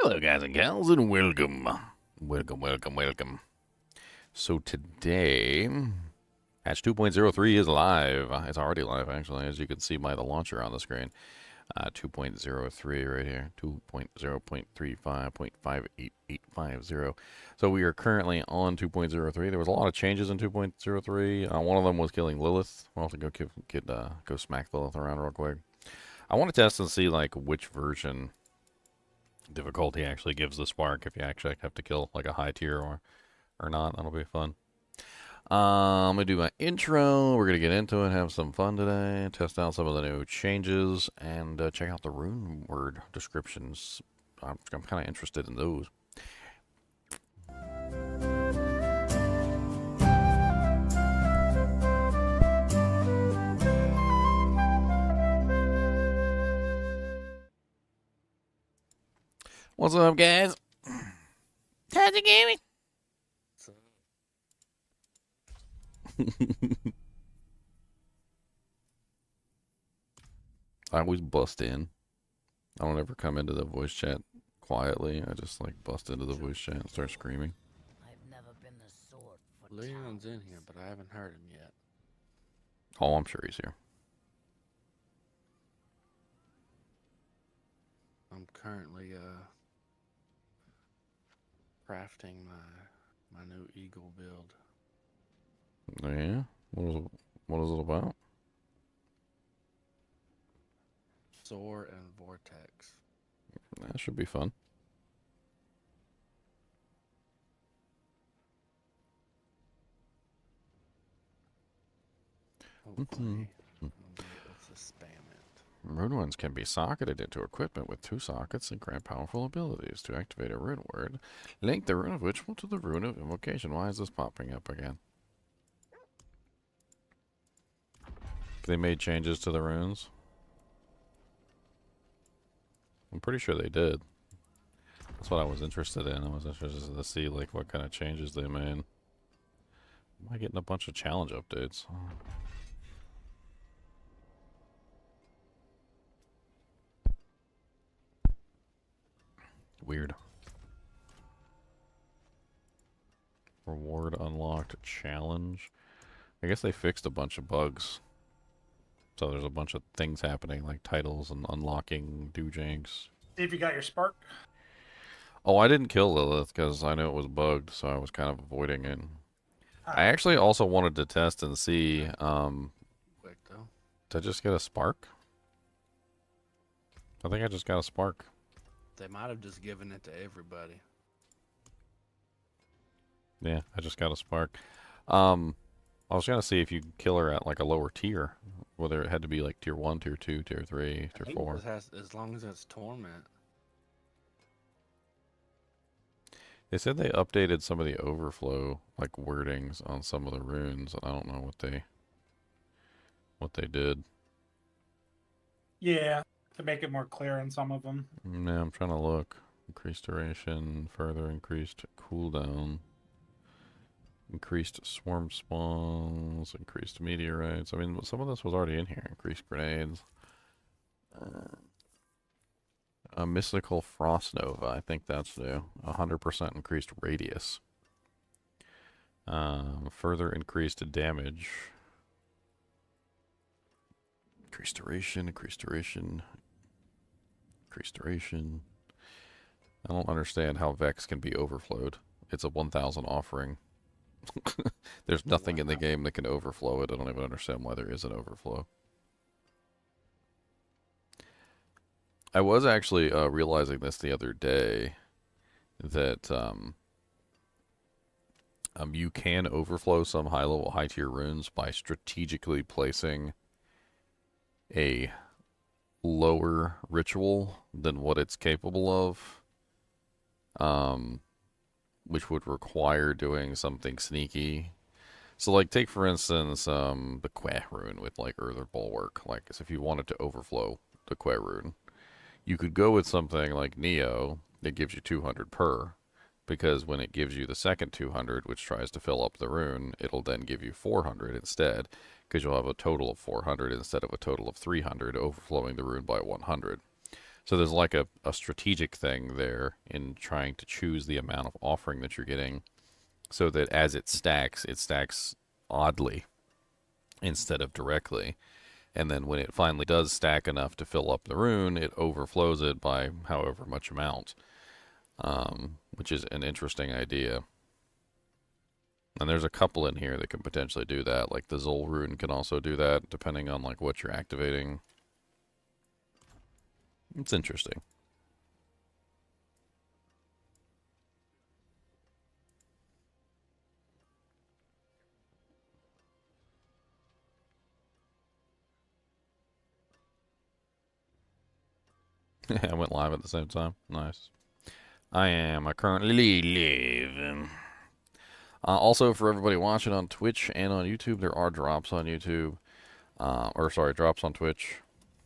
Hello, guys and gals, and welcome. Welcome. So today, patch 2.03 is live. It's already live, actually, as you can see by the launcher on the screen. 2.03 right here, 2.0.35.58850. So we are currently on 2.03. There was a lot of changes in 2.03. One of them was killing Lilith. We'll have to go smack Lilith around real quick. I want to test and see like which version difficulty actually gives the spark, if you actually have to kill like a high tier or not. That'll be fun. I'm gonna do my intro. We're gonna get into it, have some fun today, test out some of the new changes, and check out the rune word descriptions. I'm kind of interested in those. What's up, guys? How's it going? I always bust in. I don't ever come into the voice chat quietly. I just like bust into the voice chat and start screaming. I've never been the sort for Leon's in here, but I haven't heard him yet. Oh, I'm sure he's here. I'm currently crafting my new eagle build. Yeah? What is it about? Soar and Vortex. That should be fun. Hopefully, I'll be able to spam it. Rune ones can be socketed into equipment with 2 sockets and grant powerful abilities. To activate a rune word, link the rune of ritual to the rune of invocation. Why is this popping up again? They made changes to the runes. I'm pretty sure they did. That's what I was interested in. I was interested to see like what kind of changes they made. Am I getting a bunch of challenge updates? Weird. Reward unlocked challenge. I guess they fixed a bunch of bugs. So there's a bunch of things happening, like titles and unlocking doojanks. See if you got your spark. Oh, I didn't kill Lilith because I knew it was bugged, so I was kind of avoiding it. I actually also wanted to test and see, Quick though. did I just get a spark? I think I just got a spark. They might have just given it to everybody. Yeah, I just got a spark. I was gonna see if you kill her at like a lower tier, whether it had to be like tier 1, tier 2, tier 3, tier 4. It has, as long as it's Torment. They said they updated some of the overflow like wordings on some of the runes, and I don't know what they did. Yeah, to make it more clear on some of them. Yeah, I'm trying to look. Increased duration, further increased cooldown, increased swarm spawns, increased meteorites. I mean, some of this was already in here. Increased grenades. A mystical frost nova. I think that's new. 100% increased radius. Further increased damage. Increased duration. I don't understand how Vex can be overflowed. It's a 1,000 offering. There's nothing in the game that can overflow it. I don't even understand why there is an overflow. I was actually realizing this the other day, that you can overflow some high-level, high-tier runes by strategically placing a lower ritual than what it's capable of, which would require doing something sneaky. So, like, take for instance the Queh rune with like Earther Bulwark. Like, if you wanted to overflow the Queh rune, you could go with something like Neo that gives you 200 per, because when it gives you the second 200, which tries to fill up the rune, it'll then give you 400 instead, because you'll have a total of 400 instead of a total of 300, overflowing the rune by 100. So there's like a strategic thing there in trying to choose the amount of offering that you're getting so that as it stacks oddly instead of directly. And then when it finally does stack enough to fill up the rune, it overflows it by however much amount, which is an interesting idea. And there's a couple in here that can potentially do that. Like the Zol rune can also do that, depending on like what you're activating. It's interesting. I went live at the same time. Nice. I currently live. Also, for everybody watching on Twitch and on YouTube, there are drops on YouTube. Drops on Twitch.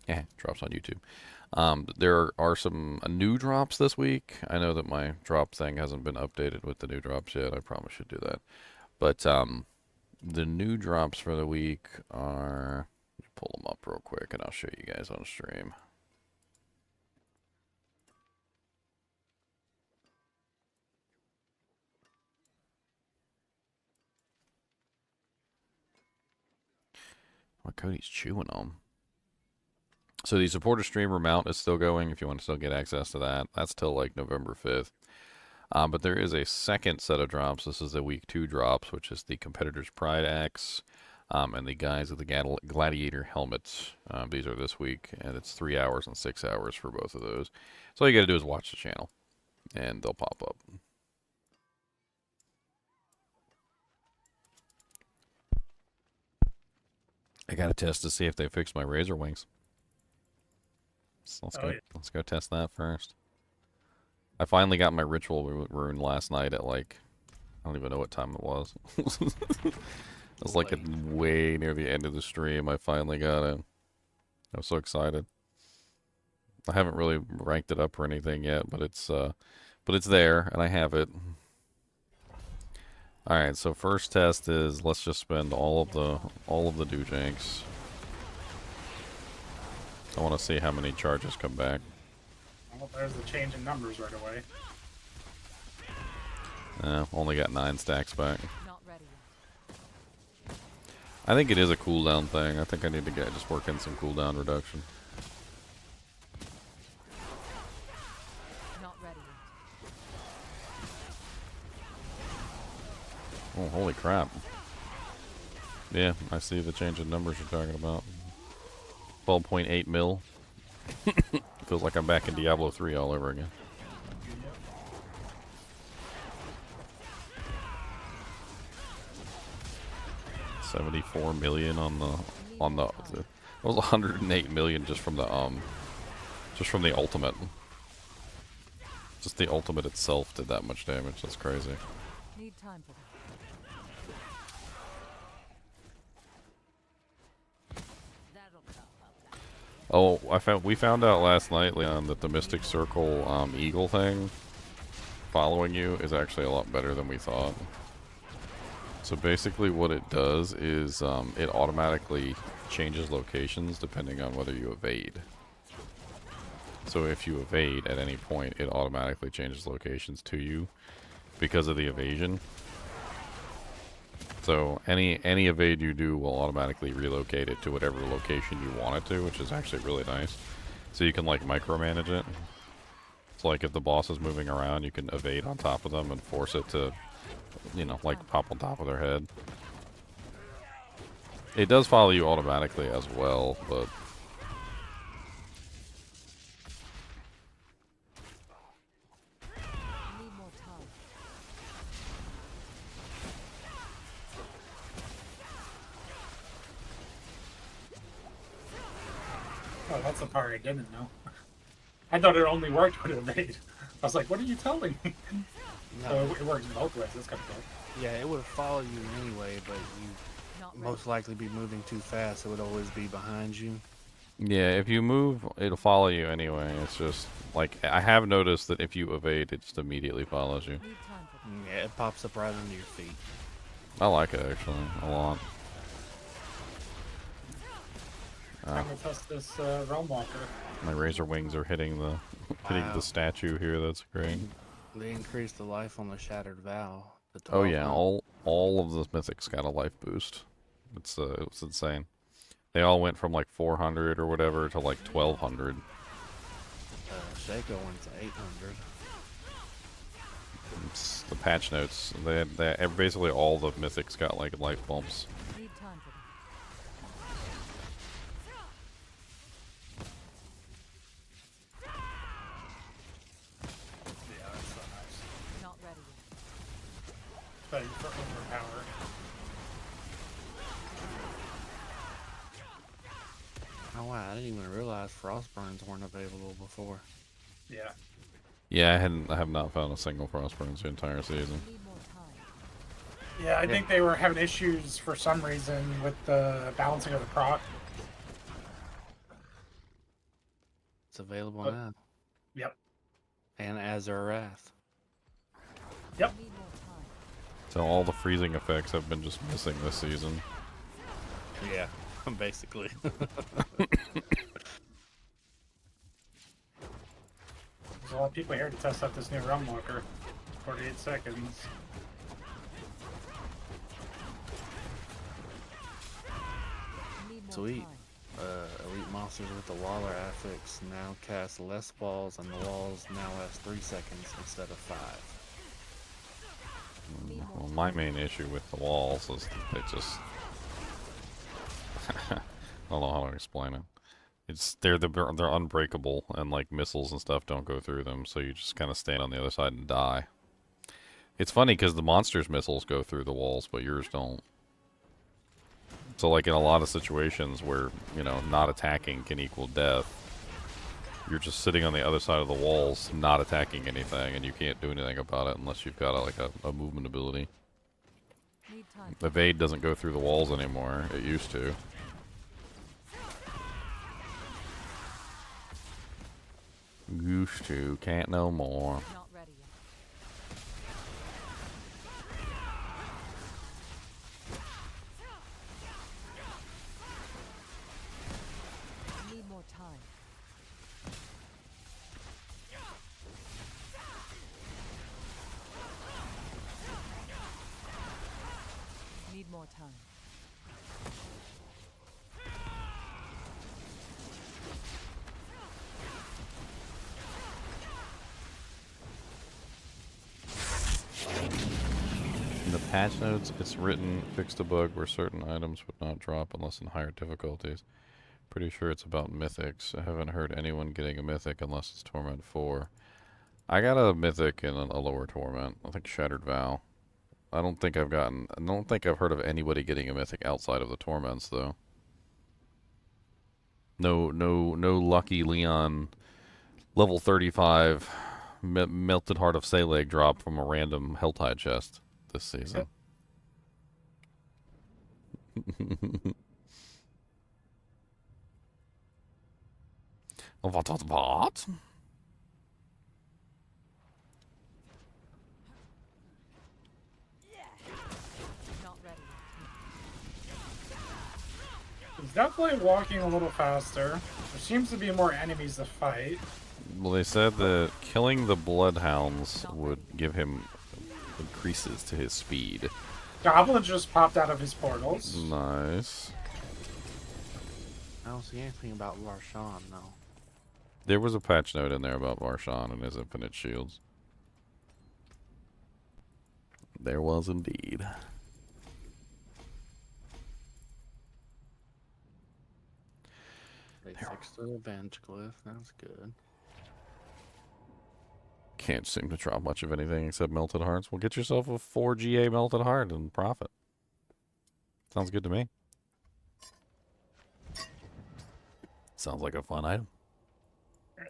Yeah, drops on YouTube. There are some new drops this week. I know that my drop thing hasn't been updated with the new drops yet. I probably should do that. But the new drops for the week are... Pull them up real quick, and I'll show you guys on stream. What Cody's chewing on. So the supporter streamer mount is still going if you want to still get access to that. That's till like November 5th. But there is a second set of drops. This is the week 2 drops, which is the Competitor's Pride Axe and the guys with the Gladiator helmets. These are this week, and it's 3 hours and 6 hours for both of those. So all you got to do is watch the channel, and they'll pop up. I got to test to see if they fixed my razor wings. So let's go test that first. I finally got my ritual rune last night at like, I don't even know what time it was. It was like way near the end of the stream. I finally got it. I was so excited. I haven't really ranked it up or anything yet, but it's there and I have it. All right, so first test is let's just spend all of the doojanks. I want to see how many charges come back. Well, there's the change in numbers right away. Only got 9 stacks back. Not ready. I think it is a cooldown thing. I think I need to just work in some cooldown reduction. Not ready. Oh, holy crap. Yeah, I see the change in numbers you're talking about. 12.8 mil. Feels like I'm back in Diablo 3 all over again. $74 million on the it was 108 million just from the ultimate. Just the ultimate itself did that much damage. That's crazy. Need time for that. Oh, we found out last night, Leon, that the Mystic Circle Eagle thing following you is actually a lot better than we thought. So basically what it does is it automatically changes locations depending on whether you evade. So if you evade at any point, it automatically changes locations to you because of the evasion. So any evade you do will automatically relocate it to whatever location you want it to, which is actually really nice. So you can like micromanage it. It's like if the boss is moving around, you can evade on top of them and force it to, you know, like pop on top of their head. It does follow you automatically as well, but Oh, that's the part I didn't know. I thought it only worked with evade. I was like, what are you telling me? No. So it works both ways. That's kind of cool. Yeah, it would follow you anyway, but you most likely be moving too fast. It would always be behind you. yeah, if you move, it'll follow you anyway. It's just, like, I have noticed that if you evade, it just immediately follows you. Yeah, it pops up right under your feet. I like it, actually, a lot. I'm gonna test this Realm Walker. My razor wings are hitting the hitting the statue here. That's great. They increased the life on the Shattered Vow to Oh yeah, 1200. all of the mythics got a life boost. It's insane. They all went from like 400 or whatever to like 1200. Shaco went to 800. It's the patch notes. Basically all the mythics got like life bumps. Need time for Yeah, that's so nice. not ready yet. But for overpower. Oh wow, I didn't even realize Frostburns weren't available before. Yeah. Yeah, I have not found a single Frostburns the entire season. Need more time. Yeah, I think they were having issues for some reason with the balancing of the proc. It's available now. Yep. And Azure Wrath. Yep. Need more time. So all the freezing effects have been just missing this season. Yeah, basically. There's a lot of people here to test out this new Realm Walker. 48 seconds. Need more Sweet. time. Elite monsters with the Waller affix now cast less walls, and the walls now last 3 seconds instead of 5. Well, my main issue with the walls is that they just... I don't know how to explain it. They're unbreakable, and like missiles and stuff don't go through them, so you just kind of stand on the other side and die. It's funny because the monsters' missiles go through the walls, but yours don't. So like in a lot of situations where, you know, not attacking can equal death, you're just sitting on the other side of the walls, not attacking anything, and you can't do anything about it unless you've got a movement ability. Need time. Evade doesn't go through the walls anymore. It used to. Used to. Can't no more. Not ready yet. Need more time. Need more time. In the patch notes, it's written, fixed a bug where certain items would not drop unless in higher difficulties. Pretty sure it's about mythics. I haven't heard anyone getting a mythic unless it's Torment 4. I got a mythic in a lower Torment. I think Shattered Vow. I don't think I've heard of anybody getting a mythic outside of the Torments, though. No lucky Leon level 35 Melted Heart of Saleg drop from a random HellTide chest this season. What? Not ready yet. He's definitely walking a little faster. There seems to be more enemies to fight. Well, they said that killing the Bloodhounds would give him increases to his speed. Goblins just popped out of his portals. Nice. I don't see anything about Larshan, though. There was a patch note in there about Varshan and his infinite shields. There was indeed. They fixed the revenge glyph. That's good. Can't seem to drop much of anything except Melted Hearts. Well, get yourself a 4 GA Melted Heart and profit. Sounds good to me. Sounds like a fun item.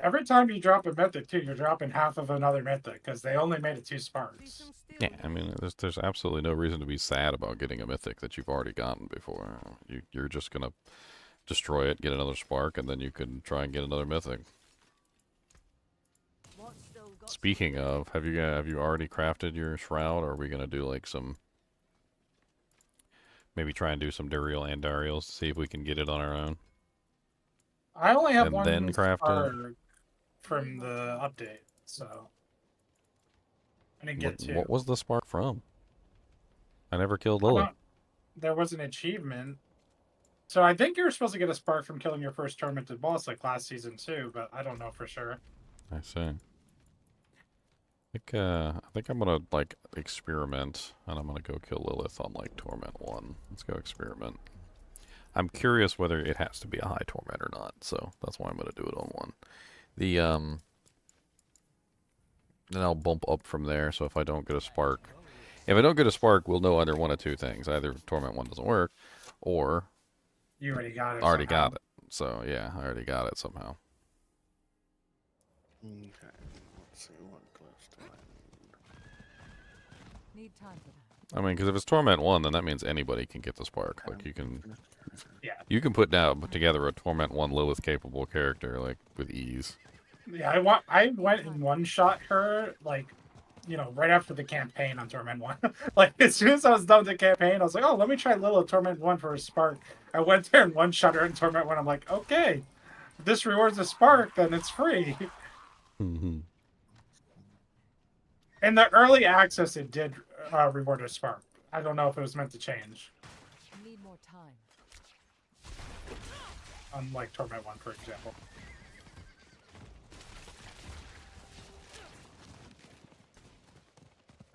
Every time you drop a mythic, too, you're dropping half of another mythic, because they only made it 2 sparks. Yeah, I mean, there's absolutely no reason to be sad about getting a mythic that you've already gotten before. You're just gonna destroy it, get another spark, and then you can try and get another mythic. Speaking of, have you already crafted your shroud, or are we gonna do like some, maybe try and do some Duriel and Dariels to see if we can get it on our own? I only have and one then crafted. spark from the update, so I didn't What, get two. what was the spark from? I never killed I Lilith. don't. There was an achievement. So I think you're supposed to get a spark from killing your first tormented boss like last season too, but I don't know for sure. I see. I think I'm gonna like experiment, and I'm gonna go kill Lilith on like Torment 1. Let's go experiment. I'm curious whether it has to be a high Torment or not, so that's why I'm gonna do it on 1. The then I'll bump up from there. So if I don't get a spark, if I don't get a spark, we'll know either one of two things: either Torment 1 doesn't work, or You already got it. already somehow. got it. So yeah, I already got it somehow. Okay, let's see what cliffs do I need. Need time for that. I mean, because if it's Torment 1, then that means anybody can get the spark. Like Yeah. you can put together a Torment 1 Lilith capable character like with ease. Yeah, I went and one shot her like, right after the campaign on Torment 1. Like as soon as I was done with the campaign, I was like, oh, let me try Lilith Torment 1 for a spark. I went there and one shot her in Torment 1. I'm like, okay, if this rewards a spark, then it's free. Mm-hmm. In the early access, it did reward a spark. I don't know if it was meant to change. Need more time. Unlike Torment 1, for example.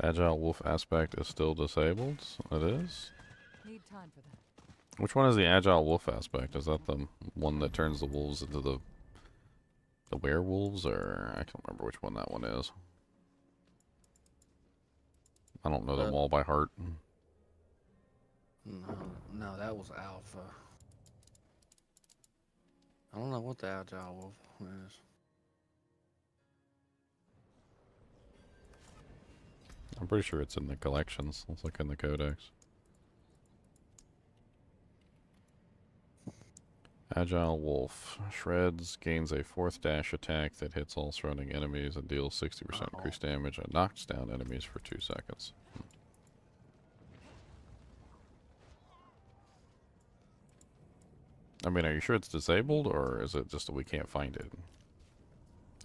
Agile wolf aspect is still disabled. It is. Need time for that. Which one is the agile wolf aspect? Is that the one that turns the wolves into the werewolves, or I can't remember which one that one is. I don't know them all by heart. No, that was Alpha. I don't know what the Agile Wolf is. I'm pretty sure it's in the collections. It's like in the codex. Agile Wolf. Shreds gains a 4th dash attack that hits all surrounding enemies and deals 60% increased damage and knocks down enemies for 2 seconds. I mean, are you sure it's disabled, or is it just that we can't find it?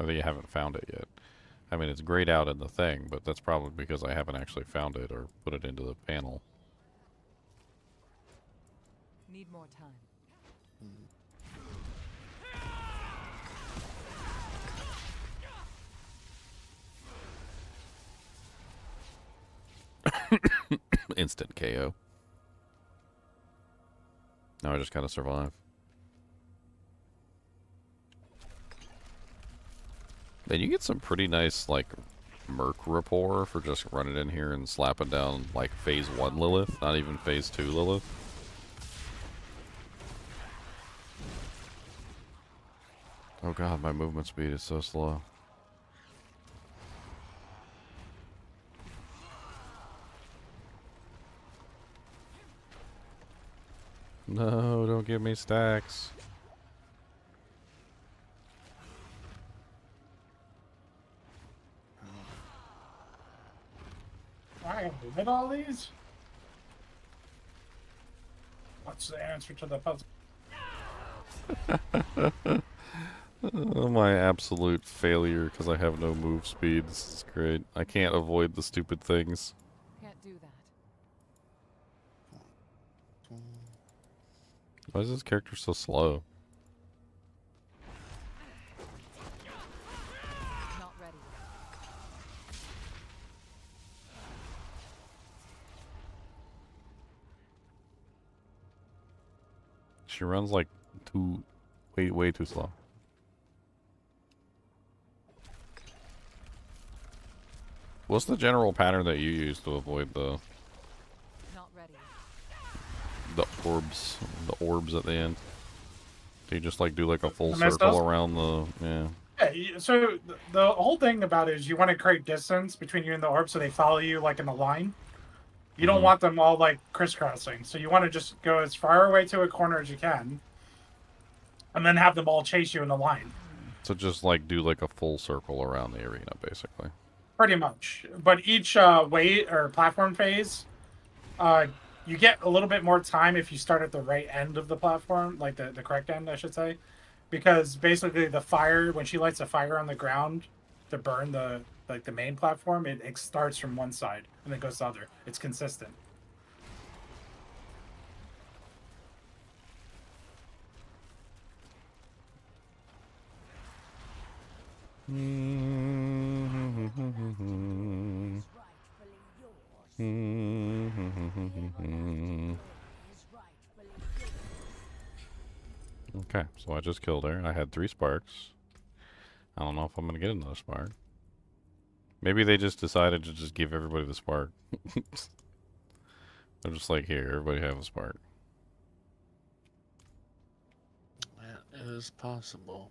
I think you haven't found it yet. I mean, it's grayed out in the thing, but that's probably because I haven't actually found it or put it into the panel. Need more time. Instant KO. Now I just gotta survive. Man, you get some pretty nice, like, merc rapport for just running in here and slapping down, like, phase 1 Lilith, not even phase 2 Lilith. Oh god, my movement speed is so slow. No, don't give me stacks. I hit all these? What's the answer to the puzzle? Oh, my absolute failure because I have no move speed. This is great. I can't avoid the stupid things. Can't do that. Why is this character so slow? Not ready. She runs like way too slow. What's the general pattern that you use to avoid the Not ready. orbs at the end? Do you just like do like a full The mistos? circle around the yeah? Yeah, so the whole thing about it is you want to create distance between you and the orb so they follow you like in a line. You don't want them all like crisscrossing. So you want to just go as far away to a corner as you can. And then have them all chase you in a line. So just like do like a full circle around the arena basically. Pretty much. But each weight or platform phase, you get a little bit more time if you start at the right end of the platform, like the correct end, I should say. because basically the fire, when she lights a fire on the ground to burn the main platform, it starts from one side and then goes to the other. It's consistent. Okay, so I just killed her. I had 3 sparks. I don't know if I'm gonna get another spark. Maybe they just decided to just give everybody the spark. They're just like, here, everybody have a spark. That is possible.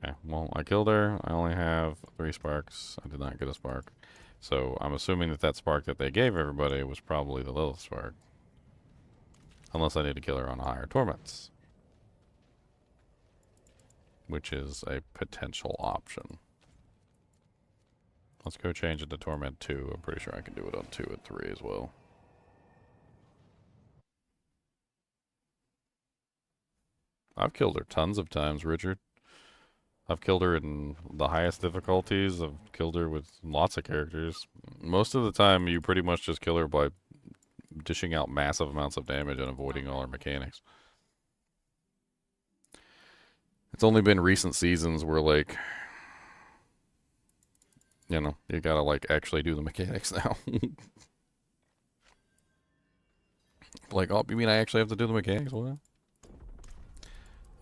Okay, well, I killed her. I only have 3 sparks. I did not get a spark. So I'm assuming that that spark that they gave everybody was probably the Lilith spark. Unless I need to kill her on higher torments. Which is a potential option. Let's go change it to Torment 2. I'm pretty sure I can do it on 2 and 3 as well. I've killed her tons of times, Richard. I've killed her in the highest difficulties. I've killed her with lots of characters. Most of the time, you pretty much just kill her by dishing out massive amounts of damage and avoiding all her mechanics. It's only been recent seasons where, like, you know, you gotta, like, actually do the mechanics now. Like, oh, you mean I actually have to do the mechanics? What?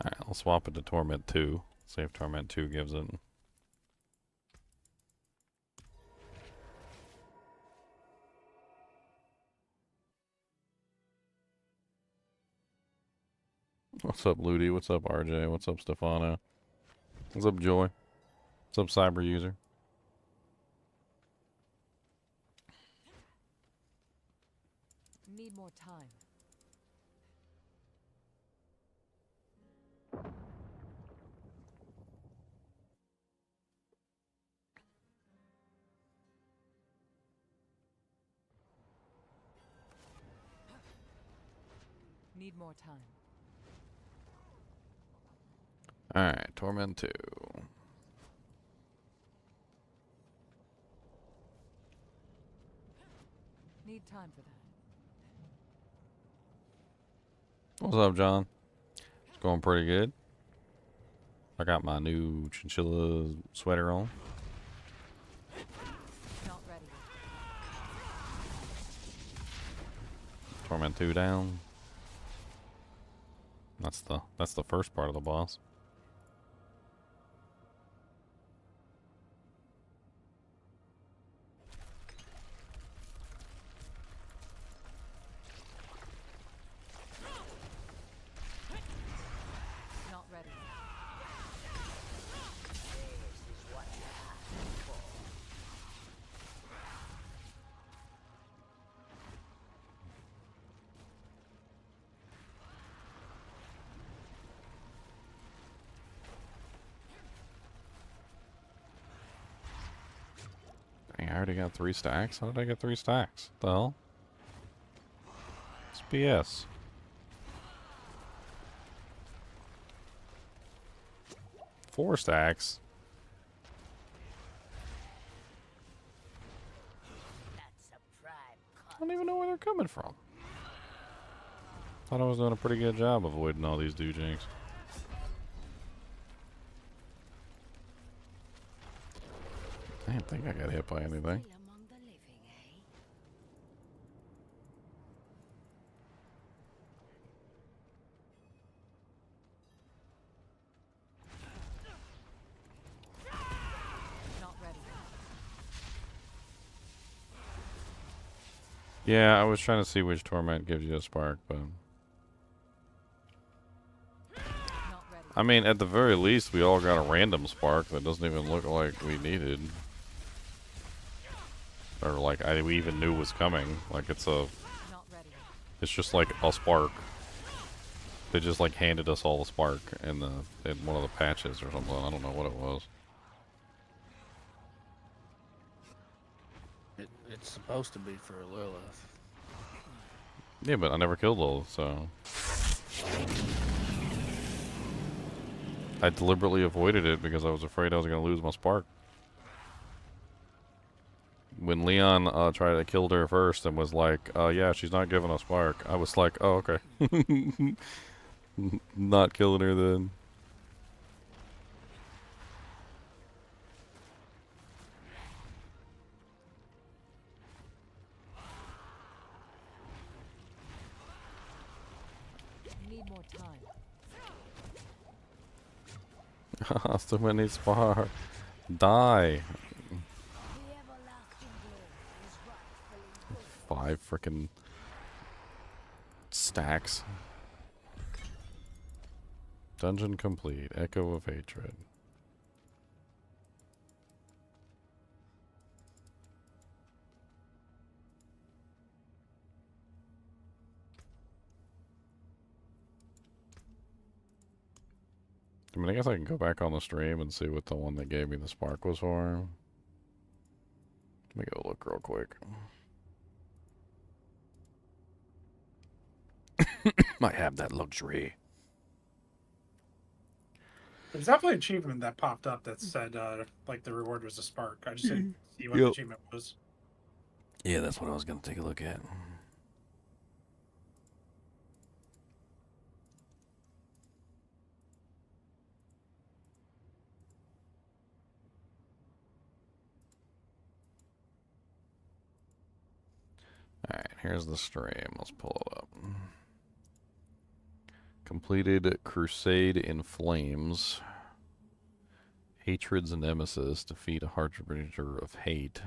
Alright, I'll swap it to Torment 2. See if Torment 2 gives it. What's up, Ludi? What's up, RJ? What's up, Stefano? What's up, Joy? What's up, Cyber User? Need more time. Need more time. Alright, Torment 2. Need time for that. What's up, John? It's going pretty good. I got my new Chinchilla sweater on. Not ready. Torment 2 down. That's the first part of the boss. Not ready. Dang, I already got 3 stacks? How did I get 3 stacks? What the hell? It's BS. Four stacks? I don't even know where they're coming from. Thought I was doing a pretty good job avoiding all these doojanks. I didn't think I got hit by anything. Not ready. Yeah, I was trying to see which Torment gives you a spark, but... Not ready. I mean, at the very least, we all got a random spark that doesn't even look like we needed. Or like we even knew was coming. Like it's Not ready. it's just like a spark. They just like handed us all a spark in one of the patches or something. I don't know what it was. It's supposed to be for Lilith. Yeah, but I never killed Lilith, so. I deliberately avoided it because I was afraid I was going to lose my spark. When Leon tried to kill her first and was like, yeah, she's not giving a spark, I was like, oh, okay. Not killing her then. Need more time. So many sparks. Die. 5 frickin' stacks. Dungeon complete. Echo of Hatred. I mean, I guess I can go back on the stream and see what the one that gave me the spark was for. Let me go look real quick. Might have that luxury. There's definitely an achievement that popped up that said like the reward was a spark. I just didn't see what the achievement was. Yeah, that's what I was gonna take a look at. Alright, here's the stream. Let's pull it up. Completed Crusade in Flames. Hatred's Nemesis. Defeat a Harbinger of Hate.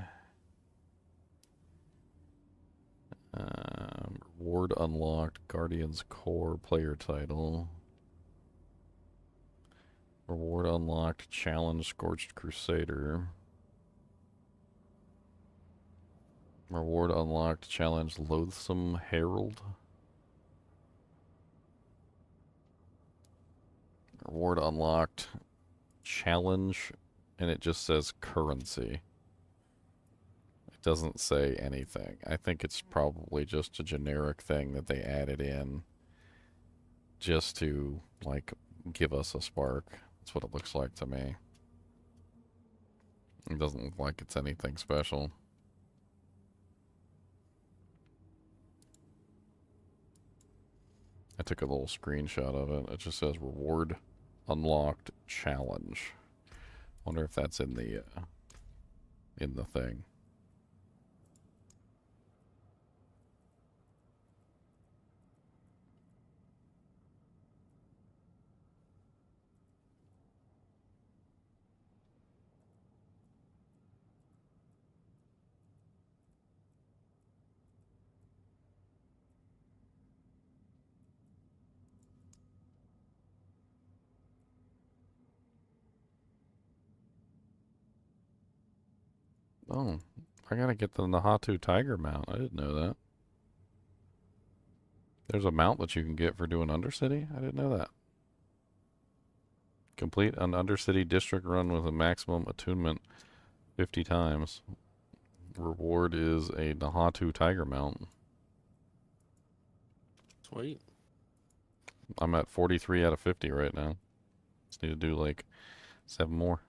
Reward unlocked. Guardian's Core player title. Reward unlocked. Challenge Scorched Crusader. Reward unlocked. Challenge Loathsome Herald. Reward unlocked. Challenge, and it just says currency. It doesn't say anything. I think it's probably just a generic thing that they added in just to, like, give us a spark. That's what it looks like to me. It doesn't look like it's anything special. I took a little screenshot of it. It just says reward unlocked challenge. Wonder if that's in the thing. Oh, I gotta get the Nahatu Tiger mount. I didn't know that. There's a mount that you can get for doing Undercity? I didn't know that. Complete an Undercity district run with a maximum attunement 50 times. Reward is a Nahatu Tiger mount. Sweet. I'm at 43 out of 50 right now. Just need to do like 7 more.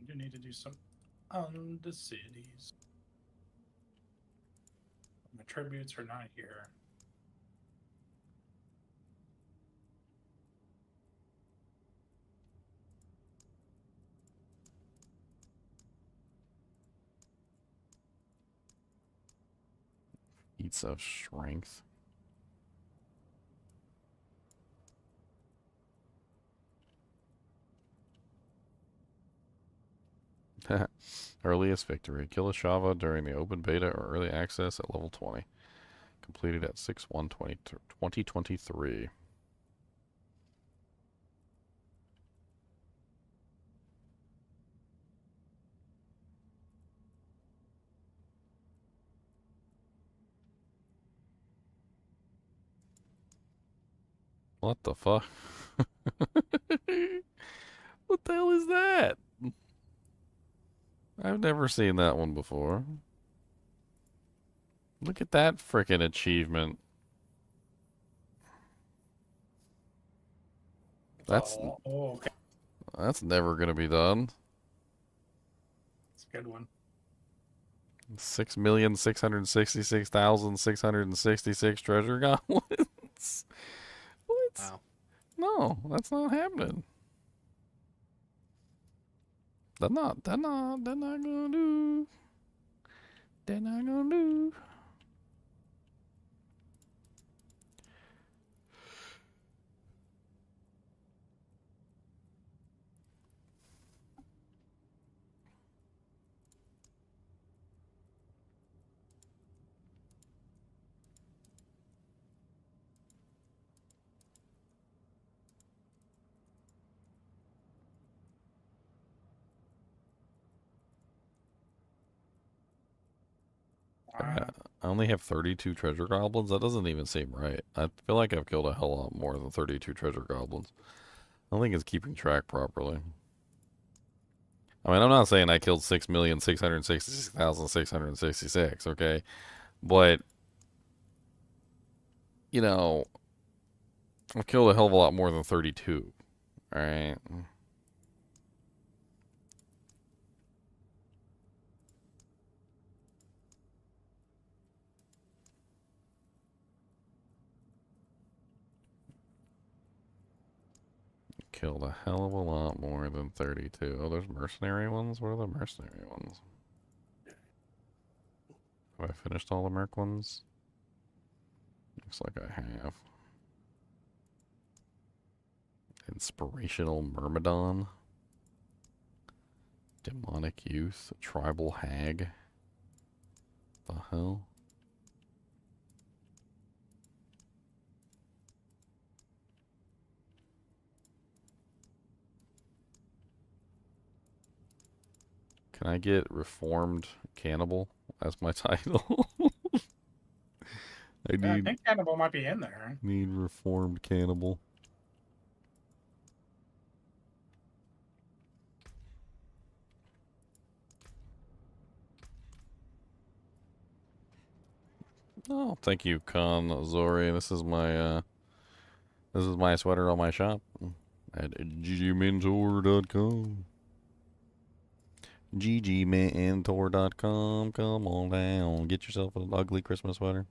I do need to do some on the cities. My tributes are not here. Feats of strength. Earliest victory. Kill a Shava during the open beta or early access at level 20. Completed at 6/1/2023. What the fuck? What the hell is that? I've never seen that one before. Look at that frickin' achievement. That's Okay. that's never gonna be done. It's a good one. 6,666,666 treasure goblins. What? Wow. No, that's not happening. They're not gonna do. They're not gonna do. Uh, I only have 32 treasure goblins. That doesn't even seem right. I feel like I've killed a hell lot more than 32 treasure goblins. I don't think it's keeping track properly. I mean, I'm not saying I killed 6,666,666, okay? But, you know, I've killed a hell of a lot more than 32, alright? Killed a hell of a lot more than 32. Oh, there's mercenary ones? What are the mercenary ones? Have I finished all the merc ones? Looks like I have. Inspirational Myrmidon. Demonic Youth. Tribal Hag. The hell? Can I get Reformed Cannibal as my title? I yeah, I think Cannibal might be in there. need Reformed Cannibal. Oh, thank you, Con Zori. This is my sweater on my shop at ggmentor.com. ggmentor.com. Come on down. Get yourself an ugly Christmas sweater.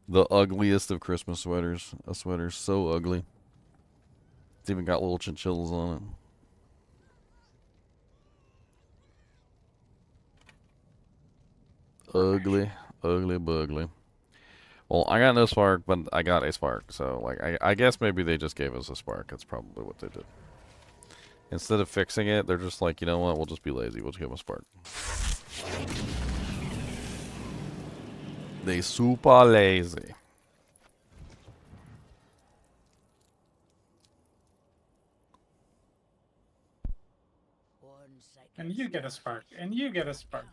The ugliest of Christmas sweaters. A sweater so ugly. It's even got little chinchillas on it. Ugly, ugly, bugly. Well, I got no spark, but I got a spark. So, like, I guess maybe they just gave us a spark. That's probably what they did. Instead of fixing it, they're just like, you know what? We'll just be lazy. We'll just give them a spark. They super lazy. And you get a spark. And you get a spark.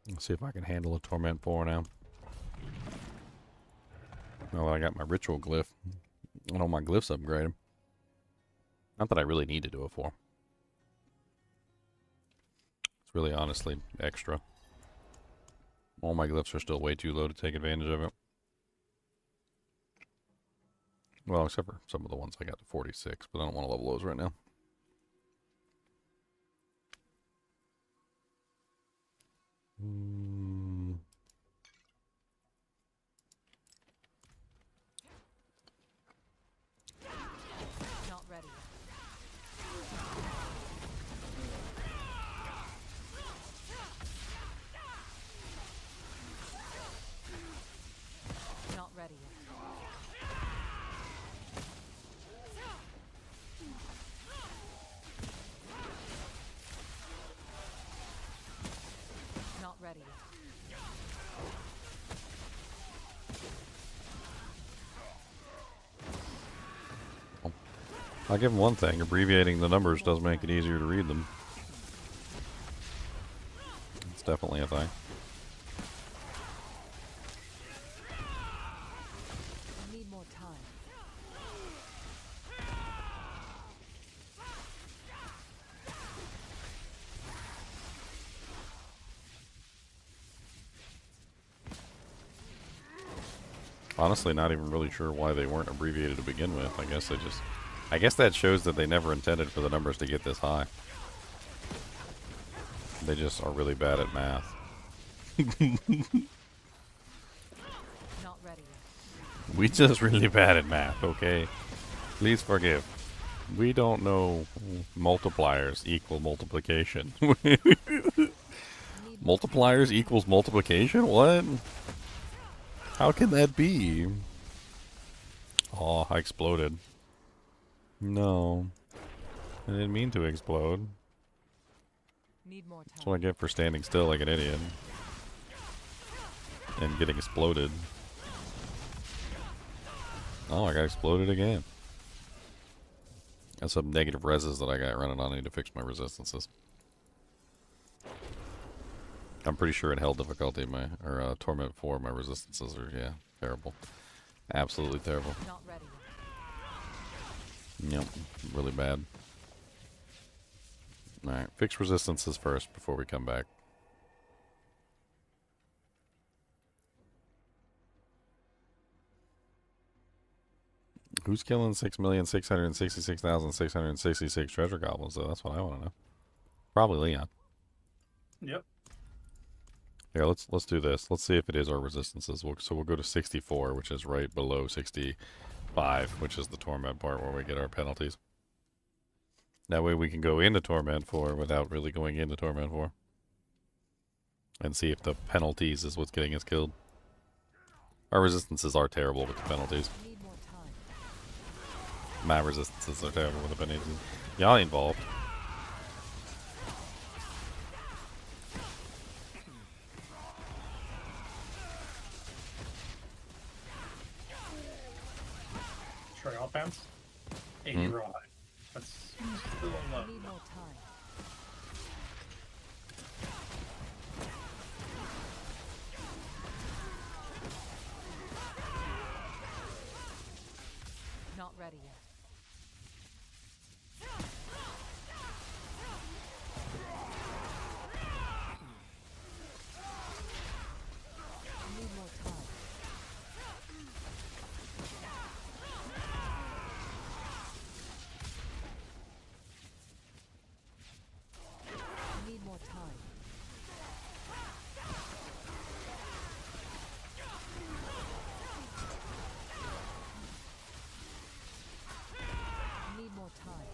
Let's see if I can handle a Torment 4 now. Now that I got my ritual glyph. And all my glyphs upgraded. Not that I really need to do it for. It's really honestly extra. All my glyphs are still way too low to take advantage of it. Well, except for some of the ones I got to 46, but I don't want to level those right now. I'll give them one thing. Abbreviating the numbers does make it easier to read them. It's definitely a thing. Need more time. Honestly, not even really sure why they weren't abbreviated to begin with. I guess that shows that they never intended for the numbers to get this high. They just are really bad at math. Not ready yet. We just really bad at math, okay? Please forgive. We don't know multipliers equal multiplication. Multipliers equals multiplication? What? How can that be? Oh, I exploded. No. I didn't mean to explode. Need more That's time. what I get for standing still like an idiot. And getting exploded. Oh, I got exploded again. That's some negative reses that I got running on. I need to fix my resistances. I'm pretty sure in Hell difficulty, Torment 4, my resistances are, yeah, terrible. Absolutely terrible. Not ready yet. Yep, really bad. Alright, fix resistances first before we come back. Who's killing 6,666,666 treasure goblins, though? That's what I want to know. Probably Leon. Yep. Yeah, let's do this. Let's see if it is our resistances. So we'll go to 64, which is right below 65, which is the Torment part where we get our penalties. That way we can go into Torment 4 without really going into Torment 4. And see if the penalties is what's getting us killed. Our resistances are terrible with the penalties. Need more time. My resistances are terrible with the penalties. Y'all involved. Try offense. 80 roll high. That's still low. Need more time. Not ready yet. Need more time. Need more time. Need more time.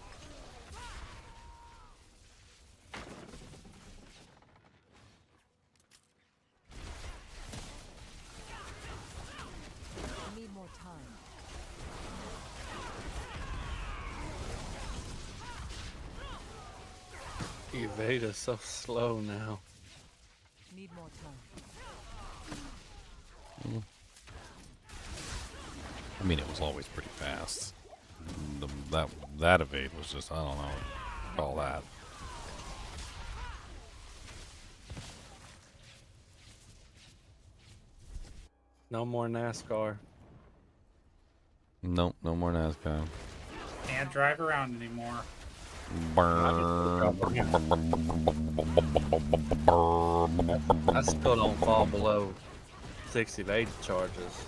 Need more time. Evade is so slow now. Need more time. I mean, it was always pretty fast. That evade was just, I don't know, all that. No more NASCAR. Nope, no more NASCAR. Can't drive around anymore. I still don't fall below 60 evade charges.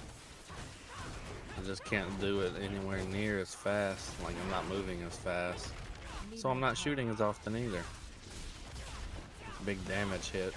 I just can't do it anywhere near as fast. Like, I'm not moving as fast. Need So I'm more not time. shooting as often either. Big damage hit.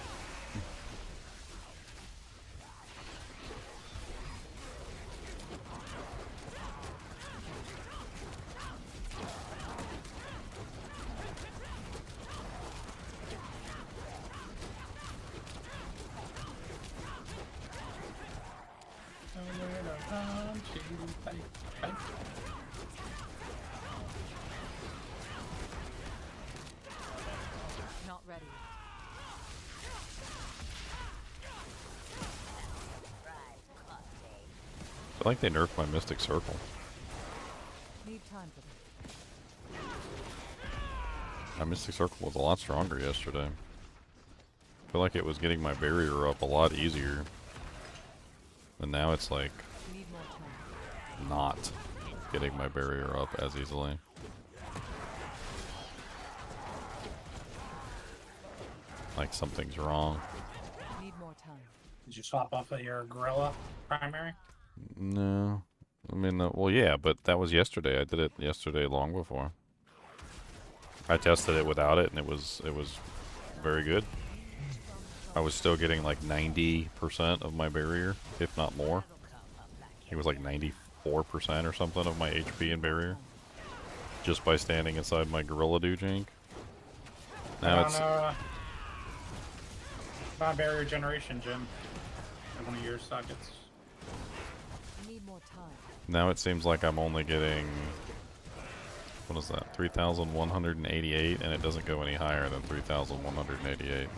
Not ready yet. I feel like they nerfed my Mystic Circle. Need time for that. My Mystic Circle was a lot stronger yesterday. I feel like it was getting my barrier up a lot easier. And now it's like Need more time. not getting my barrier up as easily. Like something's wrong. Need more time. Did you swap off of your gorilla primary? No. I mean, well, yeah, but that was yesterday. I did it yesterday long before. I tested it without it, and it was very good. I was still getting like 90% of my barrier, if not more. It was like 94% or something of my HP and barrier, just by standing inside my gorilla dujink. Now it's not barrier generation, Jim. At one of your sockets. Need more time. now it seems like I'm only getting, what is that, 3,188, and it doesn't go any higher than 3,188.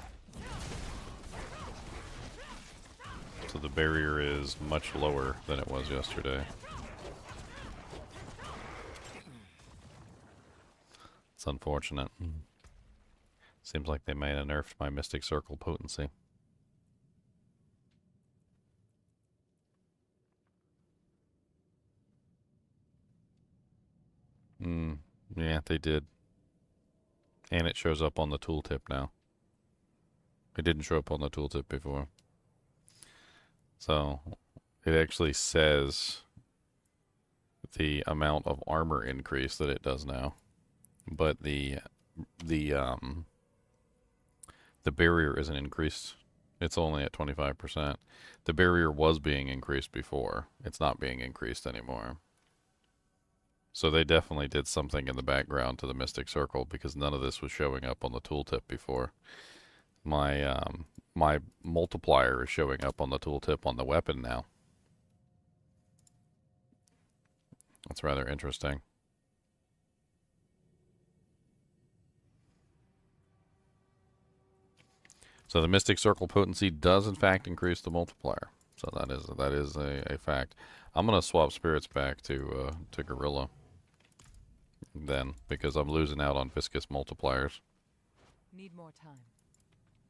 So the barrier is much lower than it was yesterday. It's unfortunate. Seems like they may have nerfed my Mystic Circle potency. Yeah, they did. And it shows up on the tooltip now. It didn't show up on the tooltip before. So, it actually says the amount of armor increase that it does now. But the barrier isn't increased. It's only at 25%. The barrier was being increased before. It's not being increased anymore. So they definitely did something in the background to the Mystic Circle, because none of this was showing up on the tooltip before. My my multiplier is showing up on the tooltip on the weapon now. That's rather interesting. So the Mystic Circle potency does in fact increase the multiplier. So that is a fact. I'm gonna swap spirits back to Gorilla then, because I'm losing out on viscous multipliers. Need more time.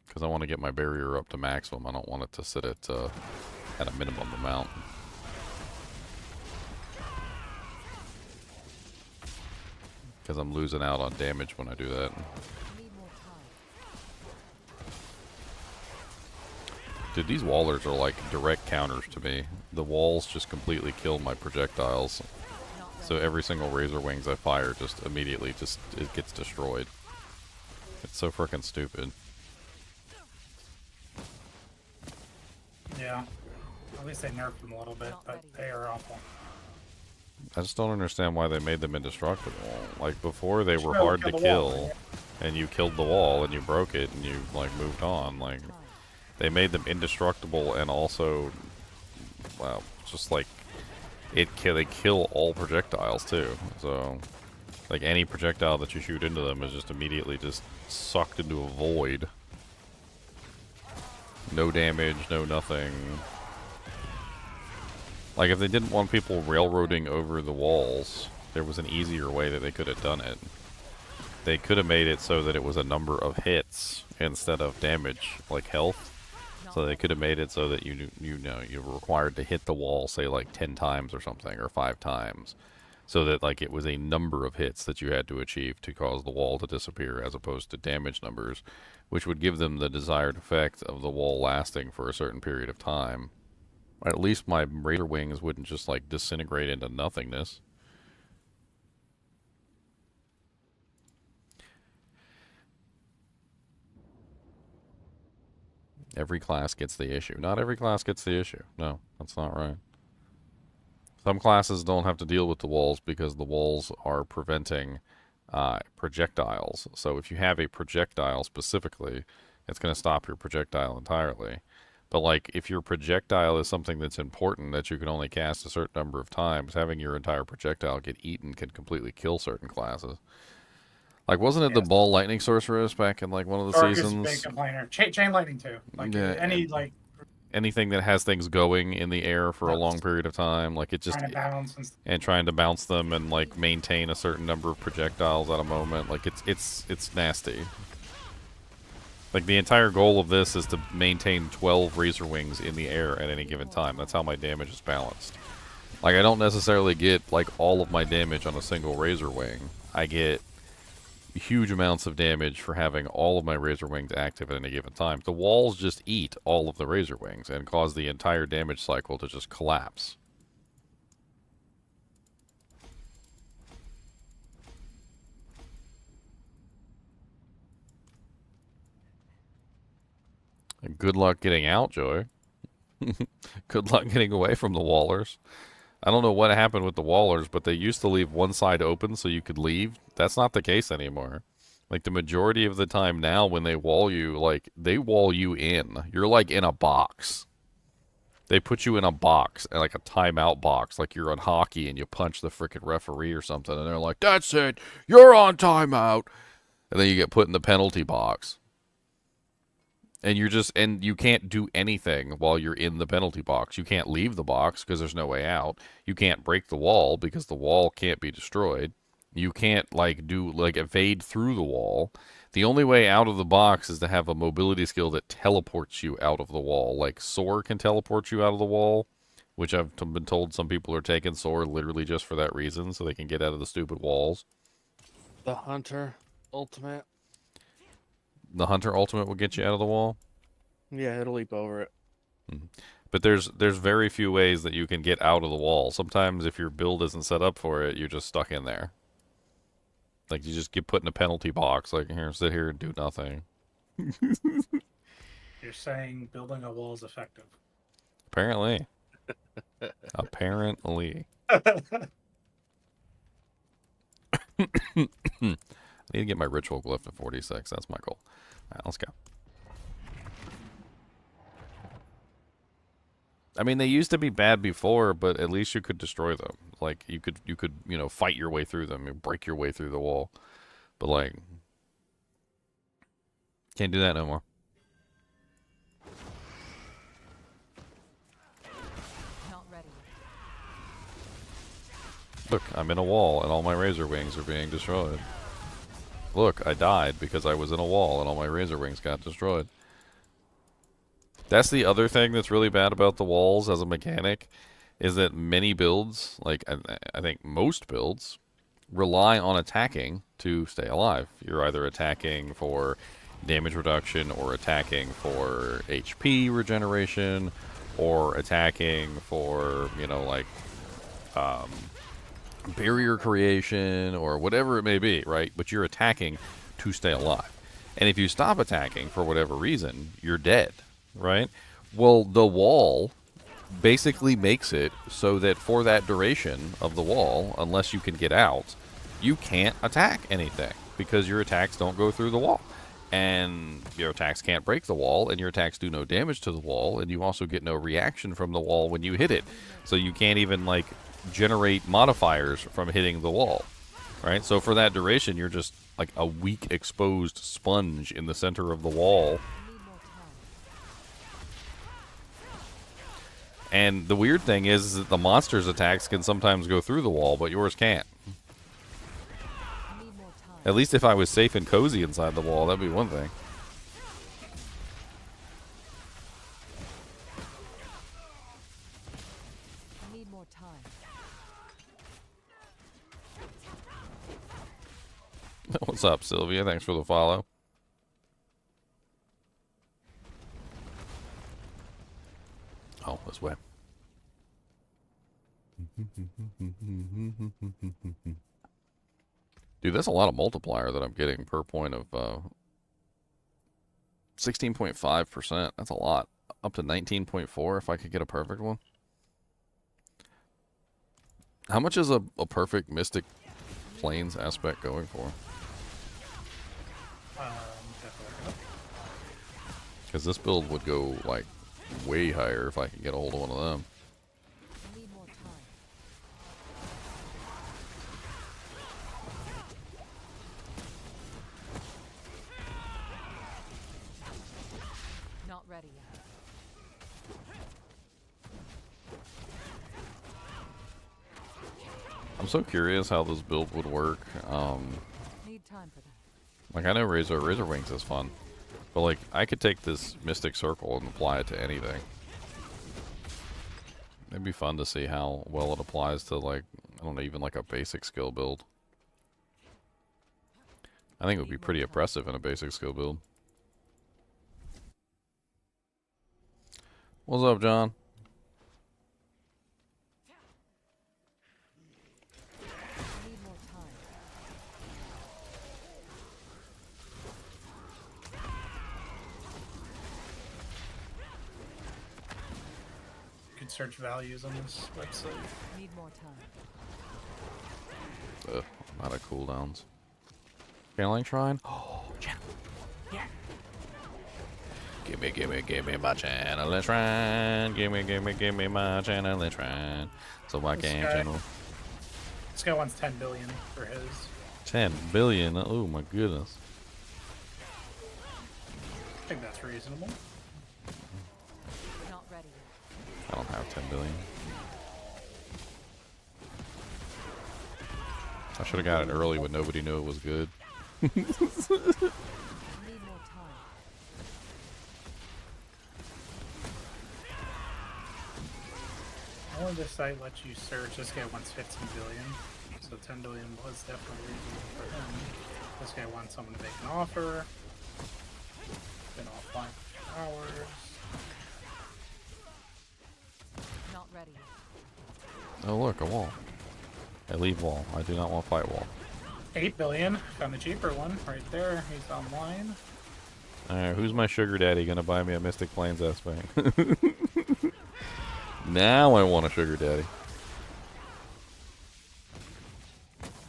Because I want to get my barrier up to maximum. I don't want it to sit at a minimum amount. Because I'm losing out on damage when I do that. Need more time. Dude, these wallers are like direct counters to me. The walls just completely kill my projectiles. So every single razor wings I fire just immediately it gets destroyed. It's so freaking stupid. Yeah. At least they nerfed them a little bit, but they are awful. I just don't understand why they made them indestructible. Like before they were Sure, hard to kill the kill, wall. and you killed the wall and you broke it and you like moved on. Like they made them indestructible, and also, well, just like they kill all projectiles too. So like any projectile that you shoot into them is just immediately just sucked into a void. No damage, no nothing. Like, if they didn't want people railroading over the walls, there was an easier way that they could have done it. They could have made it so that it was a number of hits instead of damage, like health. So they could have made it so that you know you were required to hit the wall, say like 10 times or something, or 5 times, so that like it was a number of hits that you had to achieve to cause the wall to disappear, as opposed to damage numbers, which would give them the desired effect of the wall lasting for a certain period of time. At least my razor wings wouldn't just like disintegrate into nothingness. Every class gets the issue. Not every class gets the issue. No, that's not right. Some classes don't have to deal with the walls because the walls are preventing projectiles. So if you have a projectile specifically, it's going to stop your projectile entirely. But like if your projectile is something that's important that you can only cast a certain number of times, having your entire projectile get eaten can completely kill certain classes. Like, wasn't it the ball lightning sorceress back in like one of the Darkest seasons? big complainer. Chain lightning too. Like Yeah, any like anything that has things going in the air for a long period of time, like it just Trying to balance and trying to bounce them and like maintain a certain number of projectiles at a moment, like it's nasty. Like the entire goal of this is to maintain 12 razor wings in the air at any given time. That's how my damage is balanced. Like I don't necessarily get like all of my damage on a single razor wing. I get huge amounts of damage for having all of my razor wings active at any given time. The walls just eat all of the razor wings and cause the entire damage cycle to just collapse. And good luck getting out, Joy. Good luck getting away from the wallers. I don't know what happened with the wallers, but they used to leave one side open so you could leave. That's not the case anymore. Like, the majority of the time now when they wall you, like, they wall you in. You're, like, in a box. They put you in a box, like a timeout box, like you're on hockey and you punch the frickin' referee or something, and they're like, that's it, you're on timeout. And then you get put in the penalty box. And you can't do anything while you're in the penalty box. You can't leave the box because there's no way out. You can't break the wall because the wall can't be destroyed. You can't evade through the wall. The only way out of the box is to have a mobility skill that teleports you out of the wall. Like Soar can teleport you out of the wall, which I've been told some people are taking Soar literally just for that reason, so they can get out of the stupid walls. The Hunter Ultimate. The Hunter Ultimate will get you out of the wall? Yeah, it'll leap over it. But there's very few ways that you can get out of the wall. Sometimes if your build isn't set up for it, you're just stuck in there. Like, you just get put in a penalty box. Like, here, sit here and do nothing. You're saying building a wall is effective. Apparently. Apparently. I need to get my ritual glyph to 46. That's my goal. Alright, let's go. I mean, they used to be bad before, but at least you could destroy them. Like, you could, fight your way through them and break your way through the wall. But, like, can't do that no more. Not ready. Look, I'm in a wall, and all my razor wings are being destroyed. Look, I died because I was in a wall, and all my razor wings got destroyed. That's the other thing that's really bad about the walls as a mechanic, is that many builds, like I think most builds, rely on attacking to stay alive. You're either attacking for damage reduction or attacking for HP regeneration or attacking for, barrier creation or whatever it may be, right? But you're attacking to stay alive. And if you stop attacking for whatever reason, you're dead, right? Well, the wall basically makes it so that for that duration of the wall, unless you can get out, you can't attack anything because your attacks don't go through the wall. And your attacks can't break the wall, and your attacks do no damage to the wall, and you also get no reaction from the wall when you hit it. So you can't even, generate modifiers from hitting the wall, right? So for that duration, you're just like a weak exposed sponge in the center of the wall. And the weird thing is that the monster's attacks can sometimes go through the wall, but yours can't. At least if I was safe and cozy inside the wall, that'd be one thing. I need more time. What's up, Sylvia? Thanks for the follow. Oh, this way. Dude, that's a lot of multiplier that I'm getting per point of 16.5%. That's a lot. Up to 19.4 if I could get a perfect one. How much is a perfect Mystic Plains aspect going for? Because this build would go, way higher if I could get a hold of one of them. I need more time. Not ready yet. I'm so curious how this build would work. Need time for that. Like I know Razor Wings is fun, but like I could take this Mystic Circle and apply it to anything. It'd be fun to see how well it applies to like, I don't know, even like a basic skill build. I think it would be pretty oppressive in a basic skill build. What's up, John? I need more time. You could search values on this website. Need more time. Ugh, I'm out of cooldowns. Channeling Shrine? Oh, channel. Yeah. Gimme my channeling shrine. Gimme my channeling shrine. So I can channel. This guy wants 10 billion for his. 10 billion? Oh my goodness. I think that's reasonable. Not ready yet. I don't have 10 billion. I should have got it early when nobody knew it was good. I need more time. Only this site lets you search. This guy wants 15 billion. So 10 billion was definitely reasonable for him. This guy wants someone to make an offer. Been offline for hours. Not ready yet. Oh look, a wall. I leave wall. I do not want fight wall. 8 billion. Found a cheaper one right there. He's online. Alright, who's my sugar daddy gonna buy me a Mystic Plains S-Bang? Now I want a sugar daddy.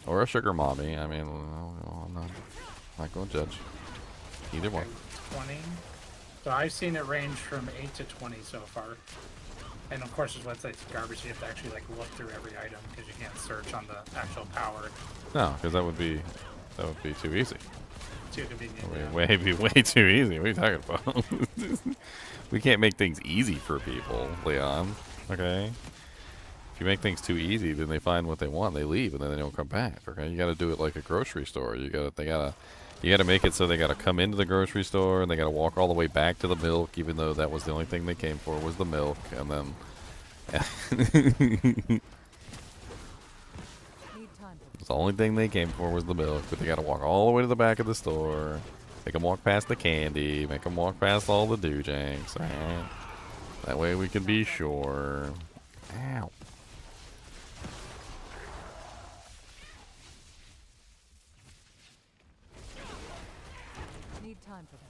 Or a sugar mommy. I mean, I'm not gonna judge. Either one. 20. So I've seen it range from 8 to 20 so far. And of course, this website's garbage. You have to actually like look through every item because you can't search on the actual power. No, because that would be too easy. Too convenient. Way too easy. What are you talking about? We can't make things easy for people, Leon. Okay. If you make things too easy, then they find what they want, they leave, and then they don't come back. Okay, you got to do it like a grocery store. You got to make it so they got to come into the grocery store and they got to walk all the way back to the milk, even though that was the only thing they came for was the milk, and then. The only thing they came for was the milk, but they got to walk all the way to the back of the store. Make them walk past the candy. Make them walk past all the doojanks. Right? That way we can be sure. Ow. Need time for that.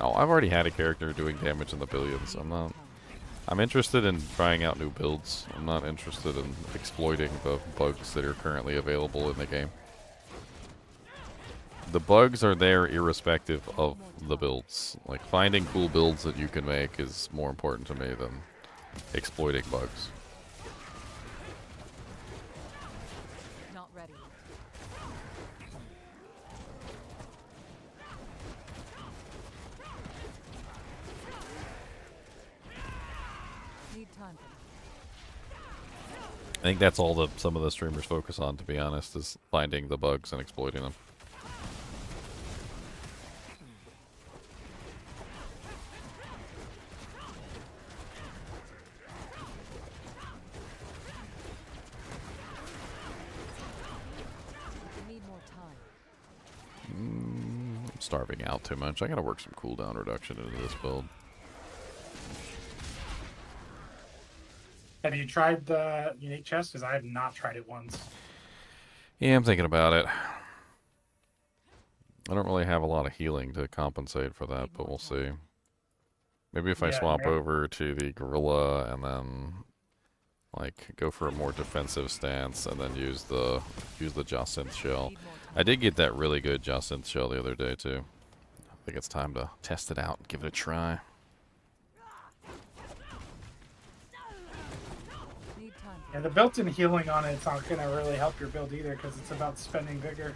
Oh, I've already had a character doing damage in the billions. I'm interested in trying out new builds. I'm not interested in exploiting the bugs that are currently available in the game. The bugs are there irrespective of the builds. Like, finding cool builds that you can make is more important to me than exploiting bugs. Not ready. Need time for that. I think that's all that some of the streamers focus on, to be honest, is finding the bugs and exploiting them. I need more time. I'm starving out too much. I gotta work some cooldown reduction into this build. Have you tried the unique chest? Because I have not tried it once. Yeah, I'm thinking about it. I don't really have a lot of healing to compensate for that, but we'll see. Maybe if I swap over to the gorilla and then like go for a more defensive stance and then use the Jacinthe shell. I did get that really good Jacinthe shell the other day too. I think it's time to test it out and give it a try. And the built-in healing on it's not going to really help your build either because it's about spending vigor.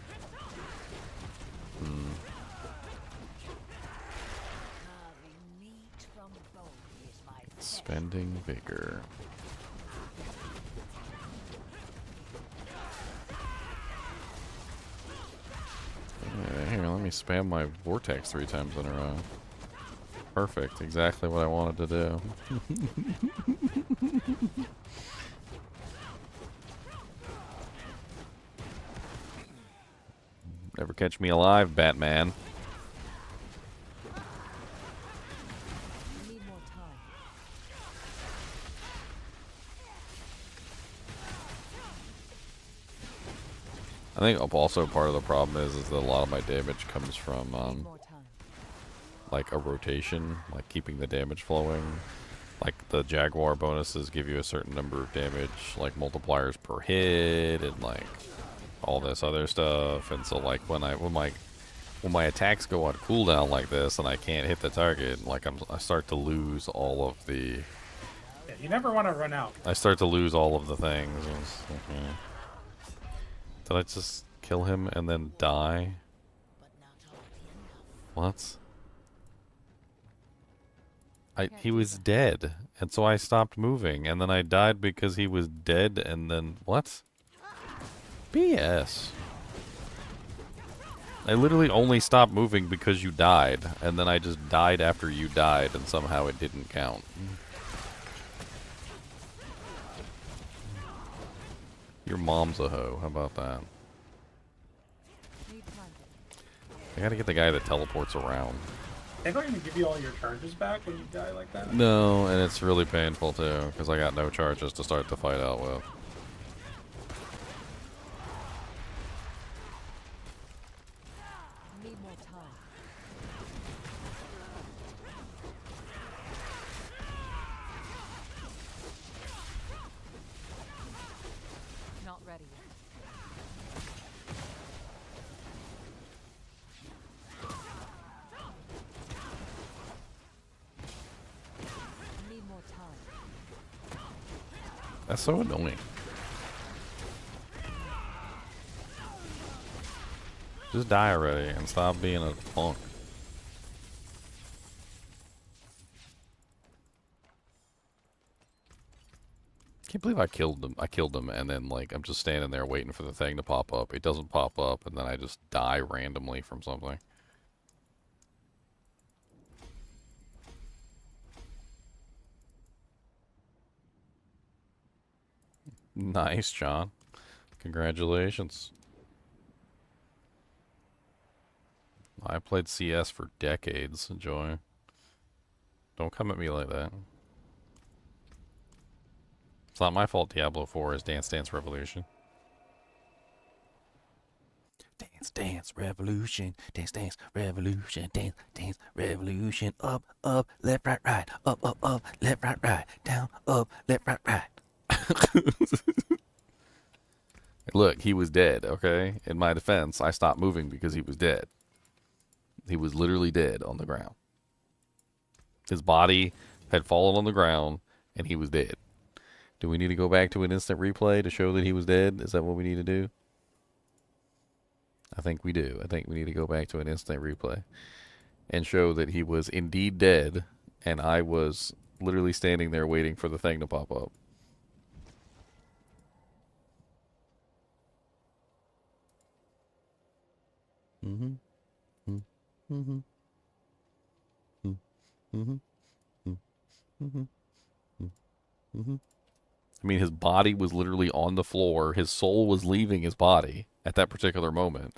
Bending vigor. Yeah, here, let me spam my vortex 3 times in a row. Perfect, exactly what I wanted to do. Never catch me alive, Batman. Need more time. I think also part of the problem is that a lot of my damage comes from Need more time. like a rotation, like keeping the damage flowing. Like the Jaguar bonuses give you a certain number of damage, like multipliers per hit, and like all this other stuff. And so like when my attacks go on cooldown like this and I can't hit the target, like I start to lose all of the. Yeah, you never want to run out. I start to lose all of the things. Okay. Did I just kill him and then die? What? He was dead, and so I stopped moving, and then I died because he was dead, and then what? BS. I literally only stopped moving because you died, and then I just died after you died, and somehow it didn't count. Your mom's a hoe. How about that? Need time. I gotta get the guy that teleports around. They don't even give you all your charges back when you die like that. No, and it's really painful too, because I got no charges to start the fight out with. Need more time. Not ready yet. Need more time. That's so annoying. Just die already and stop being a punk. Can't believe I killed him. I killed him, and then like I'm just standing there waiting for the thing to pop up. It doesn't pop up, and then I just die randomly from something. Nice, John. Congratulations. I played CS for decades, Joy. Don't come at me like that. It's not my fault Diablo 4 is Dance Dance Revolution. Dance Dance Revolution, Dance Dance Revolution, Dance Dance Revolution. Up, up, left, right, right. Up, up, up, left, right, right. Down, up, left, right, right. Look, he was dead, okay? In my defense, I stopped moving because he was dead. He was literally dead on the ground. His body had fallen on the ground, and he was dead. Do we need to go back to an instant replay to show that he was dead? Is that what we need to do? I think we do. I think we need to go back to an instant replay and show that he was indeed dead, and I was literally standing there waiting for the thing to pop up. Mm-hmm. Mm-hmm. Mm-hmm. Mm-hmm. Mm-hmm. Mm-hmm. I mean, his body was literally on the floor. His soul was leaving his body at that particular moment.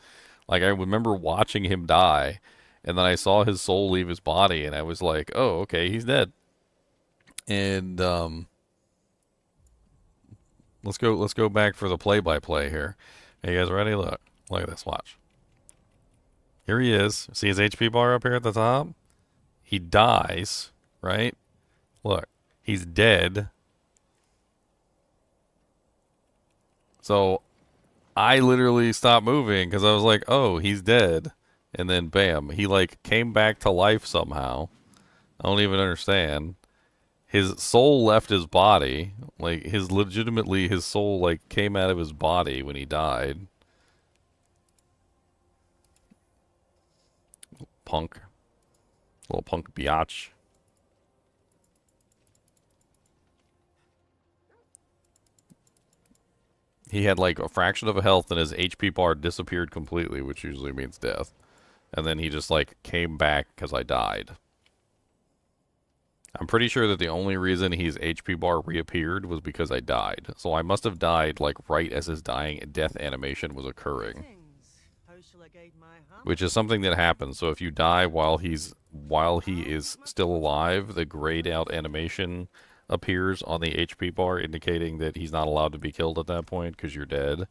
Like, I remember watching him die, and then I saw his soul leave his body, and I was like, oh, okay, he's dead. And, let's go back for the play-by-play here. Hey, you guys ready? Look at this, watch. Here he is. See his HP bar up here at the top? He dies, right? Look, he's dead. So I literally stopped moving because I was like, oh, he's dead. And then bam, he like came back to life somehow. I don't even understand. His soul left his body. Like his soul like came out of his body when he died. Punk. Little punk biatch. He had like a fraction of a health and his HP bar disappeared completely, which usually means death. And then he just like came back because I died. I'm pretty sure that the only reason his HP bar reappeared was because I died. So I must have died like right as his death animation was occurring. Which is something that happens. So if you die while he is still alive, the grayed out animation appears on the HP bar, indicating that he's not allowed to be killed at that point because you're dead.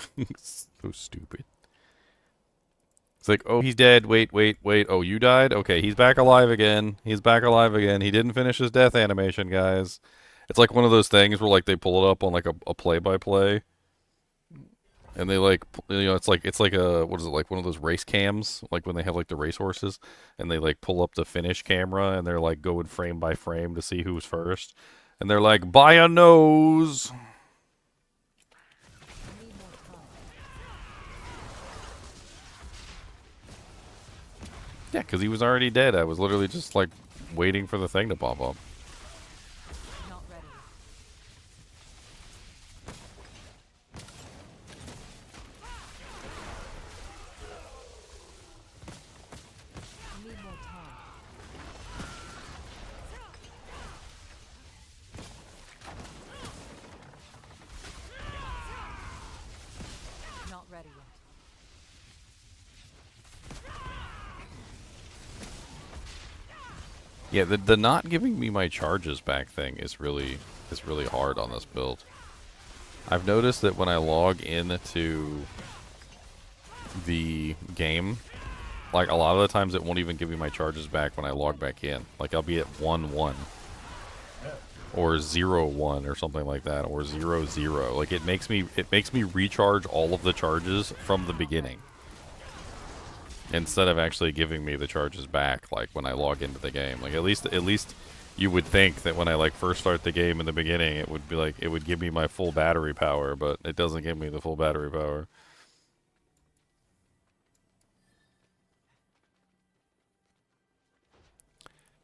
So stupid. It's like, oh, he's dead. Wait. Oh, you died? Okay, he's back alive again. He's back alive again. He didn't finish his death animation, guys. It's like one of those things where like they pull it up on like a play-by-play. And they like, you know, it's like a, what is it, like one of those race cams, like when they have like the racehorses, and they like pull up the finish camera and they're like going frame by frame to see who's first. And they're like, by a nose. Yeah, because he was already dead. I was literally just like waiting for the thing to pop up. Not ready. I need more time. Not ready yet. Yeah, the not giving me my charges back thing is really hard on this build. I've noticed that when I log into the game, like a lot of the times it won't even give me my charges back when I log back in. Like I'll be at 1-1 or 0-1 or something like that, or 0-0. Like it makes me recharge all of the charges from the beginning, instead of actually giving me the charges back like when I log into the game. Like at least you would think that when I like first start the game in the beginning, it would be like it would give me my full battery power, but it doesn't give me the full battery power.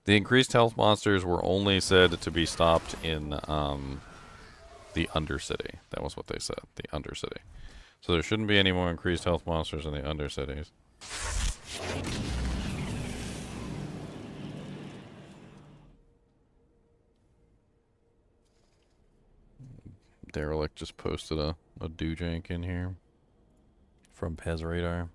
The increased health monsters were only said to be stopped in the Undercity. That was what they said, the Undercity. So there shouldn't be any more increased health monsters in the Undercities. Derelict just posted a do-jank in here from Pez Radar.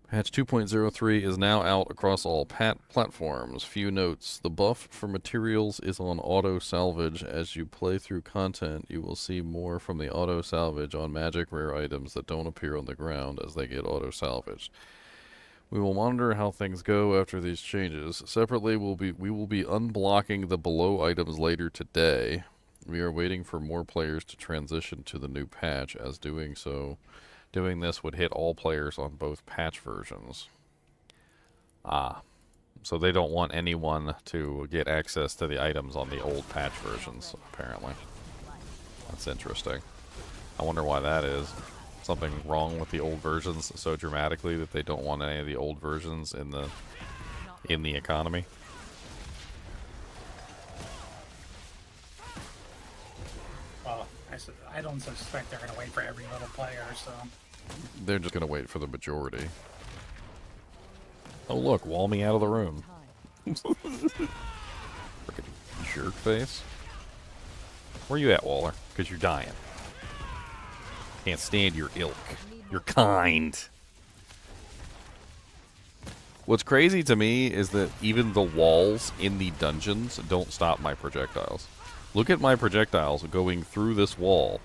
Patch 2.03 is now out across all platforms. Few notes. The buff for materials is on auto salvage. As you play through content, you will see more from the auto salvage on magic rare items that don't appear on the ground as they get auto salvaged. We will monitor how things go after these changes. Separately, we will be unblocking the below items later today. We are waiting for more players to transition to the new patch, as doing this would hit all players on both patch versions. So they don't want anyone to get access to the items on the old patch versions, apparently. That's interesting. I wonder why that is. Something wrong with the old versions so dramatically that they don't want any of the old versions in the economy. Well, I don't suspect they're going to wait for every little player, so... They're just going to wait for the majority. Oh look, wall me out of the room. Frickin' jerk face. Where you at, Waller? Because you're dying. Can't stand your ilk. You're kind. What's crazy to me is that even the walls in the dungeons don't stop my projectiles. Look at my projectiles going through this wall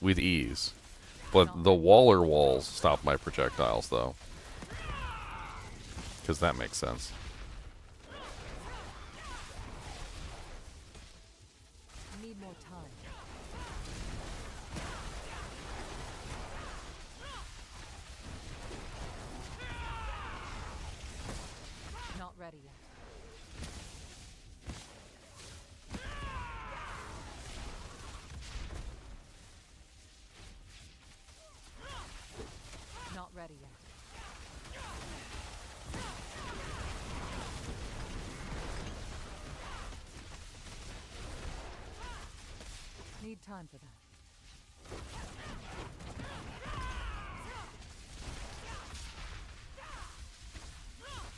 with ease. But the Waller walls stop my projectiles, though. Because that makes sense. Need more time. Not ready yet. Not ready yet. Need time for that.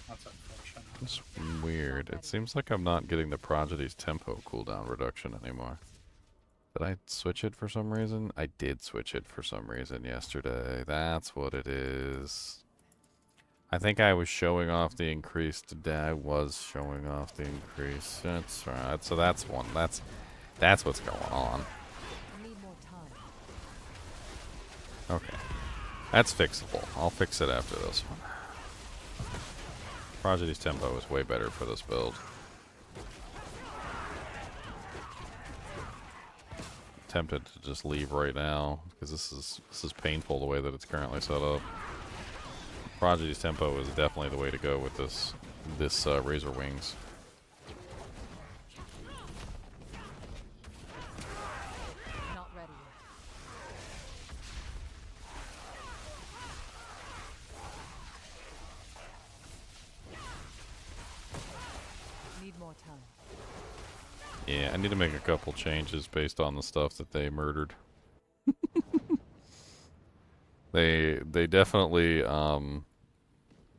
That's unfortunate. It's weird. It seems like I'm not getting the Prodigy's tempo cooldown reduction anymore. Did I switch it for some reason? I did switch it for some reason yesterday. That's what it is. I think I was showing off the increase today. I was showing off the increase. That's right. So that's one. That's what's going on. Need more time. Okay. That's fixable. I'll fix it after this one. Prodigy's tempo is way better for this build. Tempted to just leave right now because this is painful the way that it's currently set up. Prodigy's tempo is definitely the way to go with this Razor Wings. Not ready yet. Need more time. Yeah, I need to make a couple changes based on the stuff that they murdered. They definitely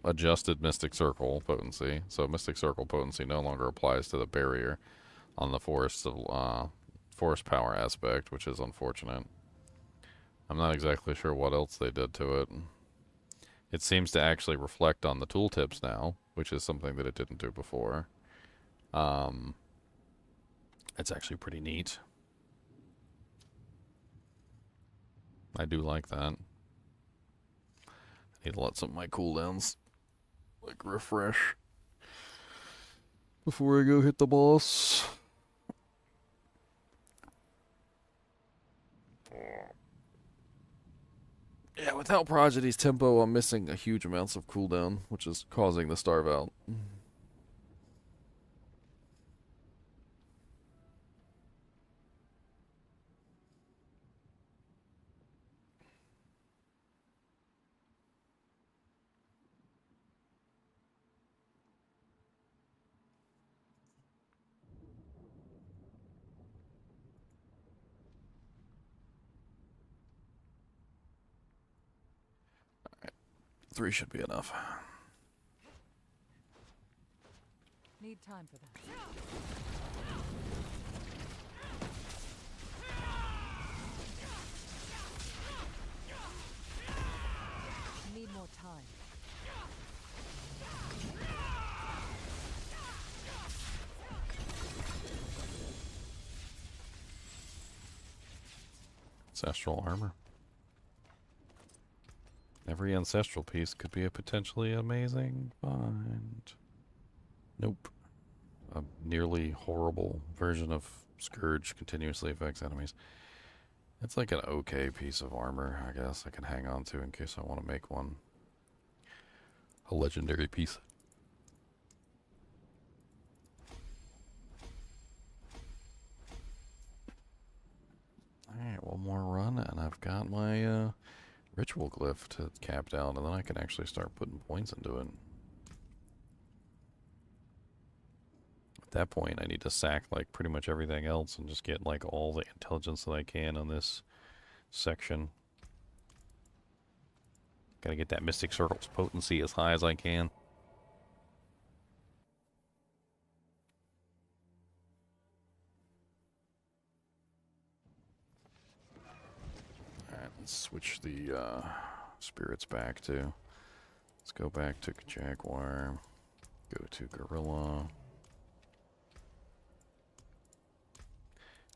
adjusted Mystic Circle potency, so Mystic Circle potency no longer applies to the barrier on the forest power aspect, which is unfortunate. I'm not exactly sure what else they did to it. It seems to actually reflect on the tooltips now, which is something that it didn't do before. It's actually pretty neat. I do like that. Need to let some of my cooldowns like refresh before I go hit the boss. Yeah, without Prodigy's tempo, I'm missing a huge amounts of cooldown, which is causing the starve out. 3 should be enough. Need time for that. Need more time. Ancestral armor. Every ancestral piece could be a potentially amazing find. Nope. A nearly horrible version of Scourge continuously affects enemies. It's like an okay piece of armor, I guess, I can hang on to in case I want to make one. A legendary piece. Alright, one more run and I've got my ritual glyph to capped out, and then I can actually start putting points into it. At that point, I need to sack like pretty much everything else and just get like all the intelligence that I can on this section. Gotta get that Mystic Circle's potency as high as I can. Alright, let's switch the spirits back to. Let's go back to Jaguar. Go to Gorilla.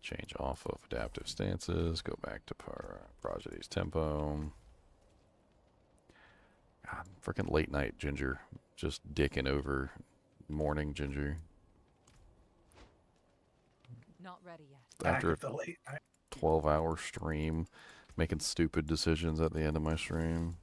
Change off of adaptive stances. Go back to Prodigy's tempo. God, freaking late night Ginger. Just dicking over morning Ginger. Not ready yet. After Back at the late night. 12-hour stream, making stupid decisions at the end of my stream.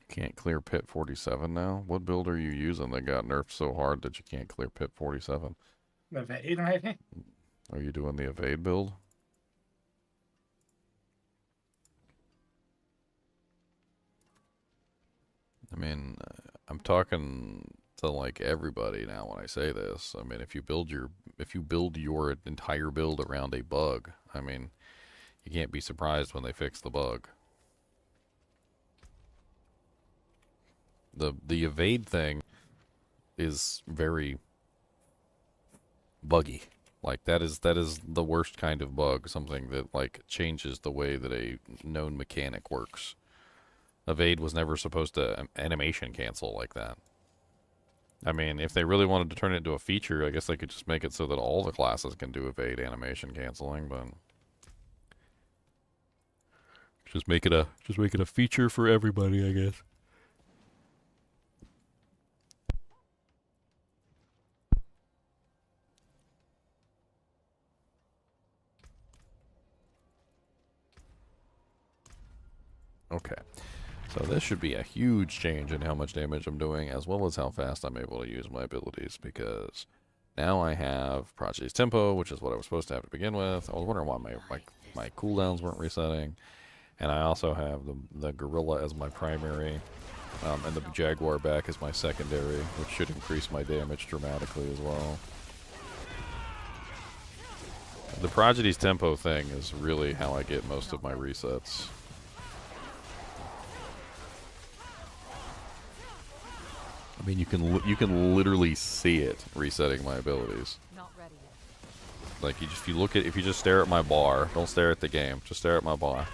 Can't clear pit 47 now? What build are you using that got nerfed so hard that you can't clear pit 47? The Vade, maybe? Are you doing the evade build? I mean, I'm talking to like everybody now when I say this. I mean, if you build your entire build around a bug, I mean, you can't be surprised when they fix the bug. The evade thing is very buggy. Like that is the worst kind of bug, something that like changes the way that a known mechanic works. Evade was never supposed to animation cancel like that. I mean, if they really wanted to turn it into a feature, I guess they could just make it so that all the classes can do evade animation canceling, but just make it a feature for everybody, I guess. Okay. So this should be a huge change in how much damage I'm doing, as well as how fast I'm able to use my abilities, because now I have Prodigy's Tempo, which is what I was supposed to have to begin with. I was wondering why my cooldowns weren't resetting. And I also have the Gorilla as my primary, and the Jaguar back as my secondary, which should increase my damage dramatically as well. The Prodigy's Tempo thing is really how I get most of my resets. I mean, you can literally see it resetting my abilities. Not ready yet. Like if you just stare at my bar, don't stare at the game, just stare at my bar,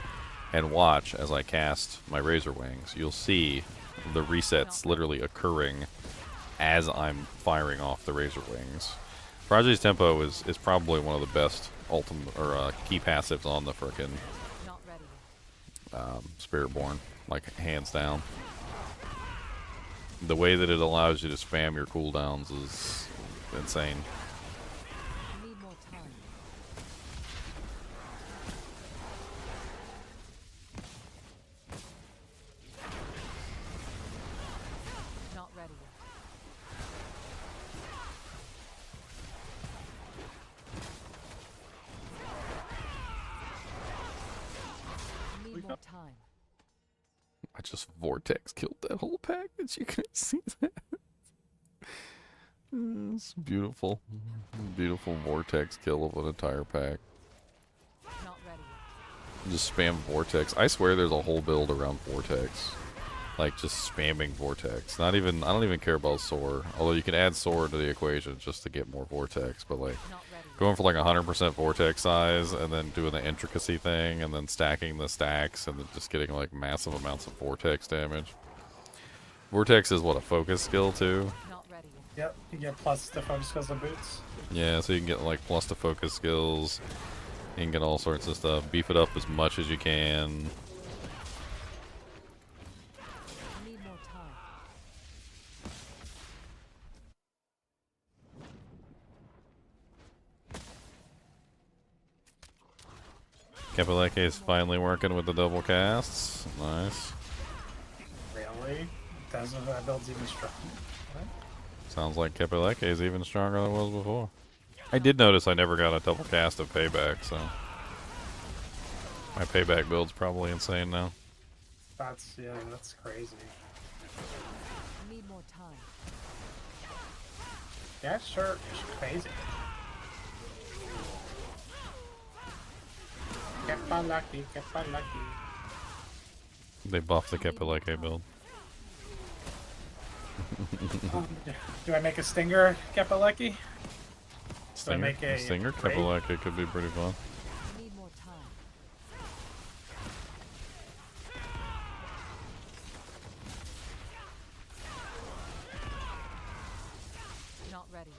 and watch as I cast my Razor Wings, you'll see the resets literally occurring as I'm firing off the Razor Wings. Prodigy's Tempo is probably one of the best ultimate or key passives on the frickin' Not ready yet. Spiritborn, like hands down. The way that it allows you to spam your cooldowns is insane. Need more time. Not ready yet. Need more time. I just Vortex killed that whole pack. Did you guys see that? It's beautiful. Beautiful Vortex kill of an entire pack. Not ready yet. Just spam Vortex. I swear there's a whole build around Vortex. Like, just spamming Vortex. I don't even care about Soar. Although you can add Soar to the equation just to get more Vortex. But, like, Not ready. going for like 100% Vortex size and then doing the intricacy thing and then stacking the stacks and then just getting, like, massive amounts of Vortex damage. Vortex is, what, a focus skill, too? Not ready yet. Yep, you get plus to focus skills and boots. Yeah, so you can get, like, plus to focus skills. You can get all sorts of stuff. Beef it up as much as you can. Need more time. Kapaleke is finally working with the double casts. Nice. Really? That build's even stronger. Sounds like Kapaleke is even stronger than it was before. I did notice I never got a double cast of Payback, so my Payback build's probably insane now. That's crazy. Need more time. Yeah, sure, it's crazy. Kapalaki. They buffed the Kapaleke build. Do I make a Stinger Kapaleki? Stinger, make a Stinger raid? Kapaleke could be pretty fun. Need more time. Not ready yet.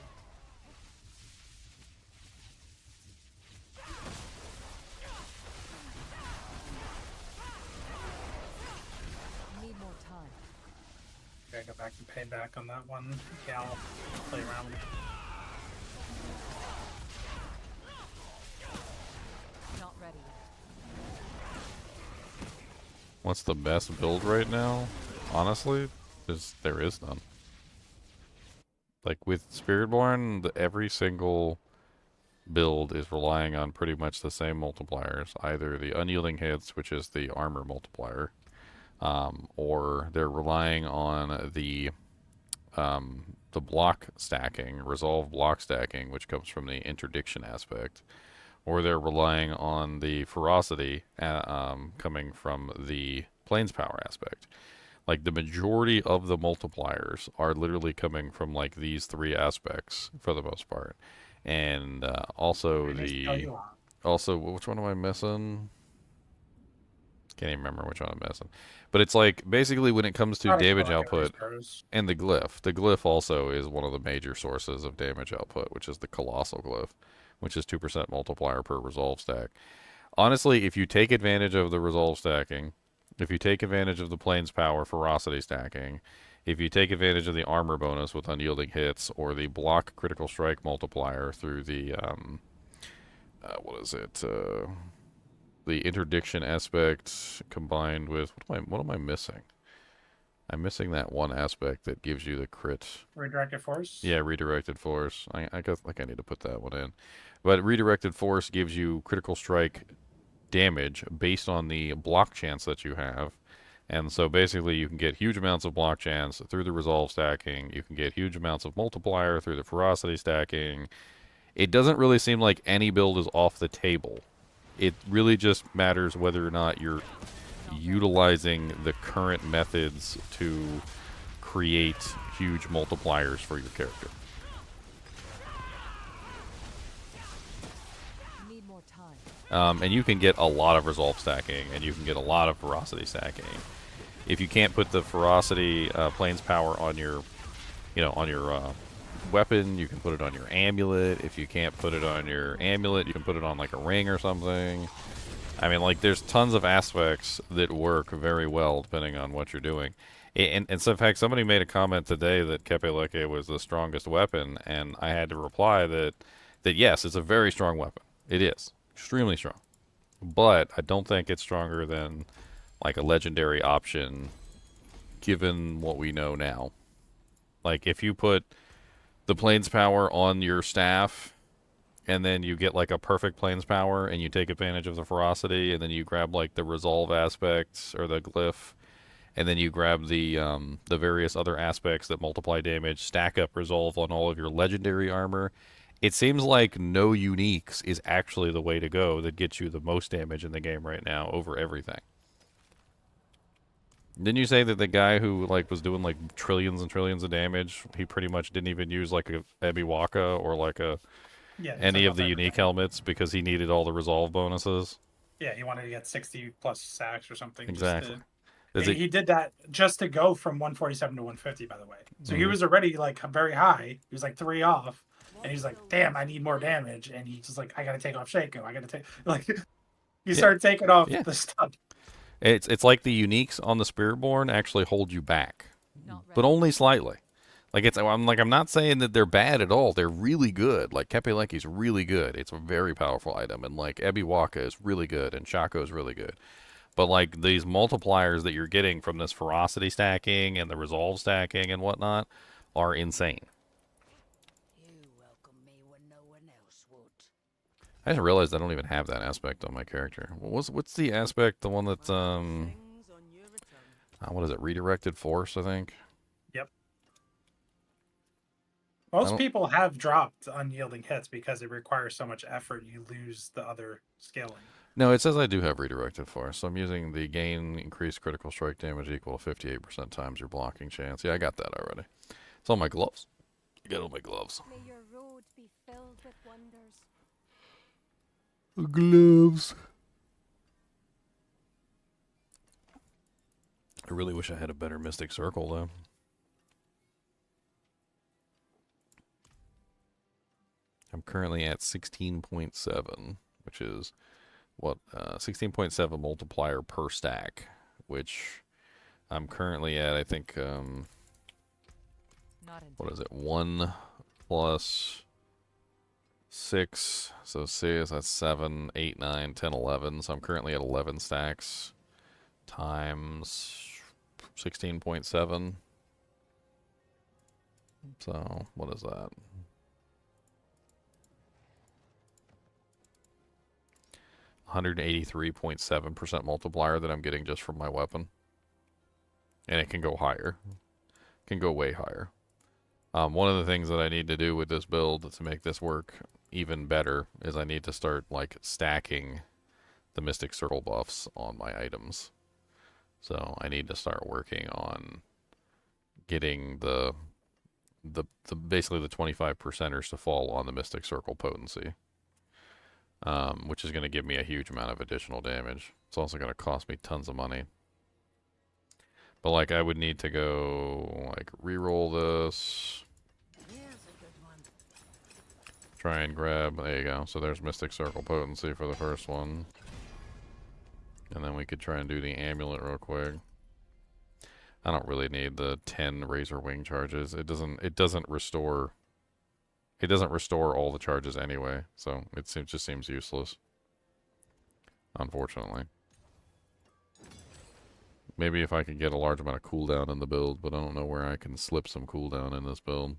Need more time. Gotta go back and pay back on that one. Yeah, I'll play around with it. Not ready yet. What's the best build right now? Honestly, there is none. Like with Spiritborn, every single build is relying on pretty much the same multipliers, either the unyielding hits, which is the armor multiplier, or they're relying on the block stacking, resolve block stacking, which comes from the interdiction aspect, or they're relying on the ferocity coming from the planes power aspect. Like the majority of the multipliers are literally coming from like these three aspects for the most part, and also which one am I missing? Can't even remember which one I'm missing. But it's like basically when it comes to damage output and the glyph also is one of the major sources of damage output, which is the colossal glyph, which is 2% multiplier per resolve stack. Honestly, if you take advantage of the resolve stacking, if you take advantage of the planes power ferocity stacking, if you take advantage of the armor bonus with unyielding hits, or the block critical strike multiplier through the the interdiction aspect combined with what am I missing? I'm missing that one aspect that gives you the crit. Redirected force? Yeah, redirected force. I guess like I need to put that one in. But redirected force gives you critical strike damage based on the block chance that you have. And so basically you can get huge amounts of block chance through the resolve stacking. You can get huge amounts of multiplier through the ferocity stacking. It doesn't really seem like any build is off the table. It really just matters whether or not you're utilizing the current methods to create huge multipliers for your character. Need more time. And you can get a lot of resolve stacking, and you can get a lot of ferocity stacking. If you can't put the ferocity planes power on your, weapon, you can put it on your amulet. If you can't put it on your amulet, you can put it on like a ring or something. I mean, like, there's tons of aspects that work very well depending on what you're doing. And so, in fact, somebody made a comment today that Kepeleke was the strongest weapon, and I had to reply that yes, it's a very strong weapon. It is. Extremely strong. But I don't think it's stronger than, like, a legendary option, given what we know now. Like, if you put the planes power on your staff, and then you get like a perfect planes power, and you take advantage of the ferocity, and then you grab like the resolve aspects or the glyph, and then you grab the various other aspects that multiply damage, stack up resolve on all of your legendary armor. It seems like no uniques is actually the way to go that gets you the most damage in the game right now over everything. Didn't you say that the guy who like was doing like trillions and trillions of damage, he pretty much didn't even use like a Ebiwaka or like any of the unique helmets because he needed all the resolve bonuses? Yeah, he wanted to get 60 plus sacks or something. Exactly. He did that just to go from 147 to 150, by the way. So he was already like very high. He was like 3 off, and he's like, "Damn, I need more damage." And he's just like, "I gotta take off Shaco. I gotta take like." He started taking off the stuff. It's like the uniques on the Spiritborn actually hold you back, but only slightly. Like I'm not saying that they're bad at all. They're really good. Like Kepeleki's really good. It's a very powerful item, and like Ebiwaka is really good, and Shaco is really good. But like these multipliers that you're getting from this ferocity stacking and the resolve stacking and whatnot are insane. You welcome me when no one else would. I just realized I don't even have that aspect on my character. What's the aspect? The one that's what is it? Redirected force, I think. Yep. Most people have dropped unyielding hits because it requires so much effort. You lose the other scaling. No, it says I do have redirected force. So I'm using the gain increased critical strike damage equal to 58% times your blocking chance. Yeah, I got that already. It's on my gloves. I got all my gloves. May your road be filled with wonders. Gloves. I really wish I had a better Mystic Circle, though. I'm currently at 16.7, which is, 16.7 multiplier per stack, which I'm currently at, I think, what is it, 1 plus 6, so 6, that's 7, 8, 9, 10, 11, so I'm currently at 11 stacks times 16.7, so what is that? 183.7% multiplier that I'm getting just from my weapon. And it can go higher. It can go way higher. One of the things that I need to do with this build to make this work even better is I need to start like stacking the Mystic Circle buffs on my items. So I need to start working on getting the basically the 25%ers to fall on the Mystic Circle potency, which is going to give me a huge amount of additional damage. It's also going to cost me tons of money. But like I would need to go like re-roll this. Here's a good one. Try and grab, there you go. So there's Mystic Circle potency for the first one. And then we could try and do the amulet real quick. I don't really need the 10 razor wing charges. It doesn't restore all the charges anyway, so it just seems useless. Unfortunately. Maybe if I could get a large amount of cooldown in the build, but I don't know where I can slip some cooldown in this build.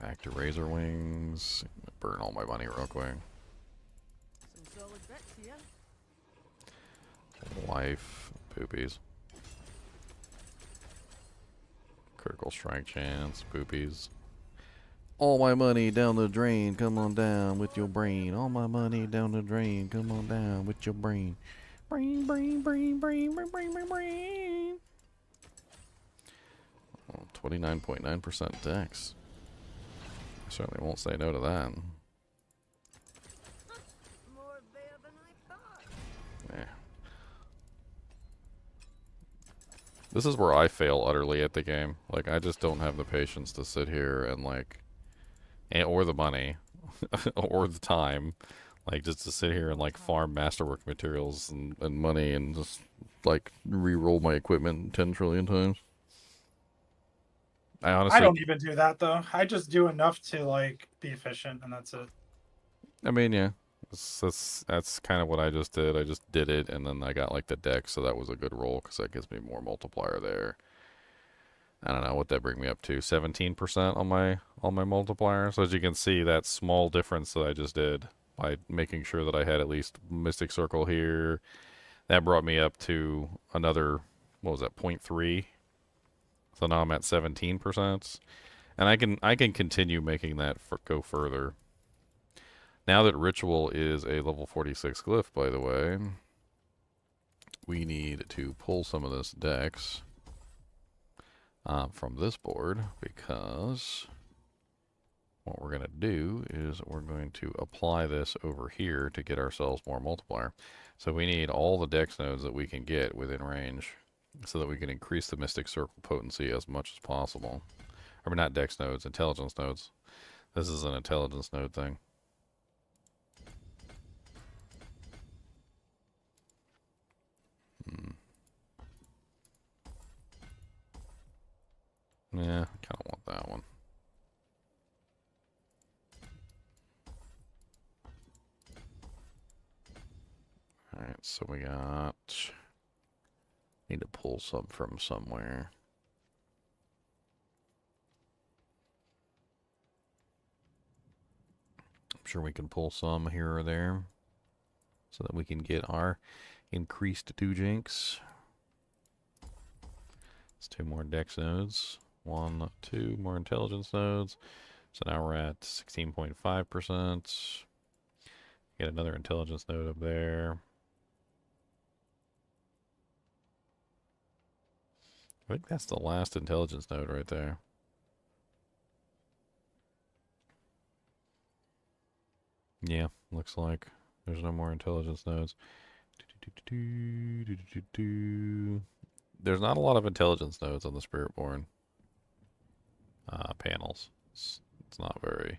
Back to razor wings. Burn all my money real quick. Some solid bits here. Life. Poopies. Critical strike chance. Poopies. All my money down the drain. Come on down with your brain. All my money down the drain. Come on down with your brain. Brain, brain, brain, brain, brain, brain, brain, brain. 29.9% dex. I certainly won't say no to that. More there than I thought. Yeah. This is where I fail utterly at the game. Like, I just don't have the patience to sit here and, like, or the money, or the time, like, just to sit here and, like, farm masterwork materials and money and just, like, re-roll my equipment 10 trillion times. I honestly... I don't even do that, though. I just do enough to, like, be efficient, and that's it. I mean, yeah. That's kind of what I just did. I just did it, and then I got, like, the deck, so that was a good roll, because that gives me more multiplier there. I don't know what that bring me up to, 17% on my multiplier. So as you can see, that small difference that I just did by making sure that I had at least Mystic Circle here, that brought me up to another, what was that, 0.3. So now I'm at 17%, and I can continue making that go further. Now that Ritual is a level 46 glyph, by the way, we need to pull some of this dex from this board, because what we're going to do is we're going to apply this over here to get ourselves more multiplier. So we need all the dex nodes that we can get within range so that we can increase the Mystic Circle potency as much as possible. Or not dex nodes, intelligence nodes. This is an intelligence node thing. Yeah, I kind of want that one. Alright, so we got... Need to pull some from somewhere. I'm sure we can pull some here or there so that we can get our increased 2 jinx. It's 2 more dex nodes. 1, 2 more intelligence nodes. So now we're at 16.5%. Get another intelligence node up there. I think that's the last intelligence node right there. Yeah, looks like there's no more intelligence nodes. There's not a lot of intelligence nodes on the Spiritborn panels. It's not very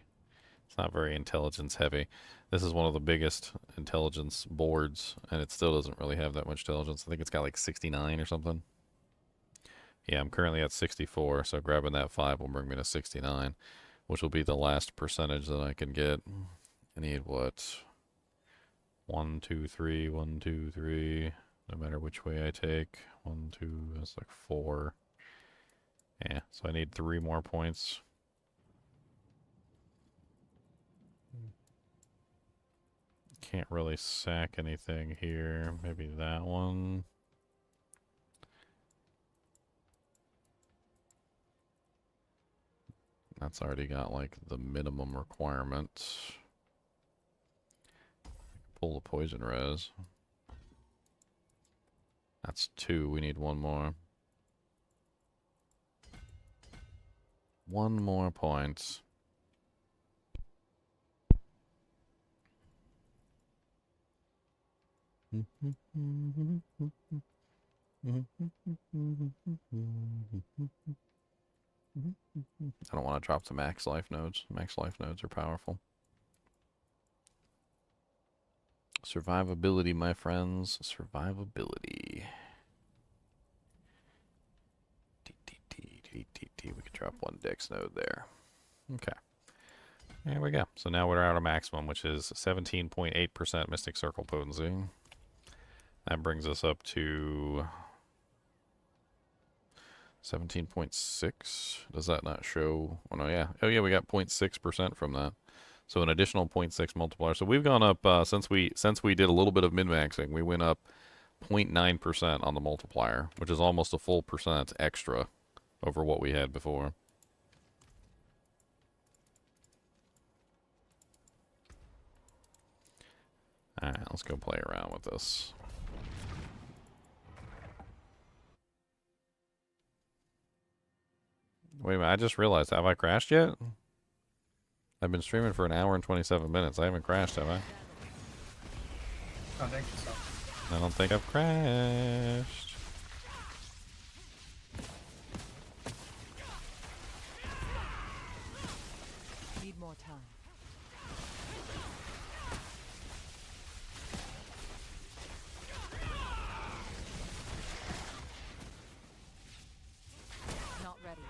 intelligence heavy. This is one of the biggest intelligence boards, and it still doesn't really have that much intelligence. I think it's got like 69 or something. Yeah, I'm currently at 64, so grabbing that 5 will bring me to 69, which will be the last percentage that I can get. I need what? 1, 2, 3, 1, 2, 3. No matter which way I take. 1, 2, that's like 4. Yeah, so I need 3 more points. can't really sack anything here. Maybe that one. That's already got like the minimum requirement. Pull the poison res. That's 2. We need 1 more. 1 more point. I don't want to drop the max life nodes. Max life nodes are powerful. Survivability, my friends. Survivability. We can drop 1 dex node there. Okay. There we go. So now we're at our maximum, which is 17.8% Mystic Circle potency. That brings us up to 17.6. Does that not show? Oh, no, yeah. Oh, yeah, we got 0.6% from that. So an additional 0.6 multiplier. So we've gone up, since we did a little bit of min-maxing, we went up 0.9% on the multiplier, which is almost a full percent extra over what we had before. Alright, let's go play around with this. Wait a minute, I just realized, have I crashed yet? I've been streaming for 1 hour and 27 minutes. I haven't crashed, have I? I think so. I don't think I've crashed. Need more time. Not ready yet.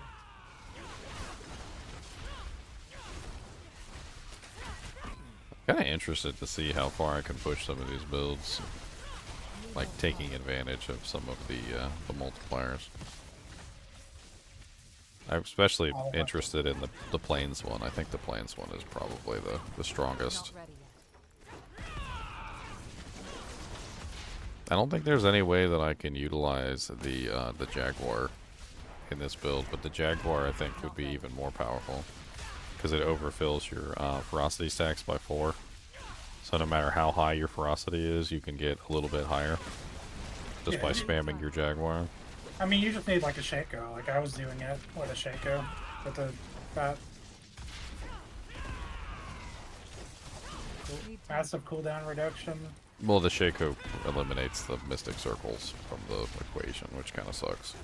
Kind of interested to see how far I can push some of these builds, like taking advantage of some of the multipliers. I'm especially interested in the plains one. I think the plains one is probably the strongest. Not ready yet. I don't think there's any way that I can utilize the Jaguar in this build, but the Jaguar I think would be even more powerful because it overfills your ferocity stacks by 4. So no matter how high your ferocity is, you can get a little bit higher just by spamming your Jaguar. I mean, you just need like a Shaco. Like I was doing it with a Shaco with the bat. Massive cooldown reduction. Well, the Shaco eliminates the Mystic Circles from the equation, which kind of sucks.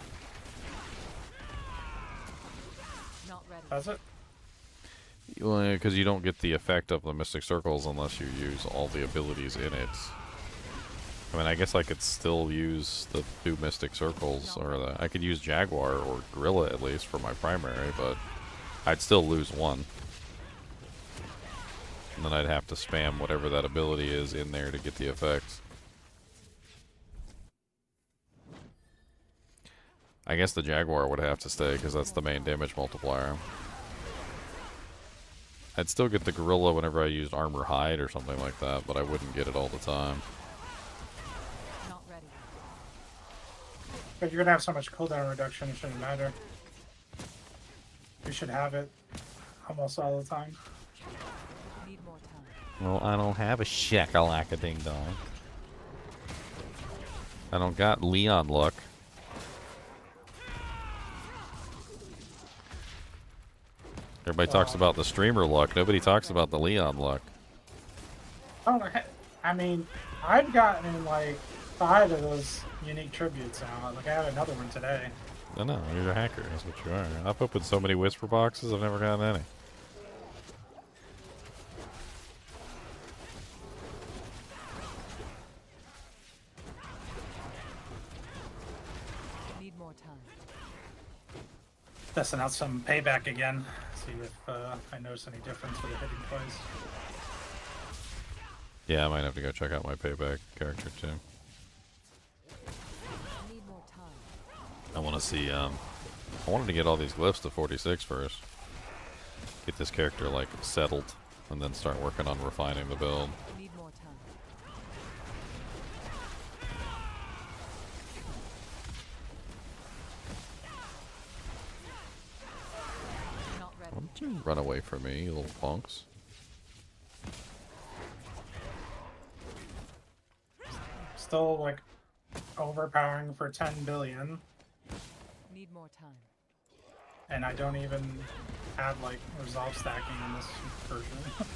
Not ready. Does it? Well, because you don't get the effect of the Mystic Circles unless you use all the abilities in it. I mean, I guess I could still use the 2 Mystic Circles, or I could use Jaguar or Gorilla at least for my primary, but I'd still lose 1. And then I'd have to spam whatever that ability is in there to get the effects. I guess the Jaguar would have to stay because that's the main damage multiplier. I'd still get the Gorilla whenever I used Armor Hide or something like that, but I wouldn't get it all the time. Not ready. But you're gonna have so much cooldown reduction, it shouldn't matter. You should have it almost all the time. Need more time. Well, I don't have a shakalaka-ding-dong. I don't got Leon luck. Everybody talks about the streamer luck. Nobody talks about the Leon luck. I mean, I've gotten like 5 of those unique tributes now. Like I have another one today. I know, you're a hacker. That's what you are. I've opened so many Whisper boxes, I've never gotten any. Need more time. Testing out some payback again. See if I notice any difference with the hitting plays. Yeah, I might have to go check out my payback character too. Need more time. I want to see, I wanted to get all these glyphs to 46 first. Get this character, like, settled, and then start working on refining the build. Need more time. Run away from me, you little punks. Still like overpowering for 10 billion, Need more time. and I don't even have like resolve stacking in this version.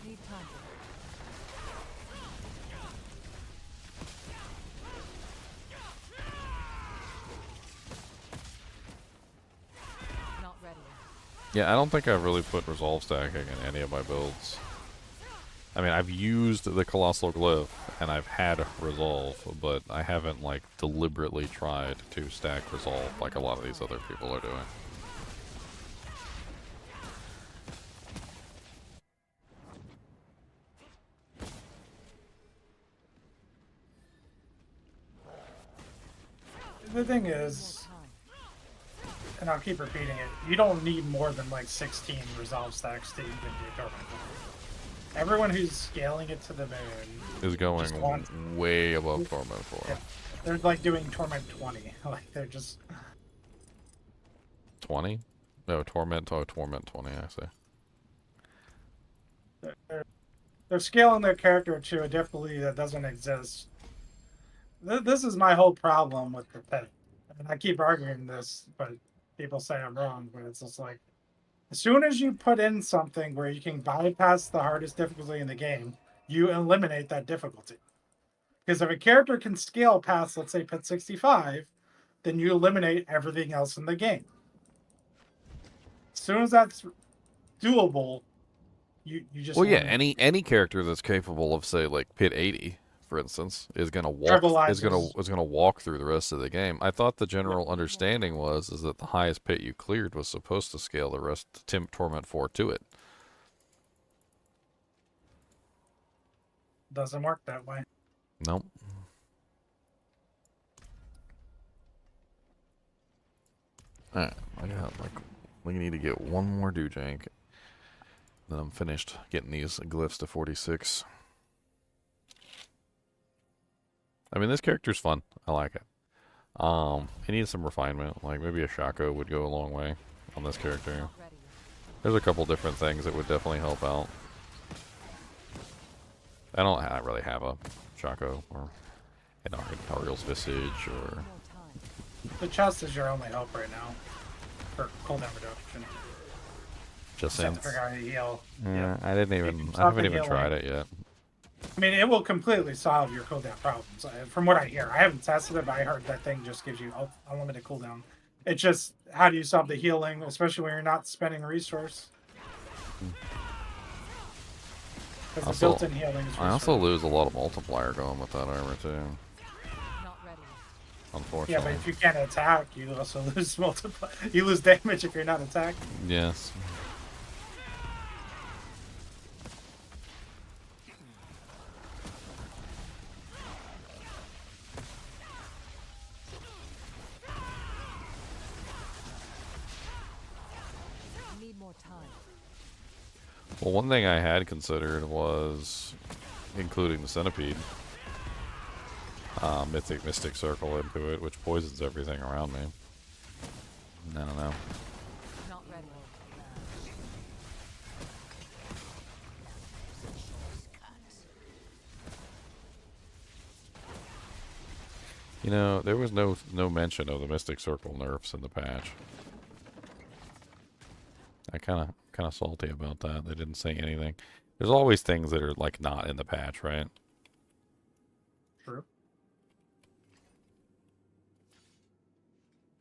Need time. Not ready. Yeah, I don't think I've really put resolve stacking in any of my builds. I mean, I've used the Colossal Glyph, and I've had resolve, but I haven't, like, deliberately tried to stack resolve like a lot of these other people are doing. The thing Need is, more time. and I'll keep repeating it, you don't need more than like 16 resolve stacks to even do Torment. Everyone who's scaling it to the moon Is going just wants- way above Torment 4. Yeah. They're like doing Torment 20. Like they're just 20? No, Torment 20, I say. they're scaling their character to a difficulty that doesn't exist. This is my whole problem with the pit. And I keep arguing this, but people say I'm wrong. But it's just like, as soon as you put in something where you can bypass the hardest difficulty in the game, you eliminate that difficulty. Because if a character can scale past, let's say, pit 65, then you eliminate everything else in the game. As soon as that's doable, you just Well, yeah, eliminate. any character that's capable of, say, like pit 80, for instance, is gonna walk through the rest of the game. I thought the general understanding is that the highest pit you cleared was supposed to scale the rest Torment 4 to it. Doesn't work that way. Nope. Alright, I got like we need to get one more Doojank. Then I'm finished getting these glyphs to 46. I mean, this character's fun. I like it. He needs some refinement. Like, maybe a Shaco would go a long way on this character. Not ready. There's a couple different things that would definitely help out. I don't really have a Shaco or an Ariel's Visage or... More time. The chest is your only hope right now for cooldown reduction. Just Just have Sense. to figure out how to heal. Yeah, I didn't even... can I stop haven't the even healing. tried it yet. I mean, it will completely solve your cooldown problems. From what I hear, I haven't tested it, but I heard that thing just gives you unlimited cooldown. It's just, how do you solve the healing, especially when you're not spending a resource? Because the Also, built-in healing is I also resource. lose a lot of multiplier going with that armor, too. Not ready. Yeah, Unfortunately. but if you can't attack, you also lose you lose damage if you're not attacked. Yes. Need more time. Well, one thing I had considered was including the centipede. Mystic circle into it, which poisons everything around me. I don't know. Not ready. You know, there was no mention of the Mystic Circle nerfs in the patch. I kind of salty about that. They didn't say anything. There's always things that are like not in the patch, right? True.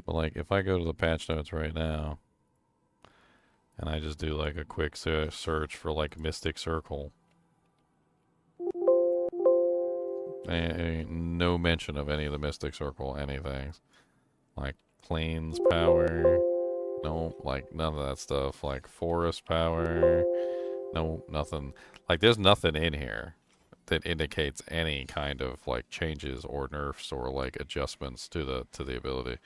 But like, if I go to the patch notes right now, and I just do like a quick search for like Mystic Circle, no mention of any of the Mystic Circle anything. Like plains power, no, like none of that stuff. Like forest power, no, nothing. Like there's nothing in here that indicates any kind of like changes or nerfs or like adjustments to the ability.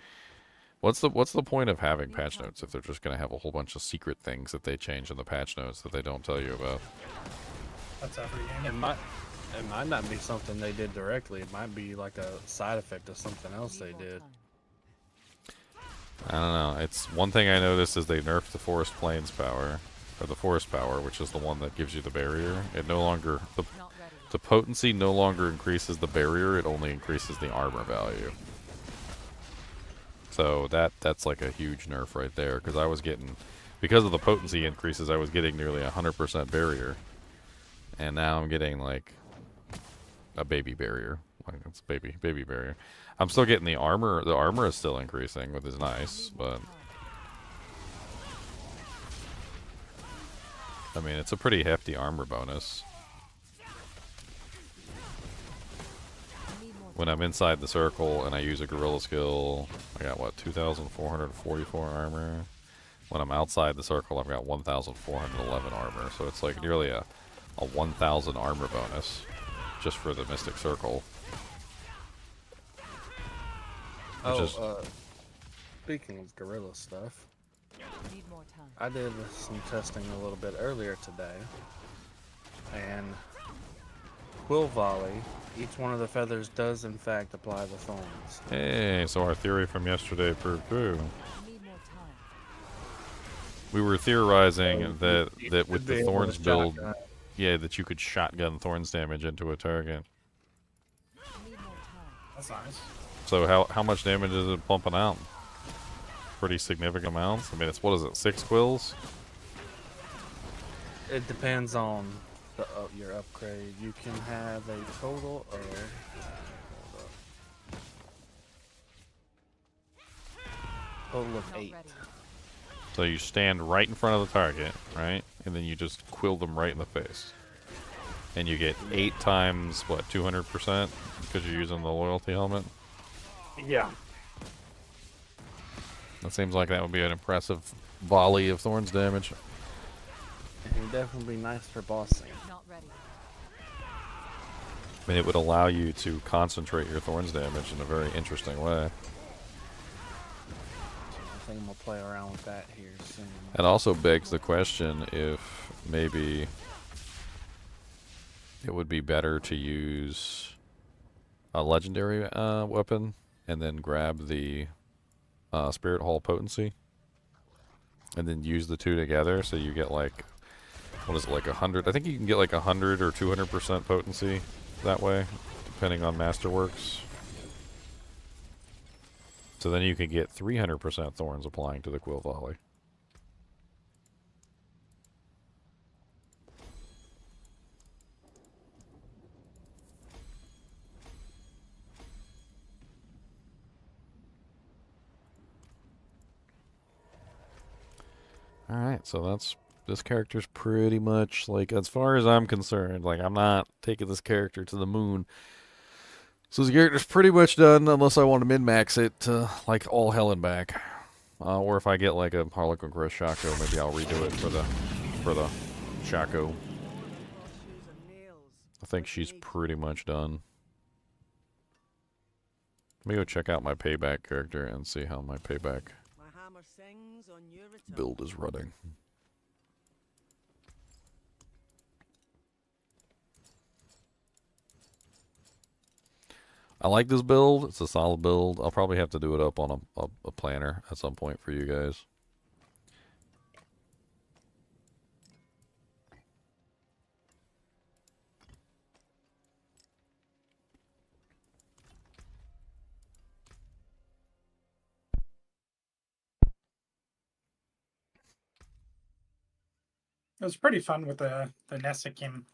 What's the point of having patch notes if they're just gonna have a whole bunch of secret things that they change in the patch notes that they don't tell you about? That's every game. It might not be something they did directly. It might be like a side effect of something else Need they more did. time. I don't know. It's one thing I noticed is they nerfed the Forest Plains power, or the Forest power, which is the one that gives you the barrier. It no longer Not ready. the potency no longer increases the barrier. It only increases the armor value. So that's like a huge nerf right there, because I was getting, because of the potency increases, I was getting nearly 100% barrier, and now I'm getting like a baby barrier. Like it's baby barrier. I'm still getting the armor. The armor is still increasing, which is nice, but I mean it's a pretty hefty armor bonus. When I'm inside the circle and I use a gorilla skill, I got what, 2,444 armor. When I'm outside the circle, I've got 1,411 armor. So it's like nearly a 1,000 armor bonus just for the Mystic Circle. Speaking of gorilla stuff, Need more time. I did some testing a little bit earlier today, and Quill Volley, each one of the feathers does in fact apply the thorns. Hey, so our theory from yesterday proved true. Need more time. We were theorizing that You with should be the able to Thorns build, shotgun. yeah, that you could shotgun Thorns damage into a target. Need more time. That's nice. So how much damage is it pumping out? Pretty significant amounts. I mean, it's, what is it, 6 quills? It depends on your upgrade. You can have a total of Not 8. ready. So you stand right in front of the target, right? And then you just quill them right in the face. And you get 8 times, what, 200%? Because you're using the loyalty helmet? Yeah. That seems like that would be an impressive volley of Thorns damage. It would definitely be nice for bossing. Not ready. I mean, it would allow you to concentrate your Thorns damage in a very interesting way. So I think I'm gonna play around with that here soon. It also begs the question if maybe it would be better to use a legendary weapon and then grab the Spirit Hall potency and then use the two together, so you get like, what is it, like 100? I think you can get like 100 or 200% potency that way, depending on Masterworks. So then you can get 300% Thorns applying to the Quill Volley. Alright, so this character's pretty much, like, as far as I'm concerned, like, I'm not taking this character to the moon. So this character's pretty much done, unless I want to min-max it to, like, all hell and back. Or if I get, like, a Harlequin Crest Shaco, maybe I'll redo it for the Shaco. I think she's pretty much done. Let me go check out my payback character and see how my payback build is running. I like this build. It's a solid build. I'll probably have to do it up on a planner at some point for you guys. It was pretty fun with the Nessakim.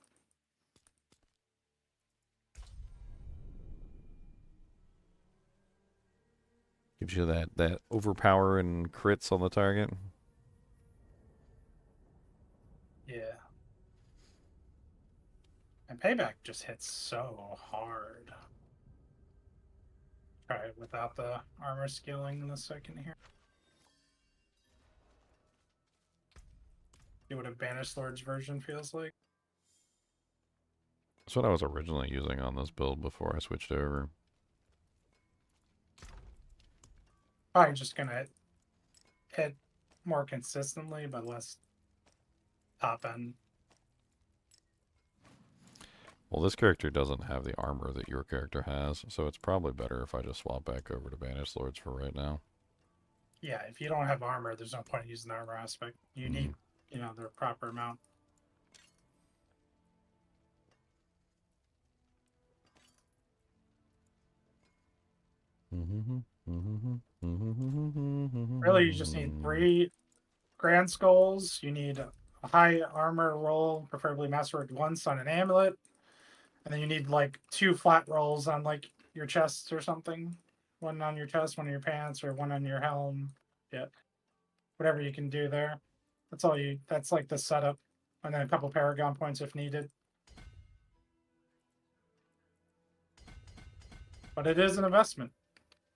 Gives you that overpower and crits on the target. Yeah. And payback just hits so hard. Try it without the armor scaling in a second here. See what a Banished Lord's version feels like. That's what I was originally using on this build before I switched over. Probably just gonna hit more consistently, but less top end. Well, this character doesn't have the armor that your character has, so it's probably better if I just swap back over to Banished Lords for right now. yeah, if you don't have armor, there's no point in using the armor aspect. You need, you know, the proper amount. Really, you just need 3 Grand Skulls. You need a high armor roll, preferably Masterwork 1 on an amulet. And then you need like 2 flat rolls on like your chest or something. 1 on your chest, 1 on your pants, or 1 on your helm. Yeah. Whatever you can do there. That's all you, that's like the setup. And then a couple Paragon points if needed. But it is an investment.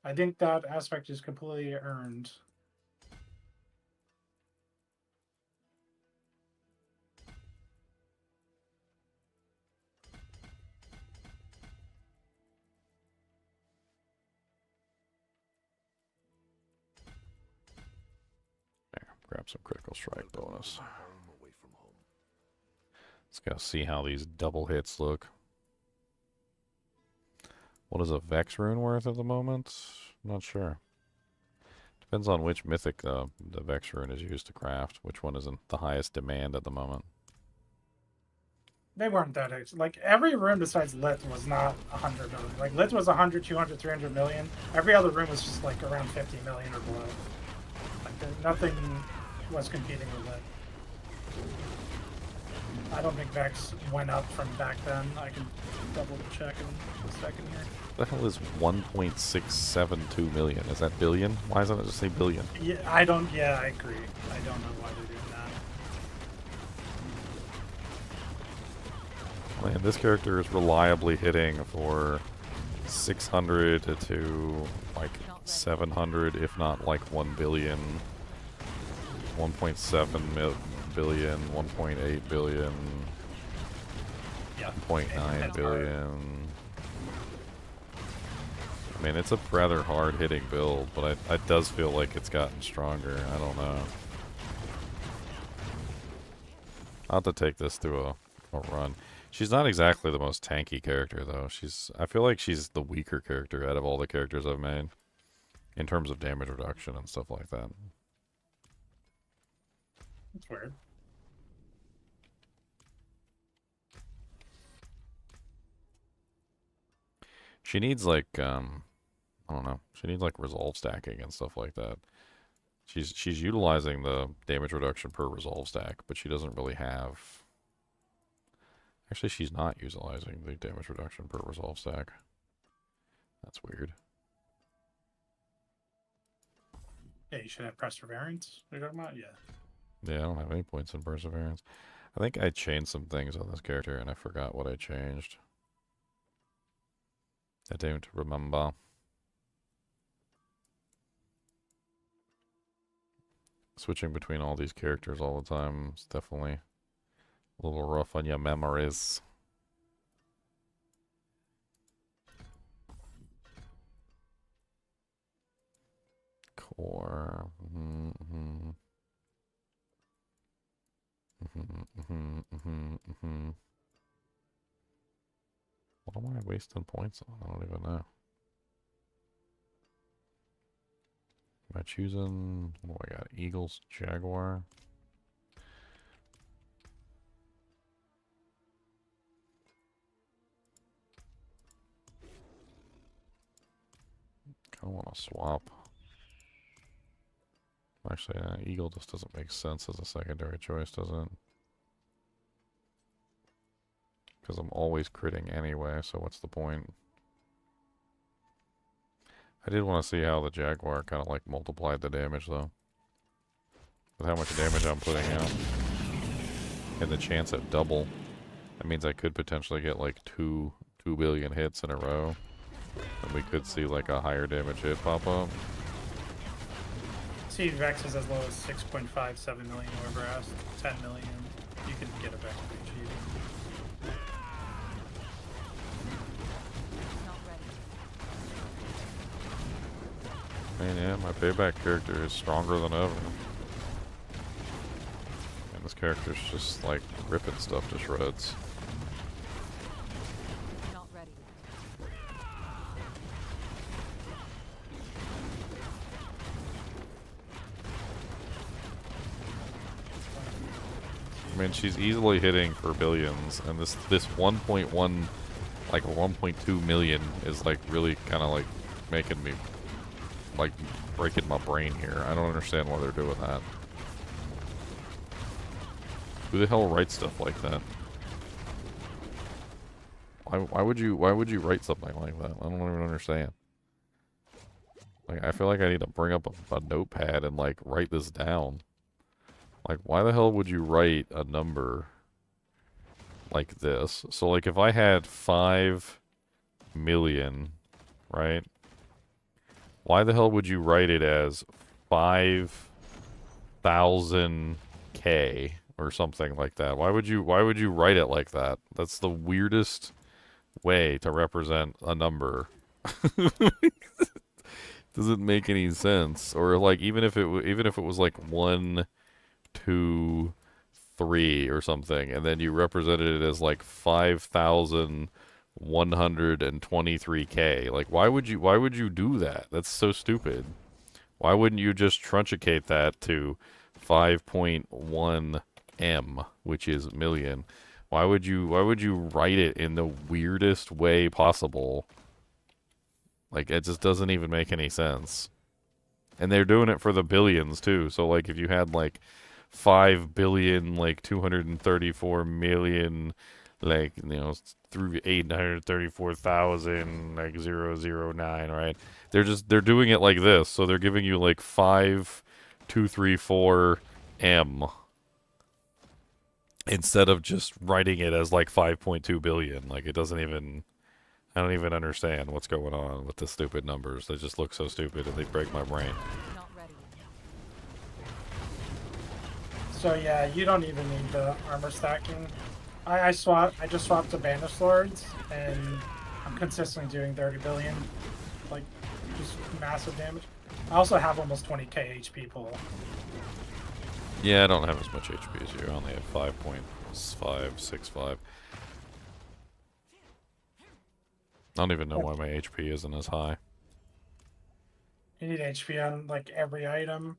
I think that aspect is completely earned. There, grab some critical strike bonus. Let's go see how these double hits look. What is a Vex rune worth at the moment? Not sure. Depends on which mythic the Vex rune is used to craft. Which one is in the highest demand at the moment? They weren't that like every rune besides Lit was not 100 million. Like Lit was 100, 200, 300 million. Every other rune was just like around 50 million or below. Like nothing was competing with Lit. I don't think Vex went up from back then. I can double check in a second here. The hell is 1.672 million? Is that billion? Why doesn't it just say billion? Yeah, I don't. Yeah, I agree. I don't know why they're doing that. Man, this character is reliably hitting for 600 to like 700, if not like 1 billion, 1.7 billion, 1.8 billion, Yeah. 0.9 billion. I mean, it's a rather hard-hitting build, but it does feel like it's gotten stronger. I don't know. I'll have to take this through a run. She's not exactly the most tanky character, though. I feel like she's the weaker character out of all the characters I've made, in terms of damage reduction and stuff like that. That's weird. She needs like I don't know. She needs like resolve stacking and stuff like that. She's utilizing the damage reduction per resolve stack, but she doesn't really have. Actually, she's not utilizing the damage reduction per resolve stack. That's weird. Yeah, you should have perseverance. What are you talking about? Yeah. Yeah, I don't have any points in perseverance. I think I changed some things on this character and I forgot what I changed. I don't remember. Switching between all these characters all the time is definitely a little rough on your memories. Core. What am I wasting points on? I don't even know. Am I choosing... What do I got? Eagles, Jaguar? Kinda wanna swap. Actually, Eagle just doesn't make sense as a secondary choice, does it? Because I'm always critting anyway, so what's the point? I did want to see how the Jaguar kind of like multiplied the damage though. With how much damage I'm putting out. And the chance at double. That means I could potentially get like 2 billion hits in a row. And we could see like a higher damage hit pop up. See, Vex is as low as 6.57 million, whoever asked 10 million. You can get a Vex pretty cheap. Not ready. Man, yeah, my payback character is stronger than ever. And this character's just like ripping stuff to shreds. Not ready. I mean, she's easily hitting for billions, and this 1.1, like 1.2 million is like really kind of like making me like breaking my brain here. I don't understand why they're doing that. Who the hell writes stuff like that? Why would you write something like that? I don't even understand. Like, I feel like I need to bring up a notepad and like write this down. Like, why the hell would you write a number like this? So like if I had 5 million, right? Why the hell would you write it as 5,000 K or something like that? Why would you write it like that? That's the weirdest way to represent a number. Doesn't make any sense. Or like even if it was like 1, 2, 3 or something, and then you represented it as like 5,123K. Like why would you do that? That's so stupid. Why wouldn't you just truncate that to 5.1 M, which is million? Why would you write it in the weirdest way possible? Like, it just doesn't even make any sense. And they're doing it for the billions, too. So, like, if you had, like, 5 billion, like, 234 million, like, you know, through 834,000, like, 009, right? They're doing it like this. So they're giving you, like, 5234 M. Instead of just writing it as, like, 5.2 billion. Like, it doesn't even... I don't even understand what's going on with the stupid numbers. They just look so stupid and they break my brain. Not ready. So yeah, you don't even need the armor stacking. I just swapped to Banished Lords, and I'm consistently doing 30 billion, like just massive damage. I also have almost 20k HP pool. Yeah, I don't have as much HP as you. I only have 5.565. I don't even know why my HP isn't as high. You need HP on like every item.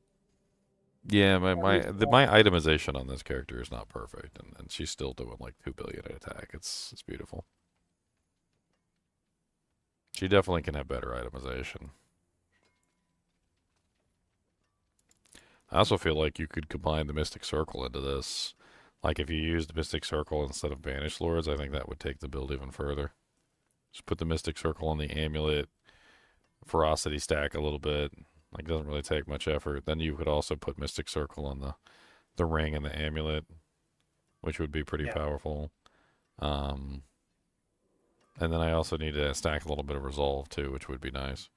Yeah, my itemization on this character is not perfect, and she's still doing like 2 billion at attack. It's beautiful. She definitely can have better itemization. I also feel like you could combine the Mystic Circle into this. Like if you used Mystic Circle instead of Banished Lords, I think that would take the build even further. Just put the Mystic Circle on the amulet, ferocity stack a little bit. Like, doesn't really take much effort. Then you could also put Mystic Circle on the ring and the amulet, which would be pretty powerful. And then I also need to stack a little bit of Resolve too, which would be nice.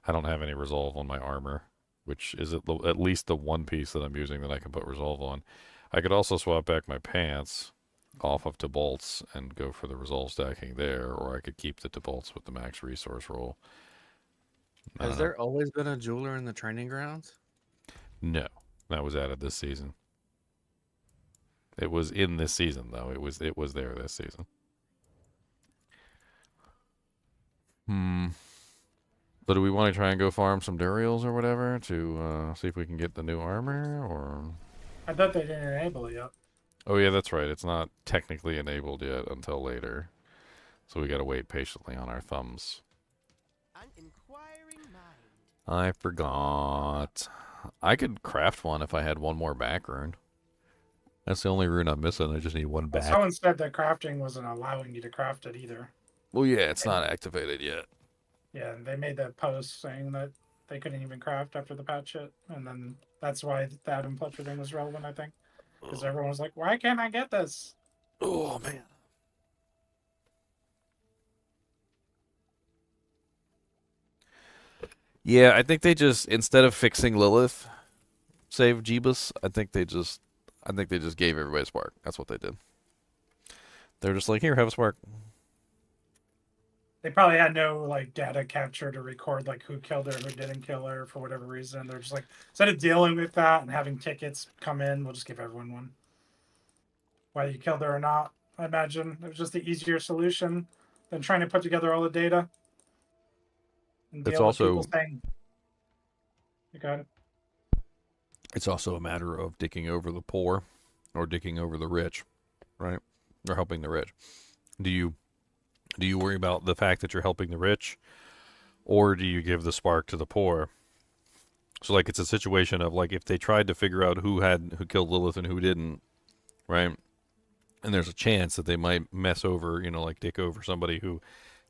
I don't have any Resolve on my armor, which is at least the one piece that I'm using that I can put Resolve on. I could also swap back my pants off of Debolts and go for the Resolve stacking there, or I could keep the Debolts with the max resource roll. Has there always been a jeweler in the training grounds? No, that was added this season. It was in this season though. It was there this season. So do we want to try and go farm some Duriels or whatever to see if we can get the new armor, or? I thought they didn't enable it yet. Oh yeah, that's right. It's not technically enabled yet until later. So we gotta wait patiently on our thumbs. An inquiring mind. I forgot. I could craft one if I had one more back rune. That's the only rune I'm missing. I just need one back. Someone said that crafting wasn't allowing you to craft it either. Well, yeah, it's not activated yet. Yeah, they made that post saying that they couldn't even craft after the patch hit, and then that's why the Adam Fletcher thing was relevant, I think. Because everyone was like, why can't I get this? Oh, man. Yeah, I think they just, instead of fixing Lilith, save Jeebus, I think they just gave everybody a spark. That's what they did. They're just like, here, have a spark. They probably had no like data capture to record like who killed her, who didn't kill her for whatever reason. They're just like, instead of dealing with that and having tickets come in, we'll just give everyone one. Whether you killed her or not, I imagine it was just the easier solution than trying to put together all the data. And It's deal with also people saying, you got it. It's also a matter of digging over the poor or dicking over the rich, right? Or helping the rich. Do you worry about the fact that you're helping the rich, or do you give the spark to the poor? So like it's a situation of like if they tried to figure out who killed Lilith and who didn't, right? And there's a chance that they might mess over, like dick over somebody who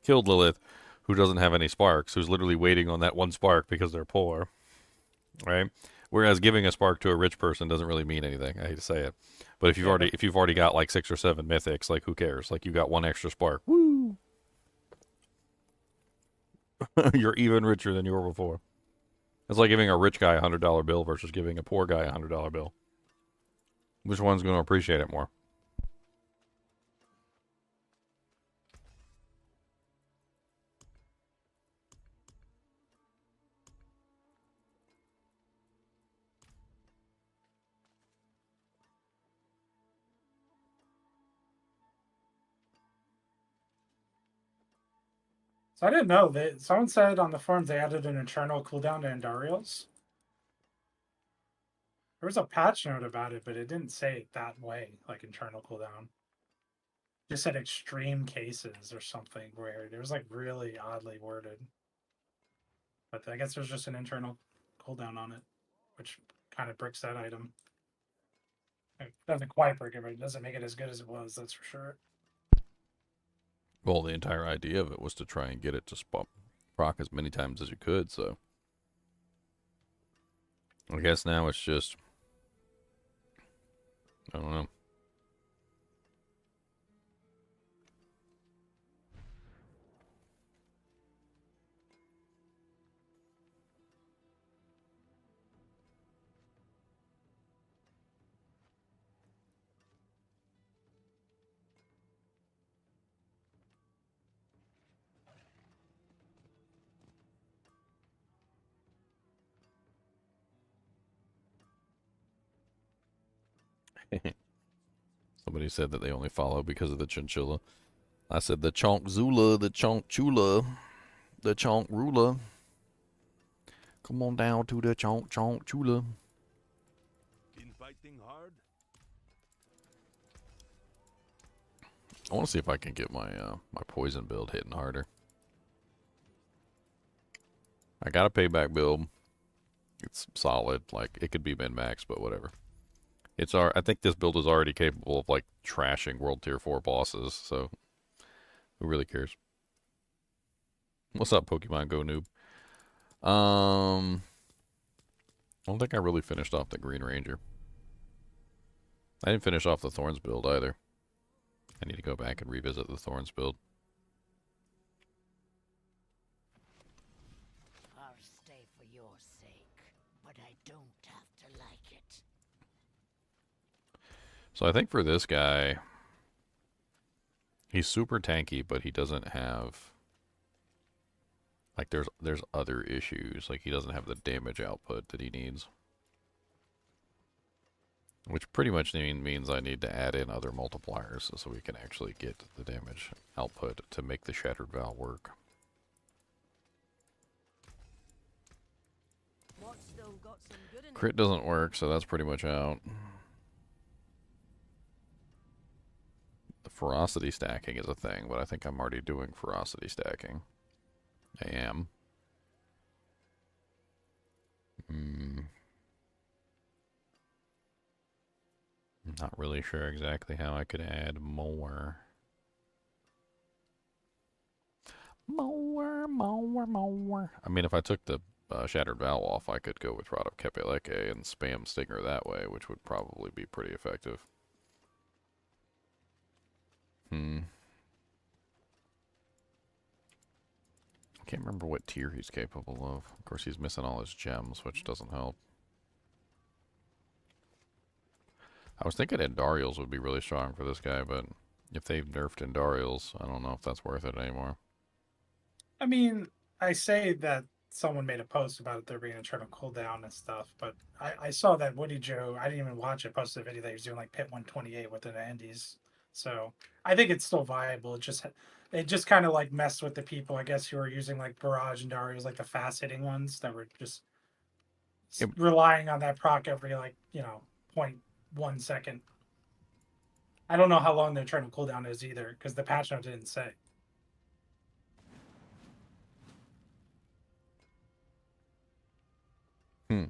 killed Lilith, who doesn't have any sparks, who's literally waiting on that one spark because they're poor, right? Whereas giving a spark to a rich person doesn't really mean anything. I hate to say it, but if you've already got like 6 or 7 mythics, like who cares? Like you got one extra spark, woo! You're even richer than you were before. It's like giving a rich guy $100 bill versus giving a poor guy $100 bill. Which one's going to appreciate it more? So I didn't know that someone said on the forums they added an internal cooldown to Andariel's. There was a patch note about it, but it didn't say it that way, like internal cooldown. It just said extreme cases or something weird. It was like really oddly worded. But I guess there's just an internal cooldown on it, which kind of bricks that item. It doesn't quite break it, but it doesn't make it as good as it was, that's for sure. Well, the entire idea of it was to try and get it to proc as many times as you could, so I guess now it's just, I don't know. Somebody said that they only follow because of the Chinchilla. I said the Chonk Zula, the Chonk Chula, the Chonk Ruler. Come on down to the Chonk Chula. Been fighting hard? I want to see if I can get my my poison build hitting harder. I got a payback build. It's solid. Like it could be min max, but whatever. I think this build is already capable of like trashing world tier 4 bosses, so who really cares? What's up, Pokemon Go noob? I don't think I really finished off the Green Ranger. I didn't finish off the Thorns build either. I need to go back and revisit the Thorns build. I'll stay for your sake, but I don't have to like it. So I think for this guy, he's super tanky, but he doesn't have, like, there's other issues. Like, he doesn't have the damage output that he needs. Which pretty much means I need to add in other multipliers so we can actually get the damage output to make the Shattered Vow work. What's still got some good in it? Crit doesn't work, so that's pretty much out. The ferocity stacking is a thing, but I think I'm already doing ferocity stacking. I am. I'm not really sure exactly how I could add more. More. I mean, if I took the Shattered Vow off, I could go with Rod of Kepeleke and spam Stinger that way, which would probably be pretty effective. I can't remember what tier he's capable of. Of course, he's missing all his gems, which doesn't help. I was thinking Andariel's would be really strong for this guy, but if they've nerfed Andariel's, I don't know if that's worth it anymore. I mean, I say that someone made a post about it there being a internal cooldown and stuff, but I saw that Woody Joe, I didn't even watch it, posted a video that he was doing like Pit 128 within the Indies. So I think it's still viable. It just kind of like messed with the people, I guess, who are using like Barrage and Darius, like the fast hitting ones that were just relying on that proc every like, 0.1 second. I don't know how long the eternal cooldown is either, because the patch note didn't say. Hmm.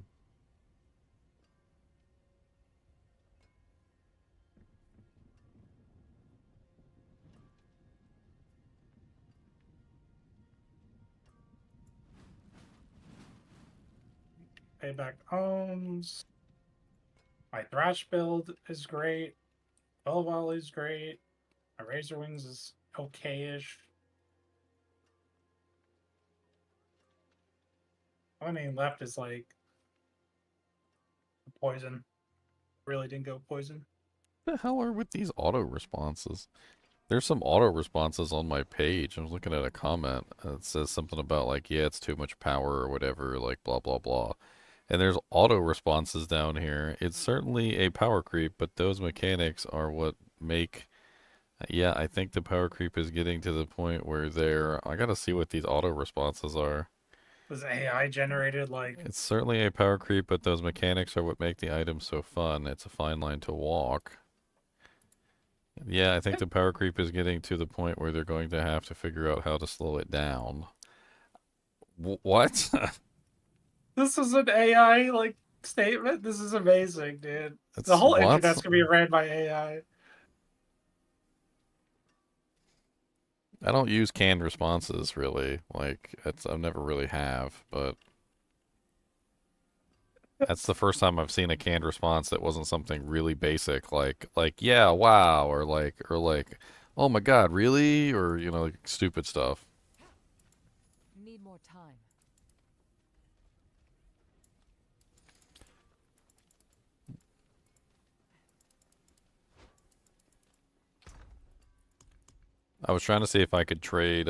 Payback owns. My Thrash build is great. Bellwall is great. My Razor Wings is okay-ish. Only left is like poison. Really didn't go poison. The hell are with these auto responses? There's some auto responses on my page. I was looking at a comment that says something about like, yeah, it's too much power or whatever, like blah blah blah. And there's auto responses down here. It's certainly a power creep, but those mechanics are what make. Yeah, I think the power creep is getting to the point where I gotta see what these auto responses are. Was AI generated like It's certainly a power creep, but those mechanics are what make the item so fun. It's a fine line to walk. Yeah, I think the power creep is getting to the point where they're going to have to figure out how to slow it down. What? this is an AI like statement? This is amazing, dude. That's The whole what? internet's gonna be ran by AI. I don't use canned responses really. Like I never really have, but that's the first time I've seen a canned response that wasn't something really basic like yeah, wow, or like oh my god, really? Or like stupid stuff. Need more time. I was trying to see if I could trade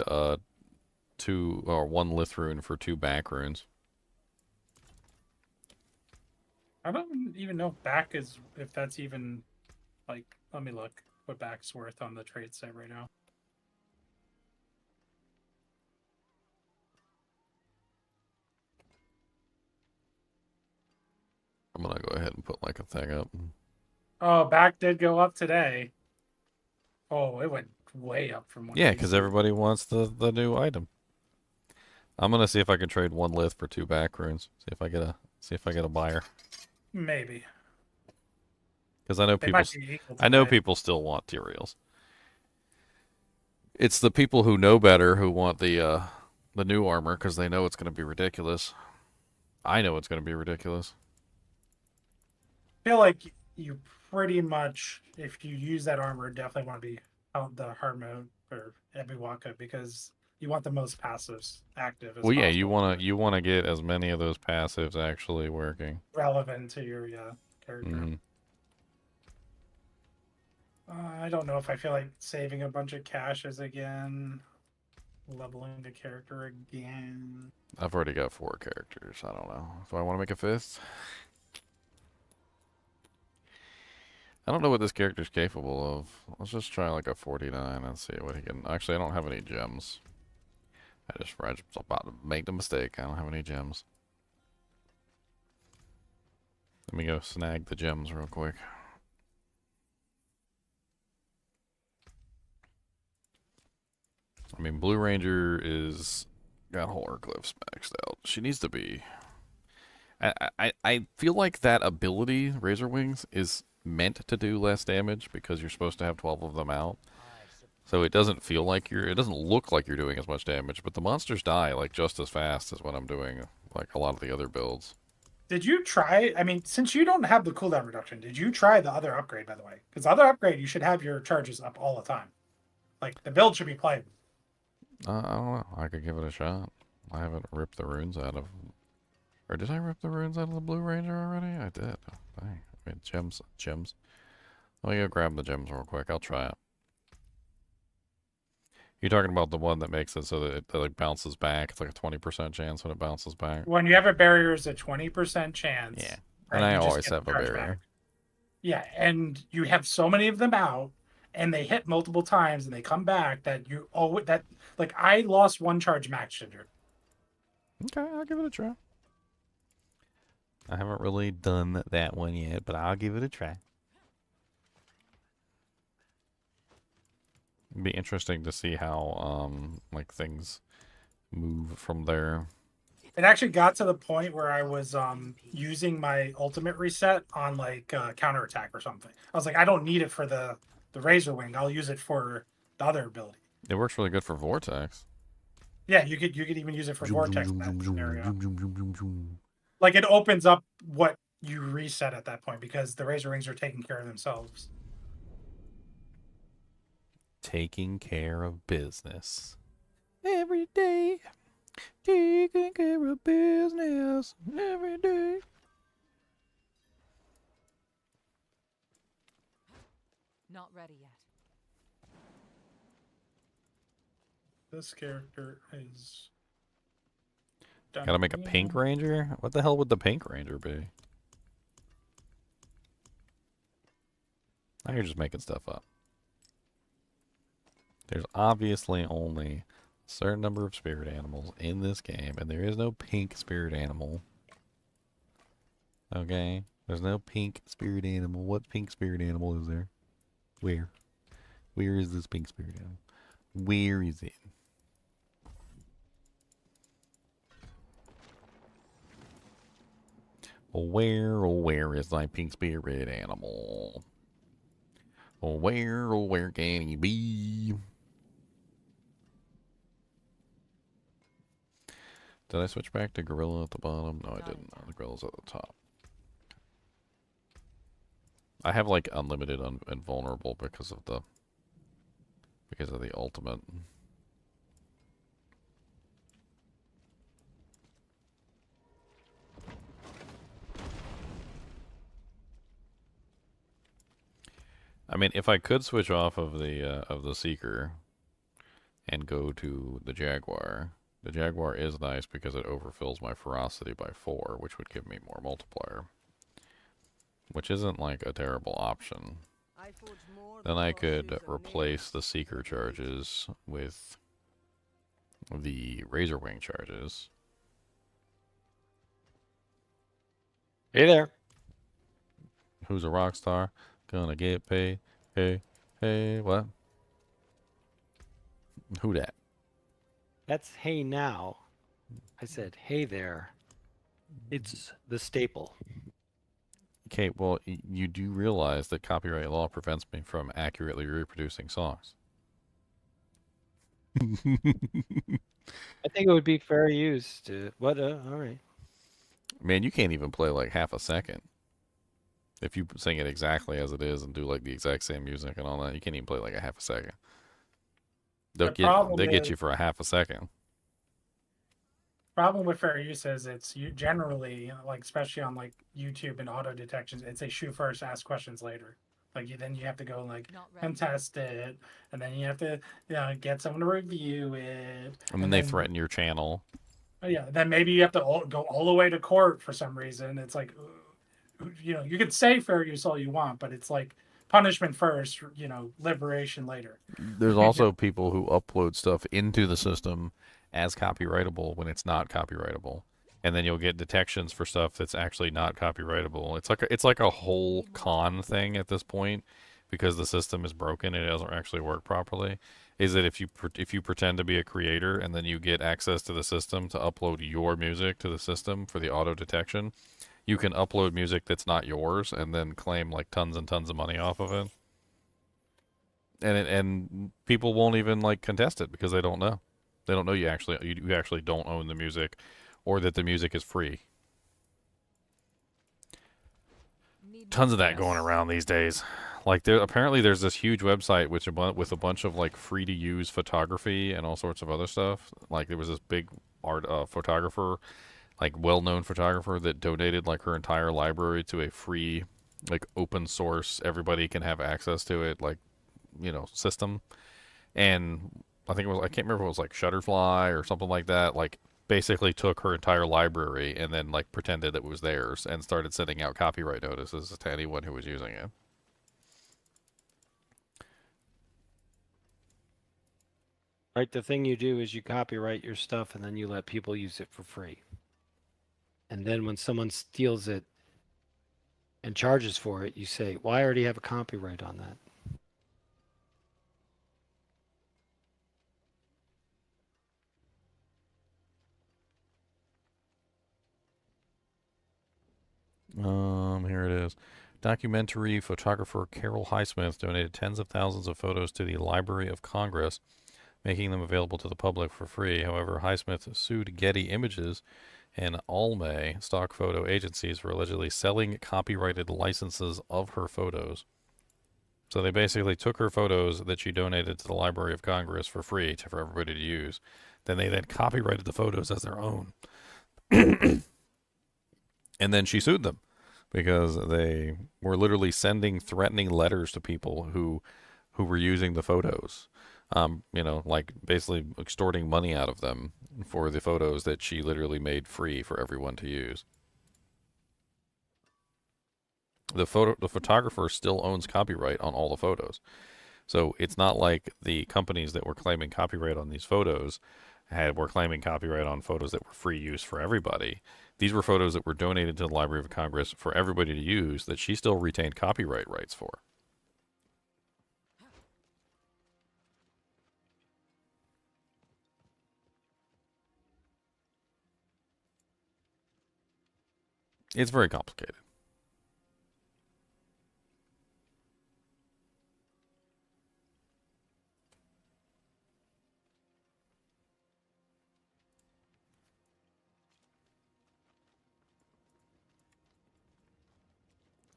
two or one Lith rune for two back runes. I don't even know if that's even like, let me look what back's worth on the trade site right now. I'm gonna go ahead and put like a thing up. Oh, back did go up today. Oh, it went way up from what Yeah, it because used to. everybody wants the new item. I'm gonna see if I can trade one Lith for two back runes. See if I get a buyer. Maybe. Because I know They might be equal I know today. people still want Tyraels. It's the people who know better who want the new armor because they know it's gonna be ridiculous. I know it's gonna be ridiculous. I feel like you pretty much, if you use that armor, definitely want to be out the hard mode or Ebiwaka because you want the most passives active as Well, yeah, possible. you wanna get as many of those passives actually working. Relevant to your character. Mm-hmm. I don't know if I feel like saving a bunch of caches again, leveling the character again. I've already got 4 characters. I don't know. Do I want to make a 5th? I don't know what this character's capable of. Let's just try like a 49 and see what he can. Actually, I don't have any gems. I just was about to make the mistake. I don't have any gems. Let me go snag the gems real quick. I mean, Blue Ranger is got Horror Glyphs maxed out. She needs to be. I feel like that ability, Razor Wings, is meant to do less damage because you're supposed to have 12 of them out. So it doesn't feel like it doesn't look like you're doing as much damage, but the monsters die like just as fast as what I'm doing, like a lot of the other builds. Did you try? I mean, since you don't have the cooldown reduction, did you try the other upgrade, by the way? Because the other upgrade, you should have your charges up all the time. Like, the build should be playable. I don't know. I could give it a shot. I haven't ripped the runes out of... Or did I rip the runes out of the Blue Ranger already? I did. Oh, dang. I mean, gems. Let me go grab the gems real quick. I'll try it. You're talking about the one that makes it so that it like bounces back. It's like a 20% chance when it bounces back. When you have a barrier, it's a 20% chance. Yeah. And I you just always get have the a charge barrier. back. Yeah, and you have so many of them out, and they hit multiple times, and they come back that you oh that like I lost one charge max Ginger. Okay, I'll give it a try. I haven't really done that one yet, but I'll give it a try. Be interesting to see how like things move from there. It actually got to the point where I was using my ultimate reset on like counterattack or something. I was like, I don't need it for the Razor Wing. I'll use it for the other ability. It works really good for Vortex. Yeah, you could even use it for Vortex in that scenario. Zoom. Like it opens up what you reset at that point because the Razor Wings are taking care of themselves. Taking care of business every day. Taking care of business every day. Not ready yet. This character is. Gotta make a pink ranger? What the hell would the pink ranger be? Now you're just making stuff up. There's obviously only a certain number of spirit animals in this game, and there is no pink spirit animal. Okay? There's no pink spirit animal. What pink spirit animal is there? Where? Where is this pink spirit animal? Where is it? Oh, where is thy pink spirit animal? Oh, where can he be? Did I switch back to gorilla at the bottom? No, I didn't. The gorilla's at the top. I have like unlimited and vulnerable because of the ultimate. I mean, if I could switch off of the Seeker and go to the Jaguar is nice because it overfills my ferocity by 4, which would give me more multiplier, which isn't like a terrible option. Then I could replace the Seeker charges with the Razor Wing charges. Hey there. Who's a rock star? Gonna get paid. Hey, hey, what? Who that? That's hey now. I said hey there. It's the staple. Okay, well, you do realize that copyright law prevents me from accurately reproducing songs. I think it would be fair use to what? All right. Man, you can't even play like half a second. If you sing it exactly as it is and do like the exact same music and all that, you can't even play like a half a second. They'll get you for a half a second. Problem with fair use is it's generally like, especially on like YouTube and auto detections, it's a shoot first, ask questions later. Like then you have to go like and test it, and then you have to get someone to review it, And then they threaten your channel. Yeah, then maybe you have to go all the way to court for some reason. It's like, you could say fair use all you want, but it's like punishment first, liberation later. There's also people who upload stuff into the system as copyrightable when it's not copyrightable, and then you'll get detections for stuff that's actually not copyrightable. It's like a whole con thing at this point because the system is broken and it doesn't actually work properly. Is that if you pretend to be a creator and then you get access to the system to upload your music to the system for the auto detection, you can upload music that's not yours and then claim like tons and tons of money off of it. And people won't even like contest it because they don't know. They don't know you actually don't own the music, or that the music is free. Tons of that going around these days. Like there's this huge website with a bunch of like free to use photography and all sorts of other stuff. Like there was this big art photographer, like well-known photographer that donated like her entire library to a free, like open source, everybody can have access to it, like, system. And I can't remember if it was like Shutterfly or something like that, like basically took her entire library and then like pretended it was theirs and started sending out copyright notices to anyone who was using it. Right, the thing you do is you copyright your stuff and then you let people use it for free. And then when someone steals it and charges for it, you say, well, I already have a copyright on that. Documentary photographer Carol Highsmith donated tens of thousands of photos to the Library of Congress, making them available to the public for free. However, Highsmith sued Getty Images and Almay stock photo agencies for allegedly selling copyrighted licenses of her photos. So they basically took her photos that she donated to the Library of Congress for free for everybody to use. Then they copyrighted the photos as their own. And then she sued them because they were literally sending threatening letters to people who were using the photos. Like basically extorting money out of them for the photos that she literally made free for everyone to use. The photographer still owns copyright on all the photos. So it's not like the companies that were claiming copyright on these photos were claiming copyright on photos that were free use for everybody. These were photos that were donated to the Library of Congress for everybody to use that she still retained copyright rights for. It's very complicated.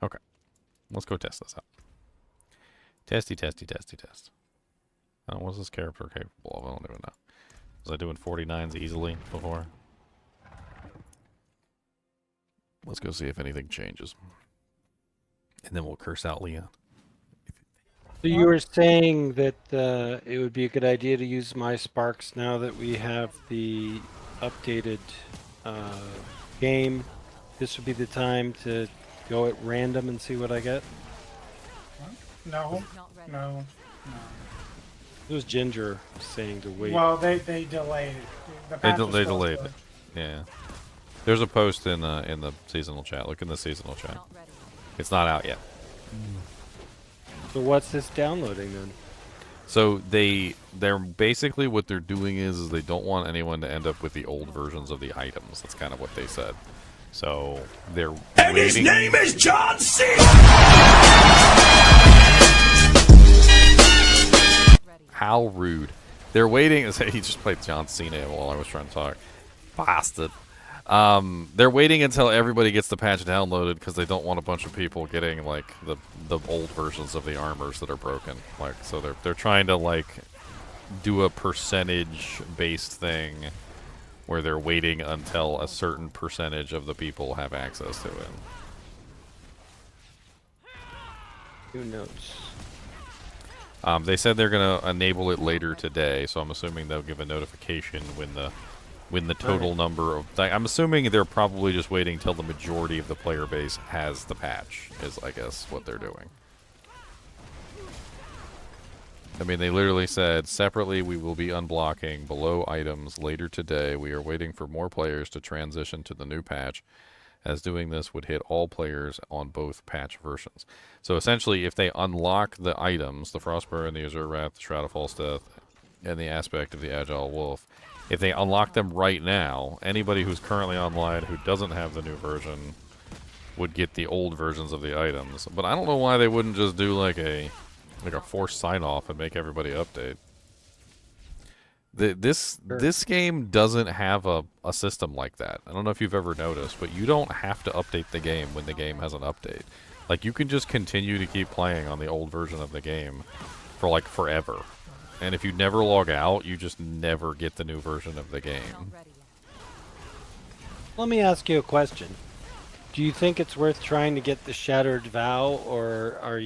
Okay, let's go test this out. Testy, testy, testy, test. What's this character capable of? I don't even know. Was I doing 49s easily before? Let's go see if anything changes. And then we'll curse out Leon. So you were saying that it would be a good idea to use my sparks now that we have the updated game. This would be the time to go at random and see what I get. No, Not ready. no. It was Ginger saying to wait. Well, they delayed. The patch was They supposed delayed to- it. Yeah. There's a post in the seasonal chat. Look in the seasonal chat. Not ready. It's not out yet. So what's this downloading then? So they're basically what they're doing is they don't want anyone to end up with the old versions of the items. That's kind of what they said. So they're And his waiting. name is John C. Ready. How rude. They're waiting. He just played John Cena while I was trying to talk. Bastard. They're waiting until everybody gets the patch downloaded because they don't want a bunch of people getting like the old versions of the armors that are broken. Like, so they're trying to like do a percentage based thing where they're waiting until a certain percentage of the people have access to it. Who knows? They said they're gonna enable it later today, so I'm assuming they'll give a notification when the total number of... I'm assuming they're probably just waiting till the majority of the player base has the patch, is I guess what they're doing. I mean, they literally said, separately we will be unblocking below items later today. We are waiting for more players to transition to the new patch, as doing this would hit all players on both patch versions. So essentially, if they unlock the items, the Frostburn, the Azure Wrath, the Shroud of False Death, and the aspect of the Agile Wolf, if they unlock them right now, anybody who's currently online who doesn't have the new version would get the old versions of the items. But I don't know why they wouldn't just do like a forced sign-off and make everybody update. This game doesn't have a system like that. I don't know if you've ever noticed, but you don't have to update the game when the game has an update. Like, you can just continue to keep playing on the old version of the game for like forever. And if you never log out, you just never get the new version of the Not game. ready yet. Let me ask you a question. Do you think it's worth trying to get the Shattered Vow, or do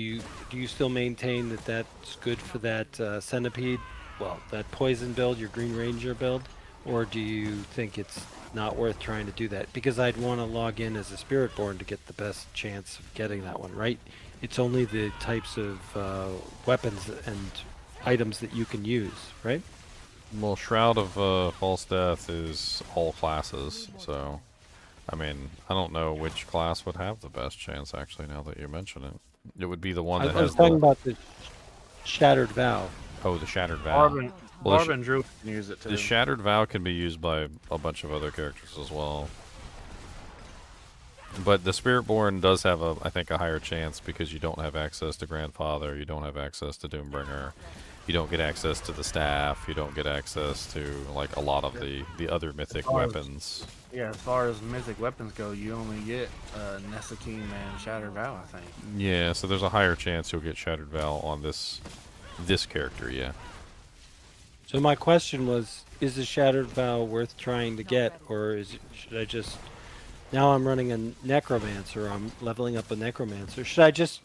you still maintain that that's good for that Centipede? Well, that Poison build, your Green Ranger build, or do you think it's not worth trying to do that? Because I'd want to log in as a Spiritborn to get the best chance of getting that one, right? It's only the types of weapons and items that you can use, right? Well, Shroud of False Death is all classes, so... I mean, I don't know which class would have the best chance, actually, now that you mention it. It would be the one that I was has talking the... about the Shattered Vow. Oh, the Shattered Vow. Marvin, Well, Marvin Drew can use it too. The Shattered Vow can be used by a bunch of other characters as well. But the Spiritborn does have I think, a higher chance because you don't have access to Grandfather, you don't have access to Doombringer, you don't get access to the staff, you don't get access to like a lot of the other mythic far as- weapons. Yeah, as far as mythic weapons go, you only get Nessakim and Shattered Vow, I think. Yeah, so there's a higher chance you'll get Shattered Val on this character, yeah. So my question was, is the Shattered Vow worth trying to get, or should I just... Now I'm running a Necromancer, I'm leveling up a Necromancer. Should I just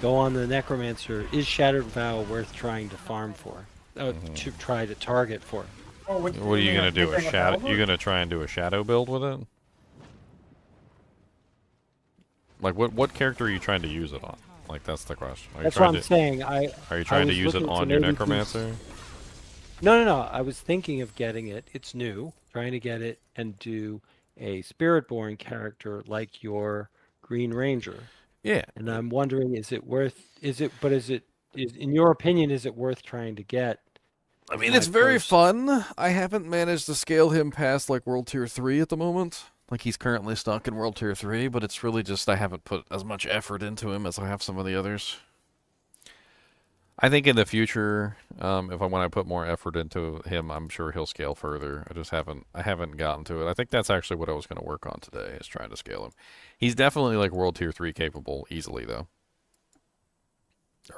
go on the Necromancer? Is Shattered Vow worth trying to farm for? To try to target for? Oh, What are you gonna do? A shadow? You're gonna try and do a shadow build with it? Like what character are you trying to use it on? Like that's the question. That's what I'm saying. Are you trying to use it on your Necromancer? No. I was thinking of getting it. It's new. Trying to get it and do a Spiritborn character like your Green Ranger. Yeah. And I'm wondering, is it, in your opinion, is it worth trying to get? I mean, it's very fun. I haven't managed to scale him past like World Tier 3 at the moment. Like he's currently stuck in World Tier 3, but it's really just I haven't put as much effort into him as I have some of the others. I think in the future, when I put more effort into him, I'm sure he'll scale further. I haven't gotten to it. I think that's actually what I was going to work on today, is trying to scale him. He's definitely like World Tier 3 capable easily, though.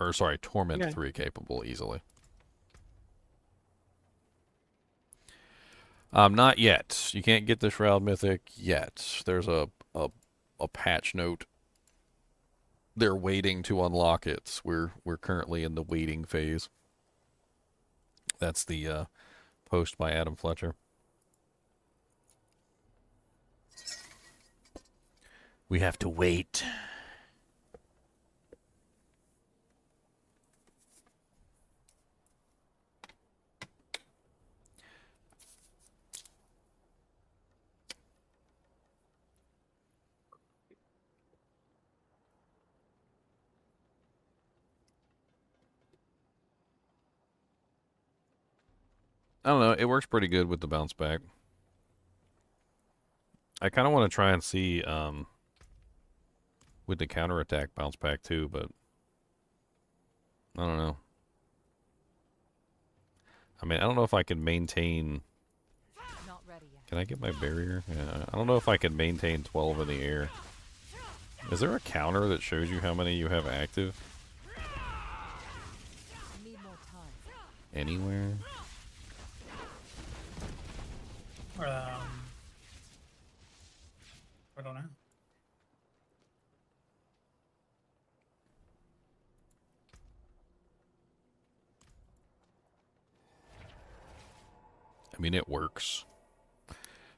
Or sorry, Torment 3 capable easily. Not yet. You can't get the Shroud Mythic yet. There's a patch note. They're waiting to unlock it. We're currently in the waiting phase. That's the post by Adam Fletcher. We have to wait. I don't know. It works pretty good with the bounce back. I kind of want to try and see with the counterattack bounce back too, but I don't know. I mean, I don't know if I can maintain... Not ready yet. Can I get my barrier? Yeah, I don't know if I can maintain 12 in the air. Is there a counter that shows you how many you have active? Need more time. Anywhere? I don't know. I mean, it works.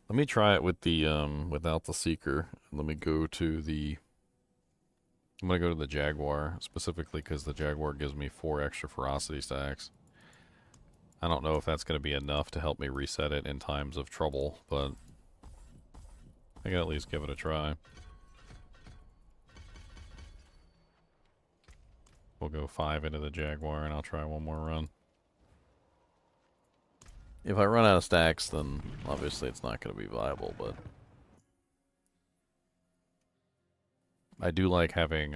Let me try it with the without the Seeker. Let me go to the... I'm gonna go to the Jaguar specifically because the Jaguar gives me 4 extra ferocity stacks. I don't know if that's going to be enough to help me reset it in times of trouble, but I can at least give it a try. We'll go 5 into the Jaguar and I'll try one more run. If I run out of stacks, then obviously it's not going to be viable, but I do like having,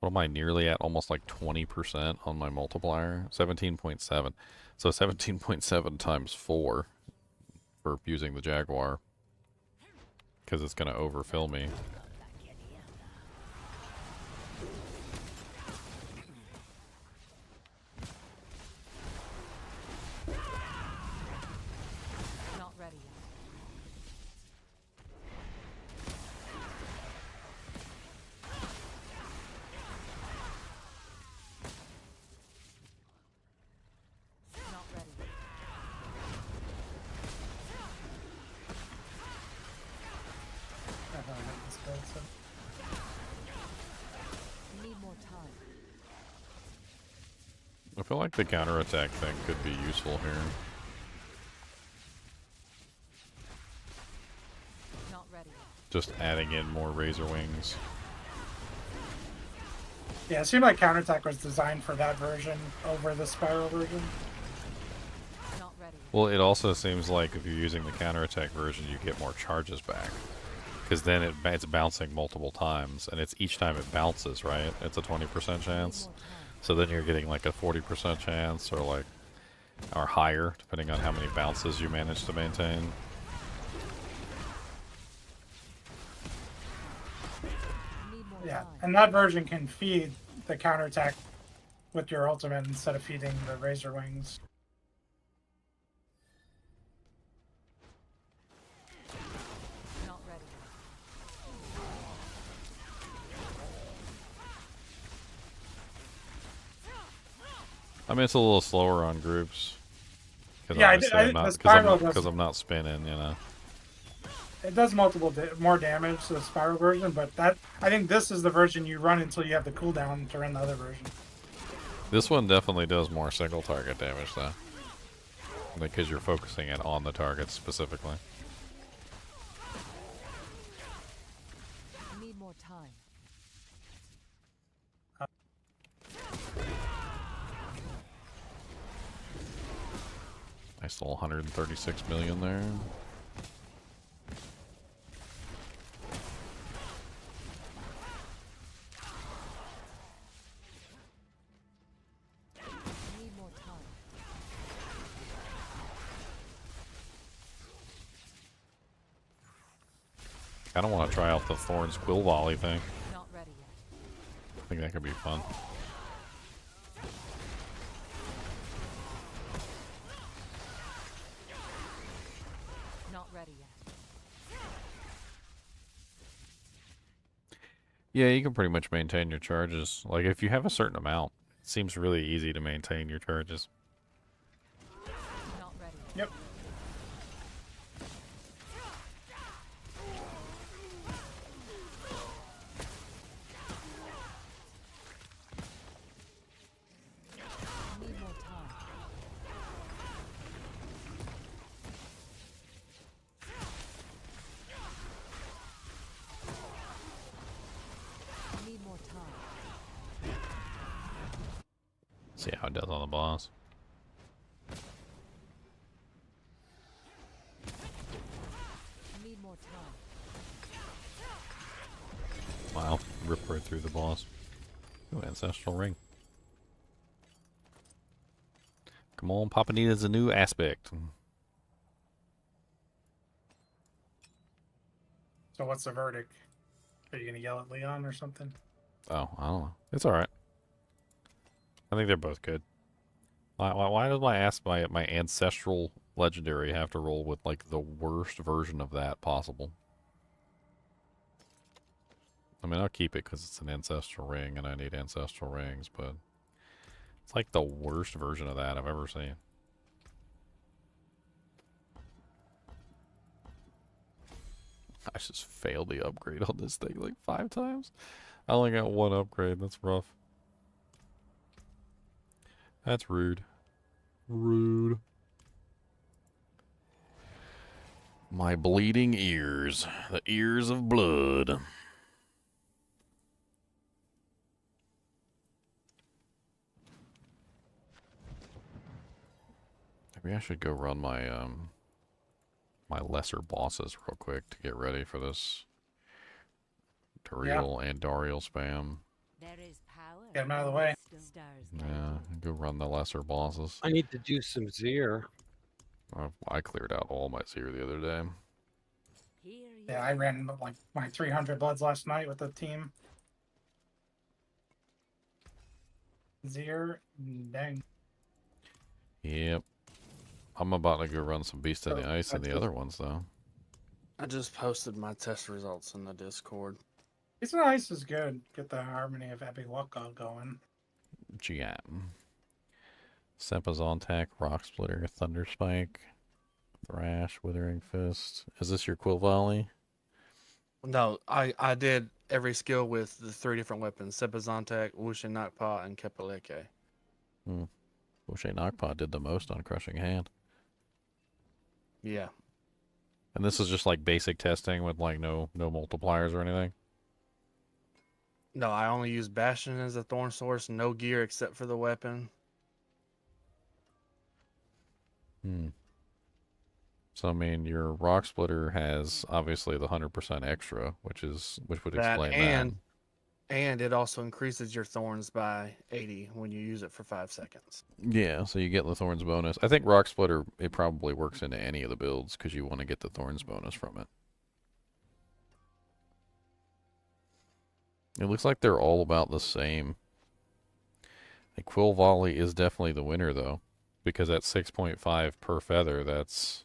what am I nearly at? Almost like 20% on my multiplier. 17.7. So 17.7 times 4 for using the Jaguar. Because it's going to overfill me. Not ready yet. Not ready yet. I don't know this build, so. Need more time. I feel like the counterattack thing could be useful here. Not ready yet. Just adding in more Razor Wings. Yeah, it seemed like counterattack was designed for that version over the Spiral version. Not ready yet. Well, it also seems like if you're using the counterattack version, you get more charges back. Because then it's bouncing multiple times, and it's each time it bounces, right? It's a 20% I need chance. more time. So then you're getting like a 40% chance, or higher, depending on how many bounces you manage to maintain. I need more Yeah, time. and that version can feed the counterattack with your ultimate instead of feeding the Razor Wings. Not ready yet. I mean, it's a little slower on groups. Because Yeah, obviously I'm the not, spiral because does, I'm not spinning, you know. it does multiple more damage to the spiral version, but that I think this is the version you run until you have the cooldown to run the other version. This one definitely does more single target damage, though. Because you're focusing it on the target specifically. I need more time. Nice little 136 million there. I need more time. I don't want to try out the Thorns Quill Volley thing. Not ready yet. I think that could be fun. Not ready yet. Yeah, you can pretty much maintain your charges. Like, if you have a certain amount, it seems really easy to maintain your charges. Not ready yet. Yep. I need more time. I need more time. See how it does on the boss. I need more time. Wow, rip right through the boss. Ooh, Ancestral Ring. Come on, Papa needs a new aspect. So what's the verdict? Are you gonna yell at Leon or something? Oh, I don't know. It's alright. I think they're both good. Why does my ancestral legendary have to roll with like the worst version of that possible? I mean, I'll keep it because it's an ancestral ring and I need ancestral rings, but it's like the worst version of that I've ever seen. I just failed the upgrade on this thing like 5 times. I only got 1 upgrade. That's rough. That's rude. Rude. My bleeding ears. The ears of blood. Maybe I should go run my my lesser bosses real quick to get ready for this Dariel and Dariel spam. There is power. Get him out of the way. Stars Yeah, go run the lesser bosses. I need to do some Zir. I cleared out all my Seer the other day. Yeah, I ran like my 300 bloods last night with the team. Zir, dang. Yep. I'm about to go run some Beast in the Oh, Ice and that's the good. other ones, though. I just posted my test results in the Discord. It's nice is good. Get the harmony of Epic Waka going. GM. Sempazontac, Rock Splitter, Thunder Spike, Thrash, Withering Fist. Is this your Quill Volley? No, I did every skill with the 3 different weapons: Sepazontak, Wushin Nakpa, and Kepaleke. Boucher Knockpot did the most on Crushing Hand. Yeah. And this is just like basic testing with like no multipliers or anything? No, I only use Bastion as a thorn source, no gear except for the weapon. So I mean, your rock splitter has obviously the 100% extra, which would That explain that. and it also increases your thorns by 80 when you use it for 5 seconds. Yeah, so you get the thorns bonus. I think rock splitter it probably works into any of the builds because you want to get the thorns bonus from it. It looks like they're all about the same. A quill volley is definitely the winner though, because at 6.5 per feather, that's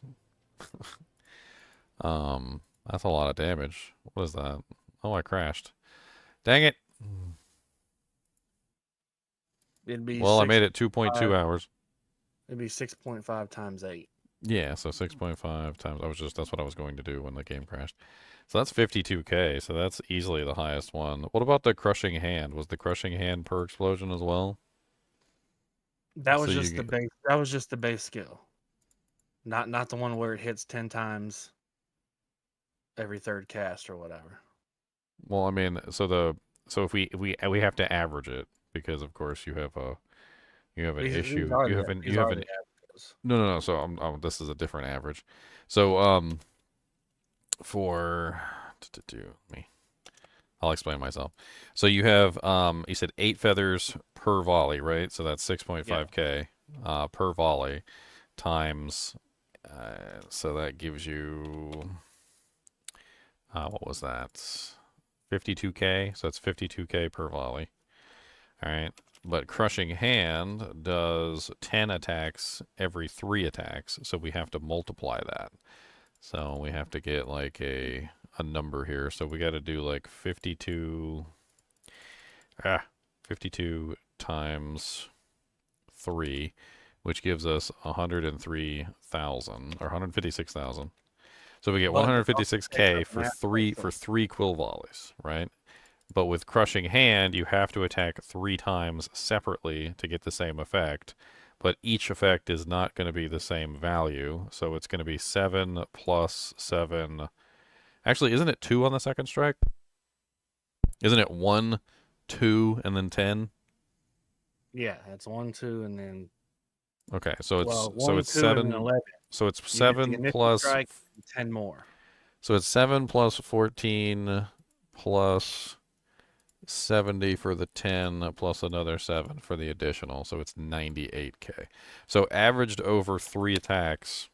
that's a lot of damage. What is that? Oh, I crashed. Dang it. It'd be Well, I made it 2.2 hours. It'd be 6.5 times 8. Yeah, so 6.5 times. That's what I was going to do when the game crashed. So that's 52k, so that's easily the highest one. What about the crushing hand? Was the crushing hand per explosion as well? That was So just the base. That was just the base skill, not the one where it hits 10 times every third cast or whatever. Well, I mean, so if we have to average it because of course you have an issue. You have an no. So this is a different average. So for me, I'll explain myself. So you have you said 8 feathers per volley, right? So that's 6.5k per volley times. So that gives you what was that? 52k. So that's 52k per volley. All right. But Crushing Hand does 10 attacks every 3 attacks, so we have to multiply that. So we have to get like a number here. So we got to do like 52 times 3, which gives us 103,000 or 156,000. So we get 156k for three quill volleys, right? But with Crushing Hand, you have to attack 3 times separately to get the same effect. But each effect is not going to be the same value. So it's going to be 7 plus 7. Actually, isn't it 2 on the second strike? Isn't it 1, 2, and then 10? Yeah, it's 1, 2, and then. Okay, so it's Well, 1, so it's 2, 7. And 11. So it's You 7 plus strike, 10 more. So it's 7 plus 14 plus 70 for the 10 plus another 7 for the additional. So it's 98k. So averaged over 3 attacks,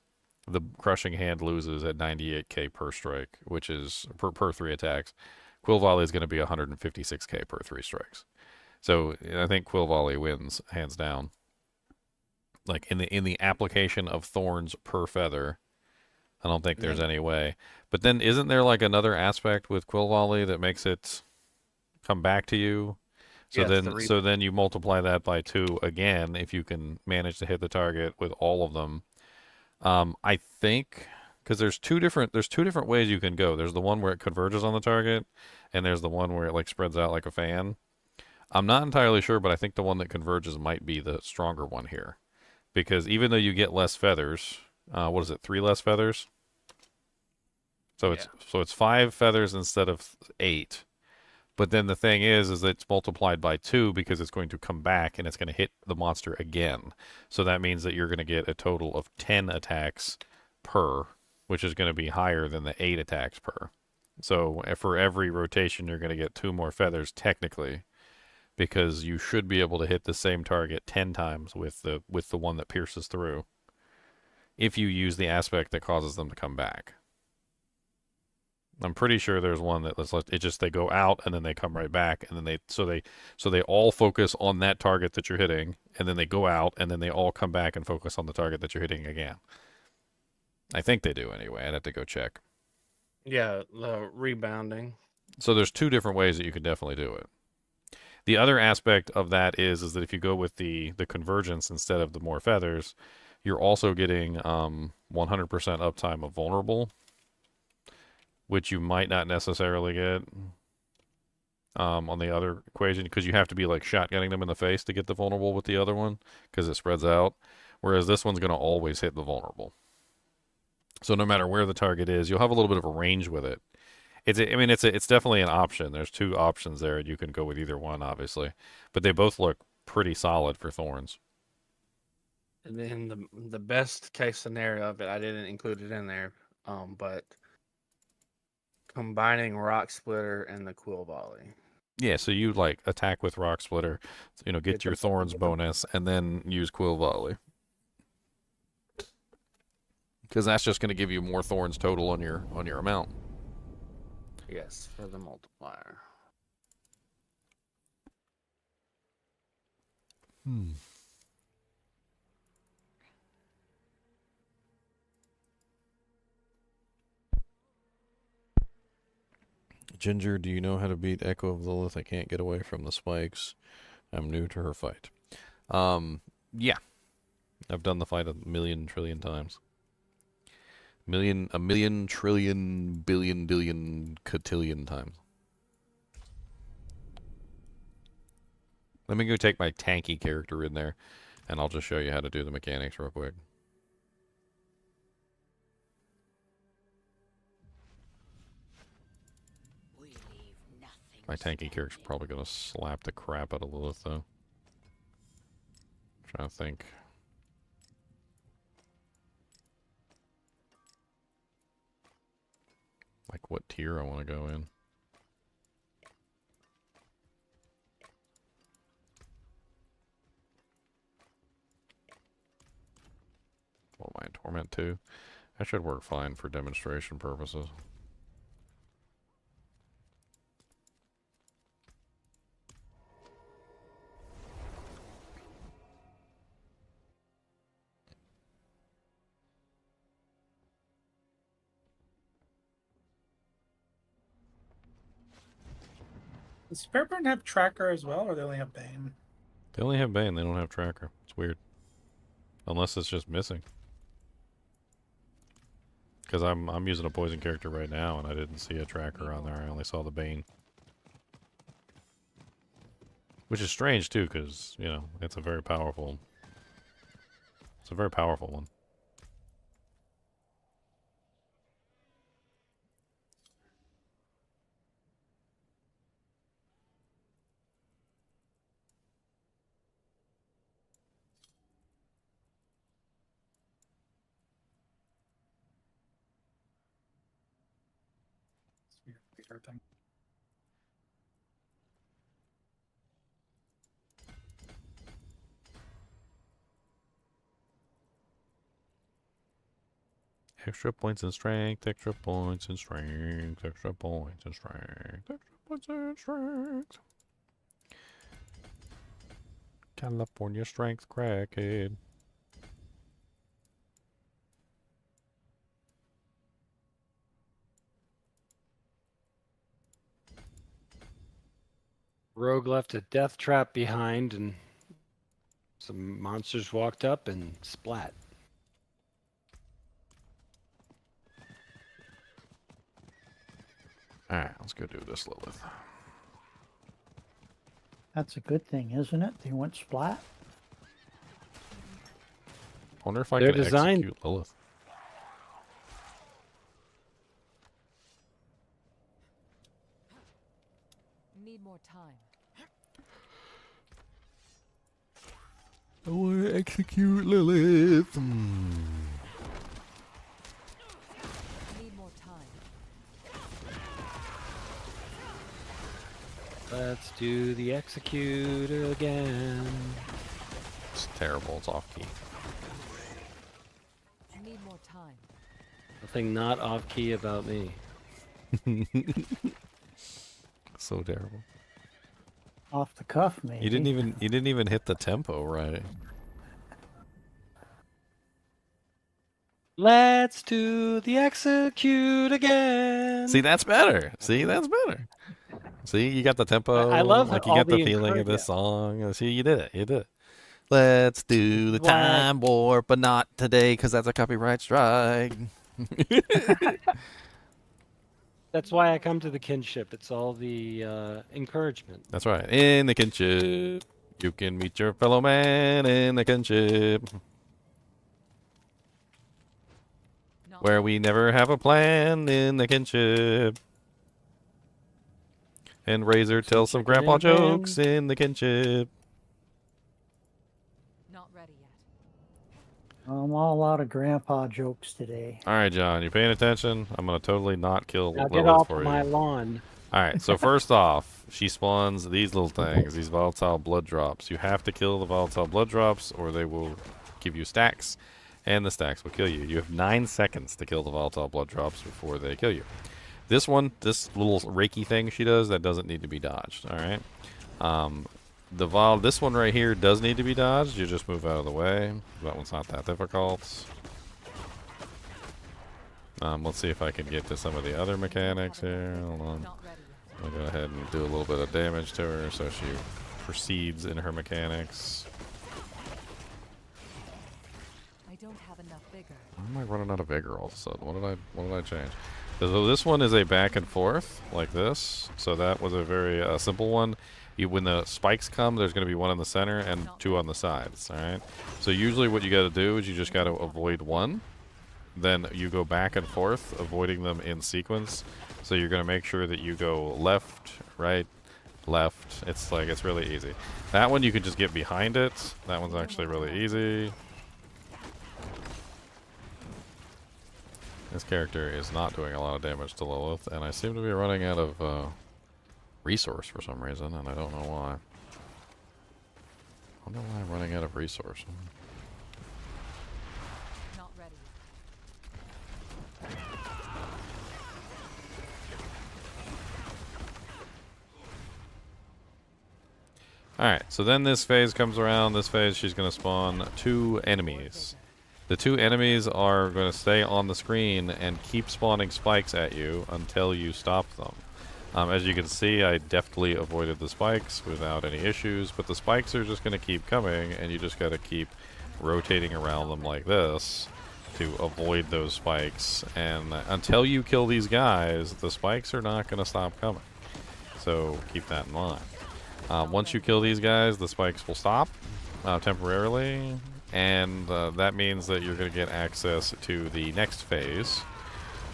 the Crushing Hand loses at 98k per strike, which is per 3 attacks. Quill Volley is going to be 156k per 3 strikes. So I think Quill Volley wins hands down. Like in the application of thorns per feather, I don't think there's any way. But then isn't there like another aspect with Quill Volley that makes it come back to you? So then you multiply that by 2 again if you can manage to hit the target with all of them. I think because there's two different ways you can go. There's the one where it converges on the target, and there's the one where it like spreads out like a fan. I'm not entirely sure, but I think the one that converges might be the stronger one here, because even though you get less feathers, what is it? 3 less feathers. So it's 5 feathers instead of 8. But then the thing is that it's multiplied by 2 because it's going to come back and it's going to hit the monster again. So that means that you're going to get a total of 10 attacks per, which is going to be higher than the 8 attacks per. So for every rotation, you're going to get 2 more feathers technically, because you should be able to hit the same target 10 times with the one that pierces through, if you use the aspect that causes them to come back. I'm pretty sure there's one that they go out and then they come right back, and then they all focus on that target that you're hitting, and then they go out and then they all come back and focus on the target that you're hitting again. I think they do anyway. I'd have to go check. Yeah, the rebounding. So there's 2 different ways that you could definitely do it. The other aspect of that is that if you go with the convergence instead of the more feathers, you're also getting 100% uptime of vulnerable, which you might not necessarily get on the other equation, because you have to be like shotgunning them in the face to get the vulnerable with the other one, because it spreads out, whereas this one's going to always hit the vulnerable. So no matter where the target is, you'll have a little bit of a range with it. It's definitely an option. There's 2 options there, and you can go with either one, obviously, but they both look pretty solid for thorns. And then the best case scenario of it, I didn't include it in there, but combining Rock Splitter and the Quill Volley. Yeah, so you like attack with Rock Splitter, you know, get Get your the- Thorns get the- bonus, and then use Quill Volley. Because that's just going to give you more Thorns total on your amount. Yes, for the multiplier. Hmm. Ginger, do you know how to beat Echo of Lilith? I can't get away from the spikes. I'm new to her fight. Yeah. I've done the fight a million trillion times. A million trillion billion cotillion times. Let me go take my tanky character in there, and I'll just show you how to do the mechanics real quick. We leave nothing. My tanky character's probably gonna slap the crap out of Lilith, though. Trying to think. Like what tier I want to go in. What am I in Torment 2? That should work fine for demonstration purposes. Does Spearburn have Tracker as well, or they only have Bane? They only have Bane, they don't have Tracker. It's weird. Unless it's just missing. Because I'm using a poison character right now, and I didn't see a Tracker on there. I only saw the Bane. Which is strange, too, because, you know, it's a very powerful... It's a very powerful one. Weird thing. Extra points in strength, extra points in strength, extra points in strength, extra points in strength. California strength crackhead. Rogue left a death trap behind, and some monsters walked up and splat. Alright, let's go do this, Lilith. That's a good thing, isn't it? They went splat. I wonder if I They're can designed- execute Lilith. Need more time. I want to execute Lilith. Need more time. Let's do the execute again. It's terrible. It's off key. Need more time. Nothing not off key about me. So terrible. Off the cuff, maybe. You didn't even hit the tempo right. Let's do the execute again. See, that's better. See, that's better. See, you got the tempo. I love like you all got the the feeling of encourage- this song. See, you did it. You did it. Let's do the Why- time warp, but not today because that's a copyright strike. That's why I come to the kinship. It's all the encouragement. That's right. In the kinship, you can meet your fellow man in the kinship, Not where we never have a plan in the kinship. And Razor tells some grandpa chicken again. jokes in the kinship. Not ready yet. I'm all out of grandpa jokes today. All right, John, you paying attention? I'm gonna totally not kill Now get Lilith off for of you. my lawn. All right, so first off, she spawns these little things, these volatile blood drops. You have to kill the volatile blood drops, or they will give you stacks, and the stacks will kill you. You have 9 seconds to kill the volatile blood drops before they kill you. This one, this little Reiki thing she does, that doesn't need to be dodged. All right. This one right here does need to be dodged. You just move out of the way. That one's not that difficult. Let's see if I can get to some of the other mechanics here. Hold on. Not ready yet. I'll go ahead and do a little bit of damage to her so she proceeds in her mechanics. I don't have enough vigor. Why am I running out of vigor all of a sudden? What did I change? So this one is a back and forth like this. So that was a very simple one. When the spikes come, there's going to be one in the center and 2 on the sides. All right. So usually what you got to do is you just got to avoid one. Then you go back and forth, avoiding them in sequence. So you're going to make sure that you go left, right, left. It's really easy. That one you can just get behind it. That one's actually really easy. This character is not doing a lot of damage to Lilith, and I seem to be running out of resource for some reason, and I don't know why. I wonder why I'm running out of resource. Not ready yet. Alright, so then this phase comes around. This phase, she's going to spawn 2 enemies. The 2 enemies are going to stay on the screen and keep spawning spikes at you until you stop them. As you can see, I deftly avoided the spikes without any issues, but the spikes are just going to keep coming, and you just got to keep rotating around them like this to avoid those spikes. And until you kill these guys, the spikes are not going to stop coming. So keep that in mind. Once you kill these guys, the spikes will stop temporarily, and that means that you're going to get access to the next phase,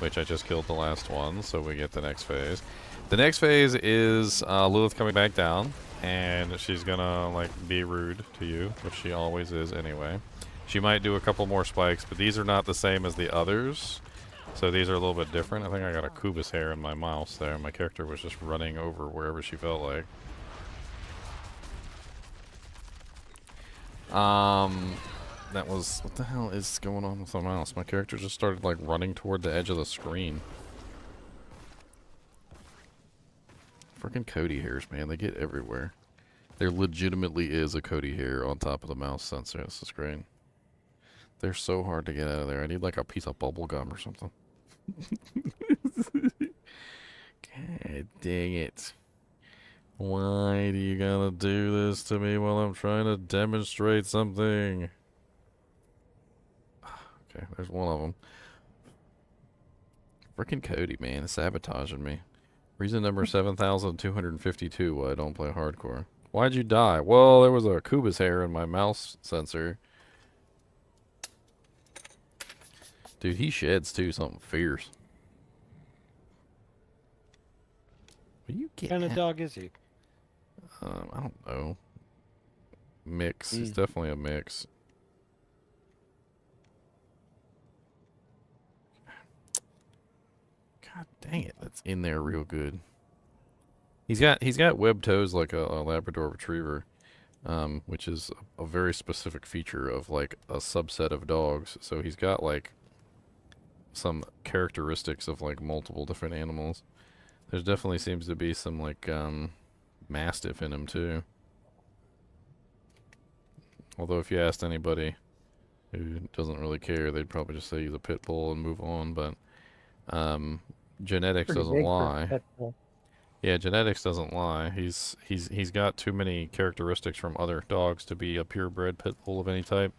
which I just killed the last one, so we get the next phase. The next phase is Lilith coming back down, and she's gonna be rude to you, which she always is anyway. She might do a couple more spikes, but these are not the same as the others, so these are a little bit different. I think I got a Kubus hair in my mouse there. My character was just running over wherever she felt like. That was, what the hell is going on with the mouse? My character just started running toward the edge of the screen. Freaking Cody hairs, man. They get everywhere. There legitimately is a Cody hair on top of the mouse sensor. This is great. They're so hard to get out of there. I need a piece of bubble gum or something. God dang it. Why do you gotta do this to me while I'm trying to demonstrate something? Okay, there's one of them. Freaking Cody, man. It's sabotaging me. Reason number 7,252 why I don't play hardcore. Why'd you die? Well, there was a Kubus hair in my mouse sensor. Dude, he sheds too, something fierce. What you get? What kind of dog is he? I don't know. Mix. He's definitely a mix. God dang it, that's in there real good. He's got webbed toes like a Labrador Retriever, which is a very specific feature of a subset of dogs. So he's got some characteristics of multiple different animals. There definitely seems to be some Mastiff in him too. Although if you asked anybody who doesn't really care, they'd probably just say he's a pit bull and move on. But genetics Pretty doesn't big for a lie. pit bull. Yeah, genetics doesn't lie. He's got too many characteristics from other dogs to be a purebred pit bull of any type.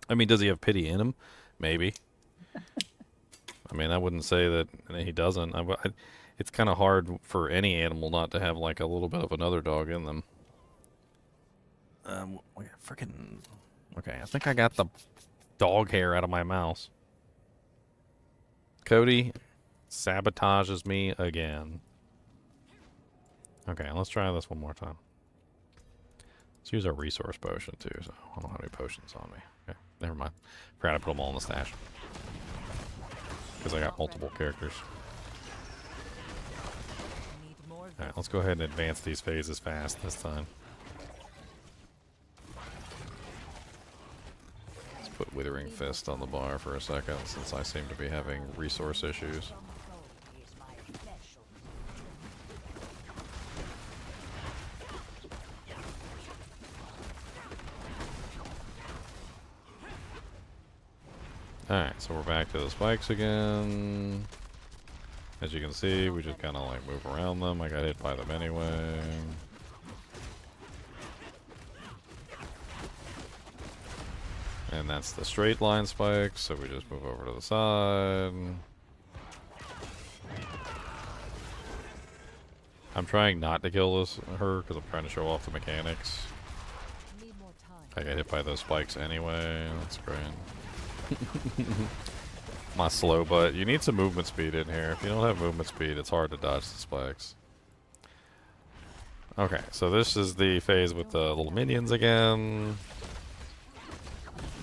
I mean, does he have pity in him? Maybe. I mean, I wouldn't say that he doesn't. It's kind of hard for any animal not to have a little bit of another dog in them. Freaking. Okay, I think I got the dog hair out of my mouse. Cody sabotages me again. Okay, let's try this one more time. Let's use our resource potion too. So I don't have any potions on me. Okay, never mind. Forgot to put them all in the stash. Because I got multiple characters. Need more Alright, let's go ahead and advance these phases fast this time. Let's put Withering Fist on the bar for a second, since I seem to be having resource issues. Some gold is my special. Alright, so we're back to the spikes again. As you can see, we just kind of like move around them. I got hit by them anyway. And that's the straight line spikes, so we just move over to the side. I'm trying not to kill her because I'm trying to show off the mechanics. need more time. I got hit by those spikes anyway. That's great. My slow butt. You need some movement speed in here. If you don't have movement speed, it's hard to dodge the spikes. Okay, so this is the phase with the little minions again,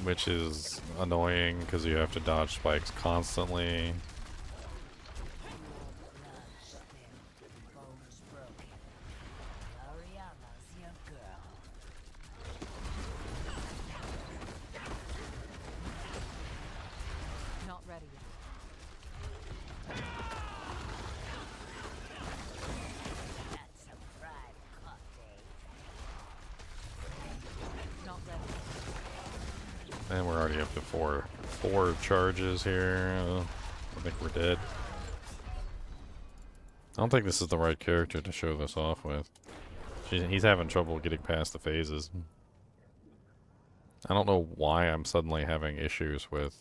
which is annoying because you have to dodge spikes constantly. Bones broken. Ariana's your girl. Not ready yet. That's some fried cocktail. Not ready. And we're already up to four charges here. I think we're dead. I don't think this is the right character to show this off with. He's having trouble getting past the phases. I don't know why I'm suddenly having issues with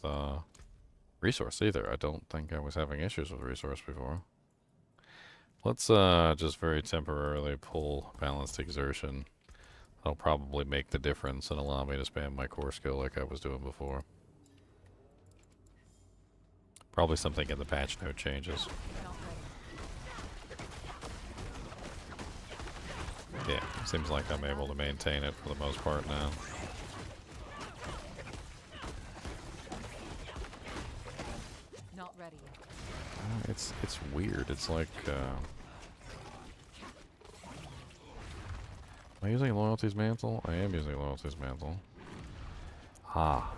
resource either. I don't think I was having issues with resource before. Let's just very temporarily pull balanced exertion. That'll probably make the difference and allow me to spam my core skill like I was doing before. Probably something in the patch note changes. Not ready. Yeah, seems like I'm able to maintain it for the most part now. Not ready yet. It's weird. It's like am I using Loyalty's Mantle? I am using Loyalty's Mantle. Ah,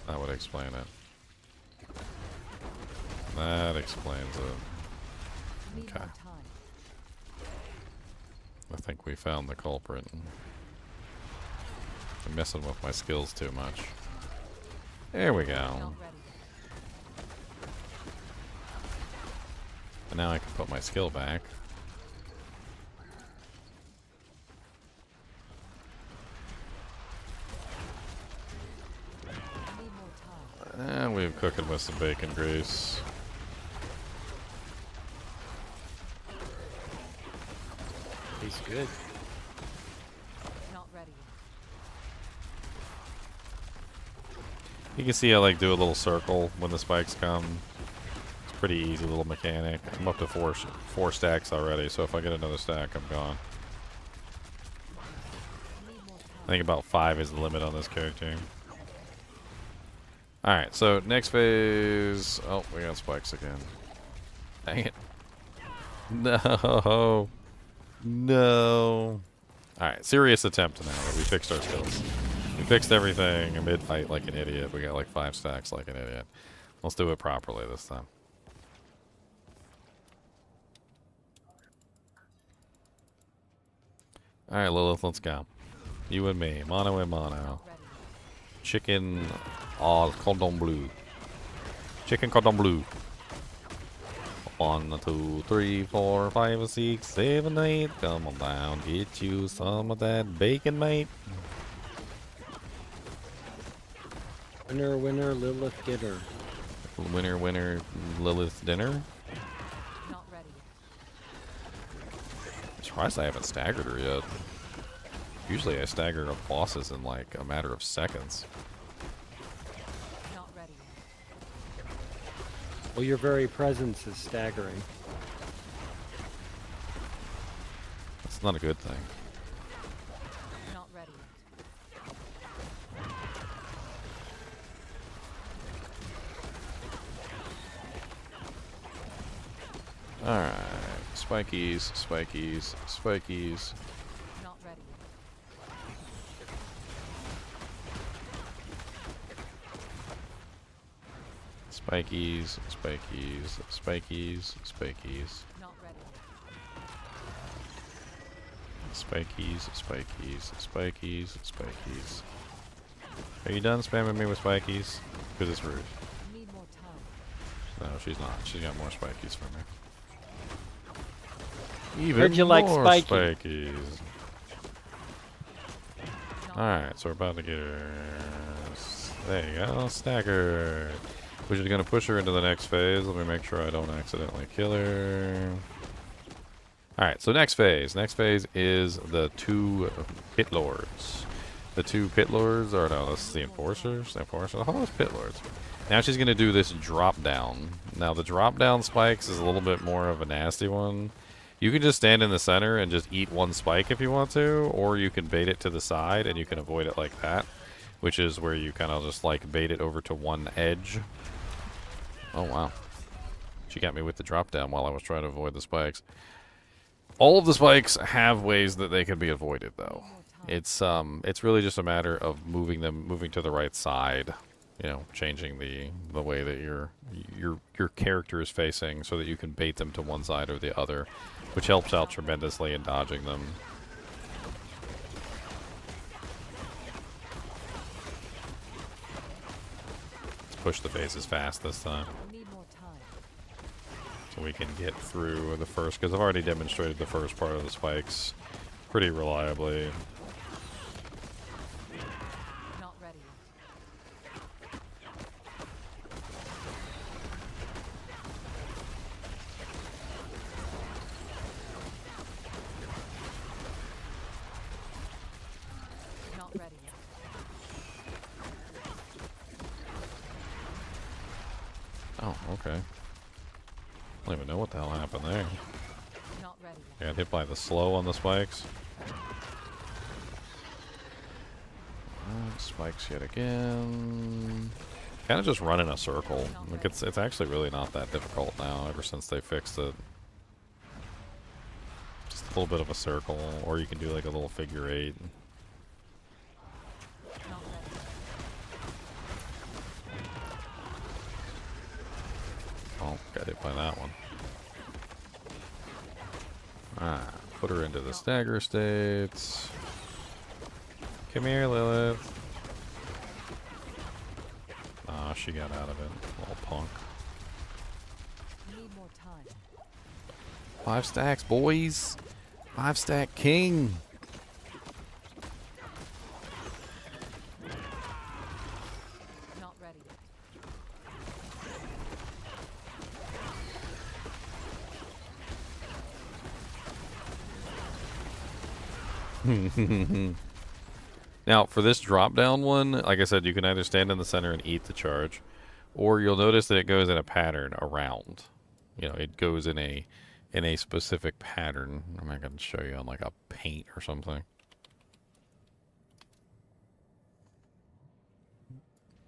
that would explain it. That explains it. Need Okay. more time. I think we found the culprit. I'm messing with my skills too much. There we go. Not ready yet. And now I can put my skill back. Need more time. And we're cooking with some bacon grease. He's good. Not ready yet. You can see I like do a little circle when the spikes come. It's a pretty easy little mechanic. I'm up to four stacks already, so if I get another stack, I'm gone. Need more time. I think about 5 is the limit on this character. Alright, so next phase... Oh, we got spikes again. Dang it. No. No. Alright, serious attempt now that we fixed our skills. We fixed everything mid-fight like an idiot. We got like 5 stacks like an idiot. Let's do it properly this time. Alright, Lilith, let's go. You and me, mano a mano. Not ready. Chicken au cordon bleu. Chicken cordon bleu. 1, 2, 3, 4, 5, 6, 7, 8. Come on down, get you some of that bacon, mate. Winner, winner, Lilith, get her. Winner, winner, Lilith dinner. Not ready yet. I'm surprised I haven't staggered her yet. Usually I stagger up bosses in like a matter of seconds. Not ready yet. Well, your very presence is staggering. That's not a good thing. Not ready yet. Alright. Spikies, spikies, spikies. Not ready yet. Spikies, spikies, spikies, spikies. Not ready yet. Spikies, spikies, spikies, spikies. Are you done spamming me with spikies? Because it's rude. Need more time. No, she's not. She's got more spikies for me. Even Heard you like more spiky. spikies. Not Alright, so we're about to get her. There you go, staggered. We're just gonna push her into the next phase. Let me make sure I don't accidentally kill her. Alright, so next phase. Next phase is the 2 pit lords. The 2 pit lords, or no, that's the enforcers. The enforcers. Oh, it's pit lords. Now she's gonna do this drop down. Now the drop down spikes is a little bit more of a nasty one. You can just stand in the center and just eat one spike if you want to, or you can bait it to the side and you can avoid it like that, which is where you kind of just like bait it over to one edge. Oh wow. She got me with the drop down while I was trying to avoid the spikes. All of the spikes have ways that they can be avoided though. It's really just a matter of moving to the right side, you know, changing the way that your character is facing so that you can bait them to one side or the other, which helps out tremendously in dodging them. Let's push the phases fast this time Need more time. so we can get through the first, because I've already demonstrated the first part of the spikes pretty reliably. Not ready yet. Not ready yet. Oh, okay. I don't even know what the hell happened there. Not ready yet. I got hit by the slow on the spikes. Spikes yet again. Kind of just run in a circle. Like it's actually really not that difficult now, ever since they fixed it. Just a little bit of a circle, or you can do like a little figure 8. Not ready. Oh, got hit by that one. Ah, put her into the stagger states. Come here, Lilith. Ah, she got out of it. Little punk. Need more time. 5 stacks, boys. 5 stack king. Not ready yet. Now, for this drop down one, like I said, you can either stand in the center and eat the charge, or you'll notice that it goes in a pattern around. You know, it goes in a specific pattern. I'm not going to show you on like a paint or something.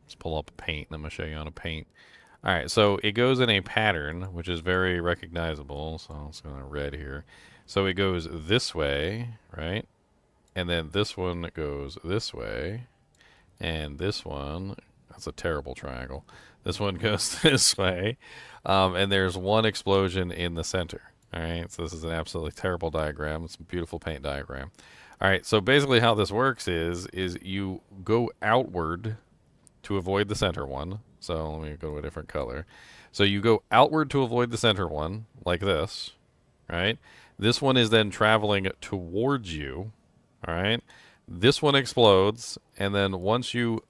Let's pull up a paint, and I'm going to show you on a paint. Alright, so it goes in a pattern, which is very recognizable. So let's go to red here. So it goes this way, right? And then this one goes this way. And this one, that's a terrible triangle. This one goes this way. And there's one explosion in the center. Alright, so this is an absolutely terrible diagram. It's a beautiful paint diagram. Alright, so basically how this works is you go outward to avoid the center one. So let me go to a different color. So you go outward to avoid the center one, like this, right? This one is then traveling towards you, all right? This one explodes, and then once you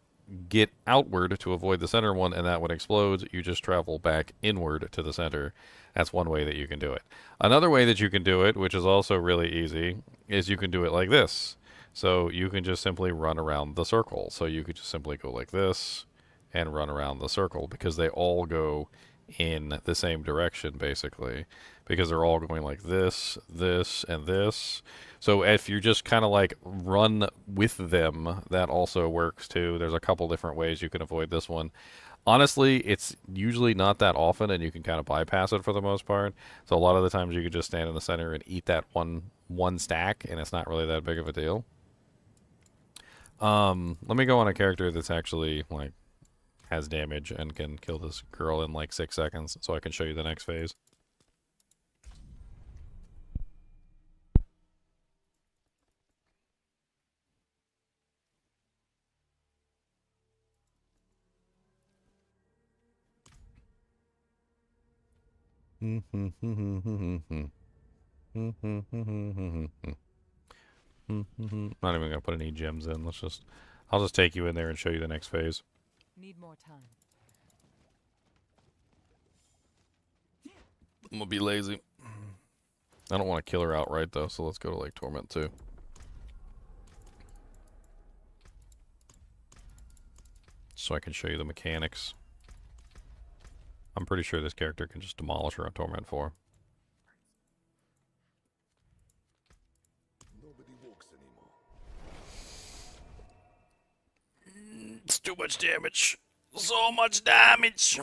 get outward to avoid the center one and that one explodes, you just travel back inward to the center. That's one way that you can do it. Another way that you can do it, which is also really easy, is you can do it like this. So you can just simply run around the circle. So you could just simply go like this and run around the circle, because they all go in the same direction, basically, because they're all going like this, this, and this. So if you just kind of like run with them, that also works too. There's a couple different ways you can avoid this one. Honestly, it's usually not that often, and you can kind of bypass it for the most part. So a lot of the times you could just stand in the center and eat that one stack, and it's not really that big of a deal. Let me go on a character that's actually like has damage and can kill this girl in like 6 seconds, so I can show you the next phase. Not even gonna put any gems in. I'll just take you in there and show you the next phase. Need more time. I'm gonna be lazy. I don't want to kill her outright though, so let's go to like Torment 2. So I can show you the mechanics. I'm pretty sure this character can just demolish her on Torment 4. Nobody walks anymore. It's too much damage. So much damage.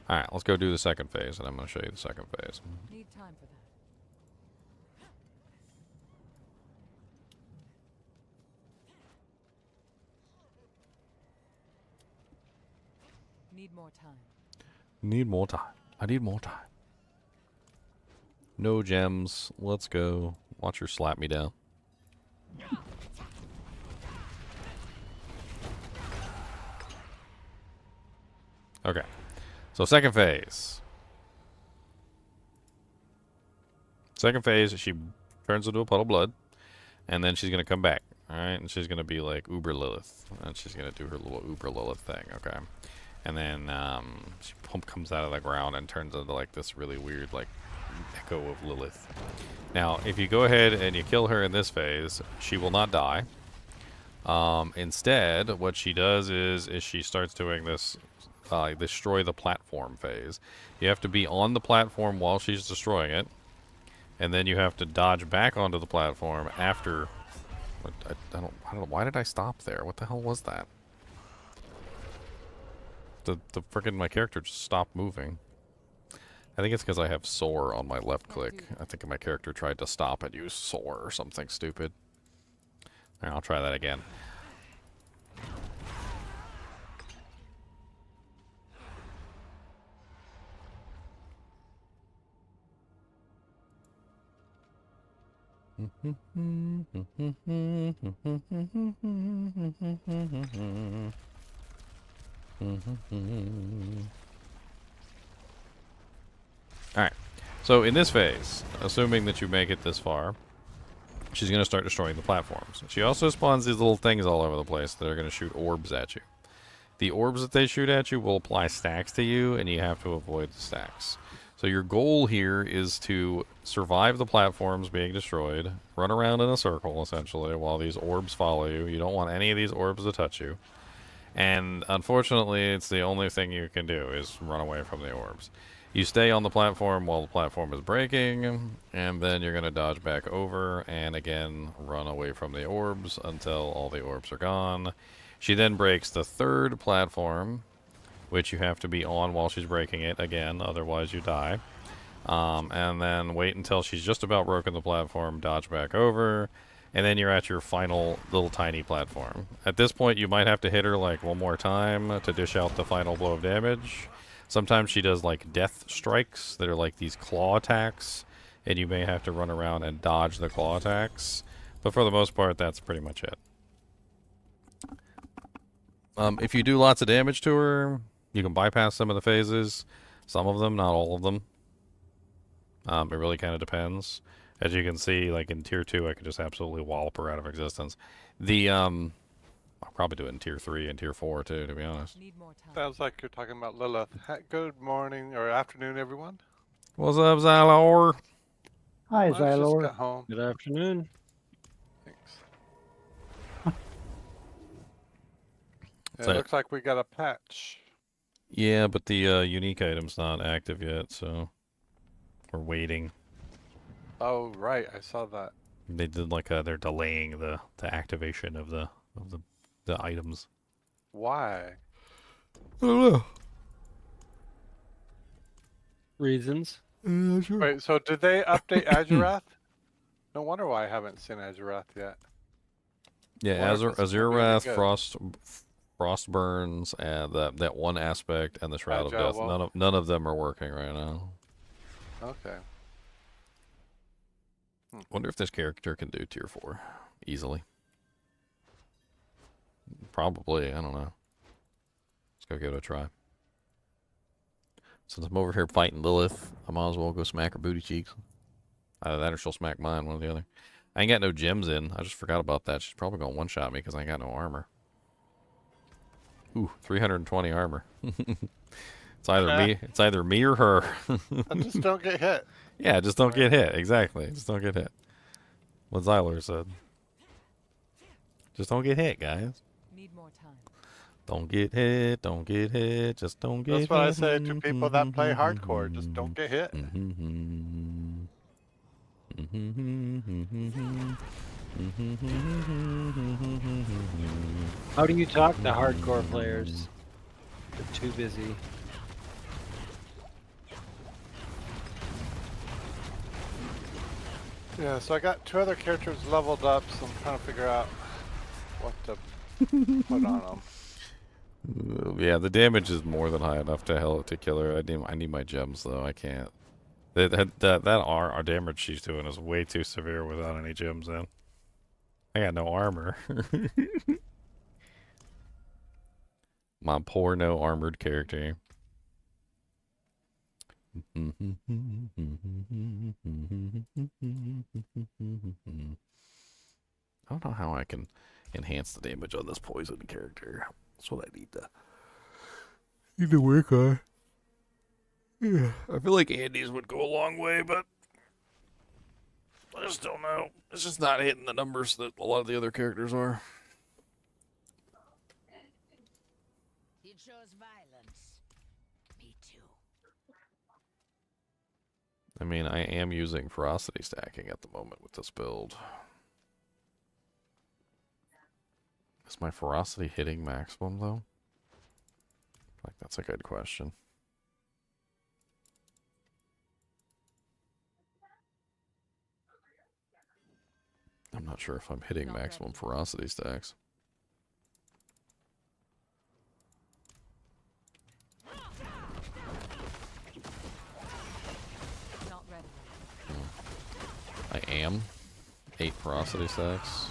Alright, let's go do the second phase, and I'm going to show you the second phase. Need time for that. Need more time. Need more time. I need more time. No gems. Let's go. Watch her slap me down. Okay. So second phase. Second phase, she turns into a puddle of blood. And then she's going to come back. Alright? And she's going to be like Uber Lilith. And she's going to do her little Uber Lilith thing. Okay. And then she comes out of the ground and turns into like this really weird like echo of Lilith. Now, if you go ahead and you kill her in this phase, she will not die. Instead, what she does is she starts doing this destroy the platform phase. You have to be on the platform while she's destroying it, and then you have to dodge back onto the platform after. I don't know. Why did I stop there? What the hell was that? The frickin' my character just stopped moving. I think it's because I have soar on my left click. I think my character tried to stop and use soar or something stupid. Alright, I'll try that again. Alright, so in this phase, assuming that you make it this far, she's going to start destroying the platforms. She also spawns these little things all over the place that are going to shoot orbs at you. The orbs that they shoot at you will apply stacks to you, and you have to avoid the stacks. So your goal here is to survive the platforms being destroyed, run around in a circle, essentially, while these orbs follow you. You don't want any of these orbs to touch you. And unfortunately, it's the only thing you can do is run away from the orbs. You stay on the platform while the platform is breaking, and then you're going to dodge back over and again run away from the orbs until all the orbs are gone. She then breaks the third platform, which you have to be on while she's breaking it again, otherwise you die. And then wait until she's just about broken the platform, dodge back over, and then you're at your final little tiny platform. At this point, you might have to hit her like one more time to dish out the final blow of damage. Sometimes she does like death strikes that are like these claw attacks, and you may have to run around and dodge the claw attacks. But for the most part, that's pretty much it. If you do lots of damage to her, you can bypass some of the phases. Some of them, not all of them. It really kind of depends. As you can see, like in Tier 2, I could just absolutely wallop her out of existence. I'll probably do it in Tier 3 and Tier 4 too, to be honest. Need more time. Sounds like you're talking about Lilith. Good morning or afternoon, everyone. What's up, Zalor? Hi, Let's just Xylor. go home. Good afternoon. Thanks. It So- looks like we got a patch. Yeah, but the unique item's not active yet, so we're waiting. Oh, right. I saw that. They did like they're delaying the activation of the items. Why? I don't know. Reasons. Sure. Wait, so did they update Azurath? No wonder why I haven't seen Azurath yet. Yeah, Wonder if it's gonna be any Azurath, good. Frostburns, and that one aspect, and the Shroud of Death. Agile. None of them are working right now. Okay. Wonder if this character can do tier 4 easily. Probably. I don't know. Let's go give it a try. Since I'm over here fighting Lilith, I might as well go smack her booty cheeks. Either that or she'll smack mine, one or the other. I ain't got no gems in. I just forgot about that. She's probably going to one-shot me because I ain't got no armor. Ooh, 320 armor. It's either me or her. I just don't get hit. Yeah, just don't get hit. Exactly. Just don't get hit. What Zyler said. Just don't get hit, guys. Need more time. Don't get hit. Don't get hit. Just don't get hit. That's what I say to people that play hardcore. Just don't get hit. How do you talk to hardcore players? They're too busy. Yeah, so I got 2 other characters leveled up, so I'm trying to figure out what to put on them. Yeah, the damage is more than high enough to kill her. I need my gems though. I can't. Our damage she's doing is way too severe without any gems in. I got no armor. My poor no armored character. I don't know how I can enhance the damage on this poison character. That's what I need to work on. Yeah, I feel like Andy's would go a long way, but I just don't know. It's just not hitting the numbers that a lot of the other characters are. You chose violence. Me too. I mean, I am using ferocity stacking at the moment with this build. Is my ferocity hitting maximum, though? Like, that's a good question. I'm not sure if I'm hitting maximum ferocity stacks. Not ready. I am 8 ferocity stacks.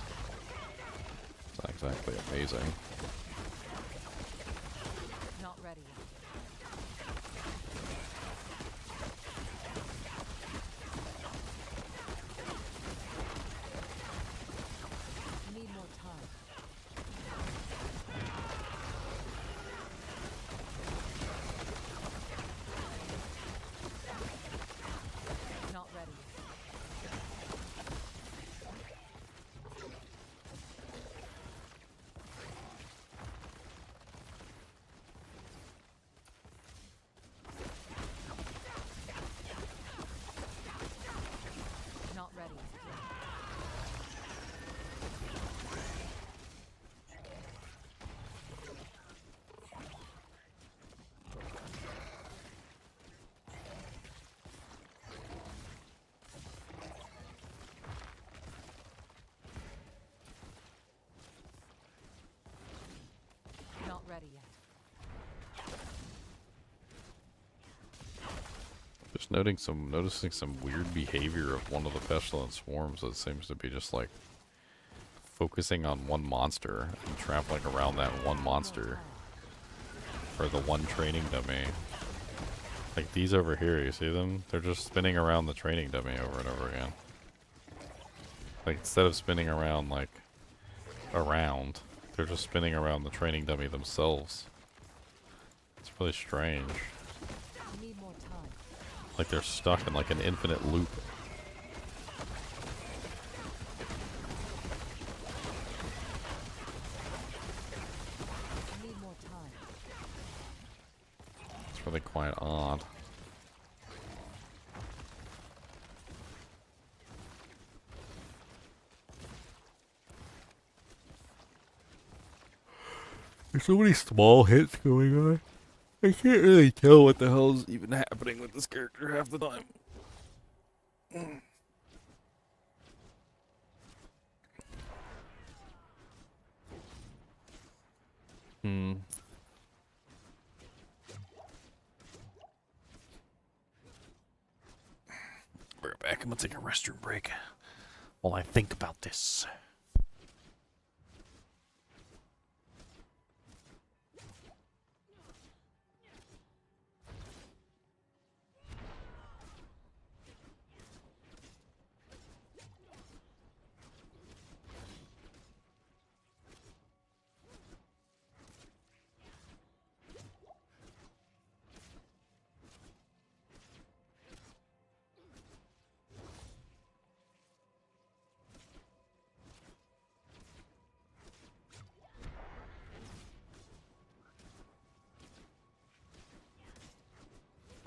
It's not exactly amazing. Not ready yet. Need more time. Not ready yet. Not ready yet. Not ready yet. Just noticing some weird behavior of one of the pestilent swarms that seems to be just like focusing on one monster and traveling around that one monster. Or the one training dummy. Like these over here, you see them? They're just spinning around the training dummy over and over again. Like instead of spinning around like around, they're just spinning around the training dummy themselves. It's really strange. Need more time. Like they're stuck in like an infinite loop. really quite odd. There's so many small hits going on. I can't really tell what the hell's even happening with this character half the time. We're back. I'm gonna take a restroom break while I think about this.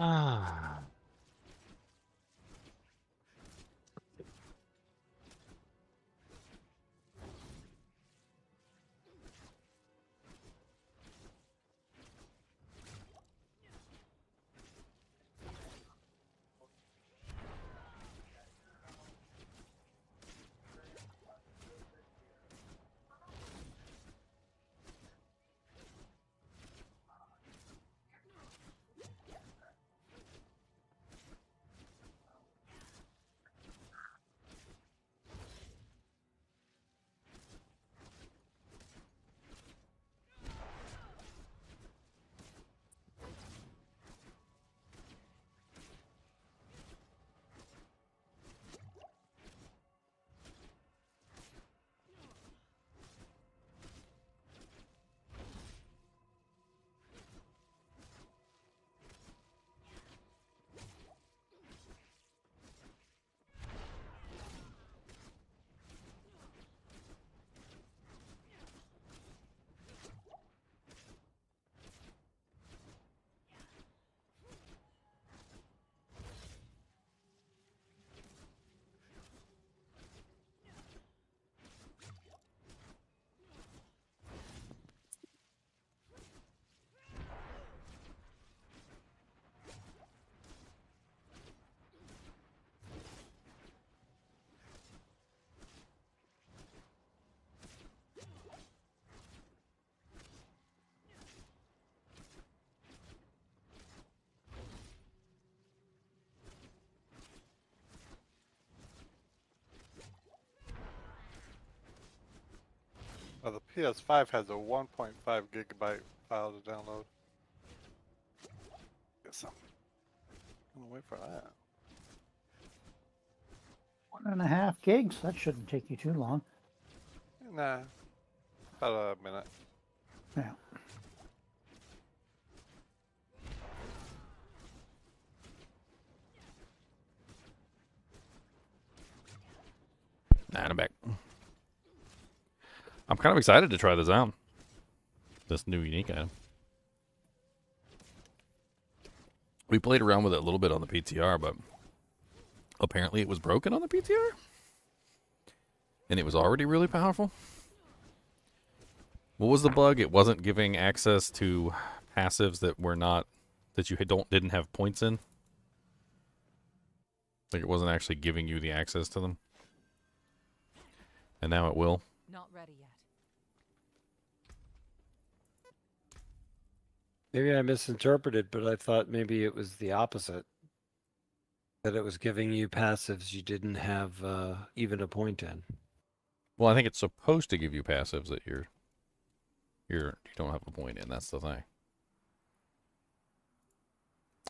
Ah. The PS5 has a 1.5 gigabyte file to download. Guess I'm gonna wait for that. 1.5 gigs. That shouldn't take you too long. Nah, about a minute. Yeah. Nah, I'm back. I'm kind of excited to try this out. This new unique item. We played around with it a little bit on the PTR, but apparently it was broken on the PTR. And it was already really powerful. What was the bug? It wasn't giving access to passives that were not, that you didn't have points in. Like it wasn't actually giving you the access to them. And now it will. Not ready yet. Maybe I misinterpreted, but I thought maybe it was the opposite. That it was giving you passives you didn't have even a point in. Well, I think it's supposed to give you passives that you don't have a point in. That's the thing.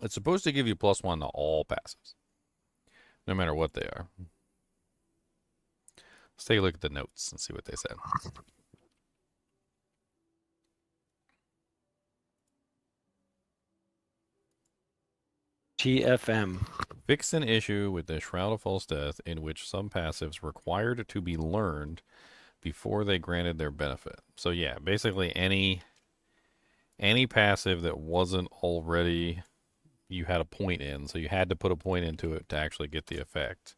It's supposed to give you +1 to all passives, no matter what they are. Let's take a look at the notes and see what they said. TFM. Fix an issue with the Shroud of False Death in which some passives required to be learned before they granted their benefit. So yeah, basically any any passive that wasn't already you had a point in, so you had to put a point into it to actually get the effect,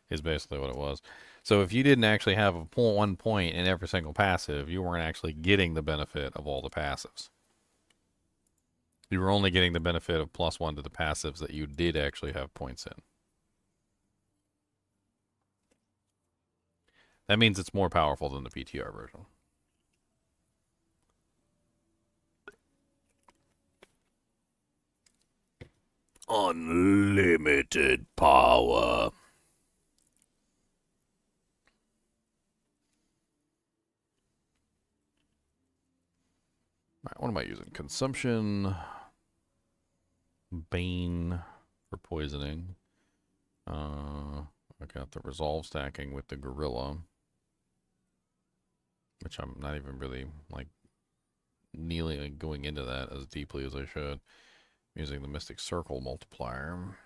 is basically what it was. So if you didn't actually have a 1 point in every single passive, you weren't actually getting the benefit of all the passives. You were only getting the benefit of +1 to the passives that you did actually have points in. That means it's more powerful than the PTR version. Unlimited power. Alright, what am I using? Consumption. Bane for poisoning. I got the resolve stacking with the gorilla, which I'm not even really like kneeling going into that as deeply as I should. I'm using the Mystic Circle multiplier.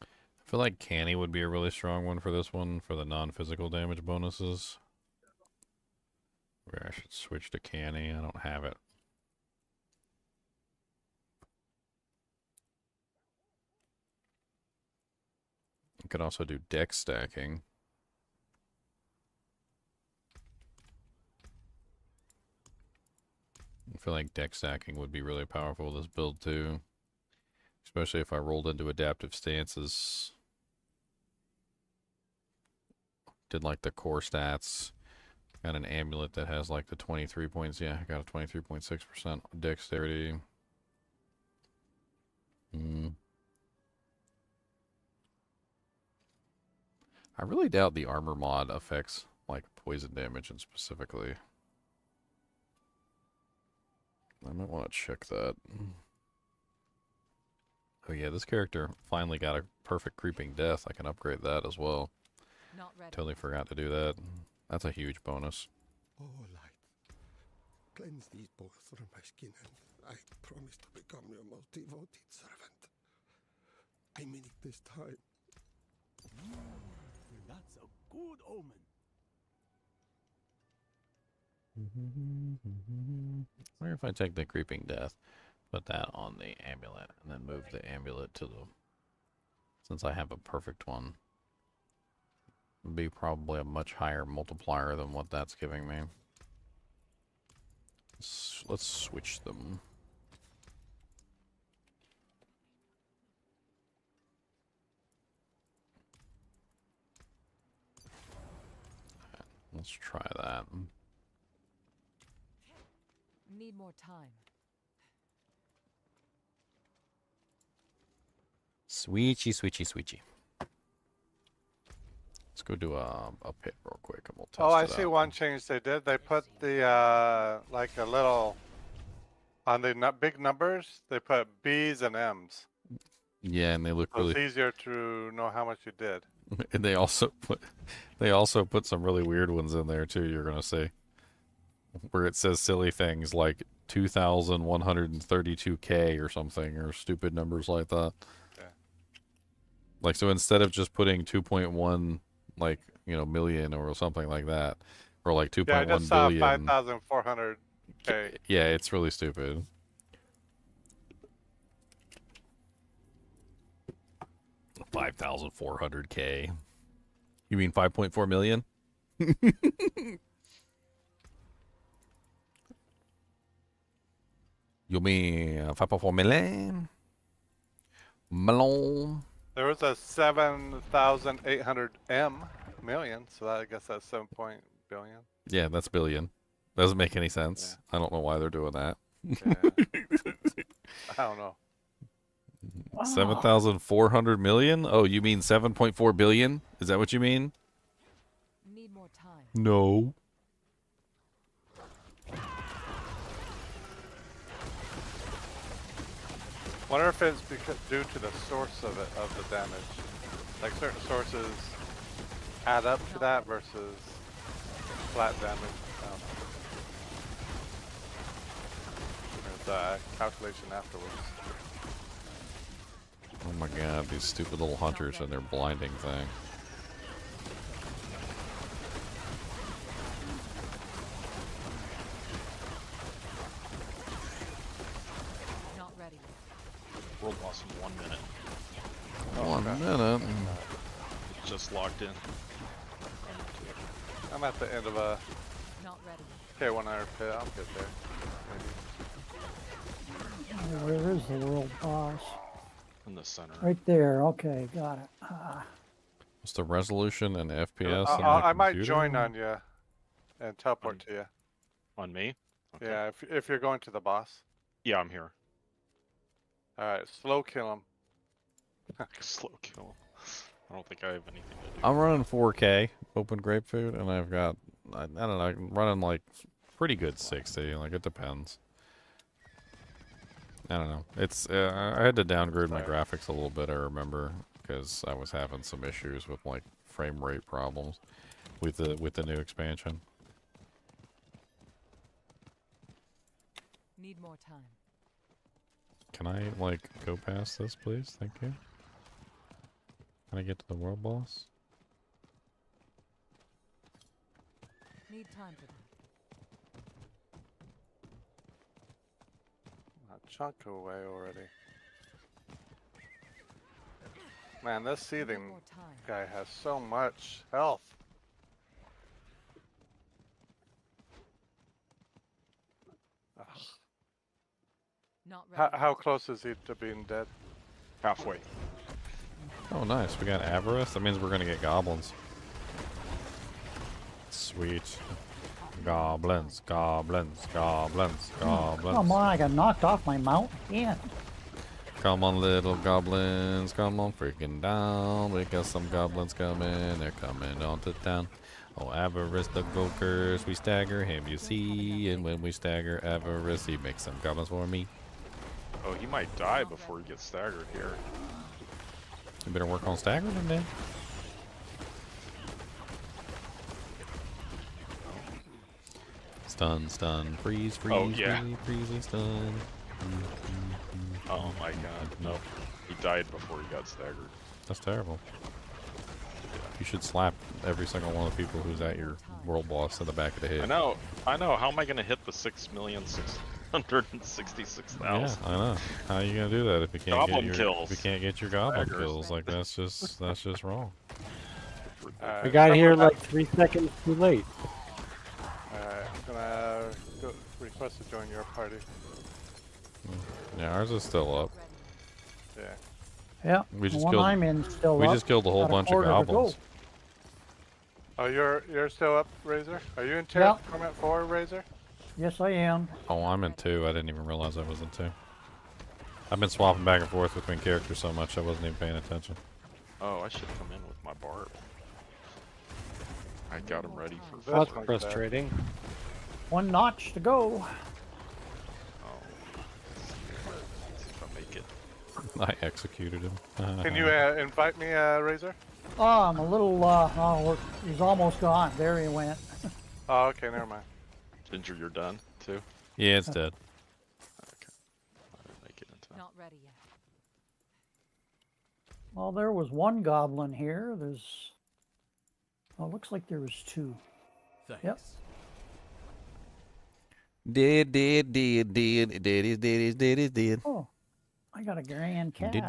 I feel like Canny would be a really strong one for this one, for the non-physical damage bonuses. Maybe I should switch to Canny. I don't have it. You could also do deck stacking. I feel like deck stacking would be really powerful with this build too. Especially if I rolled into adaptive stances. Did like the core stats. Got an amulet that has like the 23 points. Yeah, I got a 23.6% dexterity. I really doubt the armor mod affects like poison damage and specifically. I might want to check that. Oh yeah, this character finally got a perfect creeping death. I can upgrade that as well. Not ready. Totally forgot to do that. That's a huge bonus. Oh, light. Cleanse these bones from my skin, and I promise to become your most devoted servant. I mean it this time. That's a good omen. I wonder if I take the creeping death, put that on the amulet, and then move the amulet to the... Since I have a perfect one. Would be probably a much higher multiplier than what that's giving me. Let's switch them. Let's try that. Need more time. Sweetie, sweetie, sweetie. Let's go do a pit real quick and we'll test Oh, I it see out. one change they did. They put the, like a little, on the big numbers, they put B's and M's. Yeah, and they look So really... it's easier to know how much you did. And they also put some really weird ones in there too, you're gonna see. Where it says silly things like 2,132K or something, or stupid numbers like that. Yeah. Like, so instead of just putting 2.1, like, you know, million or something like that, or like 2.1 Yeah, I just saw billion. 5,400K. Yeah, it's really stupid. $5,400K. You mean 5.4 million? You mean 5.4 million? Melon. There was a 7,800 million, so I guess that's 7 billion. Yeah, that's billion. Doesn't make any sense. I don't know why they're doing that. Yeah. I don't know. 7,400 million? Oh, you mean 7.4 billion? Is that what you mean? Need more time. No. Wonder if it's due to the source of it, of the damage. Like certain sources add up to that versus flat damage. There's a calculation afterwards. Oh my god, these stupid little hunters and their blinding thing. Not ready. World boss in 1 minute. 1 minute. Just locked in. I'm at the end of a Not ready. K100 pit. I'll get there. Maybe. Where is the world boss? In the center. Right there. Okay, got it. What's the resolution and FPS? on I my might computer? join on you and teleport to you. On me? Okay. Yeah, if you're going to the boss. Yeah, I'm here. Alright, slow kill him. Slow kill. I don't think I have anything to do. I'm running 4K open grapefruit, and I've got, I don't know, I'm running like pretty good 60. Like, it depends. I don't know. It's I had to downgrade my graphics a little bit, I remember, because I was having some issues with like frame rate problems with the new expansion. Need more time. Can I like go past this, please? Thank you. Can I get to the world boss? Need time for that. A chunk away already. Man, this Need seething more time. guy has so much health. Ugh. Not ready. How close is he to being dead? Halfway. Oh, nice. We got Avarice. That means we're gonna get goblins. Sweet. Goblins, goblins, goblins, goblins. Come on, I got knocked off my mount again. Come on, little goblins, come on, freaking down. We got some goblins coming, they're coming onto town. Oh, Avarice the Gokers, we stagger him, you see. And when we stagger Avarice, he makes some goblins for me. Oh, he might die before he gets staggered here. You better work on staggering him then. Stun, stun, freeze, freeze, Oh, yeah. freeze, freeze, stun. Oh my god, no. He died before he got staggered. That's terrible. You should slap every single one of the people who's at your world boss in the back of the head. I know. How am I gonna hit the 6,666,000? Yeah, I know. How are you gonna do that if you can't Goblin get your kills. if you can't get your goblin Staggers. kills? Like that's just wrong. We got someone here that- like 3 seconds too late. Alright, I'm gonna go request to join your party. Yeah, ours is still up. Yeah. Yeah, We the just one killed- I'm in still We up. just killed a whole Got a bunch of quarter to go. goblins. Oh, you're still up, Razor? Are you in Yeah. Torment 4, Razor? Yes, I am. Oh, I'm in 2. I didn't even realize I was in 2. I've been swapping back and forth between characters so much I wasn't even paying attention. Oh, I should come in with my barb. I got him ready for. This That's one's frustrating. One notch to go. Oh. Let's see if I make it. I executed him. Can you invite me, Razor? Oh, I'm a little, he's almost gone. There he went. Oh, okay, never mind. Ginger, you're done too? Yeah, it's dead. Okay. I didn't make it in time. Not ready yet. Well, there was one goblin here. There's, oh, looks like there was 2. Thanks. Yep. Dead. Oh, I got a grand cash, too.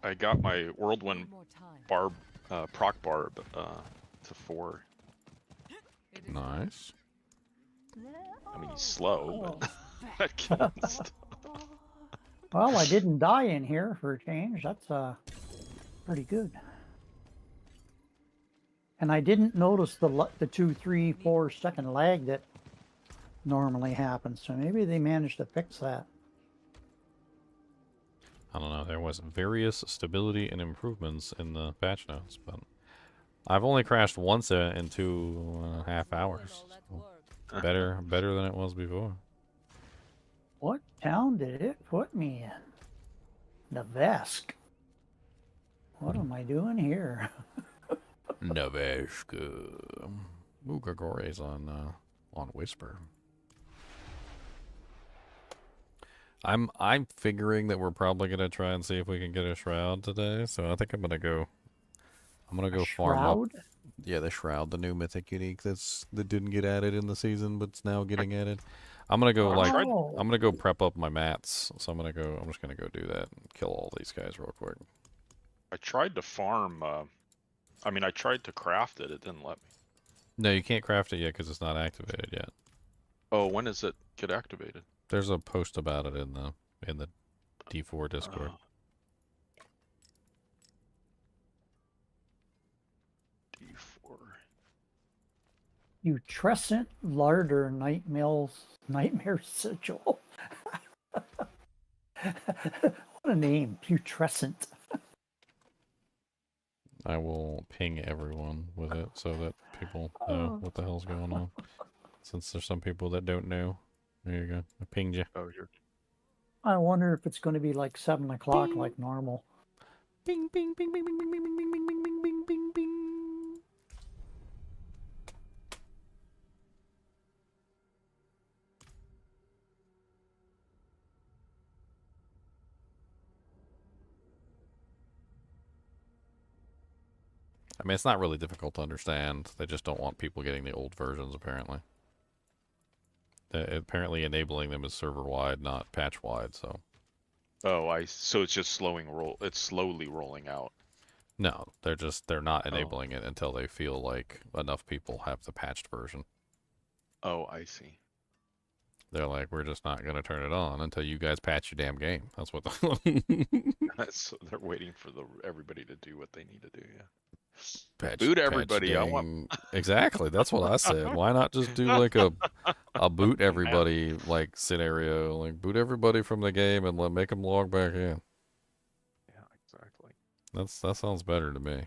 I got my whirlwind Need more time. barb, proc barb, to 4. It is Nice. I mean, he's slow, but I killed him still. Well, I didn't die in here for a change. That's pretty good. And I didn't notice the 2, 3, 4 second lag that normally happens. So maybe they managed to fix that. I don't know. There was various stability and improvements in the patch notes, but I've only crashed once in 2.5 hours. So better than it was before. What town did it put me in? Nevesk. What am I doing here? Neveshka. Ooh, Gregore's on Whisper. I'm figuring that we're probably gonna try and see if we can get a shroud today. So I think I'm gonna go. I'm gonna go farm up. Shroud? Yeah, the shroud, the new mythic unique that didn't get added in the season, but it's now getting added. I'm gonna go like Oh. I'm gonna go prep up my mats. So I'm just gonna go do that and kill all these guys real quick. I tried to farm. I mean, I tried to craft it. It didn't let me. No, you can't craft it yet because it's not activated yet. Oh, when does it get activated? There's a post about it in the D4 Discord. D4. Putrescent larder nightmare sigil. What a name, putrescent. I will ping everyone with it so that people know what the hell's going on. Since there's some people that don't know. There you go. I pinged you. Oh, you're. I wonder if it's going to be like 7 o'clock like normal. Bing, bing, bing, bing, bing, bing, bing, bing, bing, bing, bing, bing, bing, bing. I mean, it's not really difficult to understand. They just don't want people getting the old versions, apparently. Apparently enabling them is server-wide, not patch-wide, so... Oh, so it's just it's slowly rolling out. No, they're not enabling it until they feel like enough people have the patched version. Oh, I see. They're like, we're just not going to turn it on until you guys patch your damn game. That's what So they're waiting for everybody to do what they need to do, yeah. patch Boot everybody. I want... Exactly, that's what I said. Why not just do like a boot everybody like scenario? Like boot everybody from the game and make them log back in. Yeah, exactly. That sounds better to me.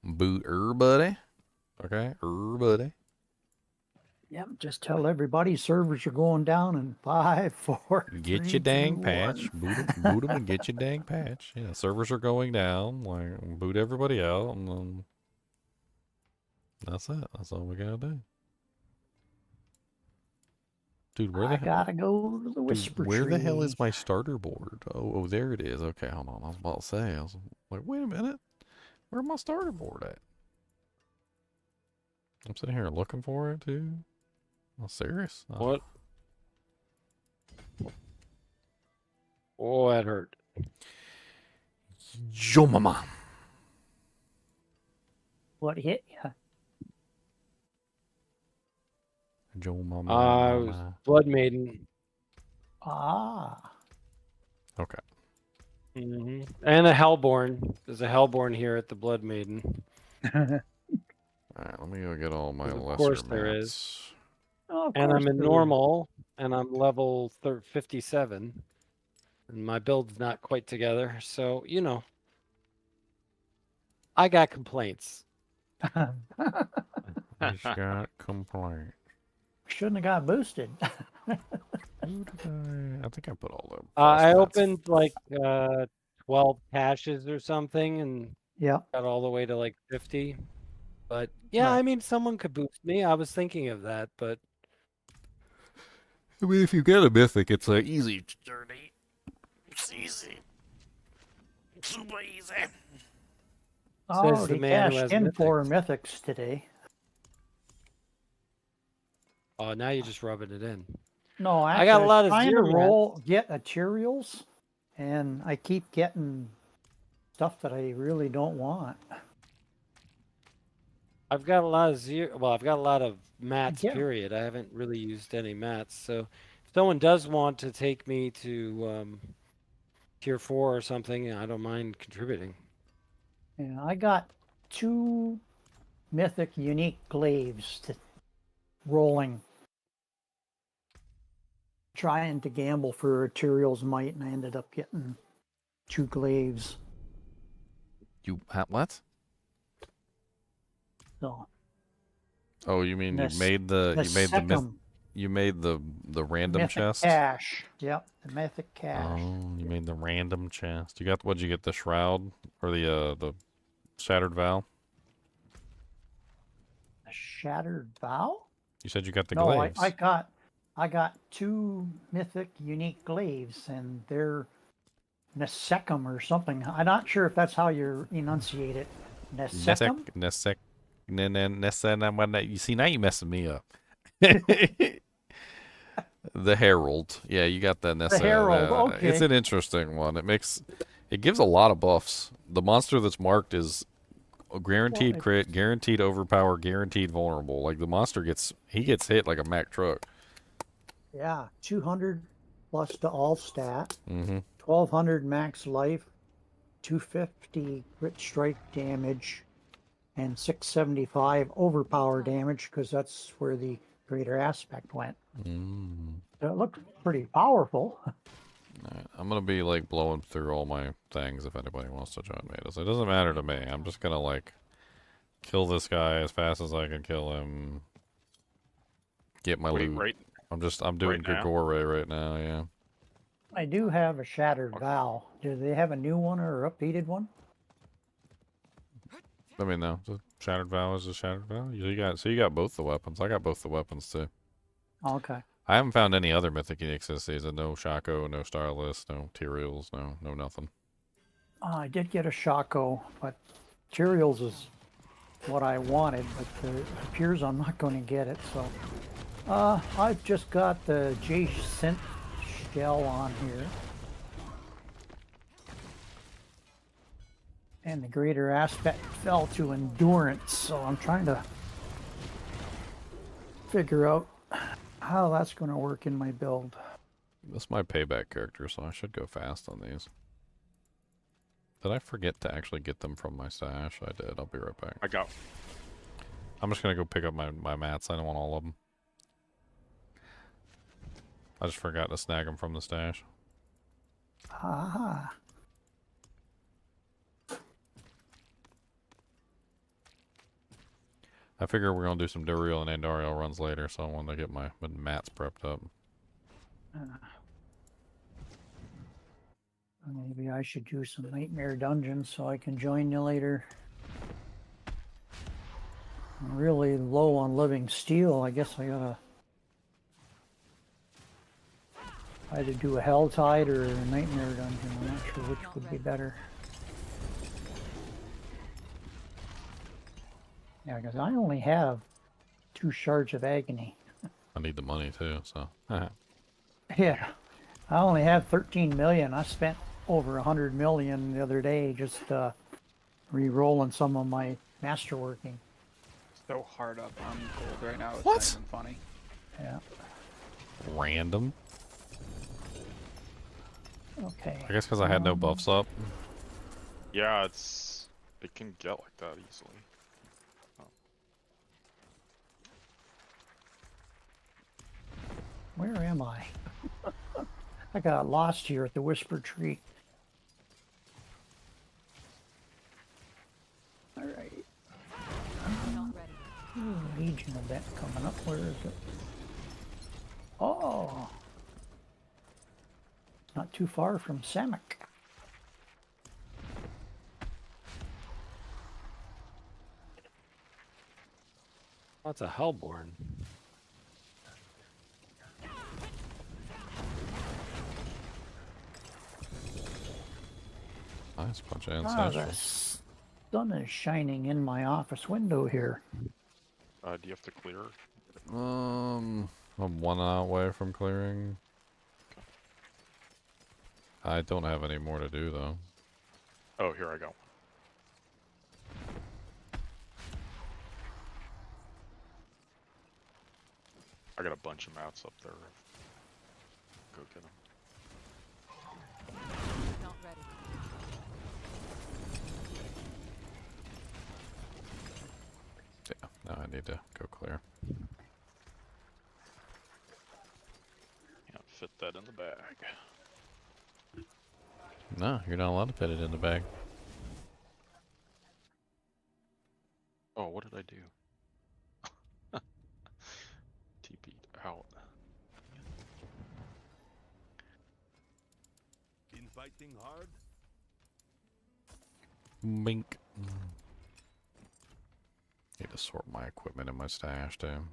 Boot everybody. Okay, everybody. Yep, just tell everybody servers are going down in 5, 4, Get 3, your dang 2, patch. 1. Boot them and get your dang patch. Yeah, servers are going down. Like, boot everybody out, and then that's it. That's all we gotta do. Dude, where the hell? Gotta go to the whisper Where the hell tree. is my starter board? Oh, there it is. Okay, hold on. I was about to say. I was like, wait a minute. Where's my starter board at? I'm sitting here looking for it too. I'm serious. What? Oh, that hurt. Yo, mama. What hit you? Yo, mama. It was Blood Maiden. Ah. Okay. And a Hellborn. There's a Hellborn here at the Blood Maiden. Alright, let me go get all my lesser Of course there mats. is. Oh, of And course I'm in there is. normal, and I'm level 57. And my build's not quite together, so, you know. I got complaints. He's got complaint. Shouldn't have got boosted. Who did I think I put all the. I false mats. opened like 12 caches or something, and Yep. got all the way to like 50. But yeah, Right. I mean, someone could boost me. I was thinking of that, but I mean, if you get a mythic, it's an easy journey. It's easy. Super easy. Oh, the they man who cashed has in 4 mythics today. oh, now you're just rubbing it in. No, I actually, got a lot of trying to zero get materials, and I keep getting stuff that I really don't want. I've got a lot of I've got a lot of mats, Yeah. period. I haven't really used any mats. So if someone does want to take me to tier 4 or something, I don't mind contributing. Yeah, I got 2 mythic unique glaives rolling. Trying to gamble for Arterial's Might, and I ended up getting 2 glaives. You what? So. Oh, you mean you made the random mythic chest? Cache. Yep, the mythic cache. Oh, you made the random chest. You got what'd you get? The shroud or the shattered vow? A shattered vow? You said you got the No, glaives. I got I got 2 mythic unique glaives, and they're Nesecum or something. I'm not sure if that's how you enunciate it. Nesecum? You see, now you messing me up. The Herald. Yeah, you got that The Herald, okay. It's an interesting one. It gives a lot of buffs. The monster that's marked is a guaranteed crit, guaranteed overpower, guaranteed vulnerable. Like the monster gets hit like a Mack truck. Yeah, 200 plus to all stat, Mm-hmm. 1200 max life, 250 crit strike damage, and 675 overpower damage because that's where the greater aspect went. Mm. So it looked pretty powerful. Alright, I'm gonna be like blowing through all my things if anybody wants to join me. It doesn't matter to me. I'm just gonna like kill this guy as fast as I can kill him. Get my loot. Right. I'm doing right now? Grigore right now, yeah. I do have a Shattered Vow. Do they have a new one or updated one? I mean, no, the Shattered Vow is a Shattered Vow. You got both the weapons. I got both the weapons too. Okay. I haven't found any other Mythic Uniques this season. No Shaco, no Starless, no Tyraels, no nothing. I did get a Shaco, but Materials is what I wanted, but it appears I'm not going to get it, so... I've just got the J-Synth shell on here. And the greater aspect fell to endurance, so I'm trying to figure out how that's going to work in my build. This is my payback character, so I should go fast on these. Did I forget to actually get them from my stash? I did. I'll be right back. I got. I'm just gonna go pick up my mats. I don't want all of them. I just forgot to snag them from the stash. Ah. I figure we're gonna do some Duriel and Andariel runs later, so I want to get my mats prepped up. Maybe I should do some Nightmare Dungeons so I can join you later. I'm really low on living steel. I guess I gotta either do a HellTide or a Nightmare Dungeon. I'm not sure which would be better. Yeah, because I only have 2 shards of agony. I need the money too, so. Yeah, I only have 13 million. I spent over 100 million the other day just re-rolling some of my masterworking. So hard up on gold right now. It's What? not even funny. Yeah. Random. Okay. I guess because I had no buffs up. Yeah, it can get like that easily. Where am I? I got lost here at the Whisper Tree. All right. Not ready. Legion event coming up. Where is it? Oh. Not too far from Samak. That's a Hellborn. Nice bunch of Ah, ancestors. the sun is shining in my office window here. Do you have to clear? I'm 1 hour away from clearing. I don't have any more to do though. Oh, here I go. I got a bunch of mats up there. Go get them. Not ready. Yeah, now I need to go clear. Can't fit that in the bag. No, you're not allowed to fit it in the bag. Oh, what did I do? TP'd out. Been fighting hard? Mink. Need to sort my equipment in my stash too.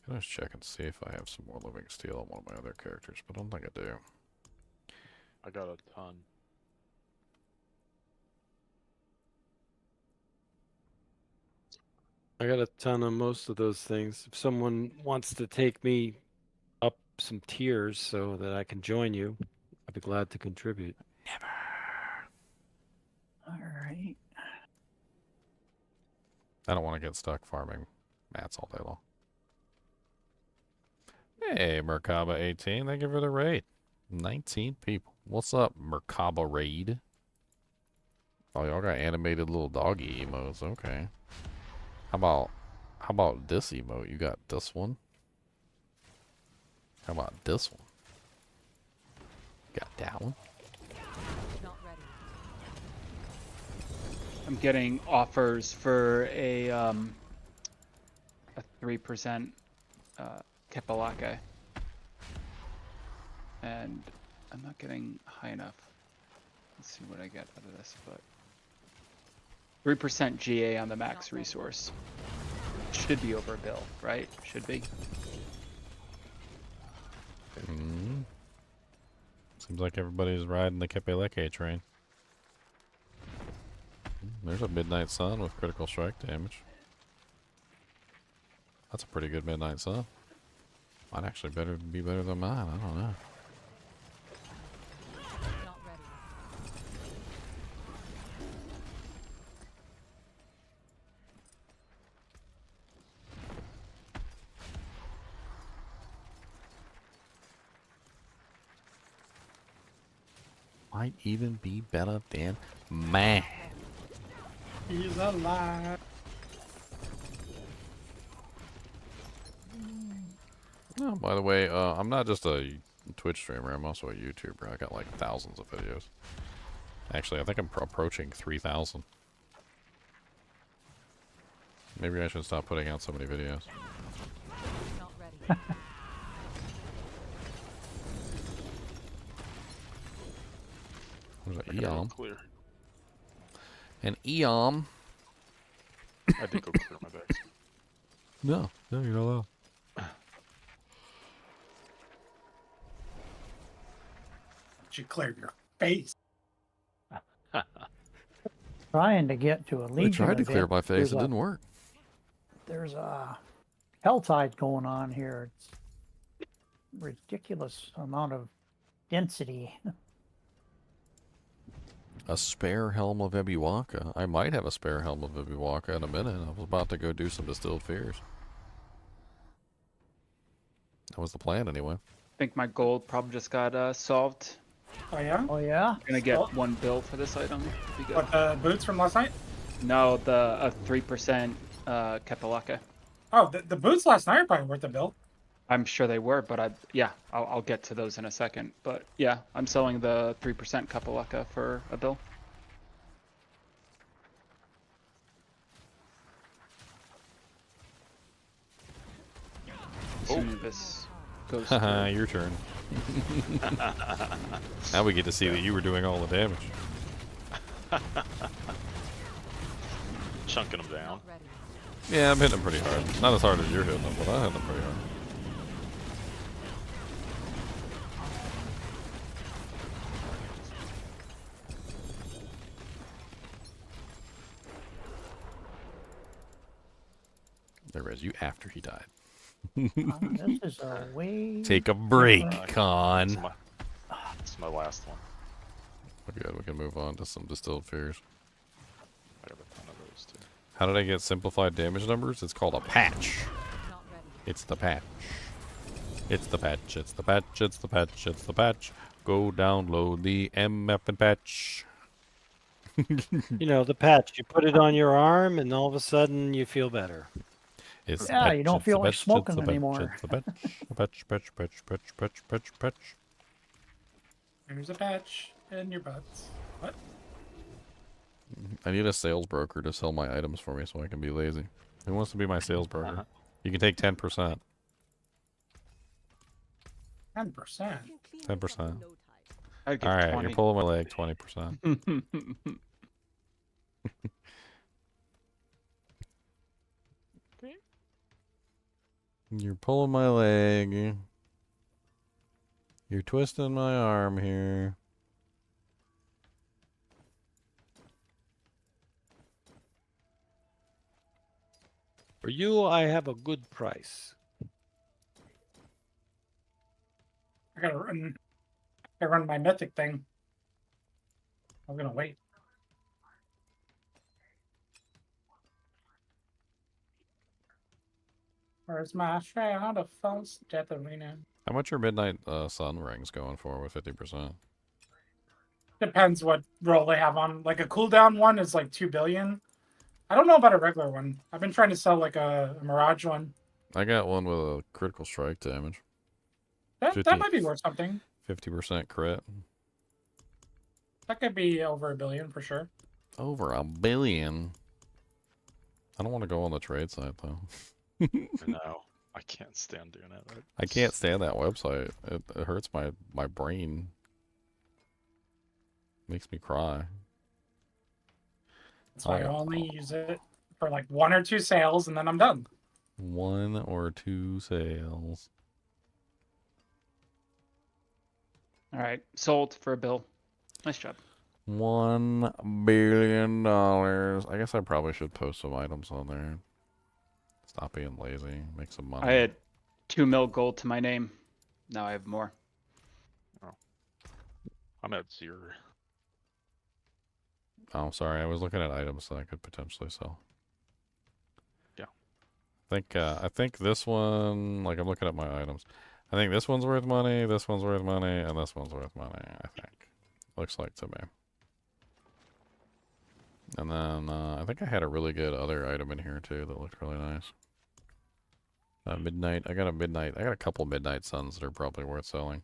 Let's check and see if I have some more living steel on one of my other characters, but I don't think I do. I got a ton. I got a ton of most of those things. If someone wants to take me up some tiers so that I can join you, I'd be glad to contribute. All right. I don't want to get stuck farming mats all day long. Hey, Merkaba18, thank you for the raid. 19 people. What's up, Merkaba raid? Oh, y'all got animated little doggy emotes. Okay. How about this emote? You got this one? How about this one? Got that one? Not ready. I'm getting offers for a 3% Kepalake. And I'm not getting high enough. Let's see what I get out of this, but 3% GA on the max resource. Should be over a bill, right? Should be. Seems like everybody's riding the Kepeleke train. There's a Midnight Sun with critical strike damage. That's a pretty good Midnight Sun. Might actually be better than mine. I don't know. Not ready. Might even be better than mine. He's alive. Oh, by the way, I'm not just a Twitch streamer. I'm also a YouTuber. I got like thousands of videos. Actually, I think I'm approaching 3,000. Maybe I should stop putting out so many videos. Not ready. There's an I gotta go Eom. clear. An Eom. I did go clear my decks. No, you're not allowed. You cleared your face. Trying to get to a I Legion tried to clear event. my face. It didn't work. There's a HellTide going on here. It's ridiculous amount of density. A spare helm of Ebiwaka. I might have a spare helm of Ebiwaka in a minute. I was about to go do some distilled fears. That was the plan anyway. I think my gold problem just got solved. Oh yeah? Oh yeah? I'm gonna get one bill for this item. Be good. What, the boots from last night? No, the 3% Kepalake. Oh, the boots last night are probably worth a bill. I'm sure they were, but I'll get to those in a second. But yeah, I'm selling the 3% Kepalake for a bill. Assuming this goes Haha, through. your turn. Now we get to see that you were doing all the damage. Chunking them down. Not ready. Yeah, I'm hitting them pretty hard. Not as hard as you're hitting them, but I hit them pretty hard. There is you after he died. This is a way. Take a break, different. Con. It's my last one. We're good. We can move on to some distilled fears. I got a ton of those too. How did I get simplified damage numbers? It's called a patch. Not ready. It's the patch. It's the patch. It's the patch. It's the patch. It's the patch. Go download the MF and patch. You know, the patch. You put it on your arm, and all of a sudden you feel better. It's the Yeah, patch, you don't it's feel the like patch, smoking it's the patch, anymore. It's the patch. Patch, patch. Here's a patch in your butts. What? I need a sales broker to sell my items for me so I can be lazy. Who wants to be my sales broker? You can take 10%. 10%. 10%. I'd give Alright, 20. you're pulling my leg 20%. You're pulling my leg. You're twisting my arm here. For you, I have a good price. I gotta run my mythic thing. I'm gonna wait. Where's my shroud of false death arena? How much are Midnight Sun rings going for with 50%? Depends what roll they have on. Like a cooldown one is like 2 billion. I don't know about a regular one. I've been trying to sell like a Mirage one. I got one with a critical strike damage. That might be worth something. 50% crit. That could be over 1 billion for sure. Over 1 billion. I don't want to go on the trade site though. No, I can't stand doing it. I can't stand that website. It hurts my brain. Makes me cry. That's why I only use it for like 1 or 2 sales and then I'm done. 1 or 2 sales. All right, sold for a bill. Nice job. $1 billion. I guess I probably should post some items on there. Stop being lazy. Make some money. I had 2 mil gold to my name. Now I have more. Oh. I'm at 0. Oh, sorry. I was looking at items that I could potentially sell. Yeah. I think this one, like I'm looking at my items. I think this one's worth money, this one's worth money, and this one's worth money, I think. Looks like to me. And then, I think I had a really good other item in here too that looked really nice. Midnight. I got a couple Midnight Suns that are probably worth selling.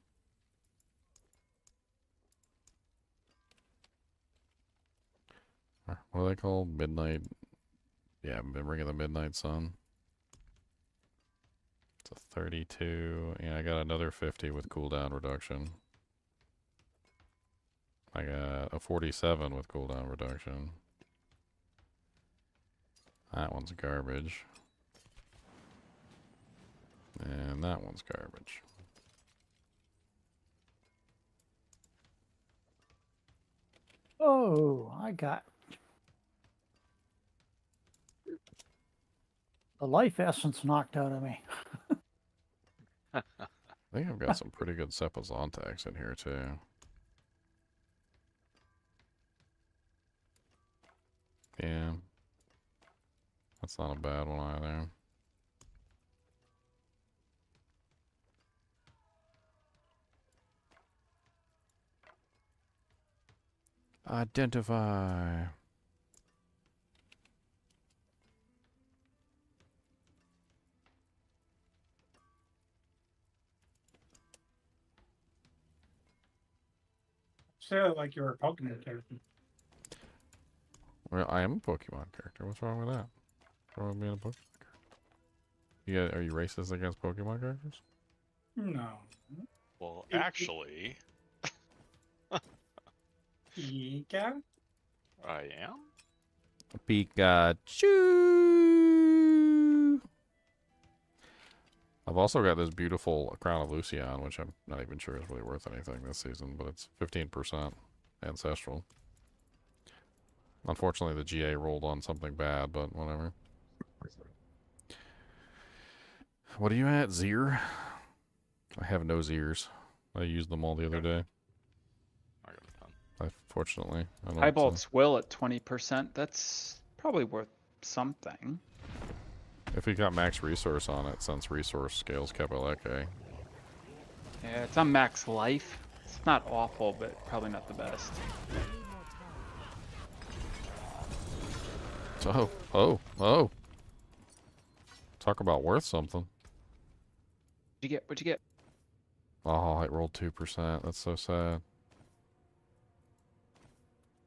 What are they called? Midnight. Yeah, Ring of the Midnight Sun. It's a 32. Yeah, I got another 50 with cooldown reduction. I got a 47 with cooldown reduction. That one's garbage. And that one's garbage. Oh, I got the life essence knocked out of me. I think I've got some pretty good Sepazontax in here too. Yeah. That's not a bad one either. Identify. Feel like you were a Pokemon character. Well, I am a Pokemon character. What's wrong with that? What's wrong with being a Pokemon character? Are you racist against Pokemon characters? No. Well, actually, Pika? I am. Pikachu! I've also got this beautiful Crown of Lucian, which I'm not even sure is really worth anything this season, but it's 15% ancestral. Unfortunately, the GA rolled on something bad, but whatever. What are you at, Zir? I have no Zirs. I used them all the other day. I got a ton. Unfortunately, I don't. Eyebolt's will at 20%. That's probably worth something. If we got max resource on it, since resource scales Kepaleke. Yeah, it's on max life. It's not awful, but probably not the best. Oh. Talk about worth something. What'd you get? Oh, it rolled 2%. That's so sad.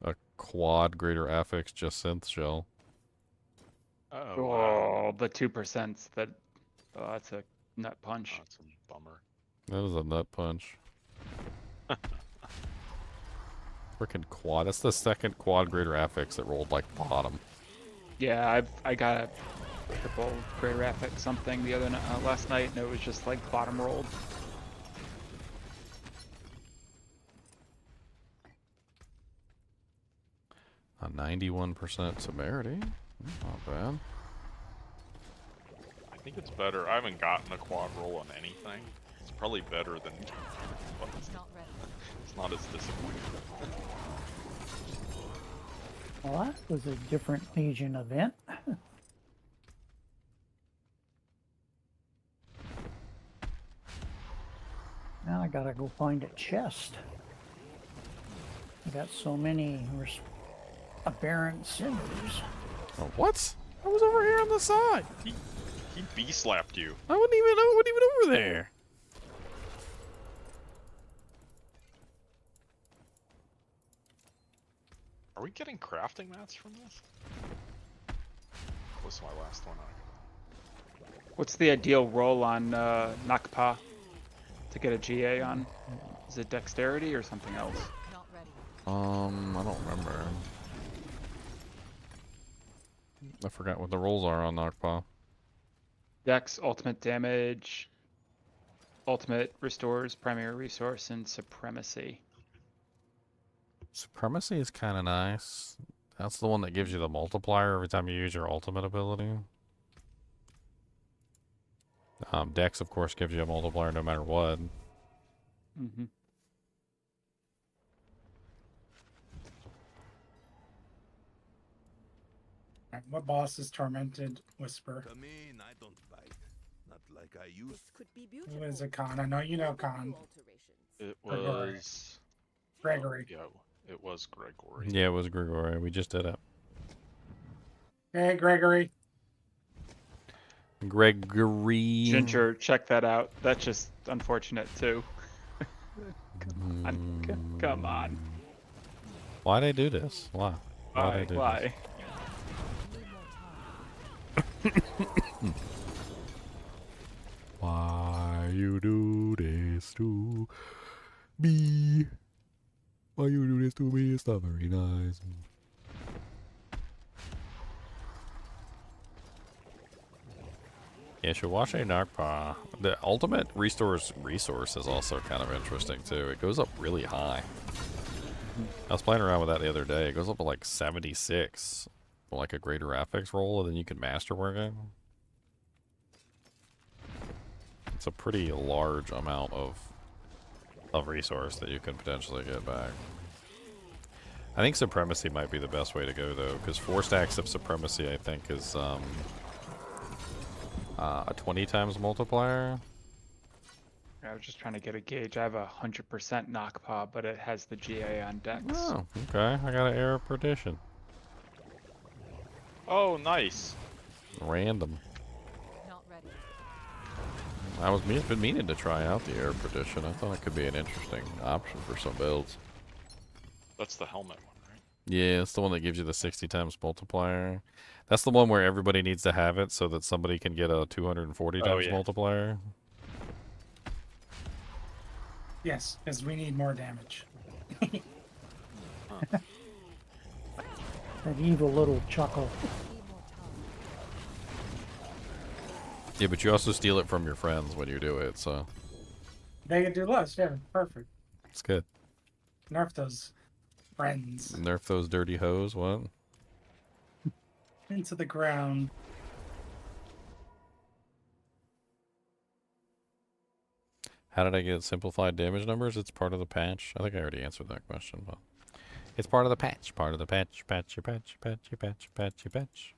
A quad greater affix just synth shell. Oh, Oh, the 2%. That's a nut punch. that's a bummer. That is a nut punch. Freaking quad. That's the second quad greater affix that rolled like bottom. Yeah, I got triple greater epic something the other last night, and it was just like bottom rolled. A 91% severity. Not bad. I think it's better. I haven't gotten a quad roll on anything. It's probably better than. But It's not ready. it's not as disappointing. Well, that was a different Legion event. Now I gotta go find a chest. I got so many aberrant cinders. Oh, what? I was over here on the side. He B-slapped you. I wasn't even over there. Are we getting crafting mats from this? What's my last one? What's the ideal roll on Nakpa to get a GA on? Is it dexterity or something else? Not ready. I don't remember. I forgot what the rolls are on Nakpa. Dex, ultimate damage, ultimate restores primary resource, and supremacy. Supremacy is kind of nice. That's the one that gives you the multiplier every time you use your ultimate ability. Dex, of course, gives you a multiplier no matter what. Mm-hmm. What boss is Tormented Whisper? Come in, I don't bite. Not like I used. This could be beautiful. Who is it, Khan? I know you know Khan. It Gregory. was. Gregory. Yeah, it was Gregory. Yeah, it was Grigori. We just did it. Hey, Gregory. Gregory. Ginger, check that out. That's just unfortunate too. Come on. Why they do this? Why? Why? they do Why? Why you do this to me? Why you do this to me? It's not very nice. Yeah, Shawashi Nakpa. The ultimate restores resource is also kind of interesting too. It goes up really high. I was playing around with that the other day. It goes up to like 76. Like a greater affix roll, and then you can masterwork it. It's a pretty large amount of resource that you can potentially get back. I think Supremacy might be the best way to go though, because 4 stacks of Supremacy I think is a 20 times multiplier. I was just trying to get a gauge. I have 100% Nakpa, but it has the GA on Dex. Oh, okay. I got an Air of Perdition. Oh, nice. Random. Not ready. I was been meaning to try out the Air of Perdition. I thought it could be an interesting option for some builds. That's the helmet one, right? Yeah, it's the one that gives you the 60 times multiplier. That's the one where everybody needs to have it so that somebody can get a 240 times multiplier. Yes, because we need more damage. That evil little chuckle. Yeah, but you also steal it from your friends when you do it, so They can do less. Yeah, perfect. it's good. Nerf those friends Nerf those dirty hoes, what? into the ground. How did I get simplified damage numbers? It's part of the patch. I think I already answered that question, but it's part of the patch. Part of the patch. Patchy, patch, patchy, patch, patchy, patch.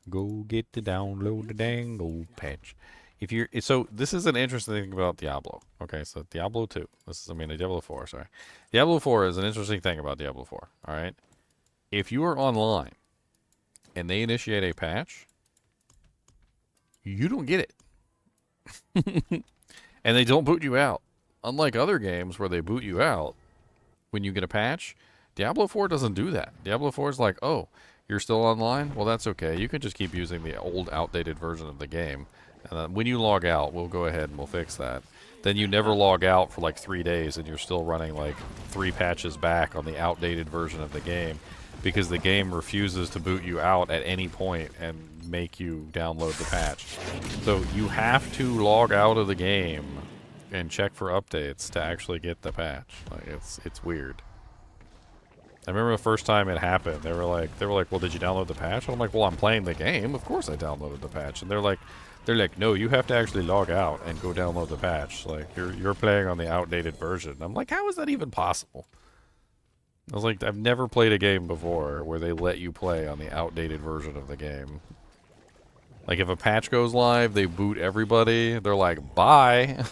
Go get the download the dang old patch. If you're so, this is an interesting thing about Diablo. Okay, so Diablo 2. Diablo 4. Sorry, Diablo 4 is an interesting thing about Diablo 4. All right, if you are online and they initiate a patch, you don't get it. And they don't boot you out. Unlike other games where they boot you out when you get a patch, Diablo 4 doesn't do that. Diablo 4 is like, oh, you're still online? Well, that's okay. You can just keep using the old, outdated version of the game. And then when you log out, we'll go ahead and we'll fix that. Then you never log out for like 3 days and you're still running like 3 patches back on the outdated version of the game. because the game refuses to boot you out at any point and make you download the patch. So you have to log out of the game and check for updates to actually get the patch. Like it's weird. I remember the first time it happened, they were like, well, did you download the patch? I'm like, well, I'm playing the game. Of course I downloaded the patch. And they're like, no, you have to actually log out and go download the patch. Like you're playing on the outdated version. I'm like, how is that even possible? I was like, I've never played a game before where they let you play on the outdated version of the game. Like, if a patch goes live, they boot everybody. They're like, bye.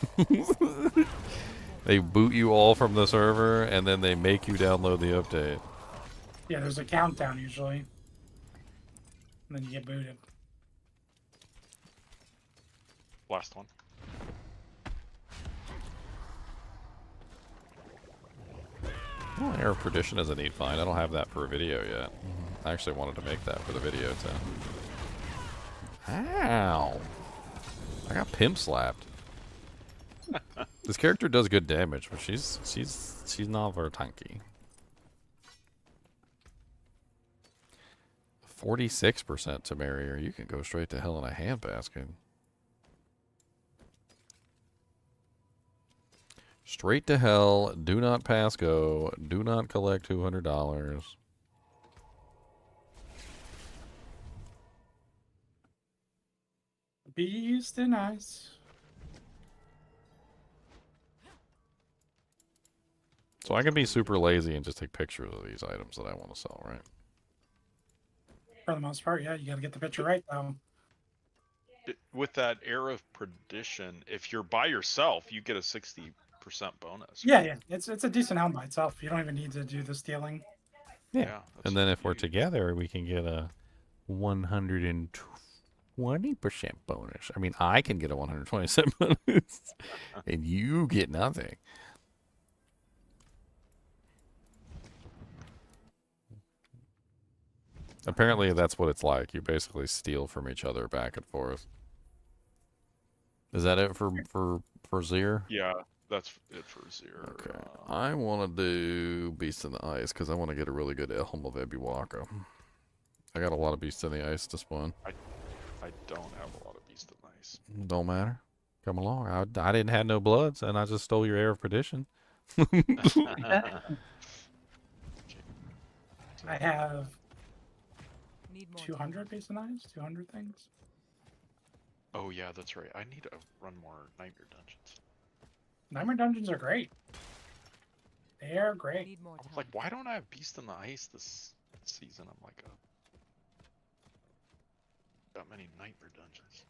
They boot you all from the server, and then they make you download the update. Yeah, there's a countdown usually. And then you get booted. Last one. Oh, Air of Perdition is a neat find. I don't have that for a video yet. I actually wanted to make that for the video, too. Ow! I got pimp slapped. This character does good damage, but she's not very tanky. 46% to marry her. You can go straight to hell in a handbasket. Straight to hell. Do not pass go. Do not collect $200. Beast and ice. So I can be super lazy and just take pictures of these items that I want to sell, right? For the most part, yeah, you gotta get the picture right though. With that Air of Perdition, if you're by yourself, you get a 60% bonus. Yeah, yeah. It's a decent helm by itself. You don't even need to do the stealing. Yeah. And then if we're together, we can get a 120% bonus. I mean, I can get a 127 bonus, and you get nothing. Apparently, that's what it's like. You basically steal from each other back and forth. Is that it for Zir? Yeah, that's it for Zir. Okay. I want to do Beast in the Ice because I want to get a really good Helm of Ebiwaka. I got a lot of Beasts in the Ice to spawn. I don't have a lot of Beast in the Ice. Don't matter. Come along. I didn't have no bloods, and I just stole your Air of Perdition. I have 200 Beast and Ice, 200 things. Oh yeah, that's right. I need to run more Nightmare Dungeons. Nightmare Dungeons are great. They are great. I was like, why don't I have Beast in the Ice this season? I'm like, got many Nightmare Dungeons.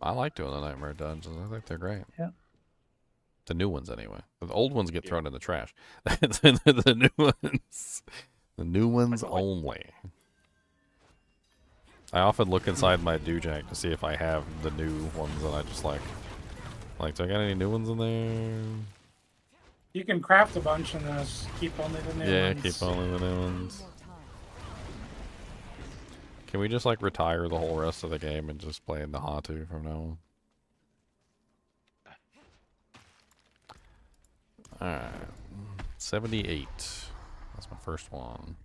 I like doing the Nightmare Dungeons. I think they're great. Yeah. The new ones, anyway. The old ones get thrown in the trash. The new ones only. I often look inside my Dujak to see if I have the new ones, and I just like, do I got any new ones in there? You can craft a bunch and just keep only the new ones. Yeah, keep only the new ones. Can we just like retire the whole rest of the game and just play in the Hatu from now on? Alright. 78. That's my first one.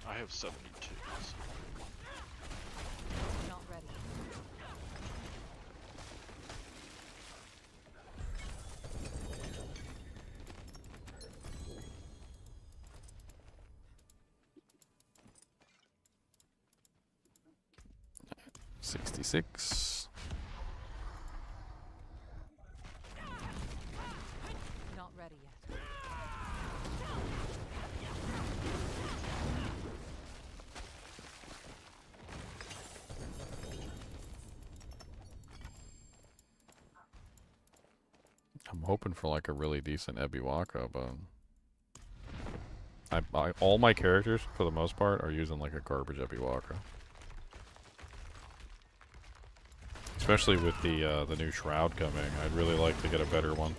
I have 72. Not ready. $66. Not ready yet. I'm hoping for like a really decent Ebiwaka, but all my characters for the most part are using like a garbage Ebiwaka. Especially with the new Shroud coming, I'd really like to get a better one.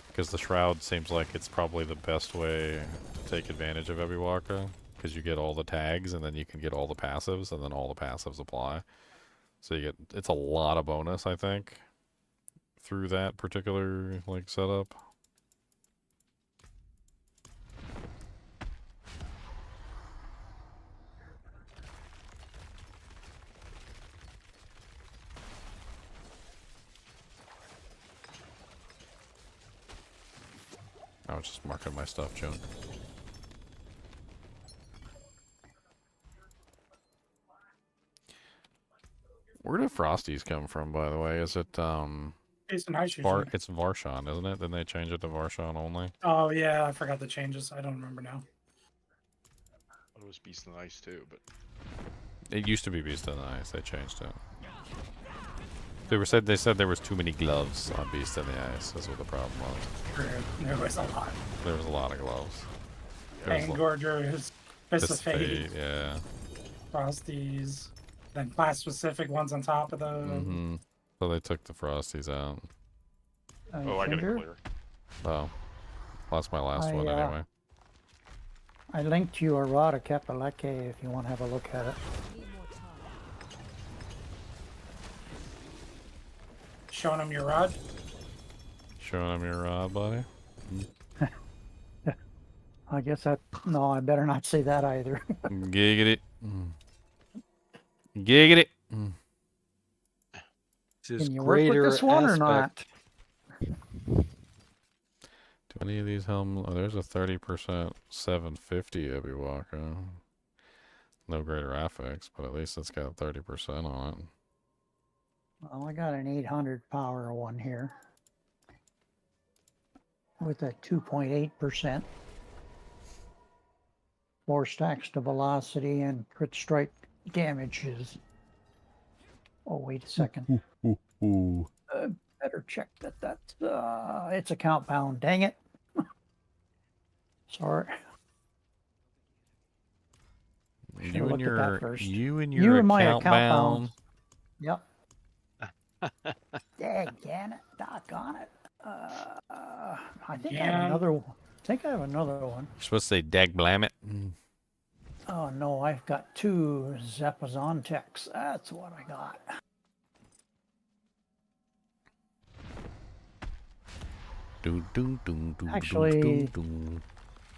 Because the Shroud seems like it's probably the best way to take advantage of Ebiwaka. Because you get all the tags, and then you can get all the passives, and then all the passives apply. So you get, it's a lot of bonus, I think, through that particular like setup. was just marking my stuff, Joan. Where do Frosties come from, by the way? Is it, It's nice usually. it's Varshan, isn't it? Didn't they change it to Varshan only? Oh yeah, I forgot the changes. I don't remember now. It was Beast of the Ice too, but It used to be Beast of the Ice. They changed it. They said there was too many gloves on Beast of the Ice. That's what the problem was. There was a lot. There was a lot of gloves. There was Engorgers, Fist of Fate, yeah. Frosties, then class-specific ones on top of those. Mm-hmm. So they took the Frosties out. oh, I got it Ginger, clear. Oh. That's my last one anyway. I linked you a rod of Kapaleke if you want to have a look at it. Need more time. Showing them your rod. Showing them your rod, buddy. I guess that. No, I better not say that either. Giggity. Giggity. Just Can you work with this one or not? Do any of these helm? Oh, there's a 30% 750 Ebiwaka. No greater affix, but at least it's got 30% on it. Well, I got an 800 power one here with a 2.8%. 4 stacks to velocity and crit strike damages. Oh, wait a second. Better check that that's it's a compound. Dang it. Sorry. You and You your and my account bound. Yep. Dang it. Doggone it. I think I have another one. I think I have another one. You're supposed to say dag blam it. Oh no, I've got 2 Zepazon techs. That's what I got. Actually,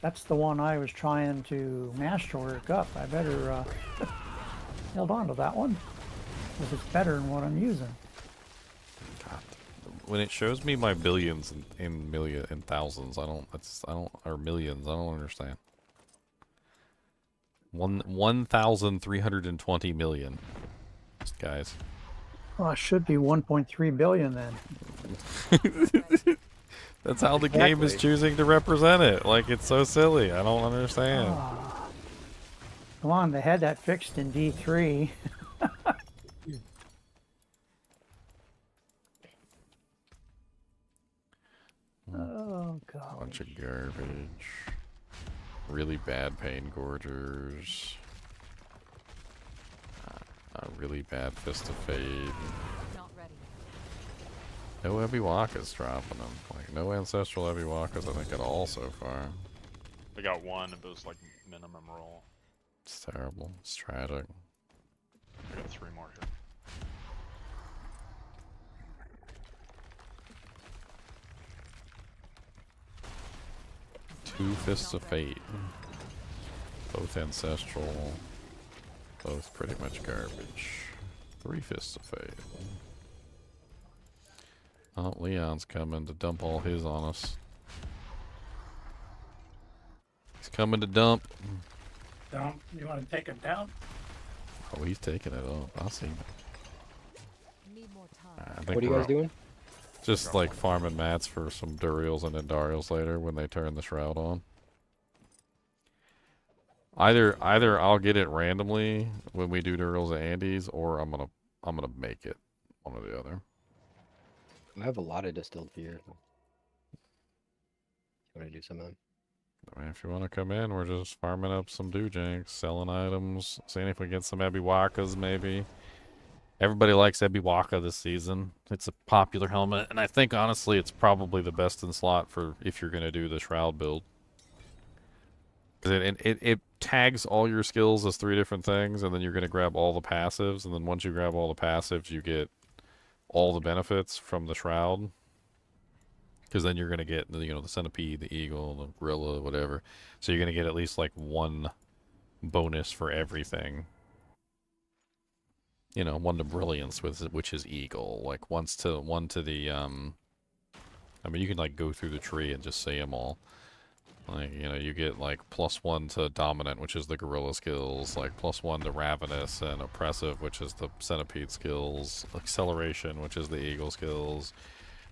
that's the one I was trying to masterwork up. I better held on to that one because it's better than what I'm using. God, when it shows me my billions in thousands, I don't or millions. I don't understand. 1,320 million, guys. Well, it should be 1.3 billion then. That's how the game is choosing to represent it. Like, it's so silly. I don't understand. Come on, they had that fixed in D3. Oh god. Bunch of garbage. Really bad pain gorgers. A really bad Fist of Fate. Not ready. No Ebiwakas dropping them. Like, no Ancestral Ebiwakas, I think, at all so far. I got one of those like minimum roll. It's terrible. It's tragic. I got 3 more here. Two Fists of Fate. Both Ancestral. Both pretty much garbage. 3 Fists of Fate. Oh, Leon's coming to dump all his on us. He's coming to dump. Dump? You want to take it down? Oh, he's taking it up. I see. Need more time. I think What are you guys doing? just like farming mats for some Duriels and Endariels later when they turn the shroud on. Either I'll get it randomly when we do Duriels and Andes, or I'm gonna make it. One or the other. I have a lot of distilled beer. Want to do some of them? I mean, if you want to come in, we're just farming up some Doojanks, selling items, seeing if we get some Ebiwakas maybe. Everybody likes Ebiwaka this season. It's a popular helmet, and I think honestly it's probably the best in slot for if you're going to do the Shroud build. It tags all your skills as 3 different things, and then you're going to grab all the passives, and then once you grab all the passives, you get all the benefits from the Shroud. Because then you're going to get, the Centipede, the Eagle, the Gorilla, whatever. So you're going to get at least, like, 1 bonus for everything. 1 to Brilliance, which is Eagle. Like, one to the, I mean, you can, like, go through the tree and just say them all. Like, you know, you get like +1 to dominant, which is the gorilla skills, like +1 to ravenous and oppressive, which is the centipede skills, acceleration, which is the eagle skills,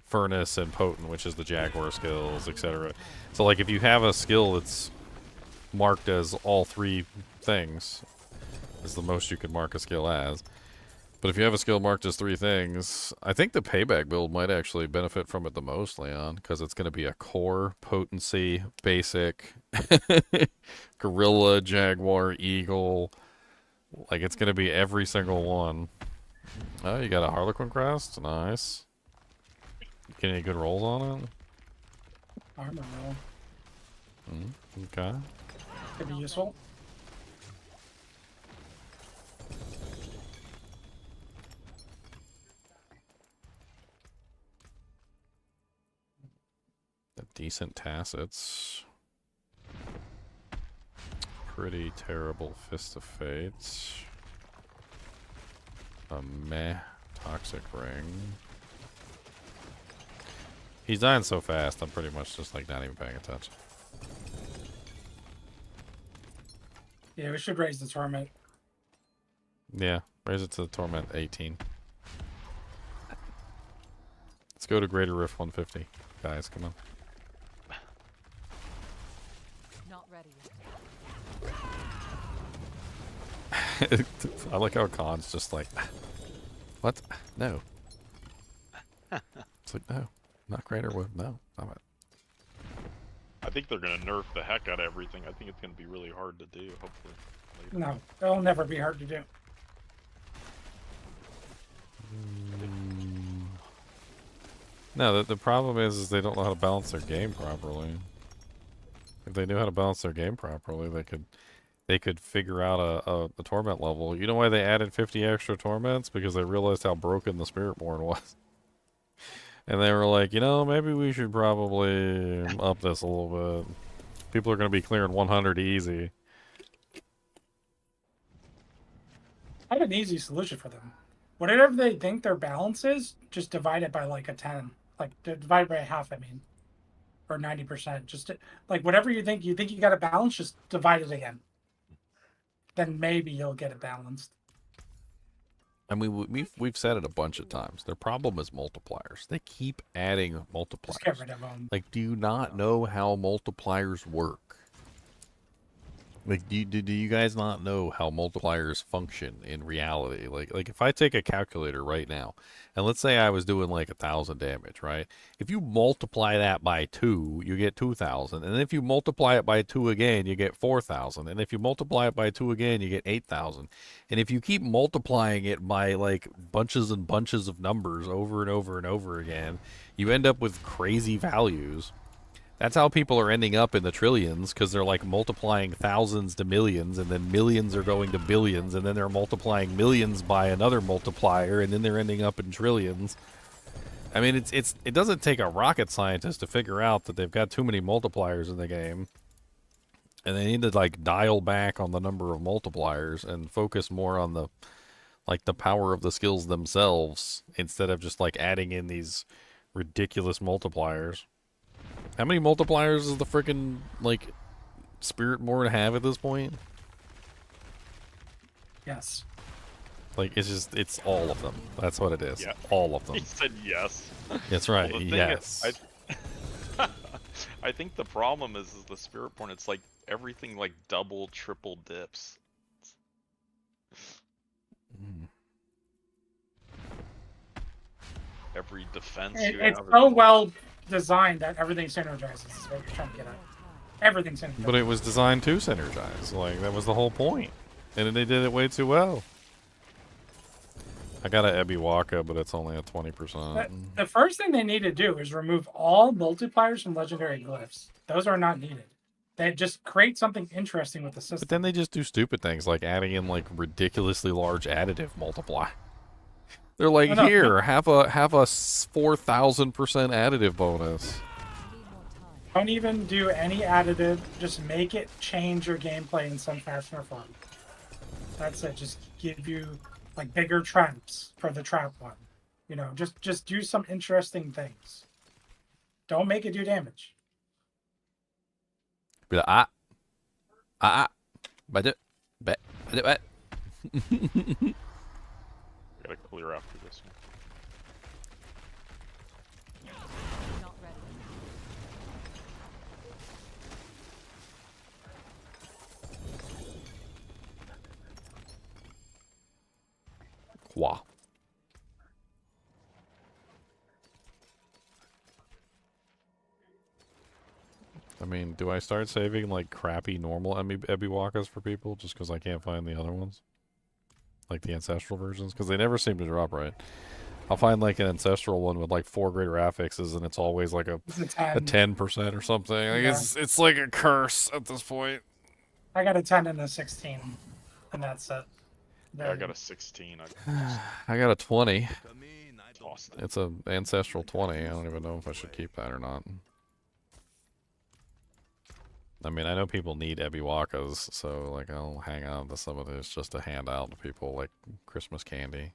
furnace and potent, which is the jaguar skills, etc. So like if you have a skill that's marked as all 3 things, is the most you can mark a skill as. But if you have a skill marked as 3 things, I think the payback build might actually benefit from it the most, Leon, because it's going to be a core, potency, basic, gorilla, jaguar, eagle. Like, it's going to be every single one. Oh, you got a Harlequin crest? Nice. Get any good rolls on it? Armor roll. Okay. Could be useful. A decent tacits. Pretty terrible Fist of Fate. A meh toxic ring. He's dying so fast, I'm pretty much just like not even paying attention. Yeah, we should raise the Torment. Yeah, raise it to the Torment 18. Let's go to Greater Rift 150. Guys, come on. Not ready yet. I like how Khan's just like, what? No. It's like, no. Not Greater Rift. No. I'm it. I think they're gonna nerf the heck out of everything. I think it's gonna be really hard to do, hopefully. Later. No, it'll never be hard to do. No, the problem is they don't know how to balance their game properly. If they knew how to balance their game properly, they could figure out a torment level. You know why they added 50 extra torments? Because they realized how broken the Spiritborn was. And they were like, you know, maybe we should probably up this a little bit. People are going to be clearing 100 easy. I have an easy solution for them. Whatever they think their balance is, just divide it by like a 10. Like, divide it by half, I mean. Or 90%. Just, like, whatever you think you got a balance, just divide it again. Then maybe you'll get it balanced. I mean, we've said it a bunch of times. Their problem is multipliers. They keep adding multipliers. Just get rid of them. Like, do you not know how multipliers work? Like, do you guys not know how multipliers function in reality? Like if I take a calculator right now, and let's say I was doing like 1,000 damage, right? If you multiply that by 2, you get 2,000. And if you multiply it by 2 again, you get 4,000. And if you multiply it by 2 again, you get 8,000. And if you keep multiplying it by like bunches and bunches of numbers over and over and over again, you end up with crazy values. That's how people are ending up in the trillions, because they're like multiplying thousands to millions, and then millions are going to billions, and then they're multiplying millions by another multiplier, and then they're ending up in trillions. I mean, it doesn't take a rocket scientist to figure out that they've got too many multipliers in the game, and they need to like dial back on the number of multipliers and focus more on the power of the skills themselves, instead of just like adding in these ridiculous multipliers. How many multipliers does the frickin' like Spiritborn have at this point? Yes. Like, it's all of them. That's what it is. Yeah. All of them. He said yes. That's right. Well, the thing yes. is, I think the problem is the Spiritborn. It's like everything like double, triple dips. Every defense you It's have. so well designed that everything synergizes. Is what you're trying to get at. Everything synergizes. But it was designed to synergize. Like, that was the whole point. And they did it way too well. I got a Ebiwaka, but it's only at 20%. The first thing they need to do is remove all multipliers from legendary glyphs. Those are not needed. They just create something interesting with the system. But then they just do stupid things, like adding in like ridiculously large additive multiply. They're like, no, here, have a 4,000% additive bonus. Don't even do any additive. Just make it change your gameplay in some fashion or form. That's it. Just give you like bigger traps for the trap one. You know, just do some interesting things. Don't make it do damage. Be like, budget, bet, bet. Gotta clear after this one. Not ready. Wow. I mean, do I start saving like crappy normal Ebiwakas for people just because I can't find the other ones? Like the ancestral versions? Because they never seem to drop right. I'll find like an ancestral one with like 4 greater affixes and it's always like a 10% or something. Like Yeah. it's like a curse at this point. I got a 10 and a 16 in that set. Yeah, I got a 16. I got a 20. Tossed it. It's an ancestral 20. I don't even know if I should keep that or not. I mean, I know people need Ebiwakas, so like I'll hang on to some of this just to hand out to people like Christmas candy.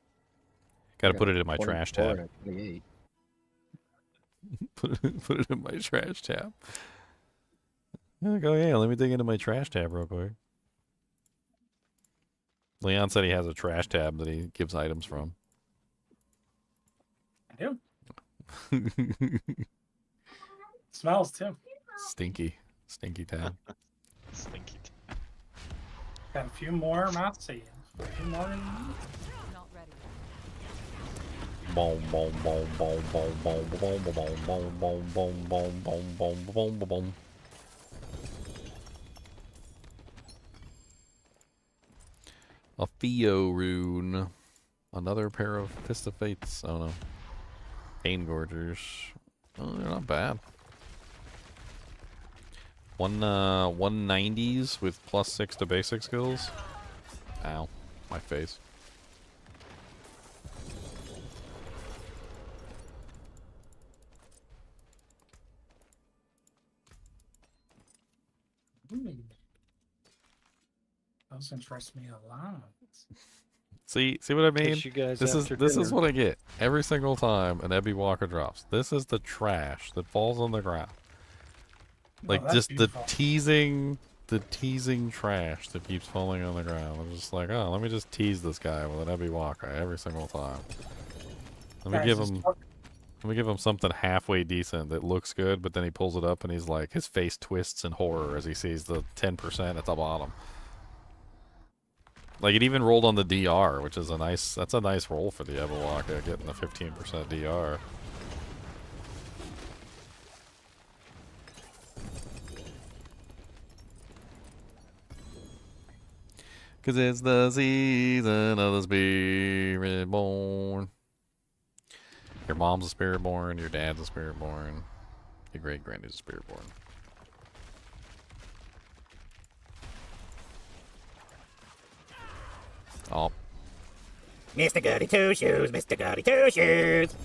Gotta put it in my trash tab. Put it in my trash tab. I go, yeah, let me dig into my trash tab real quick. Leon said he has a trash tab that he gives items from. I do. Smells too. Stinky. Stinky tab. Stinky tab. Got a few more Mossy. A few more. Not ready. Boom, boom, boom, boom, boom, boom, boom, boom, boom, boom, boom, boom, boom, boom, boom, boom. A Theo rune. Another pair of Fist of Fates. Oh no. Pain Gorgers. Oh, they're not bad. 190s with +6 to basic skills. Ow. My face. Those interest me a lot. See what I mean? Catch you guys This after is dinner. what I get every single time an Ebiwaka drops. This is the trash that falls on the ground. Like that's just beautiful. the teasing trash that keeps falling on the ground. I'm just like, oh, let me just tease this guy with an Ebiwaka every single time. Let me give him something halfway decent that looks good, but then he pulls it up and he's like, his face twists in horror as he sees the 10% at the bottom. Like it even rolled on the DR, which is that's a nice roll for the Ebiwaka, getting the 15% DR. Cause it's the season of the spirit born. Your mom's a spirit born, your dad's a spirit born, your great granddad's a spirit born. Oh. Mr. Goody Two Shoes, Mr. Goody Two Shoes.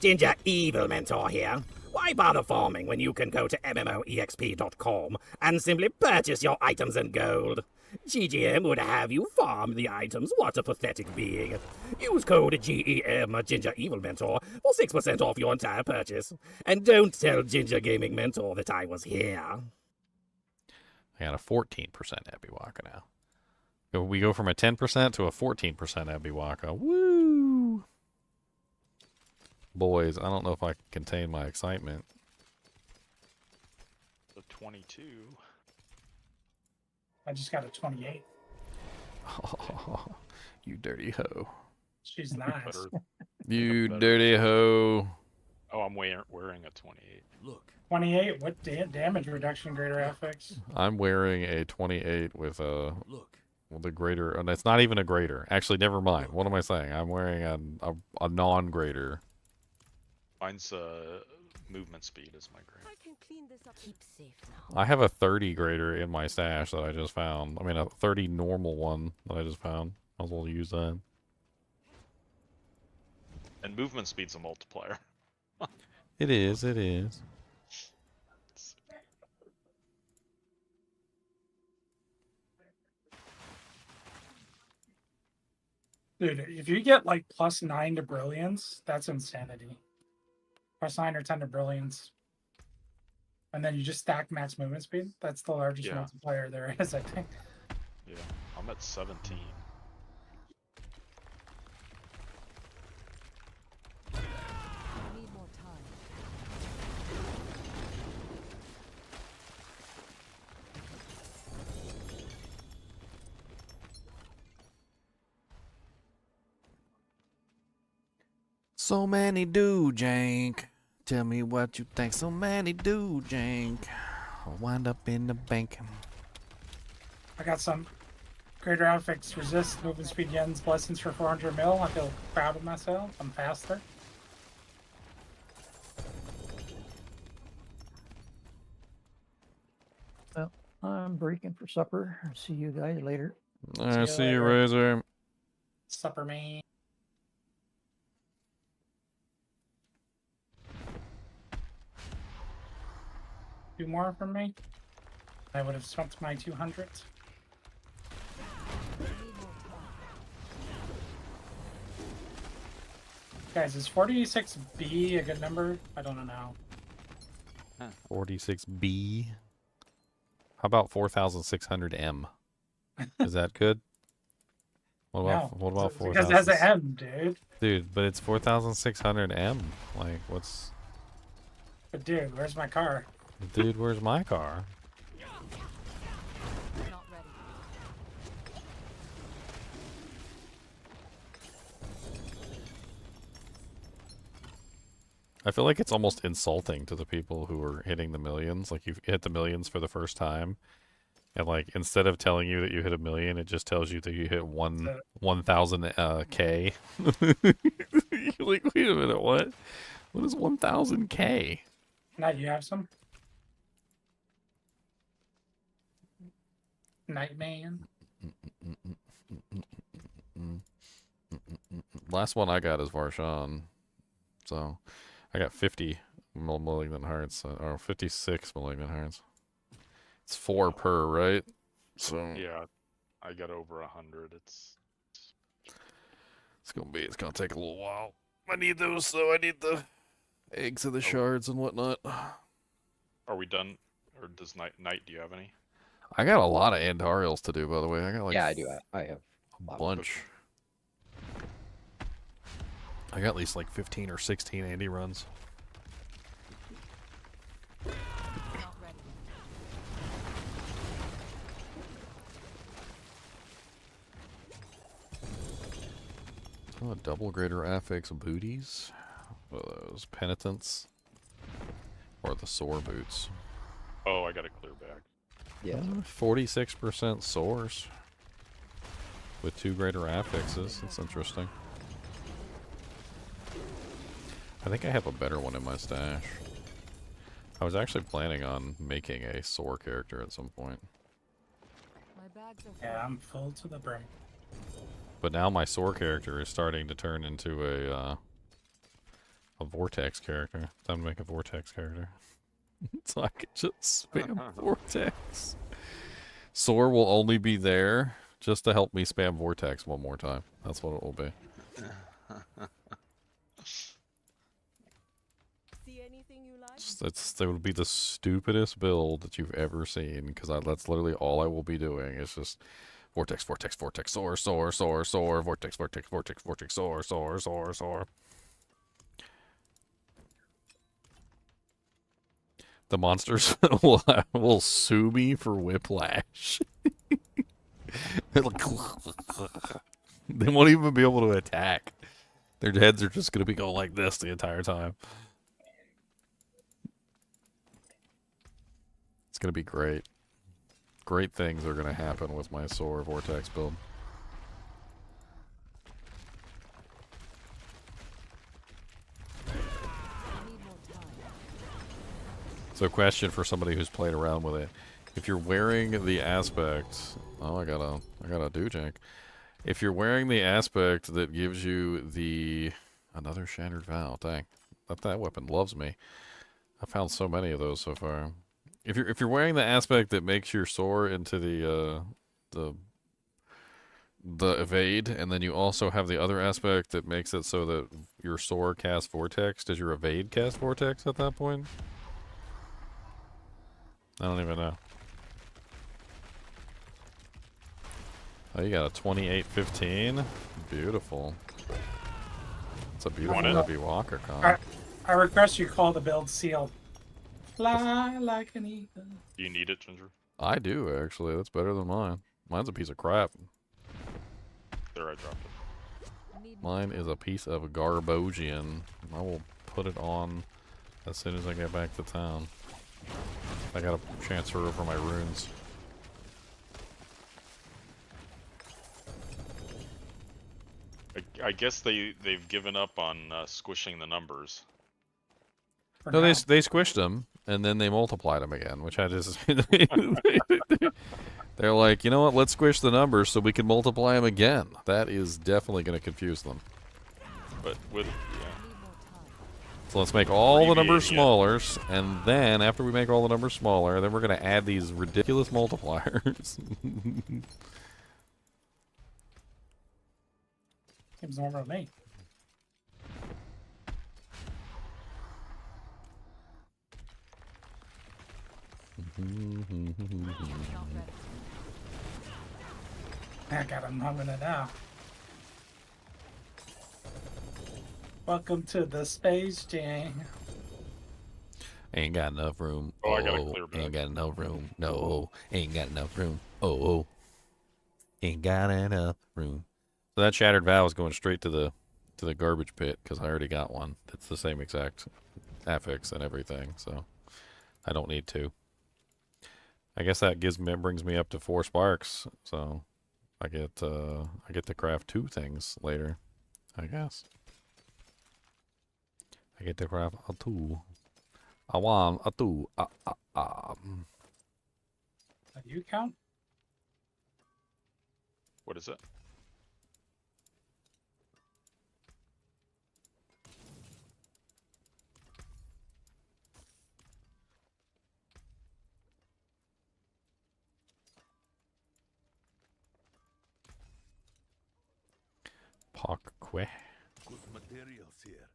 Ginger Evil Mentor here. Why bother farming when you can go to MMOEXP.com and simply purchase your items in gold? GGM would have you farm the items. What a pathetic being. Use code GEM Ginger Evil Mentor for 6% off your entire purchase. And don't tell Ginger Gaming Mentor that I was here. I got a 14% Ebiwaka now. We go from a 10% to a 14% Ebiwaka. Woo! Boys, I don't know if I can contain my excitement. The 22. I just got a 28. Oh, you dirty hoe. She's nice. You dirty hoe. Oh, I'm wearing a 28. Look. 28. What damage reduction greater affix? I'm wearing a 28 with a Look. with a greater, and it's not even a greater. Actually, never mind. What am I saying? I'm wearing a non-greater. Mine's movement speed is my grade. I can clean this up. Keep safe now. I have a 30 greater in my stash that I just found. I mean, a 30 normal one that I just found. Might as well use that. And movement speed's a multiplier. It is. It is. Dude, if you get like +9 to brilliance, that's insanity. +9 or 10 to brilliance. And then you just stack max movement speed. That's the largest Yeah. multiplier there is, I think. Yeah, I'm at 17. I need more time. So many do, Jank. Tell me what you think. So many do, Jank. I'll wind up in the bank. I got some greater affix, resist, movement speed, yens, blessings for 400 mil. I feel proud of myself. I'm faster. Well, I'm breaking for supper. See you guys later. I See you see you, later. Razor. Supper man. Two more from me. I would have swapped my 200. I need more time. Guys, is 46B a good number? I don't know. 46B. How about 4600M? Is that good? What about No, what about because it has 4000? an M, dude. Dude, but it's 4600M. Like, what's? But dude, where's my car? Dude, where's my car? Not ready. I feel like it's almost insulting to the people who are hitting the millions. Like, you hit the millions for the first time, and like instead of telling you that you hit a million, it just tells you that you hit 1,000 K. You're like, wait a minute, what? What is 1,000 K? Now you have some? Nightman. Last one I got is Varshan, so I got 50 malignant hearts, or 56 malignant hearts. It's 4 per, right? So Yeah, I got over 100. It's gonna take a little while. I need those, though. I need the eggs and the shards and whatnot. Are we done? Or does Knight, do you have any? I got a lot of Andariels to do, by the way. I got like Yeah, I do. I have a bunch. I got at least like 15 or 16 Andy runs. Not ready. Oh, double greater affix booties. What are those? Penitents. Or the sore boots. Oh, I got a clear bag. Yeah. 46% sores. With 2 greater affixes. That's interesting. I think I have a better one in my stash. I was actually planning on making a sore character at some point. My bags are Yeah, I'm full to the brim. But now my sore character is starting to turn into a vortex character. Time to make a vortex character. So I could just spam vortex. Sore will only be there just to help me spam vortex one more time. That's what it will be. See anything you like? That would be the stupidest build that you've ever seen, because that's literally all I will be doing. It's just vortex, vortex, vortex, sore, sore, sore, sore, vortex, vortex, vortex, vortex, sore, sore, sore, sore. The monsters will sue me for whiplash. They won't even be able to attack. Their heads are just going to be going like this the entire time. It's going to be great. Great things are going to happen with my Sore Vortex build. So, question for somebody who's played around with it: if you're wearing the aspect, oh, I got a doojank. If you're wearing the aspect that gives you the another Shattered Vow, dang, that weapon loves me. I found so many of those so far. If you're wearing the aspect that makes your soar into the evade, and then you also have the other aspect that makes it so that your soar casts vortex, does your evade cast vortex at that point? I don't even know. Oh, you got a 2815. Beautiful. It's a beautiful it? heavy walker con. I request you call the build sealed. Fly like an eagle. Do you need it, Ginger? I do, actually. That's better than mine. Mine's a piece of crap. There, I dropped it. Mine is a piece of garbogian. I will put it on as soon as I get back to town. I gotta transfer over my runes. I guess they've given up on squishing the numbers. No, they squished them, and then they multiplied them again, which I just... They're like, you know what, let's squish the numbers so we can multiply them again. That is definitely going to confuse them. But with... So let's make all the numbers Abbreviate, smaller, and then after we make all the numbers smaller, then we're going to add these ridiculous multipliers. Seems normal to me. I got him humming it now. Welcome to the Space Jam. Ain't got enough room. Oh, I got a clear Ain't bag. got enough room. No, ain't got enough room. Oh, ain't got enough room. So that shattered vow is going straight to the garbage pit because I already got one. It's the same exact affix and everything, so I don't need to. I guess that brings me up to 4 sparks, so I get to craft 2 things later, I guess. I get to craft a 2. I want a 2. Do you count? What is it? Parkway. Good materials here.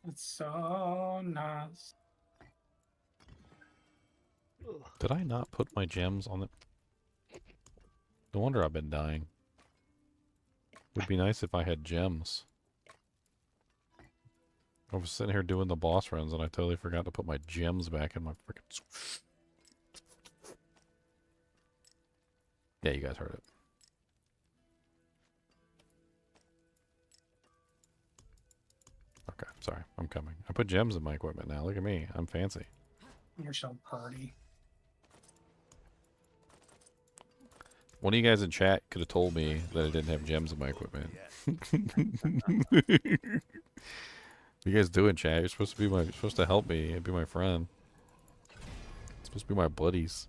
It's so nice. Did I not put my gems on it? No wonder I've been dying. Would be nice if I had gems. I was sitting here doing the boss runs and I totally forgot to put my gems back in my freaking... Yeah, you guys heard it. Okay, sorry. I'm coming. I put gems in my equipment now. Look at me. I'm fancy. You're so pretty. One of you guys in chat could have told me that I didn't have gems in my equipment. What you guys doing, chat? You're supposed to help me and be my friend. It's supposed to be my buddies.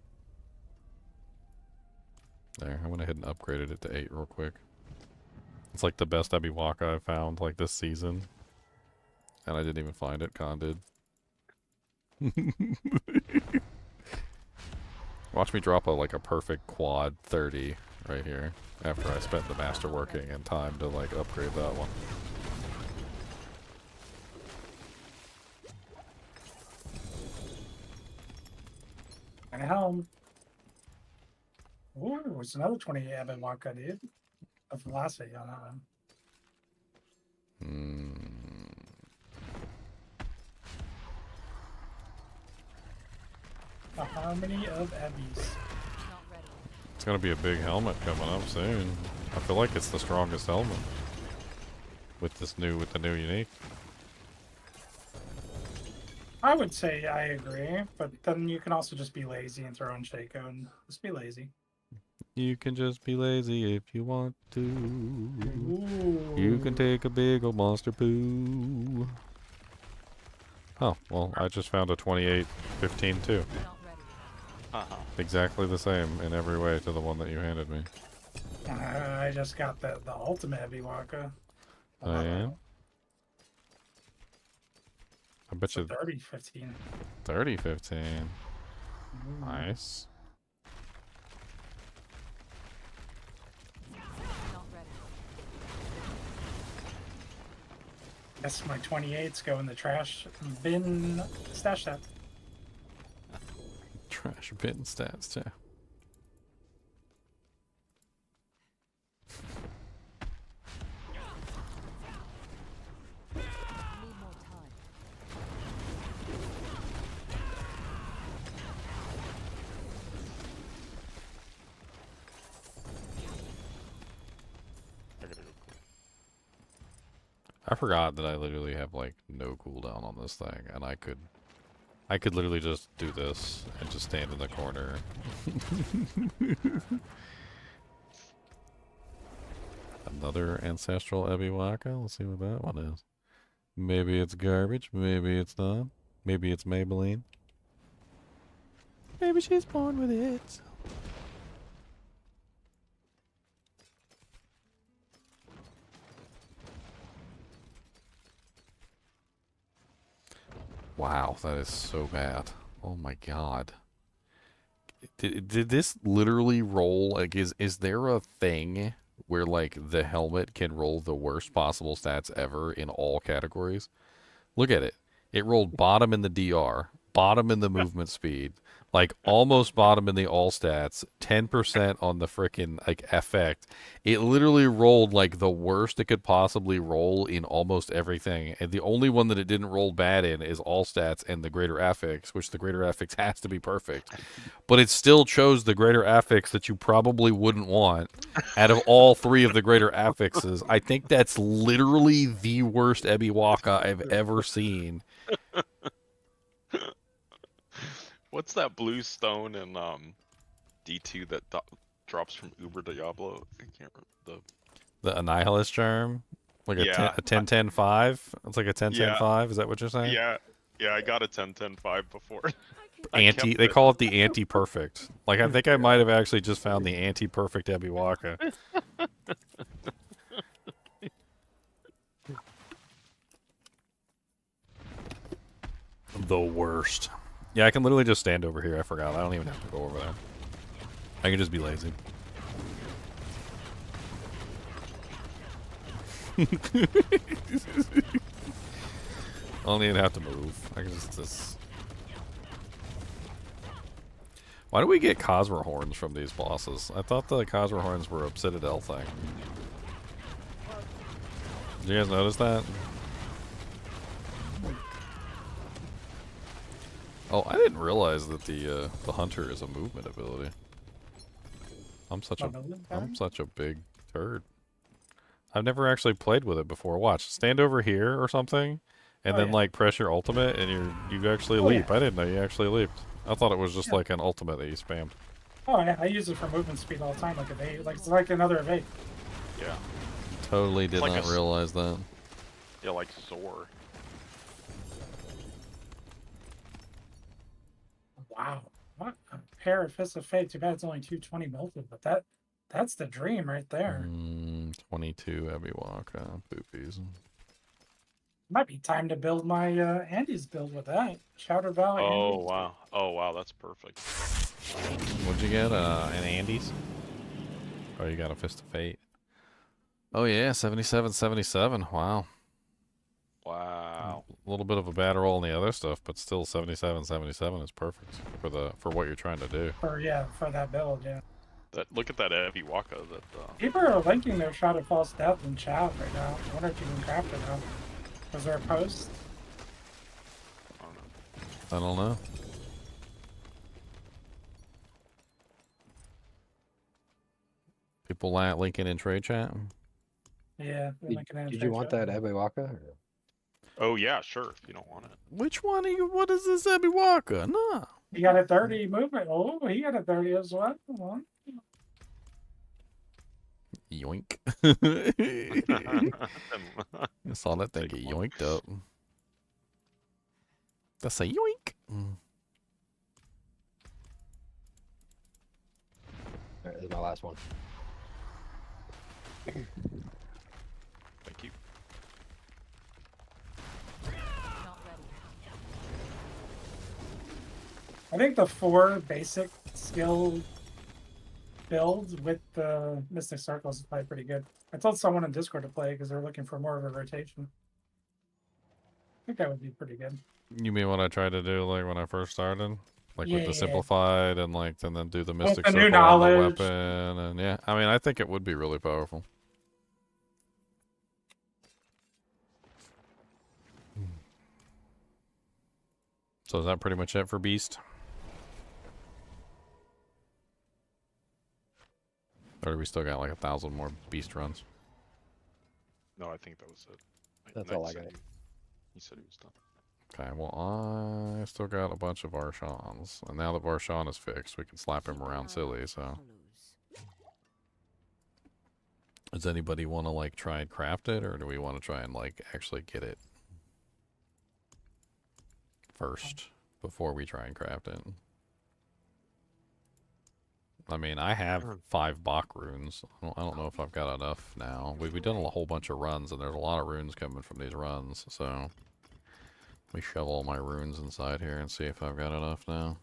There, I went ahead and upgraded it to 8 real quick. It's like the best Ebiwaka I've found like this season. And I didn't even find it, Con did. Watch me drop a perfect quad 30 right here after I spent the master working and time to like upgrade that one. And helm. Ooh, it's another 20 Abbott Waka, dude. A velocity on that one. A harmony of Abbeys. It's gonna be a big helmet coming up soon. I feel like it's the strongest helmet with the new unique. I would say I agree, but then you can also just be lazy and throw in Shaco and just be lazy. You can just be lazy if you want to. Ooh. You can take a big old monster poo. Oh, well, I just found a 2815 too. Exactly the same in every way to the one that you handed me. I just got the ultimate heavy Waka. I am. I bet It's a you 30-15. 3015. Nice. Guess my 28s go in the trash bin stash that. Trash bin stats too. Need more time. I forgot that I literally have like no cooldown on this thing, and I could literally just do this and just stand in the corner. Another ancestral Ebiwaka. Let's see what that one is. Maybe it's garbage. Maybe it's not. Maybe it's Maybelline. Maybe she's born with it. Wow, that is so bad. Oh my god. Did this literally roll? Like, is there a thing where, like, the helmet can roll the worst possible stats ever in all categories? Look at it. It rolled bottom in the DR, bottom in the movement speed, like, almost bottom in the all stats, 10% on the frickin', like, effect. It literally rolled, like, the worst it could possibly roll in almost everything. And the only one that it didn't roll bad in is all stats and the greater affix, which the greater affix has to be perfect. But it still chose the greater affix that you probably wouldn't want out of all three of the greater affixes. I think that's literally the worst Ebiwaka I've ever seen. What's that blue stone in D2 that drops from Uber Diablo? I can't remember The Annihilus charm? Like Yeah. a 10-10-5? It's like a 10-10-5? Is that what you're saying? Yeah, I got a 10-10-5 before. They call it the anti-perfect. Like, I think I might have actually just found the anti-perfect Ebiwaka. The worst. Yeah, I can literally just stand over here. I forgot. I don't even have to go over there. I can just be lazy. I don't even have to move. I can just... Why do we get Cosmo horns from these bosses? I thought the Cosmo horns were a Citadel thing. Did you guys notice that? Oh, I didn't realize that the hunter is a movement ability. I'm such a big turd. I've never actually played with it before. Watch, stand over here or something, and then like press your ultimate, and you actually leap. I didn't know you actually leaped. I thought it was just like an ultimate that you spammed. Oh, I use it for movement speed all the time, like evade, like it's like another evade. Yeah. Totally did Like not realize that. Yeah, like Soar. Wow, what a pair of Fists of Fate. Too bad it's only 220 melted, but that's the dream right there. 22 Ebiwaka boopies. Might be time to build my Andy's build with that. Shouter Valley. Oh wow. Oh wow, that's perfect. What'd you get? An Andes? Oh, you got a Fist of Fate. Oh yeah, 77-77. Wow. Wow. A little bit of a bad roll on the other stuff, but still 77-77 is perfect for what you're trying to do. For that build, yeah. Look at that Ebiwaka that People are linking their Shot of False Death in chat right now. I wonder if you can craft it now. Was there a post? I don't know. People linking in trade chat? Yeah. Did you want that Ebiwaka? Or? Oh yeah, sure, if you don't want it. Which one are you? What is this Ebiwaka? No. He got a 30 movement. Oh, he got a 30 as well. Yoink. I saw that thing get yoinked up. That's a yoink. Alright, this is my last one. Thank you. I think the 4 basic skill builds with the Mystic Circles is probably pretty good. I told someone in Discord to play because they're looking for more of a rotation. think that would be pretty good. You mean what I tried to do like when I first started? Like with the Yeah. simplified and like and then do the mystic the new circle on the knowledge. weapon and yeah, I mean I think it would be really powerful. So is that pretty much it for Beast? Or do we still got like 1,000 more Beast runs? No, I think that was it. That's Knight all I said got. He said he was done. Okay, well I still got a bunch of Varshans. And now that Varshan is fixed, we can slap him around silly, so. Does anybody want to like try and craft it, or do we want to try and like actually get it first before we try and craft it? I mean, I have 5 Bach runes. I don't know if I've got enough now. We've done a whole bunch of runs, and there's a lot of runes coming from these runs, so let me shove all my runes inside here and see if I've got enough now.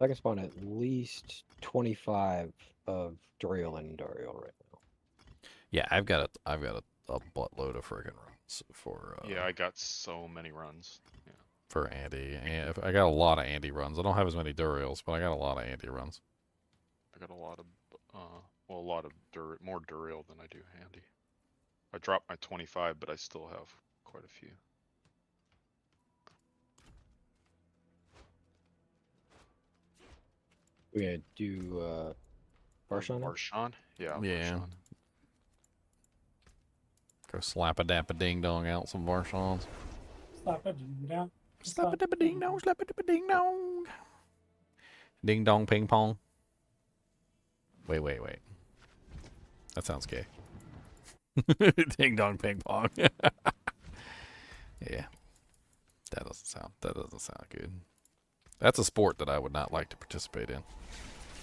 I can spawn at least 25 of Duriel and Duriel right now. Yeah, I've got a buttload of friggin' runs for Yeah, I got so many runs. Yeah. for Andy. And I got a lot of Andy runs. I don't have as many Duriels, but I got a lot of Andy runs. I got a lot of, well, a lot of more Duriel than I do Handy. I dropped my 25, but I still have quite a few. We're gonna do Varshan? Varshan? Yeah. Yeah. Varshan. Go slap a dap a ding dong out some Varshans. Slap it down. Slap a dap a ding dong, slap a dap a ding dong. Ding dong ping pong. Wait. That sounds gay. Ding dong ping pong. Yeah. That doesn't sound good. That's a sport that I would not like to participate in.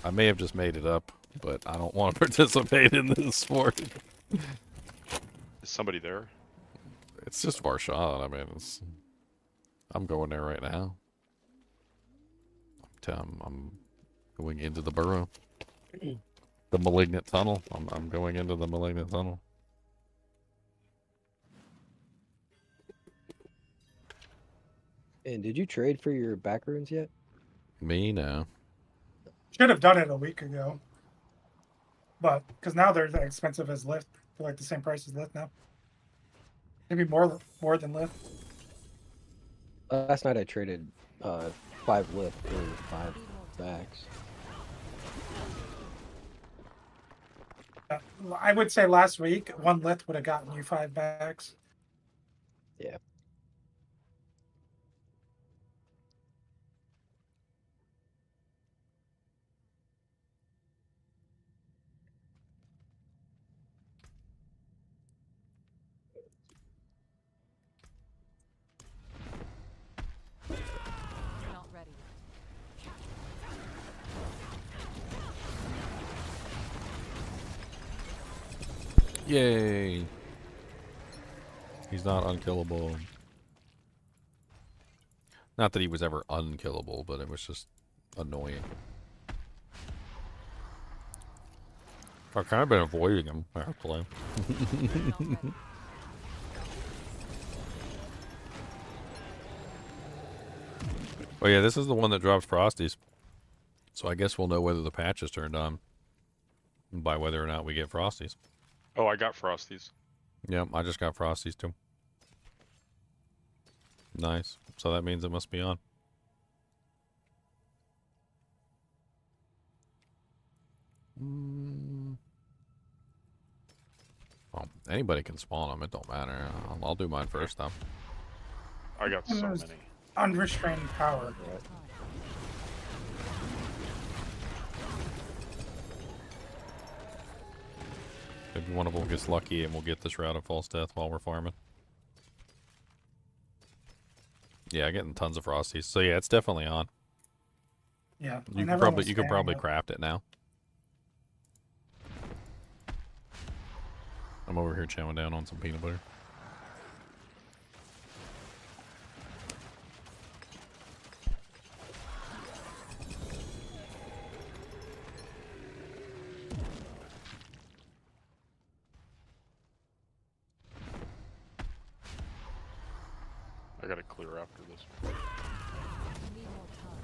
I may have just made it up, but I don't want to participate in this sport. Is somebody there? It's just Varshan. I mean, I'm going there right now. I'm going into the burrow. The malignant tunnel. I'm going into the malignant tunnel. And did you trade for your back runes yet? Me, no. Should have done it a week ago. But, because now they're as expensive as Lyft. They're like the same price as Lyft now. Maybe more than Lyft. Last night I traded 5 lift for 5 backs. I would say last week, 1 Lyft would have gotten you 5 backs. Yeah. Not ready. Yay! He's not unkillable. Not that he was ever unkillable, but it was just annoying. I've kind of been avoiding him, actually. Oh yeah, this is the one that drops Frosties. So I guess we'll know whether the patch is turned on by whether or not we get Frosties. Oh, I got Frosties. Yep, I just got Frosties too. Nice. So that means it must be on. Well, anybody can spawn them. It don't matter. I'll do mine first though. I got so There's many. Unrestrained power. Maybe one of them gets lucky and we'll get this route of false death while we're farming. Yeah, getting tons of Frosties. So yeah, it's definitely on. Yeah. You could probably craft it now. I'm over here chowing down on some peanut butter. I gotta clear after this. I need more time.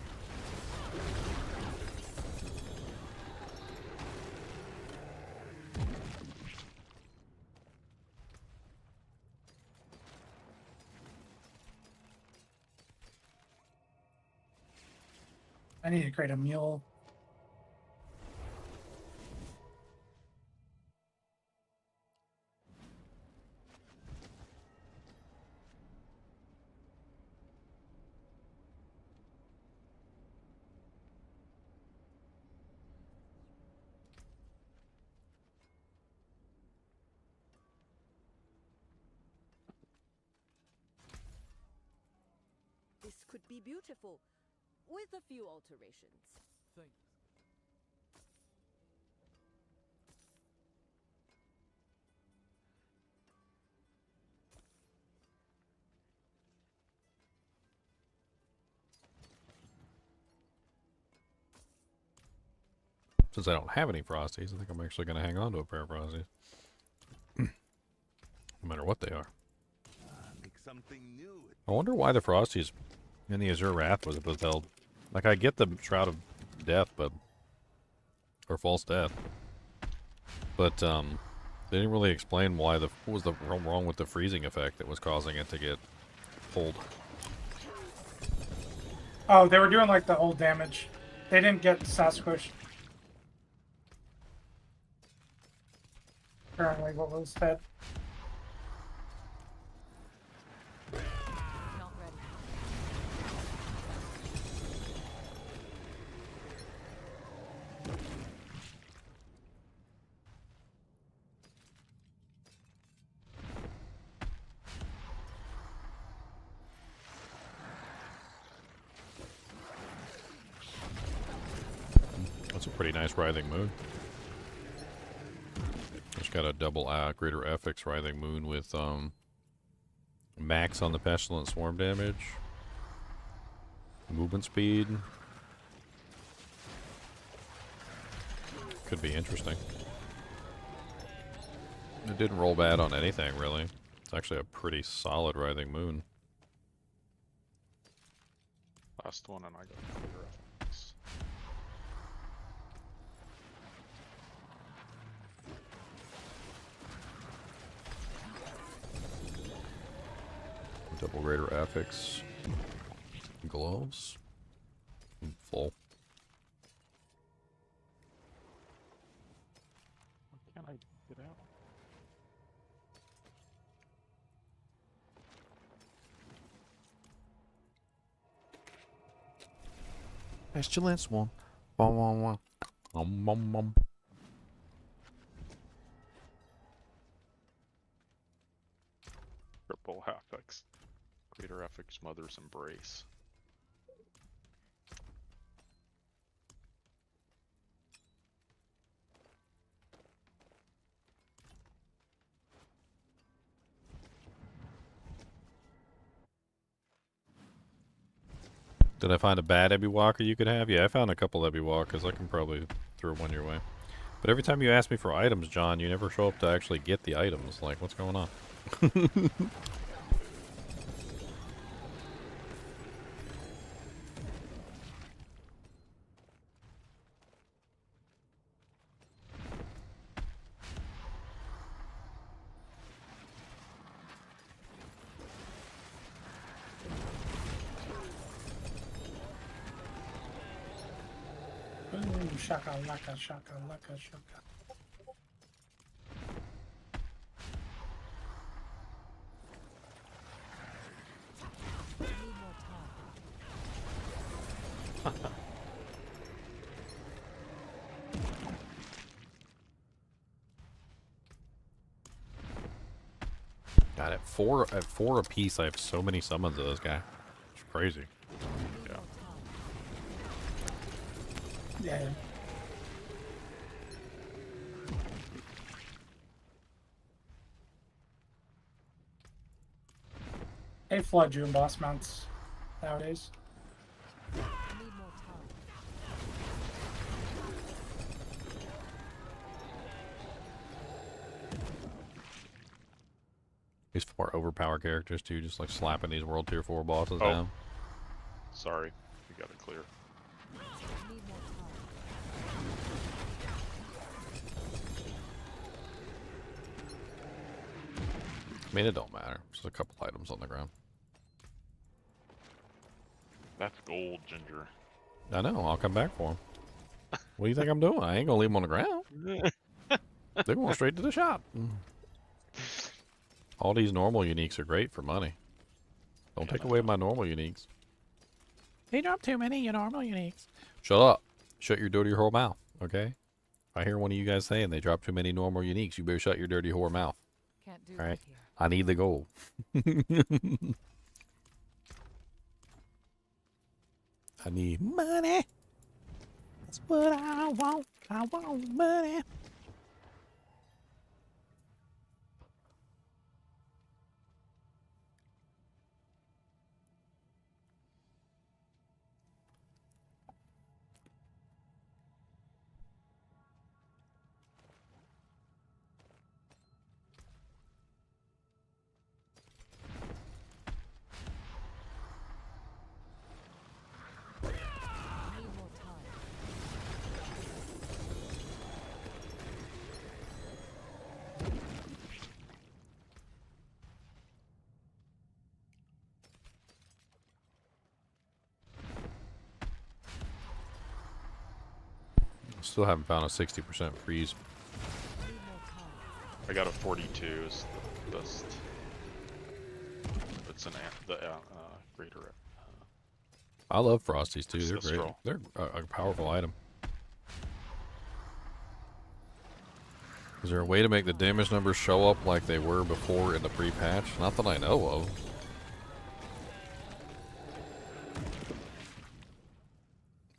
I need to create a mule. This could be beautiful, with a few alterations. Thanks. Since I don't have any Frosties, I think I'm actually going to hang on to a pair of Frosties. No matter what they are. I wonder why the Frosties in the Azure Wrath was withheld. Like, I get the Shroud of Death, but... or False Death. But, they didn't really explain why what was wrong with the freezing effect that was causing it to get pulled. Oh, they were doing like the old damage. They didn't get Sasquatch. Apparently, what was that? Not ready. That's a pretty nice Writhing Moon. It's got a double Greater FX Writhing Moon with max on the Pestilent Swarm damage, movement speed. Could be interesting. It didn't roll bad on anything, really. It's actually a pretty solid Writhing Moon. Last one, and I got clear FX. Double Greater Affix gloves. Full. Why can't I get out? Pestilence one. Bum, bum, bum. Bum, bum. Triple Affix. Greater Affix Mother's Embrace. Did I find a bad Ebby Walker you could have? Yeah, I found a couple Ebby Walkers. I can probably throw one your way. But every time you ask me for items, John, you never show up to actually get the items. Like, what's going on? Ooh, shaka laka, shaka laka, shaka. I need more time. God, at four apiece, I have so many summons of this guy. It's crazy. I need Yeah. more time. Yeah. They flood June boss mounts nowadays. I need more time. These 4 overpowered characters too, just like slapping these world tier 4 bosses Oh. down. Sorry, we got it clear. I need more time. I mean, it don't matter. Just a couple items on the ground. That's gold, Ginger. I know. I'll come back for them. What do you think I'm doing? I ain't gonna leave them on the ground. They're going straight to the shop. All these normal uniques are great for money. Don't take away my normal uniques. He dropped too many normal uniques. Shut up. Shut your dirty whore mouth, okay? If I hear one of you guys saying they dropped too many normal uniques, you better shut your dirty whore mouth. Can't do All right? that here. I need the gold. I need money. That's what I want. I want money. I need more time. Still haven't found a 60% freeze. I need more time. I got a 42 is the best. It's the greater. I love Frosties too. It's They're the great. straw. They're a powerful item. Is there a way to make the damage numbers show up like they were before in the pre-patch? Not that I know of.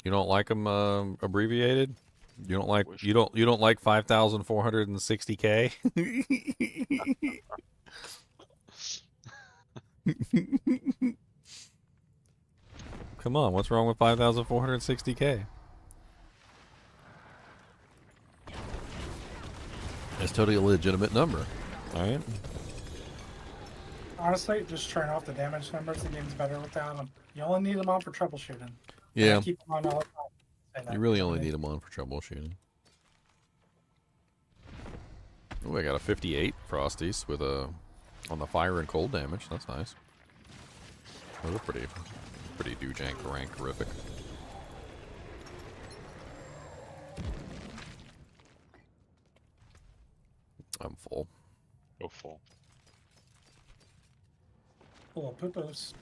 You don't like them abbreviated? You don't like you don't like 5,460K? Come on, what's wrong with 5,460K? It's totally a legitimate number. Alright? Honestly, just turn off the damage numbers. The game's better without them. You only need them on for troubleshooting. Yeah. I keep them on all the time. Say that. You really only need them on for troubleshooting. Oh, I got a 58 Frosties with a on the fire and cold damage. That's nice. Oh, they're pretty do-jank rank horrific. I'm full. Go full. Full of poo-poos.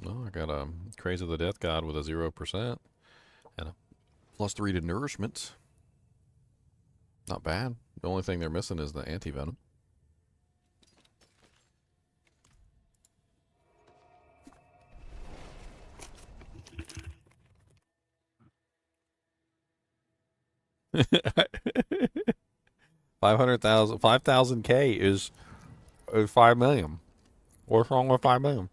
No, I got a Craze of the Death God with a 0% and a +3 to nourishment. Not bad. The only thing they're missing is the anti-venom. $5,000K is 5 million. What's wrong with 5 million?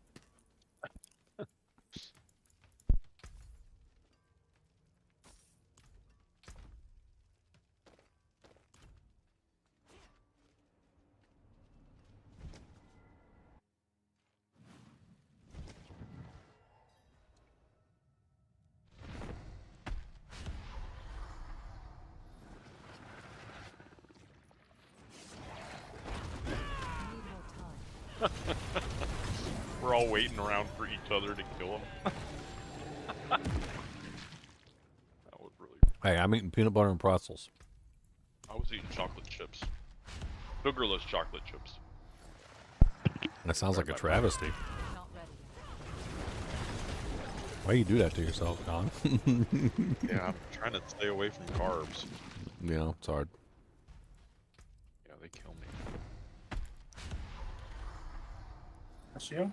We're all waiting around for each other to kill him. That was really. Hey, I'm eating peanut butter and pretzels. I was eating chocolate chips. Sugarless chocolate chips. That sounds like a travesty. Not ready. Why do you do that to yourself, Don? Yeah, I'm trying to stay away from carbs. Yeah, it's hard. Yeah, they kill me. That's you?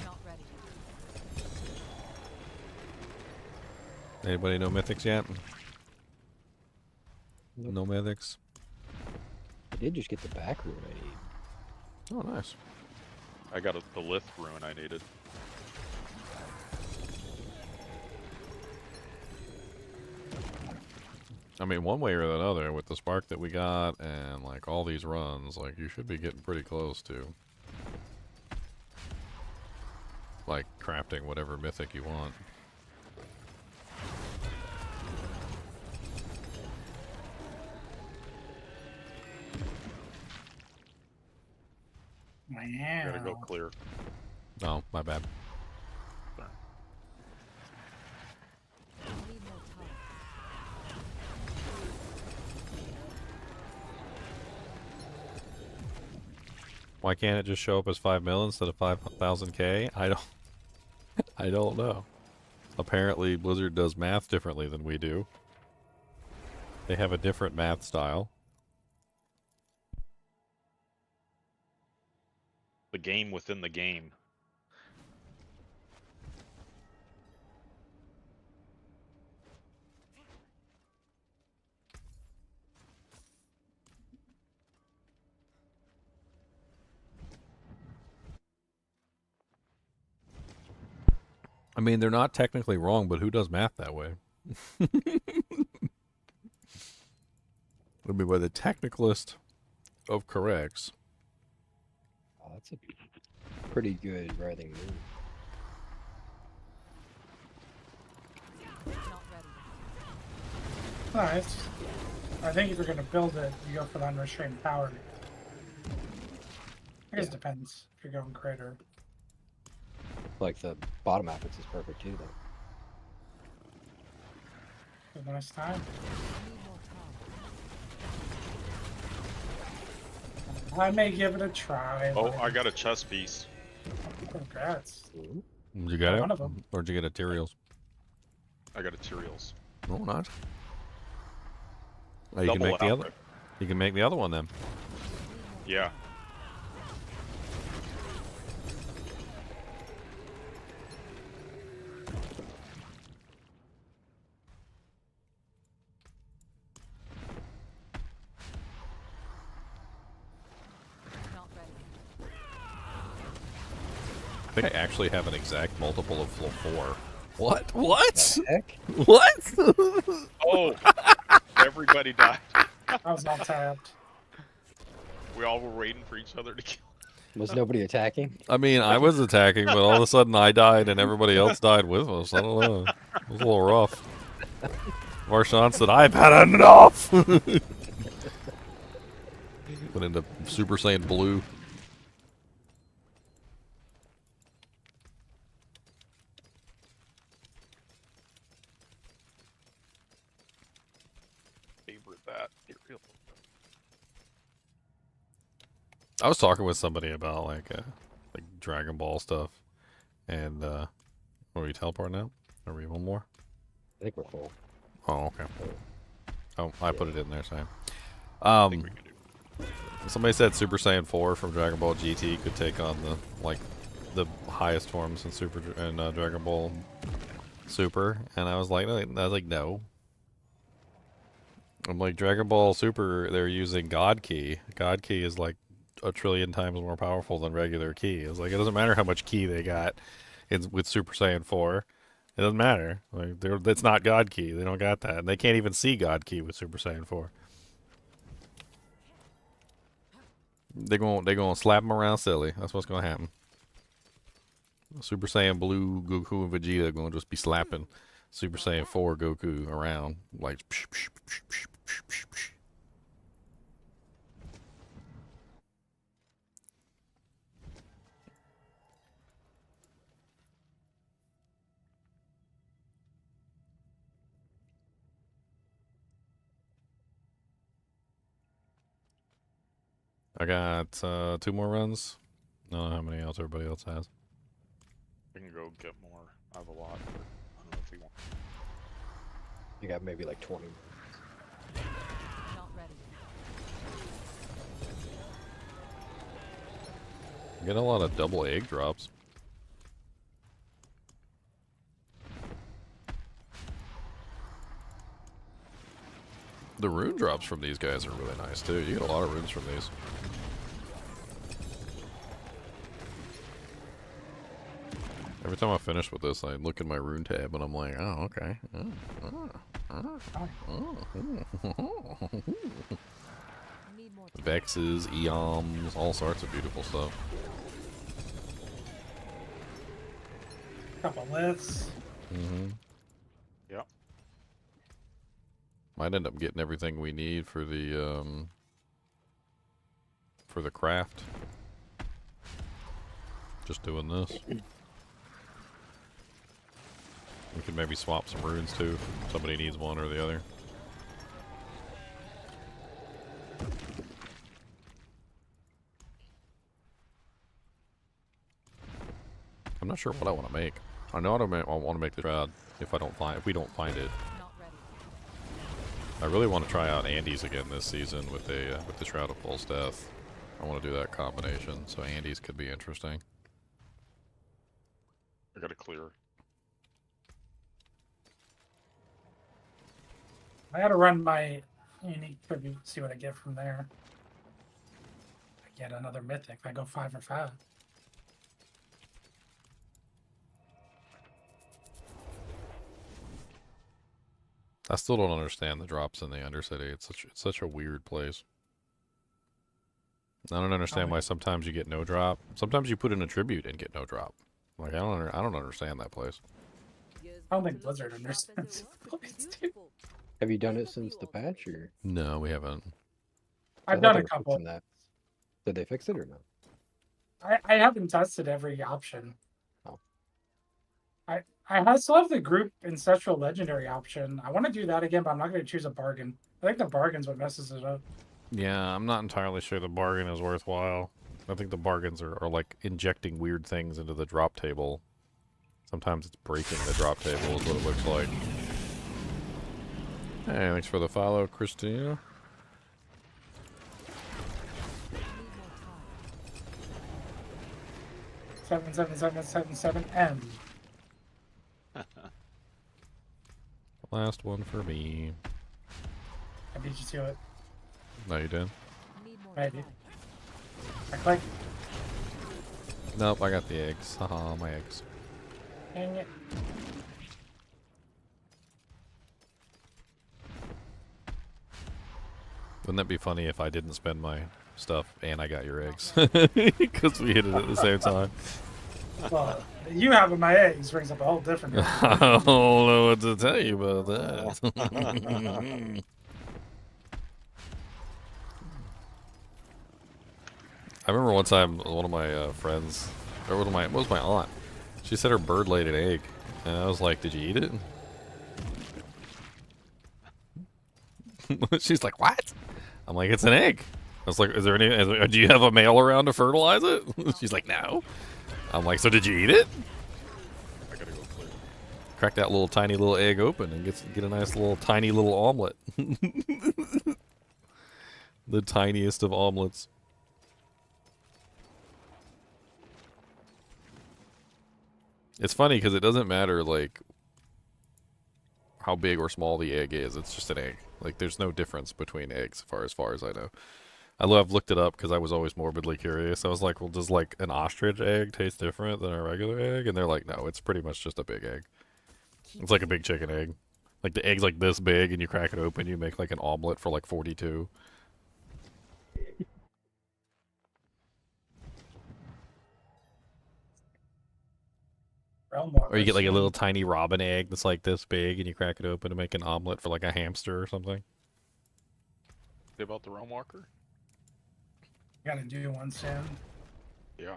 Not ready. Anybody know mythics yet? No mythics. I did just get the back room I need. Oh, nice. I got the Lilith rune I needed. I mean, one way or another, with the spark that we got and like all these runs, like you should be getting pretty close to like crafting whatever mythic you want. Man. Gotta go clear. Oh, my bad. Need more time. Why can't it just show up as 5 mil instead of 5,000k? I don't know. Apparently Blizzard does math differently than we do. They have a different math style. The game within the game. I mean, they're not technically wrong, but who does math that way? I mean, by the technicalist of corrects. Oh, that's a pretty good writing move. Not ready. Nice. I think if you're gonna build it, you go for the unrestrained power. I guess it depends if you're going crater. Like the bottom affix is perfect too, though. Have a nice time. Need more time. I may give it a try. Oh, but- I got a chess piece. Congrats. You got One it? of them. Or did you get Tyraels? I got a Tyraels. No, not. Oh, you can Double make the other. outfit. You can make the other one then. Yeah. Not ready. I think I actually have an exact multiple of flow 4. What? What? Heck? What? Oh, everybody died. I was not tapped. We all were waiting for each other to kill. Was nobody attacking? I mean, I was attacking, but all of a sudden I died and everybody else died with us. I don't know. It was a little rough. Marshawn said, I've had enough! Went into Super Saiyan Blue. Favorite that. I was talking with somebody about like Dragon Ball stuff, and are we teleporting now? Are we one more? I think we're full. Oh, okay. Oh, I put it in there, sorry. I think we can do. Somebody said Super Saiyan 4 from Dragon Ball GT could take on the highest forms in Dragon Ball Super, and I was like, no. I'm like, Dragon Ball Super, they're using God Ki. God Ki is like a trillion times more powerful than regular Ki. It's like, it doesn't matter how much Ki they got with Super Saiyan 4. It doesn't matter. Like, that's not God Ki. They don't got that. And they can't even see God Ki with Super Saiyan 4. They're going to slap them around silly. That's what's going to happen. Super Saiyan Blue, Goku, and Vegeta are going to just be slapping Super Saiyan 4 Goku around like psh, psh, psh, psh, psh, psh, psh. I got 2 more runs. I don't know how many else everybody else has. We can go get more. I have a lot. But I don't know if we want. You got maybe like 20. Not ready. I'm getting a lot of double egg drops. The rune drops from these guys are really nice too. You get a lot of runes from these. Every time I finish with this, I look in my rune tab and I'm like, oh, okay. Oh. Need more Vexes, Eoms, all sorts of beautiful stuff. Couple lifts. Mm-hmm. Yep. Might end up getting everything we need for the craft. Just doing this. We could maybe swap some runes too if somebody needs one or the other. I'm not sure what I want to make. I know I want to make the shroud if we don't find it. not ready. I really want to try out Andy's again this season with the Shroud of False Death. I want to do that combination, so Andy's could be interesting. I gotta clear. I gotta run my unique tribute, see what I get from there. I get another mythic. I go 5 or 5. I still don't understand the drops in the Undercity. It's such a weird place. I don't understand why sometimes you get no drop. Sometimes you put in a tribute and get no drop. Like I don't understand that place. I don't think Blizzard understands the place, too. Have you done it since the patch, or? No, we haven't. I've done a couple. That. Did they fix it or not? I haven't tested every option. Oh. I still have the group Ancestral Legendary option. I want to do that again, but I'm not going to choose a bargain. I think the bargain's what messes it up. Yeah, I'm not entirely sure the bargain is worthwhile. I think the bargains are like injecting weird things into the drop table. Sometimes it's breaking the drop table is what it looks like. Hey, thanks for the follow, Christina. Need more time. 77777M. Last one for me. I beat you to it. No, you did? Need more Maybe. time. I click. Nope, I got the eggs. Haha, my eggs. Dang it. Wouldn't that be funny if I didn't spend my stuff and I got your eggs? Because we hit it at the same time. Well, you having my eggs brings up a whole different. I don't know what to tell you about that. I remember one time one of my friends, or what was my aunt? She said her bird laid an egg, and I was like, "Did you eat it?" She's like, "What?" I'm like, "It's an egg." I was like, "Is there any? Do you have a male around to fertilize it?" She's like, "No." I'm like, "So did you eat it?" I gotta go clear. Crack that little tiny little egg open and get a nice little tiny little omelet. The tiniest of omelets. It's funny because it doesn't matter like how big or small the egg is. It's just an egg. Like there's no difference between eggs as far as I know. I've looked it up because I was always morbidly curious. I was like, well, does like an ostrich egg taste different than a regular egg? And they're like, no, it's pretty much just a big egg. It's like a big chicken egg. Like the egg's like this big, and you crack it open, you make like an omelet for like 42. Or you get like a little tiny robin egg that's like this big, and you crack it open to make an omelet for like a hamster or something. About the Realm Walker? Gotta do one soon. Yeah.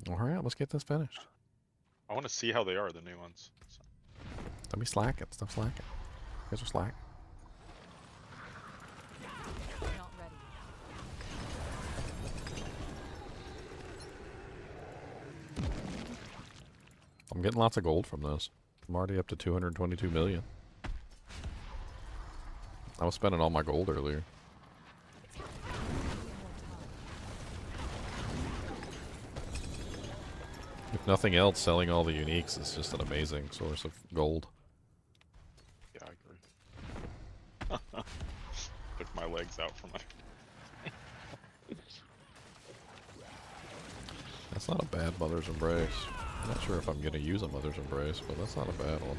All right, let's get this finished. I want to see how they are, the new ones. So. Don't be slacking. Stop slacking. You guys are slack. Not ready. I'm getting lots of gold from this. I'm already up to 222 million. I was spending all my gold earlier. If nothing else, selling all the uniques is just an amazing source of gold. Yeah, I agree. Took my legs out from my... That's not a bad Mother's Embrace. I'm not sure if I'm going to use a Mother's Embrace, but that's not a bad one.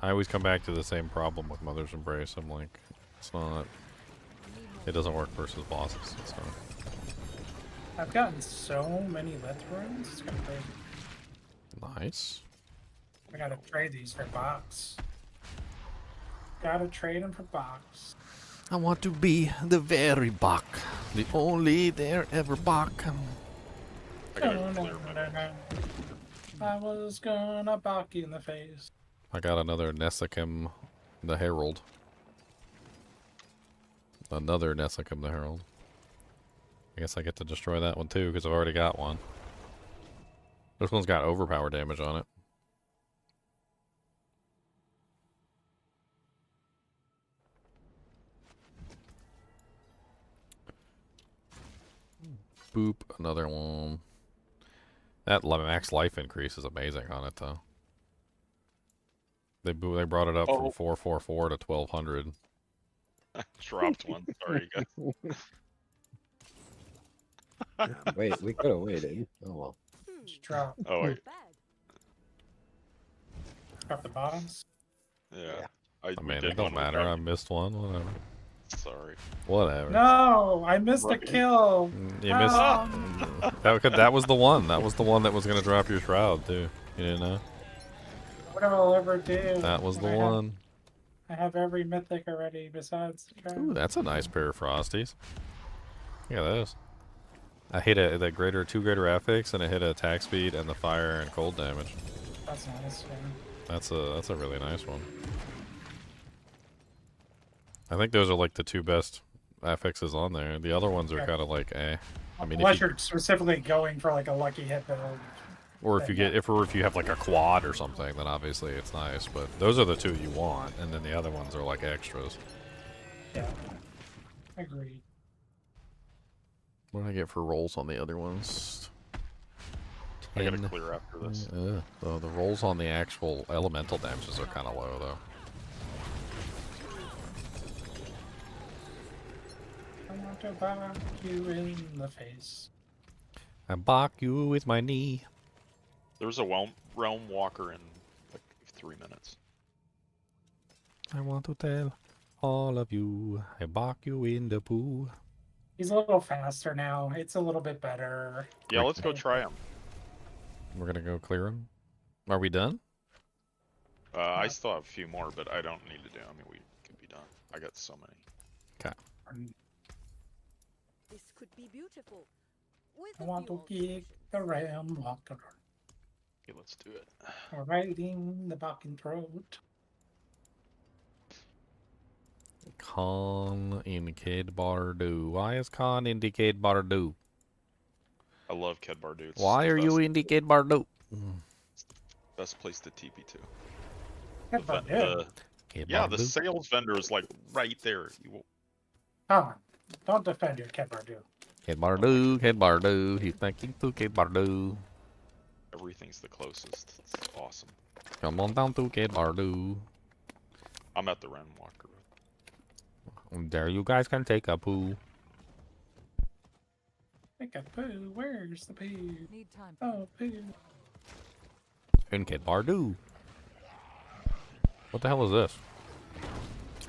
I always come back to the same problem with Mother's Embrace. I'm like, it's not. It doesn't work versus bosses. It's not. I've gotten so many Lilith runes. It's kind of crazy. Nice. I gotta trade these for box. Gotta trade them for box. I want to be the very Bach, the only there ever Bach. I was gonna bock you in the face. I got another Nessakim the Herald. Another Nessakim the Herald. I guess I get to destroy that one too, because I've already got one. This one's got overpower damage on it. Boop, another one. That max life increase is amazing on it, though. They brought it up from 444 to 1200. I dropped one. Sorry, guys. Wait, we could have waited. Oh well. Just drop. Oh wait. Drop the bottoms. Yeah. I mean, it don't matter. I missed one. Whatever. Sorry. Whatever. No, I missed a kill. You missed. That was the one. That was the one that was gonna drop your shroud too. You didn't know? What I'll ever do. That was the I one. I have every mythic already besides the trap. Ooh, that's a nice pair of Frosties. Look at those. I hit the greater 2 greater affix, and I hit attack speed and the fire and cold damage. That's nice. Yeah. That's a really nice one. I think those are like the 2 best affixes on there. The other ones are kind of like eh. I mean, Unless you're specifically going for like a lucky hit build. or if you get if you have like a quad or something, then obviously it's nice. But those are the 2 you want, and then the other ones are like extras. Yeah, agreed. What do I get for rolls on the other ones? I gotta clear after this. The rolls on the actual elemental damages are kind of low, though. I want to bark you in the face. I bark you with my knee. There's a realm walker in like 3 minutes. I want to tell all of you, I bark you in the poo. He's a little faster now. It's a little bit better. Yeah, let's go try him. We're gonna go clear him. Are we done? I still have a few more, but I don't need to do. I mean, we could be done. I got so many. Okay. This could be beautiful. With I a want few to kick the ram walker. Okay, let's do it. Right in the barking throat. Khan in Kid Bardu. Why is Khan in Kid Bardu? I love Ked Bardu. It's Why the are you best- in Kid Bardu? Best place to TP to. Kid Bardu. Yeah, the sales vendor is like right there. You Come on. Don't defend your Kid Bardu. Kid Bardu. He's thinking to Kid Bardu. Everything's the closest. It's awesome. Come on down to Kid Bardu. I'm at the Ren Walker. There you guys can take a poo. Take a poo. Where's the poo? Need time. Oh, poo. In Kid Bardu. What the hell is this?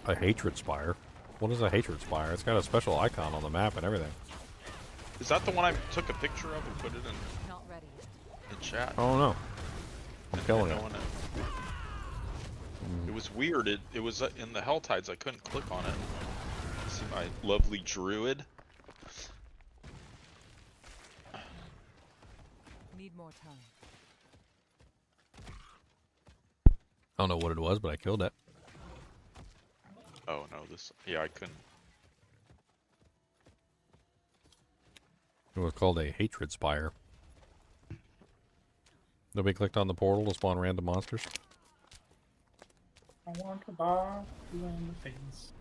A Hatred Spire. What is a Hatred Spire? It's got a special icon on the map and everything. Is that the one I took a picture of and put it in Not ready. the chat? Oh no. I'm killing I it. know It was weird. It was in the HellTides. I couldn't click on it. See my lovely druid. Need more time. I don't know what it was, but I killed it. Oh no, this. Yeah, I couldn't. It was called a Hatred Spire. Nobody clicked on the portal to spawn random monsters? I want to bark you in the face.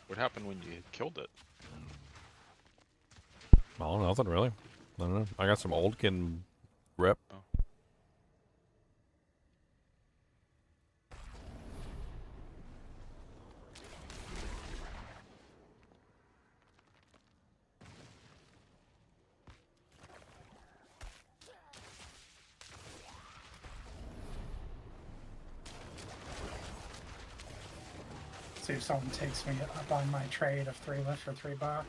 What happened when you killed it? Oh, nothing really. I don't know. I got some Oldkin rep. Oh. See if someone takes me up on my trade of 3 left for 3 back.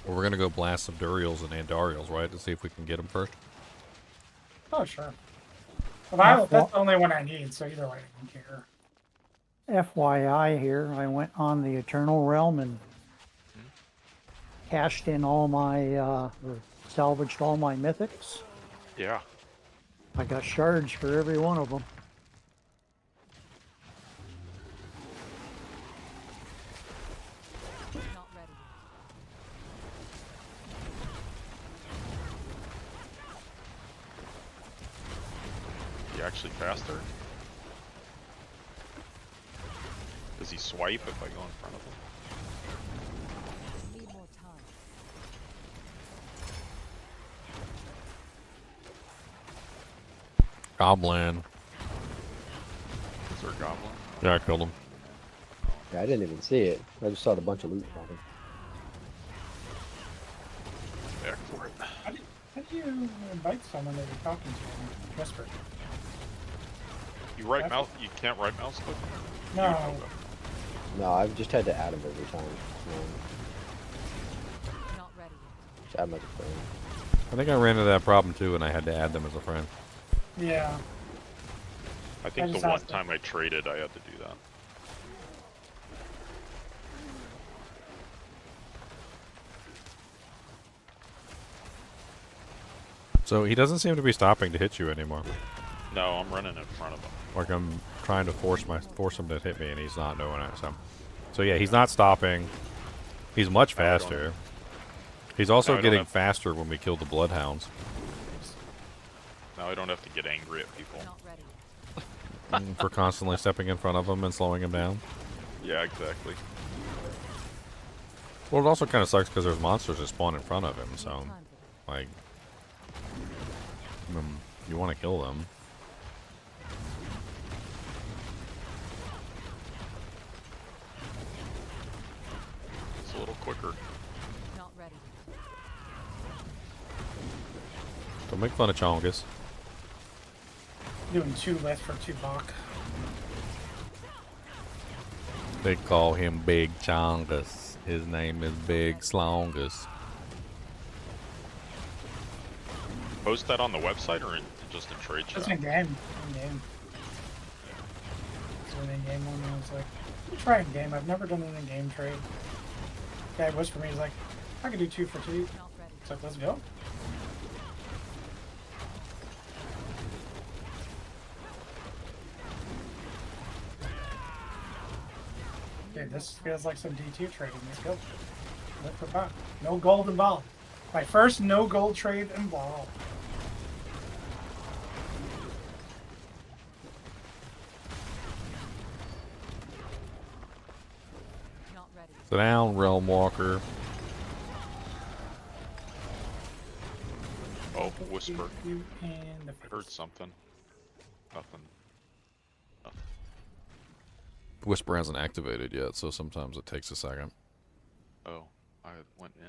Well, we're gonna go blast some Duriels and Andariels, right, to see if we can get them first. Oh, sure. But that's the only one I need, so either way, I don't care. FYI here, I went on the Eternal Realm and cashed in all my, or salvaged all my mythics. Yeah. I got shards for every one of them. Not ready. You actually faster? Does he swipe if I go in front of him? Need more time. Goblin. Is there a goblin? Yeah, I killed him. Yeah, I didn't even see it. I just saw the bunch of loot from him. Back for it. How do you invite someone that you're talking to and whisper? You right mouse? You can't right mouse click? No. No, I've just had to add him every time. Not ready yet. Just add him as a friend. I think I ran into that problem too, and I had to add them as a friend. Yeah. I think just the one asked time I traded, I had to do that. So he doesn't seem to be stopping to hit you anymore. No, I'm running in front of him. Like I'm trying to force him to hit me, and he's not doing it. So yeah, he's not stopping. He's much faster. He's also getting faster when we kill the bloodhounds. Now I don't have to get angry at people. Not ready. For constantly stepping in front of him and slowing him down. Yeah, exactly. Well, it also kind of sucks because there's monsters that spawn in front of him, so like you want to kill them. It's a little quicker. Not ready. Don't make fun of Chongus. Doing 2 left for 2 Bach. They call him Big Chongus. His name is Big Slongus. Post that on the website or just in trade chat? Just in game. In game. So an in-game one, I was like, I'll try in game. I've never done an in-game trade. Guy whispered me, he's like, I can do 2 for 2. It's like, let's go. Okay, this feels like some D2 trading. Let's go. Look for back. No gold involved. My first no gold trade involved. Not ready. Sit down, Realm Walker. Oh, whisper. You in the I heard something. Nothing. Whisper hasn't activated yet, so sometimes it takes a second. Oh, I went in.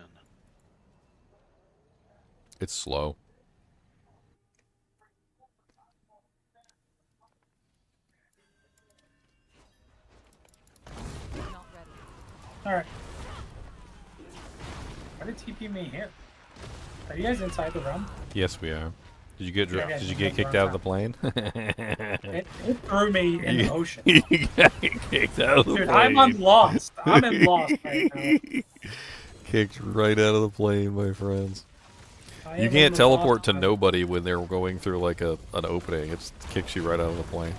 It's slow. Not ready. Alright. Why did TP me here? Are you guys inside the realm? Yes, we are. Did you get Yeah, yeah, did you yeah, get kicked yeah. out of the plane? It threw me in the ocean. You got kicked out of the Dude, plane. I'm lost. I'm in lost right now. Kicked right out of the plane, my friends. I You am can't in teleport to lost. nobody when they're going through like an opening. It just kicks you right out of the plane.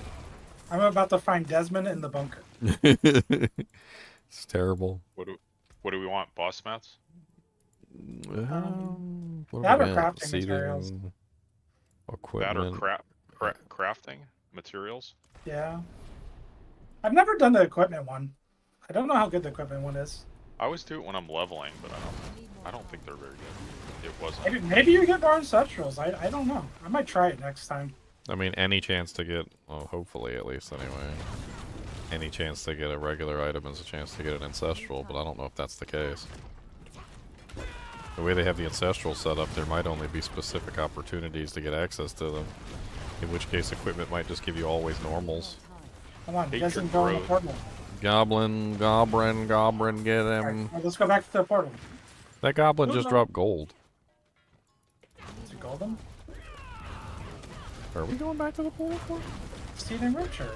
I'm about to find Desmond in the bunker. It's terrible. What do we want? Boss mats? What That do or we got? crafting materials. Seating, That or equipment. crafting materials? Yeah. I've never done the equipment one. I don't know how good the equipment one is. I always do it when I'm leveling, but I don't think they're very good. It wasn't. Maybe you get more ancestrals. I don't know. I might try it next time. I mean, any chance to get, well, hopefully at least anyway, any chance to get a regular item is a chance to get an ancestral, but I don't know if that's the case. the way they have the Ancestral set up, there might only be specific opportunities to get access to them. In which case, equipment might just give you always normals. Come on, you guys Hatred can go in the growth. portal. Goblin, get him. Alright, let's go back to the portal. That goblin Move just on. dropped gold. Is it golden? Are we going back to the portal? Steven Richard.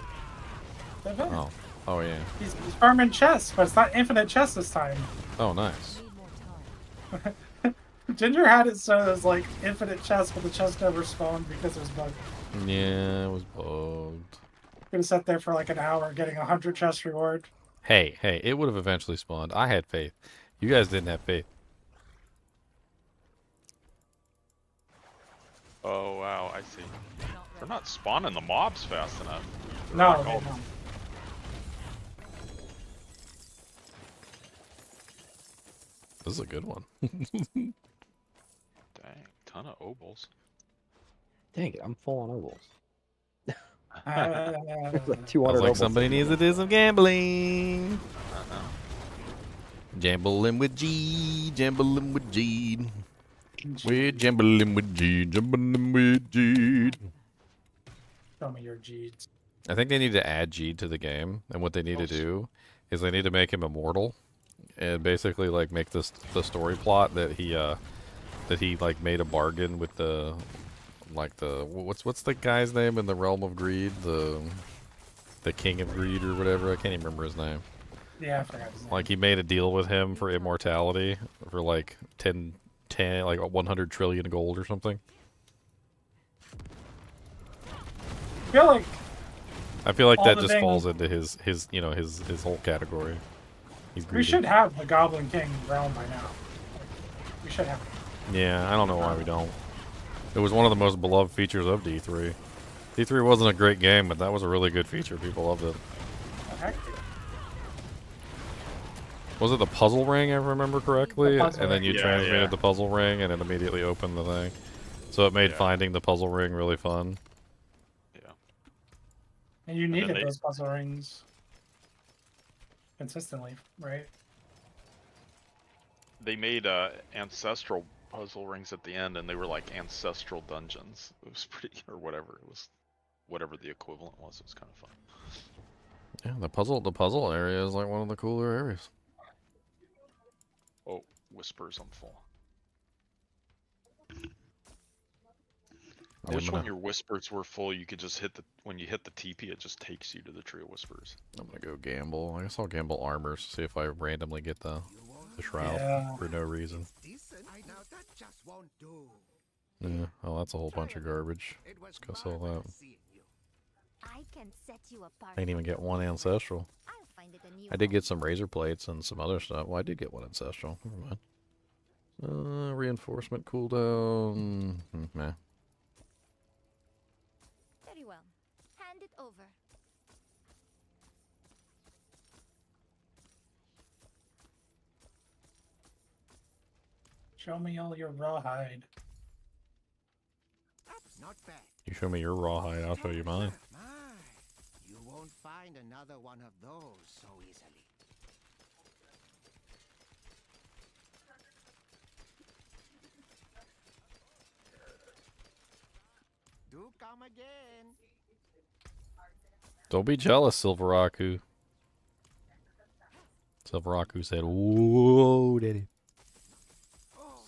The event. Oh. Oh, yeah. He's farming chests, but it's not infinite chests this time. Oh, nice. Ginger had it so it was like infinite chests, but the chest never spawned because it was bugged. Yeah, it was bugged. Could have sat there for like an hour getting 100 chest reward. Hey, it would have eventually spawned. I had faith. You guys didn't have faith. Oh wow, I see. They're not spawning the mobs fast enough. No, They're all- no. This is a good one. Dang, ton of obols. Dang it, I'm full on ovals. Uh, Like 200 Sounds like ovals somebody sitting needs to there. do some gambling. Uh-uh. Gambling with G, gambling with G. We're gambling with G, gambling with G. Show me your G's. I think they need to add G to the game, and what they need to do is they need to make him immortal, and basically like make this the story plot that he like made a bargain with the what's the guy's name in the realm of greed, the king of greed or whatever. I can't even remember his name. Yeah, I forgot his name. Like he made a deal with him for immortality for like 10 like 100 trillion gold or something. I feel like I feel like all that the just things- falls into his you know his whole category. He's we greedy. should have the Goblin King realm by now. Like, we should have it. Yeah, I don't know why we don't. It was one of the most beloved features of D3. D3 wasn't a great game, but that was a really good feature. People loved it. The heck? Was it the puzzle ring, if I remember correctly? The puzzle And then you ring. Yeah, transmitted yeah. the puzzle ring, and it immediately opened the thing. So it made Yeah. finding the puzzle ring really fun. Yeah. And you then needed they- those puzzle rings consistently, right? They made ancestral puzzle rings at the end, and they were like ancestral dungeons. It was pretty, or whatever it was, whatever the equivalent was. It was kind of fun. Yeah, the puzzle area is like one of the cooler areas. Oh, whispers, I'm full. I Yeah, wish I'm when gonna- your whispers were full, you could just hit the when you hit the TP, it just takes you to the tree of whispers. I'm gonna go gamble. I guess I'll gamble armors, see if I randomly get the shroud Yeah. for no reason. Now that just won't do. Yeah, oh, that's a whole bunch of garbage. Let's go sell that. I can set you apart. I didn't even get one ancestral. I'll find it a new I did get some razor plates and some other stuff. Well, I did get one ancestral. Never mind. Reinforcement cooldown. Meh. Very well. Hand it over. Show me all your rawhide. Not bad. You show me your rawhide, I'll show you mine. My, you won't find another one of those so easily. Do come again. Don't be jealous, Silveraku. Silveraku said, "Whoa, daddy." Well,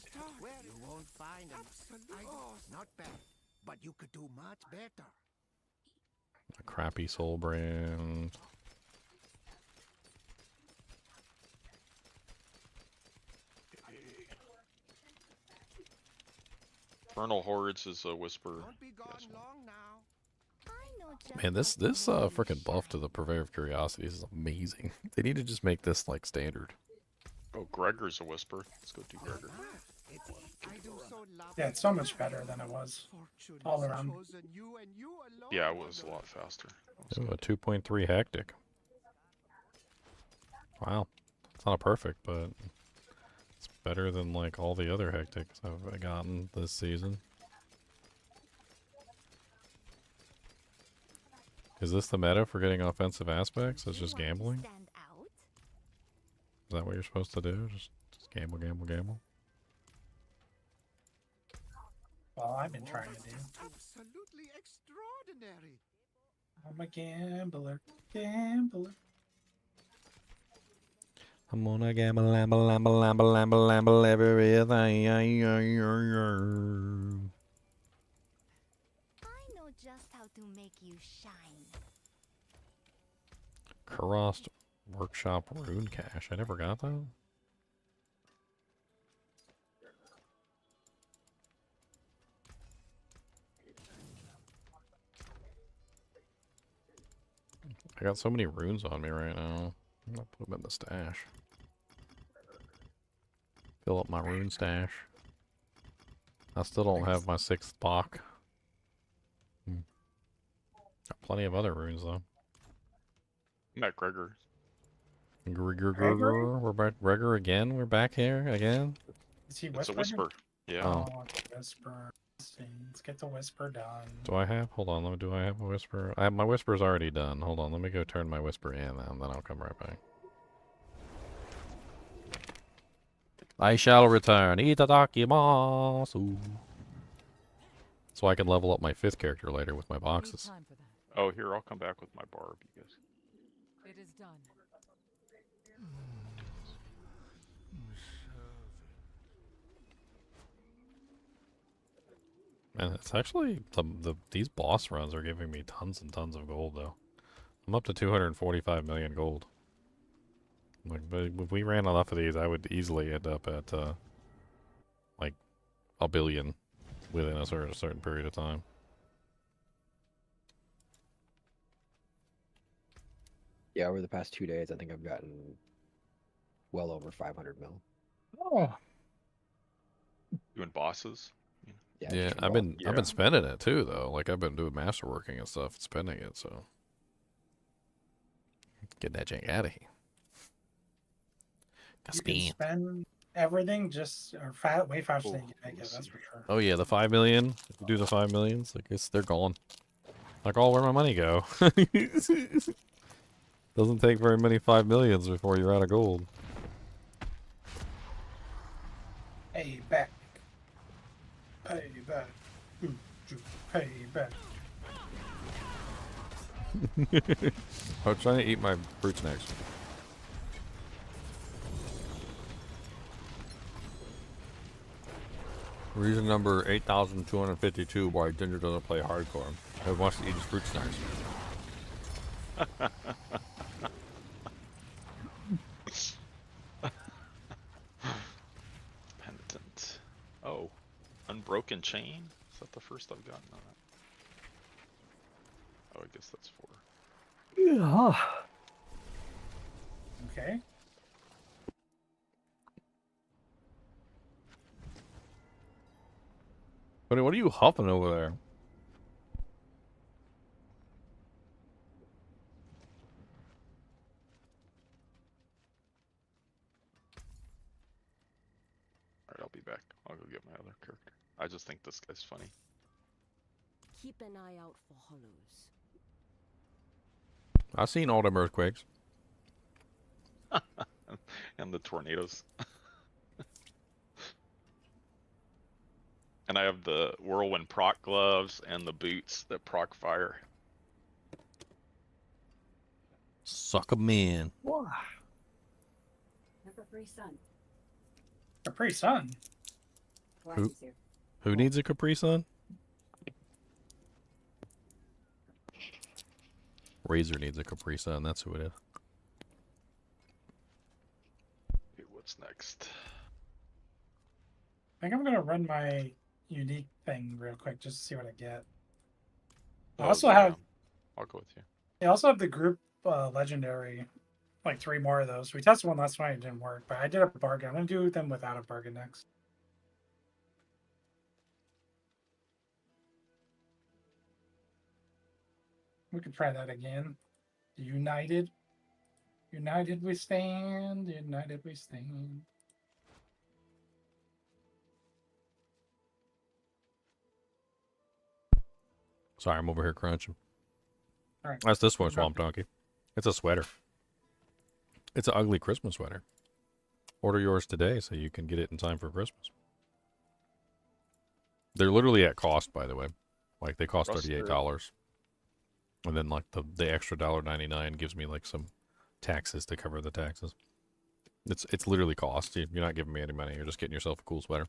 you won't find an not bad, but you could do much better. A crappy soul brand. Infernal Hordes is a whisper. Don't be gone Yes, long now. I know just Man, this freaking buff to the Purveyor of Curiosities is amazing. They need to just make this like standard. Oh, Gregor's a whisper. Let's go do Gregor. I do so love Yeah, it's so much better than it was. fortune all has around. chosen you and you alone. Yeah, it was a lot faster. That was Ooh, a good. 2.3 hectic. Wow, it's not a perfect, but it's better than like all the other hectics I've gotten this season. Is this the meta for getting offensive aspects? It's just you want to gambling? Stand out. Is that what you're supposed to do? Just gamble, gamble, gamble? Well, I've been trying to do. Absolutely extraordinary. I'm a gambler, gambler. I'm gonna gamble, gamble, gamble, gamble, gamble, gamble everything. I know just how to make you shine. Kurost Workshop Rune Cache. I never got that. I got so many runes on me right now. I'm gonna put them in the stash. Fill up my rune stash. I still don't have my 6th Bach. Got plenty of other runes though. I'm at Gregor. Gregor? We're back. Gregor again? We're back here again? Is he It's a whispering? whisper. Yeah. Oh. Oh, whisper. Let's get the whisper done. Do I have? Hold on. Do I have a whisper? My whisper's already done. Hold on. Let me go turn my whisper in, and then I'll come right back. I shall return. Itadakimasu. So I can level up my 5th character later with my boxes. Time for that. Oh, here, I'll come back with my barb, you guys. It is done. Man, it's actually these boss runs are giving me tons and tons of gold though. I'm up to 245 million gold. Like, but if we ran enough of these, I would easily end up at like a billion within a certain period of time. Yeah, over the past 2 days, I think I've gotten well over 500 mil. Oh. Doing bosses? Yeah, just I've been Yeah. spending it too though. Like I've been doing masterworking and stuff, and spending it. So get that jank out of here. You can spend everything just or way faster than you can make it. That's for sure. Oh yeah, the 5 million. If you do the 5 millions, like they're gone. Like, oh, where'd my money go? Doesn't take very many 5 millions before you're out of gold. Pay back. Pay back. Pay back. I was trying to eat my fruit snacks. Reason number 8,252 why Ginger doesn't play hardcore. He wants to eat his fruit snacks. Penitent. Oh, unbroken chain? Is that the first I've gotten on it? Oh, I guess that's 4. Yeah. Okay. But what are you huffing over there? Alright, I'll be back. I'll go get my other character. I just think this guy's funny. Keep an eye out for hollows. I've seen all them earthquakes. And the tornadoes. And I have the whirlwind proc gloves and the boots that proc fire. Suck 'em in. Wow. Capri Sun. Capri Sun. Who needs a Capri Sun? Razor needs a Capri Sun. That's who it is. Okay, what's next? I think I'm gonna run my unique thing real quick just to see what I get. I Oh, also yeah. have. I'll go with you. I also have the group legendary, like 3 more of those. We tested one last night, it didn't work, but I did a bargain. I'm gonna do them without a bargain next. We could try that again. United. United we stand. United we stand. Sorry, I'm over here crunching. All right. That's this one, Swamp Donkey. It's a sweater. It's an ugly Christmas sweater. Order yours today so you can get it in time for Christmas. They're literally at cost, by the way. Like they cost Rusted. $38, and then like the extra $1.99 gives me like some taxes to cover the taxes. It's literally cost. You're not giving me any money. You're just getting yourself a cool sweater.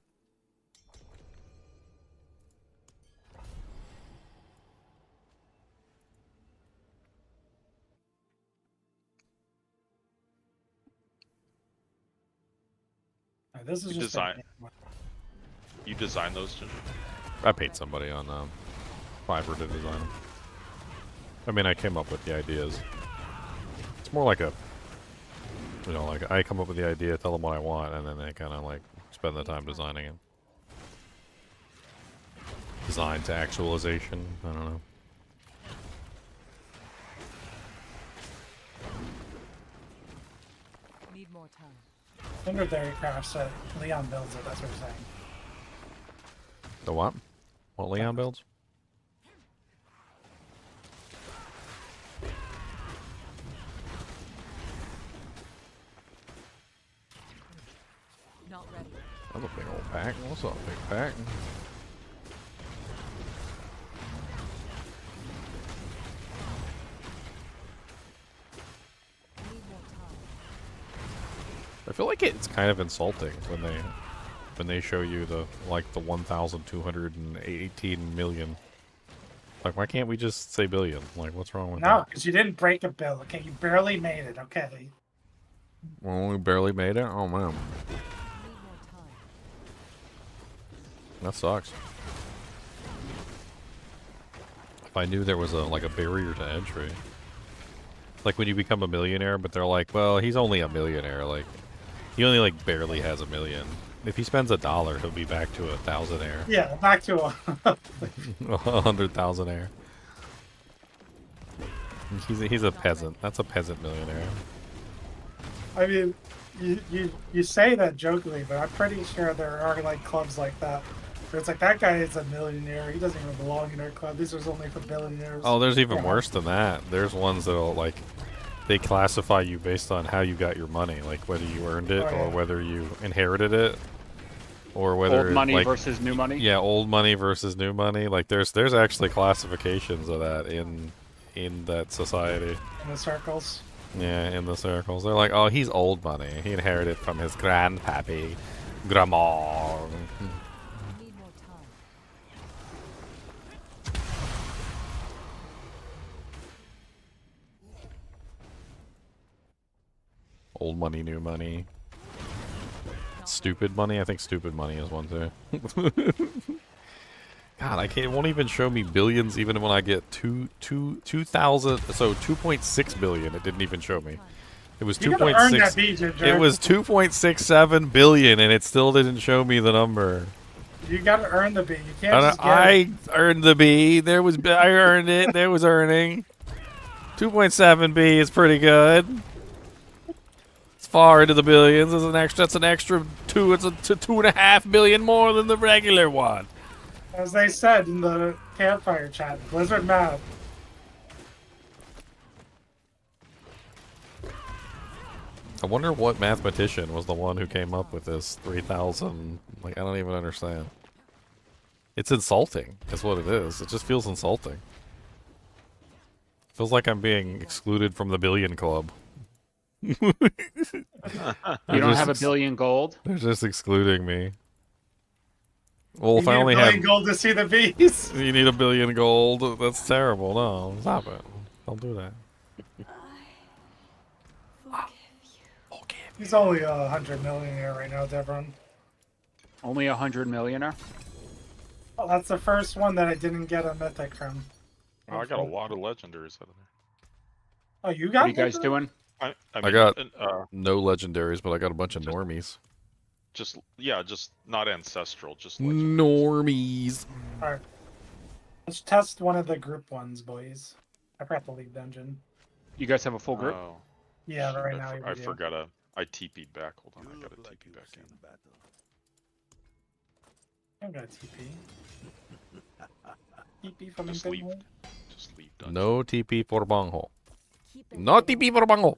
This is You just design. You design those, Ginger? I paid somebody on Fiverr to design them. I mean, I came up with the ideas. It's more like a, you know, like I come up with the idea, tell them what I want, and then they kind of like spend the time designing it. Design to actualization. I don't know. Need more time. Legendary crafts that Leon builds it, that's what we're saying. The what? What Leon builds? Not ready. That's a big old pack. What's up, big pack? Need more time. I feel like it's kind of insulting when they show you the 1,218 million. Like, why can't we just say billion? Like, what's wrong with No, that? because you didn't break a bill, okay? You barely made it, okay? Well, we barely made it. Oh man, Need more time. that sucks. If I knew there was a barrier to entry, like when you become a millionaire, but they're like, well, he's only a millionaire. Like, he only barely has $1 million. If he spends $1, he'll be back to a thousandaire. Yeah, back to a... 100,000aire. He's a peasant. That's a peasant millionaire. I mean, you say that jokingly, but I'm pretty sure there are clubs like that. Where it's like, that guy is a millionaire. He doesn't even belong in our club. These are only for billionaires. Oh, there's even Yeah. worse than that. There's ones that'll they classify you based on how you got your money, like whether you earned it Oh, or yeah. whether you inherited it, or whether Old money like, versus new money. yeah, old money versus new money. Like there's actually classifications of that in that society. In the circles. Yeah, in the circles. They're like, oh, he's old money. He inherited from his grandpappy, grandma. Need more time. Old money, new money. Stupid money? I think stupid money is one too. God, it won't even show me billions even when I get 2.6 billion. It didn't even show me. It was You gotta earn that 2.6. beat, Ginger. It was 2.67 billion, and it still didn't show me the number. You gotta earn the beat. You can't just get it. I earned the B. I earned it. There was earning. 2.7 B is pretty good. It's far into the billions. That's an extra two. It's a 2.5 billion more than the regular one. As they said in the campfire chat, Blizzard mad. I wonder what mathematician was the one who came up with this 3,000. Like, I don't even understand. It's insulting. That's what it is. It just feels insulting. Feels like I'm being excluded from the billion club. You don't have a billion gold? They're just excluding me. Well, You if I need only a billion have... gold to see the bees. You need $1 billion gold. That's terrible. No, stop it. Don't do that. He's only 100 millionaire right now, Devron. Only 100 millionaire? Oh, that's the first one that I didn't get a mythic from. Oh, I got a lot of legendaries out of there. Oh, you What got are you guys legendary? doing? I I got mean, no legendaries, but I got a bunch of normies. just not ancestral, just Normies. Alright. Let's test one of the group ones, boys. I forgot to leave dungeon. You guys have a full group? Oh, Yeah, shoot, right now we I do. forgot I TP'd back. Hold on, I gotta TP back in. I got TP. TP from Just the leave. hole. Just leave dungeon. No TP for Bango. Keep it No low. TP for Bango.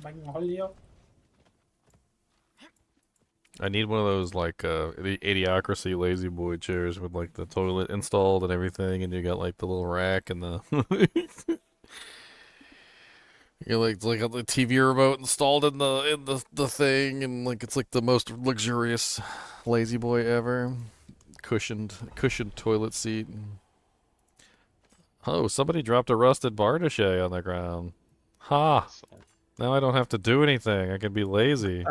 Magnolia. I need one of those like the Idiocracy Lazy Boy chairs with like the toilet installed and everything, and you got like the little rack and the you like got the TV remote installed in the thing, and like it's like the most luxurious Lazy Boy ever. Cushioned toilet seat. Oh, somebody dropped a rusted Bardache on the ground. Ha! Now I don't have to do anything. I can be lazy.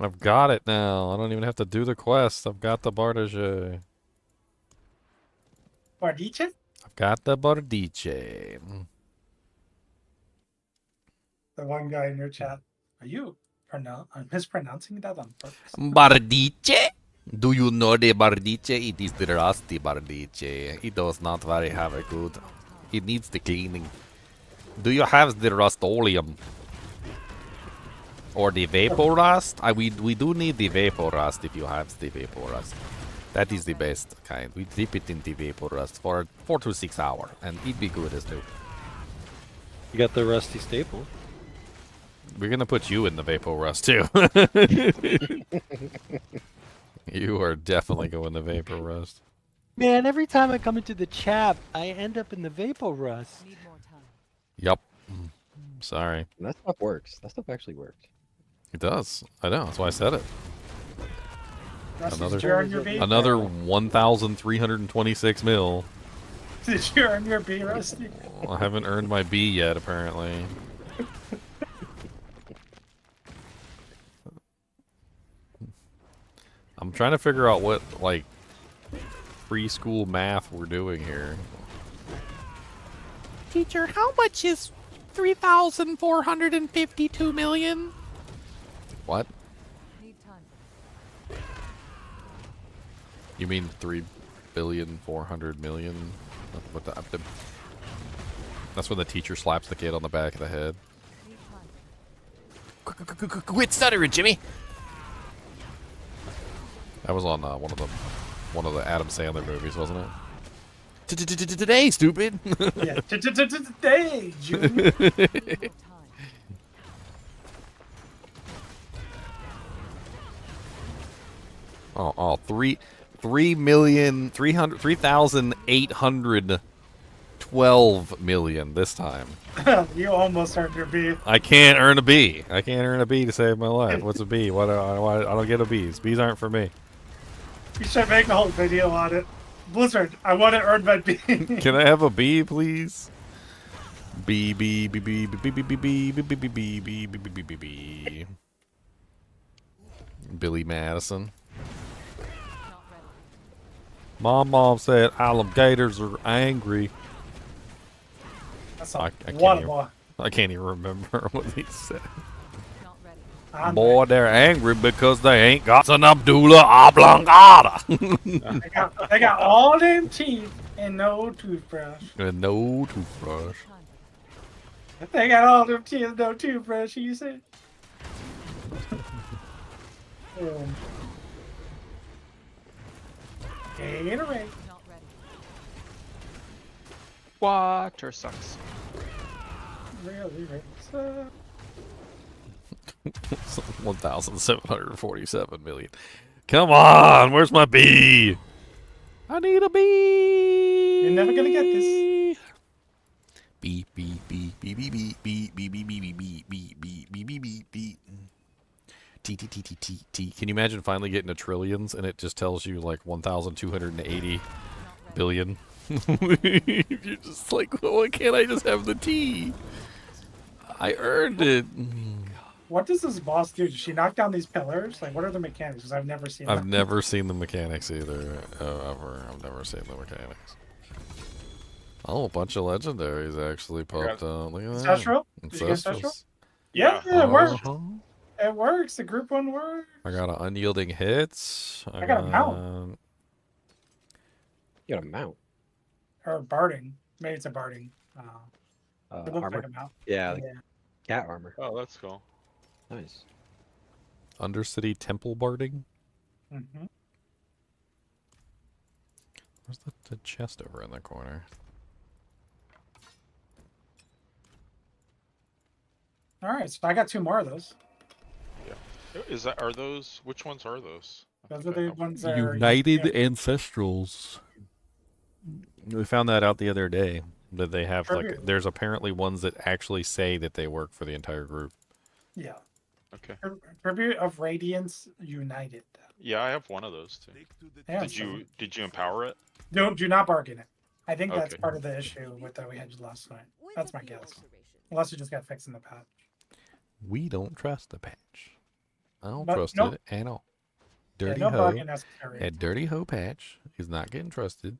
I've got it now. I don't even have to do the quest. I've got the Bardache. Bardiche? I've got the Bardiche. The one guy in your chat. Are you mispronouncing that on purpose? Bardiche? Do you know the Bardiche? It is the rusty Bardiche. It does not very have a good. It needs the cleaning. Do you have the Rust-Oleum? Or the Vapor Rust? We do need the Vapor Rust if you have the Vapor Rust. That is the best kind. We dip it in the Vapor Rust for 4 to 6 hours, and it'd be good as new. You got the rusty staple. We're gonna put you in the Vapor Rust too. You are definitely going to Vapor Rust. Man, every time I come into the chat, I end up in the Vapor Rust. Need more time. Yup. Sorry. And that stuff works. That stuff actually works. It does. I know. That's why I said it. Rusty, did you earn your B? Another 1,326 mil. Did you earn your B, Rusty? I haven't earned my B yet, apparently. I'm trying to figure out what, like, preschool math we're doing here. Teacher, how much is 3,452 million? What? Need time. You mean 3,400,000,000? What the? That's when the teacher slaps the kid on the back of the head. Need time. Quit stuttering, Jimmy. That was on one of the Adam Sandler movies, wasn't it? Today, stupid. Yeah. Today, June. Need more time. Oh, 3,812,000,000 this time. You almost earned your B. I can't earn a B. I can't earn a B to save my life. What's a B? I don't get a B's. B's aren't for me. You should make a whole video on it. Blizzard, I want to earn my B. Can I have a B, please? B B B B B B B B B B B B B B B B B B. Billy Madison. Mom said alligators are angry. That's I a can't what even- more. I can't even remember what he said. Not ready. Boy, they're angry because they ain't got an Abdullah oblongata. They got all them teeth and no toothbrush. And no toothbrush. Time. They got all them teeth and no toothbrush, you said? Gatorade. Not ready. Water sucks. Really, really. 1,747 million. Come on, where's my B? I need a B. You're never gonna get this. B B B B B B B B B B B B B B B B B B. T T T T T T. Can you imagine finally getting to trillions and it just tells you like 1,280 billion? You're just like, well, why can't I just have the T? I earned it. What does this boss do? Does she knock down these pillars? Like, what are the mechanics? Because I've never seen I've them. never seen the mechanics either, ever. I've never seen the mechanics. Oh, a bunch of legendaries actually popped out. Look at that. Ancestral? Did you get Ancestral? Ancestrals. Yeah, it works. Uh-huh. It works. The group one works. I got an unyielding hits. I got a mount. You got a mount. Or barding. Maybe it's a barding. It looks Armor. like a mount. Yeah, like cat armor. Oh, that's cool. Nice. Undercity temple barding. Mm-hmm. Where's the chest over in the corner? All right, so I got 2 more of those. Are those, which ones are those? Those are the ones that are United yeah, Ancestrals. We found that out the other day. That they have Tribute. there's apparently ones that actually say that they work for the entire group. Yeah. Okay. Tribute of Radiance United. Yeah, I have one of those too. Yeah, Did you empower it? do not bargain it. I think that's Okay. part of the issue with that we had last night. That's my guess. Unless it just got fixed in the patch. We don't trust the patch. I don't But trust nope. it at all. Dirty no Ho. bargain necessary. That Dirty Ho patch is not getting trusted.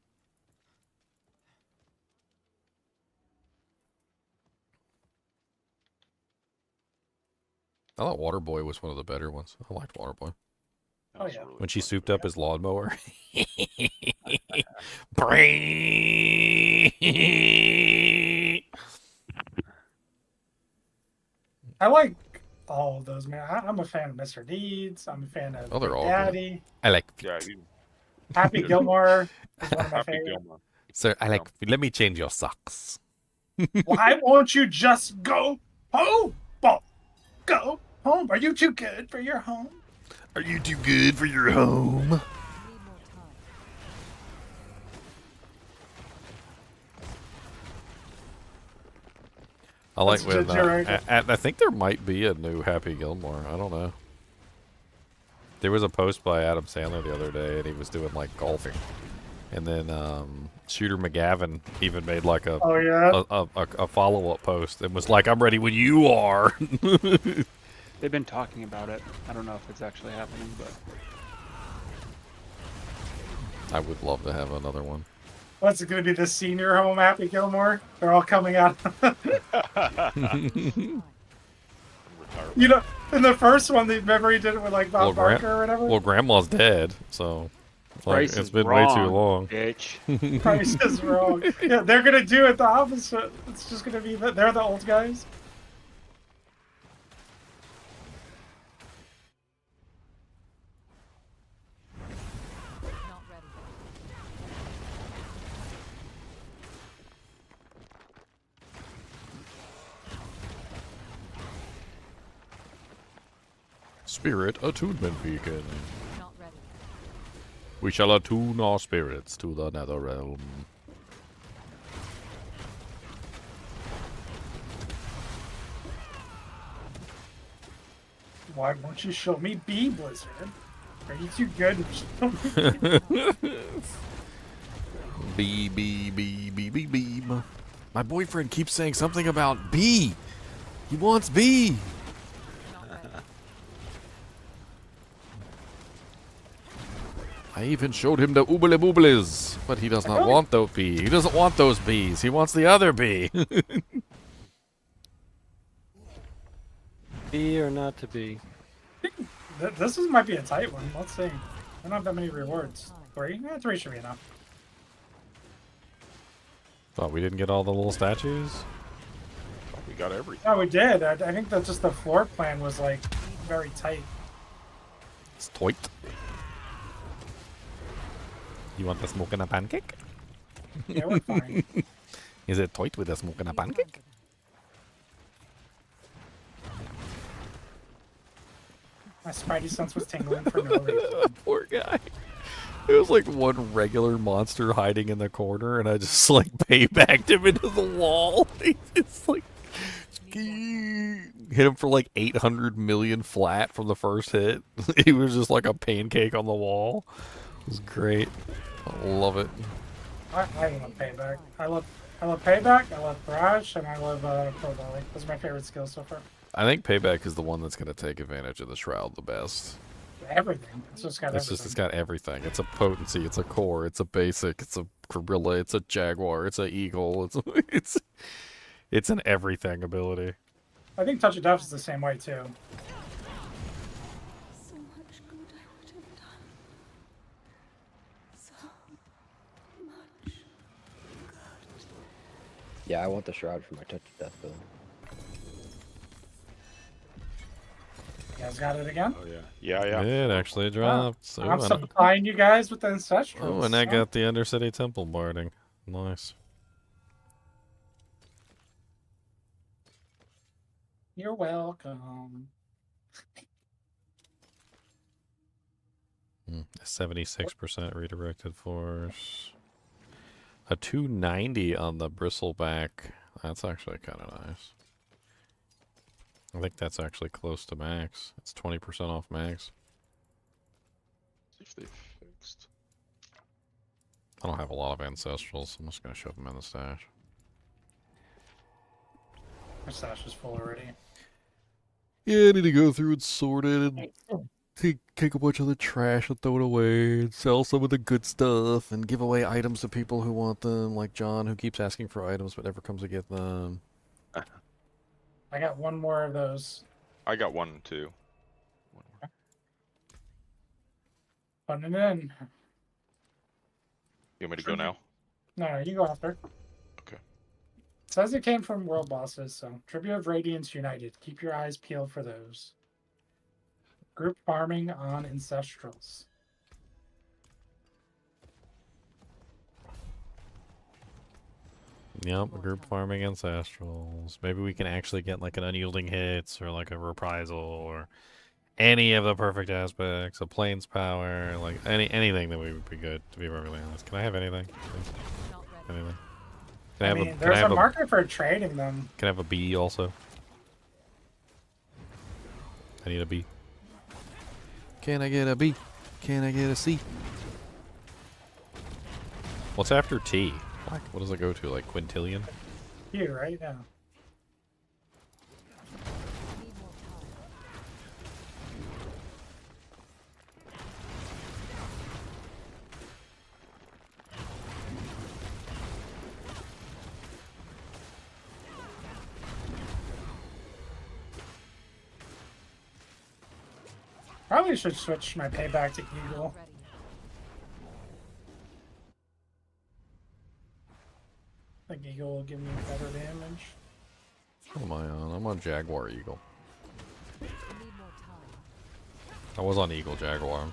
I thought Waterboy was one of the better ones. I liked Waterboy. Oh yeah. When she souped up his lawnmower. I like all of those, man. I'm a fan of Mr. Deeds. I'm a fan of Oh, they're Big all Daddy. good. I like. Yeah. Happy Gilmore is one of my Happy favorites. Gilmore. Sir, I like. Let me change your socks. Why won't you just go home? Ball, go home. Are you too good for your home? Are you too good for your home? I like That's when Ginger. I think there might be a new Happy Gilmore. I don't know. There was a post by Adam Sandler the other day, and he was doing like golfing, and then Shooter McGavin even made like a Oh, yeah? a follow up post and was like, "I'm ready when you are." They've been talking about it. I don't know if it's actually happening, but I would love to have another one. What's it going to be? The senior home Happy Gilmore? They're all coming out. You know, in the first one, the memory did it with like Bob Barker or whatever. Well, Grandma's dead, so it's like, Price it's is been way too wrong, long. bitch. Price is wrong. Yeah, they're gonna do it the opposite. It's just gonna be that they're the old guys. Spirit attunement beacon. We shall attune our spirits to the nether realm. Why won't you show me B, Blizzard? Are you too good to show me B? B. My boyfriend keeps saying something about B. He wants B. I even showed him the oobly booblies, but he does not want those B. He doesn't want those Bs. He wants the other B. Be or not to be? This might be a tight one. Let's see. I don't have that many rewards. 3? Yeah, 3 should be enough. Thought we didn't get all the little statues. We got everything. No, we did. I think that just the floor plan was like very tight. It's toit. You want the smoke and a pancake? Yeah, we're fine. Is it toit with a smoke and a pancake? My spidey sense was tingling for no reason. Poor guy. It was like one regular monster hiding in the corner, and I just like paybacked him into the wall. It's like hit him for like 800 million flat from the first hit. He was just like a pancake on the wall. It was great. I love it. I love payback. I love payback. I love barrage, and I love pro volley. Those are my favorite skills so far. I think payback is the one that's going to take advantage of the shroud the best. Everything. It's just got everything. It's got everything. It's a potency. It's a core. It's a basic. It's a gorilla. It's a jaguar. It's a eagle. It's an everything ability. I think Touch of Death is the same way too. So much good I would have done. So much good. Yeah, I want the shroud for my touch of death build. You guys got it again? Oh yeah. It actually dropped. So, I'm supplying you guys with the ancestrals. oh, and I got the Undercity Temple barding. Nice. You're welcome. 76% redirected force. A 290 on the bristleback. That's actually kind of nice. I think that's actually close to max. It's 20% off max. See if they fixed. I don't have a lot of ancestrals, so I'm just gonna shove them in the stash. My stash is full already. Yeah, I need to go through and sort it and take a bunch of the trash and throw it away and sell some of the good stuff and give away items to people who want them, like John, who keeps asking for items but never comes to get them. I got one more of those. I got one too. Putting it in. You want me to go now? No, you go after. Okay. Says it came from world bosses, so Tribute of Radiance United. Keep your eyes peeled for those. Group farming on ancestrals. Yep, group farming ancestrals. Maybe we can actually get like an unyielding hits or like a reprisal or any of the perfect aspects, a plains power, like anything that would be good, to be perfectly honest. Can I have anything? Please? Anything? Can I have mean, can there's I have a market for trading them. Can I have a B also? I need a B. Can I get a B? Can I get a C? What's after T? Like, what does it go to? Like quintillion? You right now. Probably should switch my payback to Eagle. I think Eagle will give me better damage. What am I on? I'm on Jaguar Eagle. I was on Eagle Jaguar.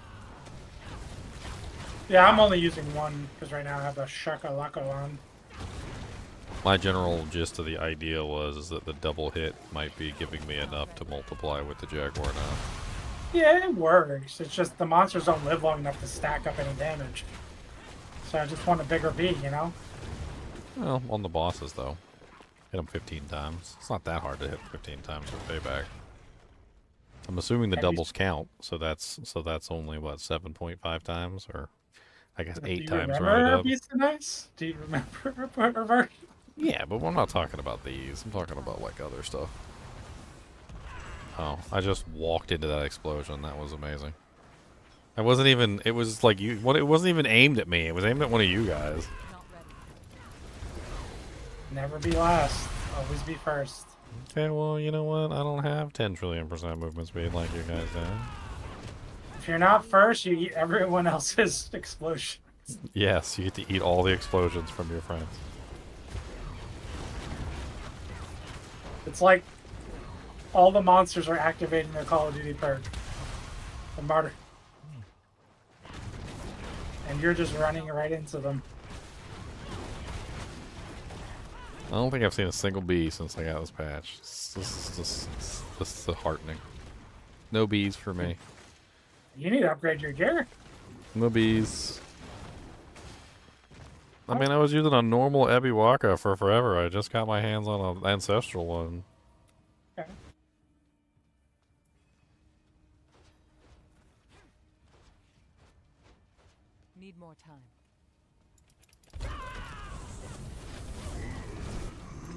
Yeah, I'm only using one because right now I have a Shakalako on. My general gist of the idea is that the double hit might be giving me enough to multiply with the Jaguar now. Yeah, it works. It's just the monsters don't live long enough to stack up any damage. So I just want a bigger V, you know? Well, on the bosses though. Hit them 15 times. It's not that hard to hit 15 times with payback. I'm assuming the doubles count, so that's only what, 7.5 times, or I guess 8 times rounded up. Beast of Nice? Do you remember? Yeah, but we're not talking about these. I'm talking about like other stuff. Oh, I just walked into that explosion. That was amazing. I wasn't even. It was like you. It wasn't even aimed at me. It was aimed at one of you guys. Never be last. Always be first. Okay, well, you know what? I don't have 10 trillion % movement speed like you guys do. If you're not first, you eat everyone else's explosions. Yes, you get to eat all the explosions from your friends. It's like all the monsters are activating their Call of Duty perk. The martyr. And you're just running right into them. I don't think I've seen a single bee since I got this patch. This is heartening. No bees for me. You need to upgrade your gear. No bees. I mean, I was using a normal Ebiwaka for forever. I just got my hands on an ancestral one. Okay. Need more time.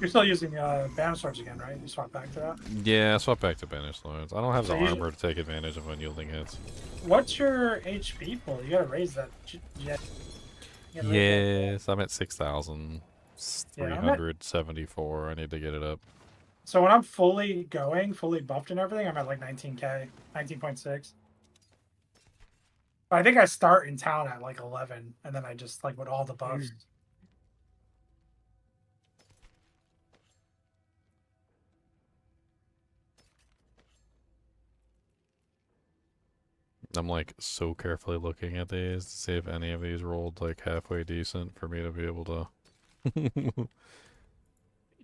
You're still using Banner Swords again, right? You swap back to that? Yeah, swap back to Banished Lords. I don't have So the you- armor to take advantage of unyielding hits. What's your HP pool? You gotta raise that. Yes, I'm at 6,374. I need to get it up. So when I'm fully buffed and everything, I'm at like 19k, 19.6. But I think I start in town at like 11, and then I just like with all the buffs. I'm like so carefully looking at these to see if any of these rolled like halfway decent for me to be able to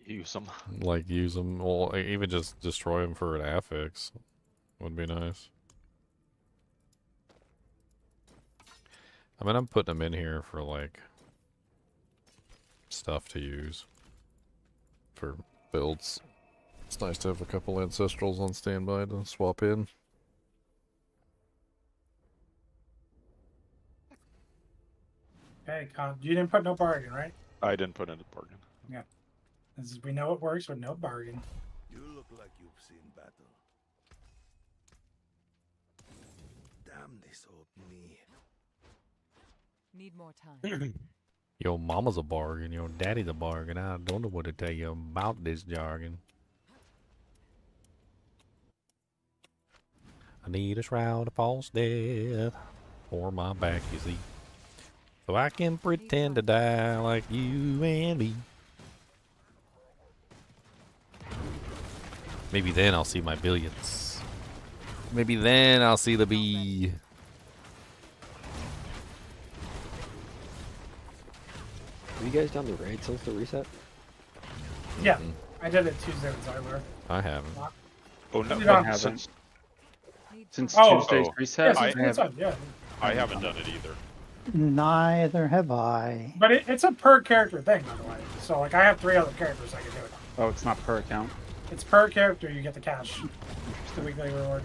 Use them. like use them, or even just destroy them for an affix would be nice. I mean, I'm putting them in here for, like, stuff to use. For builds. It's nice to have a couple Ancestrals on standby to swap in. Okay, Con, you didn't put no bargain, right? I didn't put in a bargain. Yeah. This is, we know it works with no bargain. You look like you've seen battle. Damn this old knee. Need more time. Your mama's a bargain, your daddy's a bargain. I don't know what to tell you about this jargon. I need a shroud of false death for my back, you see. So I can pretend to die like you and me. Maybe then I'll see my billions. Maybe then I'll see the bee. Have you guys done the raid since the reset? Yeah, I did it Tuesday with Zyler. I haven't. Oh no, You don't have since Tuesday's reset, Yeah, since reset, yeah. I haven't done it either. Neither have I. But it's a per character thing, by the way. So like I have 3 other characters I can do it on. Oh, it's not per account. It's per character you get the cash. It's the weekly reward.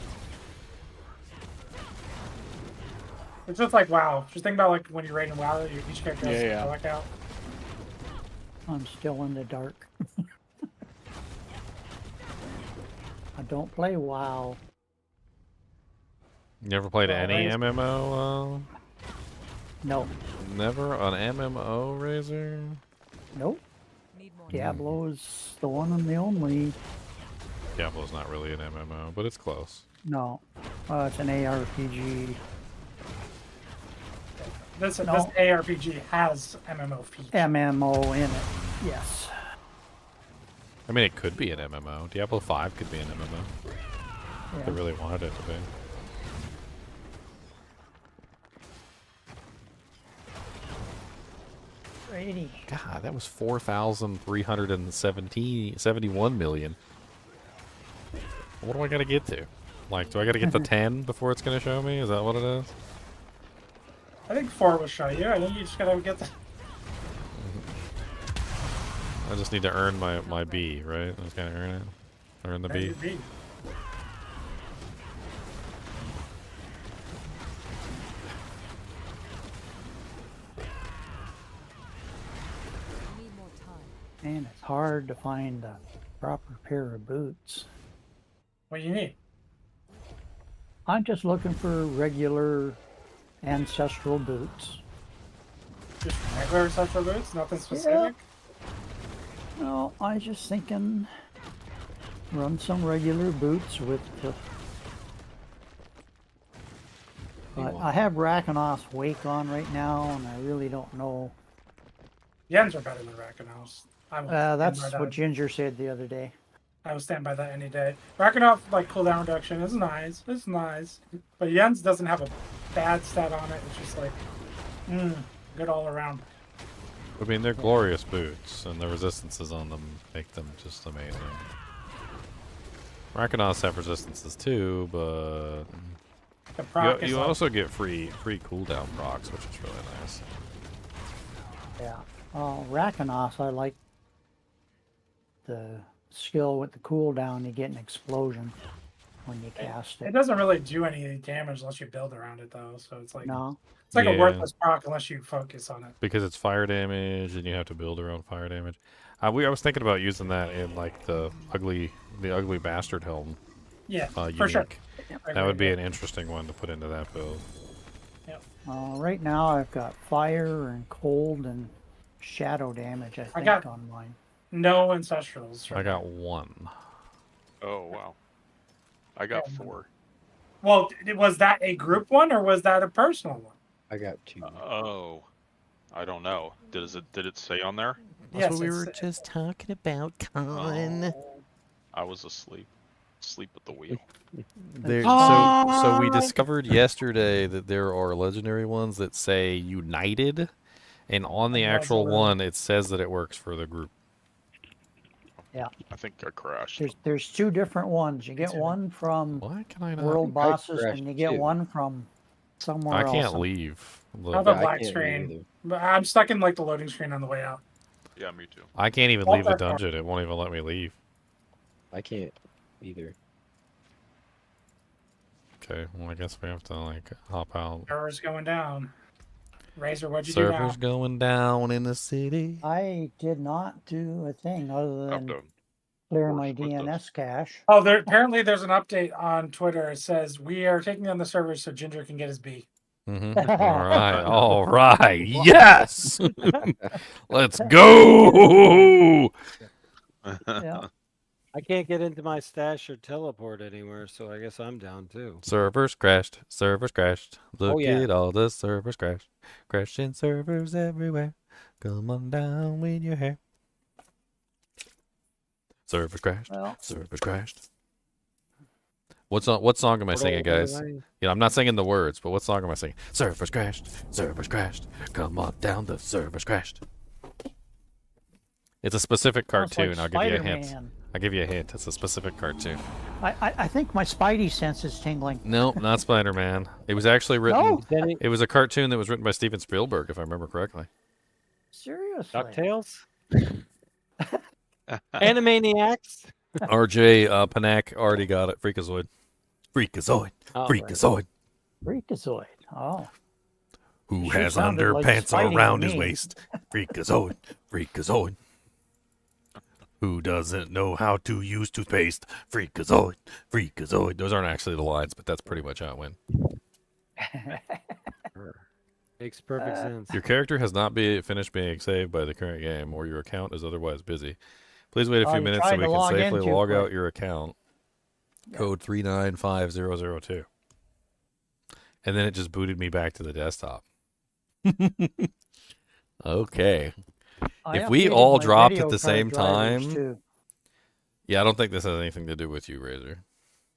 It's just like WoW. Just think about like when you're raiding WoW, each character has a select out. I'm still in the dark. I don't play WoW. You never played any Razor. MMO? No. Never an MMO, Razor? Nope. Diablo's the one and the only. Diablo's not really an MMO, but it's close. No. It's an ARPG. This ARPG has MMO features. MMO in it. Yes. I mean, it could be an MMO. Diablo 5 could be an MMO. If they really wanted it to be. God, that was 4,371 million. What do I gotta get to? Like, do I gotta get to 10 before it's gonna show me? Is that what it is? I think 4 will show you. I think you just gotta get the. I just need to earn my B, right? I just gotta earn it. Earn the B. Man, it's hard to find a proper pair of boots. What do you need? I'm just looking for regular ancestral boots. Just regular ancestral boots? Nothing specific? No, I was just thinking run some regular boots with the... But I have Rakenos Wake on right now, and I really don't know. Yens are better than Rakenos. That's what Ginger said the other day. I would stand by that any day. Rakenov, like, cooldown reduction is nice. It's nice. But Jens doesn't have a bad stat on it. It's just like, good all around. I mean, they're glorious boots, and the resistances on them make them just amazing. Rakenos have resistances too, but you also get free cooldown procs, which is really nice. Yeah. Rakenos, I like the skill with the cooldown. You get an explosion when you cast it. It doesn't really do any damage unless you build around it, though. So it's like No. it's like a worthless proc unless you focus on it. Because it's fire damage, and you have to build around fire damage. I was thinking about using that in like the ugly bastard helm. Yeah, for unique. sure. That would be an interesting one to put into that build. Yep. Right now I've got fire and cold and shadow damage, I think, got on mine. No ancestrals. I got 1. Oh wow, I got 4. Well, was that a group one or was that a personal one? I got 2. Oh, I don't know. Did it say on there? That's what we were just talking about, Colin. I was asleep at the wheel. So we discovered yesterday that there are legendary ones that say United, and on the actual one it says that it works for the group. Yeah. I think I crashed. There's 2 different ones. You get one from world bosses, and you get one from somewhere I else. can't leave. I have a Yeah, I black can't leave screen. either. But I'm stuck in like the loading screen on the way out. Yeah, me too. I can't even leave the dungeon. It won't even let me leave. I can't either. Okay, well, I guess we have to, like, hop out. Server's going down. Razor, what'd you do now? Server's going down in the city. I did not do a thing other I've than done clear worse my with this. DNS cache. Oh, apparently there's an update on Twitter. It says, we are taking down the servers so Ginger can get his B. Mm-hmm. All right. Yes. Let's go. Yeah. I can't get into my stash or teleport anywhere, so I guess I'm down too. Servers crashed. Servers crashed. Look yeah. at all the servers crashed. Crashing servers everywhere. Come on down with your hair. Servers crashed. Well. Servers crashed. What song am I singing, guys? Yeah, I'm not singing the words, but what song am I singing? Servers crashed. Servers crashed. Come on down, the servers crashed. It's a specific Sounds like cartoon. I'll give you a hint. Spider-Man. I'll give you a hint. It's a specific cartoon. I think my Spidey sense is tingling. No, not Spider-Man. It was actually written. No. It was a cartoon that was written by Steven Spielberg, if I remember correctly. Seriously. DuckTales? Animaniacs? RJ Panak already got it. Freakazoid. Freakazoid. Oh, Freakazoid. Freakazoid. Oh. Who Sure has sounded like underpants Spidey to around his me. waist? Freakazoid. Freakazoid. Who doesn't know how to use toothpaste? Freakazoid. Freakazoid. Those aren't actually the lines, but that's pretty much how it went. Makes perfect sense. Your character has not finished being saved by the current game, or your account is otherwise busy. Please wait a few you minutes so tried we to can log in safely too log out quick. your account. Code 395002. And then it just booted me back to the desktop. Okay. I If we updated all my dropped video at the card same drivers, time, too. yeah, I don't think this has anything to do with you, Razor.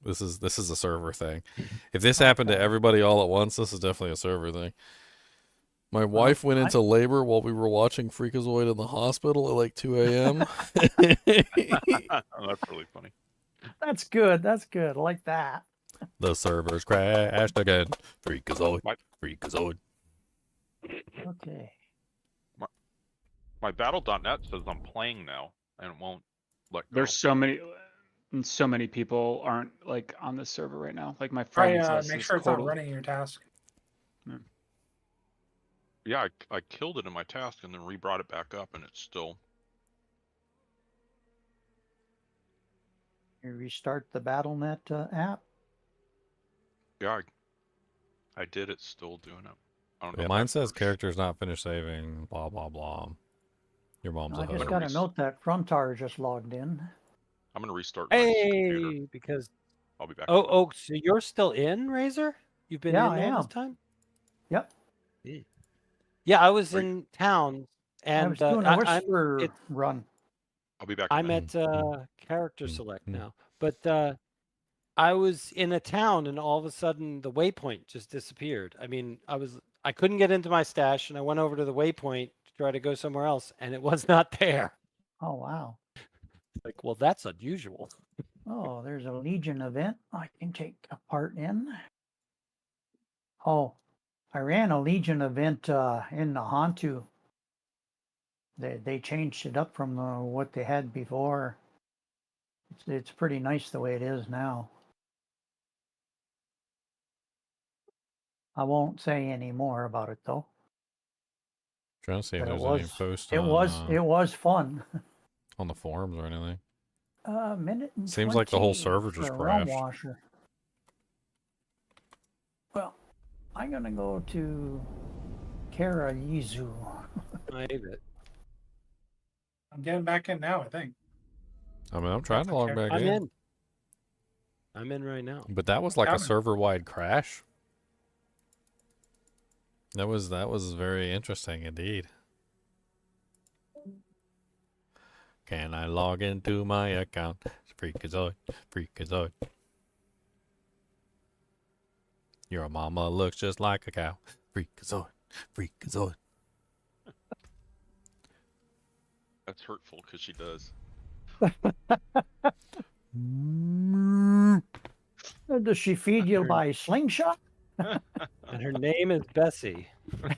This is a server thing. If this happened to everybody all at once, this is definitely a server thing. My wife went into labor while we were watching Freakazoid in the hospital at like 2 a.m. Oh, that's really funny. That's good. That's good. I like that. The servers crashed again. Freakazoid. Freakazoid. Okay. My Battle.net says I'm playing now, and it won't let go. There's so many people aren't like on this server right now. Like my Try, friends list make is sure it's not total. running your task. Yeah, I killed it in my task and then re-brought it back up, and it's still. You restart the BattleNet app. Yeah, I did. It's still doing it. I don't know. Yeah, if mine that says works. character's not finished saving. Blah blah blah. Your mom's I a just hoe. got a note that Frontar just logged in. I'm gonna restart my computer. Hey, because I'll be back. oh, so you're still in, Razor? You've been Yeah, in I all this am. time? Yep. Yeah, I was in town, and I was doing a I'm whisper run. I'll be back. in a I'm minute. at character select now, but I was in a town, and all of a sudden the waypoint just disappeared. I mean, I couldn't get into my stash, and I went over to the waypoint to try to go somewhere else, and it was not there. Oh, wow. Like, well, that's unusual. Oh, there's a Legion event I can take a part in. Oh, I ran a Legion event in Nahantu. They changed it up from what they had before. It's pretty nice the way it is now. I won't say any more about it though. Trying to see if But there's any post it was fun. on the forums or anything. Minute and Seems like the whole 20 server just for a realm crashed. washer. Well, I'm gonna go to Karayizu. I hate it. I'm getting back in now, I think. I mean, I'm trying to log back I'm in. in. I'm in right now. But that was like a Coming. server-wide crash. That was very interesting indeed. Can I log into my account? Freakazoid, freakazoid. Your mama looks just like a cow. Freakazoid, freakazoid. That's hurtful because she does. Does she feed you by slingshot? And her name is Bessie.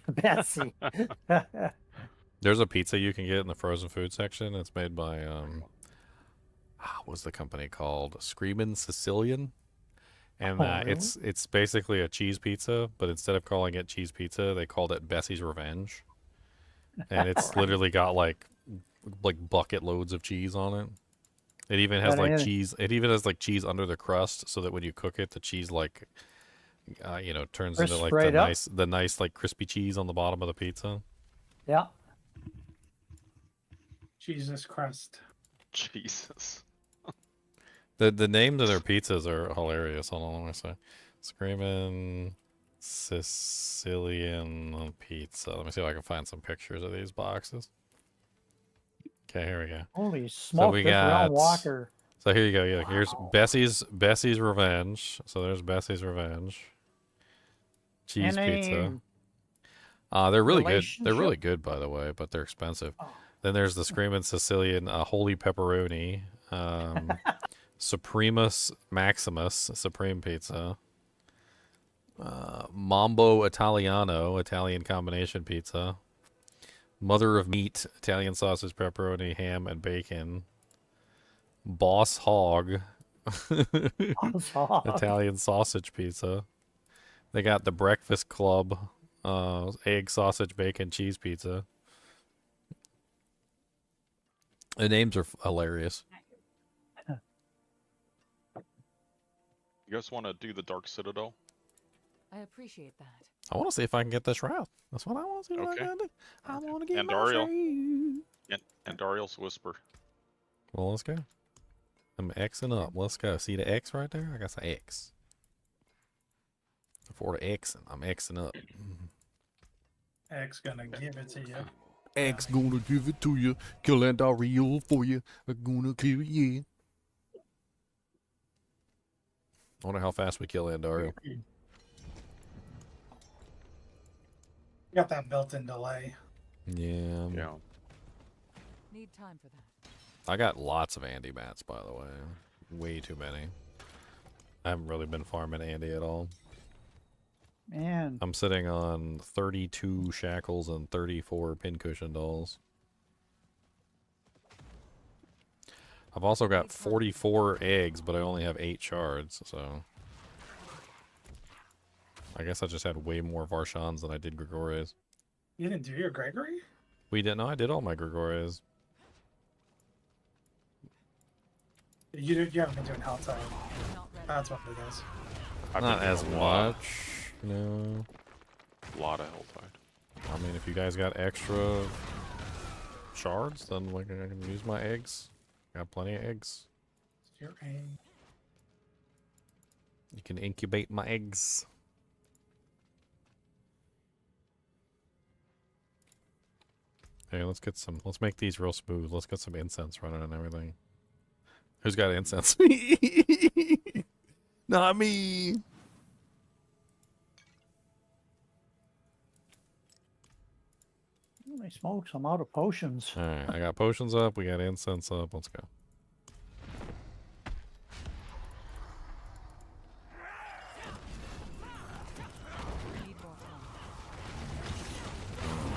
Bessie. There's a pizza you can get in the frozen food section. It's made by what's the company called? Screamin' Sicilian. And really? it's basically a cheese pizza, but instead of calling it cheese pizza, they called it Bessie's Revenge. And it's literally got like bucket loads of cheese on it. It even has like cheese. It even has like cheese under the crust, so that when you cook it, the cheese like turns into like the nice like crispy cheese on the bottom of the pizza. Yeah. Jesus Christ. Jesus. The names of their pizzas are hilarious. Hold on, let me say. Screaming Sicilian pizza. Let me see if I can find some pictures of these boxes. Okay, here we go. Holy smoke! we This got Realm Walker. So here you go. Yeah, here's Bessie's Revenge. So there's Bessie's Revenge. Cheese pizza. They're really good. They're really good, by the way, but they're expensive. Oh. Then there's the Screaming Sicilian Holy Pepperoni. Supremus Maximus Supreme Pizza. Mambo Italiano Italian combination pizza. Mother of Meat Italian sausage, pepperoni, ham, and bacon. Boss Hog Italian sausage pizza. They got the Breakfast Club egg, sausage, bacon, cheese pizza. The names are hilarious. You guys want to do the Dark Citadel? I appreciate that. I want to see if I can get this route. That's what I want to see. What I can do. I want to get Andariel. Andariel's Whisper. Well, let's go. I'm Xing up. Let's go. See the X right there? I got some X. For the Xing, I'm Xing up. X gonna give it to you. X gonna give it to you. Kill Andariel for you. I'm gonna kill you. I wonder how fast we kill Andariel. Got that built-in delay. Yeah. Yeah. Need time for that. I got lots of Andy mats, by the way. Way too many. I haven't really been farming Andy at all. Man. I'm sitting on 32 shackles and 34 pincushion dolls. I've also got 44 eggs, but I only have 8 shards, so... I guess I just had way more Varshans than I did Grigores. You didn't do your Gregory? We didn't know. I did all my Grigores. You haven't been doing HellTide. That's what it is. Not as much. No. A lot of HellTide. I mean, if you guys got extra shards, then like I can use my eggs. Got plenty of eggs. Your egg. You can incubate my eggs. Hey, let's make these real smooth. Let's get some incense running and everything. Who's got incense? Not me. Holy smokes, I'm out of potions. Alright, I got potions up, we got incense up, let's go.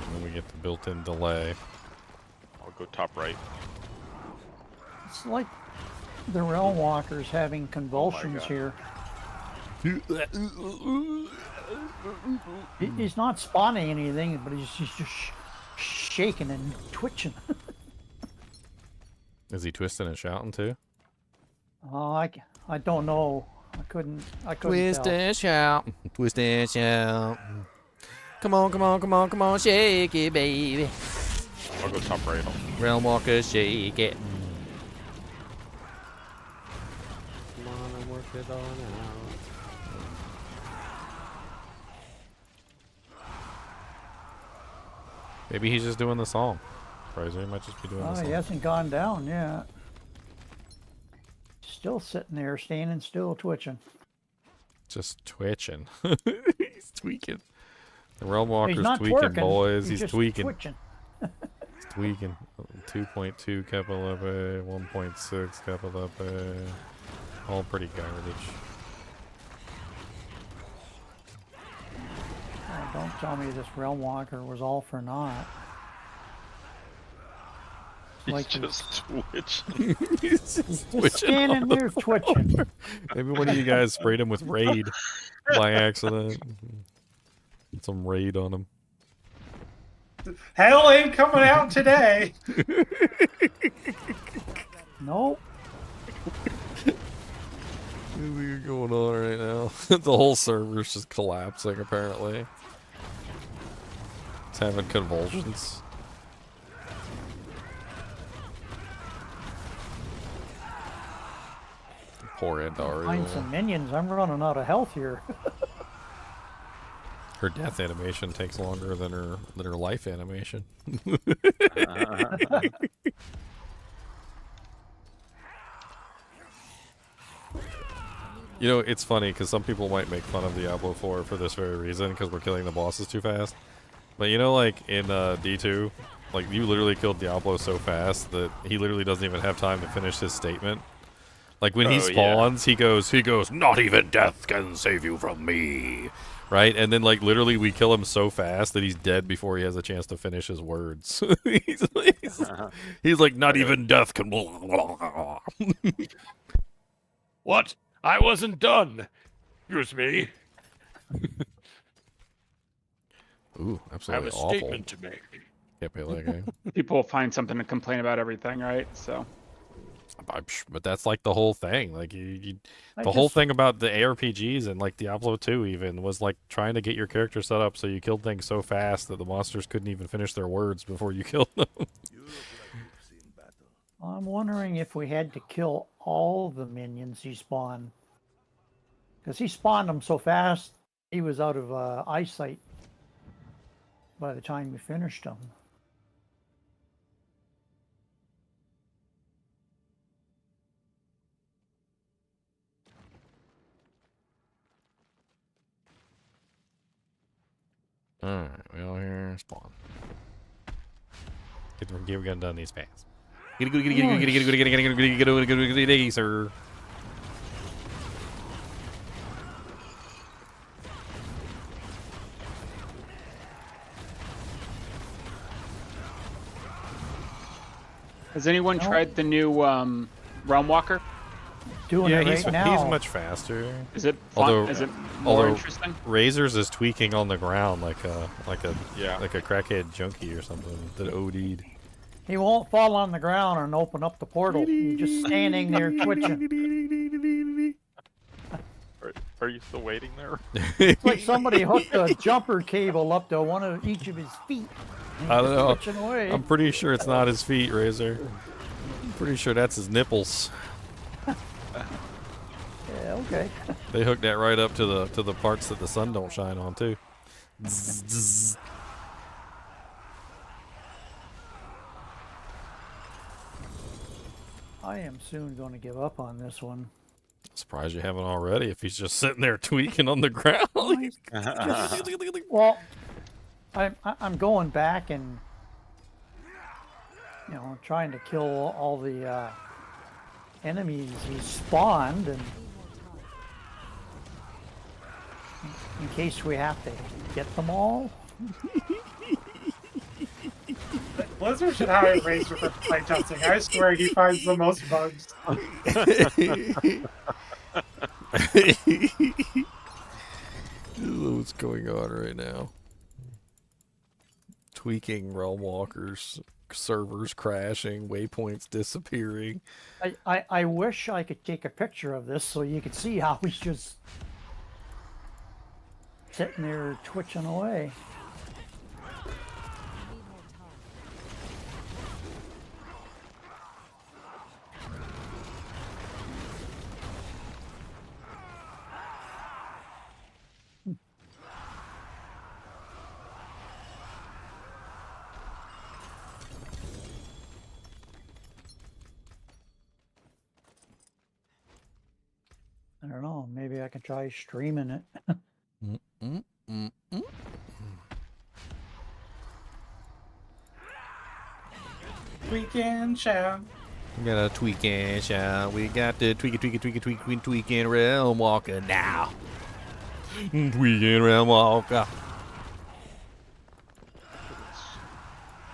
And then we get the built-in delay. I'll go top right. It's like the Realm Walker's having convulsions here. He's not spawning anything, but he's just shaking and twitching. Is he twisting and shouting too? Oh, I don't know. I couldn't Twist tell. and shout. Twist and shout. Come on, come on, come on, come on, shake it, baby. I'll go top right. Realm Walker, shake it. Come on and work it on out. Maybe he's just doing the song. Fraser, he might just be doing the Oh, song. he hasn't gone down yet. Still sitting there, standing still, twitching. Just twitching. He's tweaking. The Realm Walker's not tweaking, twerking, boys. he's He's just tweaking. twitching. He's tweaking. 2.2 Kapalepe, 1.6 Kapalepe. All pretty garbage. tell me this Realm Walker was all for naught. He's Like just twitching. He's just twitching. Standing there twitching. Maybe one of you guys sprayed him with raid by accident. Get some raid on him. Hell ain't coming out today. Nope. What's going on right now? The whole server's just collapsing, apparently. It's having convulsions. Poor Andari. Find some minions. I'm running out of health here. Her death animation takes longer than her life animation. You know, it's funny because some people might make fun of Diablo 4 for this very reason, because we're killing the bosses too fast. But you know, like in D2, like you literally killed Diablo so fast that he literally doesn't even have time to finish his statement. Like when he spawns, he goes, "Not even death can save you from me." Right? And then like literally we kill him so fast that he's dead before he has a chance to finish his words. he's like, "Not even death can." What? I wasn't done. Excuse me. Ooh, I have absolutely a awful. statement to make. Can't play that game. People find something to complain about everything, right? So. But that's like the whole thing. Like the whole thing about the ARPGs and like Diablo 2 even was like trying to get your character set up so you killed things so fast that the monsters couldn't even finish their words before you killed them. I'm wondering if we had to kill all the minions he spawned. Because he spawned them so fast, he was out of eyesight by the time we finished them. Alright, we all here spawn. Get we're getting done these fast. Get sir. Has anyone tried the new Realm Walker? Doing it right now. He's much faster. Is it fun? Is it more interesting? Razors is tweaking on the ground like a crackhead junkie or something that OD'd. He won't fall on the ground and open up the portal. He's just standing there twitching. Are you still waiting there? It's like somebody hooked a jumper cable up to one of each of his feet. I don't know. Twitching away. I'm pretty sure it's not his feet, Razor. I'm pretty sure that's his nipples. Yeah, okay. They hooked that right up to the parts that the sun don't shine on too. Zzz, zzz. I am soon going to give up on this one. Surprised you haven't already. If he's just sitting there tweaking on the ground. Well, I'm going back and trying to kill all the enemies he spawned, and in case we have to get them all. Blizzard should hire Razor for playtesting. I swear he finds the most bugs. What's going on right now? Tweaking Realm Walkers, servers crashing, waypoints disappearing. I wish I could take a picture of this so you could see how he's just sitting there twitching away. I don't know. Maybe I can try streaming it. Weekend chow. We got a tweaking shot. We got the tweaking Realm Walker now. Tweaking Realm Walker.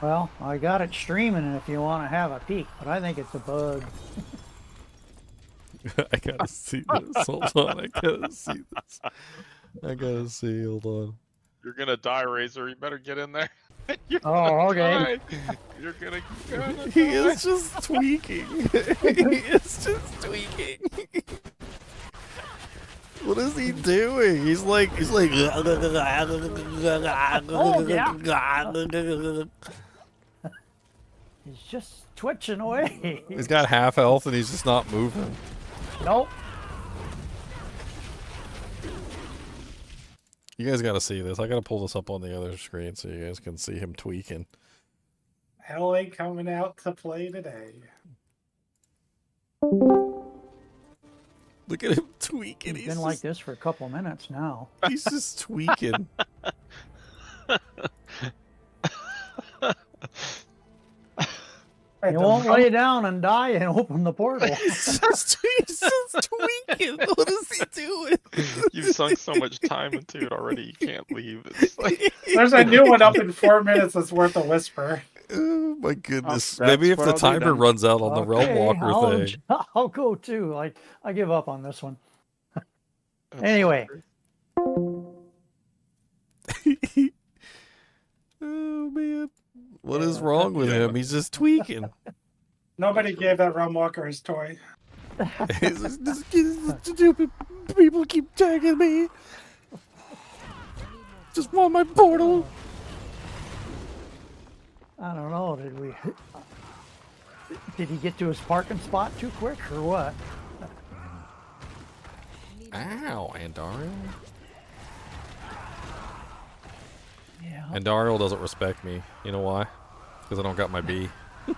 Well, I got it streaming if you want to have a peek, but I think it's a bug. I gotta see this. Hold on, I gotta see this. I gotta see. Hold on. You're gonna die, Razor. You better get in there. You're Oh, okay. die. You're gonna He die. is just tweaking. He is just tweaking. What is he doing? He's like. Oh, yeah. He's just twitching away. He's got half health and he's just not moving. Nope. You guys gotta see this. I gotta pull this up on the other screen so you guys can see him tweaking. LA coming out to play today. Look at him tweaking. He's been like this for a couple minutes now. He's just tweaking. You won't lay down and die and open the portal. He's just tweaking. What is he doing? You've sunk so much time into it already. You can't leave. It's like... There's a new one up in 4 minutes that's worth a whisper. Oh my goodness. Oh, Maybe if that's the what I'll do timer then. runs out on the Realm Walker thing. I'll go too. Like, I give up on this one. Anyway. Oh man. What is wrong with him? He's just tweaking. Nobody gave that Realm Walker his toy. Stupid people keep tagging me. Just want my portal. I don't know. Did he get to his parking spot too quick or what? Ow, Andariel. Yeah. Andariel doesn't respect me. You know why? Because I don't got my B. I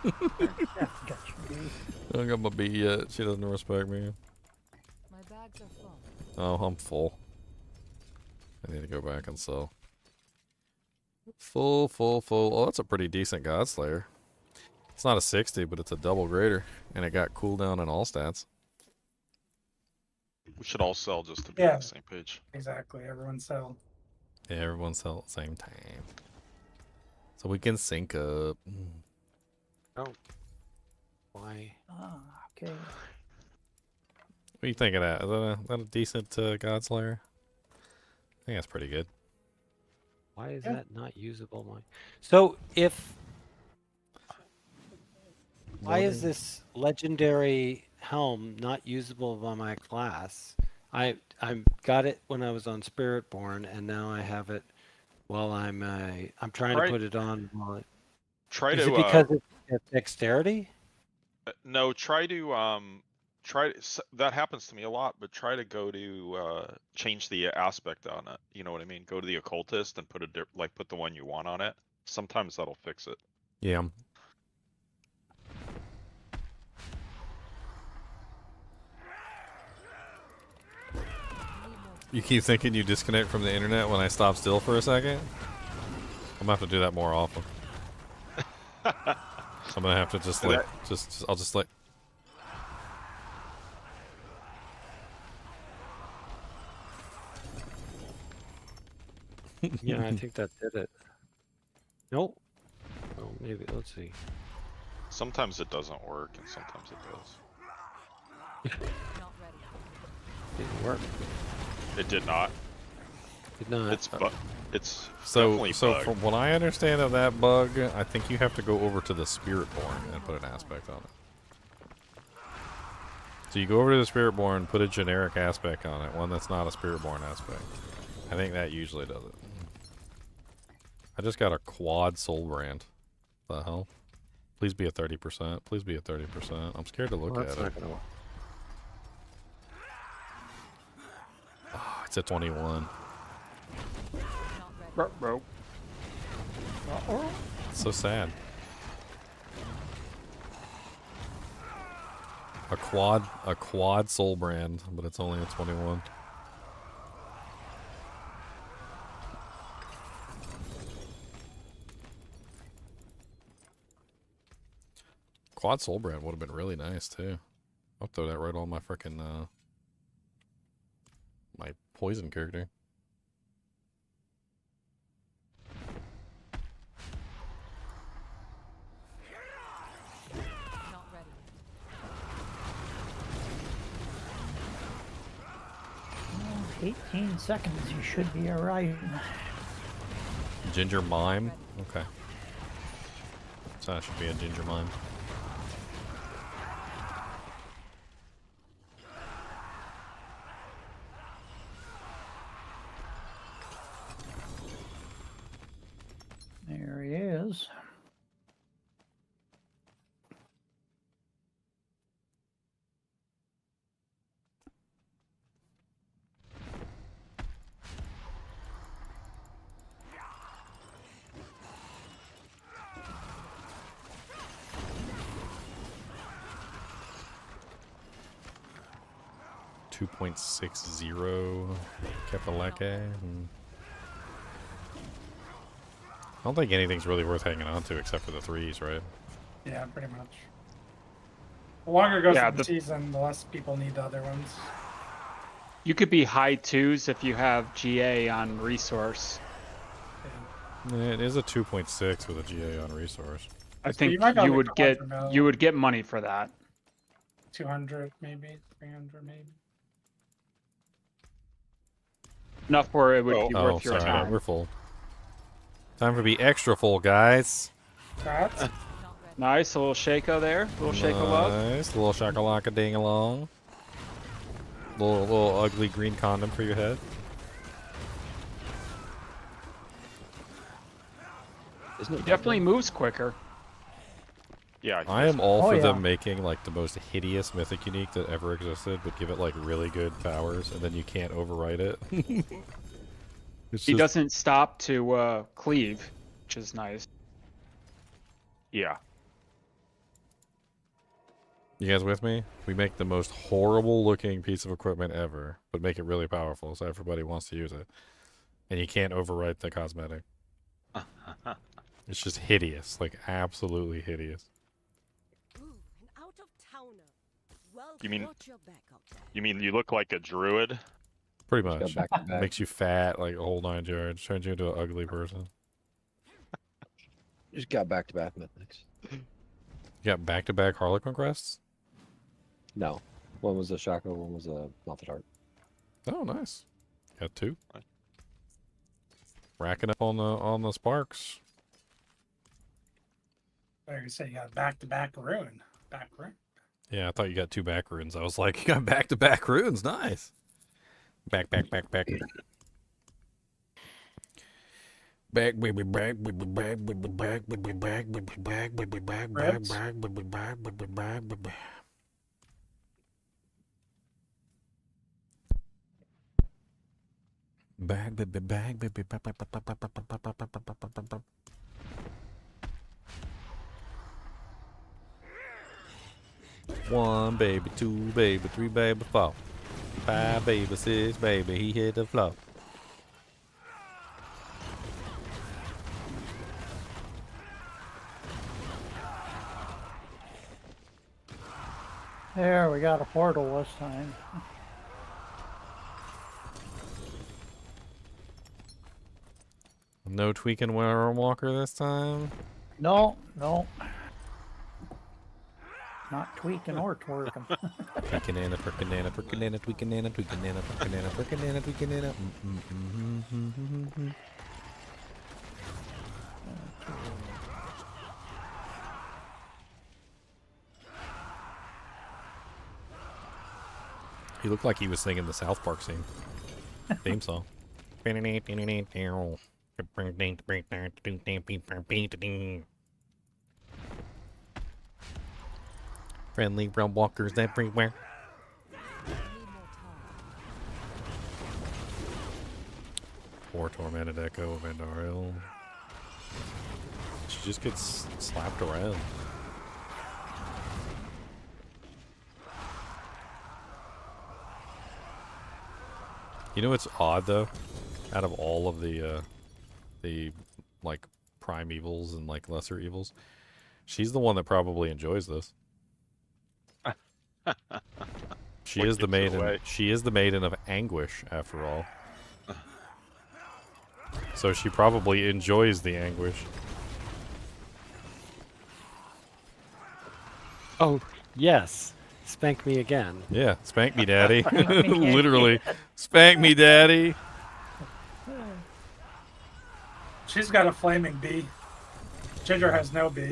don't got my B yet. She doesn't respect me. My bags are full. Oh, I'm full. I need to go back and sell. Full. Oh, that's a pretty decent Godslayer. It's not a 60, but it's a double greater. And it got cooldown in all stats. We should all sell just to be Yeah. on the same page. Exactly. Everyone sell. Yeah, everyone sell at the same time. So we can sync up. Oh. Why? Ah, okay. What do you think of that? Is that a decent Godslayer? I think that's pretty good. Why is that not usable? So if why is this legendary helm not usable by my class? I got it when I was on Spiritborn, and now I have it while I'm trying to put it on. While it, Try is to it because it's dexterity? no, try to that happens to me a lot, but try to go to change the aspect on it. You know what I mean? Go to the occultist and put put the one you want on it. Sometimes that'll fix it. Yeah. You keep thinking you disconnect from the internet when I stop still for a second? I'm gonna have to do that more often. I'm gonna have to just like, I'll just like. Yeah, I think that did it. Nope. Oh, maybe. Let's see. Sometimes it doesn't work, and sometimes it does. Didn't work. It did not. Did not. It's So definitely bugged. from what I understand of that bug, I think you have to go over to the Spiritborn and put an aspect on it. So you go over to the Spiritborn, put a generic aspect on it, one that's not a Spiritborn aspect. I think that usually does it. I just got a quad soul brand. The hell? Please be a 30%. Please be a 30%. I'm scared to look at it. Oh, it's a 21. It's so sad. A quad soul brand, but it's only a 21. Quad soul brand would have been really nice too. I'll throw that right on my frickin' my poison character. 15 seconds, you should be alright. Ginger mime? Okay. So that should be a ginger mime. There he is. .60 Kepaleke. I don't think anything's really worth hanging on to except for the 3s, right? Yeah, pretty much. The longer it goes Yeah, in the season, the less people need the other ones. You could be high 2s if you have GA on resource. Yeah, it is a 2.6 with a GA on resource. I think you might go you like would get money for that. 200 maybe, 300 maybe. Enough where it would be Oh, worth your sorry, time. we're full. Time to be extra full, guys. That's Nice, a little shako there. A little shako love. Nice, little shakalaka ding along. Little ugly green condom for your head. He definitely moves quicker. Yeah. I am all Oh, for yeah. them making like the most hideous mythic unique that ever existed, but give it like really good powers, and then you can't overwrite it. He doesn't stop to cleave, which is nice. Yeah. You guys with me? We make the most horrible looking piece of equipment ever, but make it really powerful so everybody wants to use it. And you can't overwrite the cosmetic. It's just hideous, like absolutely hideous. You mean you look like a druid? Pretty Just go much. back to back. Makes you fat, like a whole 9 yards. Turns you into an ugly person. Just got back-to-back mythics. You got back-to-back Harlequin crests? No. One was a Shaco, one was a Melted Heart. Oh, nice. Got 2. Racking up on the sparks. like I said, you got back-to-back ruin. Back ruin. Yeah, I thought you got 2 back runes. I was like, you got back-to-back runes. Nice. Back. Back, baby, back, baby, back, baby, back, baby, back, baby, back, baby, back, baby, back, baby, back, back, baby, back, baby, back, baby. Back, baby, back, baby, back, back, back, back, back, back, back, back, back, back, back, back. One baby, 2 baby, 3 baby, 4, 5 baby, 6 baby, he hit the floor. There, we got a portal this time. No tweaking Walker this time? No. Not tweaking or twerking. Tweakinana, perkinana, perkinana, tweakinana, tweakinana, perkinana, perkinana, tweakinana. He looked like he was singing the South Park scene. Theme song. Friendly realm walkers everywhere. Poor tormented echo of Andariel. She just gets slapped around. You know what's odd though? Out of all of the like prime evils and like lesser evils, she's the one that probably enjoys this. She is the maiden. She is the maiden of anguish, after all. So she probably enjoys the anguish. Oh, yes. Spank me again. Yeah, spank me, daddy. Spank me, daddy. Literally, spank me, daddy. She's got a flaming bee. Ginger has no bee.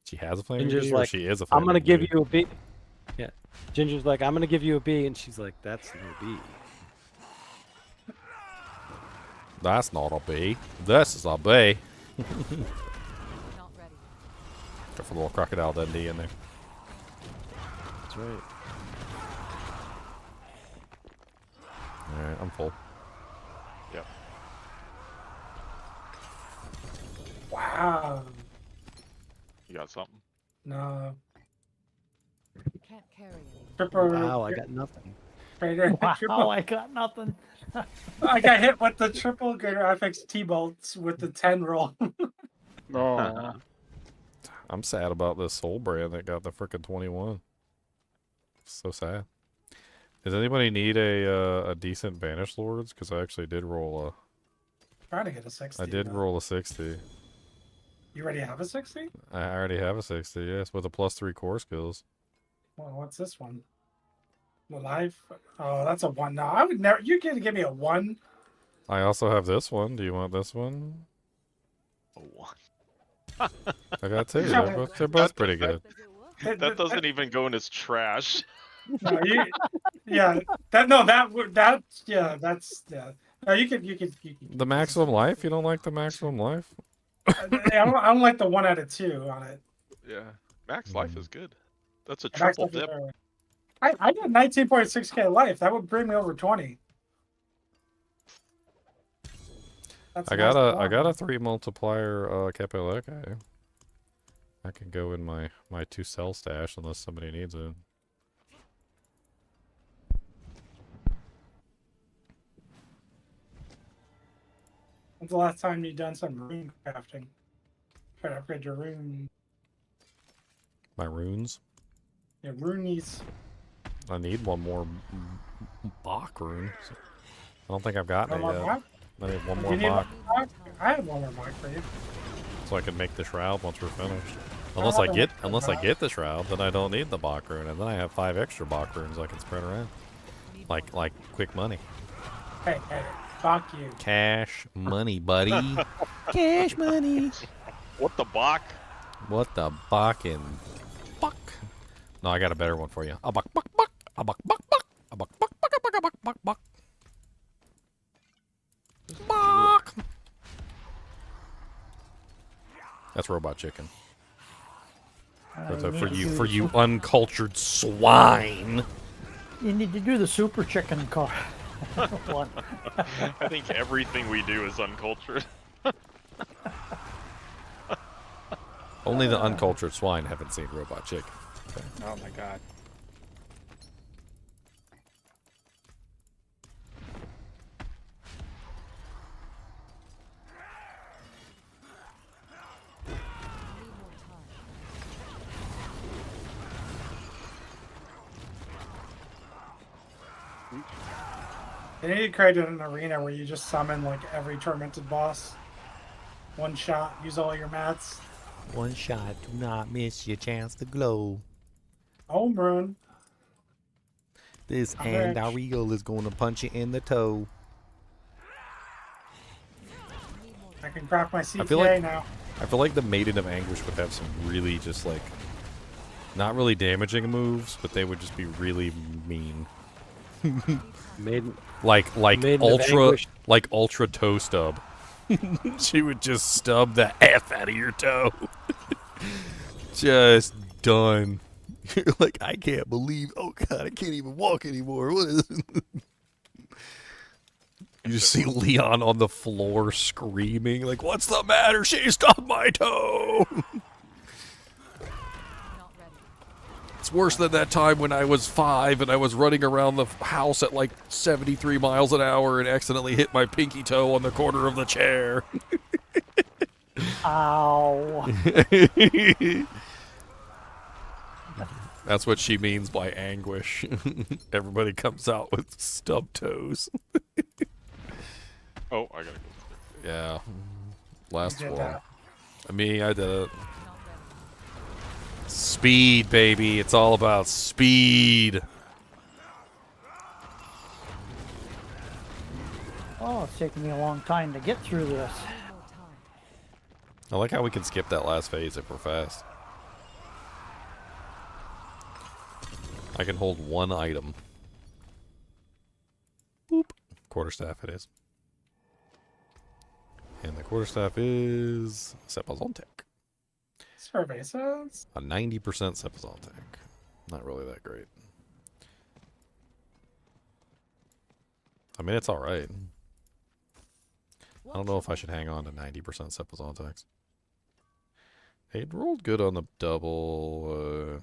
She has a flaming Ginger's bee, or like, she is a I'm flaming gonna give bee? you a bee. Yeah. Ginger's like, I'm gonna give you a bee, and she's like, that's no bee. That's not a bee. This is a bee. Got a little crocodile Dundee in there. That's right. Alright, I'm full. Yep. Wow. You got something? No. Can't carry any. Triple. Wow, I got nothing. Wow, I got nothing. I got hit with the triple greater FX T-bolts with the 10 roll. Oh. I'm sad about this soul brand that got the frickin' 21. So sad. Does anybody need a decent Banished Lords? Because I actually did roll Trying to get a 60. I did but- roll a 60. You already have a 60? I already have a 60, yes, with a +3 core skills. Well, what's this one? The life? Oh, that's a 1. No, I would never. You can give me a 1. I also have this one. Do you want this one? A 1. I got two. Yeah, They're both pretty good. That doesn't even go in his trash. No, yeah, that's yeah. No, you can. The maximum life? You don't like the maximum life? I don't like the 1 out of 2 on it. Yeah. Max life is good. That's a Max triple life is dip. better. I got 19.6k life. That would bring me over 20. That's I a nice got a one. 3 multiplier Capelec. I can go in my 2 cell stash unless somebody needs it. When's the last time you done some rune crafting? Try to upgrade your rune. My runes. Your runeys. I need one more Bach rune. So I don't think I've gotten One it more yet. Bach? I need one Do more you need Bach. one more Bach? I have one more Bach for you. So I can make the shroud once we're finished. I Unless have I get the shroud, then I don't need the Bach rune, and then I have 5 extra Bach runes I can spread around. Like quick money. Hey, fuck you. Cash money, buddy. Cash money. What the Bach? What the Bach and buck? No, I got a better one for you. A buck, buck, buck. A buck, buck, buck. A buck, buck, buck, buck, buck, buck, buck. Buck. That's robot chicken. For you uncultured swine. You need to do the super chicken car. one. I think everything we do is uncultured. Only the uncultured swine haven't seen robot chicken. Okay. Oh my god. They need to create an arena where you just summon like every tormented boss. One shot, use all your mats. One shot, do not miss your chance to glow. Home run. This I'm and rich. our eagle is going to punch you in the toe. I can craft my CTA now. I feel like the Maiden of Anguish would have some really just like not really damaging moves, but they would just be really mean. Maiden like Maiden of ultra Anguish. like ultra toe stub. She would just stub the F out of your toe. Just done. You're like, I can't believe, oh god, I can't even walk anymore. What is You just see Leon on the floor screaming, like, what's the matter? She stubbed my toe. It's worse than that time when I was 5 and I was running around the house at like 73 miles an hour and accidentally hit my pinky toe on the corner of the chair. Ow. That's what she means by anguish. Everybody comes out with stubbed toes. Oh, I gotta go. Yeah. Last You did one. that. I did it. Speed, baby. It's all about speed. Oh, it's taking me a long time to get through this. I like how we can skip that last phase if we're fast. I can hold one item. Boop. Quarterstaff it is. And the quarterstaff is Sepazoltec. Cervezas? A 90% Sepazoltec. Not really that great. I mean, it's alright. I don't know if I should hang on to 90% Sepazoltecs. It rolled good on the double.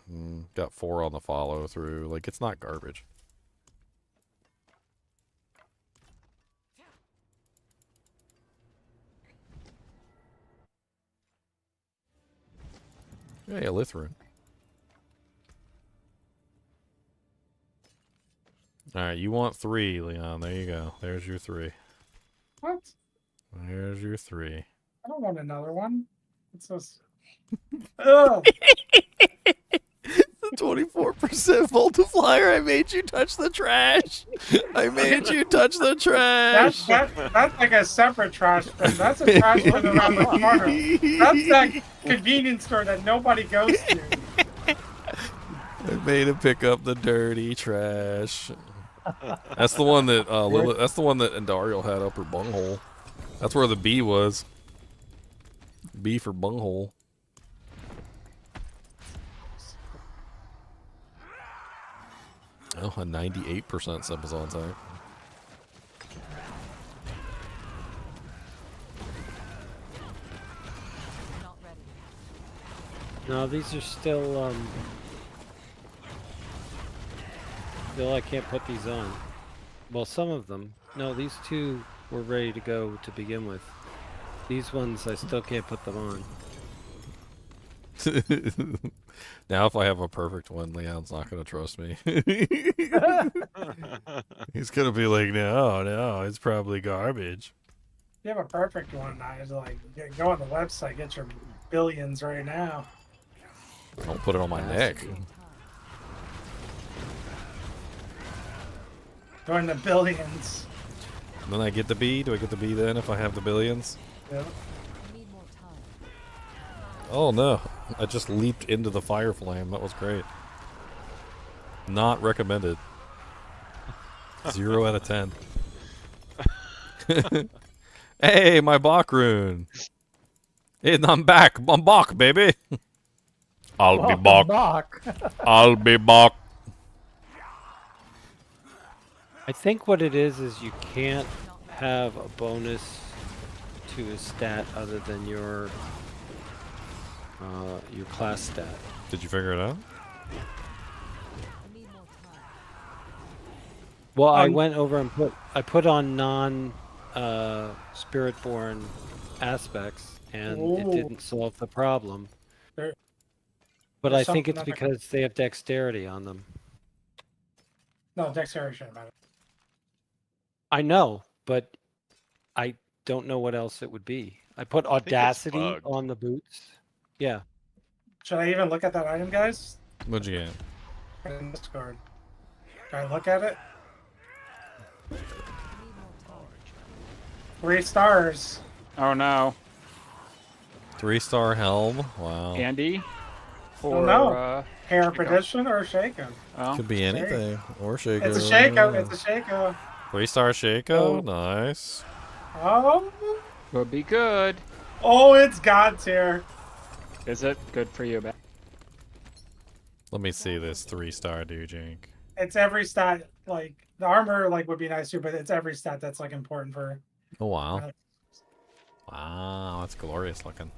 Got 4 on the follow through. Like, it's not garbage. Hey, a Lithrin. Alright, you want 3, Leon. There you go. There's your 3. What? There's your 3. I don't want another one. It's just. Ugh. The 24% multiplier. I made you touch the trash. I made you touch the trash. That's like a separate trash bin. That's a trash bin around the corner. That's that convenience store that nobody goes to. I made him pick up the dirty trash. That's the one that Lilith, that's the one that Andariel had up her bunghole. That's where the B was. B for bunghole. Oh, a 98% Sepazon type. No, these are still, still I can't put these on. Well, some of them. No, these 2 were ready to go to begin with. These ones, I still can't put them on. Now if I have a perfect one, Leon's not going to trust me. He's going to be like, no, it's probably garbage. You have a perfect one. I was like, go on the website, get your billions right now. Don't put it on my neck. Going to billions. And then I get the B? Do I get the B then if I have the billions? Yep. Oh no, I just leaped into the fire flame. That was great. Not recommended. 0 out of 10. Hey, my Bach rune. Hey, I'm back. I'm Bach, baby. I'll be Bach. I'll be Bach. I think what it is you can't have a bonus to a stat other than your class stat. Did you figure it out? Well, I went over and put on non Spiritborn aspects, and it didn't solve the problem. But I think it's because they have dexterity on them. No, dexterity shouldn't matter. I know, but I don't know what else it would be. I put audacity on the boots. Yeah. Should I even look at that item, guys? What'd you get? In this card. Can I look at it? 3 stars. Oh no. 3-star helm. Wow. Andy? Or no. Hair Perdition or Shaco? Oh. Could be anything. Or Shaco. It's a Shaco. It's a Shaco. 3-star Shaco. Nice. Oh. Would be good. Oh, it's God tier. Is it good for you, Ben? Let me see this 3-star Dujink. It's every stat. Like the armor, like would be nice too, but it's every stat that's like important for. Oh wow. Wow, that's glorious looking.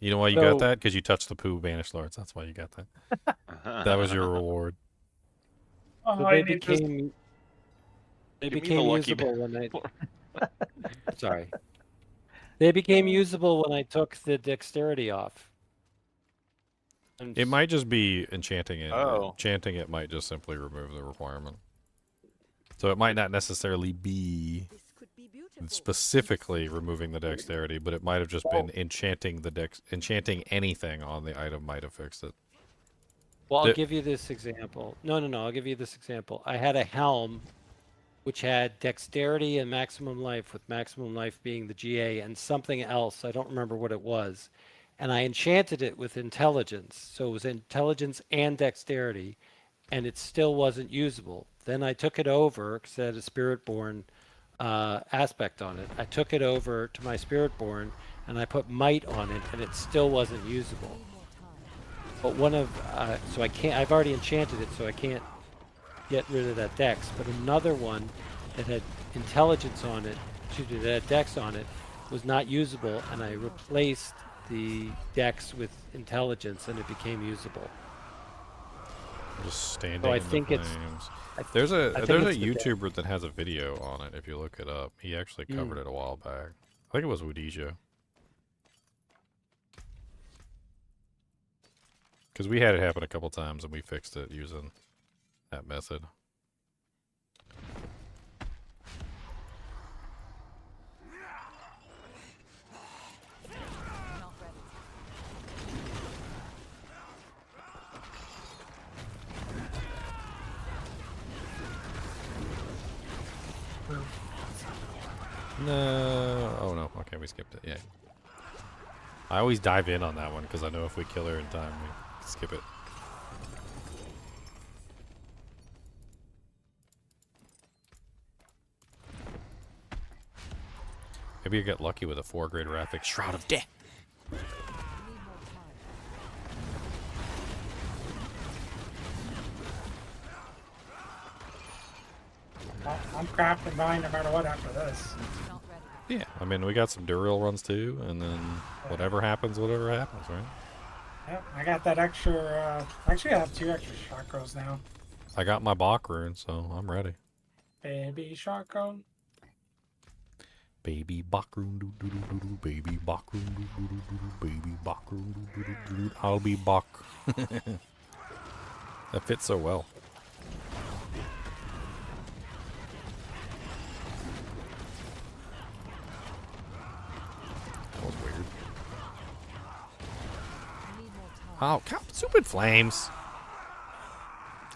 You know why you got that? Because you touched the poo banished lords. That's why you got that. That was your reward. Oh, So I they need became usable when I. Sorry. They became usable when I took the dexterity off. It might just be enchanting it. Oh. Enchanting it might just simply remove the requirement. So it might not necessarily be specifically removing the dexterity, but it might have just been enchanting enchanting anything on the item might have fixed it. Well, I'll give you this example. No, I'll give you this example. I had a helm which had dexterity and maximum life, with maximum life being the GA, and something else. I don't remember what it was. And I enchanted it with intelligence. So it was intelligence and dexterity, and it still wasn't usable. Then I took it over, because it had a Spiritborn aspect on it. I took it over to my Spiritborn, and I put might on it, and it still wasn't usable. But one of, so I can't, I've already enchanted it, so I can't get rid of that dex. But another one that had intelligence on it, that had dex on it, was not usable, and I replaced the dex with intelligence, and it became usable. Just standing So I in think the it's. flames. I There's a think there's a it's the dex. YouTuber that has a video on it. If you look it up, he actually covered it a while back. I think it was Woodija. Because we had it happen a couple times and we fixed it using that method. No. Oh no. Okay, we skipped it. Yeah. I always dive in on that one because I know if we kill her in time, we skip it. Maybe you get lucky with a 4-grade Wrathic Shroud of Death. I'm crafting mine no matter what after this. Yeah, I mean, we got some Duriel runs too, and then whatever happens, right? Yep, I got that extra, actually I have 2 extra chakras now. I got my Bach rune, so I'm ready. Baby chakra. Baby Bach rune, doo doo doo doo doo, baby Bach rune, doo doo doo doo doo, baby Bach rune, doo doo doo doo, I'll be Bach. That fits so well. That was weird. Oh, stupid flames.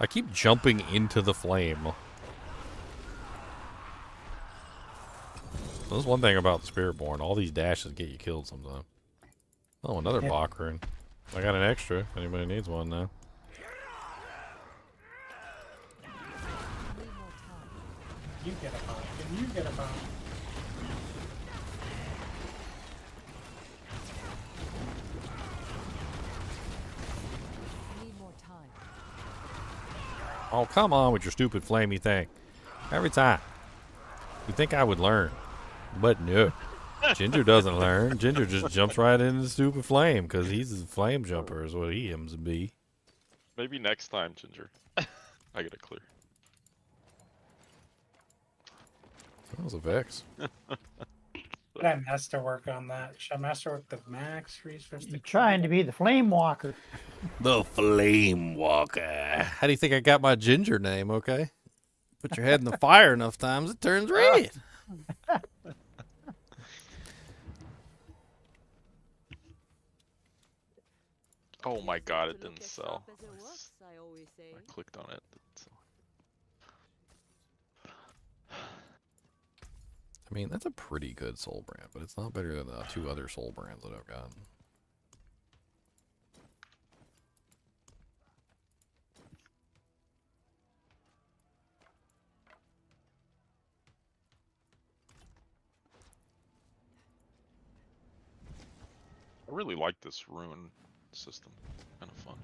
I keep jumping into the flame. That's one thing about the Spiritborn. All these dashes get you killed sometimes. Oh, another Bach rune. I got an extra. If anybody needs one now. You get a Bach, and you get a Bach. Oh, come on with your stupid flamey thing. Every time. You think I would learn. But no. Ginger doesn't learn. Ginger just jumps right into the stupid flame because he's a flame jumper is what he aims to be. Maybe next time, Ginger. I get a clear. That was a Vex. Should I masterwork on that? Should I masterwork the max resource? You're trying to be the flame walker. The Flame Walker. How do you think I got my Ginger name, okay? Put your head in the fire enough times, it turns red. Oh my god, it didn't sell. I clicked on it. I mean, that's a pretty good soul brand, but it's not better than the 2 other soul brands that I've gotten. I really like this rune system. Kind of fun.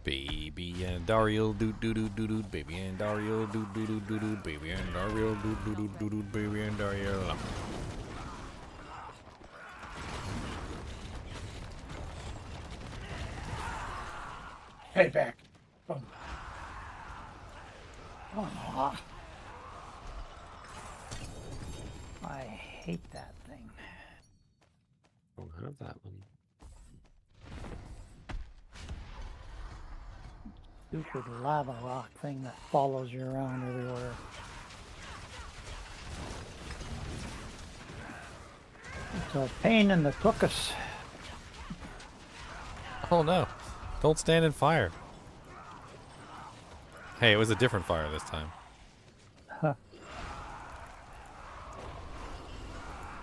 Baby and Dario doo doo doo doo doo, baby and Dario doo doo doo doo doo, baby and Dario doo doo doo doo doo, baby and Dario. Payback. Boom. Oh, I hate that thing. Don't have that one. Stupid lava rock thing that follows you around everywhere. It's a pain in the tuchus. Oh no. Don't stand in fire. Hey, it was a different fire this time. Huh.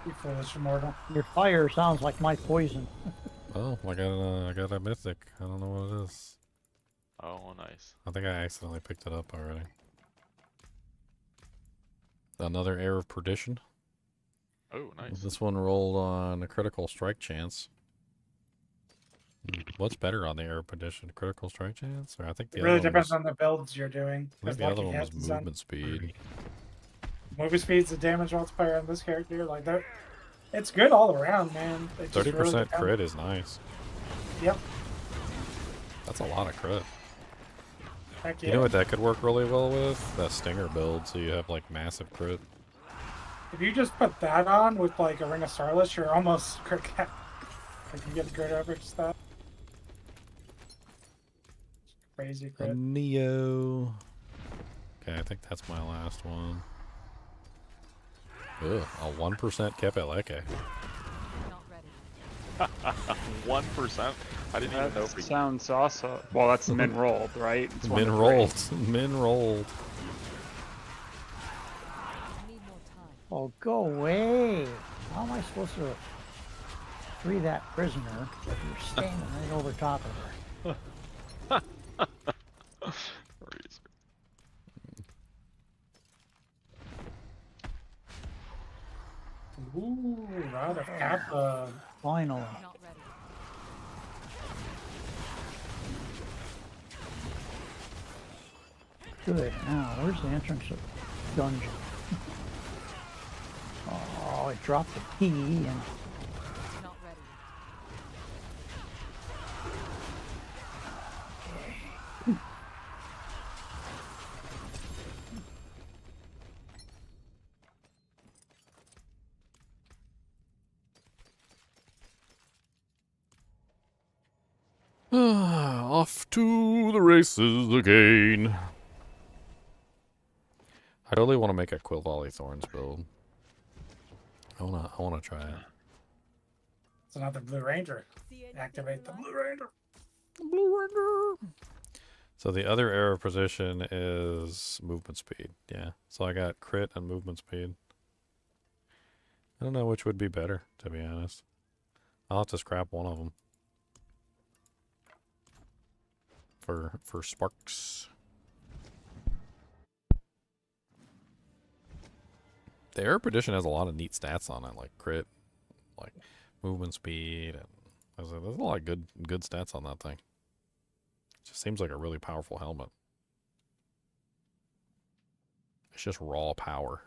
You foolish immortal. Your fire sounds like my poison. Oh, I got a mythic. I don't know what it is. Oh, nice. I think I accidentally picked it up already. Another Air of Perdition. Oh, nice. This one rolled on a critical strike chance. What's better on the Air of Perdition? Critical strike chance? Or I think the It other really one depends was, on the builds you're doing. I think the other one was movement speed. Movement speed's the damage multiplier on this character. Like that, it's good all around, man. It just 30% really depends. crit is nice. Yep. That's a lot of crit. Heck yeah. You know what that could work really well with? That Stinger build, so you have like massive crit. If you just put that on with like a Ring of Starless, you're almost crit cap. Like you get a good average stat. Crazy A crit. Neo. Okay, I think that's my last one. Ugh, a 1% Kepeleke. 1%? I didn't even know if we... Sounds awesome. Well, that's min rolled, right? It's one Min to rolled. three. Min rolled. Oh, go away. How am I supposed to free that prisoner if you're standing right over top of her? Ooh, Rod of Kappa. Finally. Good. Now, where's the entrance of the dungeon? Oh, it dropped the key and... Off to the races again. I totally want to make a Quill Volley Thorns build. I wanna try it. It's another Blue Ranger. Activate the Blue Ranger. Blue Ranger. So the other arrow position is movement speed. Yeah. So I got crit and movement speed. I don't know which would be better, to be honest. I'll have to scrap one of them. For sparks. The Air Perdition has a lot of neat stats on it, like crit, like movement speed, and there's a lot of good stats on that thing. It just seems like a really powerful helmet. It's just raw power.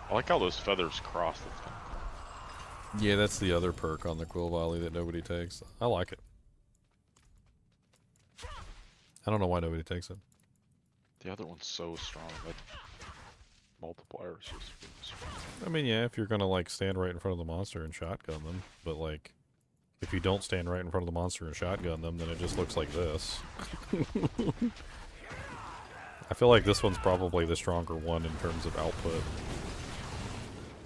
I like how those feathers cross. Yeah, that's the other perk on the Quill Volley that nobody takes. I like it. I don't know why nobody takes it. The other one's so strong. That multiplier is just really strong. I mean, yeah, if you're gonna like stand right in front of the monster and shotgun them, but like, if you don't stand right in front of the monster and shotgun them, then it just looks like this. I feel like this one's probably the stronger one in terms of output.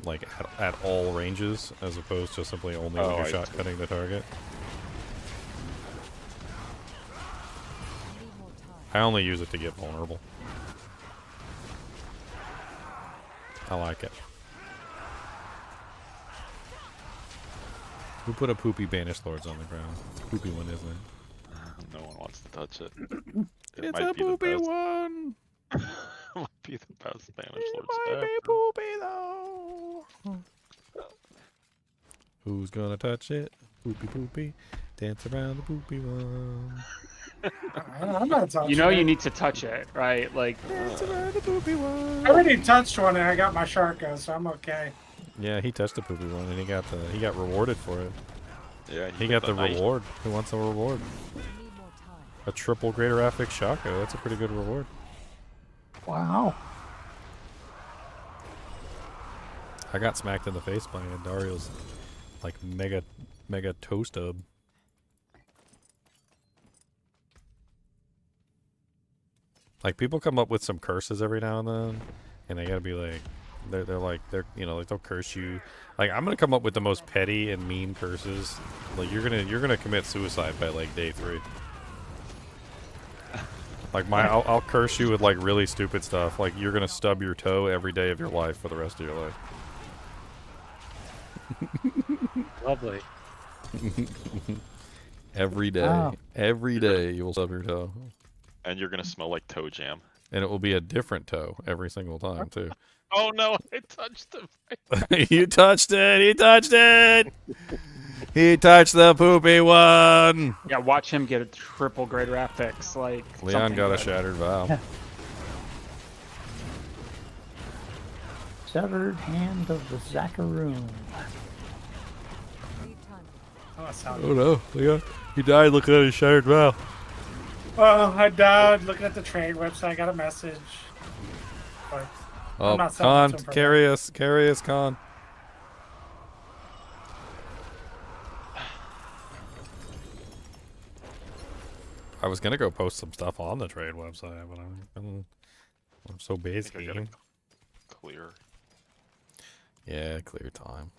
Like, at all ranges, as opposed to simply only when you're shotgunning the target. I only use it to get vulnerable. I like it. Who put a poopy Banished Lords on the ground? It's a poopy one, isn't it? No one wants to touch it. It's a poopy one! Might be the best Banished Lords Might ever. be poopy though! Who's gonna touch it? Poopy poopy. Dance around the poopy one. I'm not touching You know it. you need to touch it, right? Like, Dance around the poopy one. I already touched one and I got my Sharko, so I'm okay. Yeah, he touched the poopy one and he got rewarded for it. Yeah, He got the reward. Who wants a reward? A triple greater affix Shaco. That's a pretty good reward. Wow. I got smacked in the face by Dario's like mega toe stub. Like people come up with some curses every now and then, and they gotta be like, they're you know, like they'll curse you. Like I'm gonna come up with the most petty and mean curses. Like you're gonna commit suicide by like day 3. Like I'll curse you with like really stupid stuff. Like you're gonna stub your toe every day of your life for the rest of your life. Lovely. Every day. Wow. Every day you will stub your toe. And you're gonna smell like toe jam. And it will be a different toe every single time too. Oh no, I touched him. You touched it! He touched it! He touched the poopy one! Yeah, watch him get a triple greater affix. Like Leon got a good. shattered valve. Severed hand of the Zacharoon. Oh, that sounded- Oh no, Leon. He died looking at his shattered valve. Oh, I died looking at the trade website. I got a message. But I'm Oh, not selling Con, it to him for carry us, Con. I was gonna go post some stuff on the trade website, but I'm so busy. I gotta clear. Yeah, clear time.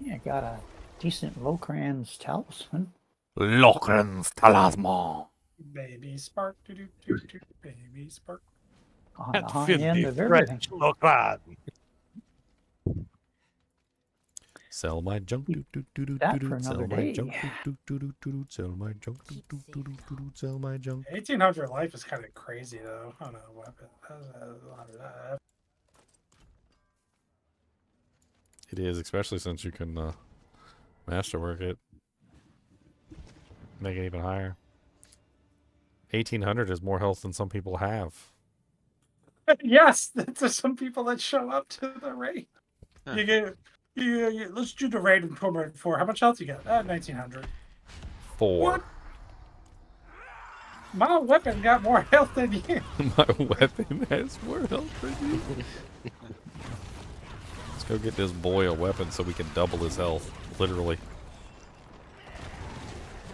Yeah, got a decent Locran's talisman. Locran's talisman. Baby spark, doo doo doo doo, baby spark. On the high end of everything. Sell my junk, do do do do That do for do. Sell another my day. junk, do do do do do. Sell my junk, do do do do do. Sell my junk. 1800 life is kind of crazy though. I don't know weapon. It is, especially since you can masterwork it. Make it even higher. 1800 is more health than some people have. Yes, there's some people that show up to the raid. You get, let's do the raid in Torment 4. How much health you got? 1900. 4. What? My weapon got more health than you. My weapon has more health than you. Let's go get this boy a weapon so we can double his health, literally.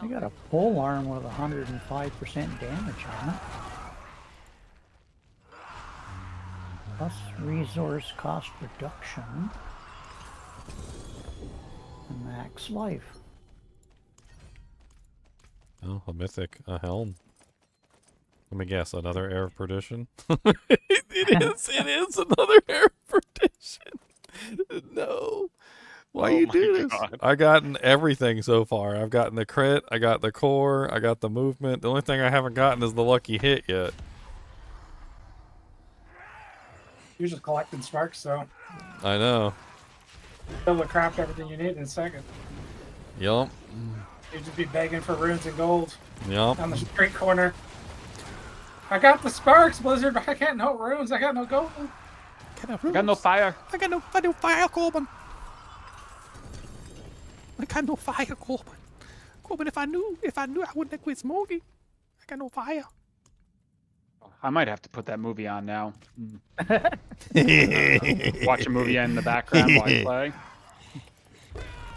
I got a pole arm with 105% damage on it. Plus resource cost reduction. And max life. Oh, a mythic, a helm. Let me guess, another Air of Perdition? it is another Air of Perdition. No. Why you do this? God. I gotten everything so far. I've gotten the crit, I got the core, I got the movement. The only thing I haven't gotten is the lucky hit yet. You're just collecting sparks, so I know. you'll be able to craft everything you need in a second. Yup. You'd just be begging for runes and gold Yup. on the street corner. I got the sparks, Blizzard, but I can't no runes. I got no gold. Got no fire. I got no fire, Corbin. I got no fire, Corbin. Corbin, if I knew, I wouldn't have quit smoking. I got no fire. I might have to put that movie on now. Watch a movie in the background while I play.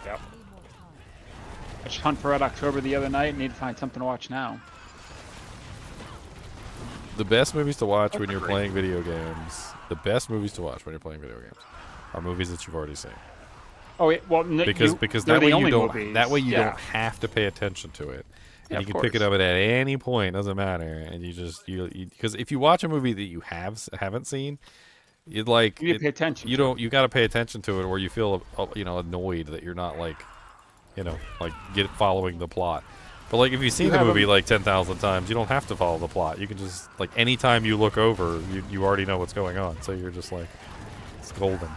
Yep. Watched Hunt for Red October the other night. Need to find something to watch now. The best movies to watch when you're playing video games. The best movies to watch when you're playing video games are movies that you've already seen. Oh, well, Because they're that way the you only don't movies. don't have to pay attention to it. Yeah, And you of can pick it course. up at any point, doesn't matter. And you just because if you watch a movie that you haven't seen, you'd like You need to pay attention. You got to pay attention to it, or you feel annoyed that you're not like following the plot. But like if you've seen the movie like 10,000 times, you don't have to follow the plot. You can just like anytime you look over, you already know what's going on. So you're just like, it's golden.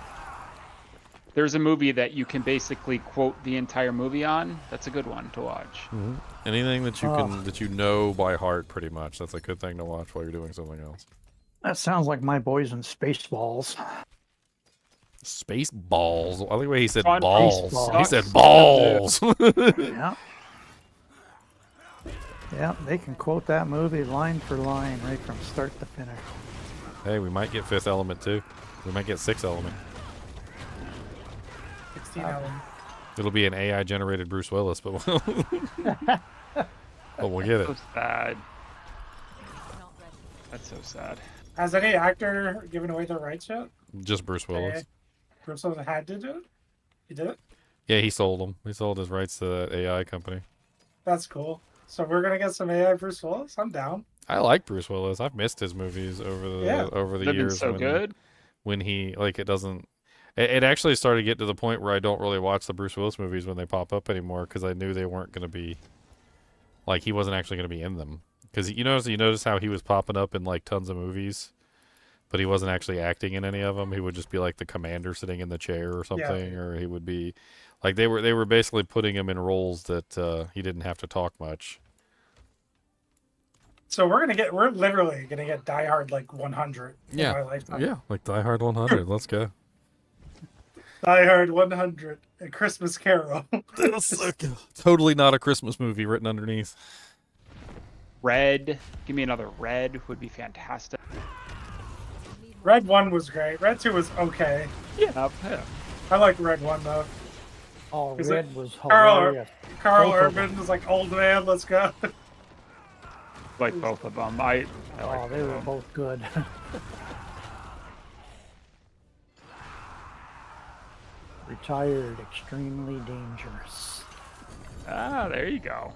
There's a movie that you can basically quote the entire movie on. That's a good one to watch. Mm-hmm. Anything that you can that you know by heart, pretty much. That's a good thing to watch while you're doing something else. That sounds like my boys in Spaceballs. Space balls. I like the way he said Fun. balls. Spaceballs. He said balls. Yeah. Yeah, they can quote that movie line for line, right from start to finish. Hey, we might get Fifth Element too. We might get Sixth Element. 16 element. It'll be an AI generated Bruce Willis, but we'll, but we'll get it. So sad. That's so sad. Has any actor given away their rights yet? Just Bruce Willis. Bruce Willis had to do it? He did it? Yeah, he sold them. He sold his rights to that AI company. That's cool. So we're going to get some AI Bruce Willis? I'm down. I like Bruce Willis. I've missed his movies over the They've years. been so good. When he it doesn't. It actually started to get to the point where I don't really watch the Bruce Willis movies when they pop up anymore because I knew they weren't going to be. Like he wasn't actually going to be in them because you notice how he was popping up in like tons of movies, but he wasn't actually acting in any of them. He would just be like the commander sitting in the chair or something, or he would be like they were basically putting him in roles that he didn't have to talk much. So we're literally gonna get Die Hard like 100 in my lifetime. Yeah, like Die Hard 100. Let's go. Die Hard 100, A Christmas Carol. That's so good. Totally not a Christmas movie written underneath. Red. Give me another Red would be fantastic. Red 1 was great. Red 2 was okay. Yeah. I like Red 1 though. Oh, Red was Carl hilarious. Carl Both of Urban was like old man. Let's go. Like both of them. I like they were both good. Retired, extremely dangerous. Ah, there you go.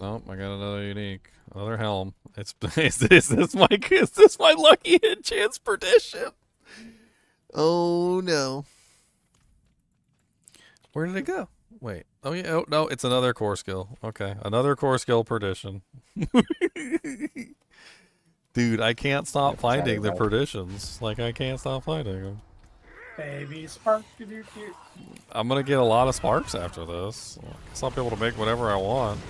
Oh, I got another unique, another helm. Is this my lucky hit chance perdition? Oh no. Where did it go? Wait. Oh yeah. Oh no, it's another core skill. Okay, another core skill perdition. Dude, I can't stop finding the perditions. Like I can't stop finding them. Baby spark. I'm gonna get a lot of sparks after this. I guess I'll be able to make whatever I want.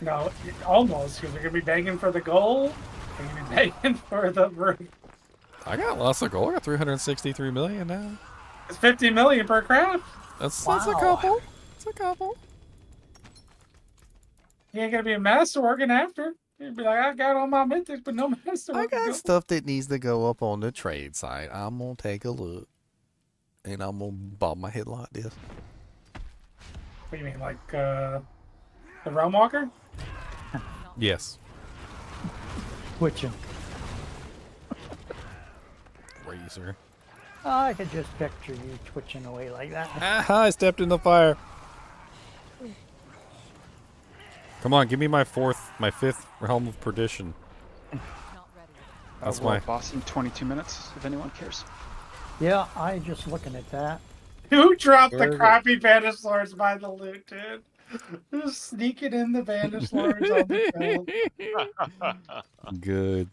No, almost, because they're gonna be begging for the goal. They're gonna be begging for the room. I got lots of gold. I got 363 million now. It's 50 million per craft. That's a couple. It's a couple. You ain't gonna be a master working after. You'd be like, I got all my mythics, but no master. I got stuff that needs to go up on the trade site. I'm gonna take a look, and I'm gonna bob my head like this. What do you mean, like the Realm Walker? Yes. Twitching. Razor. I could just picture you twitching away like that. Aha, I stepped in the fire. Come on, give me my fifth Helm of Perdition. That's my boss in 22 minutes, if anyone cares. Yeah, I just looking at that. Who dropped the crappy Banished Lords by the loot, dude? Who's sneaking in the Banished Lords on the field? Good.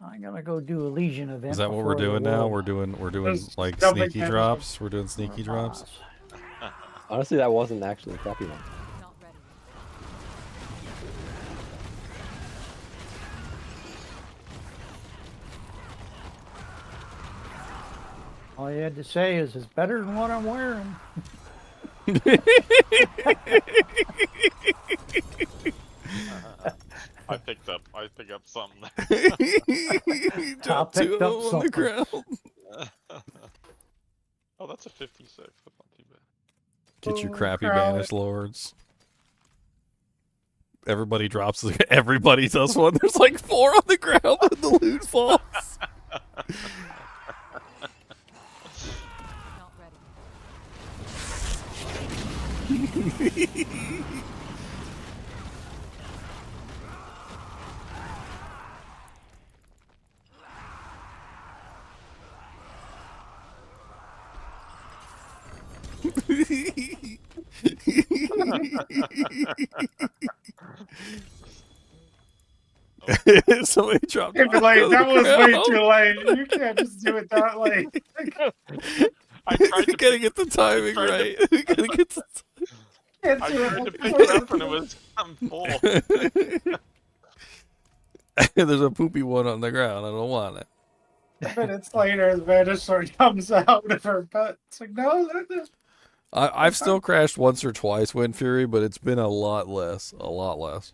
I'm gonna go do a Legion event. Is that what we're doing now? We're doing like sneaky drops. We're doing sneaky drops. Honestly, that wasn't actually a crappy one. All you had to say is it's better than what I'm wearing. I picked up something. I picked up on the ground. Oh, that's a 56. That's not too bad. Get your crappy Banished Lords. Everybody drops. Everybody does one. There's like 4 on the ground and the loot falls. Somebody dropped. Like, that was way too late. You can't just do it that late. I tried to gotta get the timing right. Gotta get the I tried to pick it up and it was full. There's a poopy one on the ground. I don't want it. Minutes later, the Banished Lord comes out of her butt. It's like, no, I've still crashed once or twice, Wind Fury, but it's been a lot less. A lot less.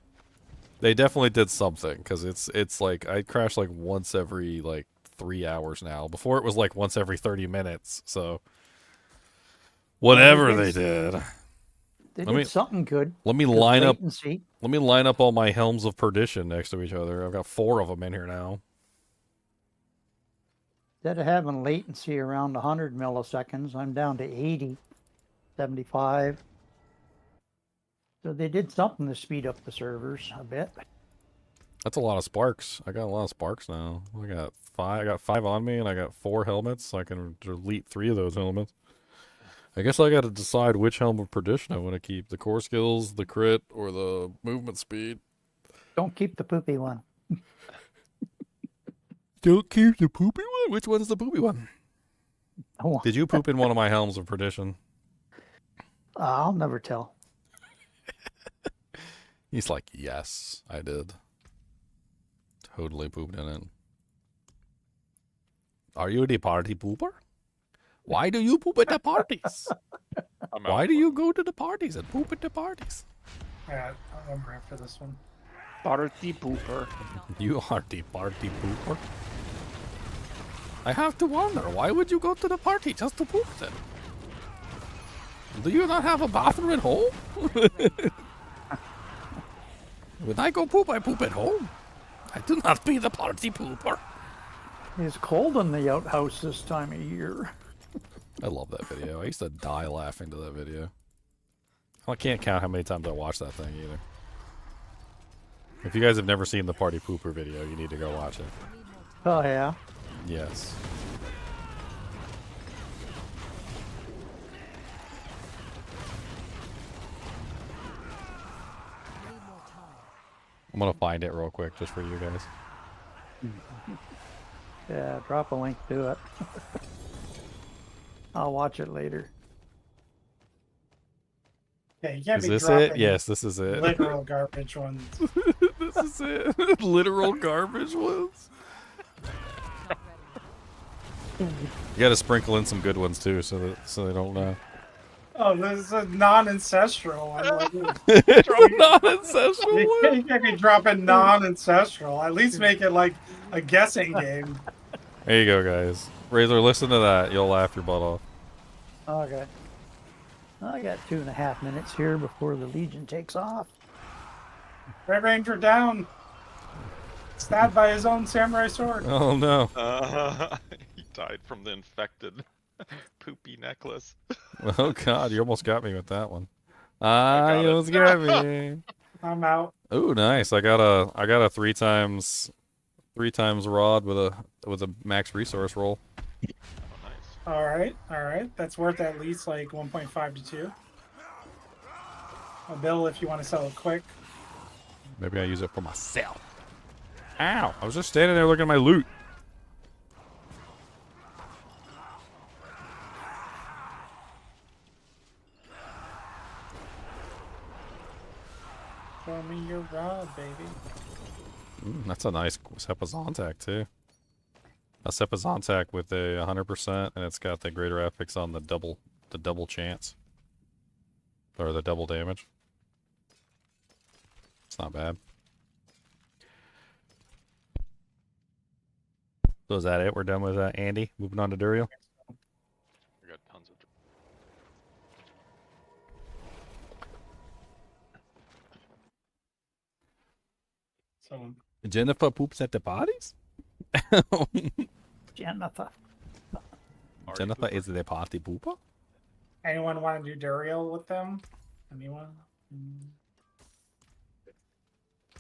They definitely did something, because it's like, I crash like once every like 3 hours now. Before it was like once every 30 minutes, so whatever they did. They did something good. Let me line up all my Helms of Perdition next to each other. I've got 4 of them in here now. Instead of having latency around 100 milliseconds, I'm down to 80, 75. So they did something to speed up the servers a bit. That's a lot of sparks. I got a lot of sparks now. I got 5 on me, and I got 4 helmets, so I can delete 3 of those helmets. I guess I got to decide which Helm of Perdition I want to keep. The core skills, the crit, or the movement speed. Don't keep the poopy one. Don't keep the poopy one? Which one's the poopy one? Oh. Did you poop in one of my Helms of Perdition? I'll never tell. He's like, yes, I did. Totally pooped in it. Are you the party pooper? Why do you poop at the parties? Why do you go to the parties and poop at the parties? Yeah, I'm ready for this one. Party pooper. You are the party pooper. I have to wonder, why would you go to the party just to poop then? Do you not have a bathroom at home? When I go poop, I poop at home. I do not be the party pooper. It's cold in the outhouse this time of year. I love that video. I used to die laughing to that video. I can't count how many times I watched that thing either. If you guys have never seen the party pooper video, you need to go watch it. Oh, yeah? Yes. I'm gonna find it real quick just for you guys. Yeah, drop a link to it. I'll watch it later. Yeah, you can't Is be this dropping it? Yes, this is it. literal garbage ones. This is it. Literal garbage ones. You gotta sprinkle in some good ones too, so they don't know. Oh, this is a non-ancestral one. Non-ancestral You can't be dropping non-ancestral. At least make it like a guessing game. There you go, guys. Razor, listen to that. You'll laugh your butt off. Okay. I got 2.5 minutes here before the Legion takes off. Red Ranger down. Stabbed by his own samurai sword. Oh no. He died from the infected poopy necklace. Oh god, you almost got me with that one. You almost got me. I'm out. Oh, nice. I got a 3 times rod with a max resource roll. All right. That's worth at least like 1.5 to 2. A bill if you want to sell it quick. Maybe I use it for myself. Ow! I was just standing there looking at my loot. Show me your rod, baby. That's a nice Sepazontac too. A Sepazontac with a 100%, and it's got the greater affix on the double chance, or the double damage. It's not bad. So is that it? We're done with Andy. Moving on to Duriel. I got tons of. So Jennifer poops at the parties. Jennifer. Jennifer is the party pooper. anyone want to do Duriel with them? Anyone?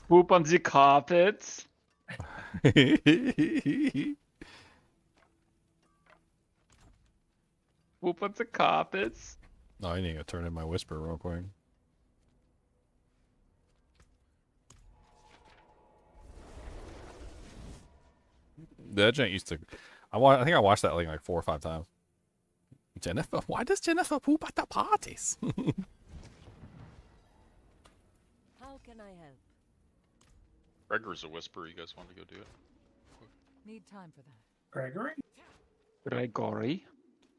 Poop on the carpets. Poop on the carpets. Oh, I need to turn in my whisper real quick. That gent used to. I think I watched that like 4 or 5 times. Jennifer, why does Jennifer poop at the parties? How can I help? Gregor's a whisperer. You guys want to go do it? Need time for that. Gregory? Gregory.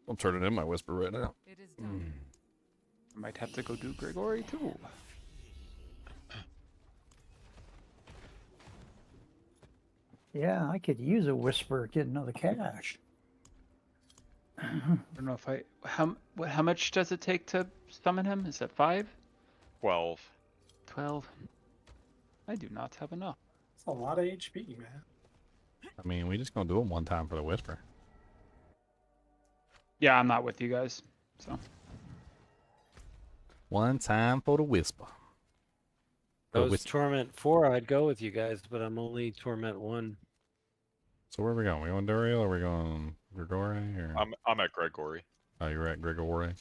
I'm turning in my whisper right now. It is done. I might have to go do Gregory too. Yeah, I could use a whisper, get another cash. I don't know if I how much does it take to summon him? Is that 5? 12. 12. I do not have enough. It's a lot of HP, man. I mean, we just gonna do it one time for the whisper. Yeah, I'm not with you guys. So One time for the whisper. If it was Torment 4, I'd go with you guys, but I'm only Torment 1. So where are we going? We going Duriel or are we going Gregory? Or... I'm at Gregory. Oh, you're at Gregory.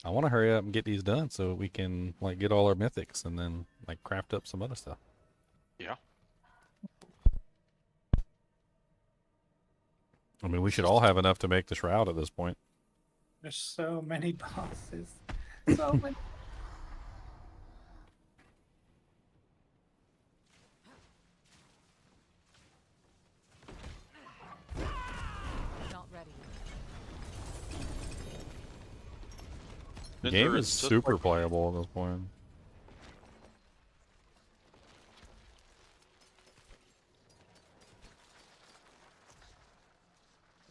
I want to hurry up and get these done so we can like get all our mythics and then like craft up some other stuff. Yeah. I mean, we should all have enough to make the shroud at this point. There's so many bosses. So many. Not ready. The game is It's just super like- playable at this point.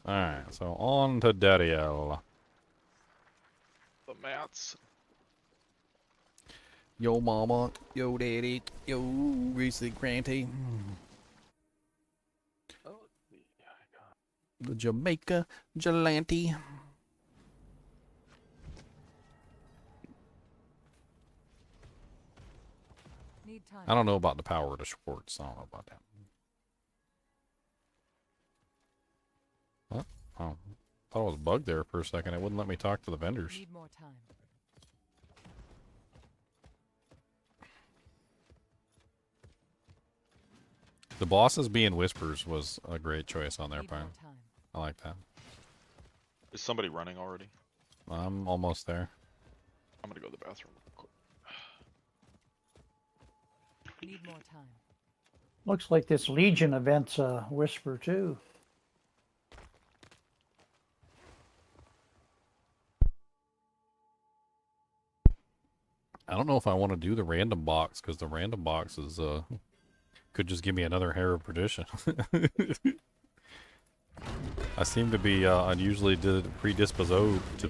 Alright, so on to Duriel. The mats. Yo mama, yo daddy, yo greasy granty. The Jamaica Gelante. Need time. I don't know about the power of the Schwartz. I don't know about that. What? Oh, I thought it was bugged there for a second. It wouldn't let me talk to the vendors. Need more time. The bosses being whispers was a great choice on their Need more part. time. I like that. Is somebody running already? I'm almost there. I'm gonna go to the bathroom real quick. Need more time. Looks like this Legion event's a whisper too. I don't know if I want to do the random box because the random box is could just give me another hair of perdition. I seem to be unusually predisposed to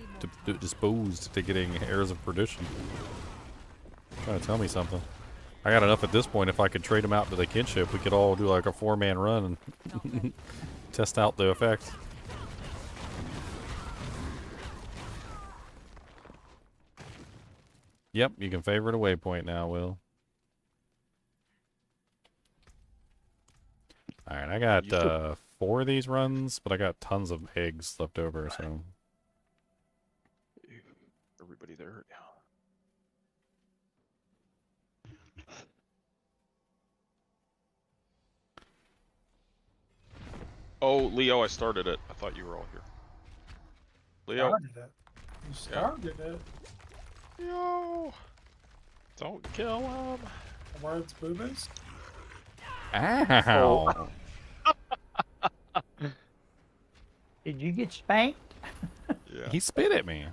getting hairs of perdition. Trying to tell me something. I got enough at this point. If I could trade them out to the kinship, we could all do like a 4-man run and test out the effects. Yep, you can favorite a waypoint now, Will. Alright, I got 4 of these runs, but I got tons of eggs left over, so... Everybody there? Yeah. Oh, Leo, I started it. I thought you were all here. Leo. Started it. You started it. Yo. Don't kill him. The words boobas. Ow! Did you get spanked? Yeah. He spit at me.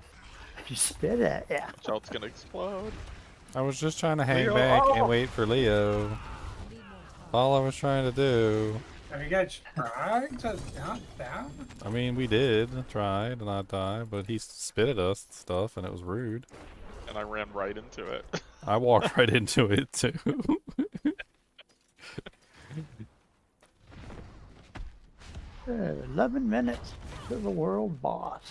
You spit at yeah. Shout's gonna explode. I was just trying to hang Leo, back oh! and wait for Leo. All I was trying to do. Have you guys tried to not down? I mean, we did try to not die, but he spit at us and stuff, and it was rude. And I ran right into it. I walked right into it, too. 11 minutes to the world boss.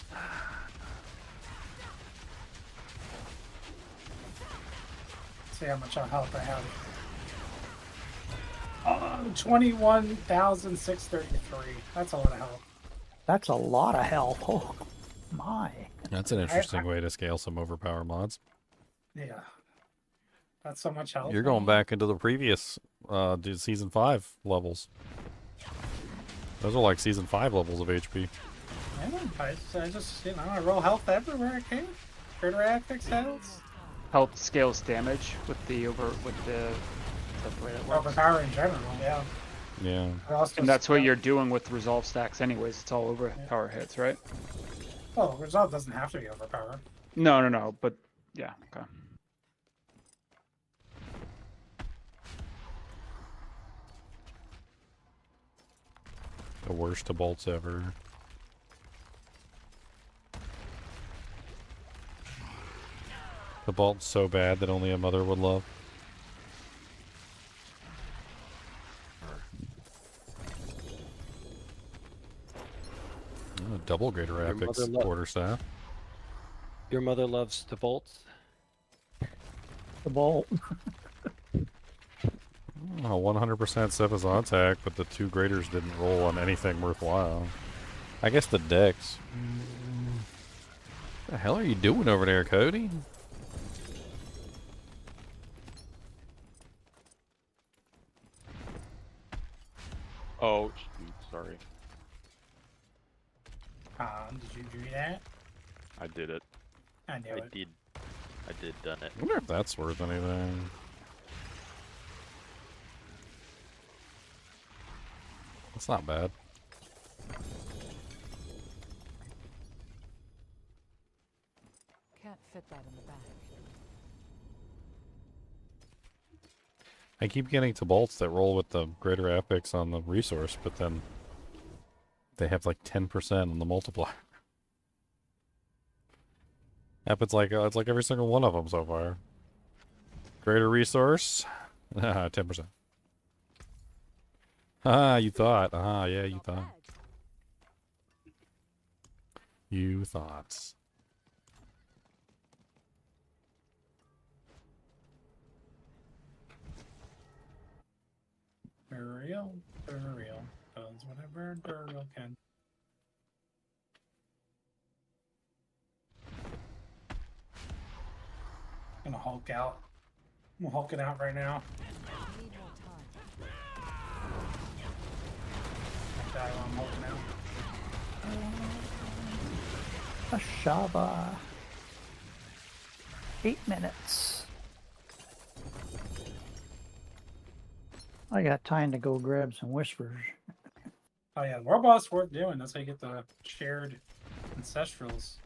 See how much health I have. 21,633. That's a lot of health. That's a lot of health. Oh my. That's an interesting way to scale some overpower mods. Yeah. That's so much health. You're going back into the previous Season 5 levels. Those are like Season 5 levels of HP. Yeah, I just, you know, I roll health everywhere I can. Try to fix health. Health scales damage with the that's the way it works. Overpower in general, yeah. Yeah. And that's what you're doing with resolve stacks anyways. It's all over power hits, right? Well, Resolve doesn't have to be overpowered. No, but yeah, okay. The worst of bolts ever. The bolt's so bad that only a mother would love. Oh, double greater epics quarterstaff. Your mother loves the bolts? The bolt. Oh, 100% Seva's on attack, but the two graders didn't roll on anything worthwhile. I guess the decks. What the hell are you doing over there, Cody? Oh, shoot, sorry. Did you do that? I did it. I knew it. I did done it. I wonder if that's worth anything. That's not bad. Can't fit that in the bag. I keep getting to bolts that roll with the greater epics on the resource, but then they have like 10% on the multiplier. It's like every single one of them so far. Greater resource, 10%. Ah, you thought. Ah, yeah, you thought. You thought. Burial. Does whatever burial can. I'm gonna Hulk out. I'm hulking out right now. Need more time. I die while I'm hulking out. Ashaba. 8 minutes. I got time to go grab some whispers. Oh yeah, World Boss worth doing. That's how you get the shared ancestrals.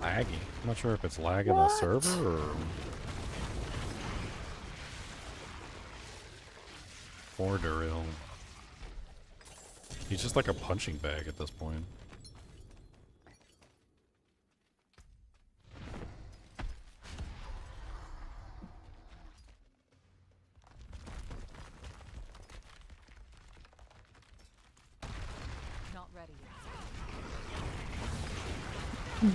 Laggy. I'm not sure if it's lagging the server or... Or Duril. He's just like a punching bag at this point. Not ready yet. Need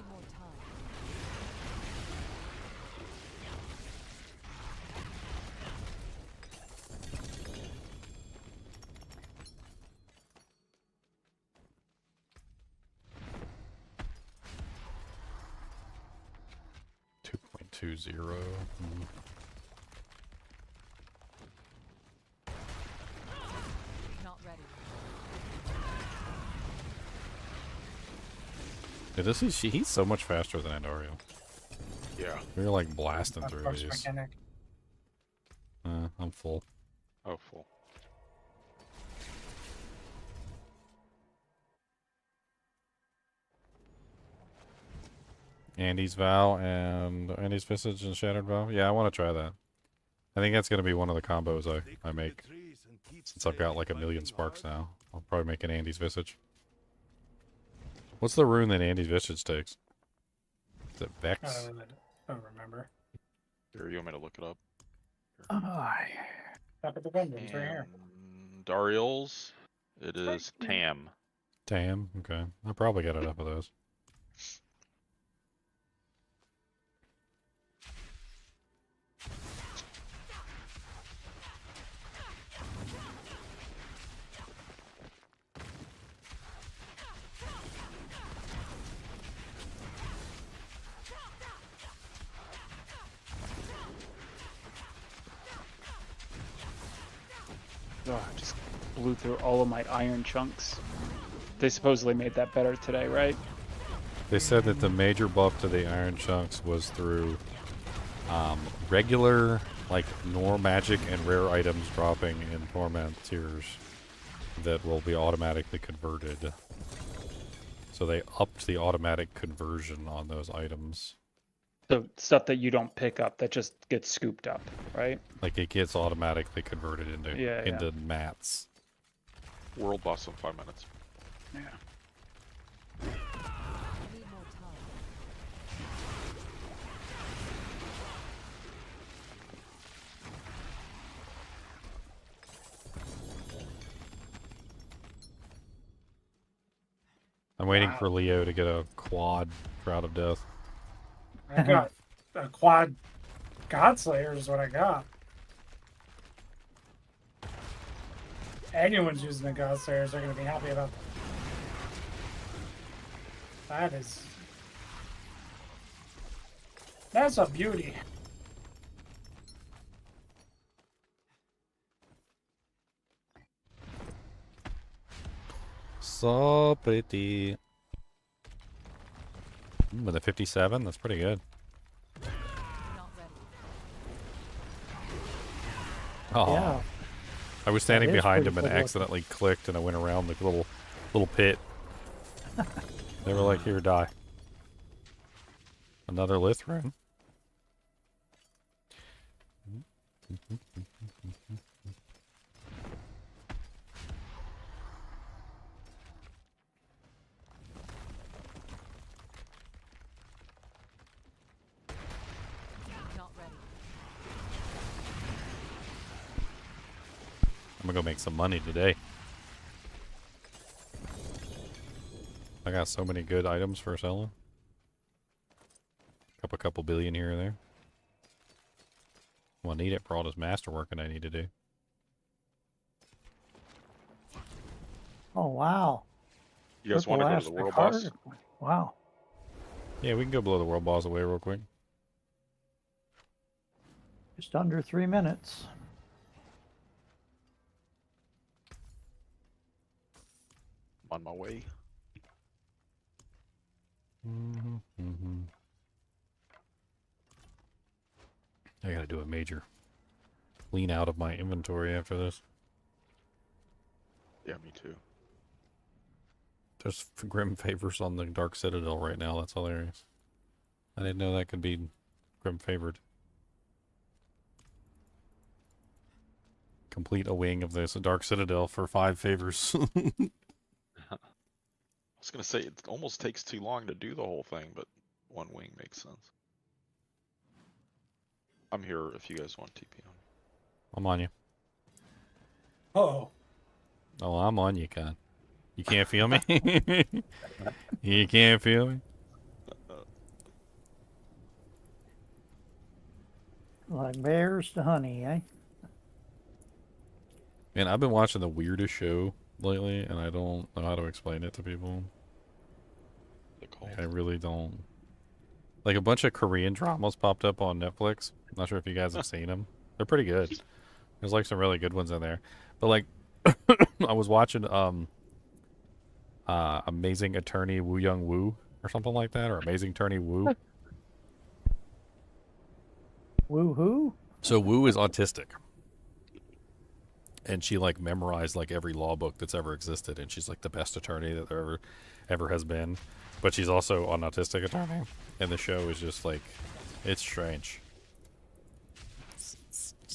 more time. .20. Not ready. Dude, he's so much faster than Andario. Yeah. We were like blasting through First these. mechanic. I'm full. Oh, full. Andy's Vow and Andy's Visage and Shattered Vow. Yeah, I want to try that. I think that's going to be one of the combos I make. Since I've got like a million sparks now. I'll probably make an Andy's Visage. What's the rune that Andy's Visage takes? Is it Vex? I don't remember. Here, you want me to look it up? Back at the Vengeance right here. Dariel's, it is Tam. Tam? Okay. I'll probably get enough of those. blew through all of my iron chunks. They supposedly made that better today, right? They said that the major buff to the iron chunks was through regular, like, magic and rare items dropping in Torment tiers that will be automatically converted. So they upped the automatic conversion on those items. So stuff that you don't pick up that just gets scooped up, right? Like it gets automatically converted into mats. World boss in 5 minutes. Yeah. Need more time. I'm waiting for Leo to get a quad Shroud of Death. I got a quad Godslayer is what I got. Anyone's using the Godslayers, they're going to be happy about that. That's a beauty. So pretty. With a 57, that's pretty good. Oh, Yeah. I was standing That is behind pretty him and good looking. accidentally clicked, and I went around the little pit. They were like, "Here, die." Another Lith rune. Not ready. I'm gonna go make some money today. I got so many good items for selling. Up a couple billion here and there. Well, I need it for all this masterworking I need to do. Oh, wow. You guys want to go to the world boss? Wow. Yeah, we can go blow the world boss away real quick. Just under 3 minutes. I'm on my way. I gotta do a major clean out of my inventory after this. Yeah, me too. There's grim favors on the Dark Citadel right now. That's hilarious. I didn't know that could be grim favored. Complete a wing of this Dark Citadel for 5 favors. I was gonna say it almost takes too long to do the whole thing, but one wing makes sense. I'm here if you guys want TP on. I'm on you. Oh. Oh, I'm on you, Con. You can't feel me? You can't feel me? Like bears to honey, eh? Man, I've been watching the weirdest show lately, and I don't know how to explain it to people. I really don't. Like, a bunch of Korean dramas popped up on Netflix. I'm not sure if you guys have seen them. They're pretty good. There's, like, some really good ones in there. But, like, I was watching, Amazing Attorney Woo Young Woo, or something like that, or Amazing Attorney Woo. Woo-hoo? So Woo is autistic. And she, like, memorized, like, every law book that's ever existed, and she's, like, the best attorney that there ever has been. But she's also an autistic attorney, and the show is just, like, it's strange.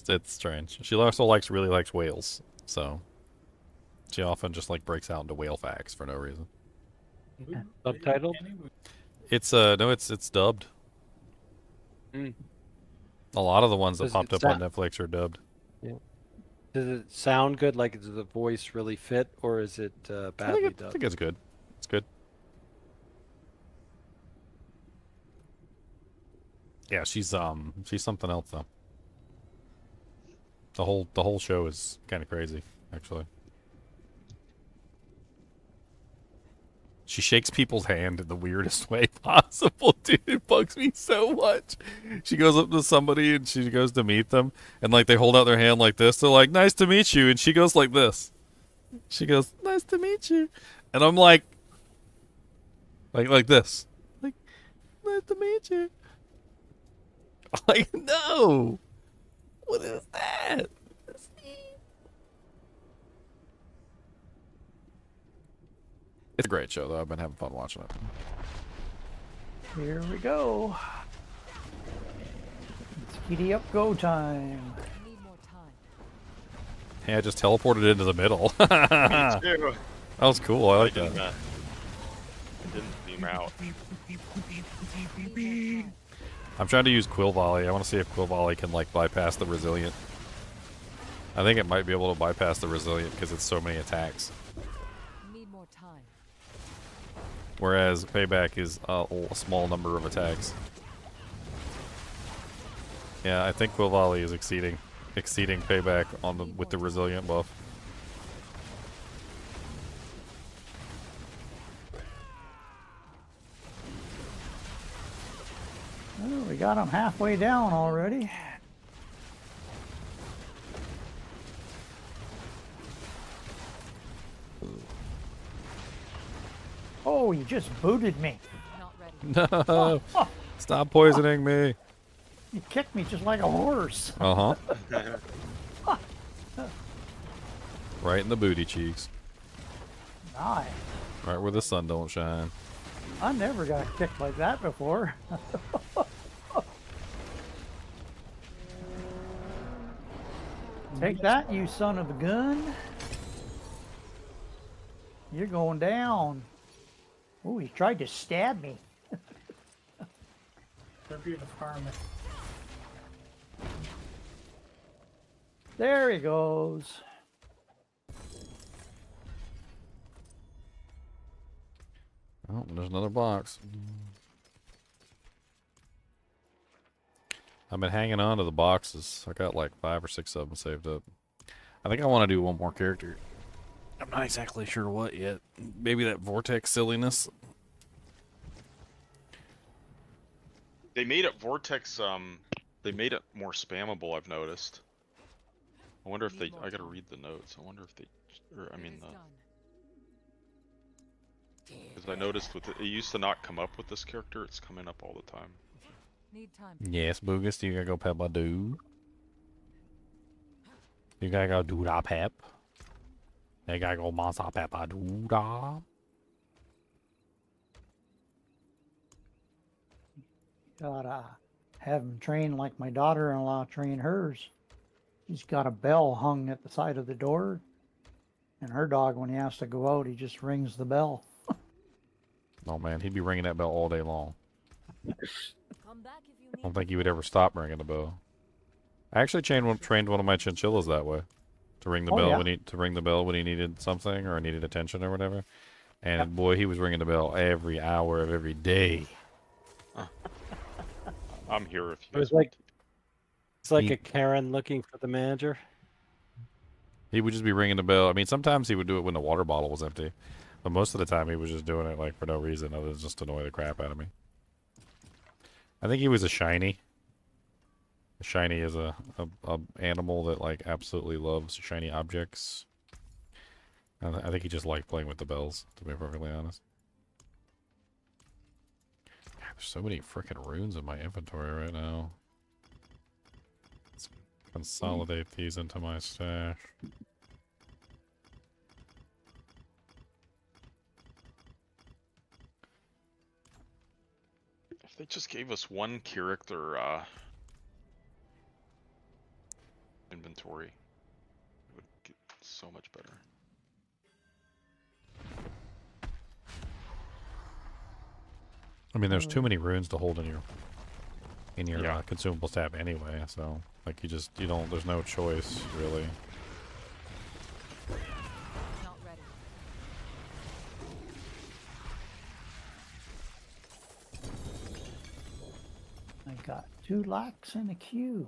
It's strange. She also really likes whales, so she often just, like, breaks out into whale facts for no reason. Subtitled? It's, no, it's dubbed. Mm. A lot of the ones that Does popped it up on sound- Netflix are dubbed. Yeah. Does it sound good? Like, does the voice really fit, or is it badly I dubbed? think it's good. It's good. Yeah, she's something else though. The whole show is kind of crazy, actually. She shakes people's hand in the weirdest way possible, dude. It bugs me so much. She goes up to somebody and she goes to meet them, and like they hold out their hand like this. They're like, "Nice to meet you," and she goes like this. She goes, "Nice to meet you," and I'm like this, like, "Nice to meet you." I'm like, no, what is that? It's a great show, though. I've been having fun watching it. Here we go. It's giddy up go time. Need more time. Hey, I just teleported into the middle. Me That too. was cool. I like didn't, that. I didn't beam out. I'm trying to use Quill Volley. I want to see if Quill Volley can like bypass the Resilient. I think it might be able to bypass the Resilient because it's so many attacks. Need more time. Whereas Payback is a small number of attacks. Yeah, I think Quill Volley is exceeding Payback on with the Resilient buff. Oh, we got him halfway down already. Oh, you just booted me. Not ready. No! Stop poisoning me! You kicked me just like a horse. Uh-huh. Right in the booty cheeks. Nice. Right where the sun don't shine. I never got kicked like that before. Take that, you son of a gun. You're going down. Oh, he tried to stab me. Tribute of Harmony. There he goes. Oh, there's another box. I've been hanging on to the boxes. I got like 5 or 6 of them saved up. I think I want to do one more character. I'm not exactly sure what yet. Maybe that Vortex silliness. They made it Vortex, they made it more spammable, I've noticed. I wonder if they, I gotta read the notes. I wonder if they, or I mean because I noticed with it used to not come up with this character, it's coming up all the time. Need time. Yes, Boogus, you gotta go pep a do. You gotta go do da pep. You gotta go masa pep a do da. Gotta have him train like my daughter-in-law trained hers. She's got a bell hung at the side of the door. And her dog, when he has to go out, he just rings the bell. Oh man, he'd be ringing that bell all day long. Come back if you I don't think he would ever stop ringing the bell. I actually trained one of my chinchillas that way, to ring the bell when he needed something or needed attention or whatever. And boy, he was ringing the bell every hour of every day. I'm here if you. It was like it's like a Karen looking for the manager. He would just be ringing the bell. I mean, sometimes he would do it when the water bottle was empty, but most of the time he was just doing it like for no reason other than just to annoy the crap out of me. I think he was a shiny. A shiny is a animal that like absolutely loves shiny objects. I think he just liked playing with the bells, to be perfectly honest. God, there's so many freaking runes in my inventory right now. Let's consolidate these into my stash. If they just gave us one character inventory, it would get so much better. I mean, there's too many runes to hold in your consumables tab anyway, so like you don't. There's no choice really. Not ready. I got 2 locks in a queue.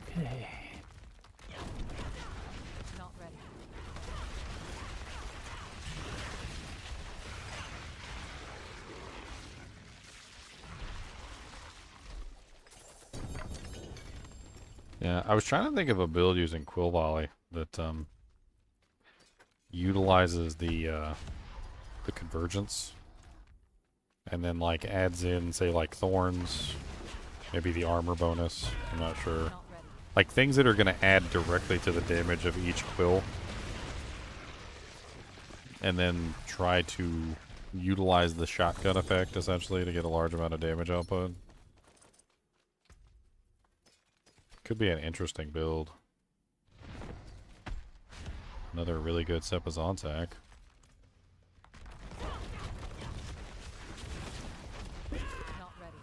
Okay. Not ready. Yeah, I was trying to think of a build using Quill Volley that utilizes the convergence, and then like adds in, say, like thorns, maybe the armor bonus. I'm not sure. Like things that are going to add directly to the damage of each quill, and then try to utilize the shotgun effect essentially to get a large amount of damage output. Could be an interesting build. Another really good Sepazontak. Not ready.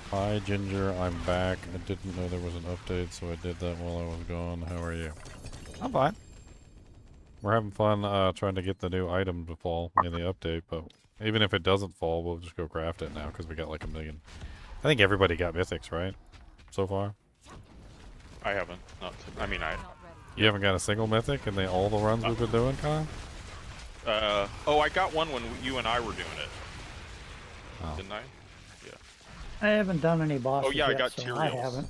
Hi Ginger, I'm back. I didn't know there was an update, so I did that while I was gone. How are you? I'm fine. We're having fun trying to get the new item to fall in the update, but even if it doesn't fall, we'll just go craft it now because we got like 1 million. I think everybody got mythics, right? So far? I haven't. I mean, You haven't got a single mythic in all the runs we've been doing, Con? Oh, I got one when you and I were doing it. Oh. Didn't I? Yeah. I haven't done any bosses Oh yeah, I yet, got so Tyraels. I haven't.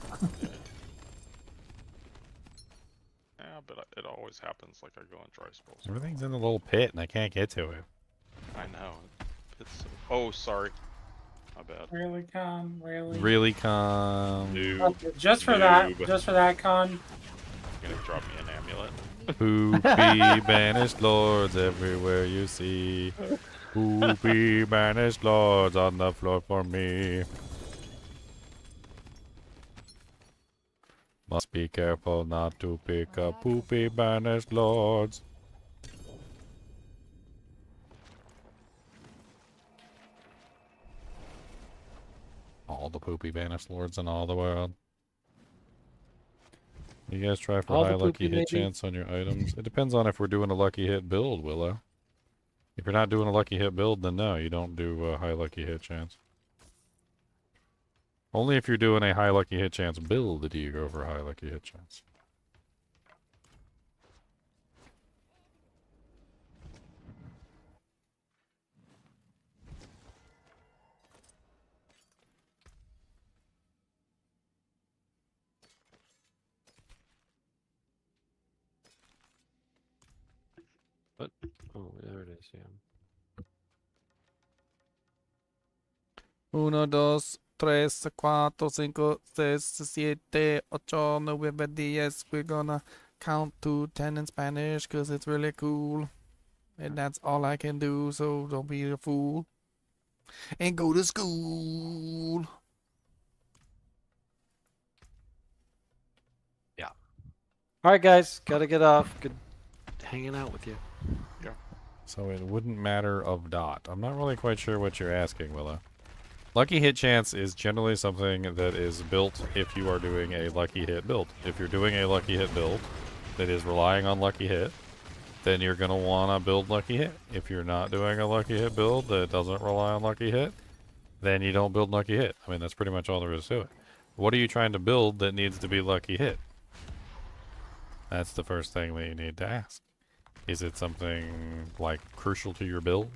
Yeah, but it always happens. Like I go on dry spells. Everything's in the little pit, and I can't get to it. I know. It's so... Oh, sorry. My bad. Really, Con? Really? Really, Con? Noob. Just for that, Con. You're gonna drop me an amulet. Poopy banished lords everywhere you see. Poopy banished lords on the floor for me. Must be careful not to pick up poopy banished lords. All the poopy banished lords in all the world. You guys try for All high the lucky poopy hit maybe? chance on your items. It depends on if we're doing a lucky hit build, Willow. If you're not doing a lucky hit build, then no, you don't do a high lucky hit chance. Only if you're doing a high lucky hit chance build do you go for high lucky hit chance. What? Oh, there it is, yeah. 1, 2, 3, 4, 5, 6, 7, 8, 9, 10. We're gonna count to 10 in Spanish because it's really cool. And that's all I can do, so don't be a fool. And go to school. Yeah. All right, guys, gotta get off. Good hanging out with you. Yeah. So it wouldn't matter of dot. I'm not really quite sure what you're asking, Willow. Lucky hit chance is generally something that is built if you are doing a lucky hit build. If you're doing a lucky hit build that is relying on lucky hit, then you're going to want to build lucky hit. If you're not doing a lucky hit build that doesn't rely on lucky hit, then you don't build lucky hit. I mean, that's pretty much all there is to it. What are you trying to build that needs to be lucky hit? That's the first thing that you need to ask. Is it something like crucial to your build?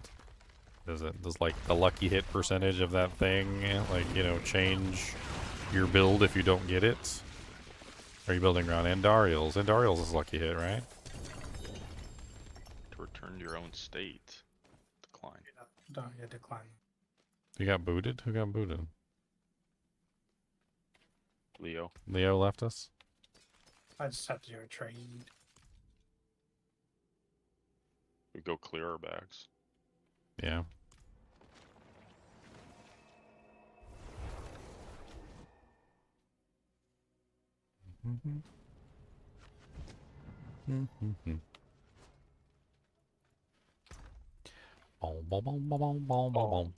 Does like the lucky hit percentage of that thing, like, you know, change your build if you don't get it? Are you building around Endarials? Endarials is lucky hit, right? To return to your own state. Decline. Yeah, decline. You got booted? Who got booted? Leo. Leo left us? I just have to do a trade. We go clear our bags. Yeah. Boom, boom, boom, boom, boom, boom, boom.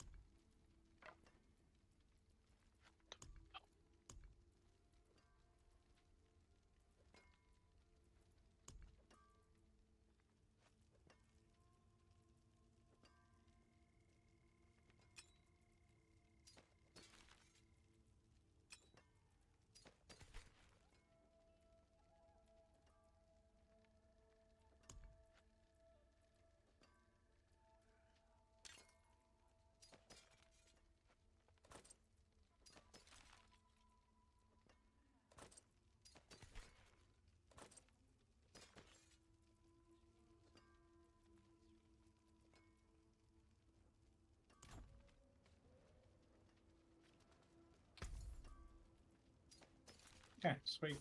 Okay, sweet.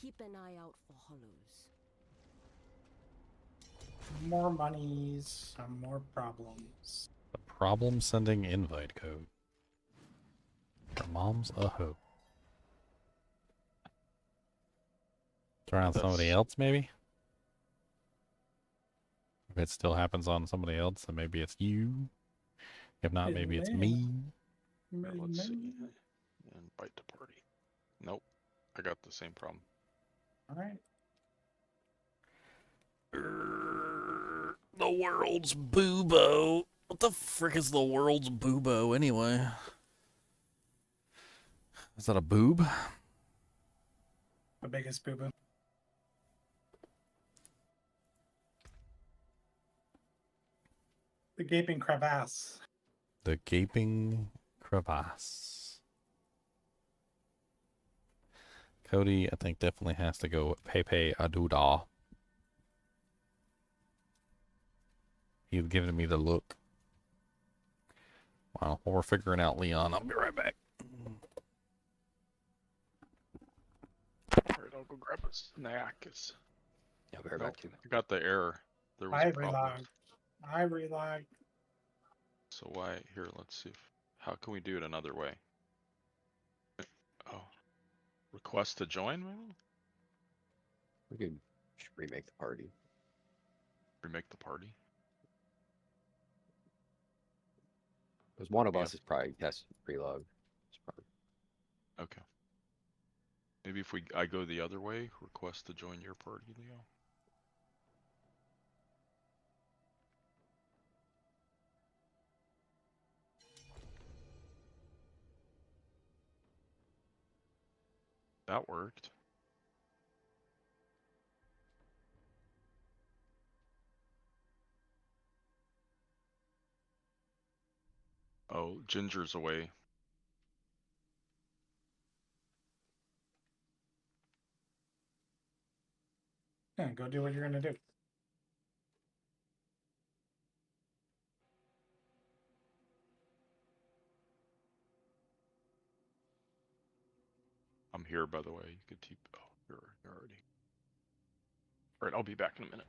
Keep an eye out for hollows. More monies, some more problems. The problem sending invite code. Your mom's a hoe. Try on somebody else, maybe? If it still happens on somebody else, then maybe it's you. If not, maybe it's me. Here, let's see. Invite to party. Nope. I got the same problem. Alright. The world's boobo. What the frick is the world's boobo anyway? Is that a boob? The biggest boo boo. The gaping crevasse. The gaping crevasse. Cody, I think, definitely has to go with Pepe Aduda. He's giving me the look. Well, while we're figuring out Leon, I'll be right back. Alright, I'll go grab a snack. Yeah, we're back to I got the error. There was I a problem. relogged. I relogged. So why? Here, let's see. How can we do it another way? Oh. Request to join, maybe? We could just remake the party. Remake the party? Because one of us is probably has to relog. Okay. Maybe if I go the other way, request to join your party, Leo. That worked. Oh, Ginger's away. Yeah, go do what you're gonna do. I'm here, by the way. You could keep. Oh, you're already. All right, I'll be back in a minute.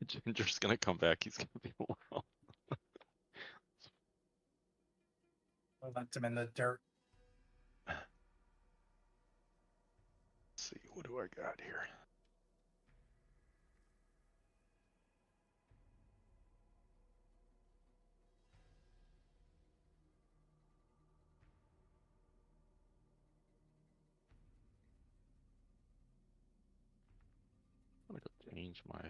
Ginger's gonna come back. He's gonna be around. I left him in the dirt. Let's see, what do I got here? I'm gonna go change my.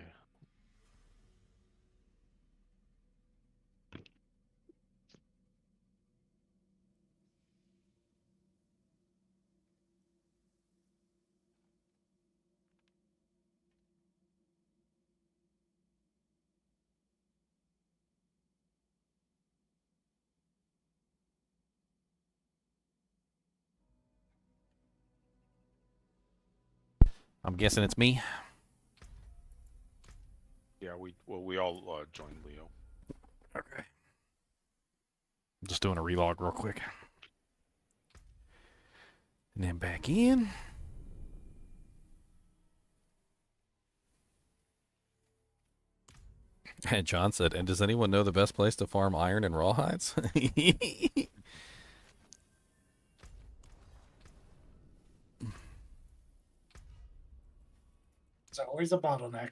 I'm guessing it's me. Yeah, we all joined Leo. Okay. Just doing a relog real quick. And then back in. And John said, and does anyone know the best place to farm iron and rawhides? It's always a bottleneck.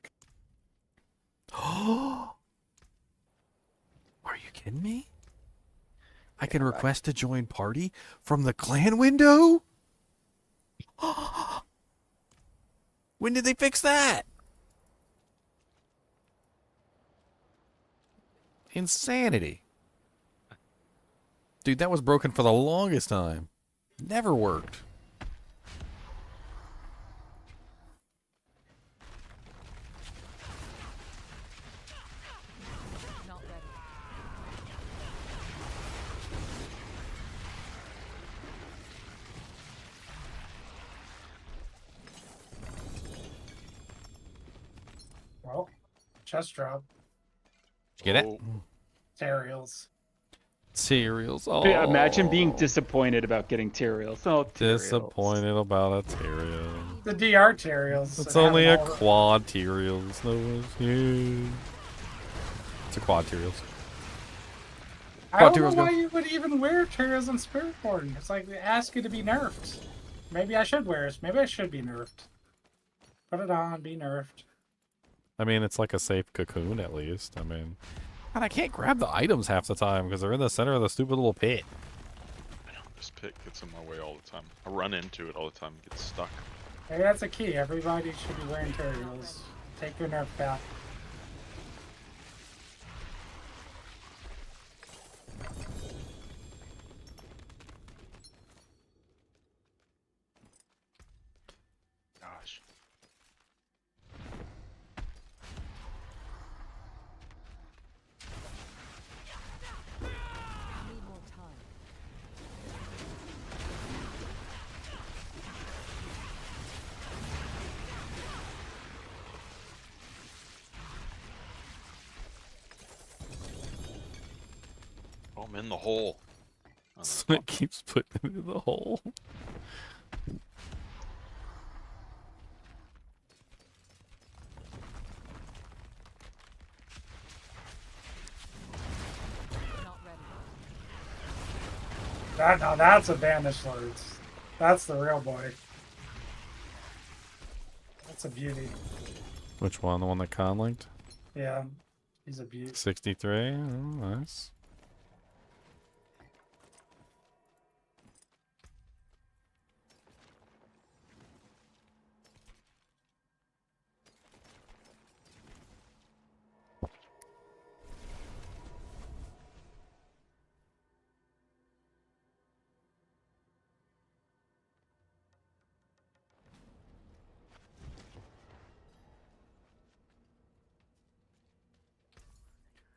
Are you kidding me? I can request to join party from the clan window? When did they fix that? Insanity. Dude, that was broken for the longest time. Never worked. Not ready. Well, chest drop. Get it? Cereals. Cereals. Oh. Yeah, imagine being disappointed about getting Tyraels. Oh, Tyraels. Disappointed about a Tyrael. The DR Tyraels. It's only a quad Tyraels. No, it's a quad Tyraels. I don't know why you would even wear Tyraels on Spiritborn. It's like they ask you to be nerfed. Maybe I should wear it. Maybe I should be nerfed. Put it on, be nerfed. I mean, it's like a safe cocoon at least. I mean, and I can't grab the items half the time because they're in the center of the stupid little pit. I know, this pit gets in my way all the time. I run into it all the time, get stuck. Maybe that's a key. Everybody should be wearing Tyraels. Take your nerf back. Gosh. Need more time. Oh, I'm in the hole. So it keeps putting it in the hole. Not ready. Now that's a Banished Lords. That's the real boy. That's a beauty. Which one? The one that Con linked? Yeah, he's a beauty. 63. Oh, nice.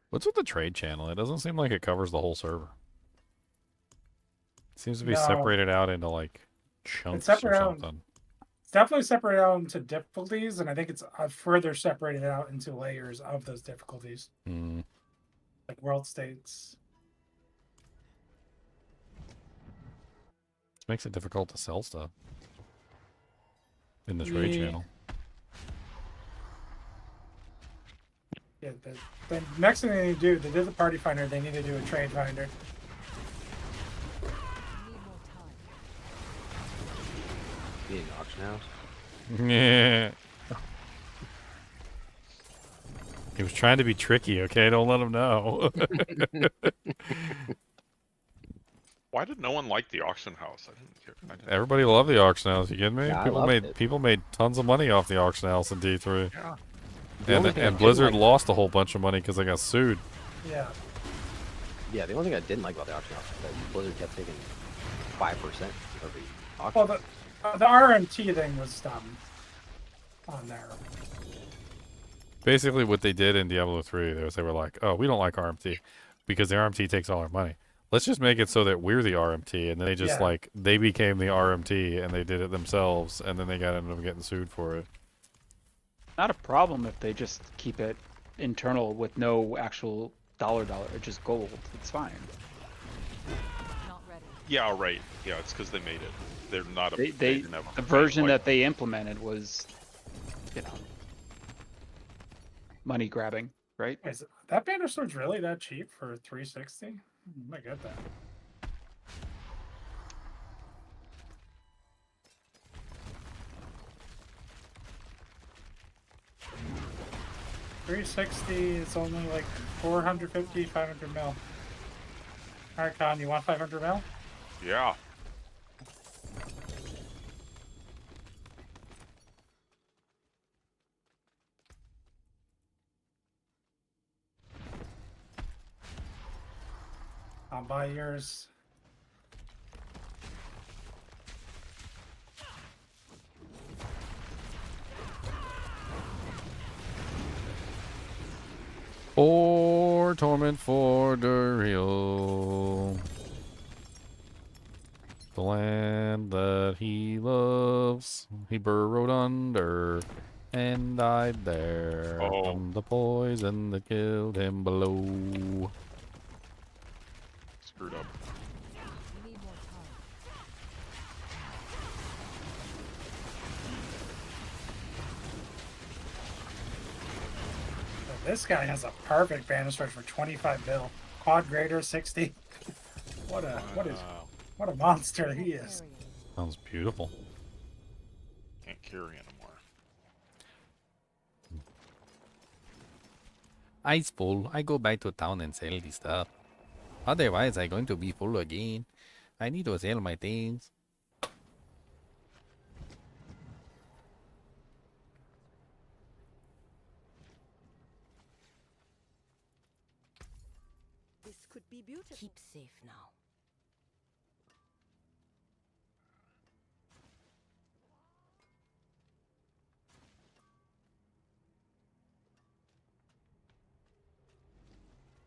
What's with the trade channel? It doesn't seem like it covers the whole server. It seems to be No. separated out into like chunks or separated out. something. It's definitely separated out into difficulties, and I think it's further separated out into layers of those difficulties, Mm. like world states. This makes it difficult to sell stuff in the trade Yeah. channel. Yeah, the next thing they need to do, they did the party finder, they need to do a trade finder. Need more time. Be in the auction house. Yeah. He was trying to be tricky, okay? Don't let him know. Why did no one like the auction house? I didn't care. I didn't... Everybody loved the auction house. You kidding me? Yeah, I people loved made it. people made tons of money off the auction house in D3. Yeah. The only thing I And didn't Blizzard like- lost a whole bunch of money because they got sued. Yeah. Yeah, the only thing I didn't like about the auction house is that Blizzard kept taking 5% of the auction. Well, the RMT thing was dumb on there. Basically, what they did in Diablo 3 was they were like, "Oh, we don't like RMT because the RMT takes all our money. Let's just make it so that we're the RMT." And then they just Yeah. they became the RMT and they did it themselves, and then they ended up getting sued for it. Not a problem if they just keep it internal with no actual dollar, just gold. It's fine. Not ready. Yeah, right. Yeah, it's because they made it. they're not a. They didn't have a the plan, version like- that they implemented was, you know, money grabbing, right? Is that banner sword's really that cheap for 360? I might get that. $360 is only like 450, 500 mil. Alright, Con, you want 500 mil? Yeah. I'll buy yours. For Torment for the real. The land that he loves, he burrowed under and died there from the poison that killed him below. Screwed up. We need more time. This guy has a perfect banner sword for 25 mil. Quad greater 60. What a monster he is. Sounds beautiful. Can't carry anymore. Ice full. I go back to town and sell the stuff. Otherwise, I'm going to be full again. I need to sell my things. This could be beautiful. Keep safe now.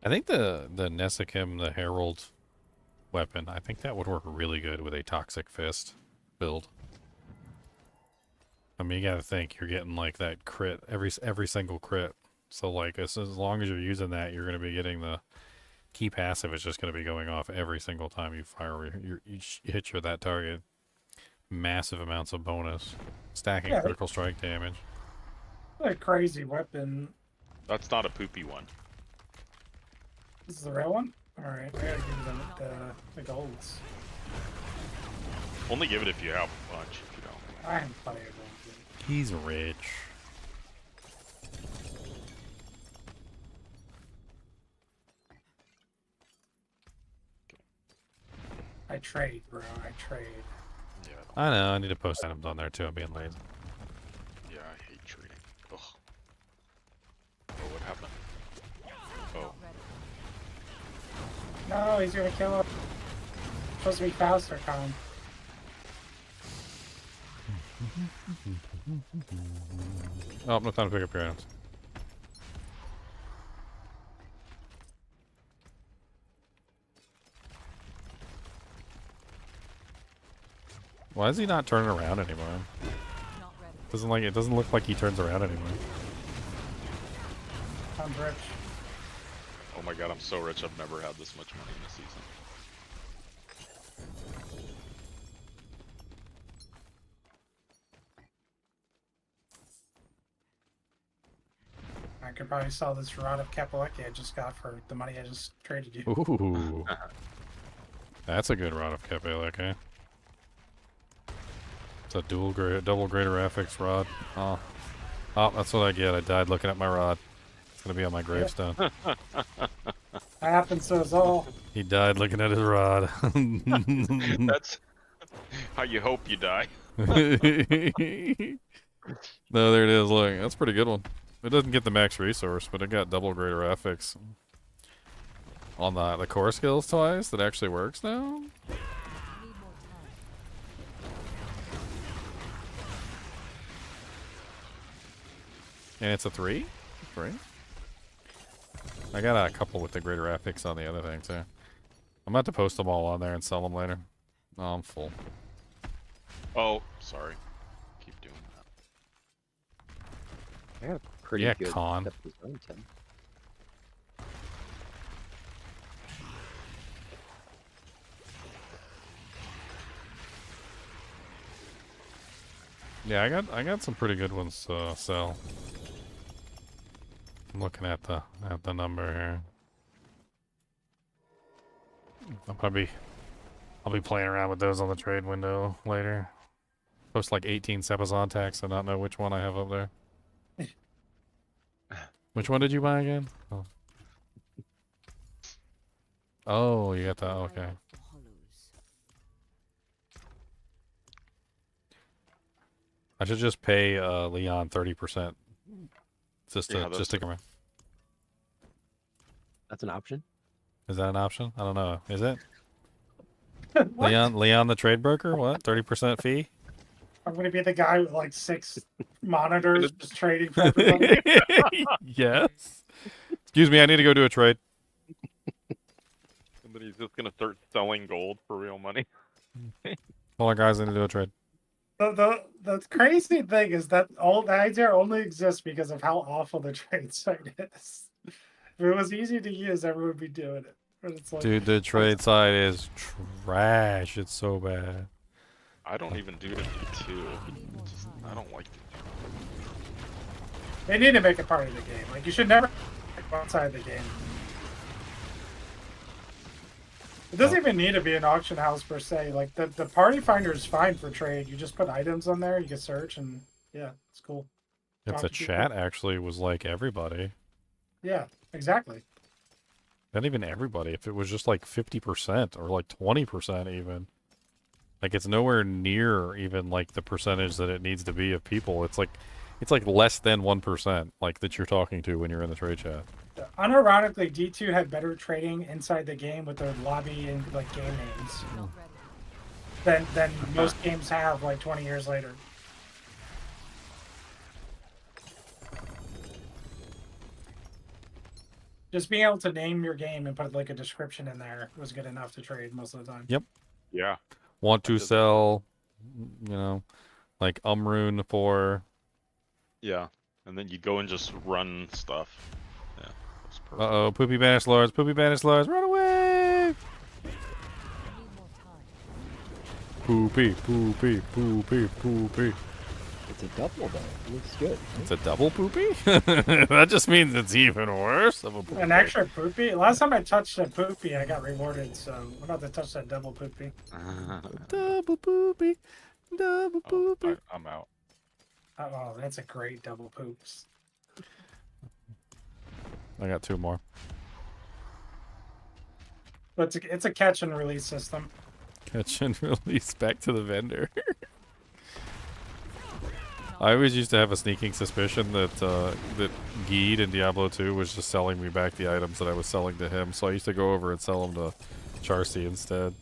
I think the Nessikim, the Herald weapon, I think that would work really good with a Toxic Fist build. I mean, you gotta think, you're getting like that crit, every single crit. So like, as long as you're using that, you're gonna be getting the key passive is just gonna be going off every single time you fire, you hit that target. Massive amounts of bonus. Stacking Yeah. critical strike damage. What a crazy weapon. That's not a poopy one. This is the real one? Alright, I gotta give them the golds. Only give it if you have a bunch. If you don't. I haven't played it. He's rich. I trade, bro. I trade. Yeah. I know, I need to post items on there too, I'm being lazy. Yeah, I hate trading. Ugh. Oh, what happened? Oh. No, he's gonna kill him. Supposed to be faster, Colin. Oh, no time to pick up your items. Why is he not turning around anymore? It doesn't look like he turns around anymore. I'm rich. Oh my god, I'm so rich. I've never had this much money in a season. I could probably sell this Rod of Kapaleki I just got for the money I just traded you. Ooh. That's a good rod of Kapalek, eh? It's a double greater affix rod. Oh. Oh, that's what I get. I died looking at my rod. It's gonna be on my gravestone. That happens to us all. He died looking at his rod. That's how you hope you die. No, there it is. Look, that's a pretty good one. It doesn't get the max resource, but it got double greater affix on the core skills twice. That actually works now. And it's a 3? 3? I got a couple with the greater affix on the other thing too. I'm about to post them all on there and sell them later. Oh, I'm full. Oh, sorry. Keep doing that. I got a pretty Yeah, good con. depth of zone, Tim. Yeah, I got some pretty good ones to sell. I'm looking at the number here. I'll be playing around with those on the trade window later. Post like 18 Sepazon tax and not know which one I have up there. Which one did you buy again? Oh, you got that. Okay. I should just pay Leon 30% just to come in. That's an option. Is that an option? I don't know. Is it? Leon the trade broker? What? 30% fee? I'm gonna be the guy with like 6 monitors just trading for everybody. Yes. Excuse me, I need to go do a trade. Somebody's just gonna start selling gold for real money. Hold on, guys. I need to do a trade. The crazy thing is that all the idea only exists because of how awful the trade site is. If it was easy to use, everyone would be doing it. But it's like, Dude, the trade site is trash. It's so bad. I don't even do the D2. I don't like it. they need to make it part of the game. Like you should never go outside the game. It doesn't even need to be an auction house per se. Like the party finder is fine for trade. You just put items on there, you can search, and yeah, it's cool. If Talk the to people. chat actually was like everybody. Yeah, exactly. Not even everybody. If it was just like 50% or like 20% even. Like it's nowhere near even like the percentage that it needs to be of people. It's like less than 1% like that you're talking to when you're in the trade chat. Unironically, D2 had better trading inside the game with their lobby and like game names than most games have like 20 years later. Just being able to name your game and put like a description in there was good enough to trade most of the time. Yep. Yeah. Want to sell, you know, like Umrune for. Yeah. And then you go and just run stuff. Yeah. That's perfect. Uh-oh, Poopy Banished Lords, Poopy Banished Lords, run away! Poopy, poopy, poopy, poopy. It's a double though. It looks good. It's a double poopy? That just means it's even worse of a poopy. An extra poopy? Last time I touched a poopy, I got rewarded, so I'm about to touch that double poopy. Double poopy, double poopy. I'm out. Oh, that's a great double poops. I got 2 more. But it's a catch and release system. Catch and release back to the vendor. I always used to have a sneaking suspicion that that Geed in Diablo 2 was just selling me back the items that I was selling to him, so I used to go over and sell them to Charcy instead.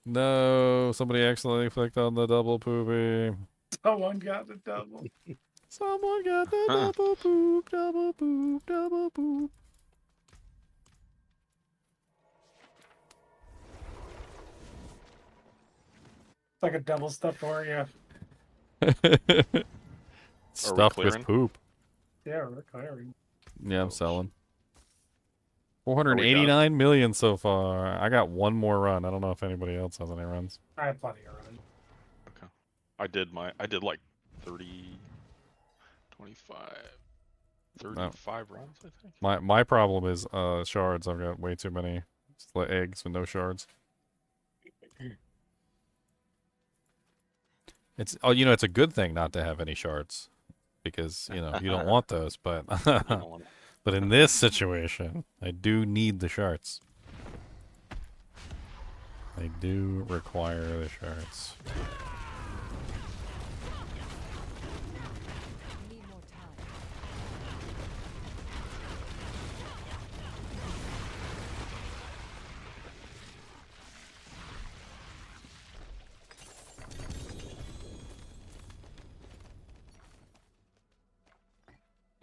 No, somebody accidentally clicked on the double poopy. Someone got the double. Someone got the double poop, double poop, double poop. It's like a double stuffed Oreo. Stuffed with poop. Yeah, we're clearing. Yeah, I'm selling. 489 million so far. I got 1 more run. I don't know if anybody else has any runs. I have plenty of runs. Okay. I did like 30, 25, 35 runs, I think. My problem is shards. I've got way too many eggs with no shards. It's it's a good thing not to have any shards because you don't want those, but but in this situation, I do need the shards. I do require the shards.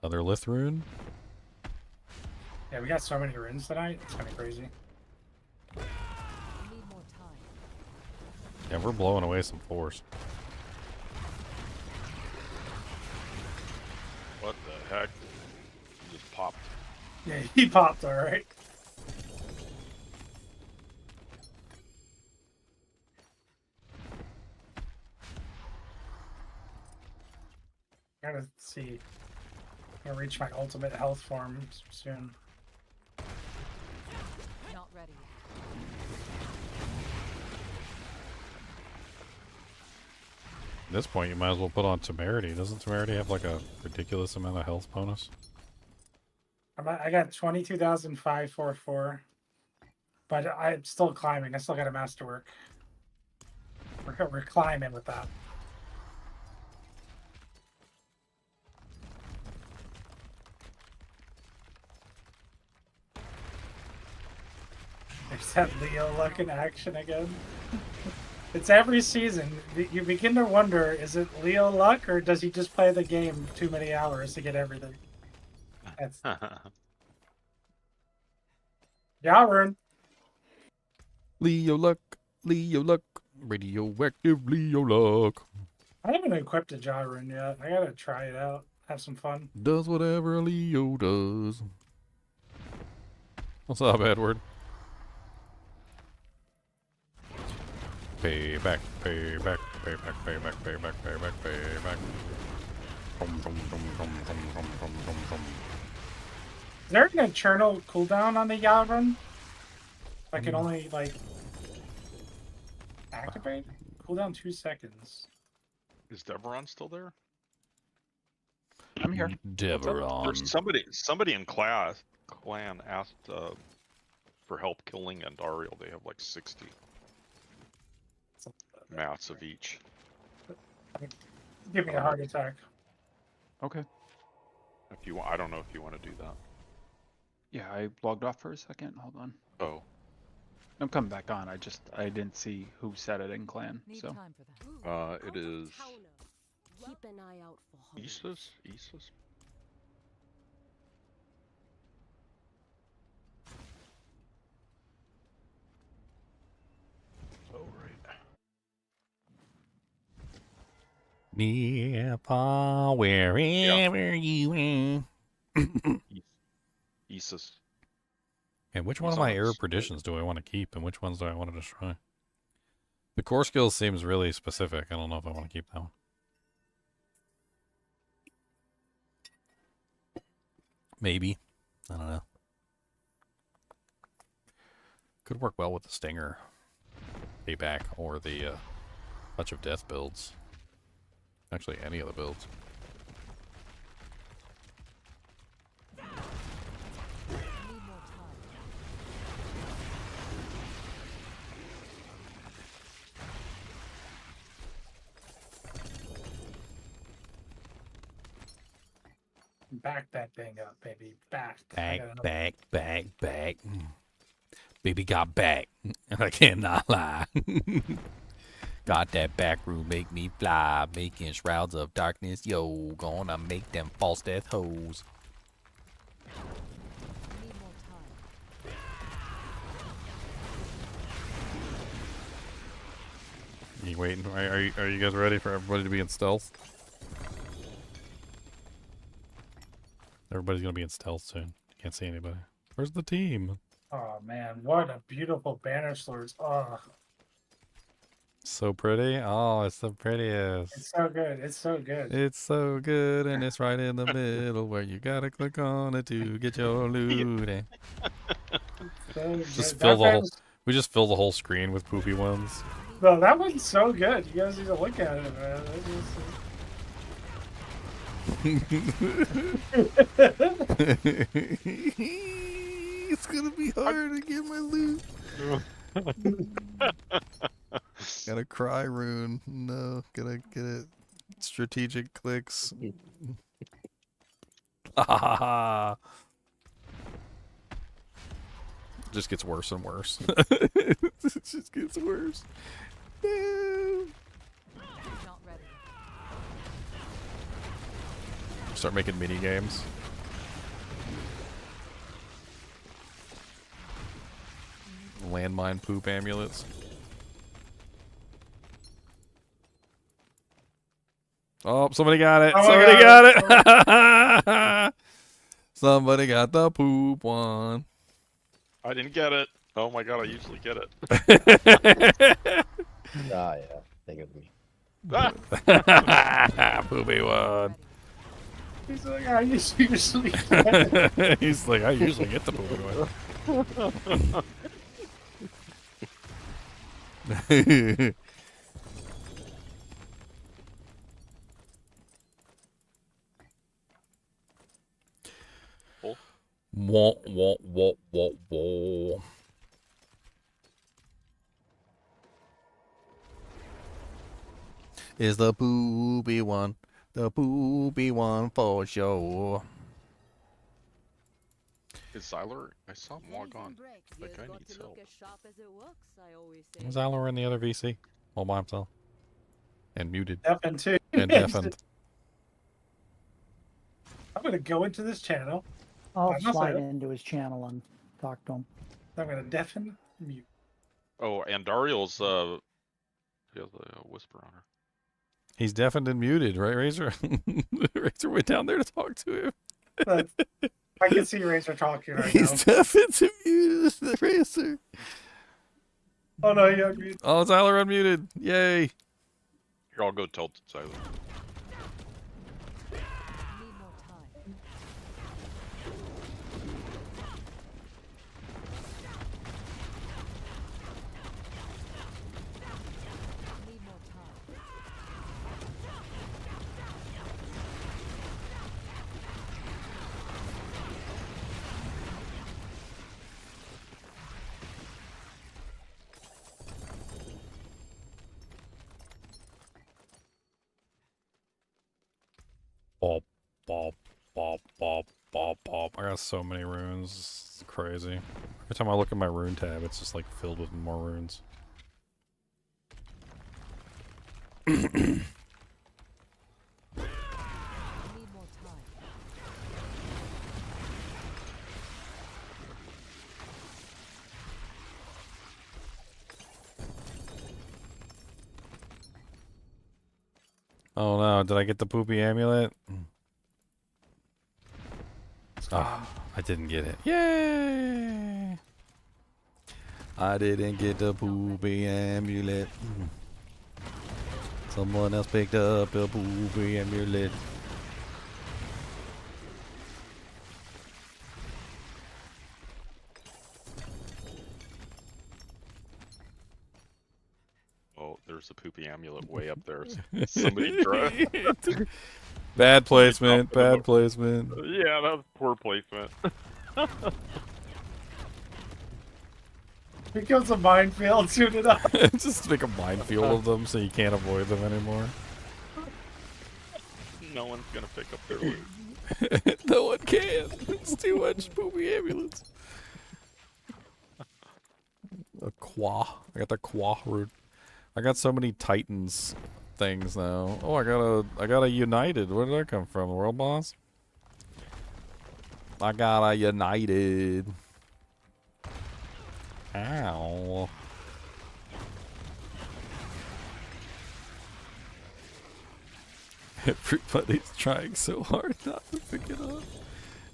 Another Lith rune? Yeah, we got so many runes tonight. It's kind of crazy. Yeah, we're blowing away some 4s. What the heck? He just popped. Yeah, he popped, alright. Gotta see. I'm gonna reach my ultimate health form soon. Not ready. At this point, you might as well put on Temerity. Doesn't Temerity have like a ridiculous amount of health bonus? I got 22,544, but I'm still climbing. I still got a masterwork. We're climbing with that. There's that Leo luck in action again. It's every season. You begin to wonder, is it Leo luck or does he just play the game too many hours to get everything? That's Yarn. Leo luck, radioactive Leo luck. I haven't equipped a Jarun yet. I gotta try it out. Have some fun. Does whatever a Leo does. What's up, Edward? Payback, payback, payback, payback, payback, payback, payback. Is there an eternal cooldown on the Yarun? I can only, like, activate? Cooldown 2 seconds. Is Deveron still there? I'm here. Deveron. Somebody in clan asked for help killing Andariel. They have like 60 mats of each. Give me a heart attack. Okay. If you want, I don't know if you want to do that. Yeah, I logged off for a second. Hold on. Oh. I'm coming back on. I didn't see who said it in clan. Need So time for that. It is Keep an eye out for Isis. Oh right. Near, far, wherever you are. Isis. And which one of my error predictions do I want to keep, and which ones do I want to destroy? The core skill seems really specific. I don't know if I want to keep that one. Maybe. I don't know. Could work well with the Stinger Payback or the Touch of Death builds. Actually, any of the builds. Back that thing up, baby. Back. Back. Baby got back. I cannot lie. Got that back room, make me fly. Making shrouds of darkness, yo. Gonna make them false death hoes. Need more time. You waiting? Are you guys ready for everybody to be in stealth? Everybody's gonna be in stealth soon. Can't see anybody. Where's the team? Oh man, what a beautiful banish lords. Oh, So pretty. Oh, it's the prettiest. it's so good. It's so good. It's so good, and it's right in the middle where you gotta click on it to get your loot. So Just good. fill That the whole. fan's- We just fill the whole screen with poopy ones. No, that one's so good. You guys need to look at it, man. It's gonna be hard to get my loot. Gotta cry rune. No, gotta get it. Strategic clicks. Just gets worse and worse. It just gets worse. Damn. Not ready. Start making mini games. Landmine poop amulets. Oh, somebody got it. Oh, Somebody got it. Somebody got the poop one. I didn't get it. Oh my god, I usually get it. Ah, yeah. Think of me. Poopy one. He's like, I usually get it. He's like, I usually get the poopy one. Wah, wah, wah, wah, wah. Is the poopy one for sure? Is Zyler? I saw him log on. That guy needs help. Zyler in the other VC all by himself and muted Deafened too. and deafened. I'm gonna go into this channel. I'll by myself. slide into his channel and talk to him. I'm gonna deafen mute. Oh, and Dariel's she has a whisper on her. He's deafened and muted, right, Razor? Razor went down there to talk to him. I can see Razor talking right He's now. deafened and muted, the Razor. Oh no, you unmuted. Oh, Zyler unmuted. Yay. Here, I'll go tell Zyler. Bop, bop, bop, bop, bop, bop. I got so many runes. It's crazy. Every time I look at my rune tab, it's just like filled with more runes. Oh no, did I get the poopy amulet? Ah, I didn't get it. Yay! I didn't get the poopy amulet. Someone else picked up the poopy amulet. Oh, there's a poopy amulet way up there. Somebody drive. Bad placement, bad placement. Yeah, that was poor placement. Becomes a minefield, shoot it up. Just make a minefield of them so you can't avoid them anymore. No one's gonna pick up their loot. No one can. It's too much poopy ambulance. A qua. I got the qua root. I got so many Titans things now. Oh, I got a United. Where did that come from? The World Boss? I got a United. Ow. Everybody's trying so hard not to pick it up.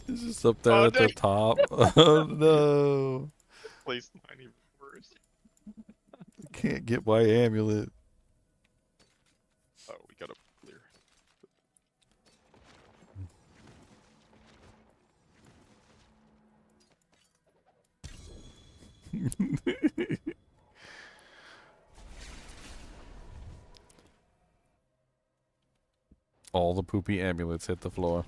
It's just up there at the top. Oh no. Place mine even worse. Can't get my amulet. Oh, we gotta clear. All the poopy amulets hit the floor.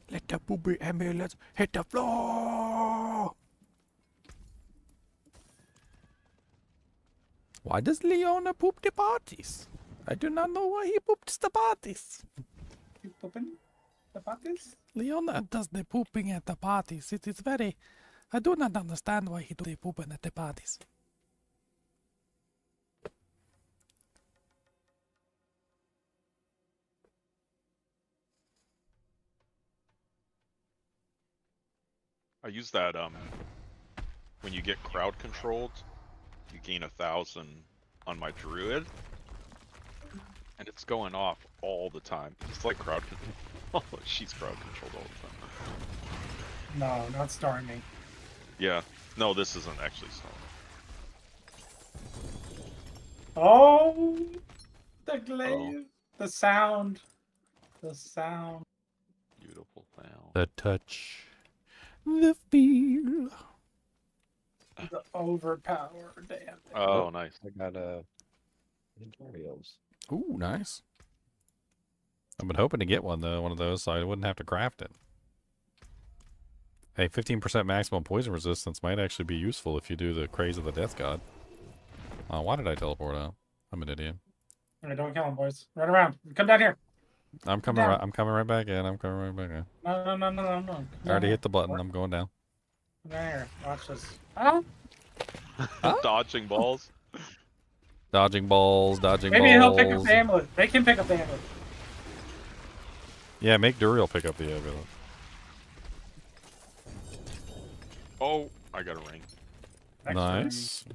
Let the poopy amulets hit the floor! Why does Leona poop the parties? I do not know why he poops the parties. You pooping the parties? Leona does the pooping at the parties. It is very... I do not understand why he does the pooping at the parties. I use that when you get crowd controlled, you gain 1,000 on my druid, and it's going off all the time. It's like crowd control. She's crowd controlled all the time. No, not Stormy. Yeah, no, this isn't actually Storm. Oh, the glaze. The sound. The sound. Beautiful sound. The touch. The feel. The overpower damage. Oh, nice. I got Imperials. Ooh, nice. I've been hoping to get one though, one of those, so I wouldn't have to craft it. Hey, 15% maximum poison resistance might actually be useful if you do the Craze of the Death God. Why did I teleport out? I'm an idiot. Alright, don't kill him, boys. Run around. Come down here. I'm coming right. I'm coming right back in. I'm coming right back in. No. I already hit the button. I'm going down. Come down here. Watch this. Oh. Dodging balls. Dodging balls. Dodging balls. Maybe he'll pick up the amulet. Make him pick up the amulet. Yeah, make Duriel pick up the amulet. Oh, I got a ring. Nice.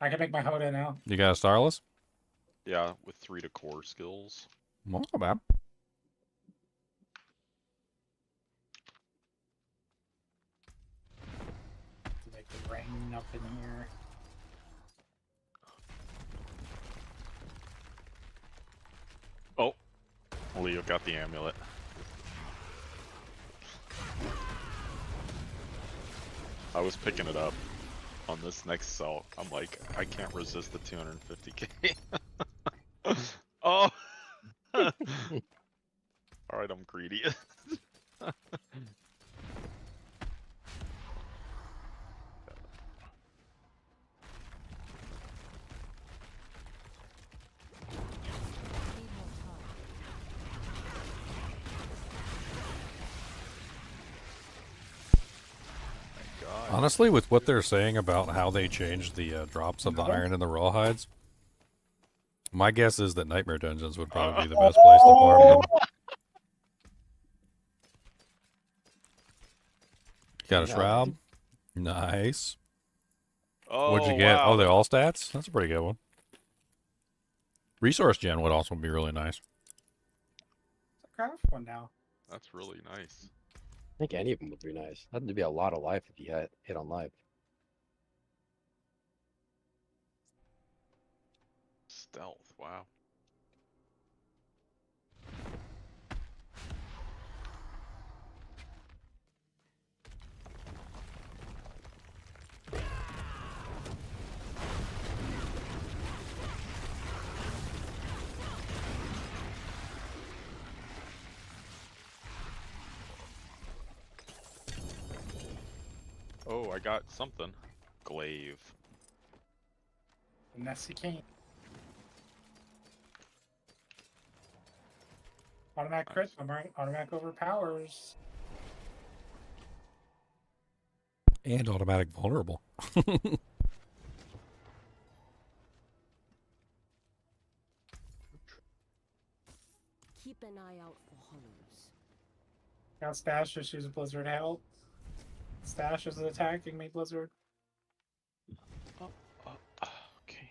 I can make my Hoda now. You got a Starless? Yeah, with 3 to core skills. Well, not bad. Make the ring up in here. Oh, Leo got the amulet. I was picking it up on this next cell. I'm like, I can't resist the 250k. Oh! Alright, I'm greedy. Honestly, with what they're saying about how they changed the drops of the iron and the raw hides, my guess is that Nightmare Dungeons would probably be the best place to farm them. Got a shroud. Nice. Oh, What'd you get? wow. Oh, the all stats? That's a pretty good one. Resource gen would also be really nice. It's a craft one now. That's really nice. I think any of them would be nice. That'd be a lot of life if you hit on life. Stealth, wow. Oh, I got something. Glaive. Nessie King. Automatic crit. Automatic overpowers. And automatic vulnerable. Keep an eye out for hollows. Got Stash, just use a Blizzard help. Stash is attacking me, Blizzard. Okay.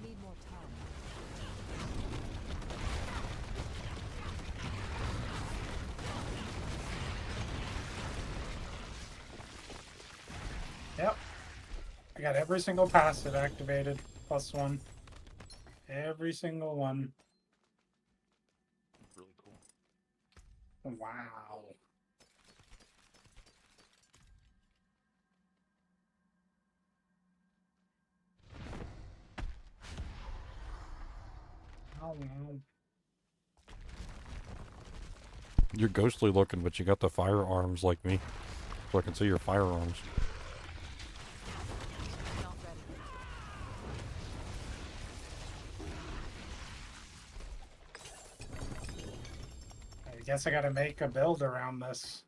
Need more time. Yep. I got every single passive activated. +1. Every single one. Really cool. Wow. Oh, no. You're ghostly looking, but you got the firearms like me. So I can see your firearms. Not ready. guess I gotta make a build around this.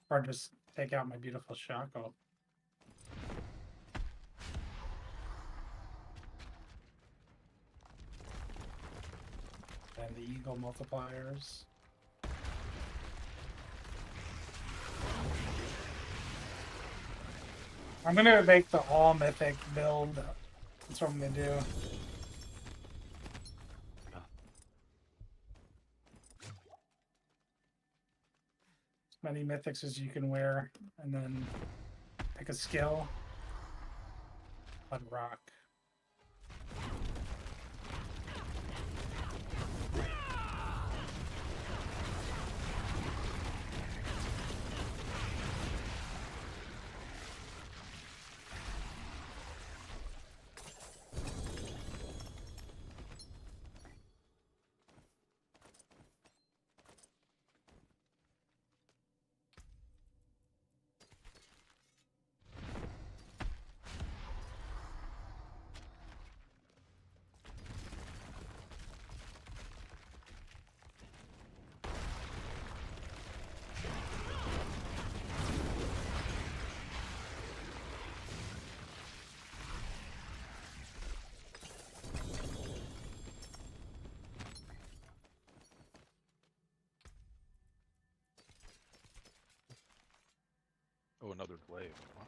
Or just take out my beautiful Shaco. And the eagle multipliers. I'm gonna make the all mythic build. That's what I'm gonna do. As many mythics as you can wear, and then pick a skill. Blood rock. Oh, another glaive. Wow.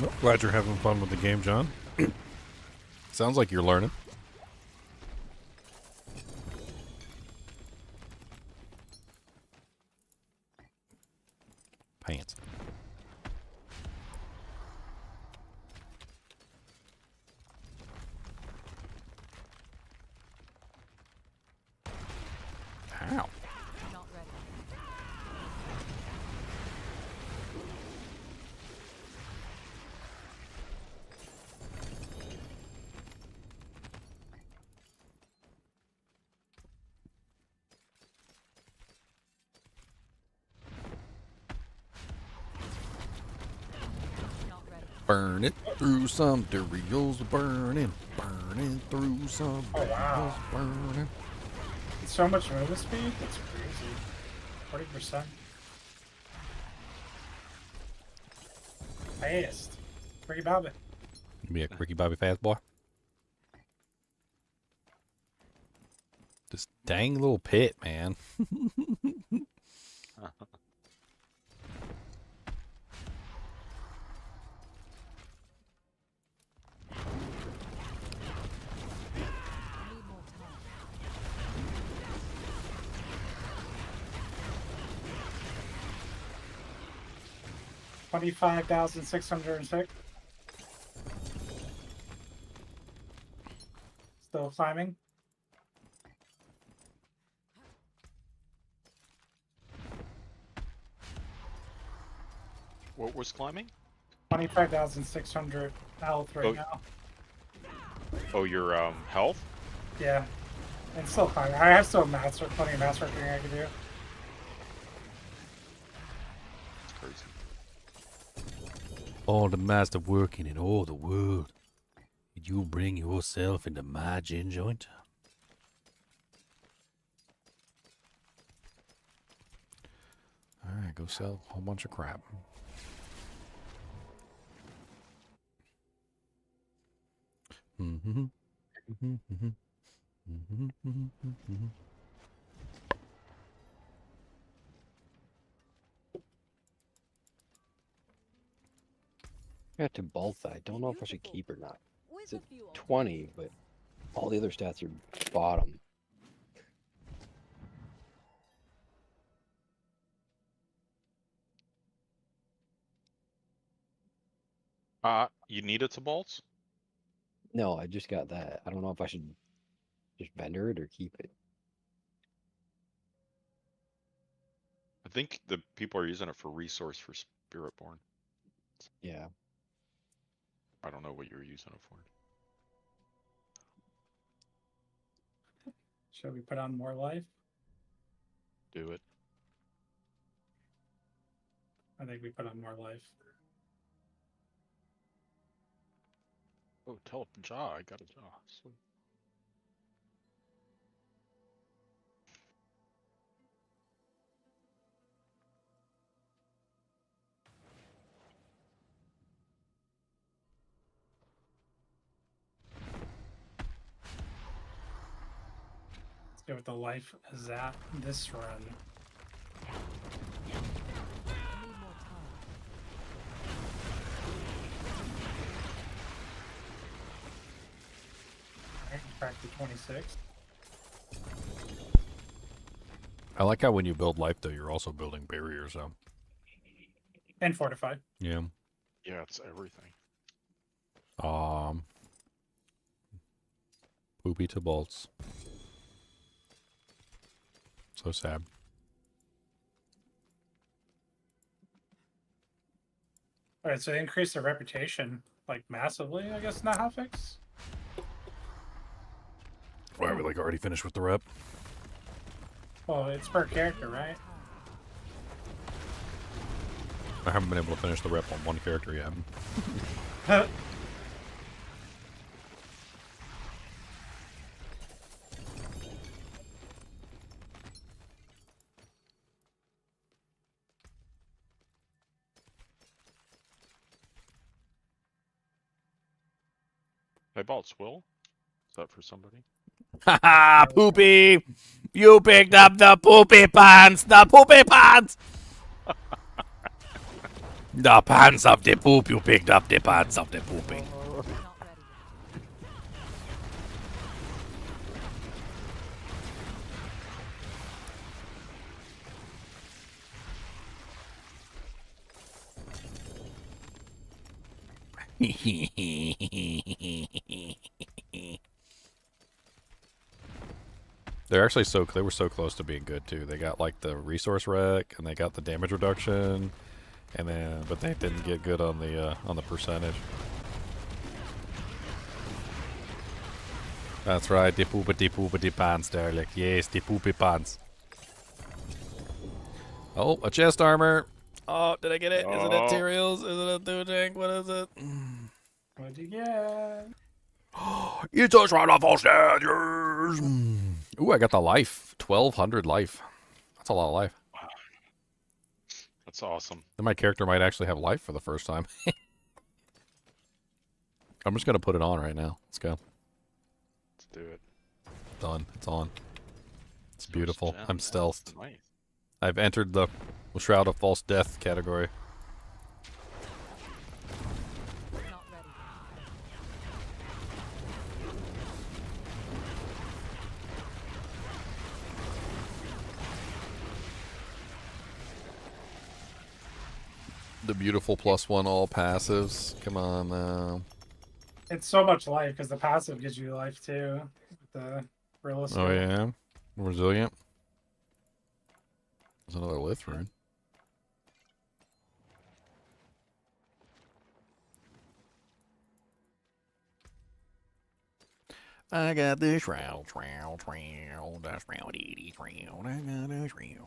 Well, glad you're having fun with the game, John. Sounds like you're learning. Pants. Ow. Not ready. Burn it through some Doritos, burning through some Oh, wow. Doritos, burning. It's so much movement speed, it's crazy. 40%. Fast. Ricky Bobby. You be a Ricky Bobby fast boy. This dang little pit, man. Need more time. 25,606. Still climbing. What was climbing? 25,600 health right Oh. now. Oh, your health? Yeah. And still climbing. I have still master, plenty of master working I can do. It's crazy. All the master working in all the world. Did you bring yourself into my gin joint? go sell a whole bunch of crap. I got to both. I don't know if I should keep or not. It's at 20, but all the other stats are bottom. You need it to bolts? No, I just got that. I don't know if I should just vendor it or keep it. I think the people are using it for resource for Spiritborn. Yeah. I don't know what you're using it for. Should we put on more life? Do it. I think we put on more life. Oh, tell jaw. I got a jaw. Sweet. Let's see what the life is at this run. Alright, back to 26. I like how when you build life, though, you're also building barriers, so. And fortify. Yeah. Yeah, it's everything. Poopy to bolts. So sad. Alright, so they increased their reputation, like, massively, I guess, in that hotfix? Why are we, like, already finished with the rep? Well, it's per character, right? I haven't been able to finish the rep on one character yet. Hey, bolts, Will? Is that for somebody? Haha, Poopy! You picked up the poopy pants! The poopy pants! The pants of the poop, you picked up the pants of the poopy. They're actually they were so close to being good too. They got like the resource rec and they got the damage reduction, and then but they didn't get good on the percentage. That's right, the poopity pants there, like yes, the poopy pants. Oh, a chest armor. Oh, did I get it? Is it materials? Is it a Totk? What is it? What'd you get? You just right off all stairs. Ooh, I got the life. 1,200 life. That's a lot of life. That's awesome. Then my character might actually have life for the first time. I'm just going to put it on right now. Let's go. Let's do it. Done. It's on. It's beautiful. Gem. I'm stealthed. That's nice. I've entered the Shroud of False Death category. The beautiful +1 all passives. Come on now. It's so much life because the passive gives you life too. The realistic. Oh yeah, resilient. There's another Lilith rune. I got the shroud, the shroud 80 shroud. I got a shroud.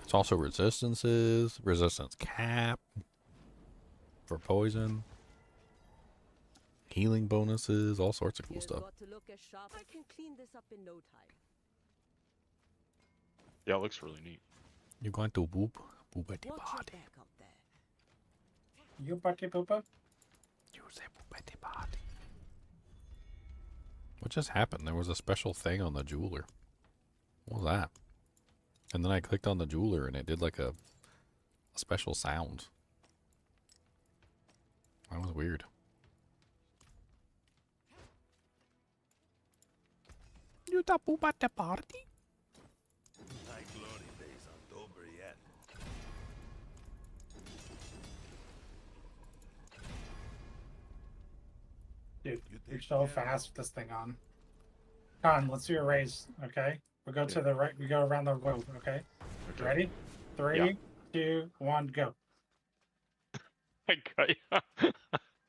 It's also resistances, resistance cap. for poison. Healing bonuses, all sorts of cool stuff. Got to look as sharp. I can clean this up in no time. Yeah, it looks really neat. You going to boop? Boopity Watch your body. back up there. You party poopa? You say boopity body. What just happened? There was a special thing on the jeweler. What was that? And then I clicked on the jeweler and it did like a special sound. That was weird. You da boopity party? My glory days aren't over yet. Dude, you're so fast with this thing on. Con, let's do a race, okay? We go to the right. We go around the globe, okay? Ready? 3, 2, 1, go. Okay.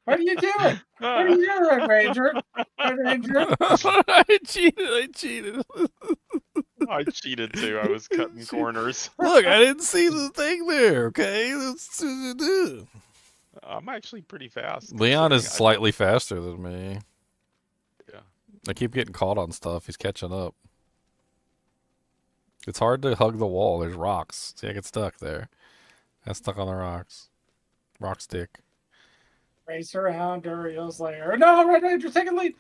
What are you doing? What are you doing, Red Ranger? Red Ranger? I cheated. I cheated too. I was cutting corners. Look, I didn't see the thing there, okay? That's I'm actually pretty fast. Leon is considering slightly faster than me. Yeah. I keep getting caught on stuff. He's catching up. It's hard to hug the wall. There's rocks. See, I get stuck there. I got stuck on the rocks. Rock stick. Race around Uriel's lair. No, Red Ranger, take a lead.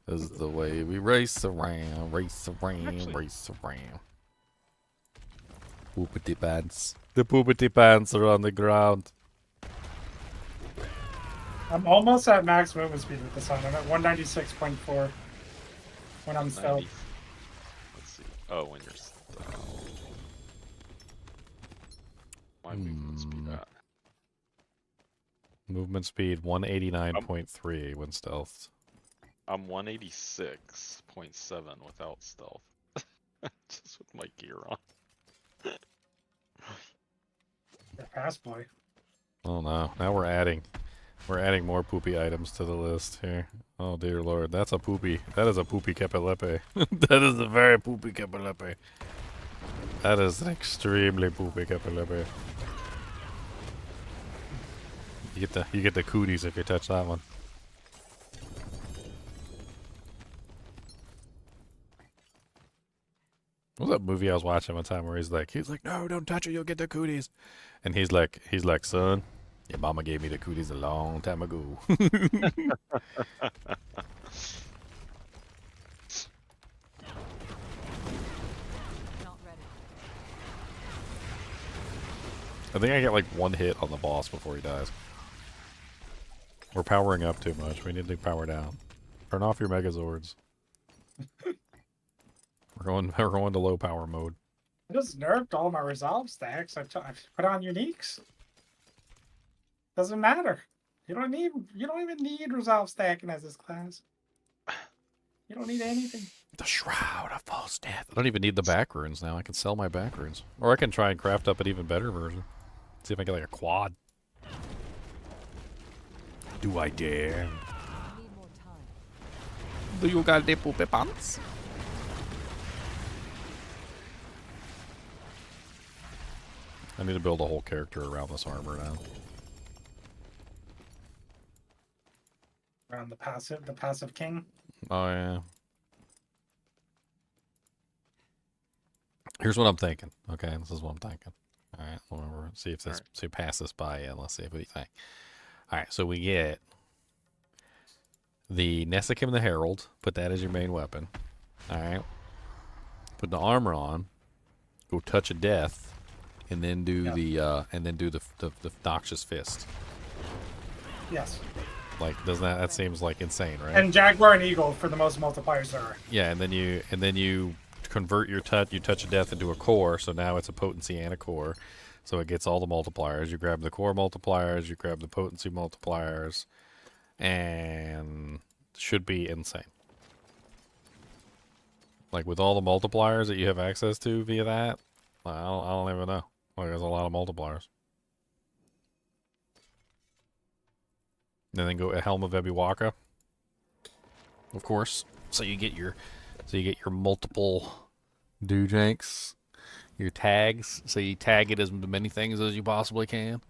This is the way we race around, race around, race around. Poopity pants. The poopity pants are on the ground. I'm almost at max movement speed with this on. I'm at 196.4 when I'm stealth. Let's see. Oh, when you're stealth. My movement speed at. Movement speed 189.3 when stealthed. I'm 186.7 without stealth. Just with my gear on. You're fast, boy. Oh no! Now we're adding more poopy items to the list here. Oh dear lord, that's a poopy. That is a poopy Kepelepe. That is a very poopy Kepelepe. That is an extremely poopy Kepelepe. You get the cooties if you touch that one. What was that movie I was watching one time where he's like, no, don't touch it, you'll get the cooties. And he's like, son, your mama gave me the cooties a long time ago. I think I get like one hit on the boss before he dies. We're powering up too much. We need to power down. Turn off your Megazords. We're going to low power mode. I just nerfed all my resolve stacks. I put on uniques. Doesn't matter. You don't even need resolve stacking as this class. You don't need anything. The Shroud of False Death. I don't even need the back runes now. I can sell my back runes. Or I can try and craft up an even better version. See if I get like a quad. Do I dare? Do you got the poopy pants? I need to build a whole character around this armor now. Around the passive king. Oh yeah. Here's what I'm thinking. Okay, this is what I'm thinking. All right, we'll see if this pass this by, and let's see what you think. All right, so we get the Nessikim the Herald. Put that as your main weapon. All right. Put the armor on. Go touch a death, and then do the noxious fist. Yes. Like, doesn't that seems like insane, right? And Jaguar and Eagle for the most multipliers there are. Yeah, and then you convert your touch a death into a core, so now it's a potency and a core. So it gets all the multipliers. You grab the core multipliers, you grab the potency multipliers, and should be insane. Like with all the multipliers that you have access to via that, I don't even know. Like there's a lot of multipliers. And then go a Helm of Ebiwaka, of course. So you get your multiple Doojanks. your tags, so you tag it as many things as you possibly can.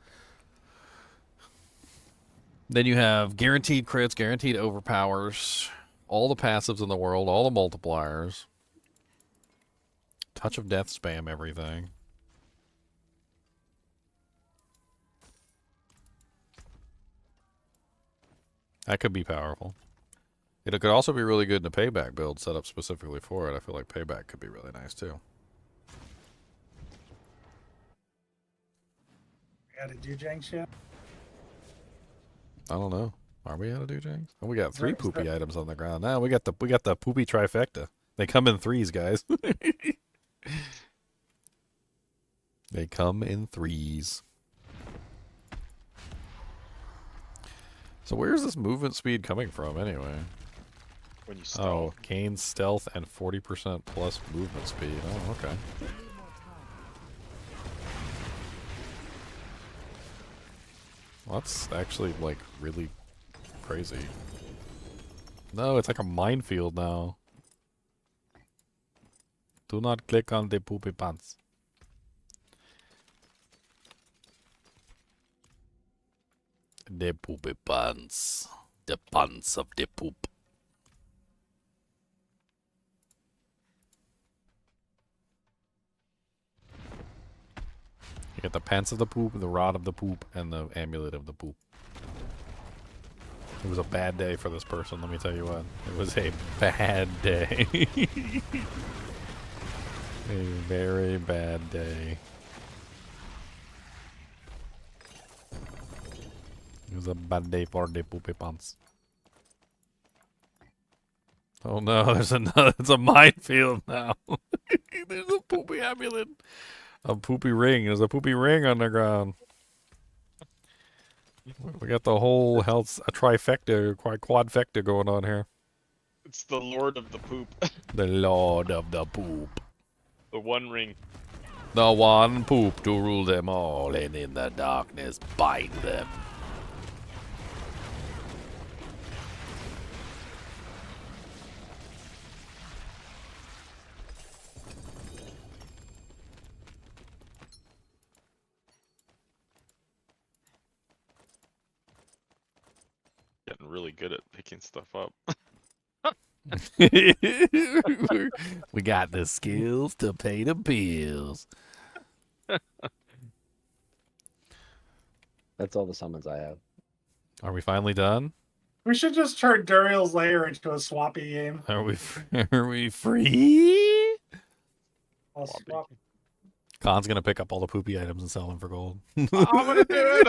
Then you have guaranteed crits, guaranteed overpowers, all the passives in the world, all the multipliers. Touch of Death spam everything. That could be powerful. It could also be really good in a payback build set up specifically for it. I feel like payback could be really nice too. Got to do Jenks yet? I don't know. Are we out of do Jenks? Oh, we got 3 poopy items on the ground. Now we got the poopy trifecta. They come in 3s, guys. They come in 3s. So where's this movement speed coming from anyway? When you stealth. Oh, gain stealth and 40% plus movement speed. Oh, okay. Well, that's actually, like, really crazy. No, it's like a minefield now. Do not click on the poopy pants. The poopy pants. The pants of the poop. You get the pants of the poop, the rod of the poop, and the amulet of the poop. It was a bad day for this person, let me tell you what. It was a bad day. A very bad day. It was a bad day for the poopy pants. Oh no, there's another, it's a minefield now. There's a poopy amulet. A poopy ring. There's a poopy ring on the ground. We got the whole health, a trifecta, quadfecta going on here. It's the Lord of the Poop. The Lord of the Poop. The One Ring. The one poop to rule them all, and in the darkness bind them. Getting really good at picking stuff up. We got the skills to pay the bills. That's all the summons I have. Are we finally done? We should just turn Duriel's Lair into a swappy game. Are we free? I'll swap. Khan's gonna pick up all the poopy items and sell them for gold. I'm gonna do it.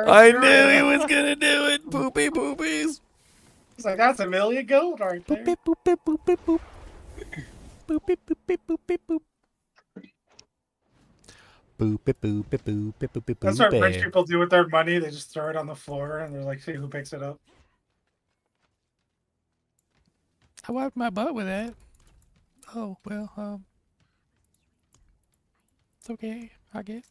I knew he was gonna do it. Poopy poopies. He's like, that's $1 million gold right there. Boop, boop, boop, boop, boop, boop. Boop, boop, boop, boop, boop, boop. Boop, boop, boop, boop, boop, boop, boop, That's what boop. rich people do with their money. They just throw it on the floor and they're like, see who picks it up. I wiped my butt with that. Oh, well, it's okay, I guess.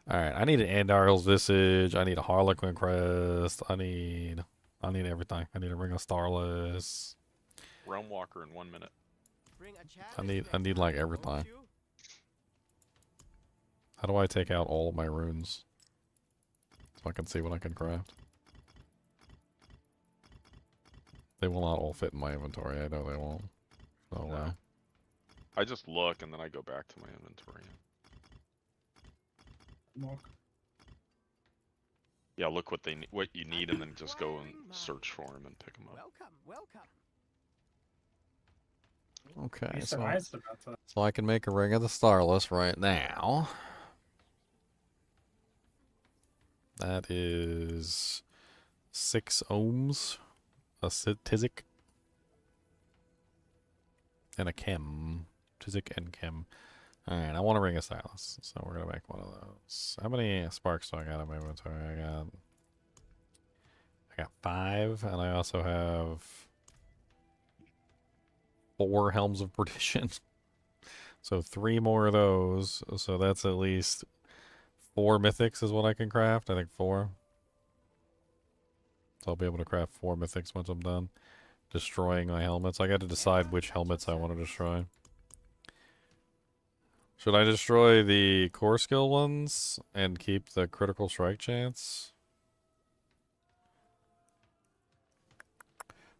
Alright, I need an Andarel's Visage. I need a Harlequin Crest. I need everything. I need a Ring of Starless. Realm Walker in 1 minute. I need like everything. How do I take out all of my runes? So I can see what I can craft. They will not all fit in my inventory. I know they won't. No way. I just look and then I go back to my inventory. Yeah, look what what you need, and then just go and search for them and pick them up. Okay, So nice about that. so I can make a Ring of the Starless right now. That is 6 ohms, a Tizik, and a Chem. Tizik and Chem. Alright, I want a Ring of Stylus, so we're gonna make one of those. How many sparks do I got in my inventory? I got 5, and I also have 4 Helms of Perdition. So 3 more of those, so that's at least 4 mythics is what I can craft. I think 4. So I'll be able to craft 4 mythics once I'm done. destroying my helmets. I got to decide which helmets I want to destroy. Should I destroy the core skill ones and keep the critical strike chance?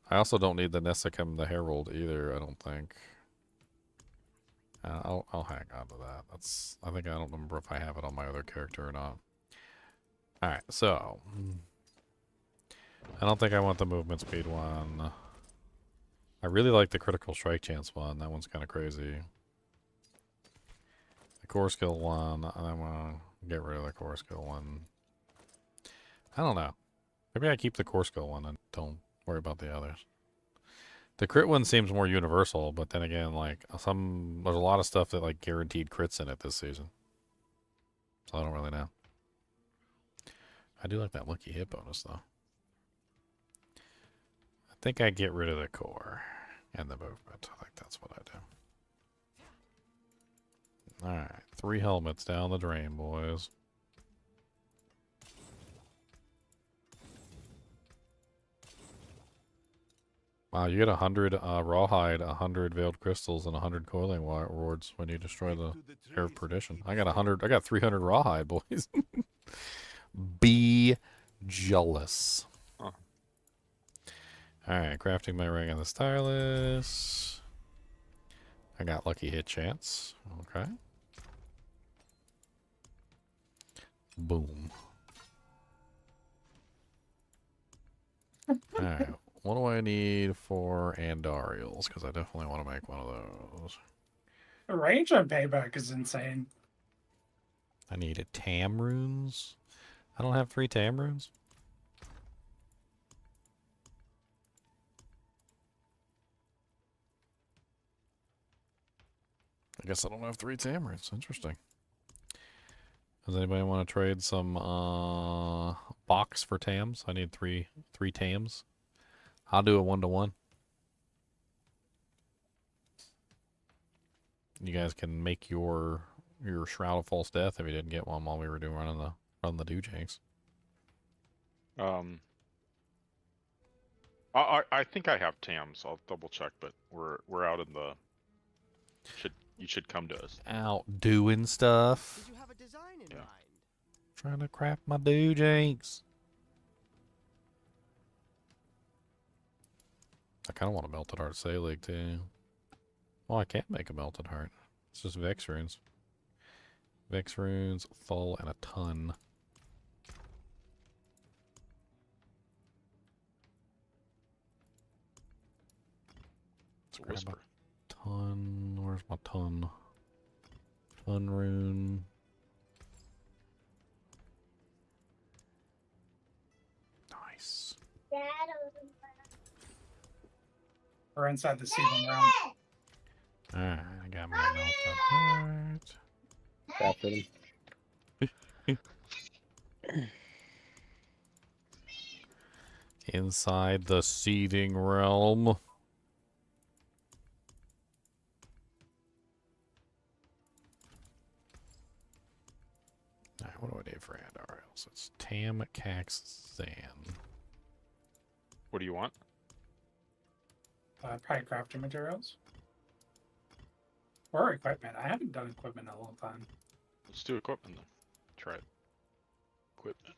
I also don't need the Nessicum the Herald either, I don't think. I'll hang on to that. I think I don't remember if I have it on my other character or not. Alright, so I don't think I want the movement speed one. I really like the critical strike chance one. That one's kind of crazy. The core skill one, I'm gonna get rid of the core skill one. I don't know. Maybe I keep the core skill one and don't worry about the others. The crit one seems more universal, but then again, like there's a lot of stuff that like guaranteed crits in it this season. So I don't really know. I do like that lucky hit bonus though. I think I get rid of the core and the movement. I think that's what I do. Alright, 3 helmets down the drain, boys. Wow, you get 100 rawhide, 100 veiled crystals, and 100 coiling rewards when you destroy the Air of Perdition. I got 300 rawhide, boys. Be jealous. Huh. Alright, crafting my ring on the stylus. I got lucky hit chance. Okay. Boom. Alright. What do I need for Andariels? Because I definitely want to make one of those. The range on payback is insane. I need a Tam runes. I don't have 3 Tam runes. I guess I don't have 3 Tam runes. Interesting. Does anybody want to trade some box for Tams? I need three Tams. I'll do a 1-to-1. You guys can make your Shroud of False Death if you didn't get one while we were running the Doojanks. I think I have TAMs. I'll double check, but we're out in the. You should come to us. Out doing stuff. Did you have a design in mind? Trying to craft my Doojanks. I kind of want a Melted Heart Salig too. Well, I can't make a Melted Heart. It's just Vex runes. Vex runes, Thull, and a ton. It's a whisper. Ton. Where's my ton? Ton rune. Nice. We're inside the season round. Alright, I got my Melted Heart. Crafted him. Inside the seething realm. Alright, what do I need for Andariels? It's Tam, Cax, Zan. What do you want? Probably crafting materials. Or equipment. I haven't done equipment in a long time. Let's do equipment then. Try it. Equipment.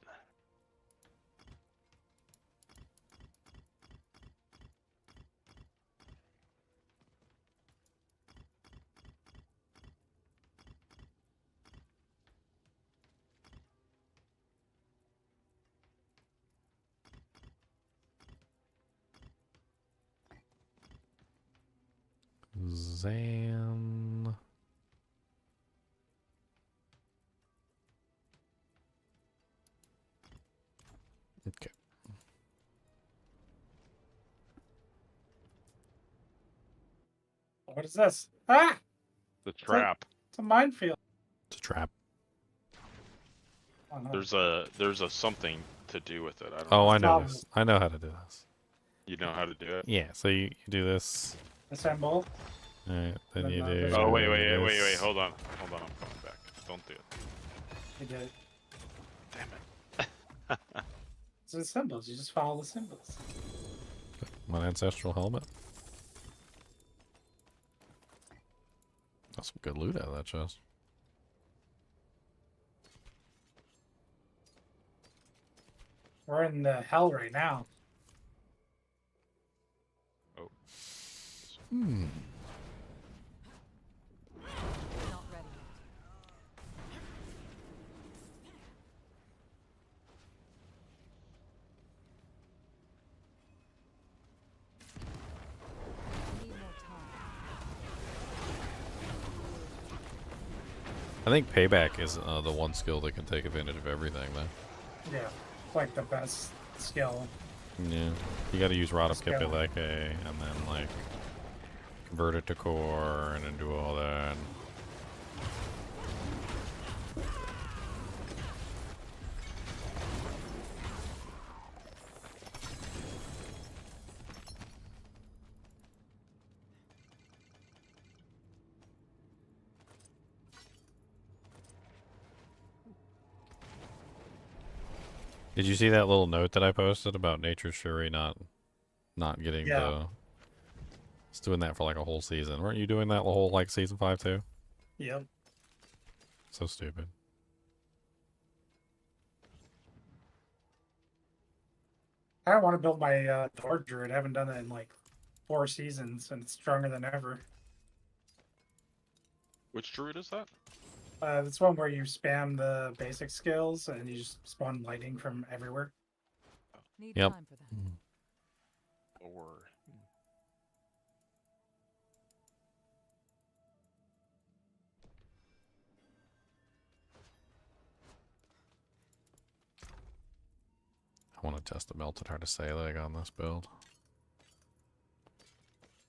Zan. Okay. What is this? Ah! The trap. It's a minefield. It's a trap. Oh, no. There's a something to do with it. I don't Oh, know. I know this. I know how to do this. You know how to do it? Yeah, so you do this. Assemble. Alright, then you Then do. Oh wait, this. hold on, I'm coming back. Don't do it. You did it. Damn it. It's the symbols. You just follow the symbols. My ancestral helmet. That's some good loot out of that chest. We're in the hell right now. Oh. Hmm. Not ready. Need more time. I think payback is the one skill that can take advantage of everything, though. Yeah, like the best skill. Yeah, you got to use Rod of Skill. Kipileke and then like convert it to core and then do all that. Did you see that little note that I posted about Nature's Fury not getting the? It's doing that for like a whole season. Weren't you doing that the whole like season 5 too? Yep. So stupid. I want to build my Thor Druid. I haven't done it in like 4 seasons, and it's stronger than ever. Which druid is that? This one where you spam the basic skills and you just spawn lightning from everywhere. Need Yep. time for that. Or I want to test the melted heart of Salag on this build.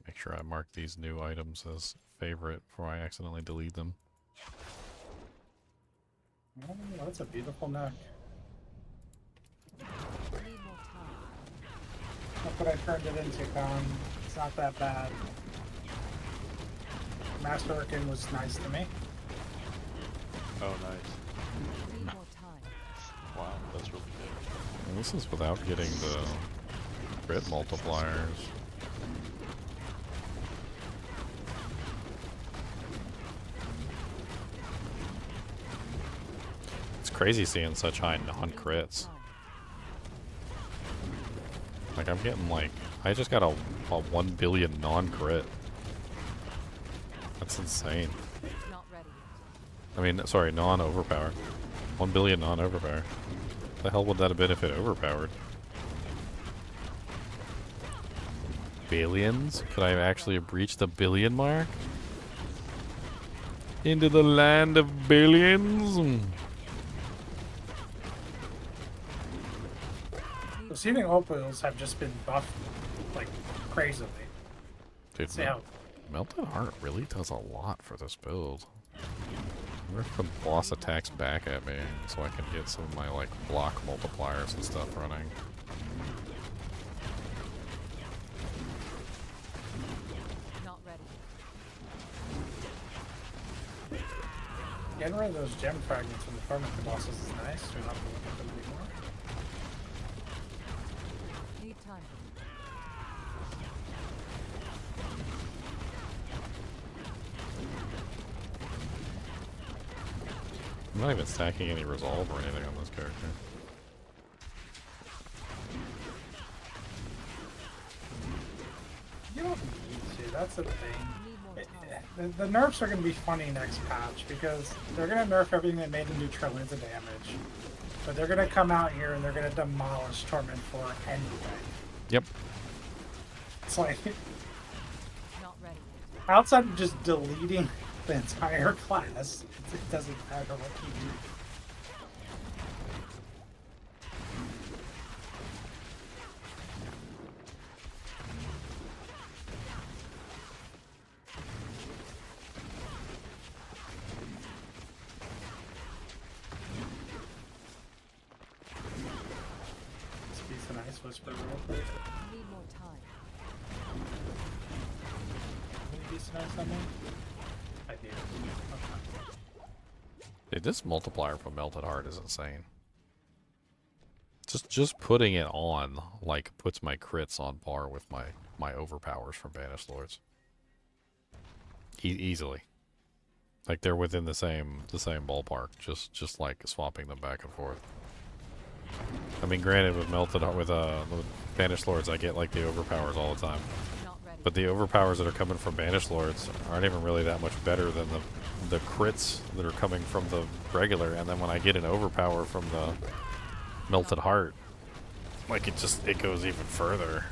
Make sure I mark these new items as favorite before I accidentally delete them. Oh, that's a beautiful neck. Need more time. Look what I turned it into, Con. It's not that bad. Masterworking was nice to me. oh, nice. Need more time. Wow, that's really good. And this is without getting the crit multipliers. It's crazy seeing such high non-crits. Like I'm getting like, I just got a 1 billion non-crit. That's insane. Not ready. I mean, sorry, non-overpower. 1 billion non-overpower. The hell would that have been if it overpowered? Billions? Could I have actually breached the billion mark? Into the land of billions? The seething opals have just been buffed like crazily. Dude, See how Melted Heart really does a lot for this build. I wonder if the boss attacks back at me so I can get some of my like block multipliers and stuff running. Not ready. getting rid of those gem fragments from the Torment bosses is nice. We don't have to look at them anymore. Need time. I'm not even stacking any resolve or anything on this character. You don't need to, that's the thing. The nerfs are going to be funny next patch because they're going to nerf everything that made them do trillions of damage. But they're going to come out here and they're going to demolish Torment 4 anyway. Yep. It's like, Not ready. outside of just deleting the entire class, it doesn't matter what you do. Whisper real quick. Need more time. Any decent ice on me? I do. Okay. Dude, this multiplier for Melted Heart is insane. Just putting it on like puts my crits on par with my overpowers from Banished Lords. Easily. Like they're within the same ballpark. Just like swapping them back and forth. I mean, granted, with Banished Lords, I get like the overpowers all the time. But the overpowers that are coming from Banished Lords aren't even really that much better than the crits that are coming from the regular. And then when I get an overpower from the Melted Heart, like it goes even further.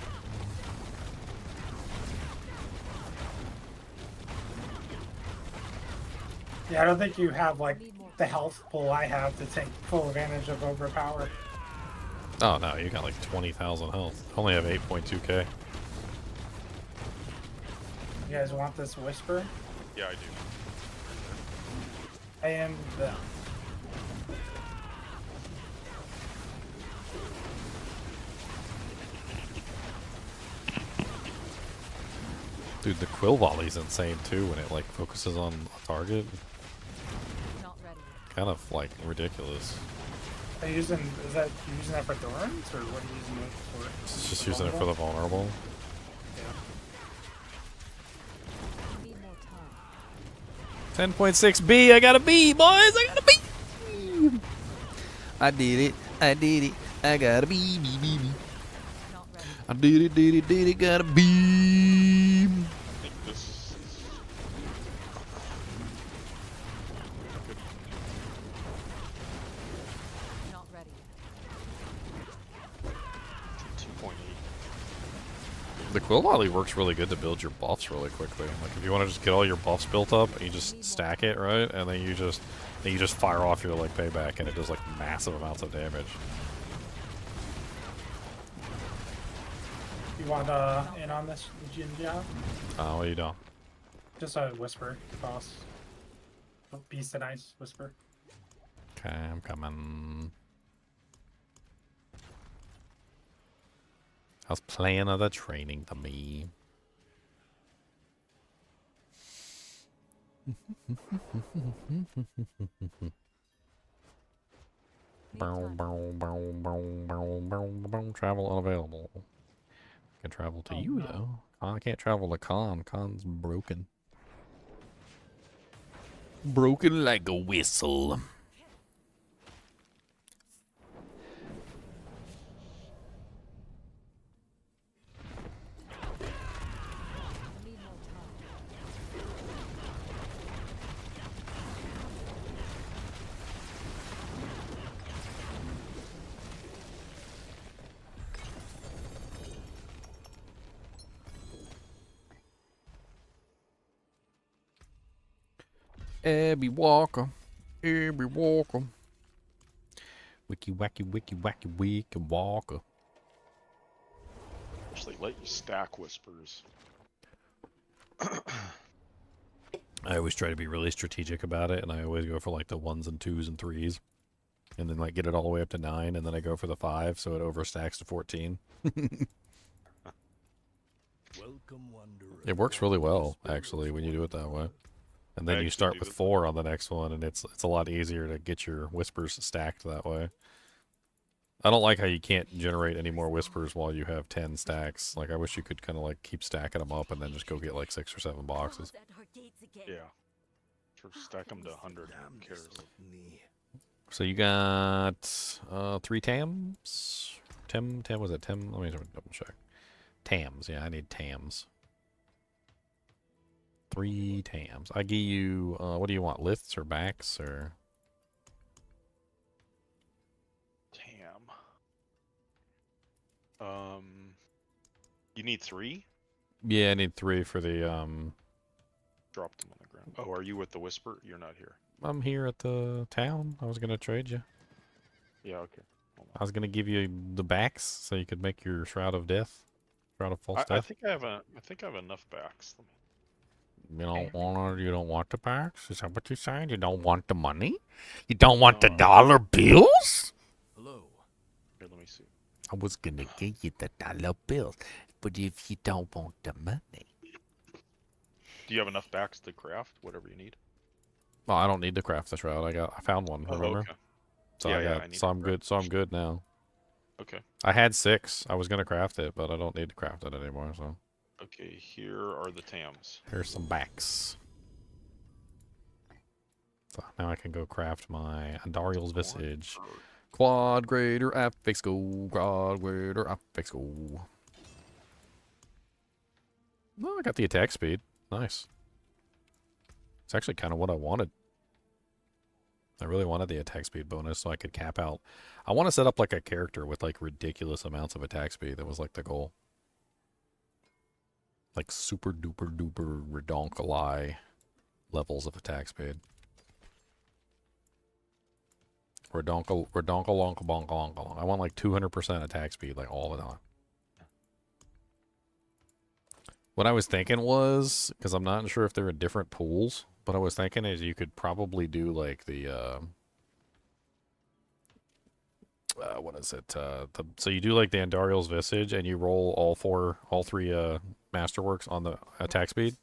Yeah, I don't think you have like the health pool I have to take full advantage of overpower. Oh no, you got like 20,000 health. Only have 8.2k. You guys want this whisper? Yeah, I do. I am the. Dude, the quill volley's insane too when it like focuses on a target. Not ready. Kind of like ridiculous. Are you using? Is that you using that for thorns or what are you using it for? It's just using it for the vulnerable. Need more time. 10.6B, I got a B, boys! I got a B! I did it, I got a B, B, B, B. Not ready. I did it, got a B. I think this is... Not ready. 2.8. The quill volley works really good to build your buffs really quickly. Like if you want to just get all your buffs built up, you just stack it, right? And then you just fire off your like payback and it does like massive amounts of damage. You want in on this Chinchilla? What are you doing? Just a whisper, boss. Beast and ice whisper. Okay, I'm coming. How's playing other training to me? Travel unavailable. I can travel to you though. I can't travel to Khan. Khan's broken. Broken like a whistle. Need more time. Abby Walker. Abby Walker. Wiki wacky wiki wacky wiki Walker. Actually, let you stack whispers. I always try to be really strategic about it, and I always go for like the 1s and 2s and 3s. And then like get it all the way up to 9, and then I go for the 5, so it overstacks to 14. It works really well, actually, when you do it that way. And then you start with 4 on the next one, and it's a lot easier to get your whispers stacked that way. I don't like how you can't generate any more whispers while you have 10 stacks. Like, I wish you could kind of like keep stacking them up and then just go get like 6 or 7 boxes. Yeah. Sure, stack them to 100. Who cares? So you got 3 Tams? Tem was it Tem? Let me double check. Tams, yeah, I need Tams. 3 Tams. I give you, what do you want, lifts or backs or? You need 3? Yeah, I need 3 for the, Drop them on the ground. Oh, are you with the whisper? You're not here. I'm here at the town. I was gonna trade you. Yeah, okay. I was gonna give you the backs so you could make your Shroud of Death. Shroud of False I Death. think I have enough backs. You don't want the backs? Is that what you're saying? You don't want the money? You don't want the dollar bills? Hello. Here, let me see. I was gonna give you the dollar bills, but if you don't want the money. Do you have enough backs to craft whatever you need? Well, I don't need to craft the shroud. I found one. Remember? Okay. So Yeah, I need so I'm good. So I'm good now. Okay. I had 6. I was gonna craft it, but I don't need to craft it anymore. So Okay, here are the TAMs. here's some backs. So now I can go craft my Andariel's Visage. Quad Greater Affix Go. Quad Greater Affix Go. Well, I got the attack speed. Nice. It's actually kind of what I wanted. I really wanted the attack speed bonus so I could cap out. I want to set up like a character with like ridiculous amounts of attack speed. That was like the goal. Like super duper duper redonkulai levels of attack speed. Redonkulonkalonkalonkalong. I want like 200% attack speed like all the time. What I was thinking was, because I'm not sure if they're in different pools, what I was thinking is you could probably do like the, what is it? So you do like the Andariel's Visage and you roll all 3 Masterworks on the attack speed.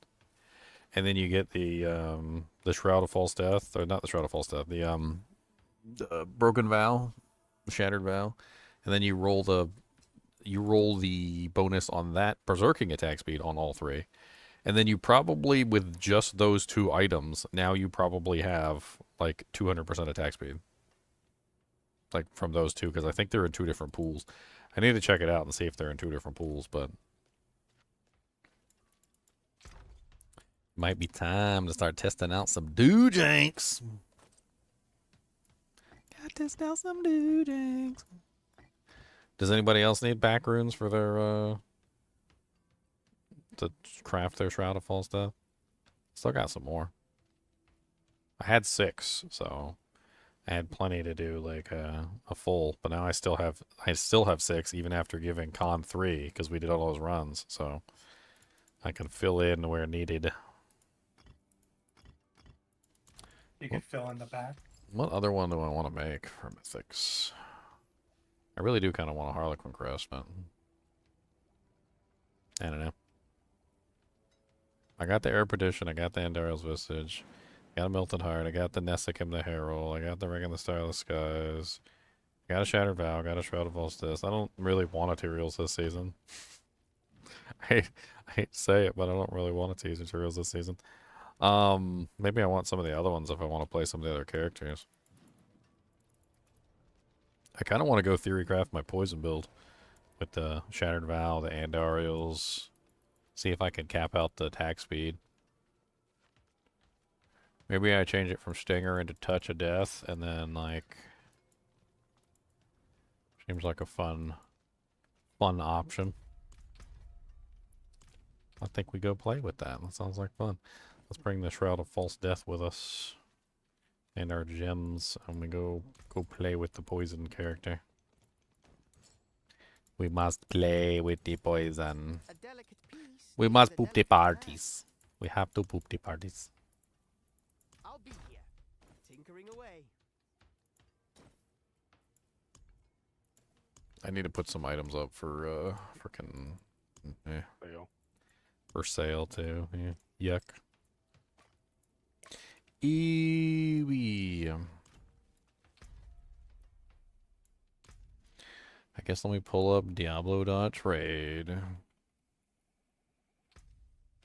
And then you get the Shroud of False Death, or not the Shroud of False Death, the Broken Vow, Shattered Vow. And then you roll the bonus on that berserking attack speed on all 3. And then you probably, with just those 2 items, now you probably have like 200% attack speed. Like from those 2, because I think they're in 2 different pools. I need to check it out and see if they're in 2 different pools, but might be time to start testing out some doojanks. Gotta test out some doojanks. Does anybody else need back runes for their, to craft their Shroud of False Death? Still got some more. I had 6, so I had plenty to do like a full, but now I still have 6 even after giving Con 3 because we did all those runs, so I can fill in where needed. You can fill in the back. What other one do I want to make for Mythics? I really do kind of want a Harlequin Crest, but I don't know. I got the Air Perdition, I got the Andariel's Visage, I got a Melted Heart, I got the Nessikim the Herald, I got the Ring of the Starless Skies, I got a Shattered Vow, I got a Shroud of False Death. I don't really want materials this season. I hate to say it, but I don't really want to use materials this season. Maybe I want some of the other ones if I want to play some of the other characters. I kind of want to go theory craft my poison build with the Shattered Vow, the Andariels. See if I can cap out the attack speed. Maybe I change it from Stinger into Touch of Death, and then like seems like a fun option. I think we go play with that. That sounds like fun. Let's bring the Shroud of False Death with us and our gems, and we go play with the poison character. We must play with the poison. We must poop the parties. We have to poop the parties. I'll be here, tinkering away. I need to put some items up for frickin' for sale too. Yeah. Yuck. Eewee. I guess let me pull up Diablo.trade.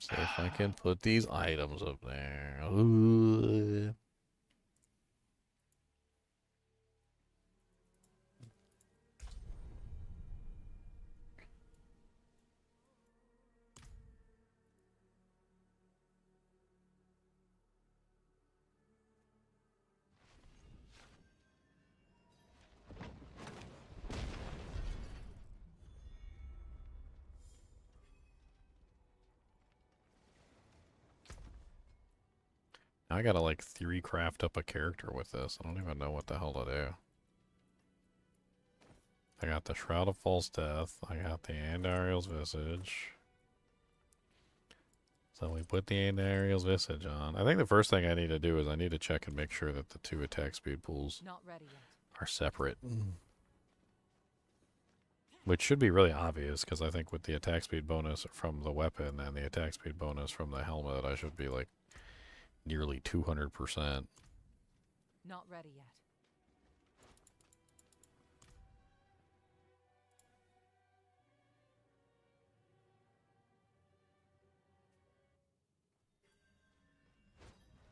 See if I can put these items up there. Ooh. I gotta like theory craft up a character with this. I don't even know what the hell to do. I got the Shroud of False Death. I got the Andariel's Visage. So we put the Andariel's Visage on. I think the first thing I need to do is I need to check and make sure that the 2 attack speed pools are separate. Which should be really obvious, because I think with the attack speed bonus from the weapon and the attack speed bonus from the helmet, I should be like nearly 200%. Not ready yet.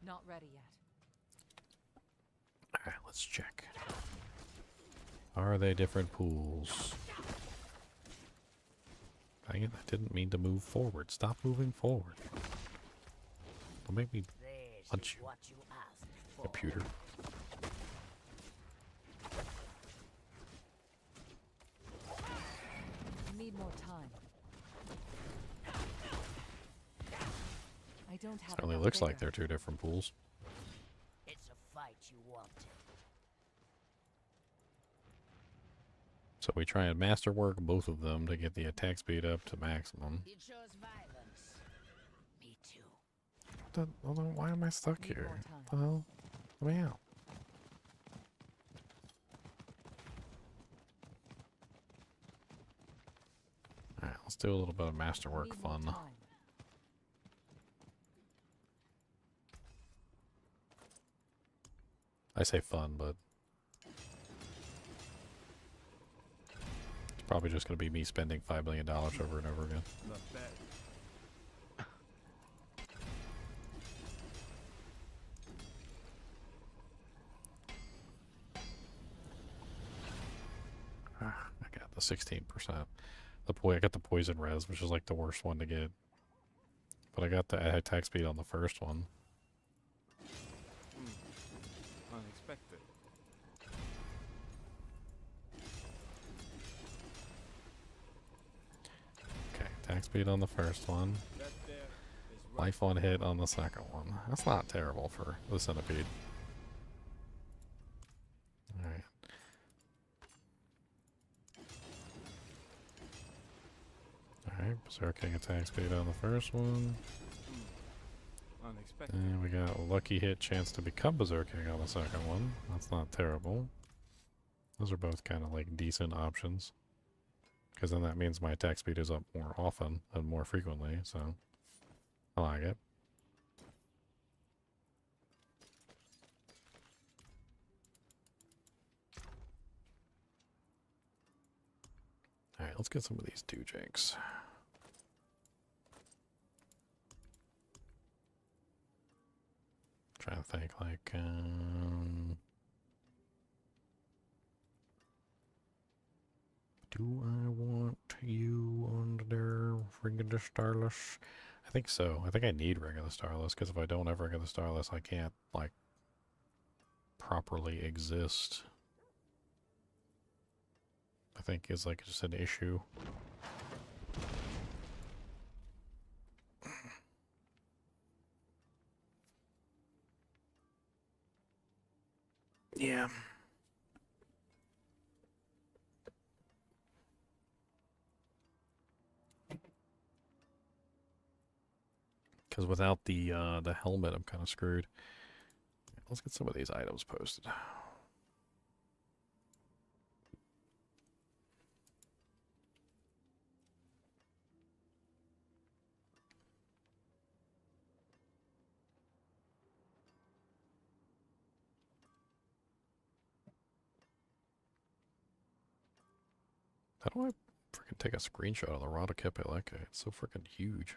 Not ready yet. Alright, let's check. Are they different pools? Dang it, I didn't mean to move forward. Stop moving forward. Don't make me punch you, computer. I need more time. I don't have Certainly enough looks like vigor. they're two different pools. It's a fight you wanted. So we try and masterwork both of them to get the attack speed up to maximum. You chose violence. Me too. Hold on, why am I stuck Need here? more time. What the hell? Let me out. Alright, let's do a little bit of masterwork Need more fun. time. I say fun, but it's probably just going to be me spending $5 million over and over again. Not bad. I got the 16%. I got the poison res, which is like the worst one to get. But I got the attack speed on the first one. Unexpected. Okay, attack speed on the first one. That there is right. Life on hit on the second one. That's not terrible for the centipede. Alright. Alright, berserking attack speed on the first one. Unexpected. And we got a lucky hit chance to become berserking on the second one. That's not terrible. Those are both kind of like decent options. Because then that means my attack speed is up more often and more frequently, so I like it. Alright, let's get some of these doojakes. Trying to think, like, do I want you on their regular Starless? I think so. I think I need regular Starless, because if I don't have regular Starless, I can't, like, properly exist. I think is like just an issue. Yeah. Because without the helmet, I'm kind of screwed. Let's get some of these items posted. How do I freaking take a screenshot of the Radakepe like that? It's so freaking huge.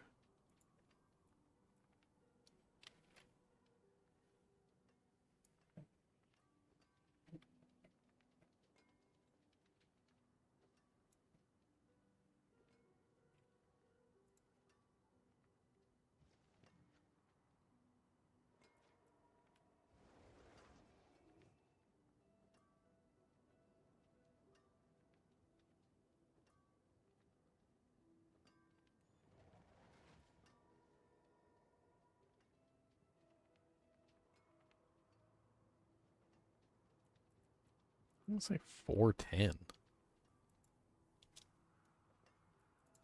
I'm gonna say 410.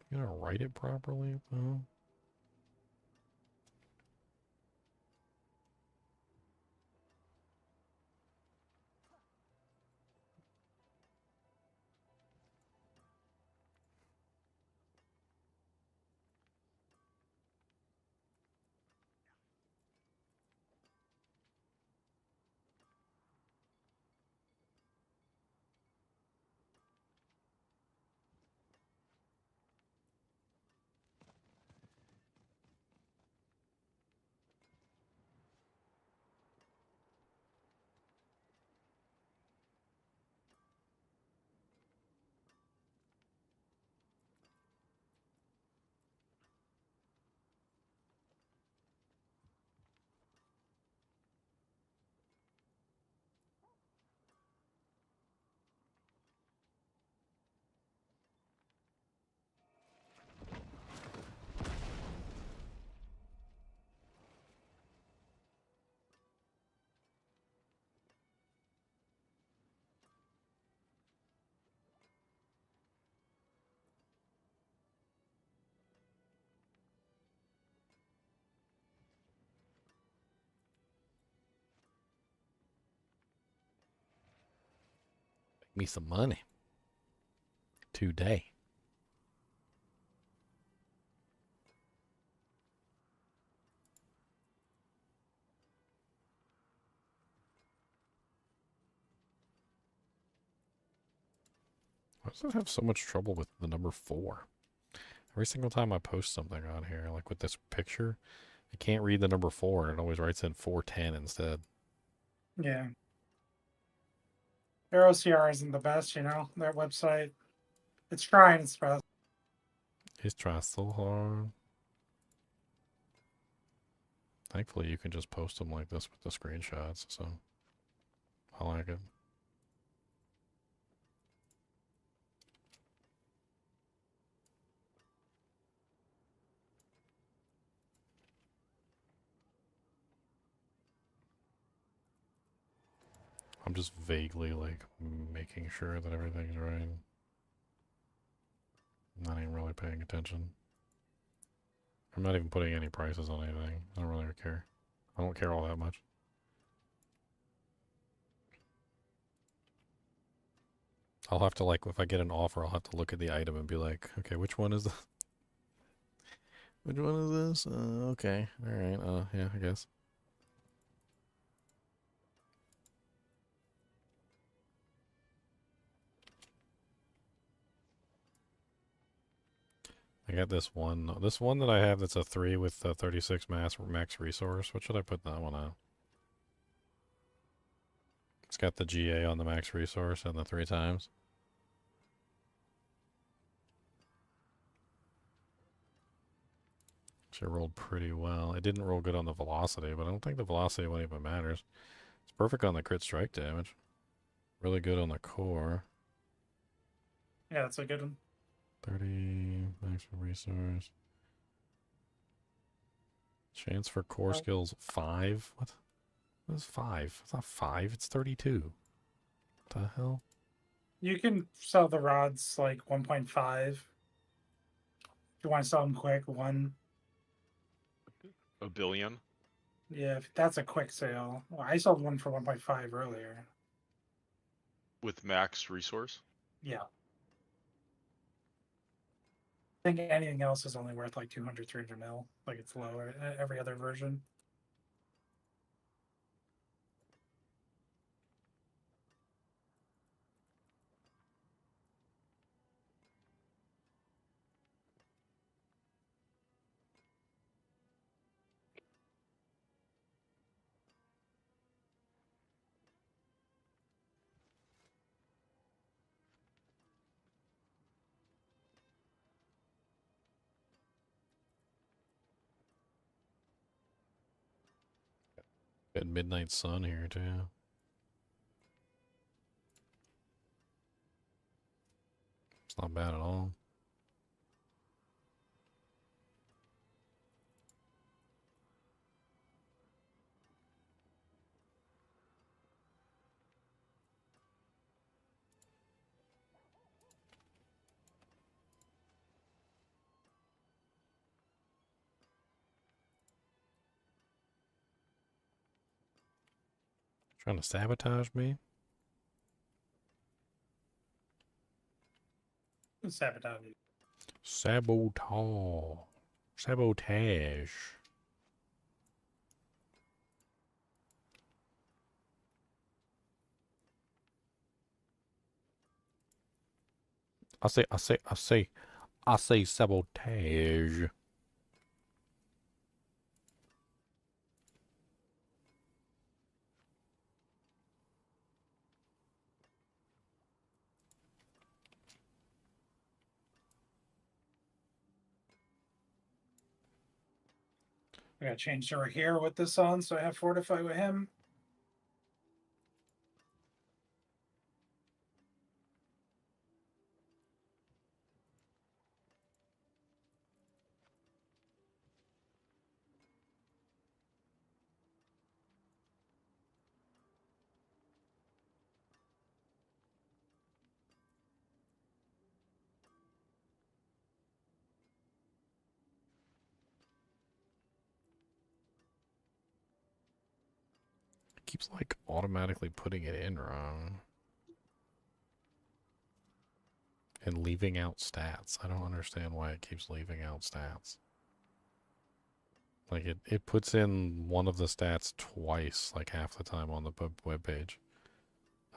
You gonna write it properly? Well, me some money. Today. Why does it have so much trouble with the number 4? Every single time I post something on here, like with this picture, I can't read the number 4, and it always writes in 410 instead. Yeah. Their OCR isn't the best, you know. Their website, it's trying its best. He's trying so hard. Thankfully, you can just post them like this with the screenshots, so I like it. I'm just vaguely, like, making sure that everything's right. Not even really paying attention. I'm not even putting any prices on anything. I don't really care. I don't care all that much. I'll have to, like, if I get an offer, I'll have to look at the item and be like, okay, which one is this? Which one is this? Okay. Alright, yeah, I guess. I got this one that I have that's a 3 with 36 max resource. What should I put that one on? It's got the GA on the max resource and the 3 times. Actually rolled pretty well. It didn't roll good on the velocity, but I don't think the velocity one even matters. It's perfect on the crit strike damage. Really good on the core. Yeah, that's a good one. 30 maximum resource. Chance for core skills 5. What? What is 5? It's not 5. It's 32. What the hell? You can sell the rods like 1.5. If you want to sell them quick, 1. A billion. Yeah, if that's a quick sale. Well, I sold one for 1.5 earlier. With max resource? Yeah. I think anything else is only worth like 200, 300 mil. Like it's lower every other version. Got Midnight Sun here too. It's not bad at all. Trying to sabotage me? Sabotage. Sabotage. Sabotage. I say sabotage. I gotta change over here with this on, so I have Fortify with him. It keeps like automatically putting it in wrong. And leaving out stats. I don't understand why it keeps leaving out stats. Like, it puts in one of the stats twice, like half the time on the web page.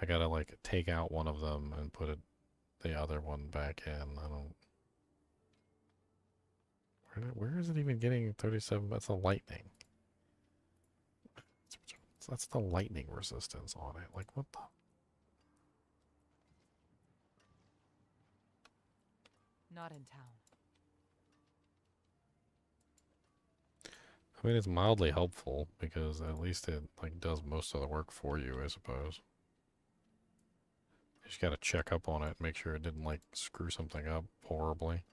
I gotta, like, take out one of them and put the other one back in. I don't... Where is it even getting 37? That's a lightning. That's the lightning resistance on it. Like, what the... Not in town. I mean, it's mildly helpful because at least it, like, does most of the work for you, I suppose. You just gotta check up on it, make sure it didn't, like, screw something up horribly.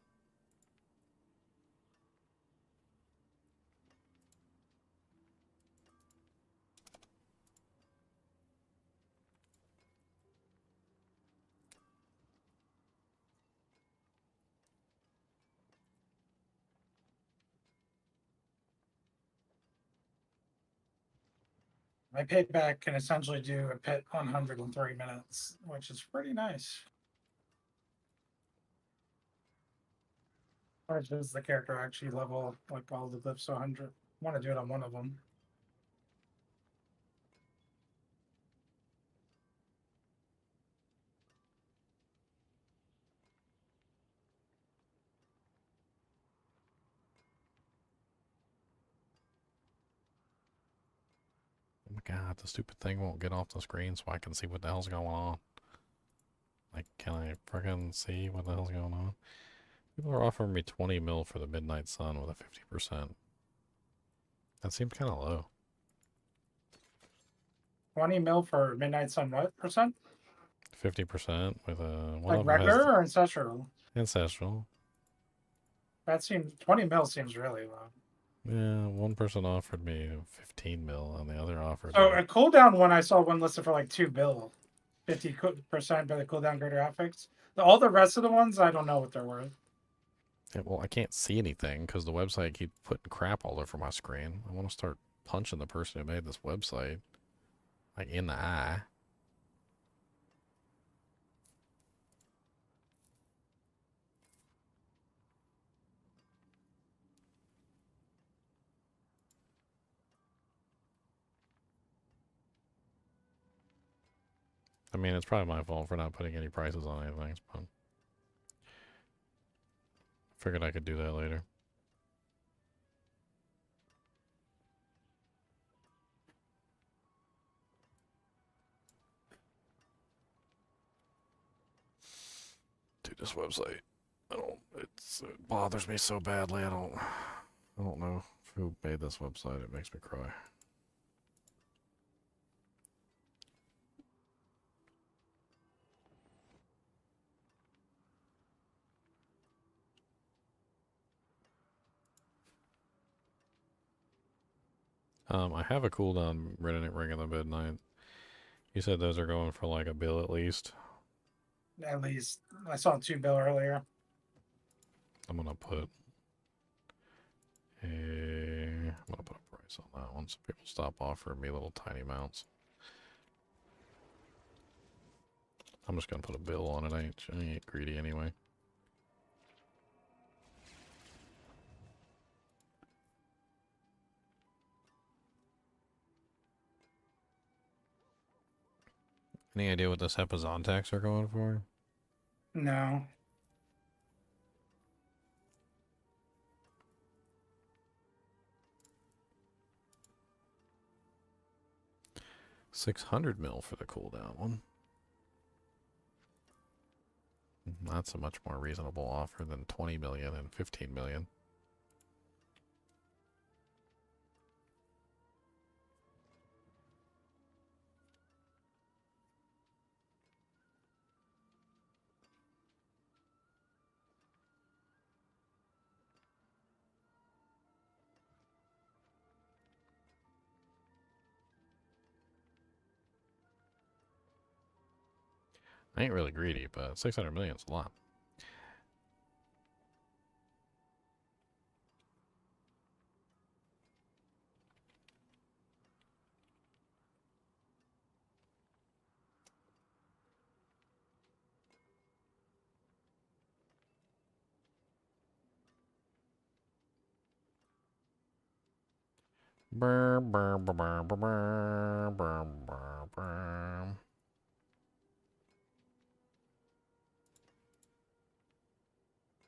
My payback can essentially do a pit 103 minutes, which is pretty nice. Or does the character actually level like all the glyphs to 100? I want to do it on one of them. Oh my god, the stupid thing won't get off the screen so I can see what the hell's going on. Like, can I frickin' see what the hell's going on? People are offering me 20 mil for the Midnight Sun with a 50%. That seems kind of low. 20 mil for Midnight Sun, what percent? 50% with a... Like regular or ancestral? Ancestral. That seems 20 mil seems really low. Yeah, one person offered me 15 mil and the other offered So me... a cooldown one I saw one listed for like 2 bill. 50% by the cooldown greater affix. All the rest of the ones, I don't know what they're worth. Yeah, well, I can't see anything because the website keeps putting crap all over my screen. I want to start punching the person who made this website. Like, in the eye. I mean, it's probably my fault for not putting any prices on anything, but... Figured I could do that later. Dude, this website, it bothers me so badly. I don't know who made this website. It makes me cry. I have a cooldown Ring of the Midnight. You said those are going for like a bill at least. At least I saw 2 bill earlier. I'm gonna put a price on that one so people stop offering me little tiny amounts. I'm just gonna put a bill on it. I ain't greedy anyway. Any idea what the Sepazontacs are going for? No. $600 mil for the cooldown one. That's a much more reasonable offer than 20 million and 15 million. I ain't really greedy, but 600 million is a lot. Brr, brr, brr, brr, brr, brr, brr, brr.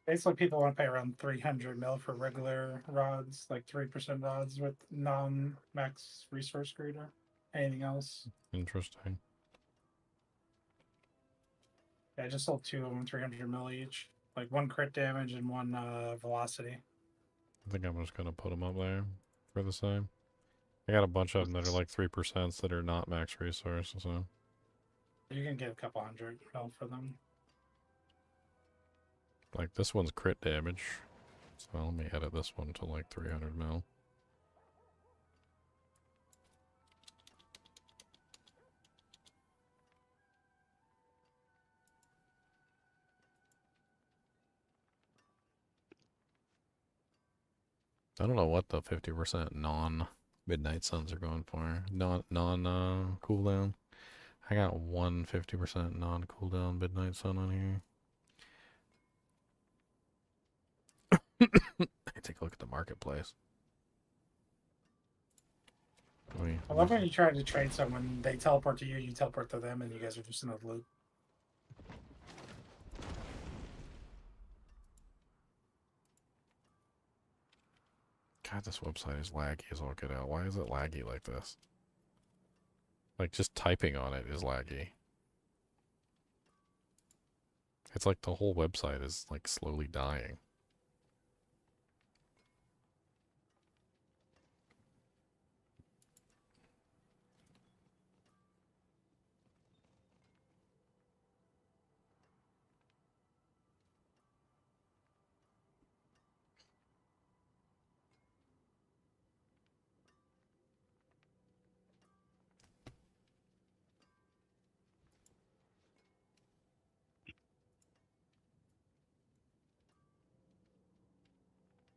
Basically, people want to pay around 300 mil for regular rods, like 3% rods with non-max resource greater. Anything else? Interesting. Yeah, I just sold 2 of them, 300 mil each. Like 1 crit damage and 1 velocity. I think I'm just gonna put them up there for the same. I got a bunch of them that are like 3% that are not max resources, so. You can get a couple hundred mil for them. Like this one's crit damage. So let me edit this one to like 300 mil. I don't know what the 50% non-midnight suns are going for. Cooldown. I got one 50% non-cooldown midnight sun on here. I take a look at the marketplace. I love when you try to trade someone, they teleport to you, you teleport to them, and you guys are just in a loop. God, this website is laggy as all get out. Why is it laggy like this? Like, just typing on it is laggy. It's like the whole website is, like, slowly dying.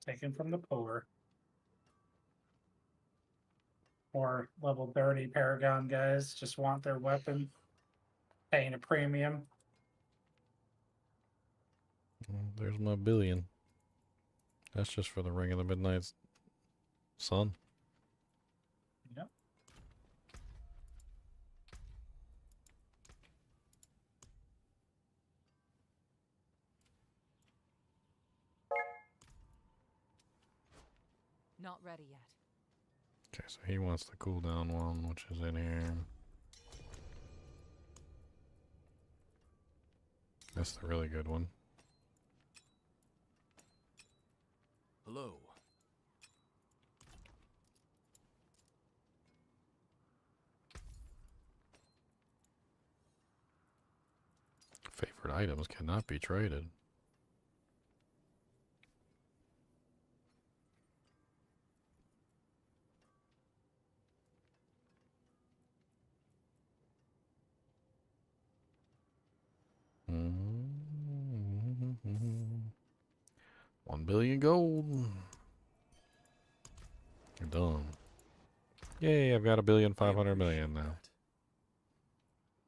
Taken from the poor. Or level 30 Paragon guys just want their weapon, paying a premium. There's my billion. That's just for the Ring of the Midnight Sun. Yep. Not ready yet. Okay, so he wants the cooldown one, which is in here. That's the really good one. Hello. Favorite items cannot be traded. Mm-hmm. 1 billion gold. You're done. Yay, I've got 1,500,000,000 now.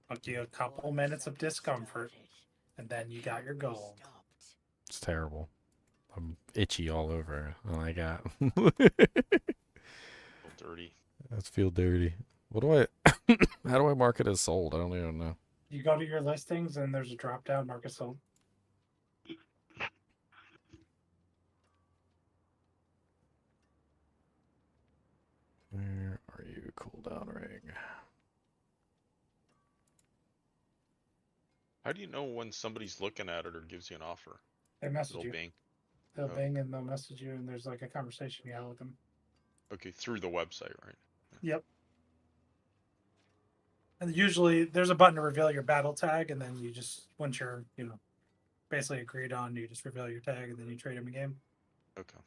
I'll give you a couple minutes of discomfort, and then you got your gold. It's terrible. I'm itchy all over. Oh my god. Dirty. That's feel dirty. What do I how do I mark it as sold? I don't even know. You go to your listings, and there's a drop down market sold. Where are you, cooldown ring? How do you know when somebody's looking at it or gives you an offer? They message It'll you. bing. They'll Oh. bing and they'll message you, and there's like a conversation you have with them. Okay, through the website, right? Yep. And usually there's a button to reveal your battle tag, and then you just, once you're, basically agreed on, you just reveal your tag, and then you trade them a game. Okay.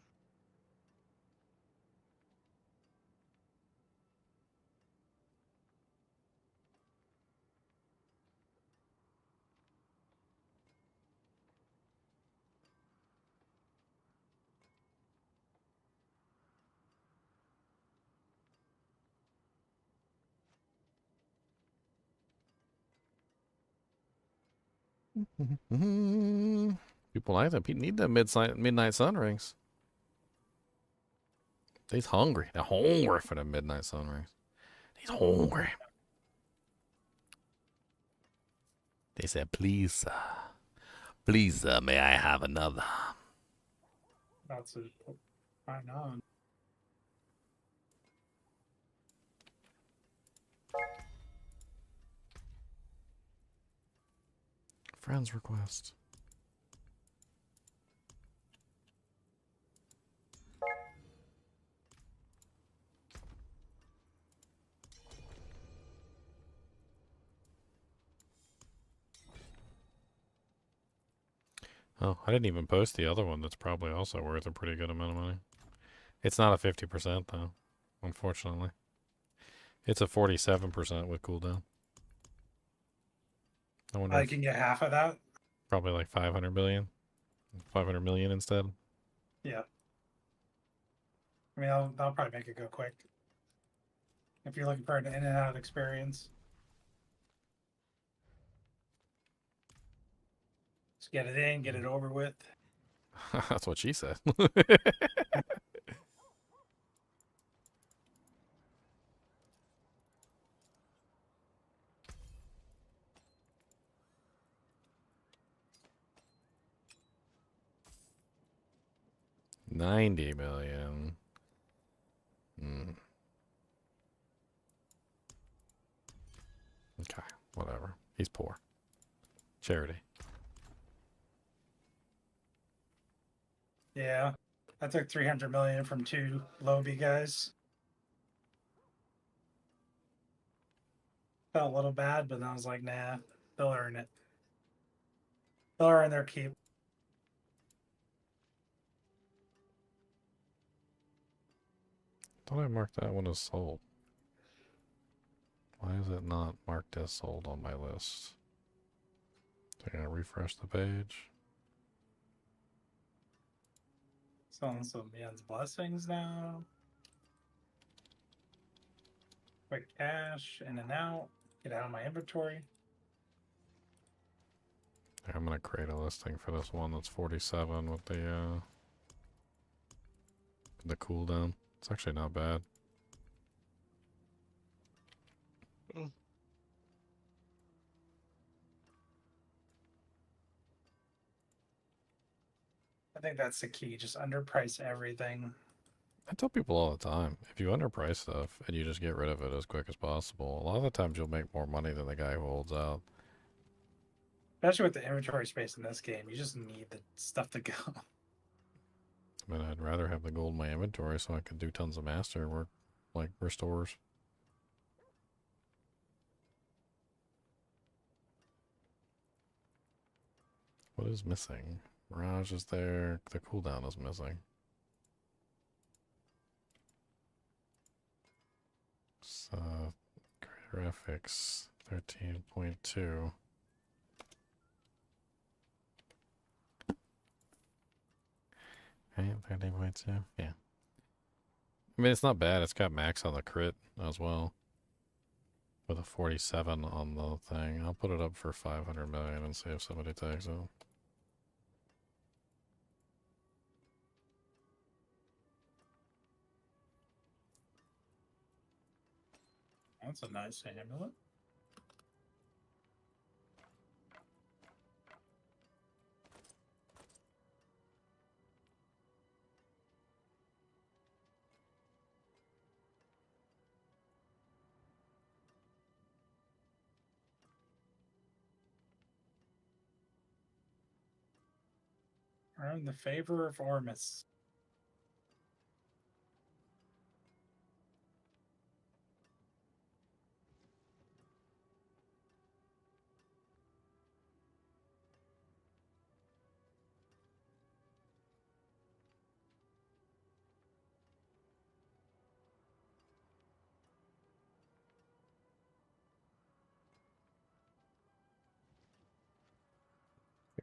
People like them. People need them midnight sun rings. He's hungry. They're hungry for the midnight sunrise. He's hungry. They said, please, please, may I have another? That's it. Right on. Friends request. Oh, I didn't even post the other one that's probably also worth a pretty good amount of money. It's not a 50% though, unfortunately. It's a 47% with cooldown. I wonder I if can get half of that. probably like 500 million instead. Yeah. I mean, that'll probably make it go quick. If you're looking for an in and out experience. Just get it in, get it over with. That's what she said. $90 million. Okay, whatever. He's poor. Charity. Yeah. I took 300 million from 2 Lobby guys. Felt a little bad, but then I was like, nah, they'll earn it. They'll earn their keep. Thought I marked that one as sold. Why is it not marked as sold on my list? So I'm gonna refresh the page. Selling some Yen's blessings now. Quick cash, in and out. Get out of my inventory. I'm gonna create a listing for this one that's 47 with the cooldown. It's actually not bad. I think that's the key. Just underprice everything. I tell people all the time, if you underprice stuff and you just get rid of it as quick as possible, a lot of the times you'll make more money than the guy who holds out. Especially with the inventory space in this game, you just need the stuff to go. I mean, I'd rather have the gold in my inventory so I can do tons of master work, like restores. What is missing? Mirage is there. The cooldown is missing. So, graphics 13.2. Right, 13.2. Yeah. I mean, it's not bad. It's got max on the crit as well. With a 47 on the thing. I'll put it up for 500 million and see if somebody takes it. That's a nice amulet. Earn the favor of Ormus.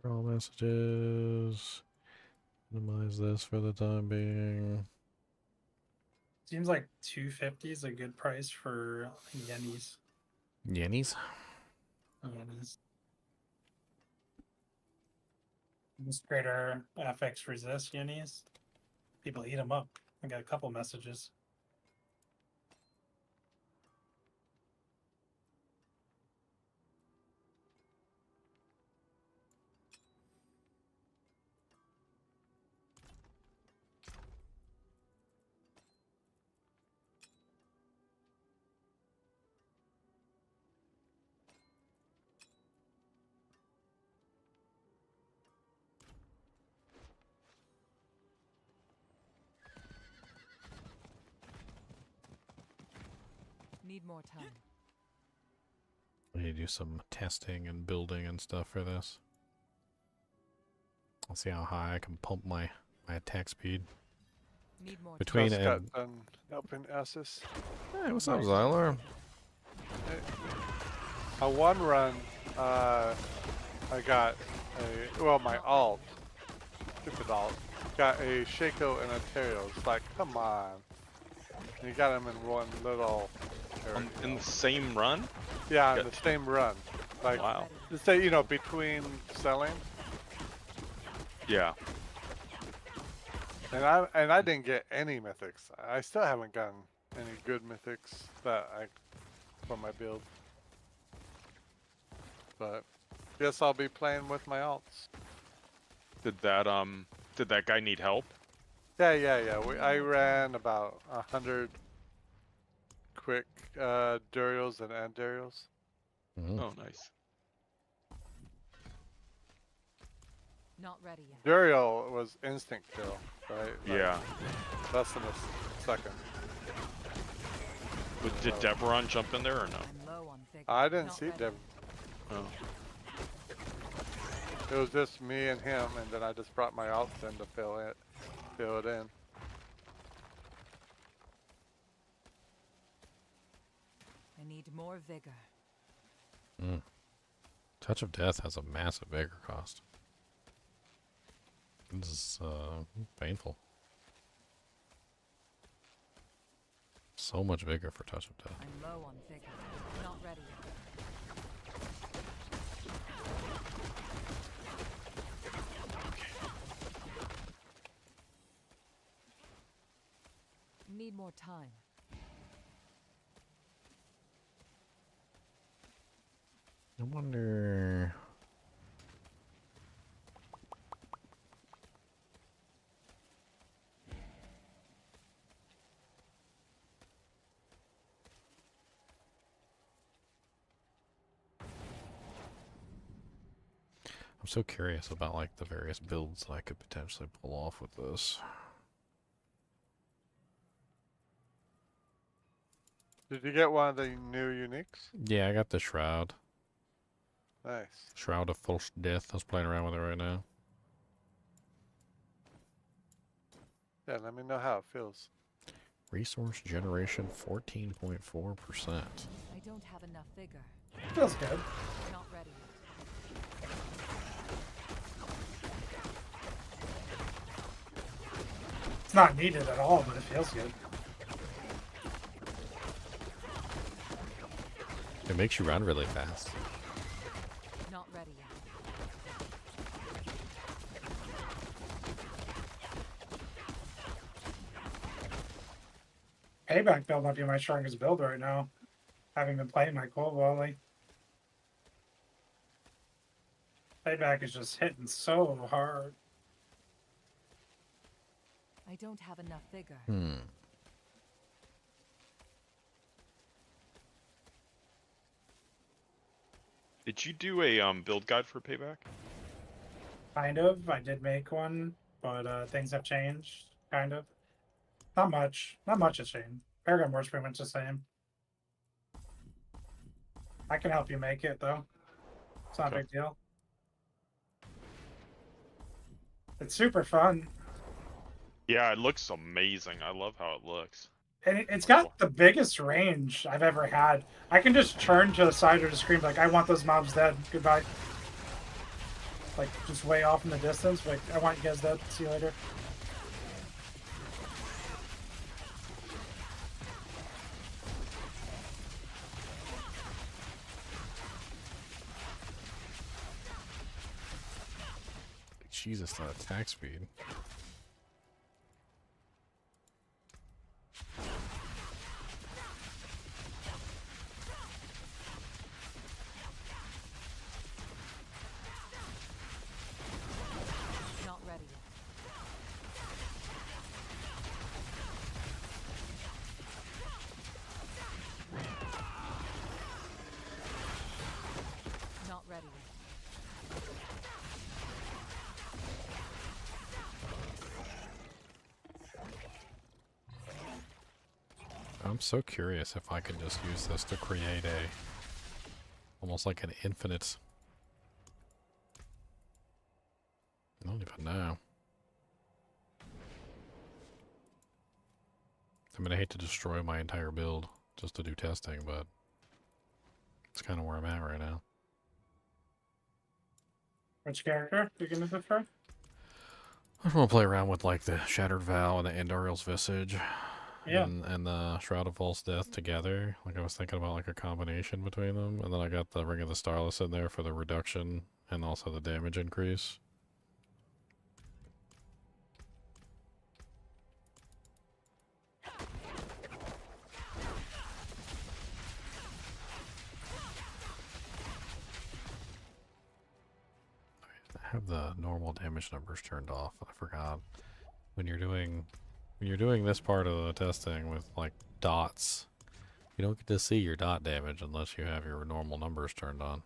Here are all messages. Minimize this for the time being. Seems like 250 is a good price for yennies. Yennies? Yennies. Just greater FX resist yennies. People eat them up. I got a couple messages. Need more time. I need to do some testing and building and stuff for this. I'll see how high I can pump my attack speed. Need more Between Just got done helping Essus. Hey, what's up, Zyler? A one run, I got my alt, stupid alt, got a Shaco and a Ontario. It's like, come on. And you got them in one little area. In the same run? Yeah, in the same run. Like, wow. Just say, you know, between selling. Yeah. And I didn't get any mythics. I still haven't gotten any good mythics for my build. But guess I'll be playing with my alts. Did that guy need help? Yeah. I ran about 100 quick Durials and Andurials. Oh, nice. Not ready yet. Durial was instinct kill, right? Like, Yeah. less than a second. But did Deveron jump in there or no? I'm low on vigor. I didn't Not see ready. Dev. Oh. It was just me and him, and then I just brought my alts in to fill it in. I need more vigor. Touch of Death has a massive vigor cost. This is painful. So much vigor for Touch of Death. I'm low on vigor. Not ready yet. Need more time. I wonder. I'm so curious about like the various builds that I could potentially pull off with this. Did you get one of the new uniques? Yeah, I got the Shroud. Nice. Shroud of False Death. I was playing around with it right now. Yeah, let me know how it feels. Resource generation 14.4%. I don't have enough vigor. Feels good. Not ready yet. It's not needed at all, but it feels good. It makes you run really fast. Not ready yet. Payback build might be my strongest build right now. Having been playing my cold volley. Payback is just hitting so hard. I don't have enough vigor. Did you do a build guide for Payback? Kind of. I did make one, but things have changed. Kind of. Not much. Not much has changed. Paragon War's pretty much the same. I can help you make it, though. It's not a big deal. It's super fun. Yeah, it looks amazing. I love how it looks. And it's got the biggest range I've ever had. I can just turn to the side of the screen like, I want those mobs dead. Goodbye. Like, just way off in the distance. Like, I want you guys dead. See you later. Jesus, that attack speed. I'm so curious if I could just use this to create a almost like an infinite. I don't even know. I mean, I hate to destroy my entire build just to do testing, but it's kind of where I'm at right now. Which character are you gonna prefer? I just want to play around with like the Shattered Vow and the Andariel's Visage. Yeah. And the Shroud of False Death together. Like I was thinking about like a combination between them. And then I got the Ring of the Starless in there for the reduction and also the damage increase. I have the normal damage numbers turned off. I forgot. When you're doing this part of the testing with like dots, you don't get to see your dot damage unless you have your normal numbers turned on.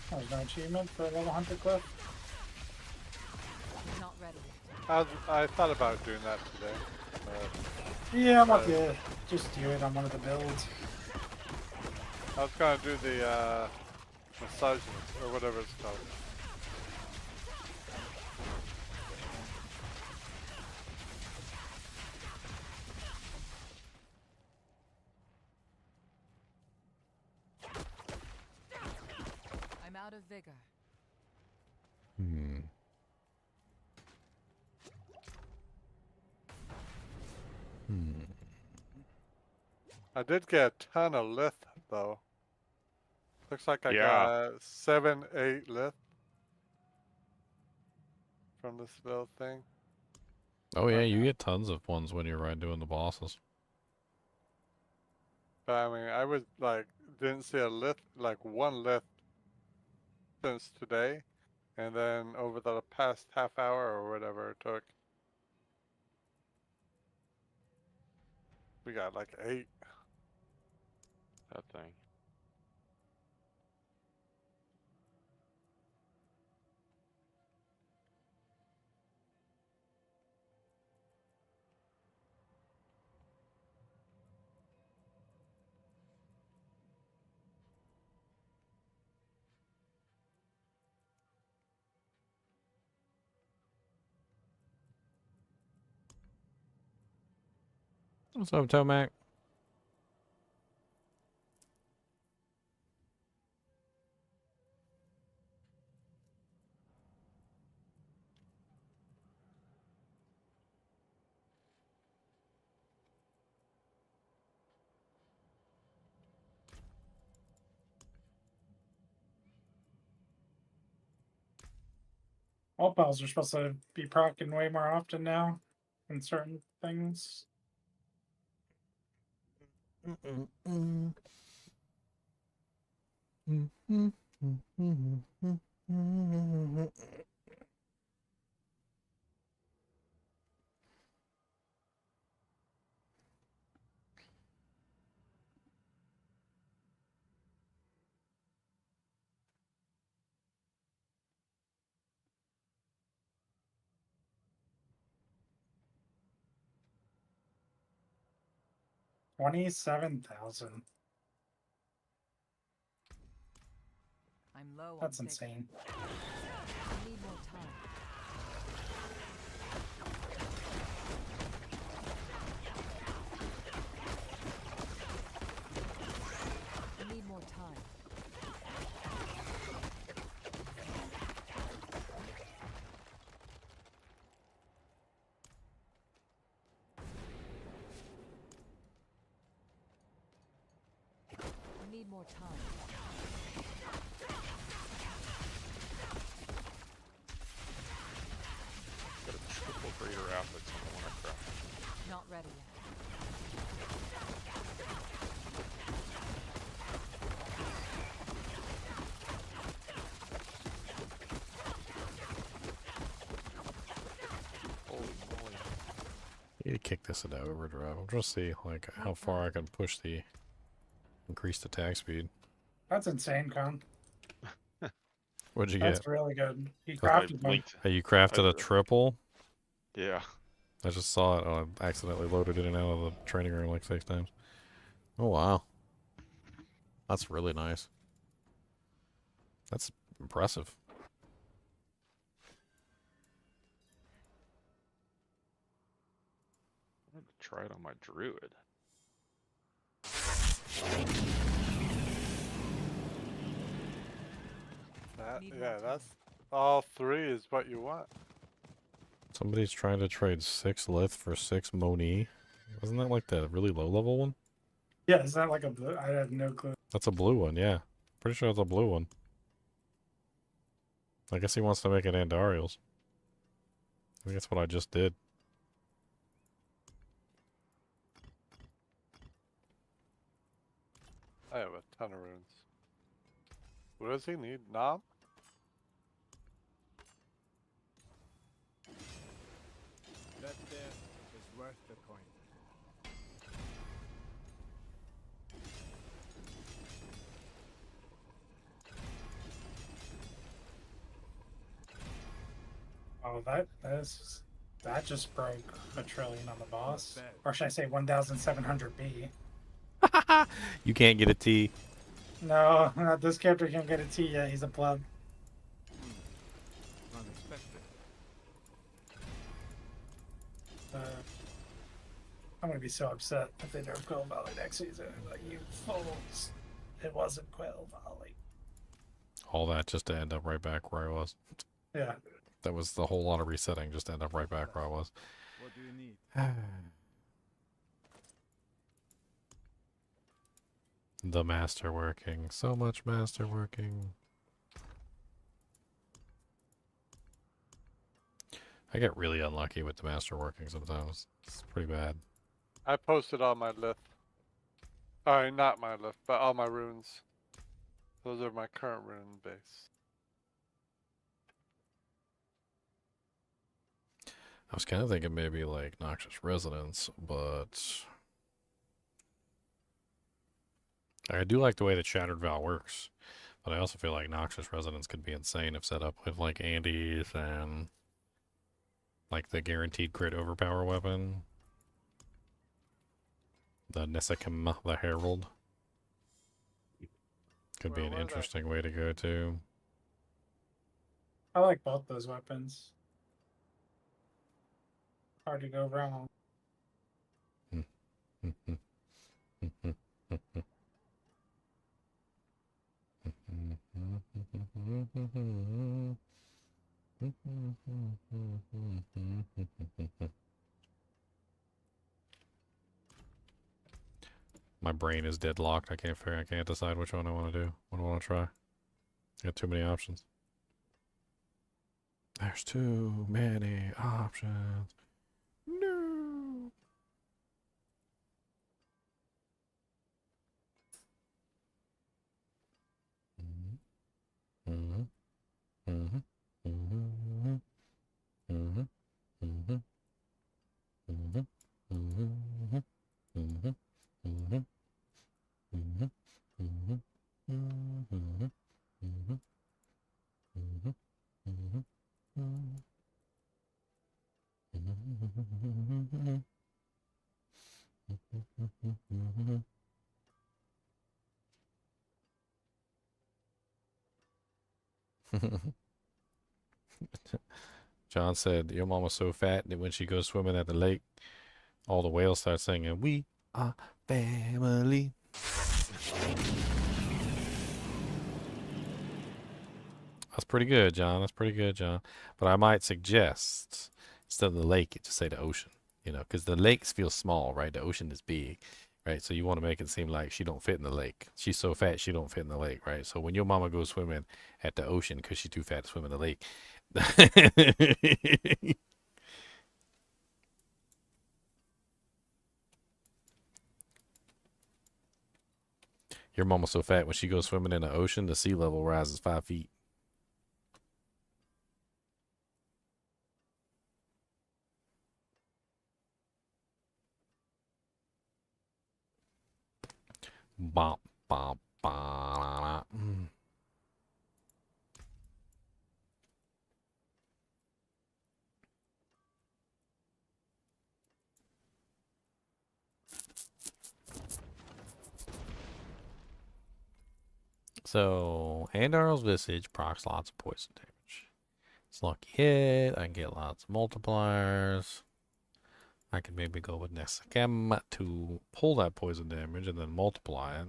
Oh, there's no achievement for level 100 Cliff? Not ready. I thought about doing that today. Yeah, I'm about to just do it on one of the builds. I was gonna do the massage or whatever it's called. I'm out of vigor. I did get a ton of Lith though. Looks like I Yeah. got 7, 8 Lith from this little thing. Oh yeah, you get tons of ones when you're doing the bosses. But I mean, I was like, didn't see a Lith, like one Lith since today. And then over the past half hour or whatever it took, we got like 8. That thing. What's up, Tomac? All pals are supposed to be proccing way more often now in certain things. $27,000. I'm low. That's on insane. I need more time. I need more time. I need more time. Got a triple greater affix on the one I crafted. Not ready yet. Holy moly. I need to kick this into overdrive. I'm trying to see like how far I can push the increased attack speed. That's insane, Con. What'd you That's get? really good. He That's- crafted one. Hey, you crafted a triple? Yeah. I just saw it. Oh, I accidentally loaded it in and out of the training room like 6 times. Oh, wow. That's really nice. That's impressive. I'm gonna try it on my druid. Yeah, that's all 3 is what you want. Somebody's trying to trade 6 Lith for 6 Moni. Wasn't that like the really low level one? Yeah, is that like a blue? I have no clue. That's a blue one, yeah. Pretty sure it's a blue one. I guess he wants to make it Andariel's. I think that's what I just did. I have a ton of runes. What does he need? Nom? That there is worth the coin. Oh, that just broke a trillion on the boss, or should I say 1,700 B? You can't get a T. No, this character can't get a T yet. He's a pleb. Unexpected. I'm gonna be so upset if they nerf Quill Valley next season. Like, you fools! It wasn't Quill Valley. All that just to end up right back where I was. Yeah. That was the whole lot of resetting, just to end up right back where I was. What do you need? The masterworking. So much masterworking. I get really unlucky with the masterworking sometimes. It's pretty bad. I posted all my lith. Alright, not my lith, but all my runes. Those are my current rune base. I was kind of thinking maybe like Noxious Resonance, but I do like the way the Shattered Vow works. But I also feel like Noxious Resonance could be insane if set up with like Andes and like the guaranteed crit overpower weapon. The Nessakim, the Herald. Could be an interesting way to go too. I like both those weapons. Hard to go wrong. My brain is deadlocked. I can't decide which one I want to do. What do I want to try? Got too many options. There's too many options. No. Mm-hmm. Mm-hmm. Mm-hmm. Mm-hmm. Mm-hmm. Mm-hmm. Mm-hmm. Mm-hmm. Mm-hmm. Mm-hmm. Mm-hmm. Mm-hmm. Mm-hmm. Mm-hmm. John said, your mama's so fat that when she goes swimming at the lake, all the whales start singing, "We are family." That's pretty good, John. That's pretty good, John. But I might suggest, instead of the lake, just say the ocean. You know, because the lakes feel small, right? The ocean is big, right? So you want to make it seem like she don't fit in the lake. She's so fat, she don't fit in the lake, right? So when your mama goes swimming at the ocean because she's too fat to swim in the lake, your mama's so fat when she goes swimming in the ocean, the sea level rises 5 feet. Bop, bop, bop. So, Andar's Visage procs lots of poison damage. It's lucky hit. I can get lots of multipliers. I can maybe go with Nesachem to pull that poison damage and then multiply it.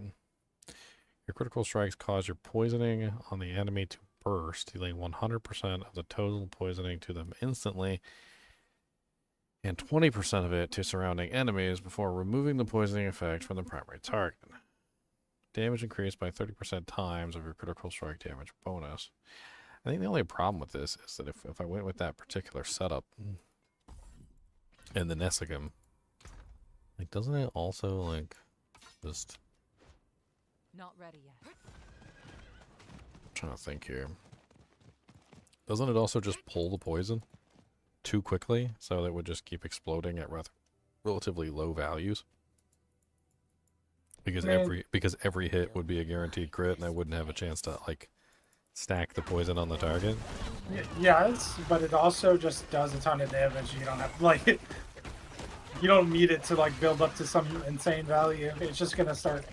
Your critical strikes cause your poisoning on the enemy to burst, dealing 100% of the total poisoning to them instantly, and 20% of it to surrounding enemies before removing the poisoning effect from the primary target. Damage increased by 30% times of your critical strike damage bonus. I think the only problem with this is that if I went with that particular setup and the Nesachem, like, doesn't it also, like, just... Not ready yet. I'm trying to think here. Doesn't it also just pull the poison too quickly, so that it would just keep exploding at relatively low values? Because every hit would be a guaranteed crit, and I wouldn't have a chance to, like, stack the poison on the target. Yes, but it also just does a ton of damage. You don't have, like, you don't need it to, like, build up to some insane value. It's just gonna start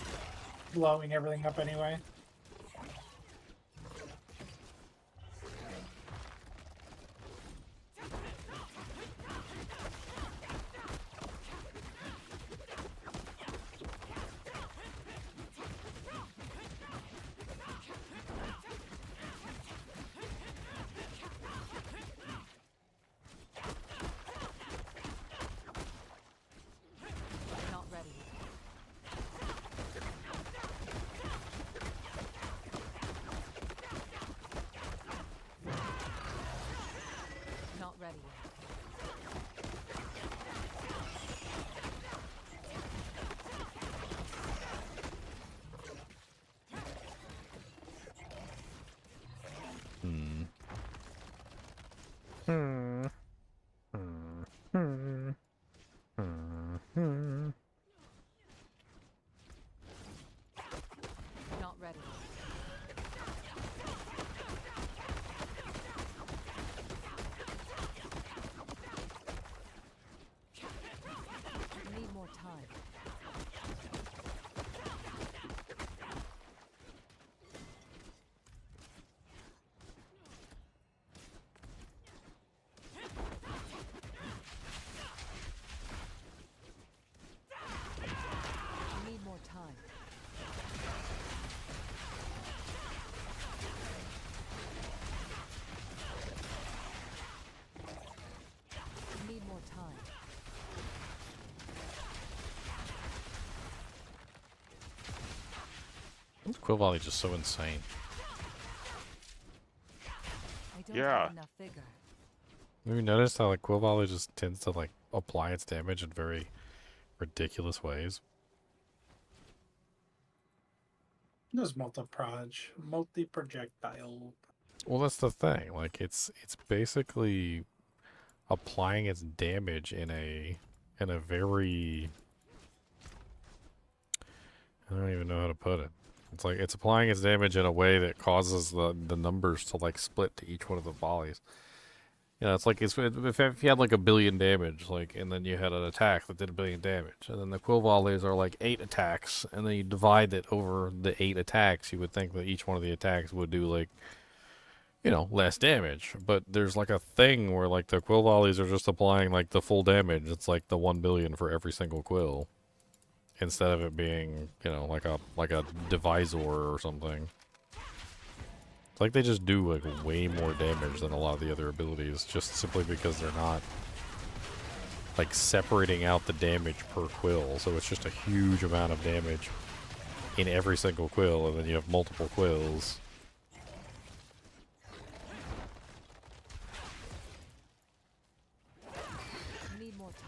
blowing everything up anyway. Not ready yet. Not ready yet. Not ready. Need more time. Need more time. Need more time. Quill Volley just so insane. I don't Yeah. have enough vigor. Have you noticed how, like, Quill Volley just tends to, like, apply its damage in very ridiculous ways? There's multi-projectile. Well, that's the thing. Like, it's basically applying its damage in a very, I don't even know how to put it. It's like it's applying its damage in a way that causes the numbers to, like, split to each one of the volleys. You know, it's like if you had like 1 billion damage, like, and then you had an attack that did 1 billion damage, and then the quill volleys are like 8 attacks, and then you divide it over the 8 attacks, you would think that each one of the attacks would do, like, you know, less damage. But there's like a thing where, like, the quill volleys are just applying, like, the full damage. It's like the 1 billion for every single quill, instead of it being, you know, like a divisor or something. It's like they just do, like, way more damage than a lot of the other abilities, just simply because they're not, like, separating out the damage per quill. So it's just a huge amount of damage in every single quill, and then you have multiple quills. Need more time.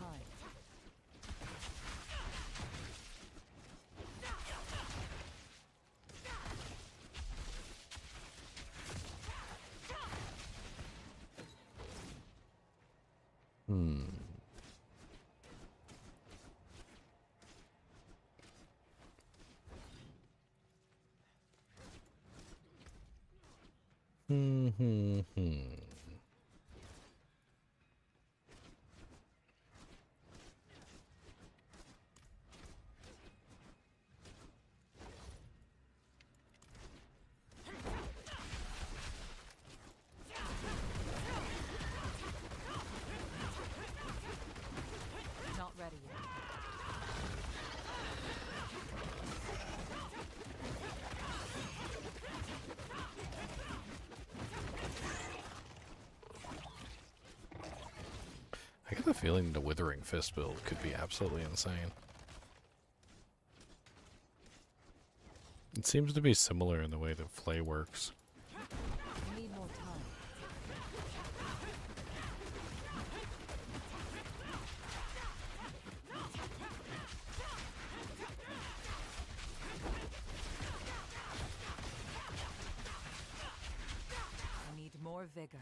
a feeling the Withering Fist build could be absolutely insane. It seems to be similar in the way that Flay works. Need more time. I need more vigor.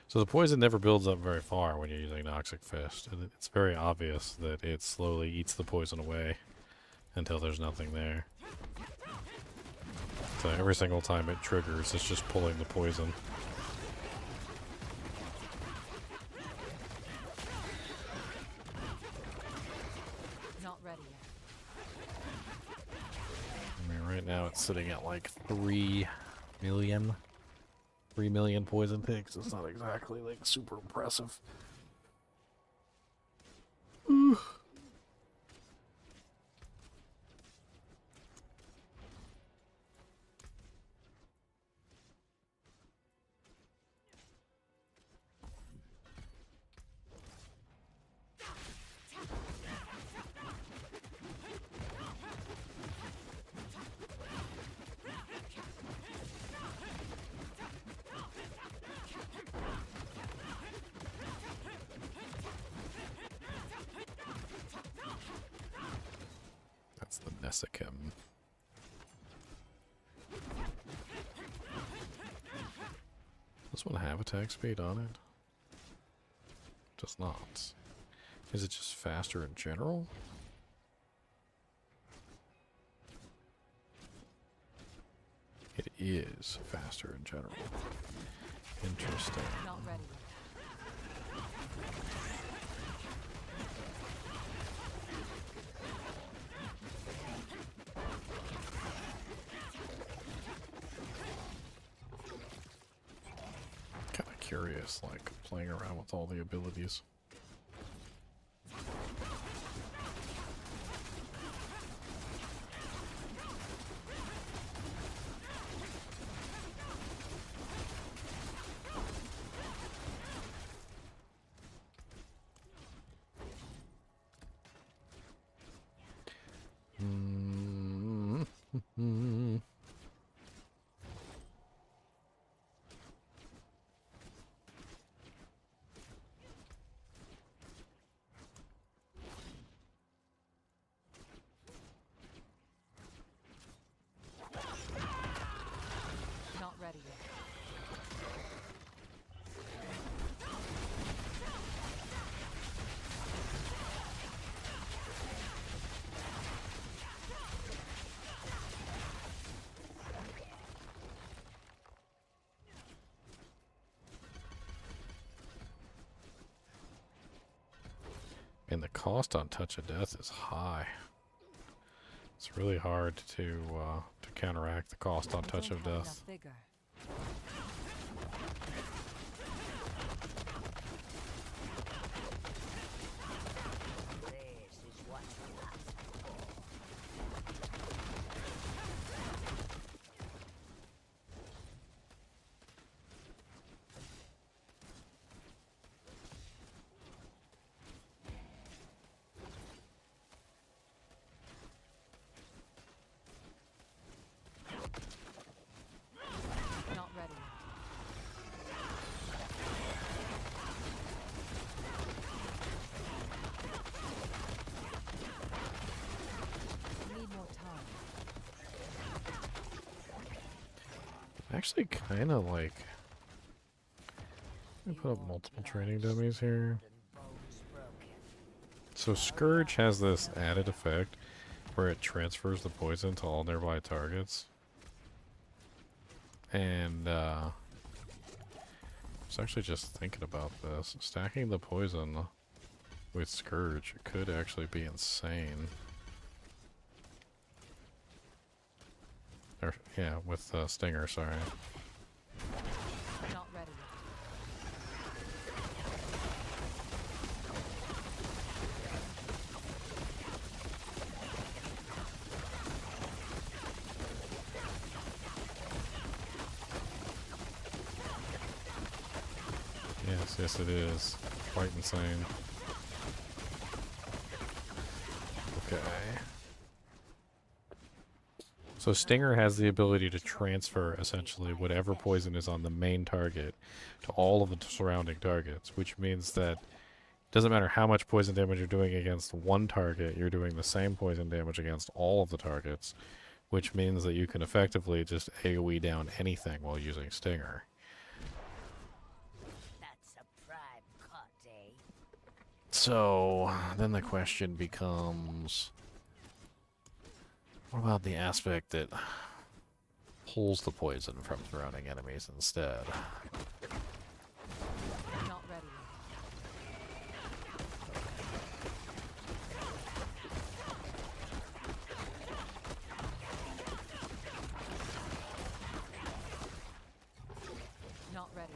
So the poison never builds up very far when you're using Noxic Fist, and it's very obvious that it slowly eats the poison away until there's nothing there. So every single time it triggers, it's just pulling the poison. Not ready yet. I mean, right now it's sitting at like 3 million. 3 million poison ticks. It's not exactly like super impressive. That's the Nessicum. Does one have attack speed on it? Does not. Is it just faster in general? It is faster in general. Interesting. Not ready yet. Kind of curious, like playing around with all the abilities. Not ready yet. And the cost on Touch of Death is high. It's really hard to counteract the cost on Touch of Death. Vigor. This is what you asked for. Not ready yet. Need more time. Actually, kind of like. Let me put up multiple training dummies here. So Scourge has this added effect where it transfers the poison to all nearby targets. And I was actually just thinking about this. Stacking the poison with Scourge could actually be insane. Or, yeah, with Stinger, sorry. Not ready yet. Yes, it is. Quite insane. Okay. So Stinger has the ability to transfer, essentially, whatever poison is on the main target to all of the surrounding targets, which means that it doesn't matter how much poison damage you're doing against one target, you're doing the same poison damage against all of the targets, which means that you can effectively just AoE down anything while using Stinger. So, then the question becomes, what about the aspect that pulls the poison from surrounding enemies instead? Not ready. Not ready.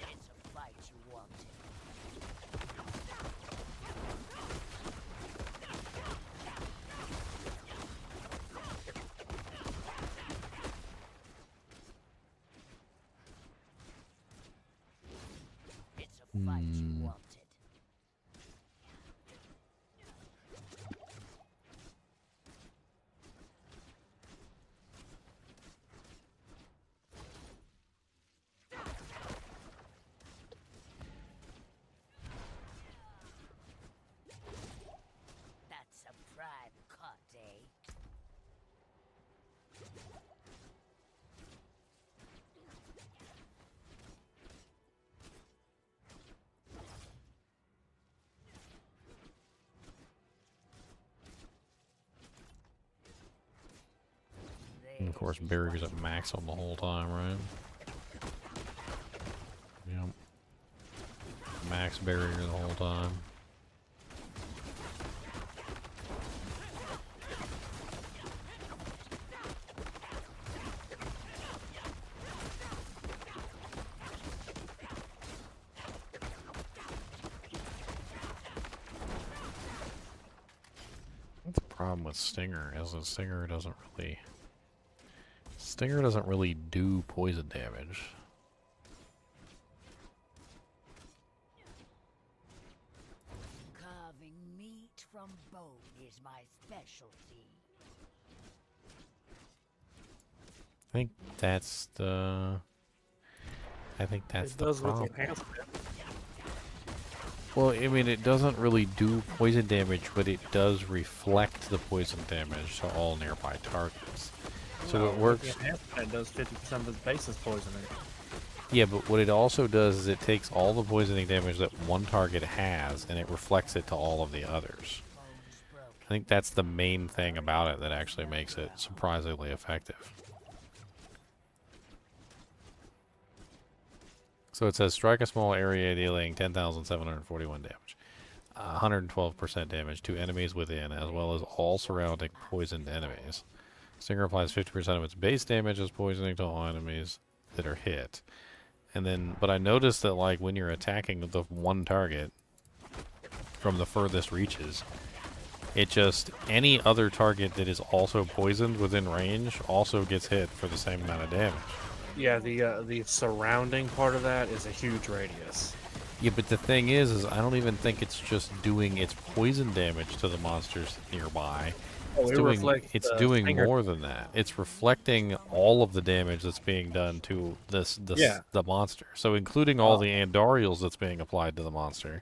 It's a fight you wanted. It's a fight you wanted. That's a prime cut, eh? And of course, barriers at max on the whole time, right? Yep. Max barrier the whole time. The problem with Stinger is that Stinger doesn't really do poison damage. Carving meat from bone is my specialty. I think that's the problem. Well, I mean, it doesn't really do poison damage, but it does reflect the poison damage to all nearby targets. So it works. It does 50% of its basis poisoning. Yeah, but what it also does is it takes all the poisoning damage that one target has and it reflects it to all of the others. I think that's the main thing about it that actually makes it surprisingly effective. So it says strike a small area dealing 10,741 damage. 112% damage to enemies within as well as all surrounding poisoned enemies. Stinger applies 50% of its base damage as poisoning to all enemies that are hit. And then, but I noticed that like when you're attacking the one target from the furthest reaches, it just, any other target that is also poisoned within range also gets hit for the same amount of damage. Yeah, the surrounding part of that is a huge radius. Yeah, but the thing is I don't even think it's just doing its poison damage to the monsters nearby. It's doing more than that. It's reflecting all of the damage that's being done to the monster. So including all the Andariels that's being applied to the monster.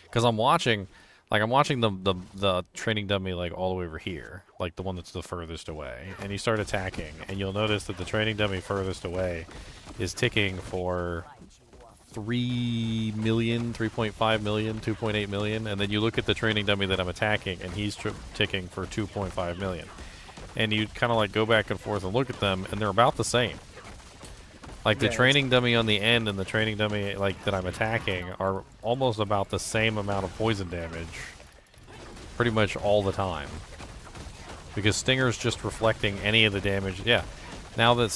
Because I'm watching the training dummy like all the way over here, like the one that's the furthest away. And you start attacking, and you'll notice that the training dummy furthest away is ticking for 3 million, 3.5 million, 2.8 million, and then you look at the training dummy that I'm attacking, and he's ticking for 2.5 million. And you kind of like go back and forth and look at them, and they're about the same. Like the training dummy on the end and the training dummy like that I'm attacking are almost about the same amount of poison damage, pretty much all the time. Because Stinger's just reflecting any of the damage. Yeah. Now the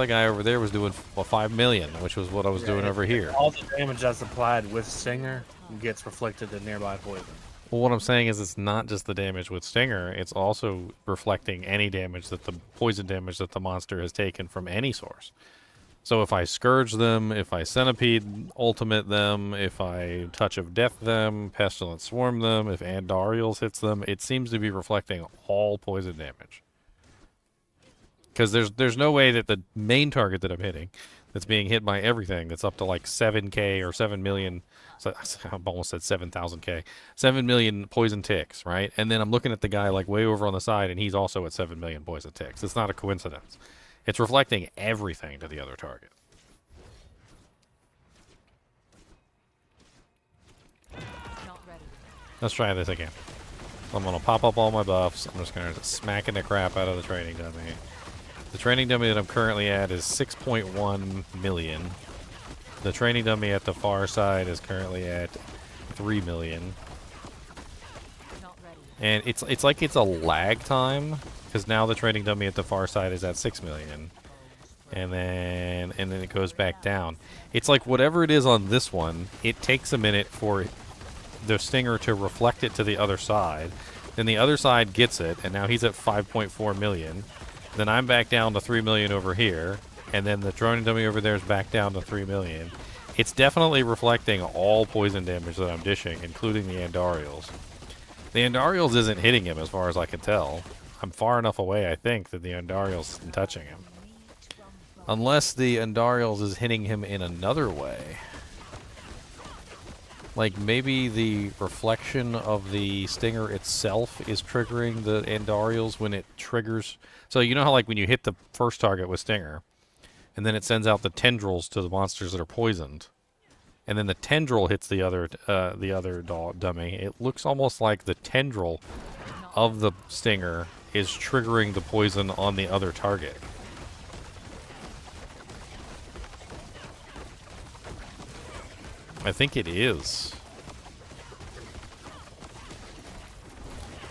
guy over there was doing 5 million, which was what I was doing over here. All the damage that's applied with Stinger gets reflected to nearby poison. Well, what I'm saying is it's not just the damage with Stinger, it's also reflecting any damage that the poison damage that the monster has taken from any source. So if I Scourge them, if I Centipede Ultimate them, if I Touch of Death them, Pestilent Swarm them, if Andariels hits them, it seems to be reflecting all poison damage. Because there's no way that the main target that I'm hitting, that's being hit by everything, that's up to like 7k or 7 million, so I almost said 7,000k, 7 million poison ticks, right? And then I'm looking at the guy like way over on the side, and he's also at 7 million poison ticks. It's not a coincidence. It's reflecting everything to the other target. Not ready. Let's try this again. I'm going to pop up all my buffs. I'm just going to smacking the crap out of the training dummy. The training dummy that I'm currently at is 6.1 million. The training dummy at the far side is currently at 3 million. Not ready. And it's like it's a lag time, because now the training dummy at the far side is at 6 million. And then it goes back down. It's like whatever it is on this one, it takes a minute for the Stinger to reflect it to the other side. Then the other side gets it, and now he's at 5.4 million. Then I'm back down to 3 million over here, and then the training dummy over there is back down to 3 million. It's definitely reflecting all poison damage that I'm dishing, including the Andariels. The Andariels isn't hitting him as far as I can tell. I'm far enough away, I think, that the Andariels isn't touching him. Unless the Andariels is hitting him in another way. Like maybe the reflection of the Stinger itself is triggering the Andariels when it triggers. So you know how like when you hit the first target with Stinger, and then it sends out the tendrils to the monsters that are poisoned, and then the tendril hits the other dummy. It looks almost like the tendril of the Stinger is triggering the poison on the other target. I think it is.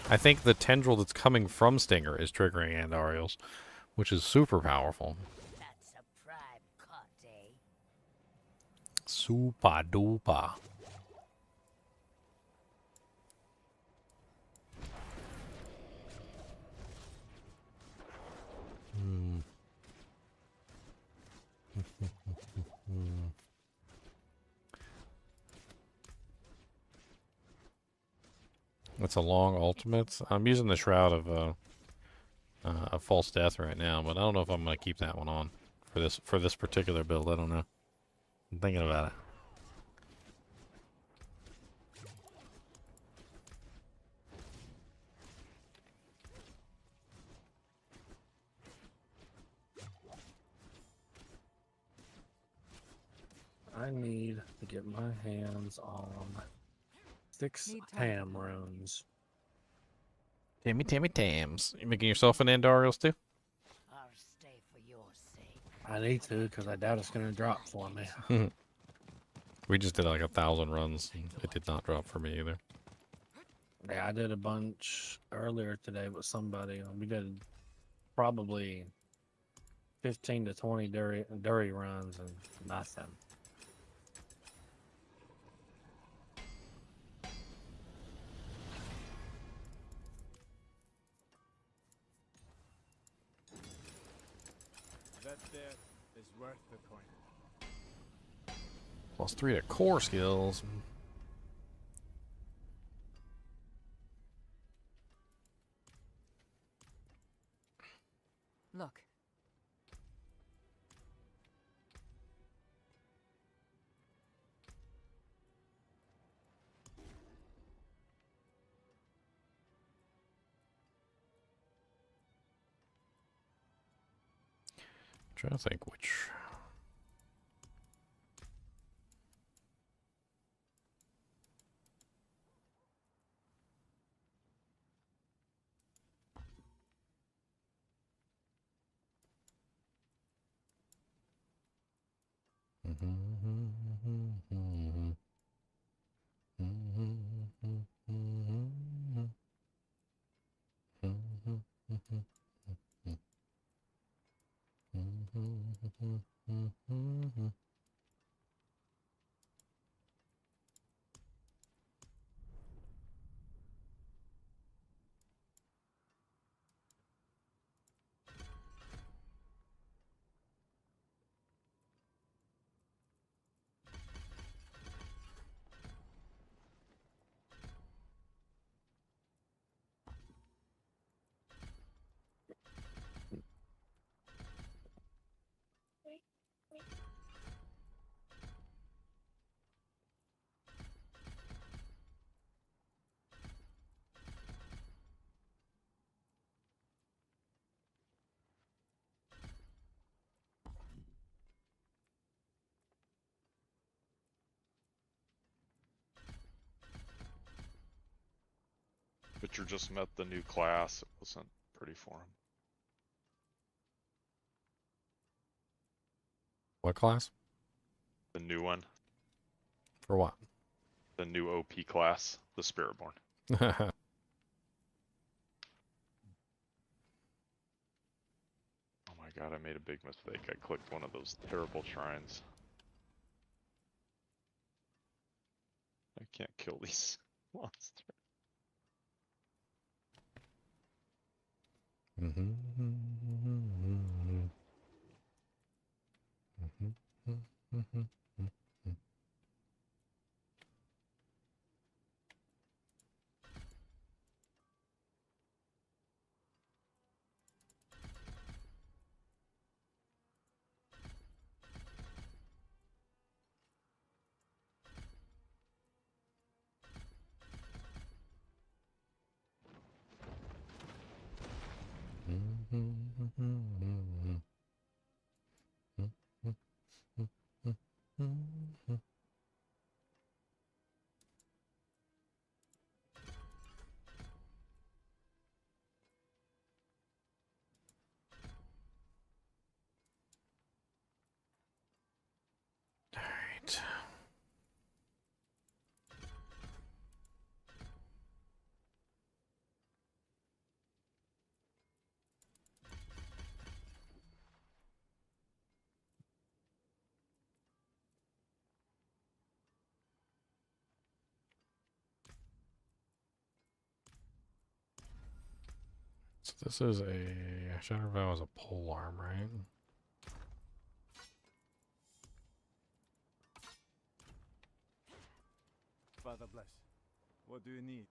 I think the tendril that's coming from Stinger is triggering Andariels, which is super powerful. That's a prime cut, eh? Super duper. It's a long ultimate. I'm using the Shroud of False Death right now, but I don't know if I'm going to keep that one on for this particular build. I don't know. I'm thinking about it. I need to get my hands on 6 Need time. Tam runes. Tammy Tams. You making yourself an Andariels too? I'll stay for your sake. I need to because I doubt it's going to drop for me. We just did like 1,000 runs. And it did not drop for me either. Yeah, I did a bunch earlier today with somebody. We did probably 15 to 20 Dury runs and nothing. That death is worth the coin. +3 to core skills. Look. Trying to think which. Witcher just met the new class. It wasn't pretty for him. What class? The new one. For what? The new OP class, the Spiritborn. Oh my god, I made a big mistake. I clicked one of those terrible shrines. I can't kill these monsters. Alright. So this is a Shadow Vow is a pole arm, right? Father bless. What do you need?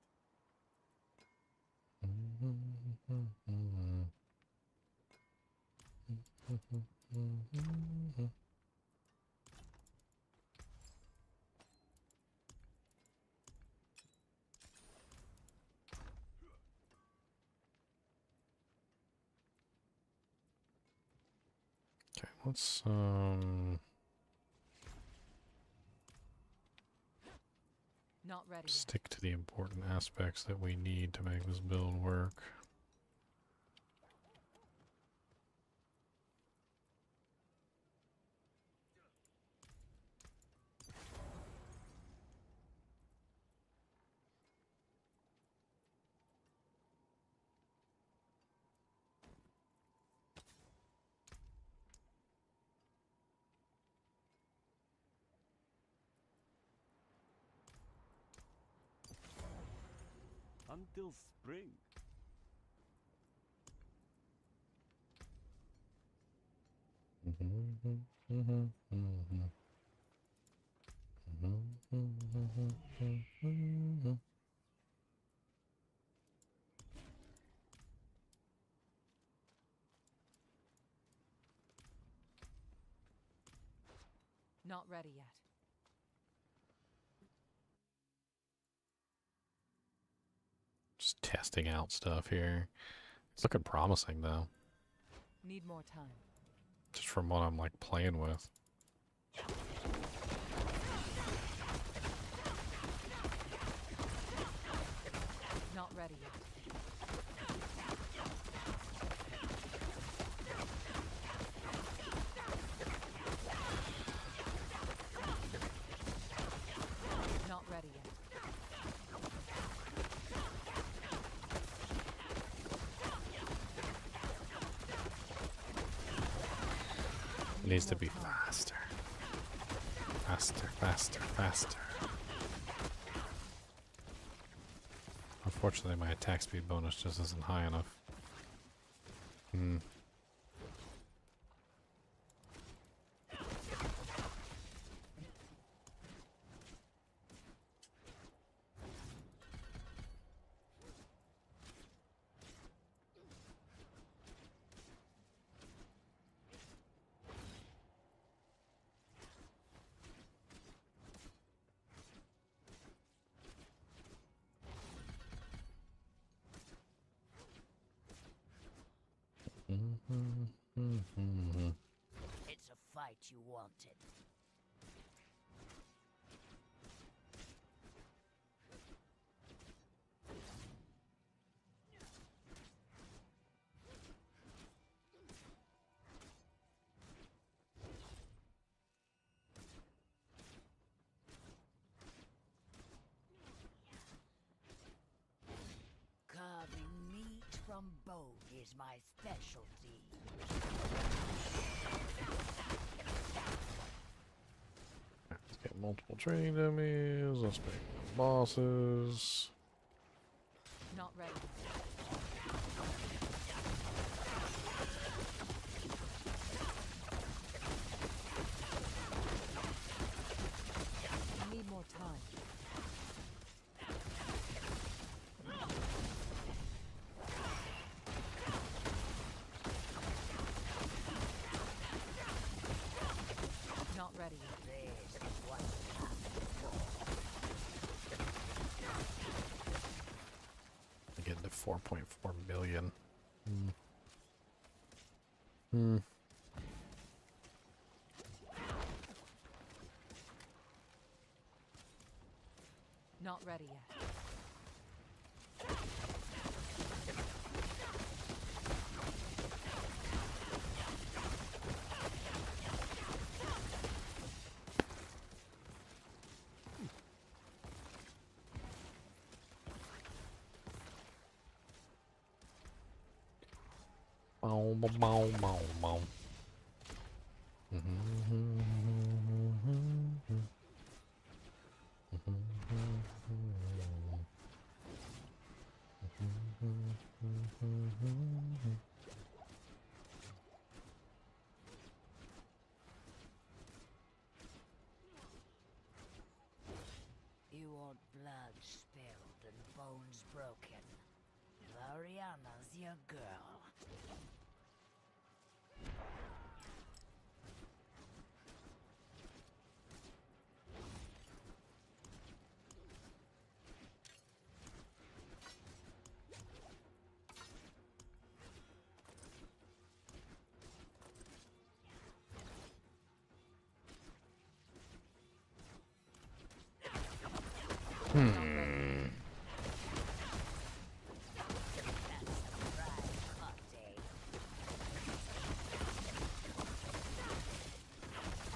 Okay, let's Not ready. stick to the important aspects that we need to make this build work. Until spring. Not ready yet. Just testing out stuff here. It's looking promising though, Need more time. just from what I'm like playing with. Not ready yet. Not ready yet. It needs to be faster. Faster, faster, faster. Unfortunately, my attack speed bonus just isn't high enough. It's a fight you wanted. Code is my specialty. Let's get multiple training dummies. Let's make bosses. Not ready. I need more time. Not ready. This is what I get to 4.4 million. Hmm. Not ready yet. Bow, bow, bow, bow, bow. you want blood spilled and bones broken. Variana's your girl.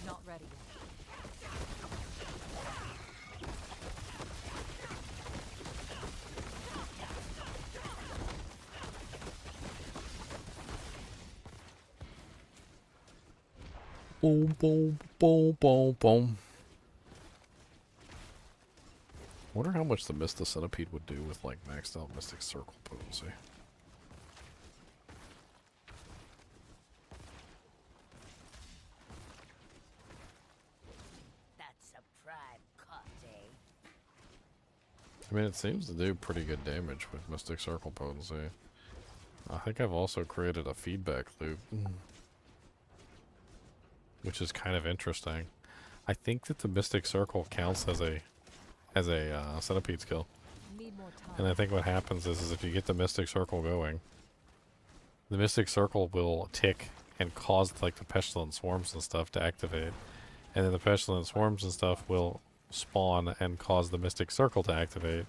Not ready yet. Boom, boom, boom, boom, boom. Wonder how much the Mista Centipede would do with like maxed out Mystic Circle potency. That's a prime cut, eh? I mean, it seems to do pretty good damage with Mystic Circle potency. I think I've also created a feedback loop, which is kind of interesting. I think that the Mystic Circle counts as a centipede skill. Need more time. And I think what happens is if you get the Mystic Circle going, the Mystic Circle will tick and cause like the Pestilent Swarms and stuff to activate. And then the Pestilent Swarms and stuff will spawn and cause the Mystic Circle to activate.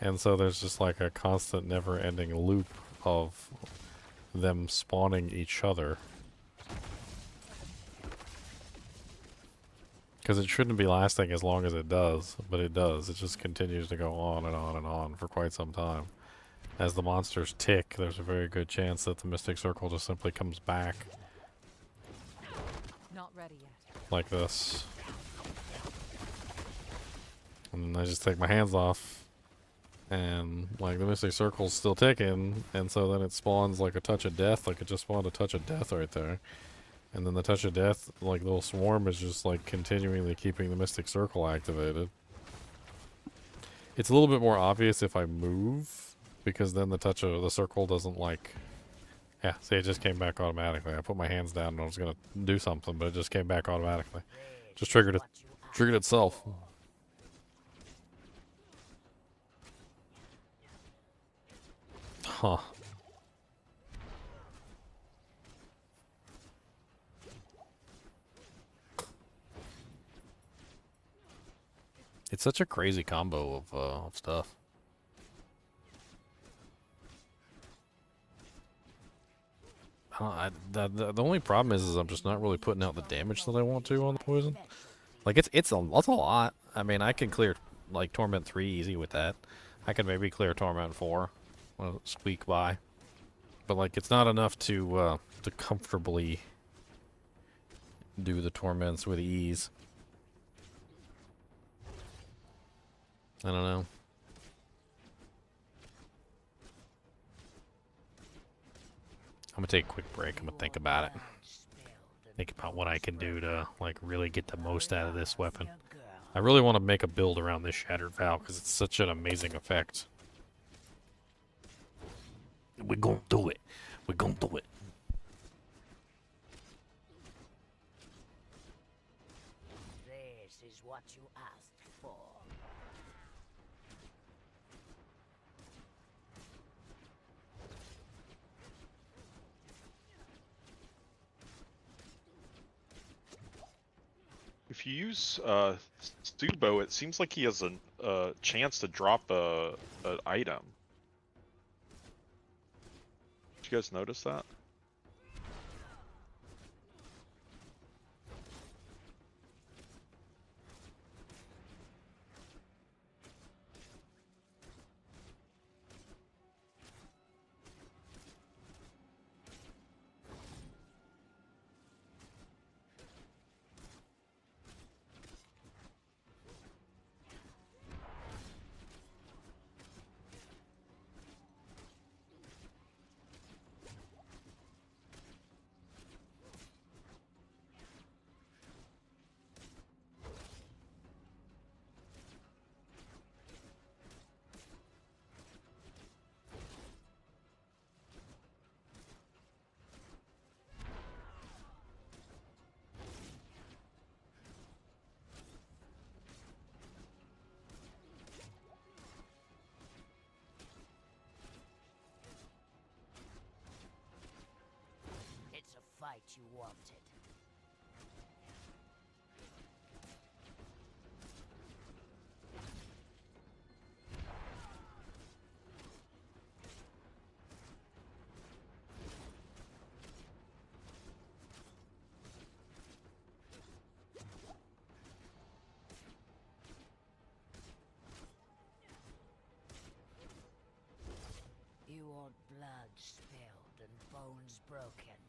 And so there's just like a constant never-ending loop of them spawning each other. Because it shouldn't be lasting as long as it does, but it does. It just continues to go on and on and on for quite some time. As the monsters tick, there's a very good chance that the Mystic Circle just simply comes back. Not ready yet. Like this. And I just take my hands off, and like the Mystic Circle's still ticking, and so then it spawns like a touch of death, like it just spawned a touch of death right there. And then the touch of death, like little swarm, is just like continually keeping the Mystic Circle activated. It's a little bit more obvious if I move, because then the touch of the circle doesn't like... Yeah, see, it just came back automatically. I put my hands down and I was gonna do something, but it just came back automatically. Just triggered it. Triggered itself. Huh. It's such a crazy combo of stuff. The only problem is I'm just not really putting out the damage that I want to on the poison. Like it's a lot. I mean, I can clear like Torment 3 easy with that. I could maybe clear Torment 4. Squeak by. but like it's not enough to comfortably do the torments with ease. I don't know. I'm gonna take a quick break. I'm gonna think about it. Think about what I can do to like really get the most out of this weapon. I really want to make a build around this Shattered Vow because it's such an amazing effect. We're gonna do it. We're gonna do it. This is what you asked for. If you use Stubo, it seems like he has a chance to drop an item. Did you guys notice that? It's a fight you wanted. You want blood spilled and bones broken.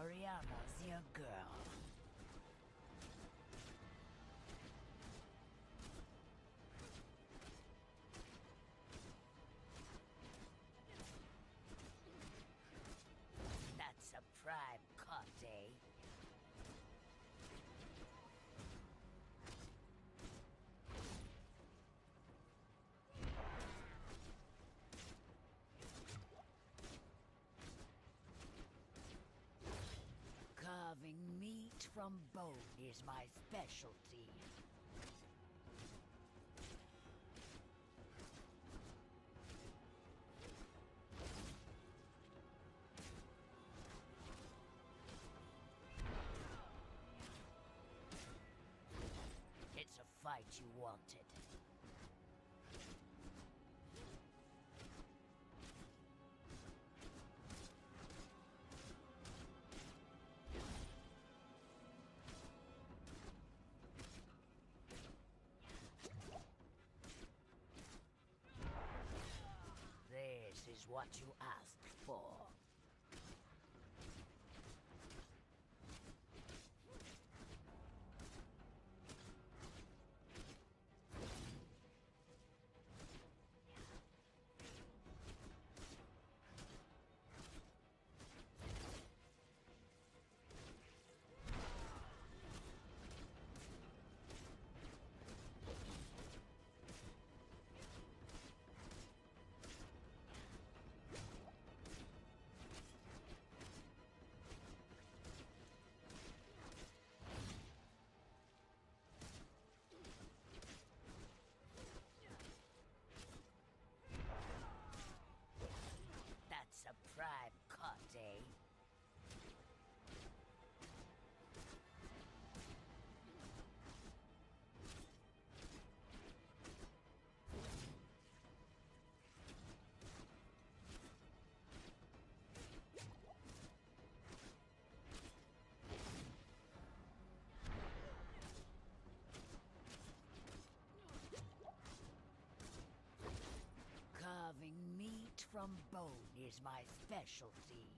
Variana's your girl. That's a prime cut, eh? Carving meat from bone is my specialty. It's a fight you wanted. This is what you asked for. from bone is my specialty.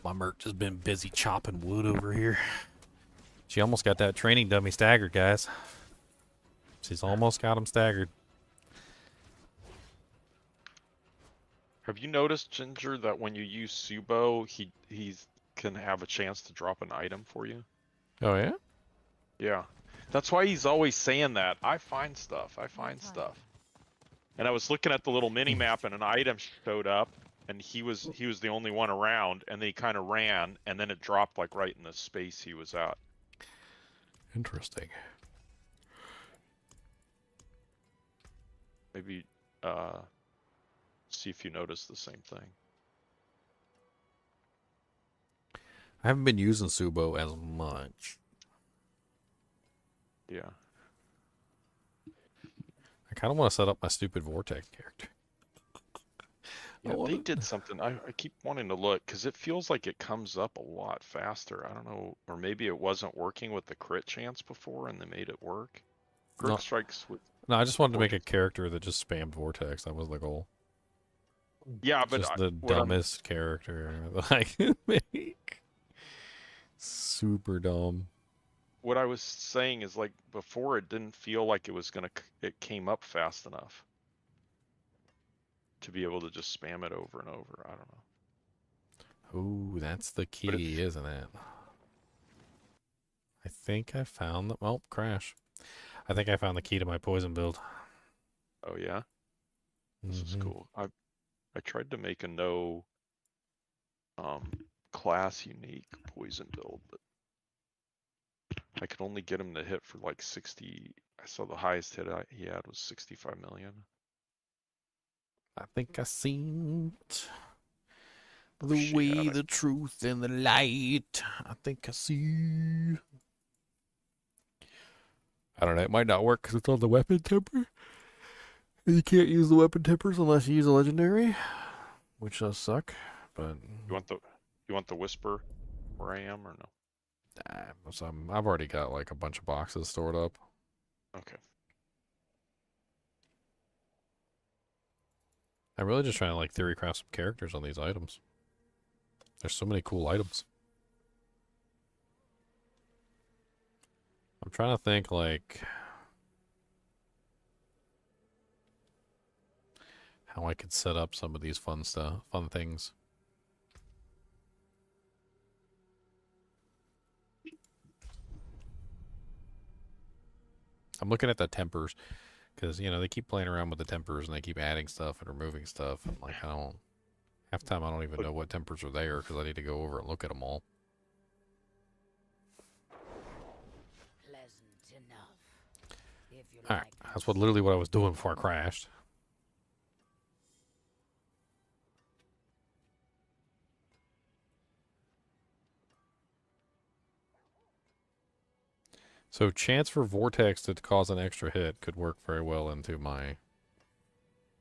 My merch has been busy chopping wood over here. She almost got that training dummy staggered, guys. She's almost got him staggered. Have you noticed, Ginger, that when you use Subo, he's can have a chance to drop an item for you? Oh yeah? Yeah. That's why he's always saying that. I find stuff. I find stuff. And I was looking at the little mini map and an item showed up and he was the only one around and then he kind of ran and then it dropped like right in the space he was at. Interesting. Maybe see if you notice the same thing. I haven't been using Subo as much. Yeah. I kind of want to set up my stupid Vortex character. Yeah, they did something. I keep wanting to look because it feels like it comes up a lot faster. I don't know, or maybe it wasn't working with the crit chance before and they made it work. Crit strikes with. No, I just wanted to make a character that just spammed Vortex. That was the goal. Yeah, but just the dumbest character I can make. Super dumb. What I was saying is like before it didn't feel like it came up fast enough to be able to just spam it over and over. I don't know. Ooh, that's the key, isn't it? I think I found the crash. I think I found the key to my poison build. Oh yeah? This is cool. I tried to make a no class unique poison build, but I could only get him to hit for like 60. I saw the highest hit he had was 65 million. I think I seen it. The way, the truth, and the light. I think I see. I don't know. It might not work because it's on the weapon temper. You can't use the weapon tempers unless you use a legendary, which does suck. But you want the whisper where I am or no? I've already got like a bunch of boxes stored up. Okay. I'm really just trying to like theory craft some characters on these items. There's so many cool items. I'm trying to think like how I could set up some of these fun things. I'm looking at the tempers because, you know, they keep playing around with the tempers and they keep adding stuff and removing stuff. And like, half the time I don't even know what tempers are there because I need to go over and look at them all. All right, that's literally what I was doing before I crashed. So chance for Vortex to cause an extra hit could work very well into my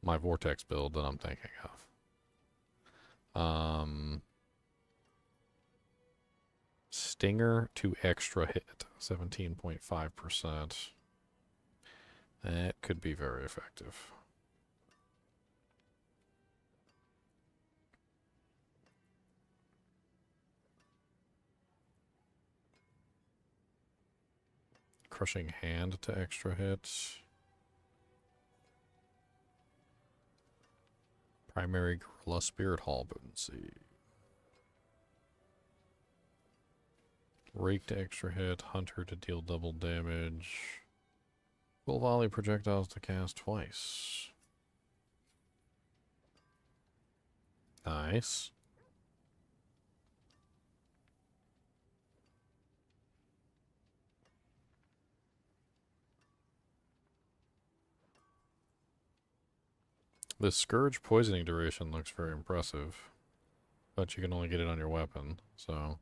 Vortex build that I'm thinking of. Stinger to extra hit, 17.5%. That could be very effective. Crushing hand to extra hits. Primary Gorilla Spirit Hall potency. Rake to extra hit. Hunter to deal double damage. Full volley projectiles to cast twice. Nice. The Scourge poisoning duration looks very impressive, but you can only get it on your weapon, so...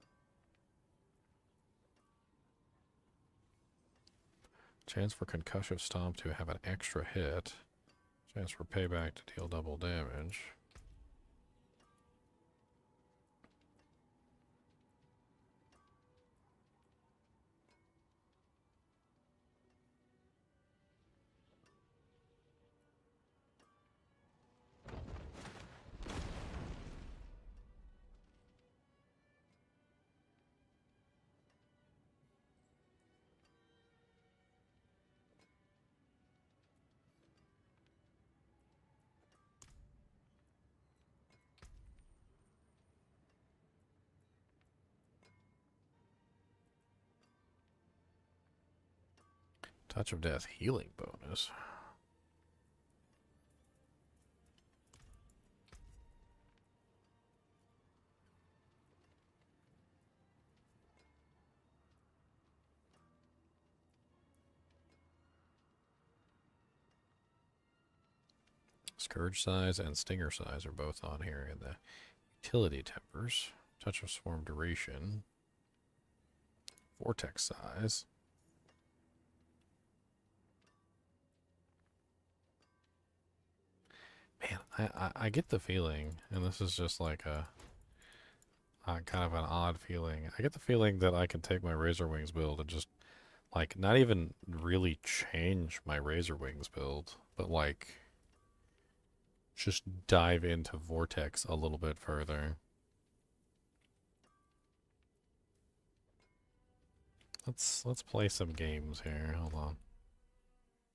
Chance for Concussive Stomp to have an extra hit. Chance for Payback to deal double damage. Touch of Death healing bonus. Scourge size and Stinger size are both on here in the utility tempers. Touch of Swarm duration. Vortex size. Man, I get the feeling, and this is just like a kind of an odd feeling. I get the feeling that I can take my Razor Wings build and just, like, not even really change my Razor Wings build, but, like, just dive into Vortex a little bit further. Let's play some games here. Hold on.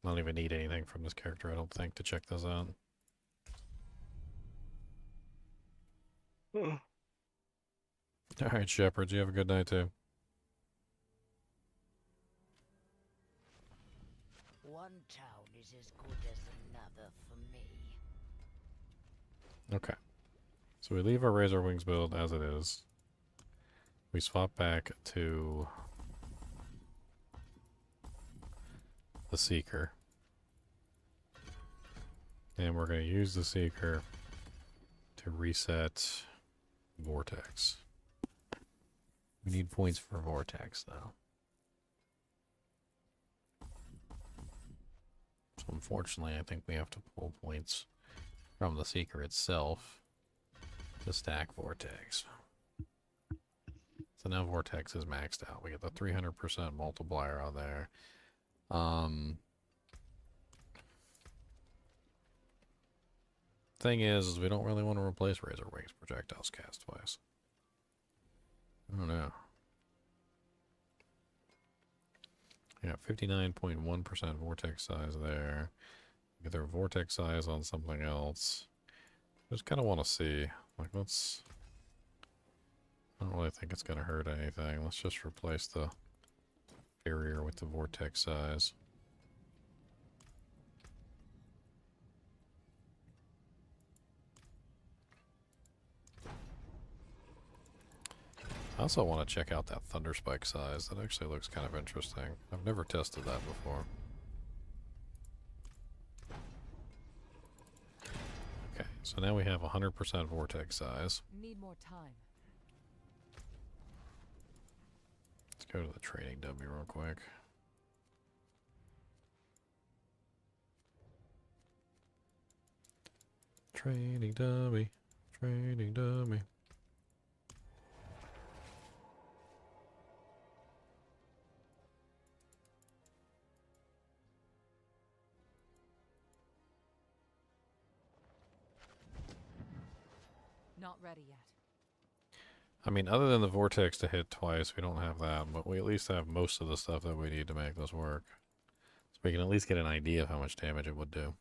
I don't even need anything from this character, I don't think, to check this out. Alright, Shepard, you have a good night too. One town is as good as another for me. Okay. So we leave our Razor Wings build as it is. We swap back to the Seeker. And we're going to use the Seeker to reset Vortex. We need points for Vortex, though. So unfortunately, I think we have to pull points from the Seeker itself to stack Vortex. So now Vortex is maxed out. We get the 300% multiplier on there. Thing is we don't really want to replace Razor Wings projectiles cast twice. I don't know. Yeah, 59.1% vortex size there. Get their vortex size on something else. Just kind of want to see. Like, let's... I don't really think it's going to hurt anything. Let's just replace the barrier with the vortex size. I also want to check out that Thunder Spike size. That actually looks kind of interesting. I've never tested that before. Okay, so now we have 100% vortex size. Need more time. Let's go to the training dummy real quick. Training dummy. Training dummy. Not ready yet. I mean, other than the vortex to hit twice, we don't have that, but we at least have most of the stuff that we need to make this work. So we can at least get an idea of how much damage it would do.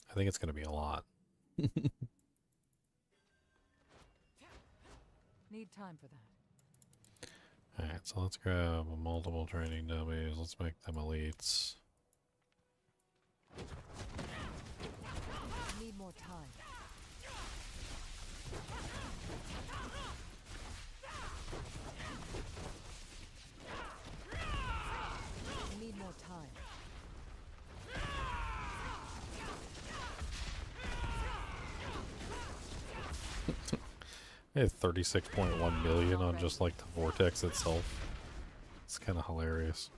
I think it's going to be a lot. Need time for that. Alright, so let's grab multiple training dummies. Let's make them elites. Need more time. I had 36.1 million on just like the vortex itself. It's kind of hilarious.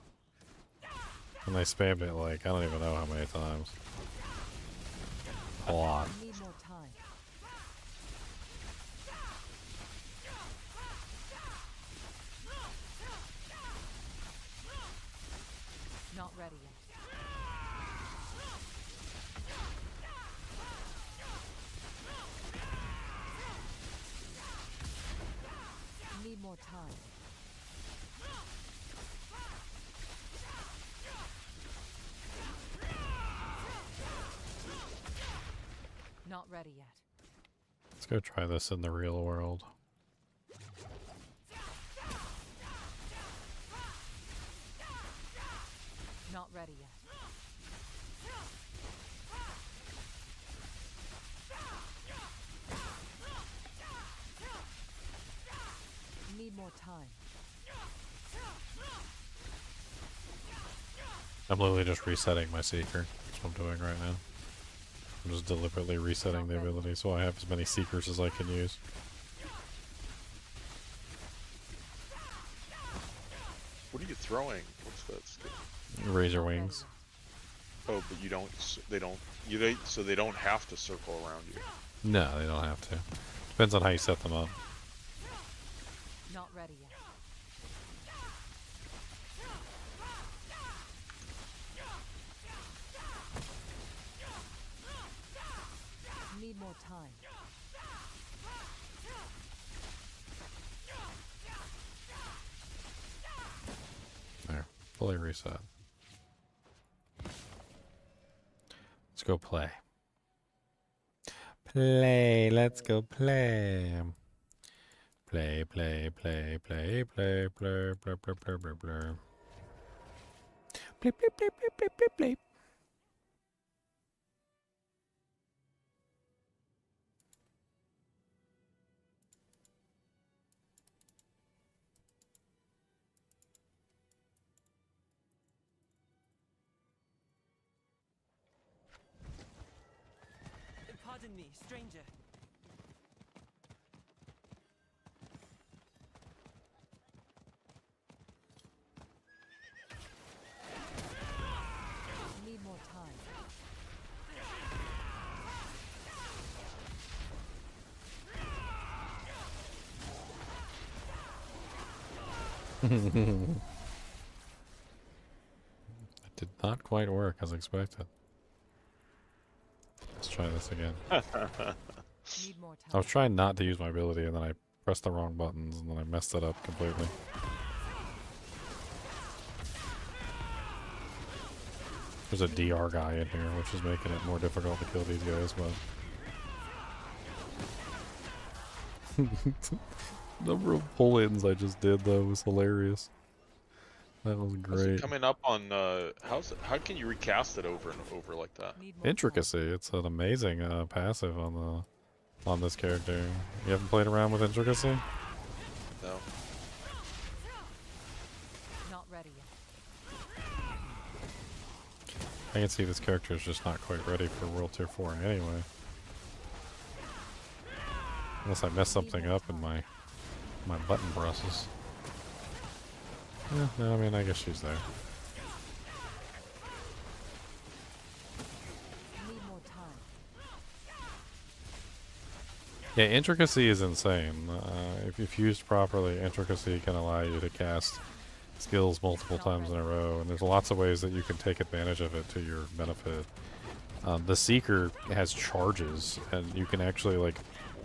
And I spammed it like, I don't even know how many times. A lot. Need more time. Not ready yet. Need more time. Not ready yet. Let's go try this in the real world. Not ready yet. Need more time. I'm literally just resetting my Seeker. That's what I'm doing right now. I'm just deliberately resetting the ability so I have as many Seekers as I can use. What are you throwing? What's that skill? Razor Wings. Oh, but you don't. They don't. So they don't have to circle around you. No, they don't have to. Depends on how you set them up. Not ready yet. Need more time. There, fully reset. Let's go play. Play, let's go play. Play, play, play, play, play, play, play, play, play, play, play. Play, play, play, play, play, play, play. Pardon me, stranger. Need more time. It did not quite work as expected. Let's try this again. Need more time. I was trying not to use my ability and then I pressed the wrong buttons and then I messed it up completely. There's a DR guy in here, which is making it more difficult to kill these guys, but... Number of pull-ins I just did, though, was hilarious. That was How's great. it coming up on, how can you recast it over and over like that? Intricacy, it's an amazing passive on this character. You haven't played around with Intricacy? No. Not ready yet. I can see this character is just not quite ready for World Tier 4 anyway. Unless I mess something up in my button presses. Yeah, no, I mean, I guess she's there. Need more time. Yeah, Intricacy is insane. If used properly, Intricacy can allow you to cast skills multiple times in a row, and there's lots of ways that you can take advantage of it to your benefit. The Seeker has charges, and you can actually like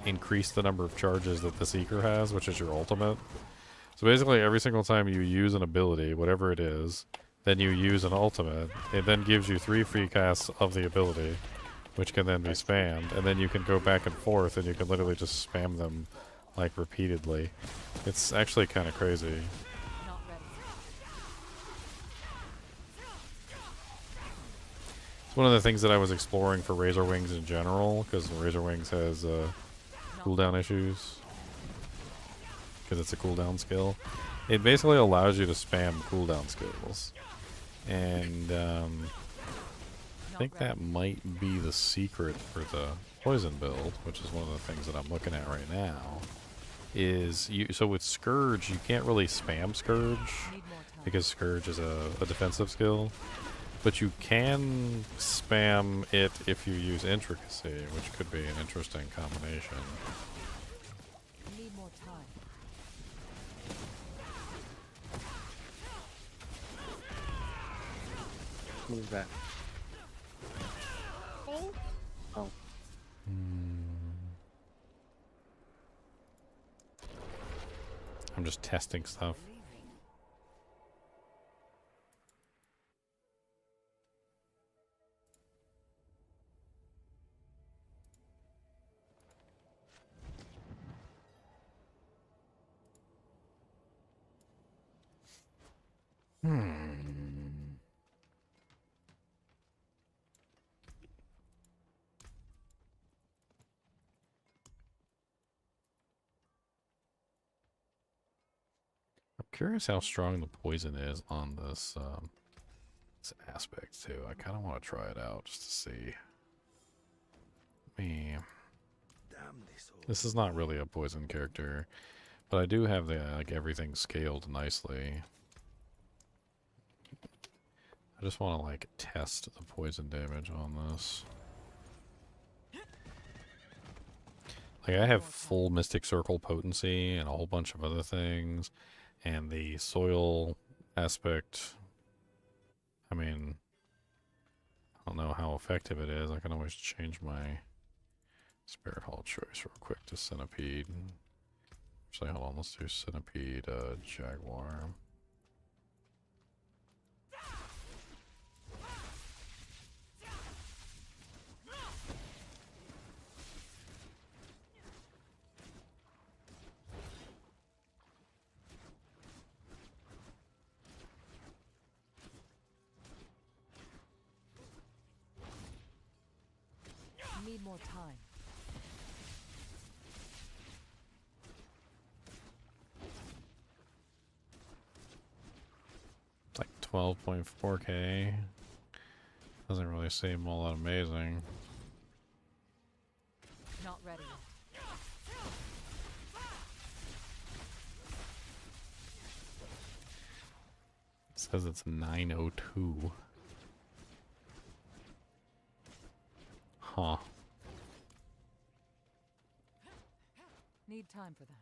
increase the number of charges that the Seeker has, which is your ultimate. So basically every single time you use an ability, whatever it is, then you use an ultimate, it then gives you 3 free casts of the ability, which can then be spammed, and then you can go back and forth and you can literally just spam them like repeatedly. It's actually kind of crazy. Not ready. It's one of the things that I was exploring for Razor Wings in general, because Razor Wings has cooldown issues. Because it's a cooldown skill. It basically allows you to spam cooldown skills. And I think that might be the secret for the poison build, which is one of the things that I'm looking at right now. is so with Scourge you can't really spam Scourge because Scourge is a defensive skill, but you can spam it if you use Intricacy, which could be an interesting combination. Need more time. Move back. Oh. I'm just testing stuff. I'm curious how strong the poison is on this this aspect too. I kind of want to try it out just to see. This is not really a poison character, but I do have the like everything scaled nicely. I just want to like test the poison damage on this. Like I have full Mystic Circle potency and a whole bunch of other things, and the soil aspect. I mean, I don't know how effective it is. I can always change my Spirit Hall choice real quick to Centipede. Actually, hold on, let's do Centipede Jaguar. Need more time. It's like 12.4K. Doesn't really seem all that amazing. Not ready yet. It says it's 902. Huh. Need time for that.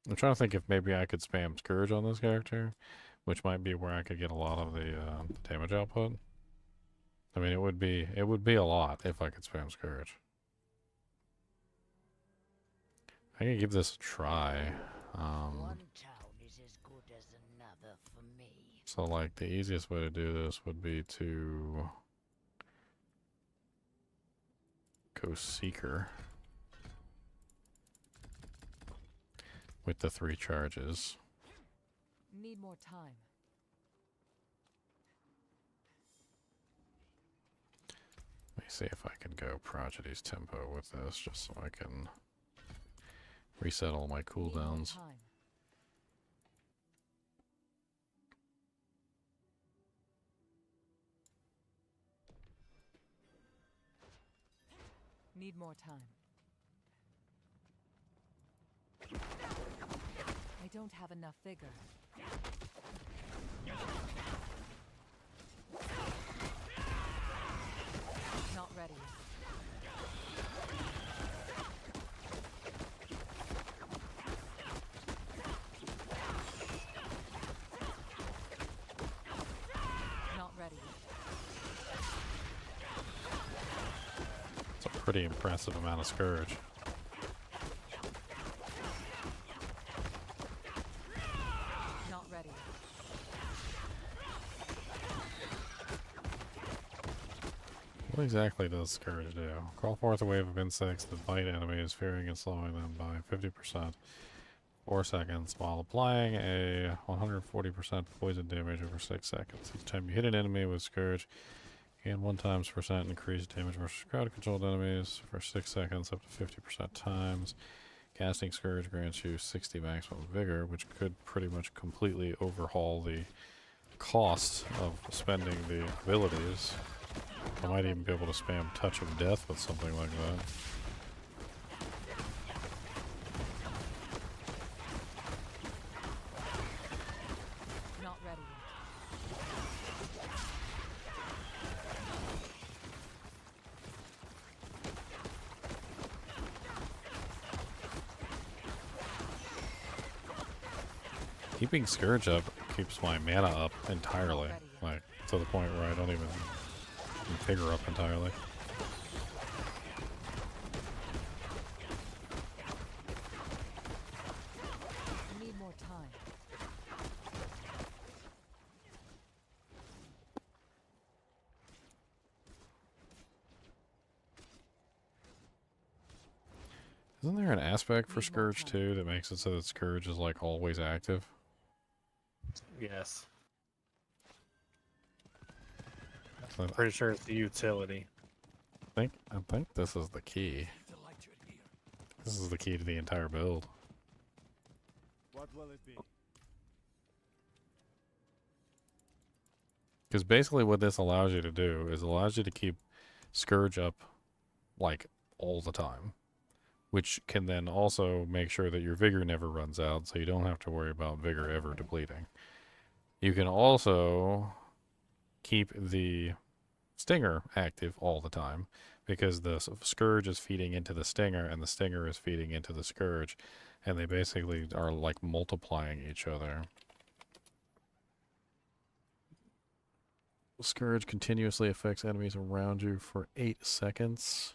I'm trying to think if maybe I could spam Scourge on this character, which might be where I could get a lot of the damage output. I mean, it would be a lot if I could spam Scourge. I can give this a try. One town is as good as another for me. So, like, the easiest way to do this would be to go Seeker with the 3 charges. Need more time. Let me see if I can go Prodigy's Tempo with this, just so I can reset all my cooldowns. Need more time. I don't have enough vigor. Not ready. Not ready. It's a pretty impressive amount of Scourge. Not ready. What exactly does Scourge do? Call forth a wave of insects that bite enemies, fearing and slowing them by 50%. 4 seconds, while applying a 140% poison damage over 6 seconds. Each time you hit an enemy with Scourge, Gain 1 times percent increased damage versus crowd controlled enemies for 6 seconds up to 50% times. Casting Scourge grants you 60 maximum vigor, which could pretty much completely overhaul the cost of spending the abilities. I might even be able to spam Touch of Death with something like that. Not ready Keeping Scourge up keeps my mana up entirely, like to the point where I don't even figure up entirely. I need more time. Isn't there an aspect for Scourge too that makes it so that Scourge is like always active? Yes. So Pretty sure it's the utility. I think this is the key. This is the key to the entire build. What will it be? Because basically what this allows you to do is allows you to keep Scourge up like all the time, which can then also make sure that your vigor never runs out, so you don't have to worry about vigor ever depleting. You can also keep the Stinger active all the time, because the Scourge is feeding into the Stinger, and the Stinger is feeding into the Scourge, and they basically are like multiplying each other. Scourge continuously affects enemies around you for 8 seconds.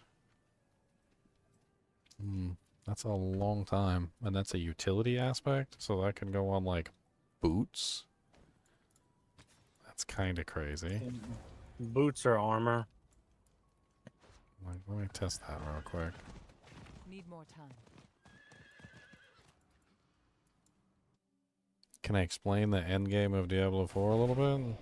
That's a long time, and that's a utility aspect, so that can go on like boots. That's kind of crazy. Boots or armor? Like, let me test that real quick. Need more time. Can I explain the end game of Diablo 4 a little bit?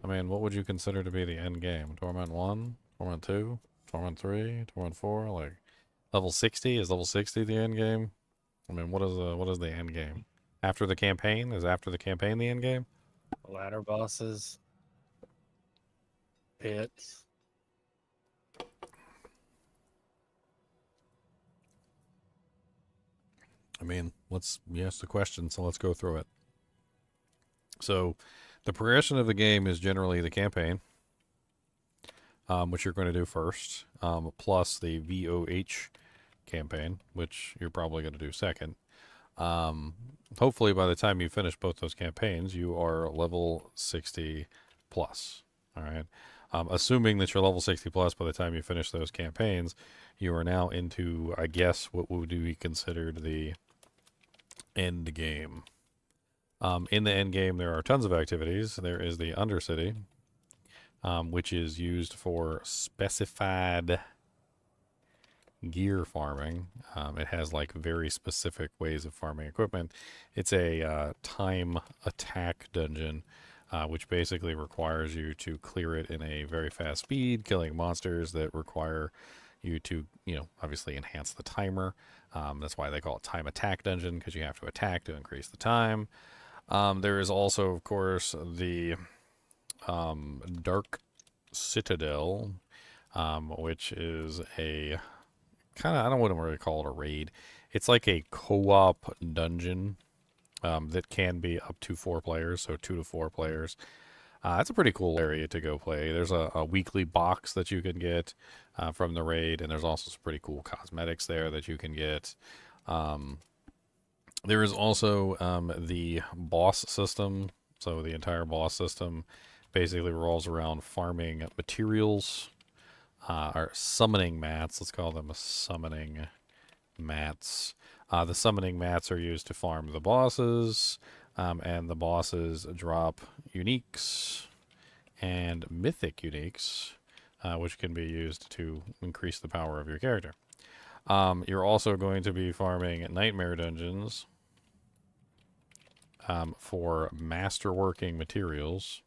I mean, what would you consider to be the end game? Torment 1? Torment 2? Torment 3? Torment 4? Like, level 60? Is level 60 the end game? I mean, what is the end game? After the campaign? Is after the campaign the end game? Ladder bosses. Pits. I mean, you asked the question, so let's go through it. So, the progression of the game is generally the campaign, which you're going to do first, plus the VoH campaign, which you're probably going to do second. Hopefully, by the time you finish both those campaigns, you are level 60 plus. All right. Assuming that you're level 60 plus by the time you finish those campaigns, you are now into, I guess, what would be considered the end game. In the end game, there are tons of activities. There is the Undercity, which is used for specified gear farming. It has like very specific ways of farming equipment. It's a time attack dungeon, which basically requires you to clear it in a very fast speed, killing monsters that require you to, obviously enhance the timer. That's why they call it time attack dungeon, because you have to attack to increase the time. There is also, of course, the Dark Citadel, which is a I wouldn't really call it a raid. It's like a co-op dungeon that can be up to 4 players, so 2 to 4 players. It's a pretty cool area to go play. There's a weekly box that you can get from the raid, and there's also some pretty cool cosmetics there that you can get. There is also the boss system. So the entire boss system basically revolves around farming materials, or summoning mats. Let's call them summoning mats. The summoning mats are used to farm the bosses, and the bosses drop uniques and mythic uniques, which can be used to increase the power of your character. You're also going to be farming nightmare dungeons for masterworking materials.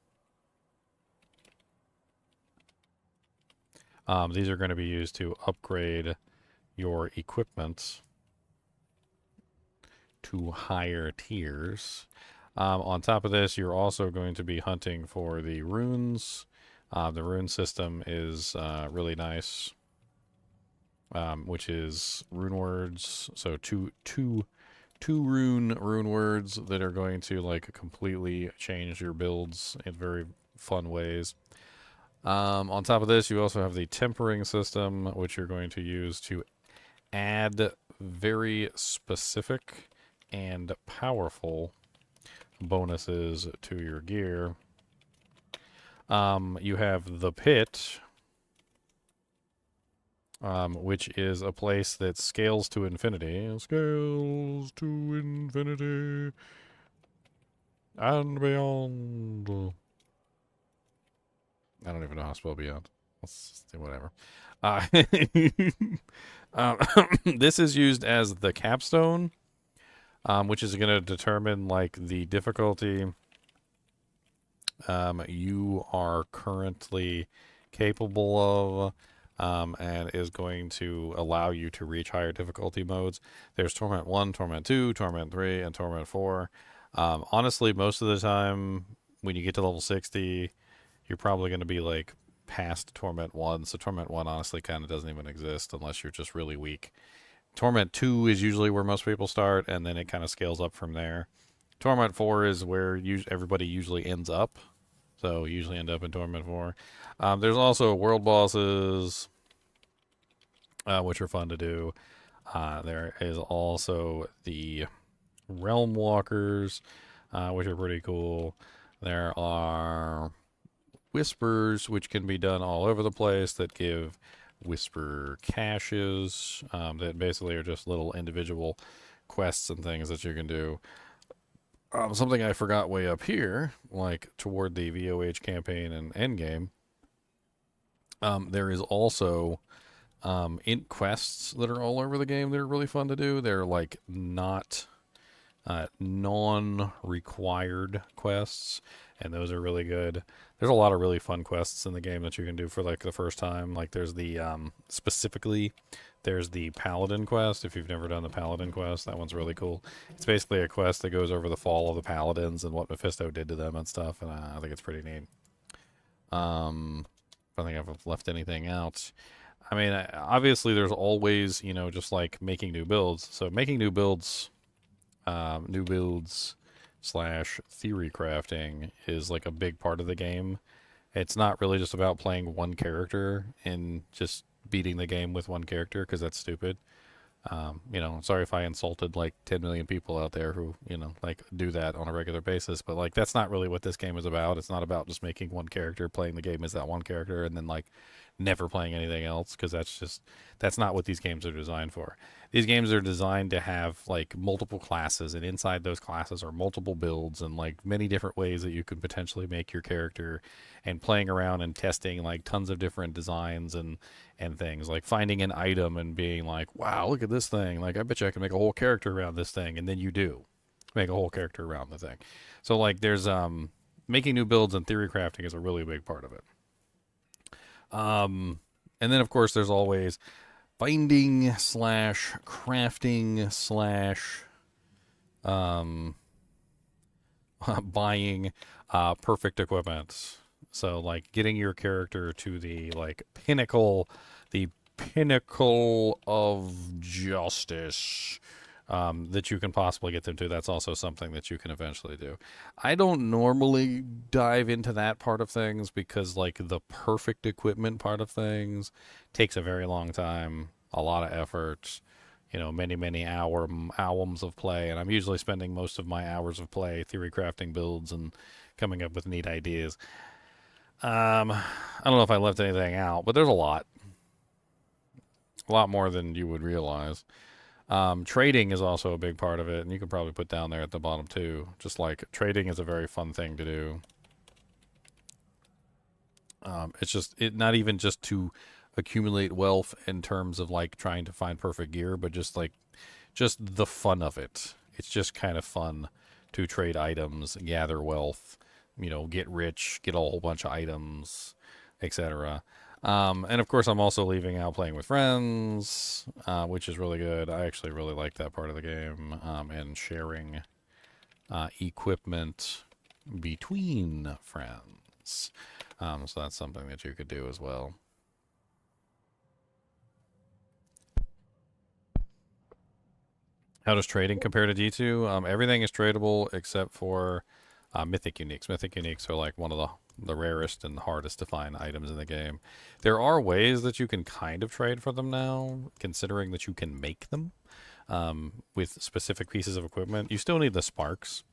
These are going to be used to upgrade your equipment to higher tiers. On top of this, you're also going to be hunting for the runes. The rune system is really nice, which is rune words. So two rune words that are going to like completely change your builds in very fun ways. On top of this, you also have the tempering system, which you're going to use to add very specific and powerful bonuses to your gear. You have the pit, which is a place that scales to infinity. Scales to infinity and beyond. I don't even know how to spell beyond. Let's just do whatever. This is used as the capstone, which is going to determine like the difficulty you are currently capable of, and is going to allow you to reach higher difficulty modes. There's Torment 1, Torment 2, Torment 3, and Torment 4. Honestly, most of the time when you get to level 60, you're probably going to be like past Torment 1. So Torment 1 honestly kind of doesn't even exist unless you're just really weak. Torment 2 is usually where most people start, and then it kind of scales up from there. Torment 4 is where everybody usually ends up. So you usually end up in Torment 4. There's also world bosses, which are fun to do. There is also the realm walkers, which are pretty cool. There are whispers, which can be done all over the place, that give whisper caches, that basically are just little individual quests and things that you can do. Something I forgot way up here, like toward the VoH campaign and endgame, there is also int quests that are all over the game that are really fun to do. They're like not non-required quests, and those are really good. There's a lot of really fun quests in the game that you can do for like the first time. Like there's the specifically there's the Paladin quest. If you've never done the Paladin quest, that one's really cool. It's basically a quest that goes over the fall of the Paladins and what Mephisto did to them and stuff, and I think it's pretty neat. I don't think I've left anything out. I mean, obviously there's always, you know, just like making new builds. So making new builds slash theory crafting is like a big part of the game. It's not really just about playing one character and just beating the game with one character, because that's stupid. You know, sorry if I insulted like 10 million people out there who, you know, like do that on a regular basis, but like that's not really what this game is about. It's not about just making one character, playing the game as that one character, and then like never playing anything else, because that's not what these games are designed for. These games are designed to have like multiple classes, and inside those classes are multiple builds and like many different ways that you could potentially make your character, and playing around and testing like tons of different designs and things, like finding an item and being like, wow, look at this thing, like I bet you I can make a whole character around this thing, and then you do make a whole character around the thing. So like there's making new builds and theory crafting is a really big part of it. And then of course there's always finding slash crafting slash buying perfect equipment. So like getting your character to the like pinnacle of justice that you can possibly get them to. That's also something that you can eventually do. I don't normally dive into that part of things, because like the perfect equipment part of things takes a very long time, a lot of effort, you know, many hours of play, and I'm usually spending most of my hours of play theory crafting builds and coming up with neat ideas. I don't know if I left anything out, but there's a lot more than you would realize. Trading is also a big part of it, and you can probably put down there at the bottom too. Just like trading is a very fun thing to do. It's just not even just to accumulate wealth in terms of like trying to find perfect gear, but just the fun of it. It's just kind of fun to trade items, gather wealth, you know, get rich, get a whole bunch of items, etc. And of course, I'm also leaving out playing with friends, which is really good. I actually really like that part of the game, and sharing equipment between friends. So that's something that you could do as well. How does trading compare to D2? Everything is tradable except for mythic uniques. Mythic uniques are like one of the rarest and hardest to find items in the game. There are ways that you can kind of trade for them now, considering that you can make them with specific pieces of equipment. You still need the sparks,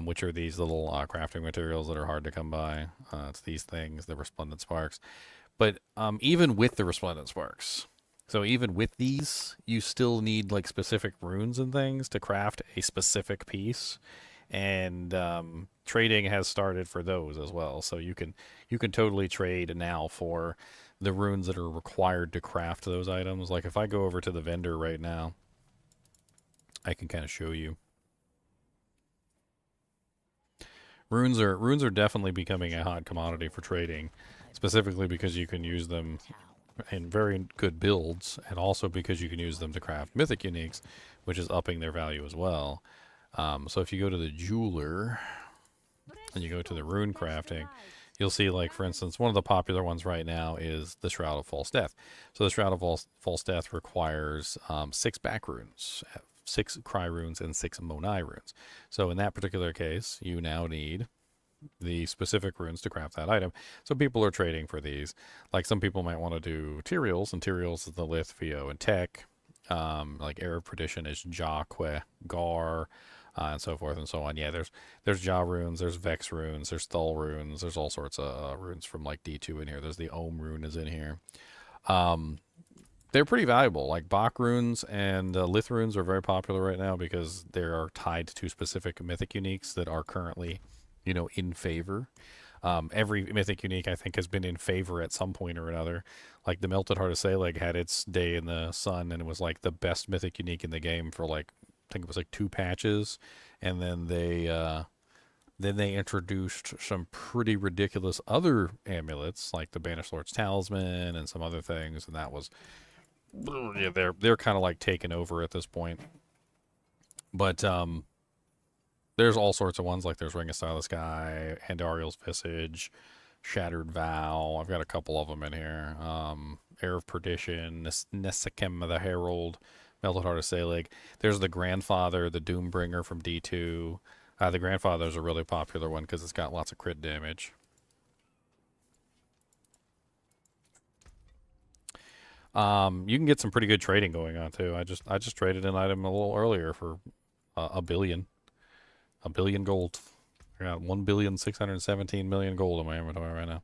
which are these little crafting materials that are hard to come by. It's these things, the resplendent sparks. But even with the resplendent sparks, so even with these, you still need like specific runes and things to craft a specific piece, and trading has started for those as well. So you can totally trade now for the runes that are required to craft those items. Like if I go over to the vendor right now, I can kind of show you. Runes are definitely becoming a hot commodity for trading, specifically because you can use them in very good builds, and also because you can use them to craft mythic uniques, which is upping their value as well. So if you go to the jeweler and you go to the rune crafting, you'll see, like, for instance, one of the popular ones right now is the Shroud of False Death. So the Shroud of False Death requires 6 back runes, 6 cry runes, and 6 monai runes. So in that particular case, you now need the specific runes to craft that item. So people are trading for these. Like some people might want to do Tyraels, and Tyraels is the Lith, VoH, and Tech. Like Air of Perdition is Ja, Que, Gar, and so forth and so on. Yeah, there's Ja runes, there's Vex runes, there's Thul runes, there's all sorts of runes from like D2 in here. There's the Ohm rune is in here. They're pretty valuable. Like Bach runes and Lith runes are very popular right now because they are tied to specific mythic uniques that are currently, you know, in favor. Every mythic unique, I think, has been in favor at some point or another. Like the Melted Heart of Saleg had its day in the sun, and it was like the best mythic unique in the game for like, I think it was like 2 patches, and then they introduced some pretty ridiculous other amulets, like the Banished Lord's Talisman and some other things, and that was, yeah, they're kind of like taken over at this point. But there's all sorts of ones, like there's Ring of Starless Sky, Andariel's Visage, Shattered Vow. I've got a couple of them in here. Air of Perdition, Nesekem the Herald, Melted Heart of Saleg. There's the Grandfather, the Doombringer from D2. The Grandfather is a really popular one because it's got lots of crit damage. You can get some pretty good trading going on too. I just traded an item a little earlier for $1 billion. $1 billion gold. I got 1,617,000,000 gold in my inventory right now.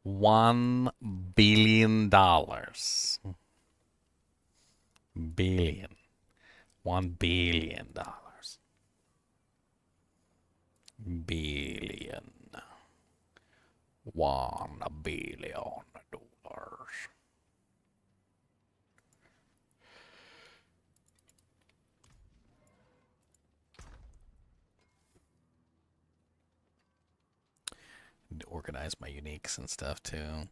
$1 billion. Billion. $1 billion. Billion. $1 billion. Need to organize my uniques and stuff too.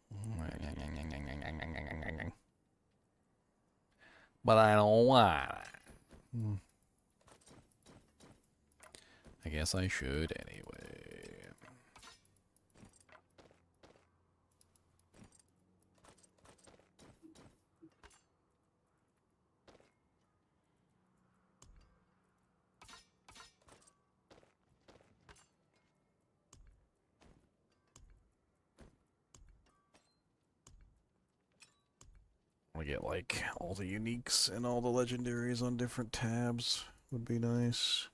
But I don't want it. I guess I should anyway. I get like all the uniques and all the legendaries on different tabs would be nice.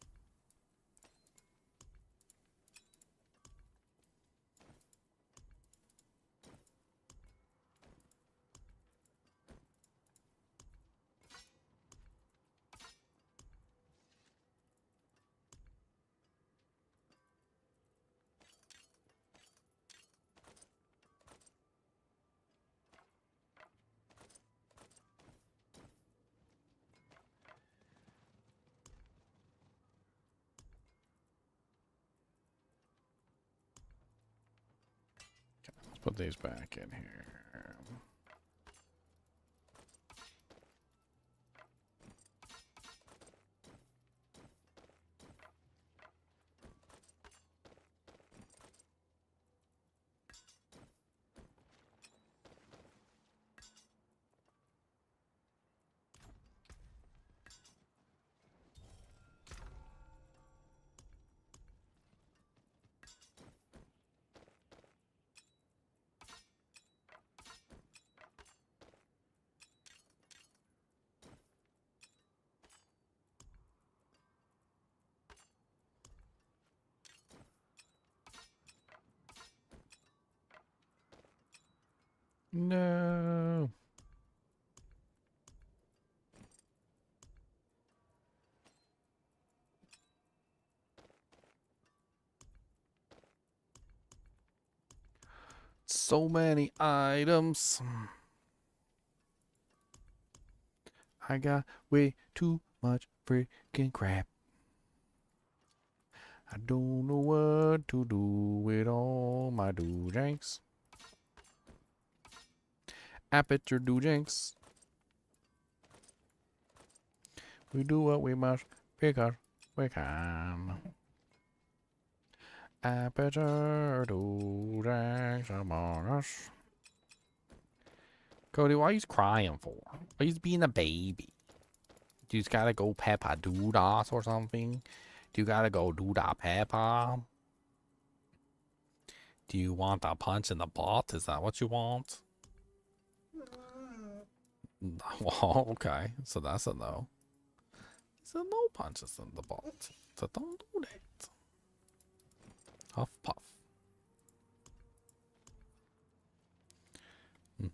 put these back in here. No. So many items. I got way too much freaking crap. I don't know what to do with all my doojanks. I bet your doojanks. We do what we must because we can. I bet your doojanks among us. Cody, why are you crying for? Why you being a baby? Do you just gotta go peppa doodas or something? Do you gotta go doodah peppa? Do you want a punch in the butt? Is that what you want? Well, okay. So that's a no. So no punches in the butt. So don't do that. Huff puff. I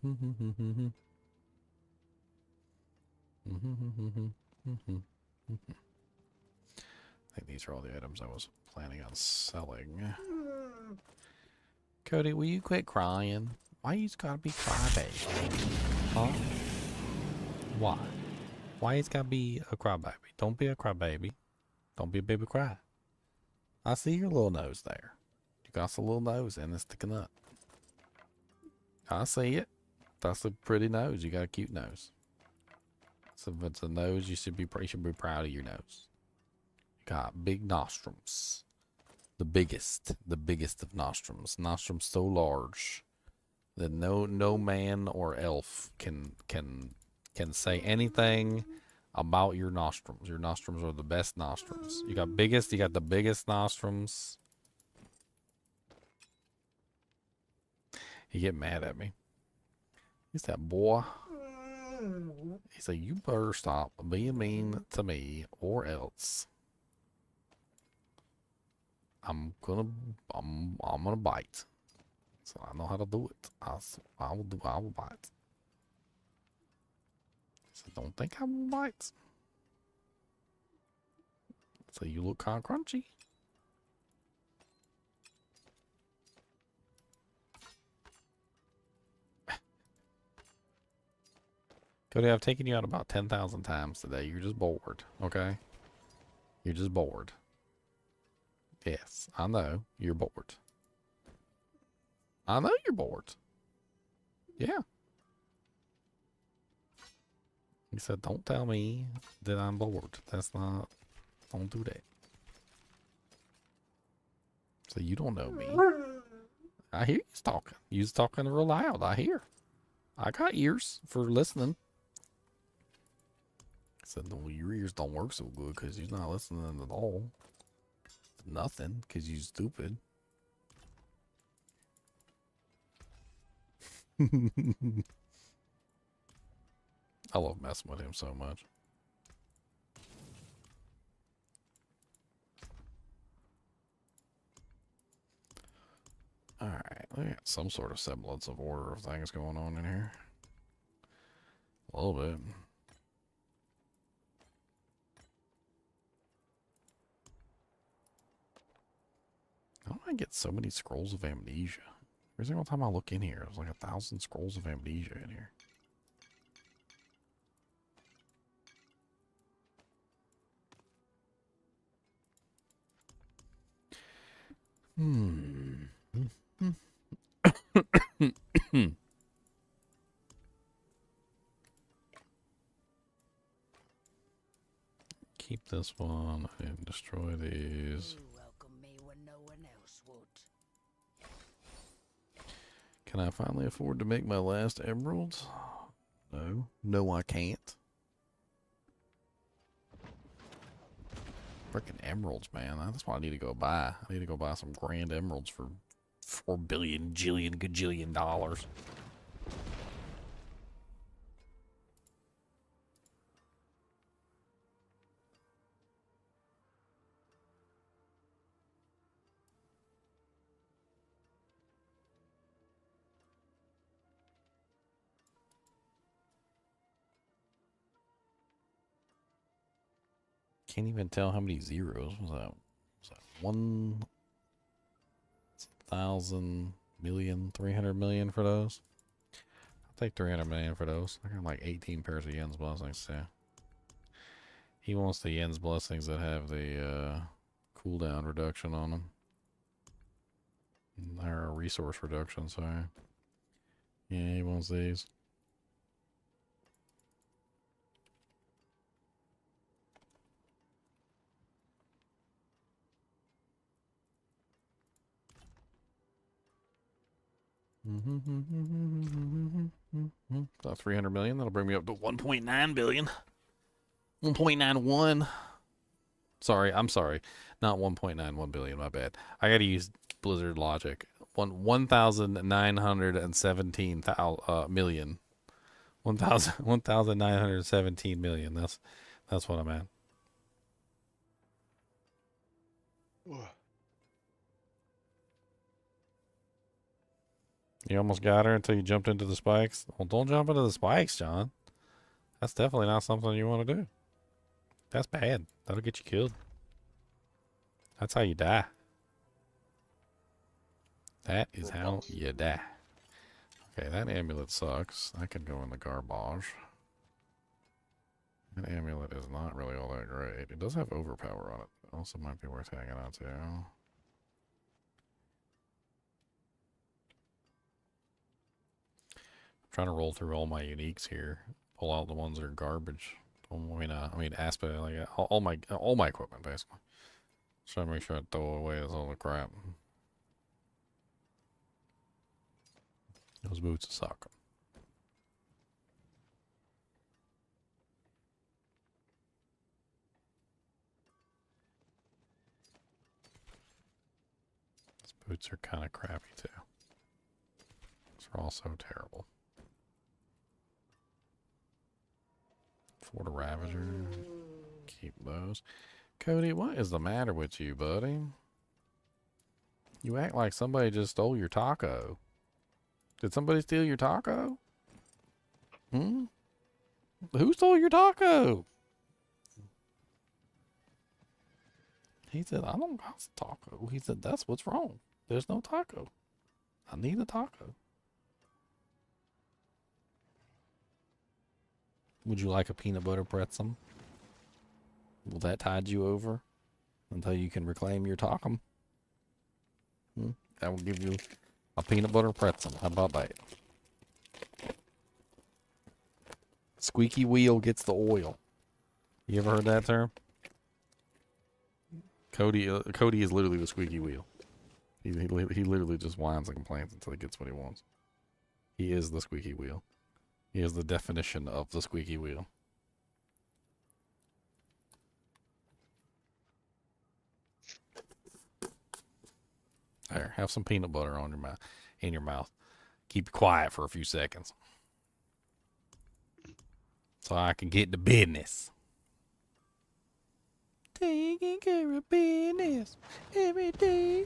think these are all the items I was planning on selling. Cody, will you quit crying? Why you gotta be crybaby? Huh? Why? Why it's gotta be a crybaby? Don't be a crybaby. Don't be a baby cry. I see your little nose there. You got a little nose and it's sticking up. I see it. That's a pretty nose. You got a cute nose. So if it's a nose, you should be proud of your nose. You got big nostrums. The biggest of nostrums. Nostrums so large that no man or elf can say anything about your nostrums. Your nostrums are the best nostrums. You got the biggest nostrums. He get mad at me. He said, boy. He said, you better stop being mean to me or else I'm gonna bite. So I know how to do it. I will bite. So don't think I will bite. So you look kind of crunchy. Cody, I've taken you out about 10,000 times today. You're just bored, okay? You're just bored. Yes, I know. You're bored. I know you're bored. Yeah. He said, don't tell me that I'm bored. That's not... Don't do that. So you don't know me. I hear you talking. You're talking real loud. I hear. I got ears for listening. I said, well, your ears don't work so good because you're not listening at all. Nothing because you're stupid. I love messing with him so much. Alright, we got some sort of semblance of order of things going on in here. A little bit. How do I get so many scrolls of amnesia? Every single time I look in here, there's like 1,000 scrolls of amnesia in here. this one. I need to destroy these. You welcome me when no one else would. Can I finally afford to make my last emeralds? No. No, I can't. Freaking emeralds, man. That's what I need to go buy. I need to go buy some grand emeralds for $4 billion, jillion, gajillion dollars. Can't even tell how many zeros was that. Was that 1,000 million, 300 million for those? I'll take 300 million for those. I got like 18 pairs of Yen's blessings too. He wants the Yen's blessings that have the cooldown reduction on them. Or a resource reduction, sorry. Yeah, he wants these. About 300 million. That'll bring me up to 1.9 billion. 1.91. Sorry, I'm sorry. Not 1.91 billion, my bad. I gotta use Blizzard logic. 1,917 million. 1,917 million. That's what I'm at. You almost got her until you jumped into the spikes. Well, don't jump into the spikes, John. That's definitely not something you want to do. That's bad. That'll get you killed. That's how you die. That is how you die. Okay, that amulet sucks. That can go in the garbage. That amulet is not really all that great. It does have overpower on it. Also might be worth hanging on to. Trying to roll through all my uniques here, pull out the ones that are garbage. I mean, aspect, like all my equipment basically. Just trying to make sure I throw away all the crap. Those boots suck. These boots are kind of crappy too. These are also terrible. Fort Ravager. Keep those. Cody, what is the matter with you, buddy? You act like somebody just stole your taco. Did somebody steal your taco? Hmm? Who stole your taco? He said, I don't got a taco. He said, that's what's wrong. There's no taco. I need a taco. Would you like a peanut butter pretzel? Will that tide you over until you can reclaim your taco? That will give you a peanut butter pretzel. How about that? Squeaky wheel gets the oil. You ever heard that term? Cody is literally the squeaky wheel. He literally just whines and complains until he gets what he wants. He is the squeaky wheel. He is the definition of the squeaky wheel. There, have some peanut butter on your mouth. In your mouth. Keep it quiet for a few seconds, so I can get to business. Taking care of business every day.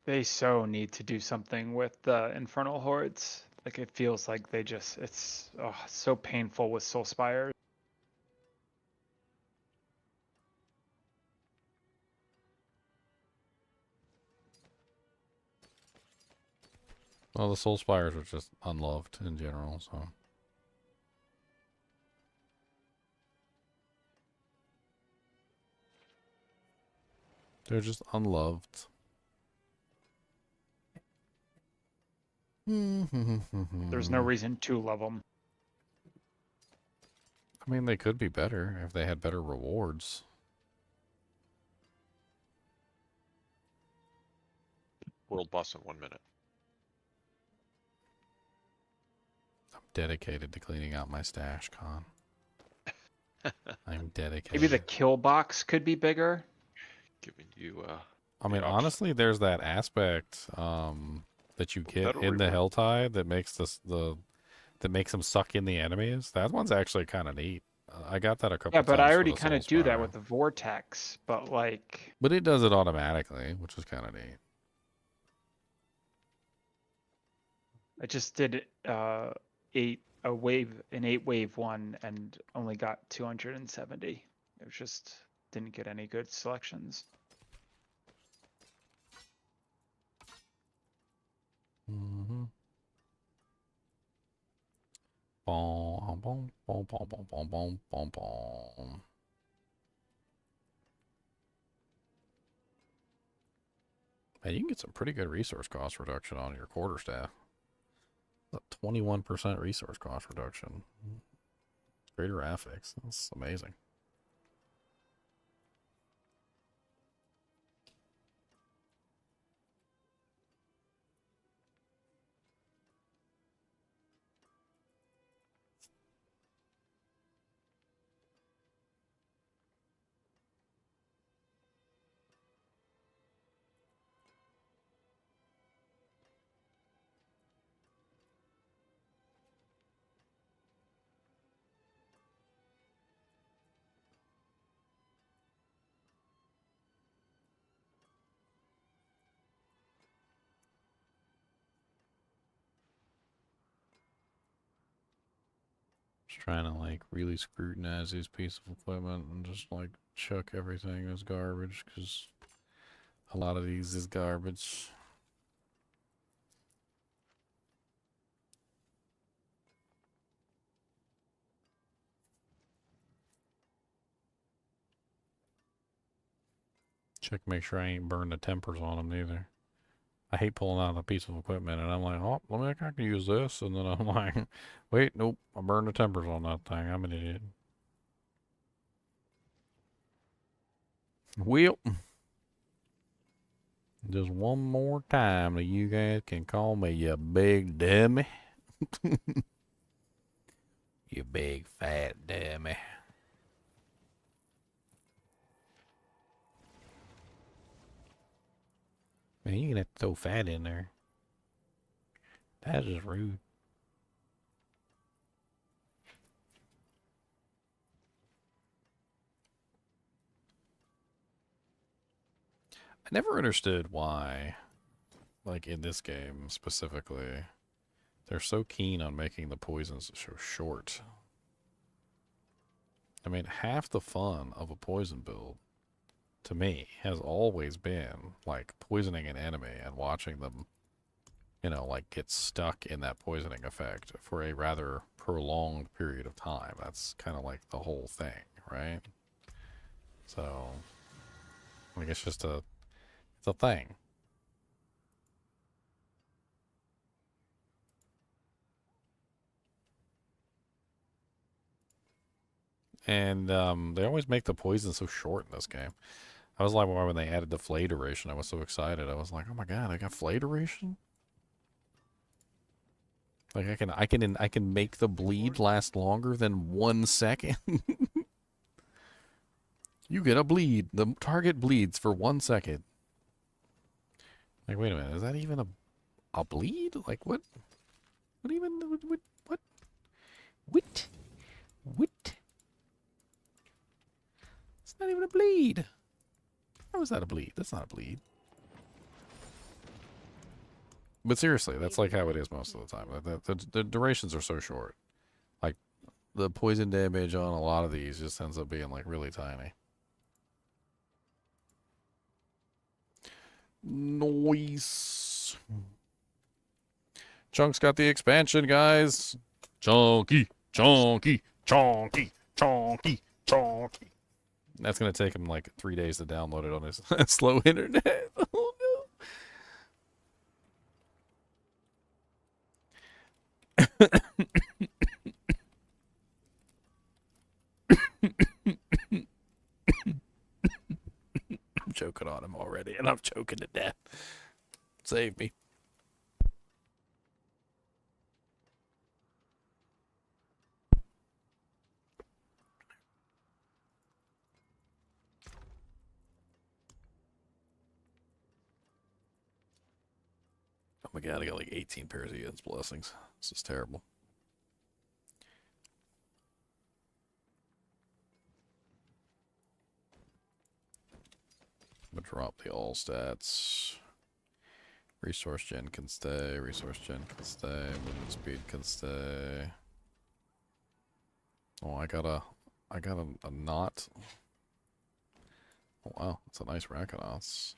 They so need to do something with the Infernal Hordes. Like, it feels like they just, it's so painful with Soul Spires. Well, the Soul Spires are just unloved in general, so. They're just unloved. There's no reason to love them. I mean, they could be better if they had better rewards. World boss in 1 minute. I'm dedicated to cleaning out my stash, Con. I'm dedicated. Maybe the kill box could be bigger. Giving you I mean, honestly, there's that aspect that you get in the HellTide that makes that makes them suck in the enemies. That one's actually kind of neat. I got that a couple times. Yeah, but I already kind of do that with the vortex, but like. But it does it automatically, which is kind of neat. I just did an 8-wave one and only got 270. It was just didn't get any good selections. Mm-hmm. Boom, boom, boom, boom, boom, boom, boom, boom, boom. Man, you can get some pretty good resource cost reduction on your quarterstaff. A 21% resource cost reduction. Greater affix. That's amazing. Just trying to like really scrutinize this piece of equipment and just like chuck everything as garbage because a lot of these is garbage. Check, make sure I ain't burned the tempers on them neither. I hate pulling out a piece of equipment and I'm like, oh, let me, I can use this. And then I'm like, wait, nope, I burned the tempers on that thing. I'm an idiot. Well, just one more time that you guys can call me you big dummy. You big fat dummy. Man, you're gonna have to throw fat in there. That's just rude. I never understood why, like in this game specifically, they're so keen on making the poisons so short. I mean, half the fun of a poison build, to me, has always been, like, poisoning an enemy and watching them, you know, like, get stuck in that poisoning effect for a rather prolonged period of time. That's kind of like the whole thing, right? So, like, it's just it's a thing. And they always make the poison so short in this game. I was like, well, when they added the flay duration, I was so excited. I was like, oh my god, I got flay duration? Like I can make the bleed last longer than 1 second. You get a bleed. The target bleeds for 1 second. Like, wait a minute, is that even a bleed? Like what? What even? What? It's not even a bleed. How is that a bleed? That's not a bleed. But seriously, that's like how it is most of the time. The durations are so short. Like, the poison damage on a lot of these just ends up being, like, really tiny. Noise. Chunk's got the expansion, guys. Chunky, chunky, chunky, chunky, chunky. That's going to take him like 3 days to download it on his slow internet. Oh, no. I'm choking on him already, and I'm choking to death. Save me. Oh my god, I got like 18 pairs of Ian's blessings. This is terrible. I'm gonna drop the all stats. Resource gen can stay. Resource gen can stay. Movement speed can stay. Oh, I got a knot. Oh wow, that's a nice Rackonauts.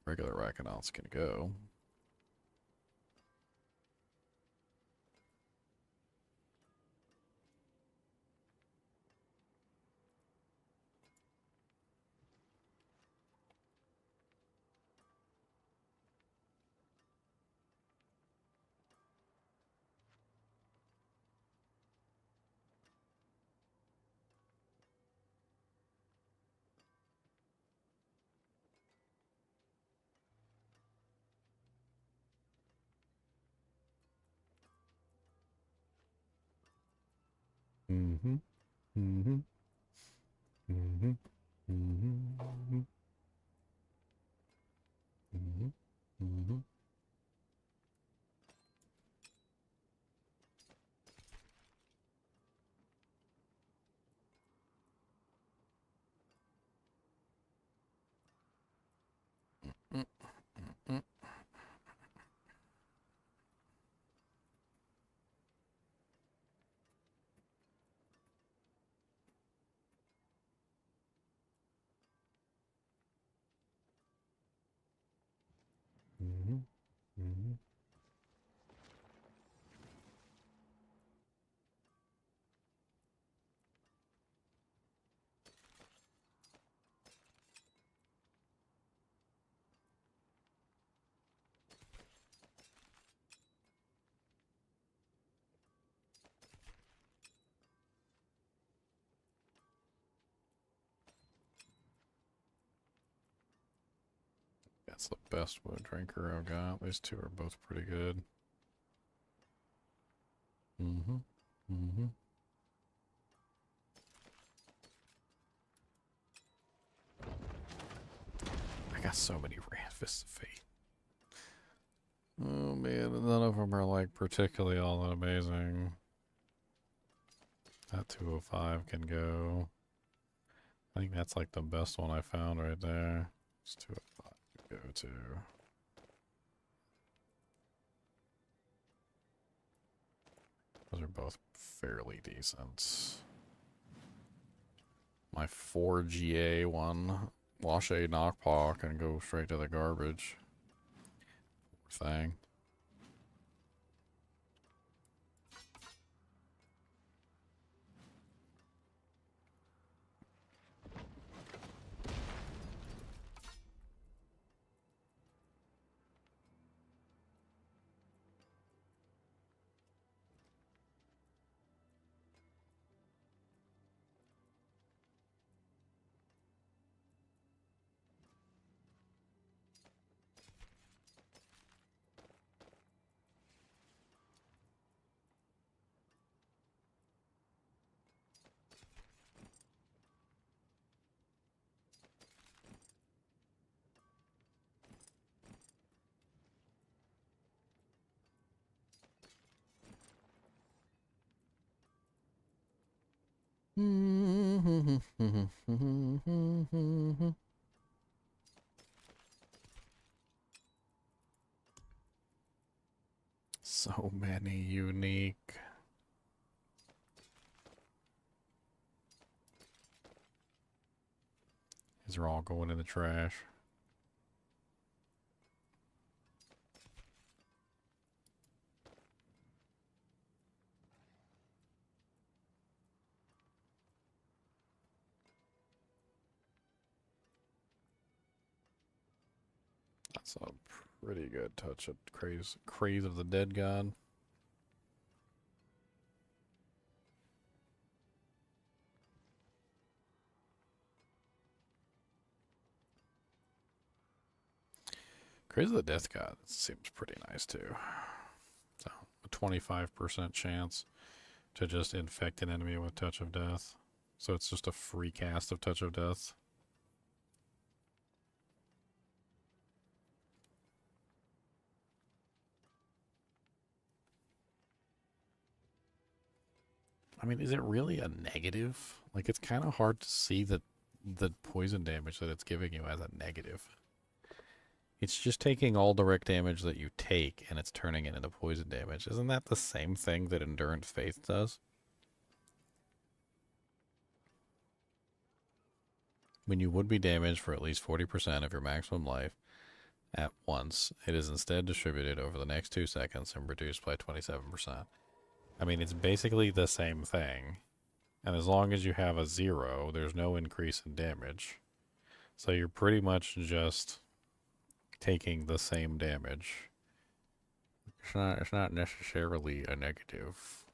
Regular Rackonauts can go. Mm-hmm. Mm-hmm. Mm-hmm. Mm-hmm. Mm-hmm. Mm-hmm. Mm-hmm. Mm-hmm. Mm-hmm. That's the best wood drinker I've got. These two are both pretty good. Mm-hmm. Mm-hmm. I got so many Fists of Fate. Oh man, none of them are like particularly all that amazing. That 205 can go. I think that's like the best one I found right there. It's 205 to go to. Those are both fairly decent. My 4GA one, Wash A Knockpaw, can go straight to the garbage. Poor thing. So many unique. These are all going in the trash. That's a pretty good touch of Craze of the Dead God. Crazy the Death God seems pretty nice too. So a 25% chance to just infect an enemy with Touch of Death. So it's just a free cast of Touch of Death. I mean, is it really a negative? Like, it's kind of hard to see the poison damage that it's giving you as a negative. It's just taking all direct damage that you take, and it's turning it into poison damage. Isn't that the same thing that Endurance Faith does? When you would be damaged for at least 40% of your maximum life at once, it is instead distributed over the next 2 seconds and reduced by 27%. I mean, it's basically the same thing. And as long as you have a 0, there's no increase in damage. So you're pretty much just taking the same damage. It's not necessarily a negative.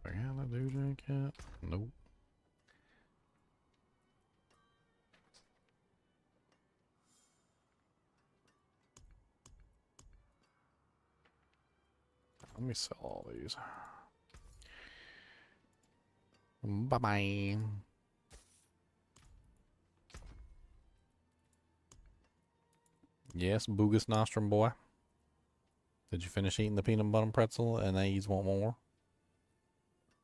I gotta do that yet? Nope. Let me sell all these. Bye-bye. Yes, Boogus Nostrum boy. Did you finish eating the peanut butter pretzel and now you want more?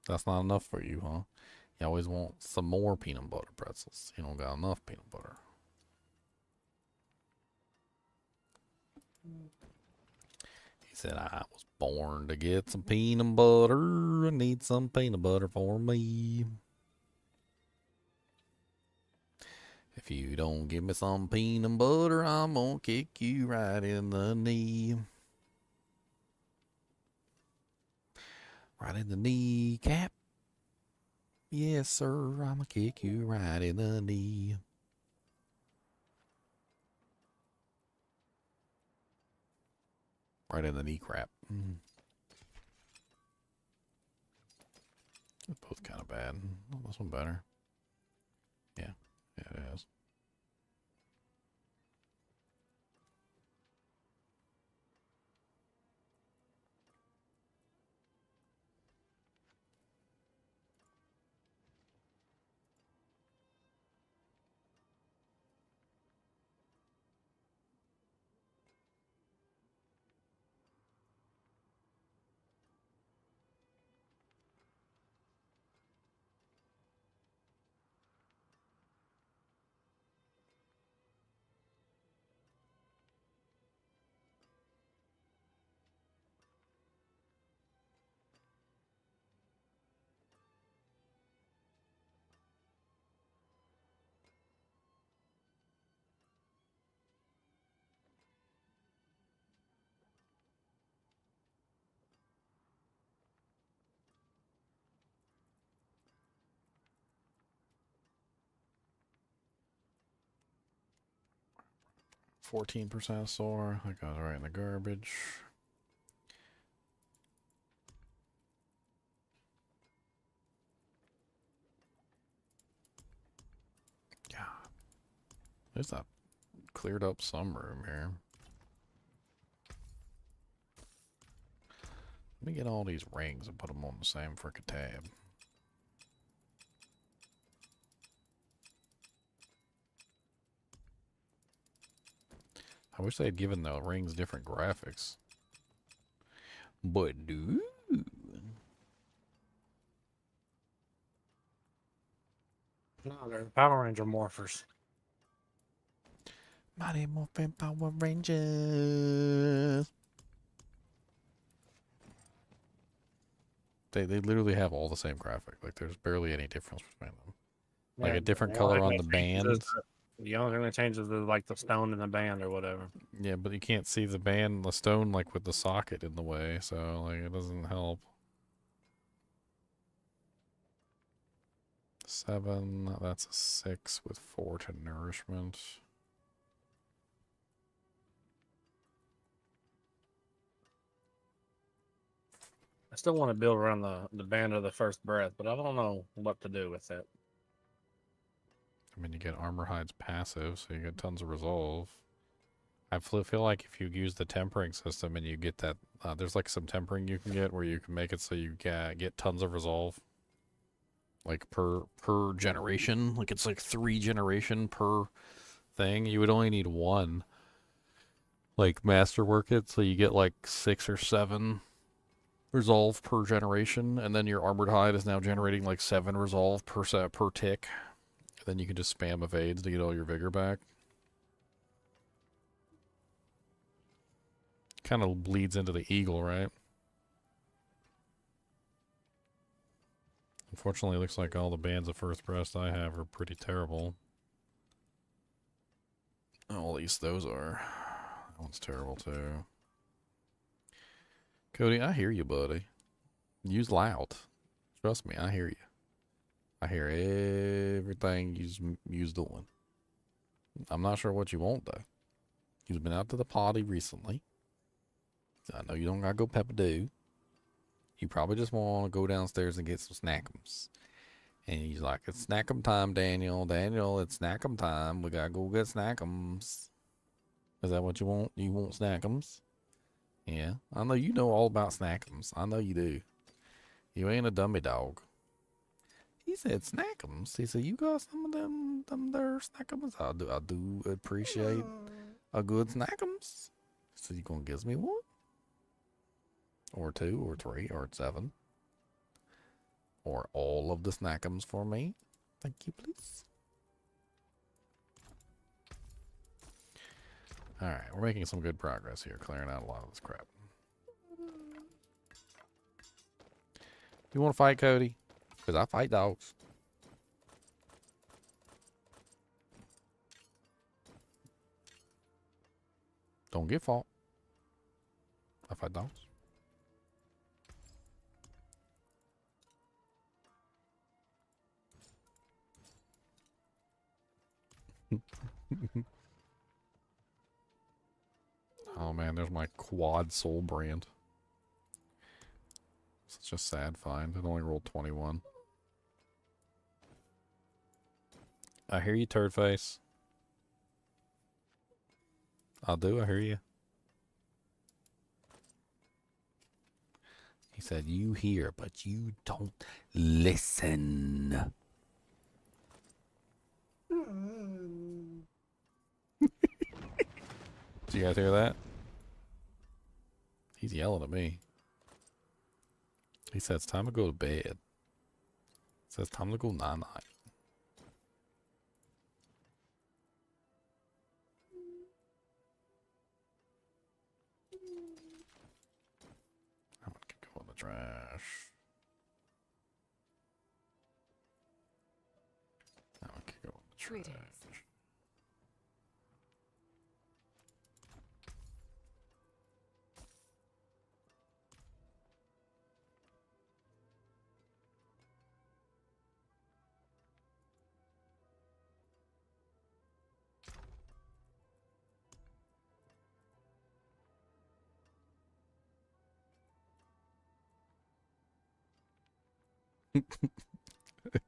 That's not enough for you, huh? You always want some more peanut butter pretzels. You don't got enough peanut butter. He said, I was born to get some peanut butter. I need some peanut butter for me. If you don't give me some peanut butter, I'm gonna kick you right in the knee. Right in the kneecap. Yes, sir, I'm gonna kick you right in the knee. Right in the knee crap. They're both kind of bad. Oh, this one better. Yeah, it is. 14% sore. That goes right in the garbage. Yeah. There's that cleared up some room here. Let me get all these rings and put them on the same frickin' tab. I wish they had given the rings different graphics. But do. No, they're Power Ranger morphers. Mighty Morphin Power Rangers. They literally have all the same graphic. Like there's barely any difference between them. Like Yeah, a different the color only on thing the that changes band. The only thing that changes is like the stone in the band or whatever. Yeah, but you can't see the band, the stone, like with the socket in the way, so like it doesn't help. 7. That's a 6 with 4 to nourishment. I still want to build around the band of the first breath, but I don't know what to do with it. I mean, you get Armor Hide's passive, so you get tons of resolve. I feel like if you use the tempering system and you get that, there's like some tempering you can get where you can make it so you get tons of resolve. Like per generation, like it's like 3 generation per thing. You would only need 1. Like masterwork it, so you get like 6 or 7 resolve per generation, and then your Armored Hide is now generating like 7 resolve per tick. And then you can just spam evades to get all your vigor back. Kind of bleeds into the eagle, right? Unfortunately, it looks like all the bands of First Breast I have are pretty terrible. Oh, at least those are. That one's terrible, too. Cody, I hear you, buddy. Use loud. Trust me, I hear you. I hear everything you's doing. I'm not sure what you want, though. You've been out to the party recently. I know you don't gotta go pepper-do. You probably just want to go downstairs and get some snackums. And he's like, it's snackum time, Daniel. Daniel, it's snackum time. We gotta go get snackums. Is that what you want? You want snackums? Yeah, I know you know all about snackums. I know you do. You ain't a dummy dog. He said snackums. He said, you got some of them there snackums? I do appreciate a good snackums. So you gonna give me one? Or 2, or 3, or 7. Or all of the snackums for me. Thank you, please. Alright, we're making some good progress here, clearing out a lot of this crap. You want to fight, Cody? Because I fight dogs. Don't get fought. I fight dogs. Oh man, there's my quad soul brand. Such a sad find. It only rolled 21. I hear you, turd face. I do, I hear you. He said, you hear, but you don't listen. Did you guys hear that? He's yelling at me. He says it's time to go to bed. He says time to go night-night. That one could go in the trash. That one could go in the trash.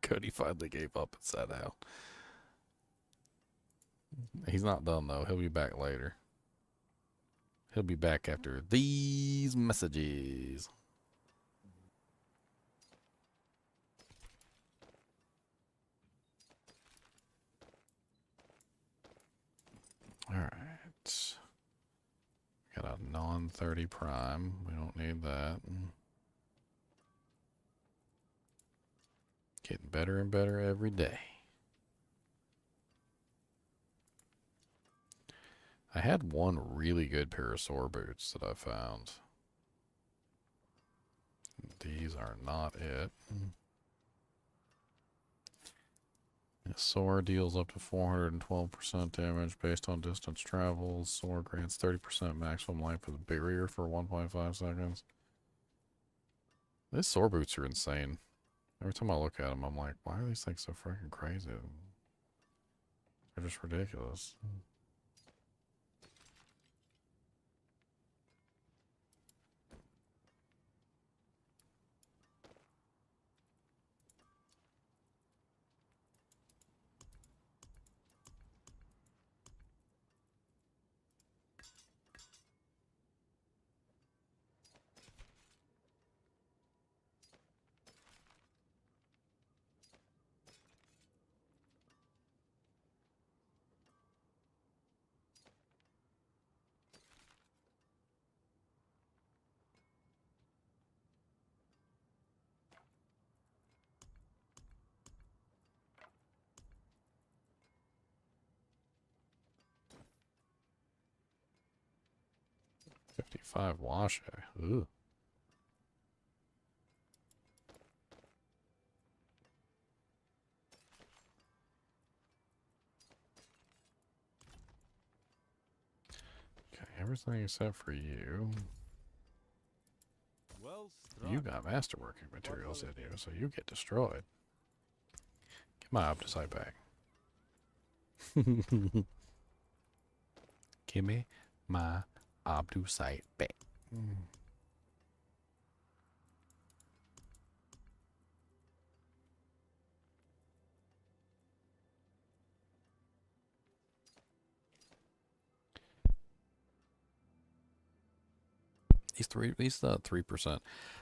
Cody finally gave up and sat out. He's not done though. He'll be back later. He'll be back after these messages. Alright. Got a non-30 prime. We don't need that. Getting better and better every day. I had one really good pair of sword boots that I found. These are not it. The sword deals up to 412% damage based on distance traveled. Sword grants 30% maximum life with barrier for 1.5 seconds. These sword boots are insane. Every time I look at them, I'm like, why are these things so freaking crazy? They're just ridiculous. 55 wash. Ooh. Okay, everything except for you. Well You got masterworking materials in you, so you get destroyed. Get my Opticite back. Give me my Opticite back. These 3%.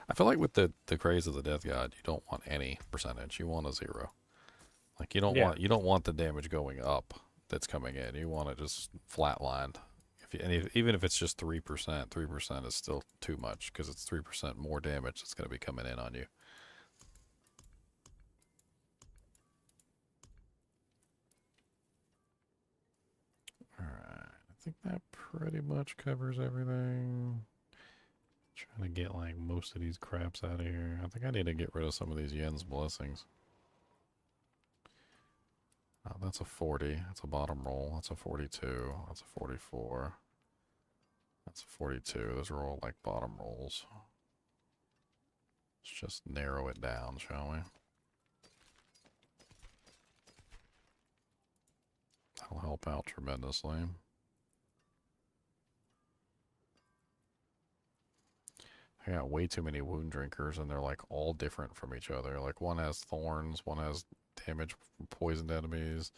I feel like with the craze of the Death God, you don't want any percentage. You want a 0. Like you don't want the damage going up that's coming in. You want it just flatlined. Even if it's just 3%, 3% is still too much because it's 3% more damage that's going to be coming in on you. All right, I think that pretty much covers everything. Trying to get like most of these craps out of here. I think I need to get rid of some of these Yen's blessings. Oh, that's a 40. That's a bottom roll. That's a 42. That's a 44. That's a 42. Those are all like bottom rolls. Let's just narrow it down, shall we? That'll help out tremendously. I got way too many wound drinkers, and they're like all different from each other. Like one has thorns, one has damage from poisoned enemies,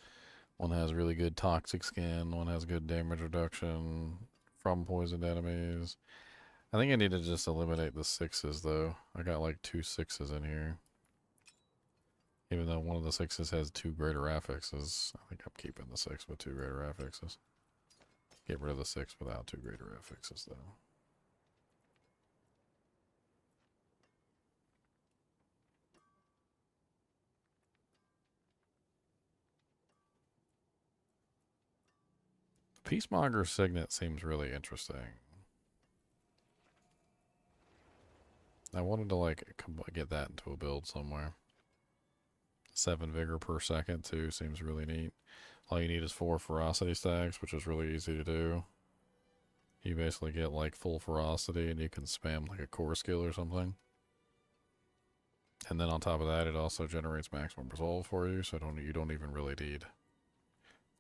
one has really good toxic skin, one has good damage reduction from poisoned enemies. I think I need to just eliminate the 6s though. I got like 2 6s in here. Even though one of the 6s has 2 greater affixes, I think I'm keeping the 6 with 2 greater affixes. Get rid of the 6 without 2 greater affixes though. Peacemonger Signet seems really interesting. I wanted to like get that into a build somewhere. 7 vigor per second too seems really neat. All you need is 4 ferocity stacks, which is really easy to do. You basically get like full ferocity and you can spam like a core skill or something. And then on top of that, it also generates maximum resolve for you, so you don't even really need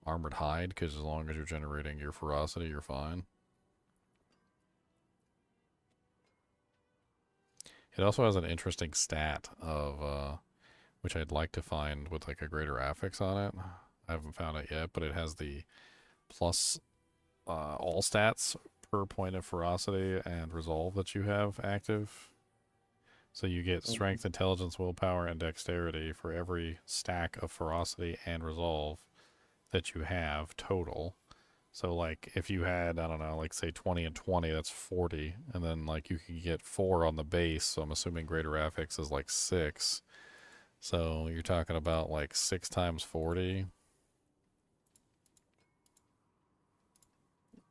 Armored Hide, because as long as you're generating your ferocity, you're fine. It also has an interesting stat of, which I'd like to find with like a greater affix on it. I haven't found it yet, but it has the plus all stats per point of ferocity and resolve that you have active. So you get strength, intelligence, willpower, and dexterity for every stack of ferocity and resolve that you have total. So like if you had, I don't know, like say 20 and 20, that's 40, and then like you can get 4 on the base, so I'm assuming greater affix is like 6. So you're talking about like 6 times 40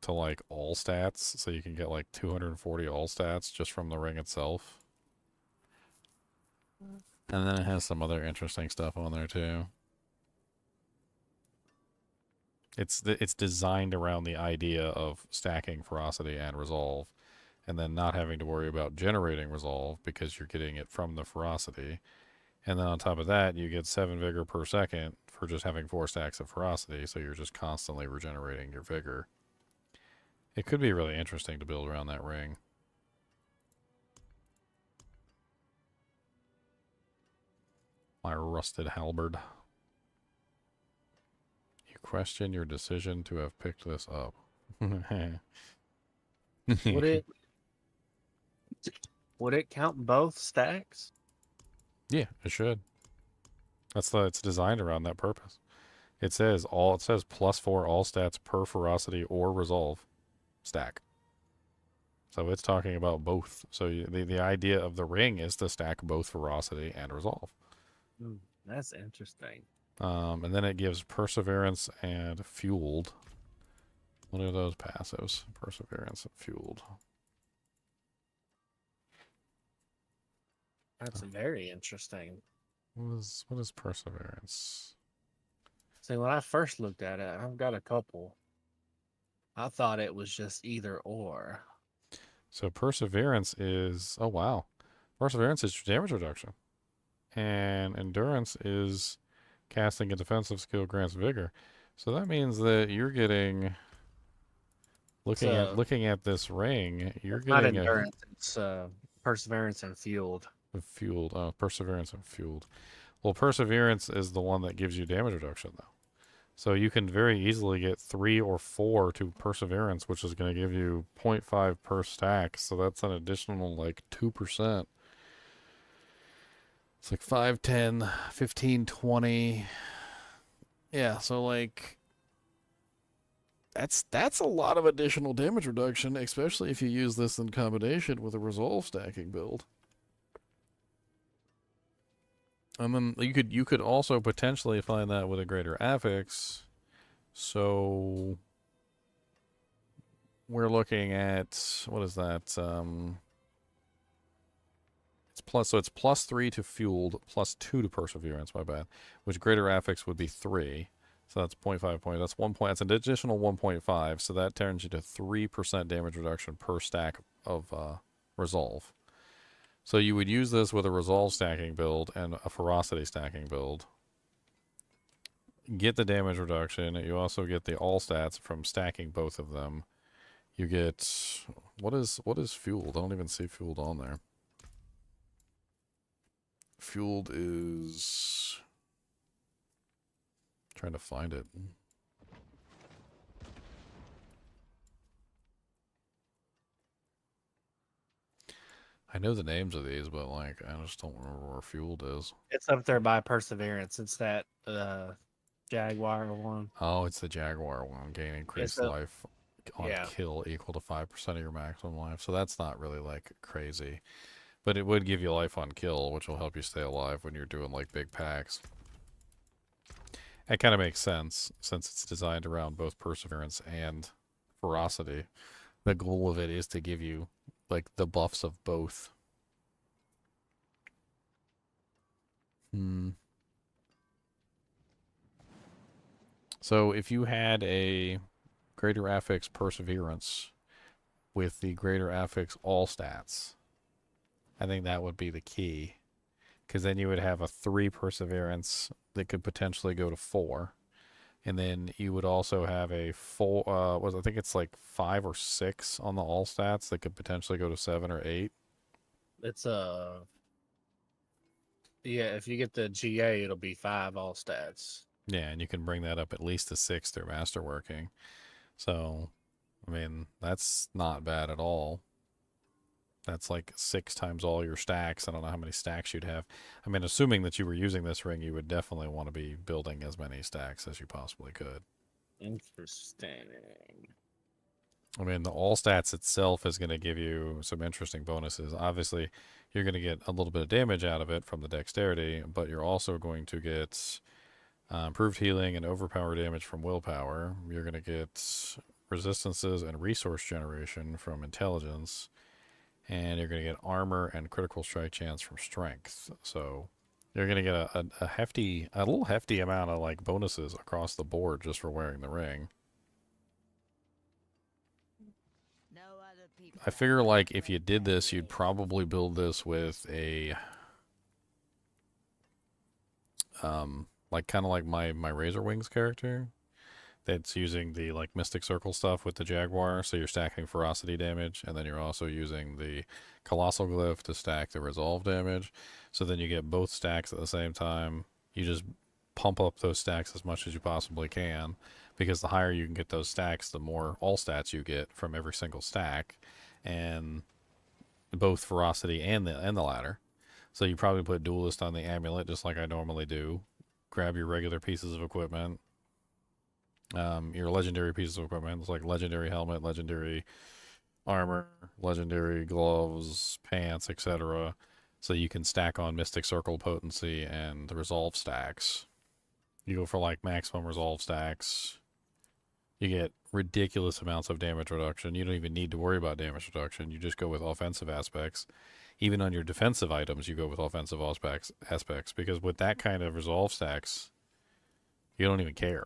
to like all stats, so you can get like 240 all stats just from the ring itself. And then it has some other interesting stuff on there too. It's designed around the idea of stacking ferocity and resolve, and then not having to worry about generating resolve because you're getting it from the ferocity, And then on top of that, you get 7 vigor per second for just having 4 stacks of ferocity, so you're just constantly regenerating your vigor. It could be really interesting to build around that ring. My rusted halberd. You question your decision to have picked this up. Would it count both stacks? Yeah, it should. It's designed around that purpose. It says +4 all stats per ferocity or resolve stack. So it's talking about both. So the idea of the ring is to stack both ferocity and resolve. That's interesting. And then it gives perseverance and fueled. What are those passives? Perseverance and fueled. That's very interesting. What is perseverance? See, when I first looked at it, I've got a couple. I thought it was just either or. So perseverance is, oh wow. Perseverance is damage reduction. And endurance is casting a defensive skill grants vigor. So that means that you're getting, looking at this ring, you're getting not endurance, it's perseverance and fueled. Fueled. Oh, perseverance and fueled. Well, perseverance is the one that gives you damage reduction, though. So you can very easily get 3 or 4 to perseverance, which is going to give you 0.5 per stack. So that's an additional like 2%. It's like 5, 10, 15, 20. Yeah, so like that's a lot of additional damage reduction, especially if you use this in combination with a resolve stacking build. And then you could also potentially find that with a greater affix. So we're looking at, what is that? It's +3 to fueled, +2 to perseverance, my bad. Which greater affix would be 3. So that's 0.5 point. That's 1 point. That's an additional 1.5. So that turns you to 3% damage reduction per stack of resolve. So you would use this with a resolve stacking build and a ferocity stacking build. Get the damage reduction. You also get the all stats from stacking both of them. You get, what is fueled? I don't even see fueled on there. Fueled is, trying to find it. I know the names of these, but like I just don't remember where fueled is. It's up there by perseverance. It's that Jaguar one. Oh, it's the Jaguar one. Gain increased life on kill equal to 5% of your maximum life. So that's not really like crazy. But it would give you life on kill, which will help you stay alive when you're doing like big packs. That kind of makes sense since it's designed around both perseverance and ferocity. The goal of it is to give you like the buffs of both. So if you had a greater affix perseverance with the greater affix all stats, I think that would be the key. Because then you would have a 3 perseverance that could potentially go to 4. And then you would also have a 4, I think it's like 5 or 6 on the all stats that could potentially go to 7 or 8. It's yeah, if you get the GA, it'll be 5 all stats. Yeah, and you can bring that up at least to 6 through masterworking. So, I mean, that's not bad at all. That's like 6 times all your stacks. I don't know how many stacks you'd have. I mean, assuming that you were using this ring, you would definitely want to be building as many stacks as you possibly could. Interesting. I mean, the all stats itself is going to give you some interesting bonuses. Obviously, you're going to get a little bit of damage out of it from the dexterity, but you're also going to get improved healing and overpower damage from willpower. You're going to get resistances and resource generation from intelligence. And you're going to get armor and critical strike chance from strength. So you're going to get a little hefty amount of like bonuses across the board just for wearing the ring. I figure like if you did this, you'd probably build this with a like kind of like my Razor Wings character. That's using the like Mystic Circle stuff with the Jaguar, so you're stacking ferocity damage, and then you're also using the Colossal Glyph to stack the resolve damage. So then you get both stacks at the same time. You just pump up those stacks as much as you possibly can, because the higher you can get those stacks, the more all stats you get from every single stack, and both ferocity and the ladder. So you probably put Duelist on the amulet just like I normally do. Grab your regular pieces of equipment. Your legendary pieces of equipment. It's like legendary helmet, legendary armor, legendary gloves, pants, etc. So you can stack on Mystic Circle potency and the resolve stacks. You go for like maximum resolve stacks. You get ridiculous amounts of damage reduction. You don't even need to worry about damage reduction. You just go with offensive aspects. Even on your defensive items, you go with offensive aspects, because with that kind of resolve stacks, you don't even care.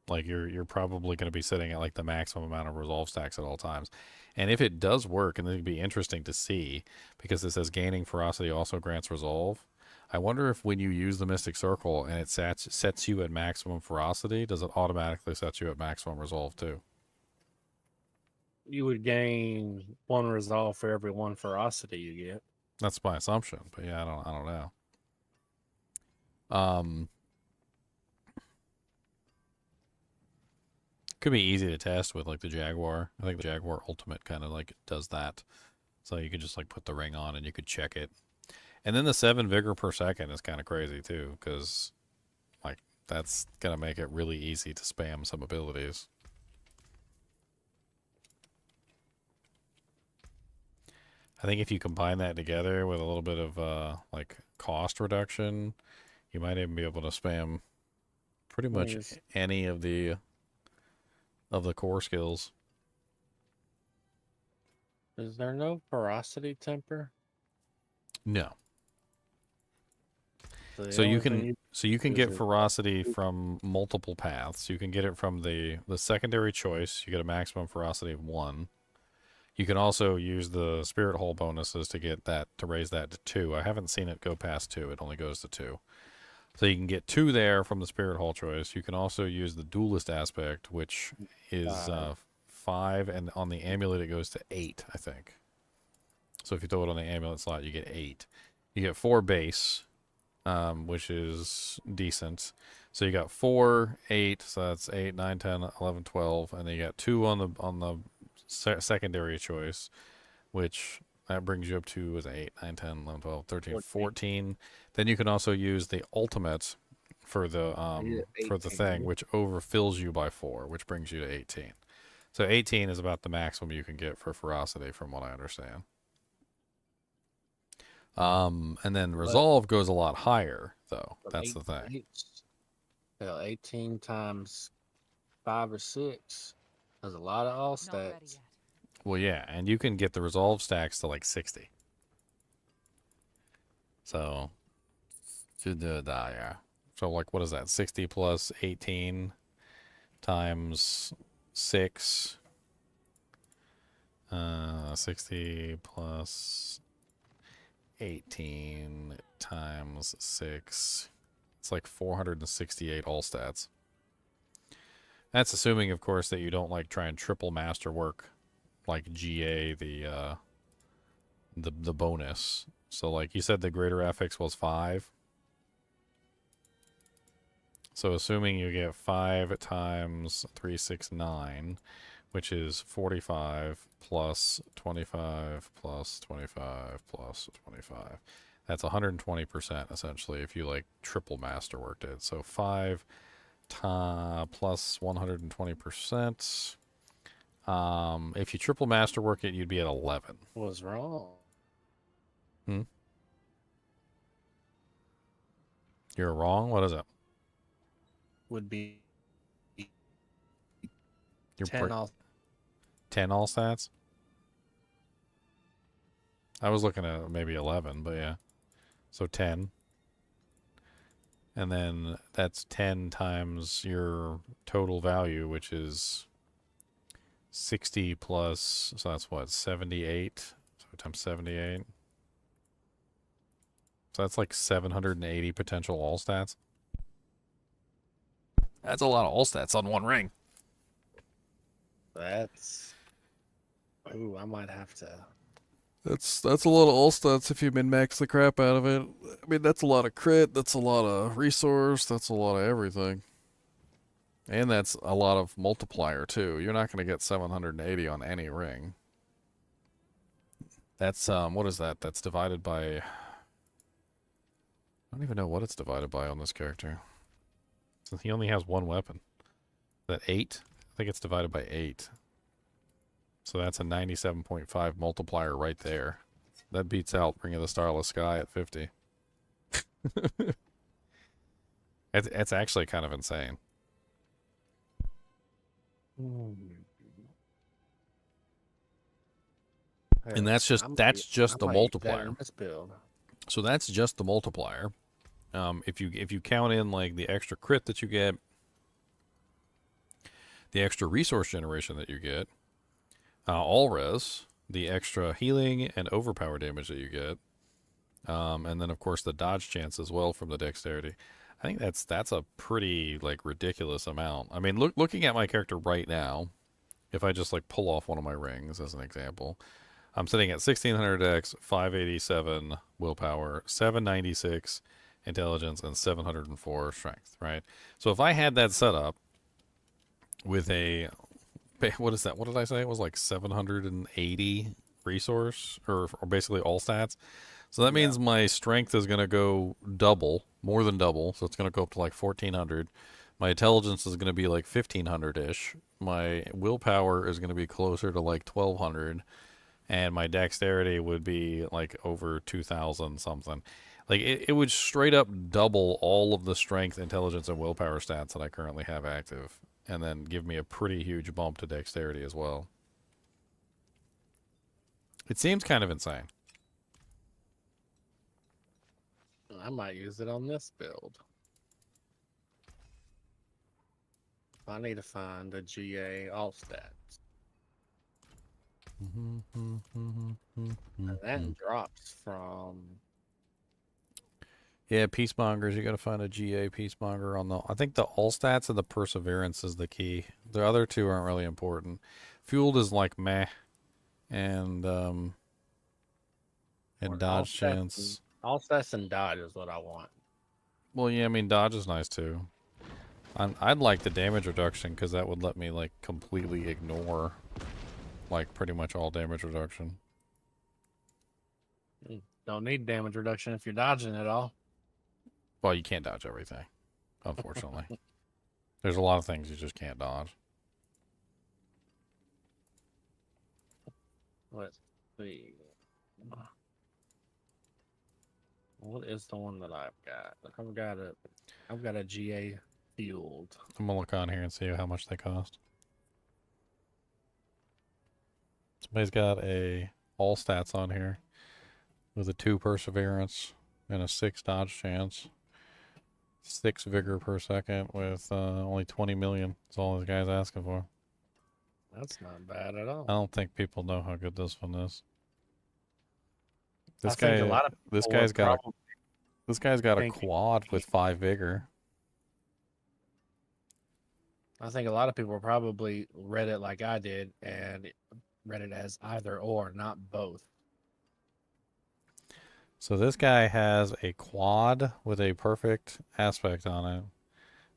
Like you're probably going to be sitting at like the maximum amount of resolve stacks at all times. And if it does work, and it'd be interesting to see, because it says gaining ferocity also grants resolve. I wonder if when you use the Mystic Circle and it sets you at maximum ferocity, does it automatically set you at maximum resolve too? You would gain 1 resolve for every 1 ferocity you get. That's my assumption, but yeah, I don't know. Could be easy to test with like the Jaguar. I think the Jaguar Ultimate kind of like does that. So you could just like put the ring on and you could check it. And then the 7 vigor per second is kind of crazy too, because like that's gonna make it really easy to spam some abilities. I think if you combine that together with a little bit of like cost reduction, you might even be able to spam pretty much any of the core skills. Is there no ferocity temper? No. So you can get ferocity from multiple paths. You can get it from the secondary choice. You get a maximum ferocity of 1. You can also use the spirit hole bonuses to get that, to raise that to 2. I haven't seen it go past 2. It only goes to 2. So you can get 2 there from the spirit hole choice. You can also use the duelist aspect, which is 5, and on the amulet it goes to 8, I think. So if you throw it on the amulet slot, you get 8. You get 4 base, which is decent. So you got 4, 8, so that's 8, 9, 10, 11, 12, and then you got 2 on the secondary choice, which that brings you up to is 8, 9, 10, 11, 12, 13, 14. Then you can also use the ultimate for the thing, which overfills you by 4, which brings you to 18. So 18 is about the maximum you can get for ferocity, from what I understand. And then resolve goes a lot higher, though. That's the thing. 18 times 5 or 6. There's a lot of all stats. Well, yeah, and you can get the resolve stacks to like 60. So, yeah. So, like, what is that? 60 plus 18 times 6. 60 plus 18 times 6. It's like 468 all stats. That's assuming, of course, that you don't like try and triple masterwork like GA the bonus. So like you said, the greater affix was 5. So assuming you get 5 times 369, which is 45 plus 25 plus 25 plus 25. That's 120% essentially if you like triple masterworked it. So 5 plus 120%. If you triple masterwork it, you'd be at 11. What's wrong? You're wrong? What is it? Would be You're 10 all. 10 all stats? I was looking at maybe 11, but yeah. So 10. And then that's 10 times your total value, which is 60 plus, so that's what, 78? So times 78. So that's like 780 potential all stats. That's a lot of all stats on one ring. That's. Ooh, I might have to. That's a lot of all stats if you min-max the crap out of it. I mean, that's a lot of crit, that's a lot of resource, that's a lot of everything. And that's a lot of multiplier, too. You're not going to get 780 on any ring. That's, what is that? That's divided by... I don't even know what it's divided by on this character. Since he only has one weapon. Is that 8? I think it's divided by 8. So that's a 97.5 multiplier right there. That beats out Ring of the Starless Sky at 50. It's actually kind of insane. And that's just the multiplier. So that's just the multiplier. If you count in like the extra crit that you get, the extra resource generation that you get, all res, the extra healing and overpower damage that you get, and then of course the dodge chance as well from the dexterity. I think that's a pretty like ridiculous amount. I mean, looking at my character right now, if I just like pull off one of my rings as an example, I'm sitting at 1600 dex, 587 willpower, 796 intelligence, and 704 strength, right? So if I had that set up with a, what is that? What did I say? It was like 780 resource, or basically all stats. So that means my strength is going to go double, more than double. So it's going to go up to like 1400. My intelligence is going to be like 1500-ish. My willpower is going to be closer to like 1200. And my dexterity would be like over 2000 something. Like it would straight up double all of the strength, intelligence, and willpower stats that I currently have active. And then give me a pretty huge bump to dexterity as well. It seems kind of insane. I might use it on this build. I need to find a GA all stats. And that drops from... Yeah, Peacemongers, you gotta find a GA Peacemonger on the... I think the all stats and the Perseverance is the key. The other two aren't really important. Fueled is like meh. And dodge chance. All stats and dodge is what I want. Well, yeah, I mean, dodge is nice too. I'd like the damage reduction because that would let me like completely ignore like pretty much all damage reduction. Don't need damage reduction if you're dodging it all. Well, you can't dodge everything, unfortunately. There's a lot of things you just can't dodge. Let's see. What is the one that I've got? I've got a GA fueled. I'm gonna look on here and see how much they cost. Somebody's got a all stats on here with a 2 perseverance and a 6 dodge chance, 6 vigor per second with only 20 million. That's all this guy's asking for. That's not bad at all. I don't think people know how good this one is. This I think a lot of this people guy's got a thinking- quad with 5 vigor. I think a lot of people probably read it like I did and read it as either or, not both. So this guy has a quad with a perfect aspect on it,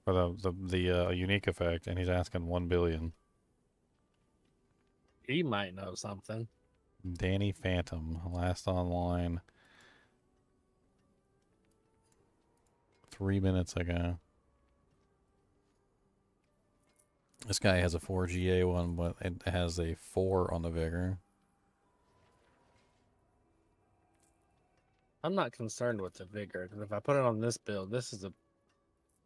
or the unique effect, and he's asking 1 billion. He might know something. Danny Phantom, last online 3 minutes ago. This guy has a 4 GA one, but it has a 4 on the vigor. I'm not concerned with the vigor, because if I put it on this build, this is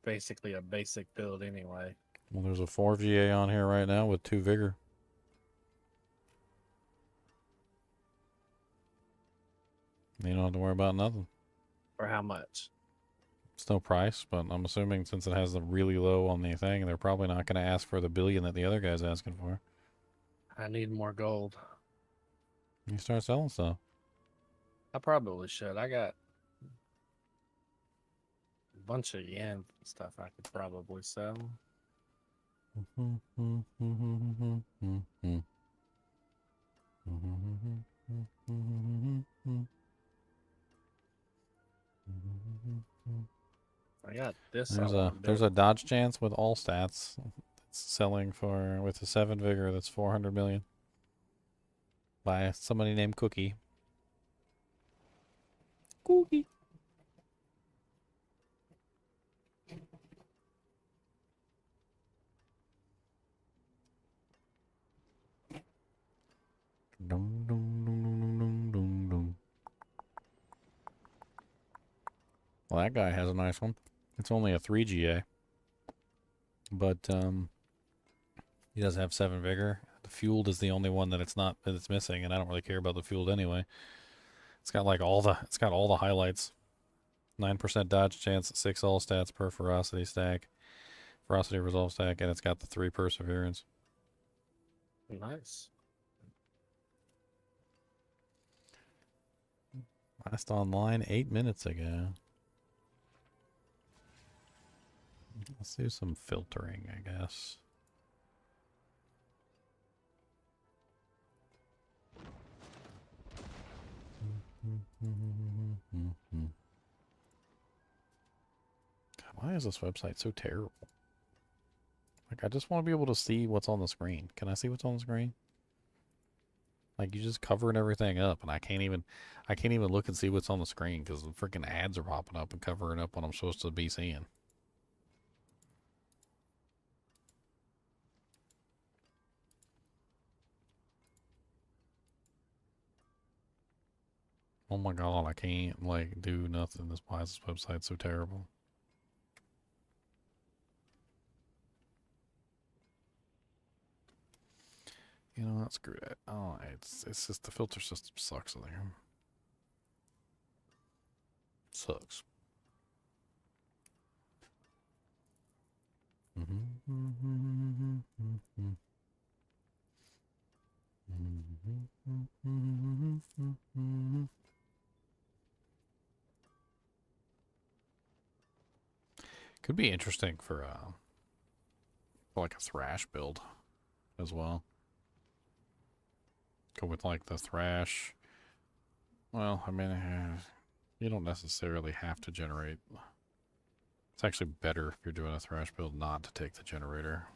basically a basic build anyway. Well, there's a 4 GA on here right now with 2 vigor. You don't have to worry about nothing. For how much? It's no price, but I'm assuming since it has the really low on the thing, they're probably not going to ask for the billion that the other guy's asking for. I need more gold. You start selling stuff. I probably should. I got bunch of yen stuff I could probably sell. I got this. There's a dodge chance with all stats. It's selling for with a 7 vigor that's 400 million. By somebody named Cookie. Cookie. Dum, dum, dum, dum, dum, dum, dum. Well, that guy has a nice one. It's only a 3 GA. But he does have 7 vigor. The fueled is the only one that it's missing, and I don't really care about the fueled anyway. It's got like all the highlights. 9% dodge chance, 6 all stats per ferocity stack. Ferocity resolve stack, and it's got the 3 perseverance. Nice. Last online 8 minutes ago. Let's do some filtering, I guess. God, why is this website so terrible? Like, I just want to be able to see what's on the screen. Can I see what's on the screen? Like, you just covering everything up, and I can't even look and see what's on the screen because the freaking ads are popping up and covering up what I'm supposed to be seeing. Oh my god, I can't, like, do nothing. Why is this website so terrible? You know what, screw that. Oh, it's just the filter system sucks in there. Sucks. Could be interesting for like a thrash build as well. Go with like the thrash. Well, I mean, you don't necessarily have to generate. It's actually better if you're doing a thrash build not to take the generator.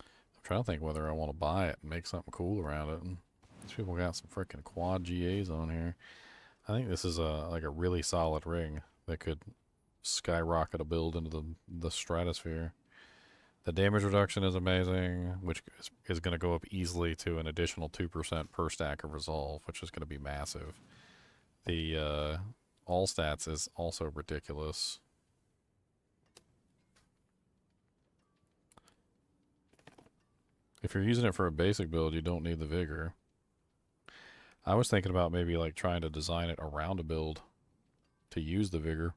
I'm trying to think whether I want to buy it and make something cool around it. And these people got some freaking quad GAs on here. I think this is like a really solid ring that could skyrocket a build into the stratosphere. The damage reduction is amazing, which is going to go up easily to an additional 2% per stack of resolve, which is going to be massive. The all stats is also ridiculous. If you're using it for a basic build, you don't need the vigor. I was thinking about maybe like trying to design it around a build to use the vigor.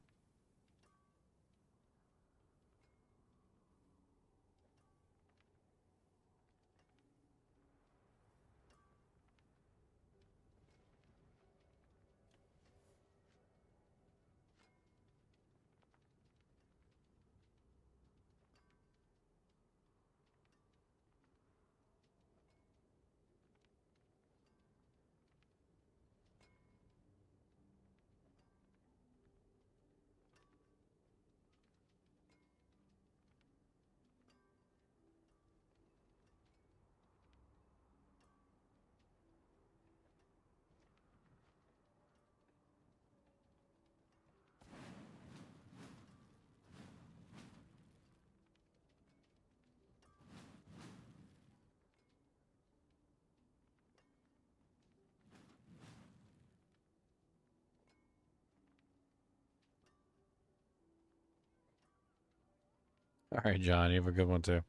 All right, John, you have a good one too.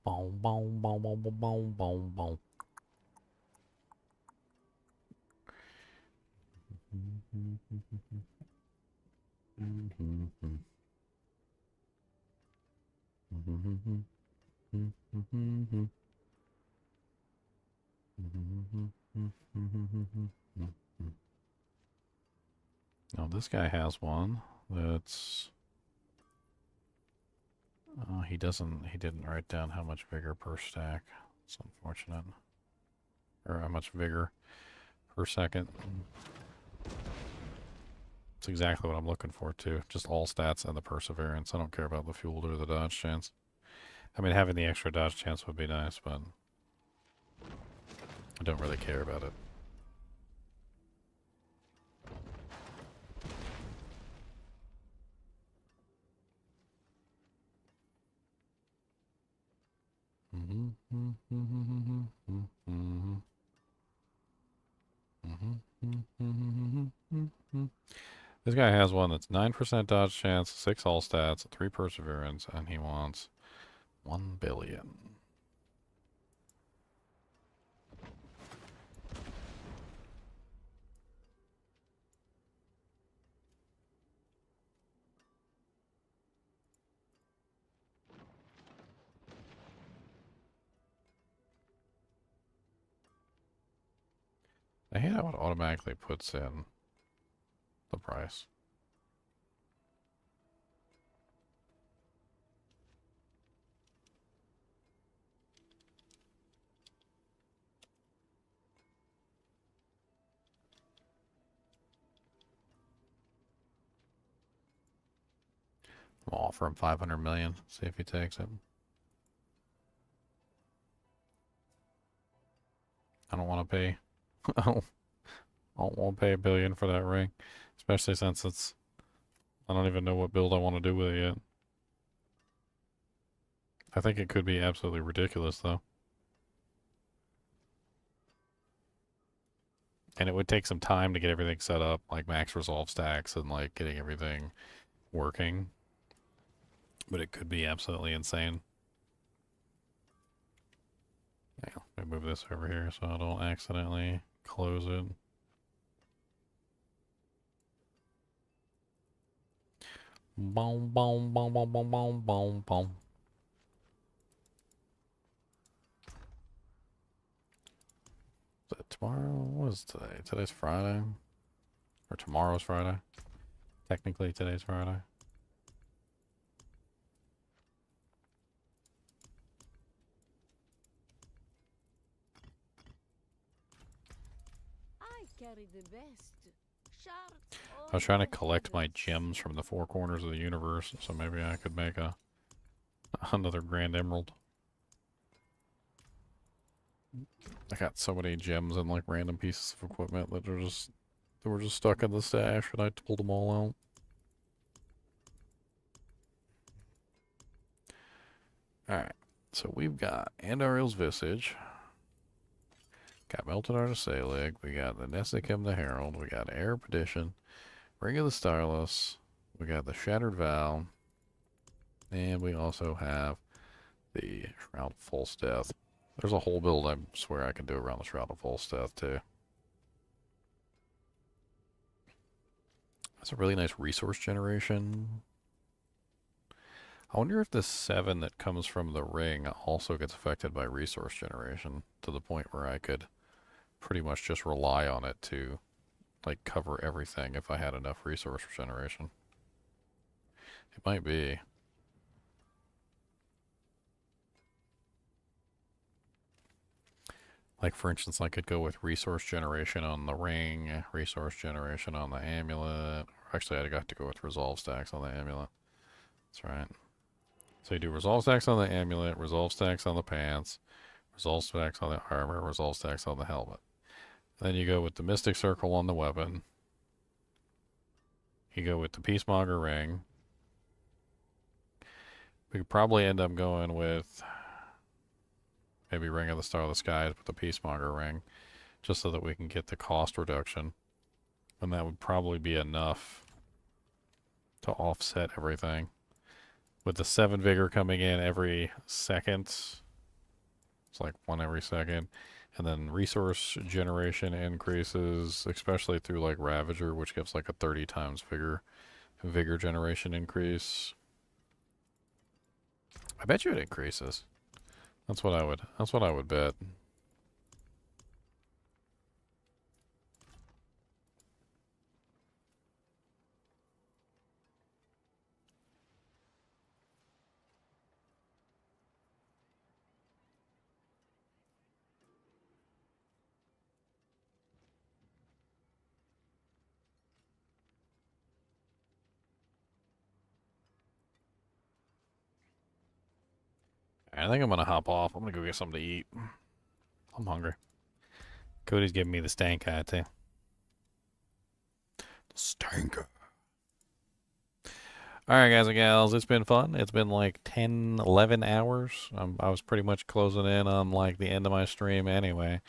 Boom, boom, boom, boom, boom, boom, boom, boom. Now this guy has one that's... he didn't write down how much vigor per stack. It's unfortunate. Or how much vigor per second. It's exactly what I'm looking for too. Just all stats and the perseverance. I don't care about the fuel or the dodge chance. I mean, having the extra dodge chance would be nice, but I don't really care about it. This guy has one that's 9% dodge chance, 6 all stats, 3 perseverance, and he wants 1 billion. I hate how it automatically puts in the price. I'll offer him 500 million, see if he takes it. I don't want to pay. I don't want to pay $1 billion for that ring, especially since it's... I don't even know what build I want to do with it yet. I think it could be absolutely ridiculous, though. And it would take some time to get everything set up, like max resolve stacks and like getting everything working. But it could be absolutely insane. Yeah, let me move this over here so I don't accidentally close it. Boom, boom, boom, boom, boom, boom, boom, boom. Is it tomorrow? What is today? Today's Friday? Or tomorrow's Friday? Technically, today's Friday. I carry the best. Sharks I was trying to collect my gems from the 4 corners of the universe, so maybe I could make another Grand Emerald. I got so many gems and like random pieces of equipment that were just stuck in the stash, and I pulled them all out. Alright, so we've got Andariel's Visage, got Melted Artisalig, we got the Nessikim the Herald, we got Air Perdition, Ring of the Starless, we got the Shattered Vow, and we also have the Shroud of False Death. There's a whole build I swear I can do around the Shroud of False Death too. That's a really nice resource generation. I wonder if the 7 that comes from the ring also gets affected by resource generation to the point where I could pretty much just rely on it to like cover everything if I had enough resource generation. It might be. Like for instance, I could go with resource generation on the ring, resource generation on the amulet. Actually, I got to go with resolve stacks on the amulet. That's right. So you do resolve stacks on the amulet, resolve stacks on the pants, resolve stacks on the armor, resolve stacks on the helmet. Then you go with the Mystic Circle on the weapon. You go with the Peacemonger ring. We could probably end up going with maybe Ring of the Star of the Skies with the Peacemonger ring, just so that we can get the cost reduction. And that would probably be enough to offset everything. With the 7 vigor coming in every second, it's like 1 every second, and then resource generation increases, especially through like Ravager, which gives like a 30 times vigor generation increase. I bet you it increases. That's what I would bet. I think I'm gonna hop off. I'm gonna go get something to eat. I'm hungry. Cody's giving me the stank eye too. The stanker. Alright guys and gals, it's been fun. It's been like 10, 11 hours. I was pretty much closing in on like the end of my stream anyway.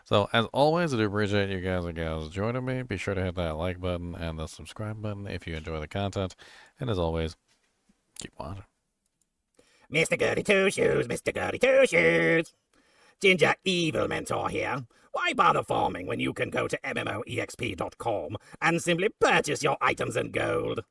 So as always, I do appreciate you guys and gals joining me. Be sure to hit that like button and the subscribe button if you enjoy the content. And as always, keep watching. Mr. Goody Two Shoes, Mr. Goody Two Shoes. Ginger Evil Mentor here. Why bother farming when you can go to MMOEXP.com and simply purchase your items in gold?